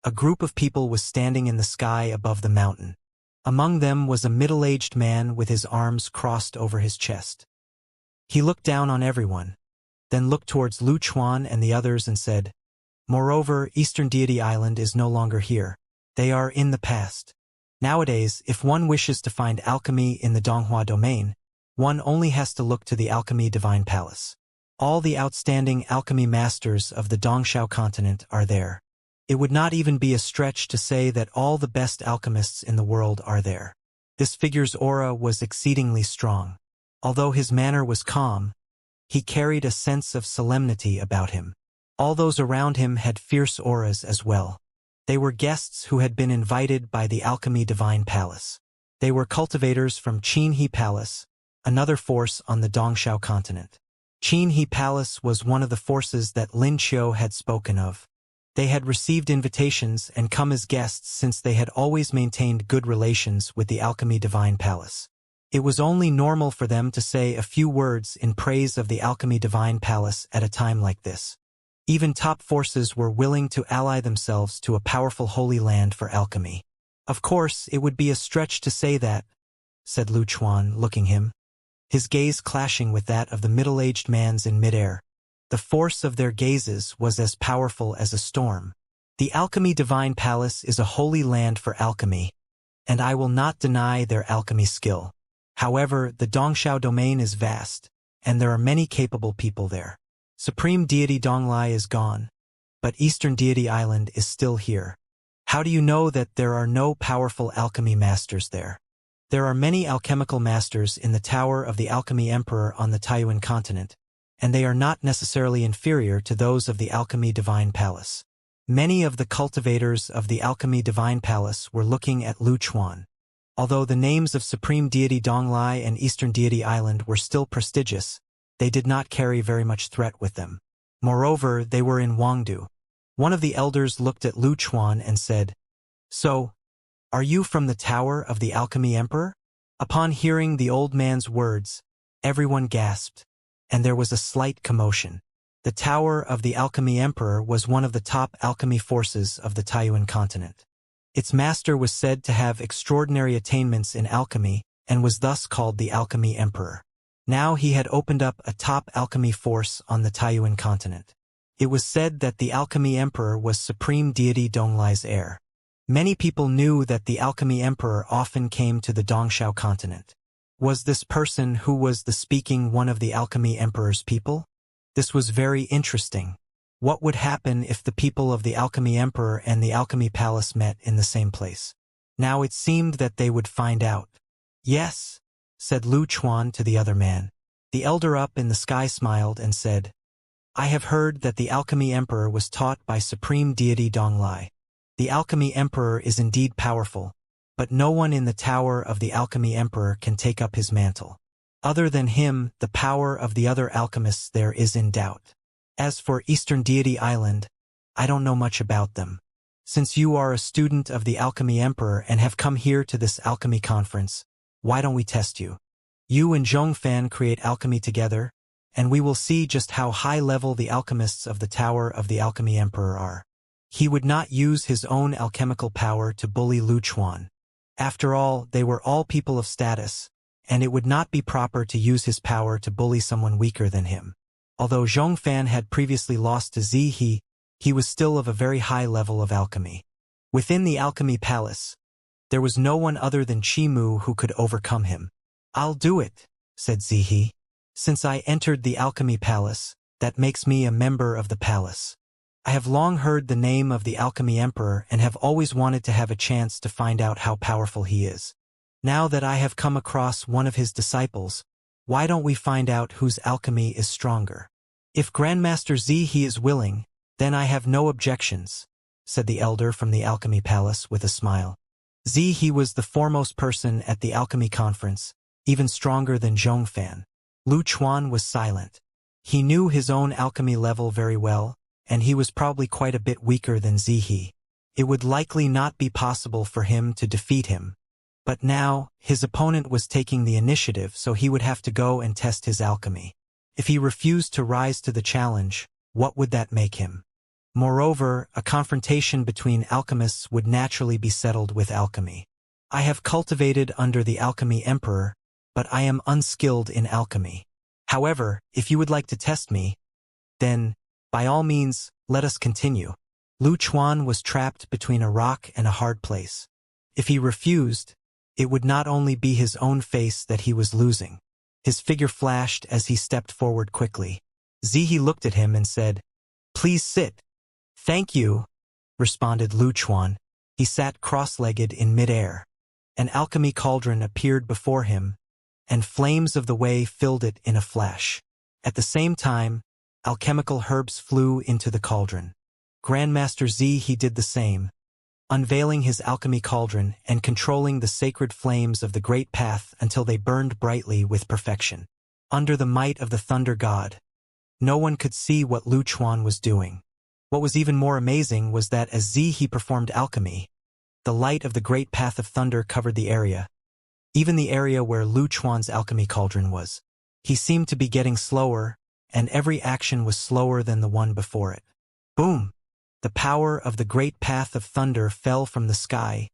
a group of people was standing in the sky above the mountain. Among them was a middle-aged man with his arms crossed over his chest. He looked down on everyone, then looked towards Lu Chuan and the others and said, "Moreover, Eastern Deity Island is no longer here. They are in the past. Nowadays, if one wishes to find alchemy in the Donghua domain, one only has to look to the Alchemy Divine Palace. All the outstanding alchemy masters of the Dongshao continent are there. It would not even be a stretch to say that all the best alchemists in the world are there." This figure's aura was exceedingly strong. Although his manner was calm, he carried a sense of solemnity about him. All those around him had fierce auras as well. They were guests who had been invited by the Alchemy Divine Palace. They were cultivators from Qinhe Palace, another force on the Dongshao continent. Qinhe Palace was one of the forces that Lin Qiu had spoken of. They had received invitations and come as guests since they had always maintained good relations with the Alchemy Divine Palace. It was only normal for them to say a few words in praise of the Alchemy Divine Palace at a time like this. Even top forces were willing to ally themselves to a powerful holy land for alchemy. "Of course, it would be a stretch to say that," said Lu Chuan, looking him, his gaze clashing with that of the middle-aged man's in midair. The force of their gazes was as powerful as a storm. "The Alchemy Divine Palace is a holy land for alchemy, and I will not deny their alchemy skill. However, the Dongshao domain is vast, and there are many capable people there. Supreme Deity Donglai is gone, but Eastern Deity Island is still here. How do you know that there are no powerful alchemy masters there? There are many alchemical masters in the Tower of the Alchemy Emperor on the Taiyuan continent, and they are not necessarily inferior to those of the Alchemy Divine Palace." Many of the cultivators of the Alchemy Divine Palace were looking at Lu Chuan. Although the names of Supreme Deity Donglai and Eastern Deity Island were still prestigious, they did not carry very much threat with them. Moreover, they were in Wangdu. One of the elders looked at Lu Chuan and said, "So, are you from the Tower of the Alchemy Emperor?" Upon hearing the old man's words, everyone gasped, and there was a slight commotion. The Tower of the Alchemy Emperor was one of the top alchemy forces of the Taiyuan continent. Its master was said to have extraordinary attainments in alchemy and was thus called the Alchemy Emperor. Now he had opened up a top alchemy force on the Taiyuan continent. It was said that the Alchemy Emperor was Supreme Deity Donglai's heir. Many people knew that the Alchemy Emperor often came to the Dongshao continent. Was this person who was the speaking one of the Alchemy Emperor's people? This was very interesting. What would happen if the people of the Alchemy Emperor and the Alchemy Palace met in the same place? Now it seemed that they would find out. "Yes," said Lu Chuan to the other man. The elder up in the sky smiled and said, "I have heard that the Alchemy Emperor was taught by Supreme Deity Donglai. The Alchemy Emperor is indeed powerful, but no one in the Tower of the Alchemy Emperor can take up his mantle. Other than him, the power of the other alchemists there is in doubt. As for Eastern Deity Island, I don't know much about them. Since you are a student of the Alchemy Emperor and have come here to this alchemy conference, why don't we test you? You and Zhongfan create alchemy together, and we will see just how high-level the alchemists of the Tower of the Alchemy Emperor are." He would not use his own alchemical power to bully Lu Chuan. After all, they were all people of status, and it would not be proper to use his power to bully someone weaker than him. Although Zhongfan had previously lost to Zihe, he was still of a very high level of alchemy. Within the Alchemy Palace, there was no one other than Chimu who could overcome him. "I'll do it," said Zihe. "Since I entered the Alchemy Palace, that makes me a member of the palace. I have long heard the name of the Alchemy Emperor and have always wanted to have a chance to find out how powerful he is. Now that I have come across one of his disciples, why don't we find out whose alchemy is stronger? If Grandmaster Zihe is willing, then I have no objections, said the elder from the Alchemy Palace with a smile. Zihe was the foremost person at the Alchemy Conference, even stronger than Zhongfan. Lu Chuan was silent. He knew his own alchemy level very well, and he was probably quite a bit weaker than Zihe. It would likely not be possible for him to defeat him. But now, his opponent was taking the initiative, so he would have to go and test his alchemy. If he refused to rise to the challenge, what would that make him? Moreover, a confrontation between alchemists would naturally be settled with alchemy. I have cultivated under the Alchemy Emperor, but I am unskilled in alchemy. However, if you would like to test me, then, by all means, let us continue. Lu Chuan was trapped between a rock and a hard place. If he refused, it would not only be his own face that he was losing. His figure flashed as he stepped forward quickly. Zihe looked at him and said, "Please sit." "Thank you," responded Lu Chuan. He sat cross-legged in mid-air. An alchemy cauldron appeared before him, and flames of the way filled it in a flash. At the same time, alchemical herbs flew into the cauldron. Grandmaster Zihe did the same, unveiling his alchemy cauldron and controlling the sacred flames of the great path until they burned brightly with perfection. Under the might of the thunder god, no one could see what Lu Chuan was doing. What was even more amazing was that as Zihe performed alchemy, the light of the great path of thunder covered the area, even the area where Lu Chuan's alchemy cauldron was. He seemed to be getting slower, and every action was slower than the one before it. Boom! The power of the great path of thunder fell from the sky,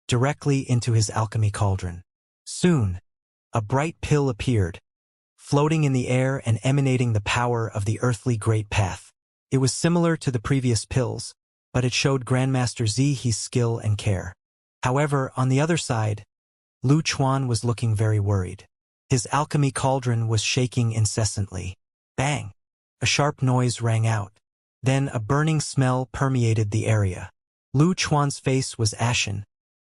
directly into his alchemy cauldron. Soon, a bright pill appeared, floating in the air and emanating the power of the earthly great path. It was similar to the previous pills, but it showed Grandmaster Zihe's skill and care. However, on the other side, Lu Chuan was looking very worried. His alchemy cauldron was shaking incessantly. Bang! A sharp noise rang out. Then a burning smell permeated the area. Lu Chuan's face was ashen,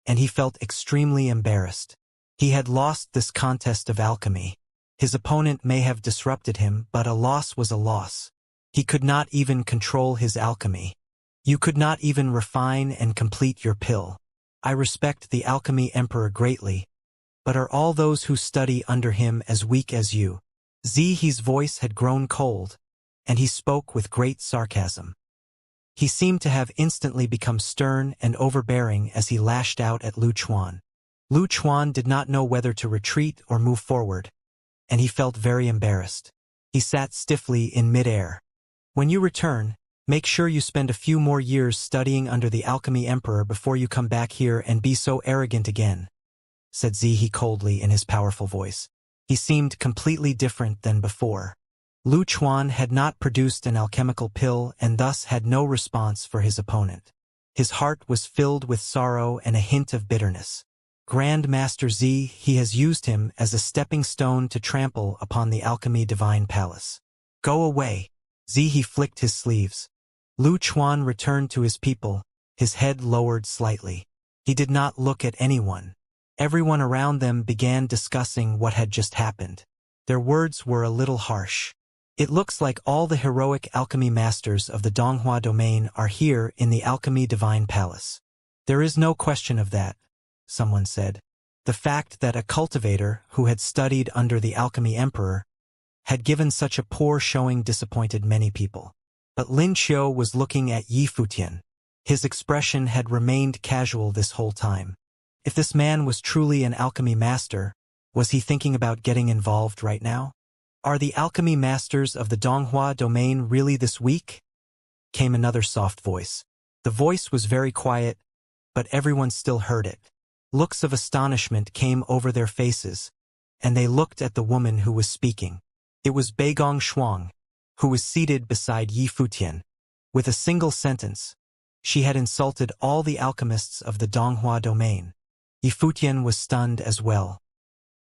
and he felt extremely embarrassed. He had lost this contest of alchemy. His opponent may have disrupted him, but a loss was a loss. He could not even control his alchemy. You could not even refine and complete your pill. I respect the Alchemy Emperor greatly, but are all those who study under him as weak as you? Zihe's voice had grown cold, and he spoke with great sarcasm. He seemed to have instantly become stern and overbearing as he lashed out at Lu Chuan. Lu Chuan did not know whether to retreat or move forward, and he felt very embarrassed. He sat stiffly in mid-air. When you return, make sure you spend a few more years studying under the Alchemy Emperor before you come back here and be so arrogant again, said Zihe coldly in his powerful voice. He seemed completely different than before. Lu Chuan had not produced an alchemical pill and thus had no response for his opponent. His heart was filled with sorrow and a hint of bitterness. Grand Master Zihe has used him as a stepping stone to trample upon the Alchemy Divine Palace. Go away. Zihe flicked his sleeves. Lu Chuan returned to his people, his head lowered slightly. He did not look at anyone. Everyone around them began discussing what had just happened. Their words were a little harsh. It looks like all the heroic alchemy masters of the Donghua domain are here in the Alchemy Divine Palace. There is no question of that, someone said. The fact that a cultivator who had studied under the Alchemy Emperor had given such a poor showing disappointed many people. But Lin Qiu was looking at Yi Futian. His expression had remained casual this whole time. If this man was truly an alchemy master, was he thinking about getting involved right now? Are the alchemy masters of the Donghua domain really this weak? Came another soft voice. The voice was very quiet, but everyone still heard it. Looks of astonishment came over their faces, and they looked at the woman who was speaking. It was Beigong Shuang, who was seated beside Yi Futian. With a single sentence, she had insulted all the alchemists of the Donghua domain. Yi Futian was stunned as well.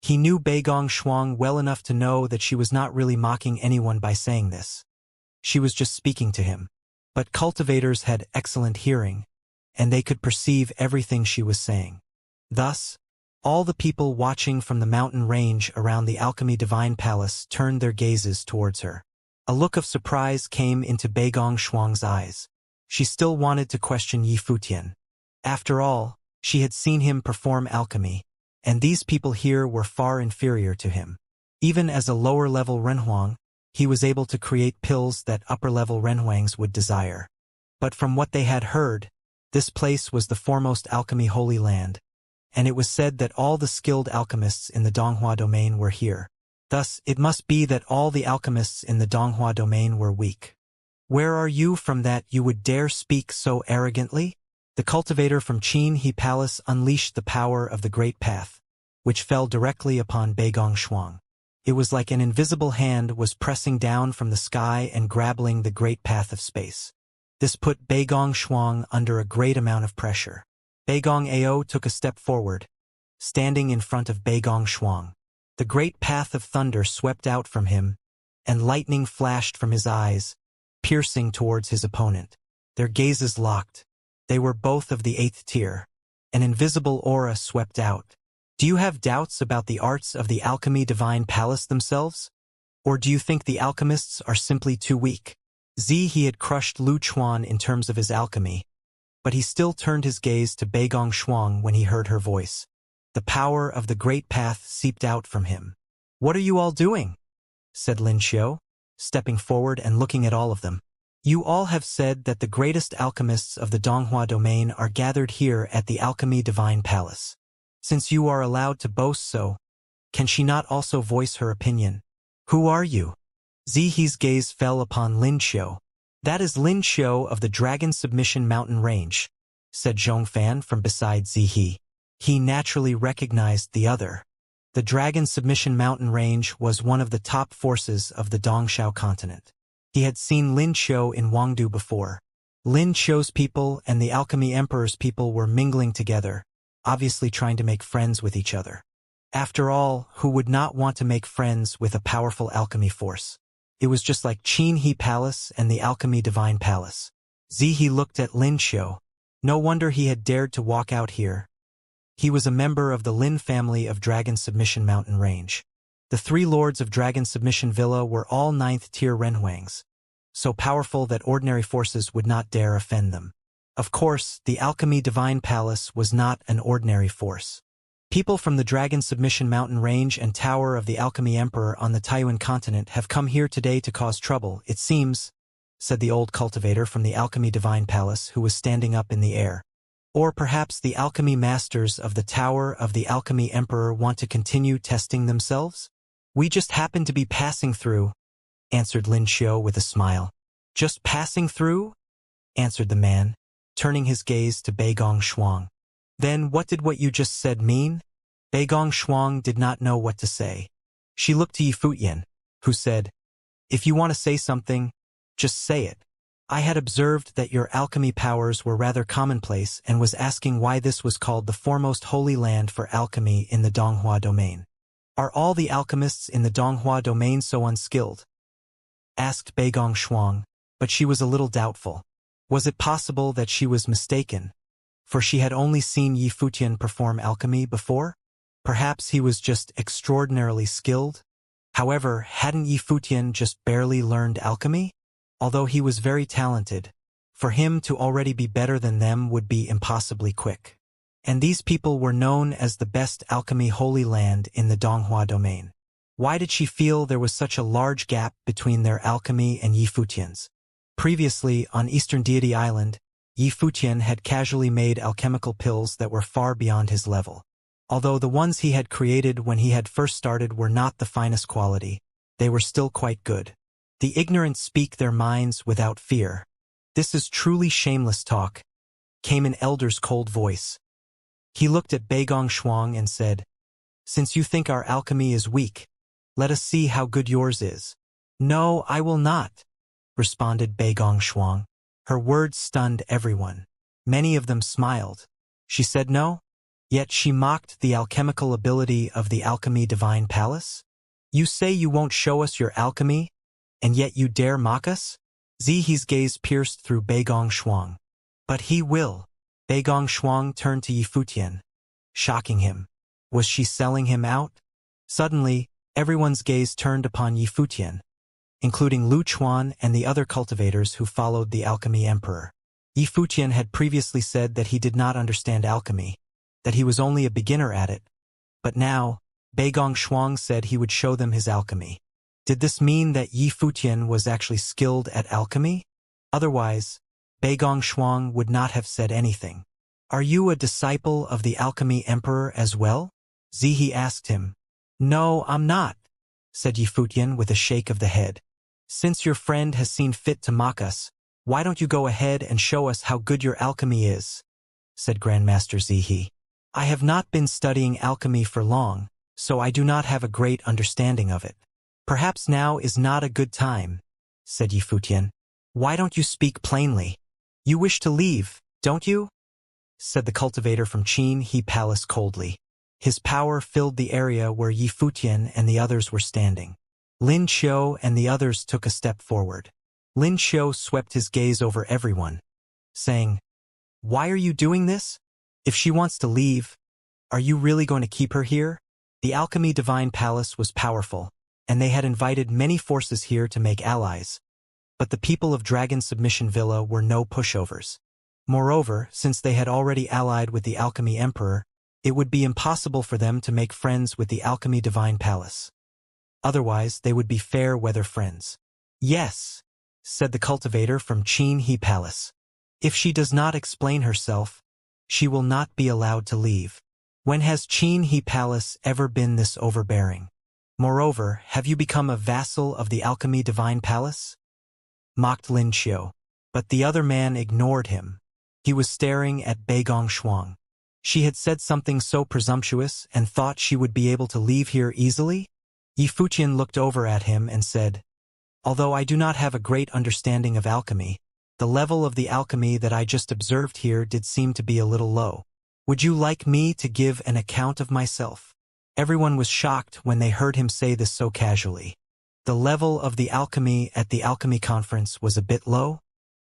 He knew Beigong Shuang well enough to know that she was not really mocking anyone by saying this. She was just speaking to him. But cultivators had excellent hearing, and they could perceive everything she was saying. Thus, all the people watching from the mountain range around the Alchemy Divine Palace turned their gazes towards her. A look of surprise came into Beigong Shuang's eyes. She still wanted to question Yi Futian. After all, she had seen him perform alchemy, and these people here were far inferior to him. Even as a lower-level renhuang, he was able to create pills that upper-level renhuangs would desire. But from what they had heard, this place was the foremost alchemy holy land, and it was said that all the skilled alchemists in the Donghua domain were here. Thus, it must be that all the alchemists in the Donghua domain were weak. Where are you from that you would dare speak so arrogantly? The cultivator from Qin He Palace unleashed the power of the Great Path, which fell directly upon Beigong Shuang. It was like an invisible hand was pressing down from the sky and grabbing the Great Path of space. This put Beigong Shuang under a great amount of pressure. Beigong Ao took a step forward, standing in front of Beigong Shuang. The great path of thunder swept out from him, and lightning flashed from his eyes, piercing towards his opponent. Their gazes locked. They were both of the 8th tier. An invisible aura swept out. Do you have doubts about the arts of the Alchemy Divine Palace themselves? Or do you think the alchemists are simply too weak? He had crushed Lu Chuan in terms of his alchemy, but he still turned his gaze to Beigong Shuang when he heard her voice. The power of the Great Path seeped out from him. "What are you all doing?" said Lin Xiu, stepping forward and looking at all of them. "You all have said that the greatest alchemists of the Donghua domain are gathered here at the Alchemy Divine Palace. Since you are allowed to boast so, can she not also voice her opinion? Who are you?" Zihe's gaze fell upon Lin Xiu. "That is Lin Xiu of the Dragon Submission Mountain Range," said Zhongfan from beside Zihe. He naturally recognized the other. The Dragon Submission Mountain Range was one of the top forces of the Dongxiao continent. He had seen Lin Xiu in Wangdu before. Lin Xiu's people and the Alchemy Emperor's people were mingling together, obviously trying to make friends with each other. After all, who would not want to make friends with a powerful alchemy force? It was just like Qin He Palace and the Alchemy Divine Palace. Zihe looked at Lin Xiu. No wonder he had dared to walk out here. He was a member of the Lin family of Dragon Submission Mountain Range. The 3 lords of Dragon Submission Villa were all 9th tier renhuangs, so powerful that ordinary forces would not dare offend them. Of course, the Alchemy Divine Palace was not an ordinary force. People from the Dragon Submission Mountain Range and Tower of the Alchemy Emperor on the Taiyuan continent have come here today to cause trouble, it seems, said the old cultivator from the Alchemy Divine Palace who was standing up in the air. Or perhaps the alchemy masters of the Tower of the Alchemy Emperor want to continue testing themselves? "We just happen to be passing through," answered Lin Xiu with a smile. "Just passing through?" answered the man, turning his gaze to Beigong Shuang. "Then what did what you just said mean?" Beigong Shuang did not know what to say. She looked to Yi Futian, who said, "If you want to say something, just say it. I had observed that your alchemy powers were rather commonplace and was asking why this was called the foremost holy land for alchemy in the Donghua domain. Are all the alchemists in the Donghua domain so unskilled?" asked Beigong Shuang, but she was a little doubtful. Was it possible that she was mistaken? For she had only seen Yi Futian perform alchemy before? Perhaps he was just extraordinarily skilled? However, hadn't Yi Futian just barely learned alchemy? Although he was very talented, for him to already be better than them would be impossibly quick. And these people were known as the best alchemy holy land in the Donghua domain. Why did she feel there was such a large gap between their alchemy and Yi Futian's? Previously, on Eastern Deity Island, Yi Futian had casually made alchemical pills that were far beyond his level. Although the ones he had created when he had first started were not the finest quality, they were still quite good. The ignorant speak their minds without fear. "This is truly shameless talk," came an elder's cold voice. He looked at Beigong Shuang and said, "Since you think our alchemy is weak, let us see how good yours is." "No, I will not," responded Beigong Shuang. Her words stunned everyone. Many of them smiled. She said no? Yet she mocked the alchemical ability of the Alchemy Divine Palace? "You say you won't show us your alchemy, and yet you dare mock us?" Zihe's gaze pierced through Beigong Shuang. But he will. Beigong Shuang turned to Yi Futian, shocking him. Was she selling him out? Suddenly, everyone's gaze turned upon Yi Futian, including Lu Chuan and the other cultivators who followed the alchemy emperor. Yi Futian had previously said that he did not understand alchemy, that he was only a beginner at it, but now, Beigong Shuang said he would show them his alchemy. Did this mean that Yi Futian was actually skilled at alchemy? Otherwise, Beigong Shuang would not have said anything. Are you a disciple of the alchemy emperor as well? Zihe asked him. No, I'm not, said Yi Futian with a shake of the head. Since your friend has seen fit to mock us, why don't you go ahead and show us how good your alchemy is? Said Grandmaster Zihe. I have not been studying alchemy for long, so I do not have a great understanding of it. Perhaps now is not a good time, said Yi Futian. Why don't you speak plainly? You wish to leave, don't you? Said the cultivator from Qin He Palace coldly. His power filled the area where Yi Futian and the others were standing. Lin Xiu and the others took a step forward. Lin Xiu swept his gaze over everyone, saying, Why are you doing this? If she wants to leave, are you really going to keep her here? The Alchemy Divine Palace was powerful, and they had invited many forces here to make allies. But the people of Dragon Submission Villa were no pushovers. Moreover, since they had already allied with the Alchemy Emperor, it would be impossible for them to make friends with the Alchemy Divine Palace. Otherwise, they would be fair-weather friends. Yes, said the cultivator from Qin He Palace. If she does not explain herself, she will not be allowed to leave. When has Qin He Palace ever been this overbearing? Moreover, have you become a vassal of the Alchemy Divine Palace? Mocked Lin Xiu. But the other man ignored him. He was staring at Beigong Shuang. She had said something so presumptuous and thought she would be able to leave here easily? Yi Futian looked over at him and said, Although I do not have a great understanding of alchemy, the level of the alchemy that I just observed here did seem to be a little low. Would you like me to give an account of myself? Everyone was shocked when they heard him say this so casually. The level of the alchemy at the alchemy conference was a bit low.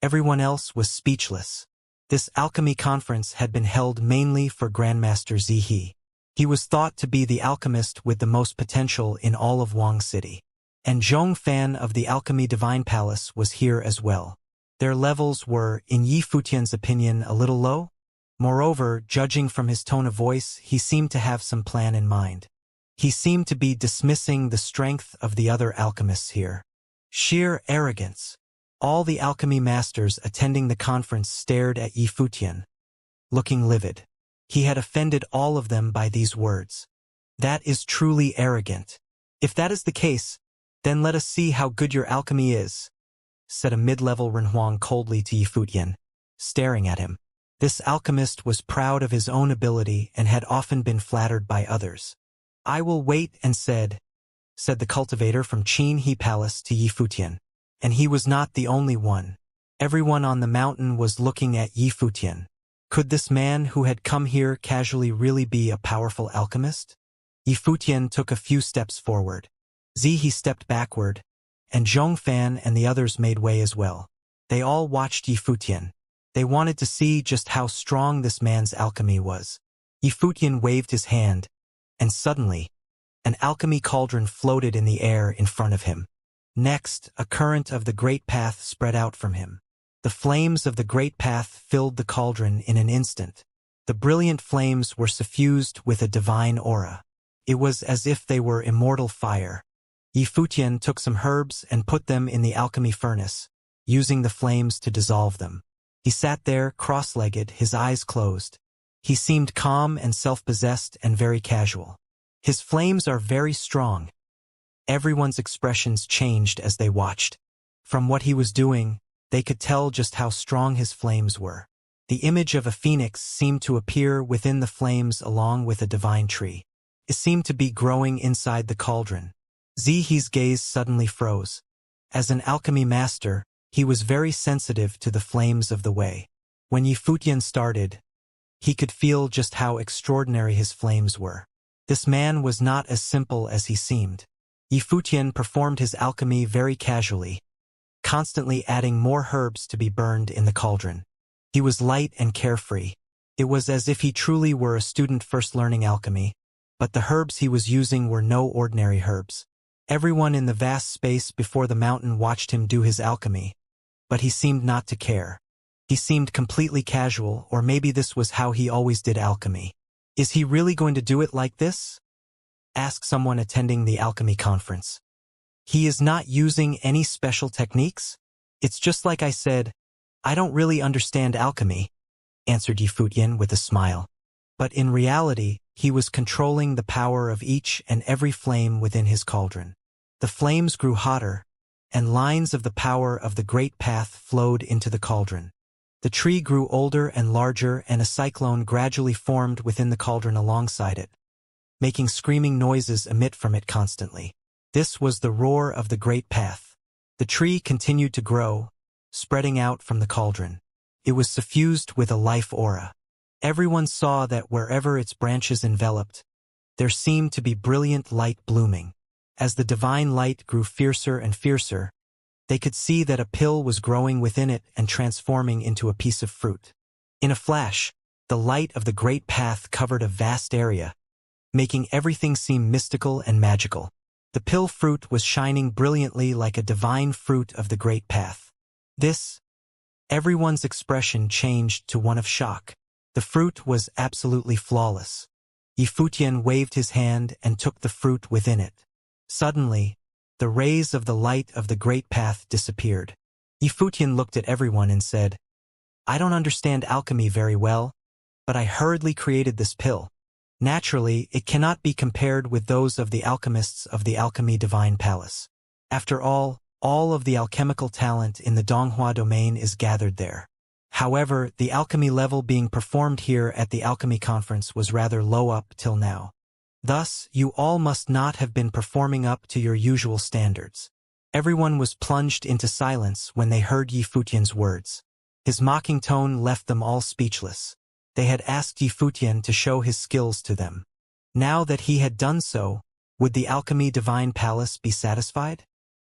Everyone else was speechless. This alchemy conference had been held mainly for Grandmaster Zihe. He was thought to be the alchemist with the most potential in all of Wang City. And Zhong Fan of the Alchemy Divine Palace was here as well. Their levels were, in Yi Futian's opinion, a little low. Moreover, judging from his tone of voice, he seemed to have some plan in mind. He seemed to be dismissing the strength of the other alchemists here. Sheer arrogance. All the alchemy masters attending the conference stared at Yi Futian, looking livid. He had offended all of them by these words. That is truly arrogant. If that is the case, then let us see how good your alchemy is, said a mid-level Renhuang coldly to Yi Futian, staring at him. This alchemist was proud of his own ability and had often been flattered by others. I will wait and said the cultivator from Qin He Palace to Yi Futian. And he was not the only one. Everyone on the mountain was looking at Yi Futian. Could this man who had come here casually really be a powerful alchemist? Yi Futian took a few steps forward. Zihe stepped backward, and Zhong Fan and the others made way as well. They all watched Yi Futian. They wanted to see just how strong this man's alchemy was. Yi Futian waved his hand, and suddenly, an alchemy cauldron floated in the air in front of him. Next, a current of the great path spread out from him. The flames of the great path filled the cauldron in an instant. The brilliant flames were suffused with a divine aura. It was as if they were immortal fire. Yi Futian took some herbs and put them in the alchemy furnace, using the flames to dissolve them. He sat there, cross-legged, his eyes closed. He seemed calm and self-possessed and very casual. His flames are very strong. Everyone's expressions changed as they watched. From what he was doing, they could tell just how strong his flames were. The image of a phoenix seemed to appear within the flames along with a divine tree. It seemed to be growing inside the cauldron. Zihe's gaze suddenly froze. As an alchemy master, he was very sensitive to the flames of the way. When Yi Futian started, he could feel just how extraordinary his flames were. This man was not as simple as he seemed. Yi Futian performed his alchemy very casually, constantly adding more herbs to be burned in the cauldron. He was light and carefree. It was as if he truly were a student first learning alchemy, but the herbs he was using were no ordinary herbs. Everyone in the vast space before the mountain watched him do his alchemy, but he seemed not to care. He seemed completely casual, or maybe this was how he always did alchemy. Is he really going to do it like this? Asked someone attending the alchemy conference. He is not using any special techniques? It's just like I said, I don't really understand alchemy, answered Yifutian with a smile. But in reality, he was controlling the power of each and every flame within his cauldron. The flames grew hotter, and lines of the power of the great path flowed into the cauldron. The tree grew older and larger, and a cyclone gradually formed within the cauldron alongside it, making screaming noises emit from it constantly. This was the roar of the great path. The tree continued to grow, spreading out from the cauldron. It was suffused with a life aura. Everyone saw that wherever its branches enveloped, there seemed to be brilliant light blooming. As the divine light grew fiercer and fiercer, they could see that a pill was growing within it and transforming into a piece of fruit. In a flash, the light of the great path covered a vast area, making everything seem mystical and magical. The pill fruit was shining brilliantly like a divine fruit of the great path. Everyone's expression changed to one of shock. The fruit was absolutely flawless. Yifutian waved his hand and took the fruit within it. Suddenly, the rays of the light of the great path disappeared. Yifutian looked at everyone and said, I don't understand alchemy very well, but I hurriedly created this pill. Naturally, it cannot be compared with those of the alchemists of the Alchemy Divine Palace. After all of the alchemical talent in the Donghua domain is gathered there. However, the alchemy level being performed here at the alchemy conference was rather low up till now. Thus, you all must not have been performing up to your usual standards. Everyone was plunged into silence when they heard Yifutian's words. His mocking tone left them all speechless. They had asked Yifutian to show his skills to them. Now that he had done so, would the Alchemy Divine Palace be satisfied?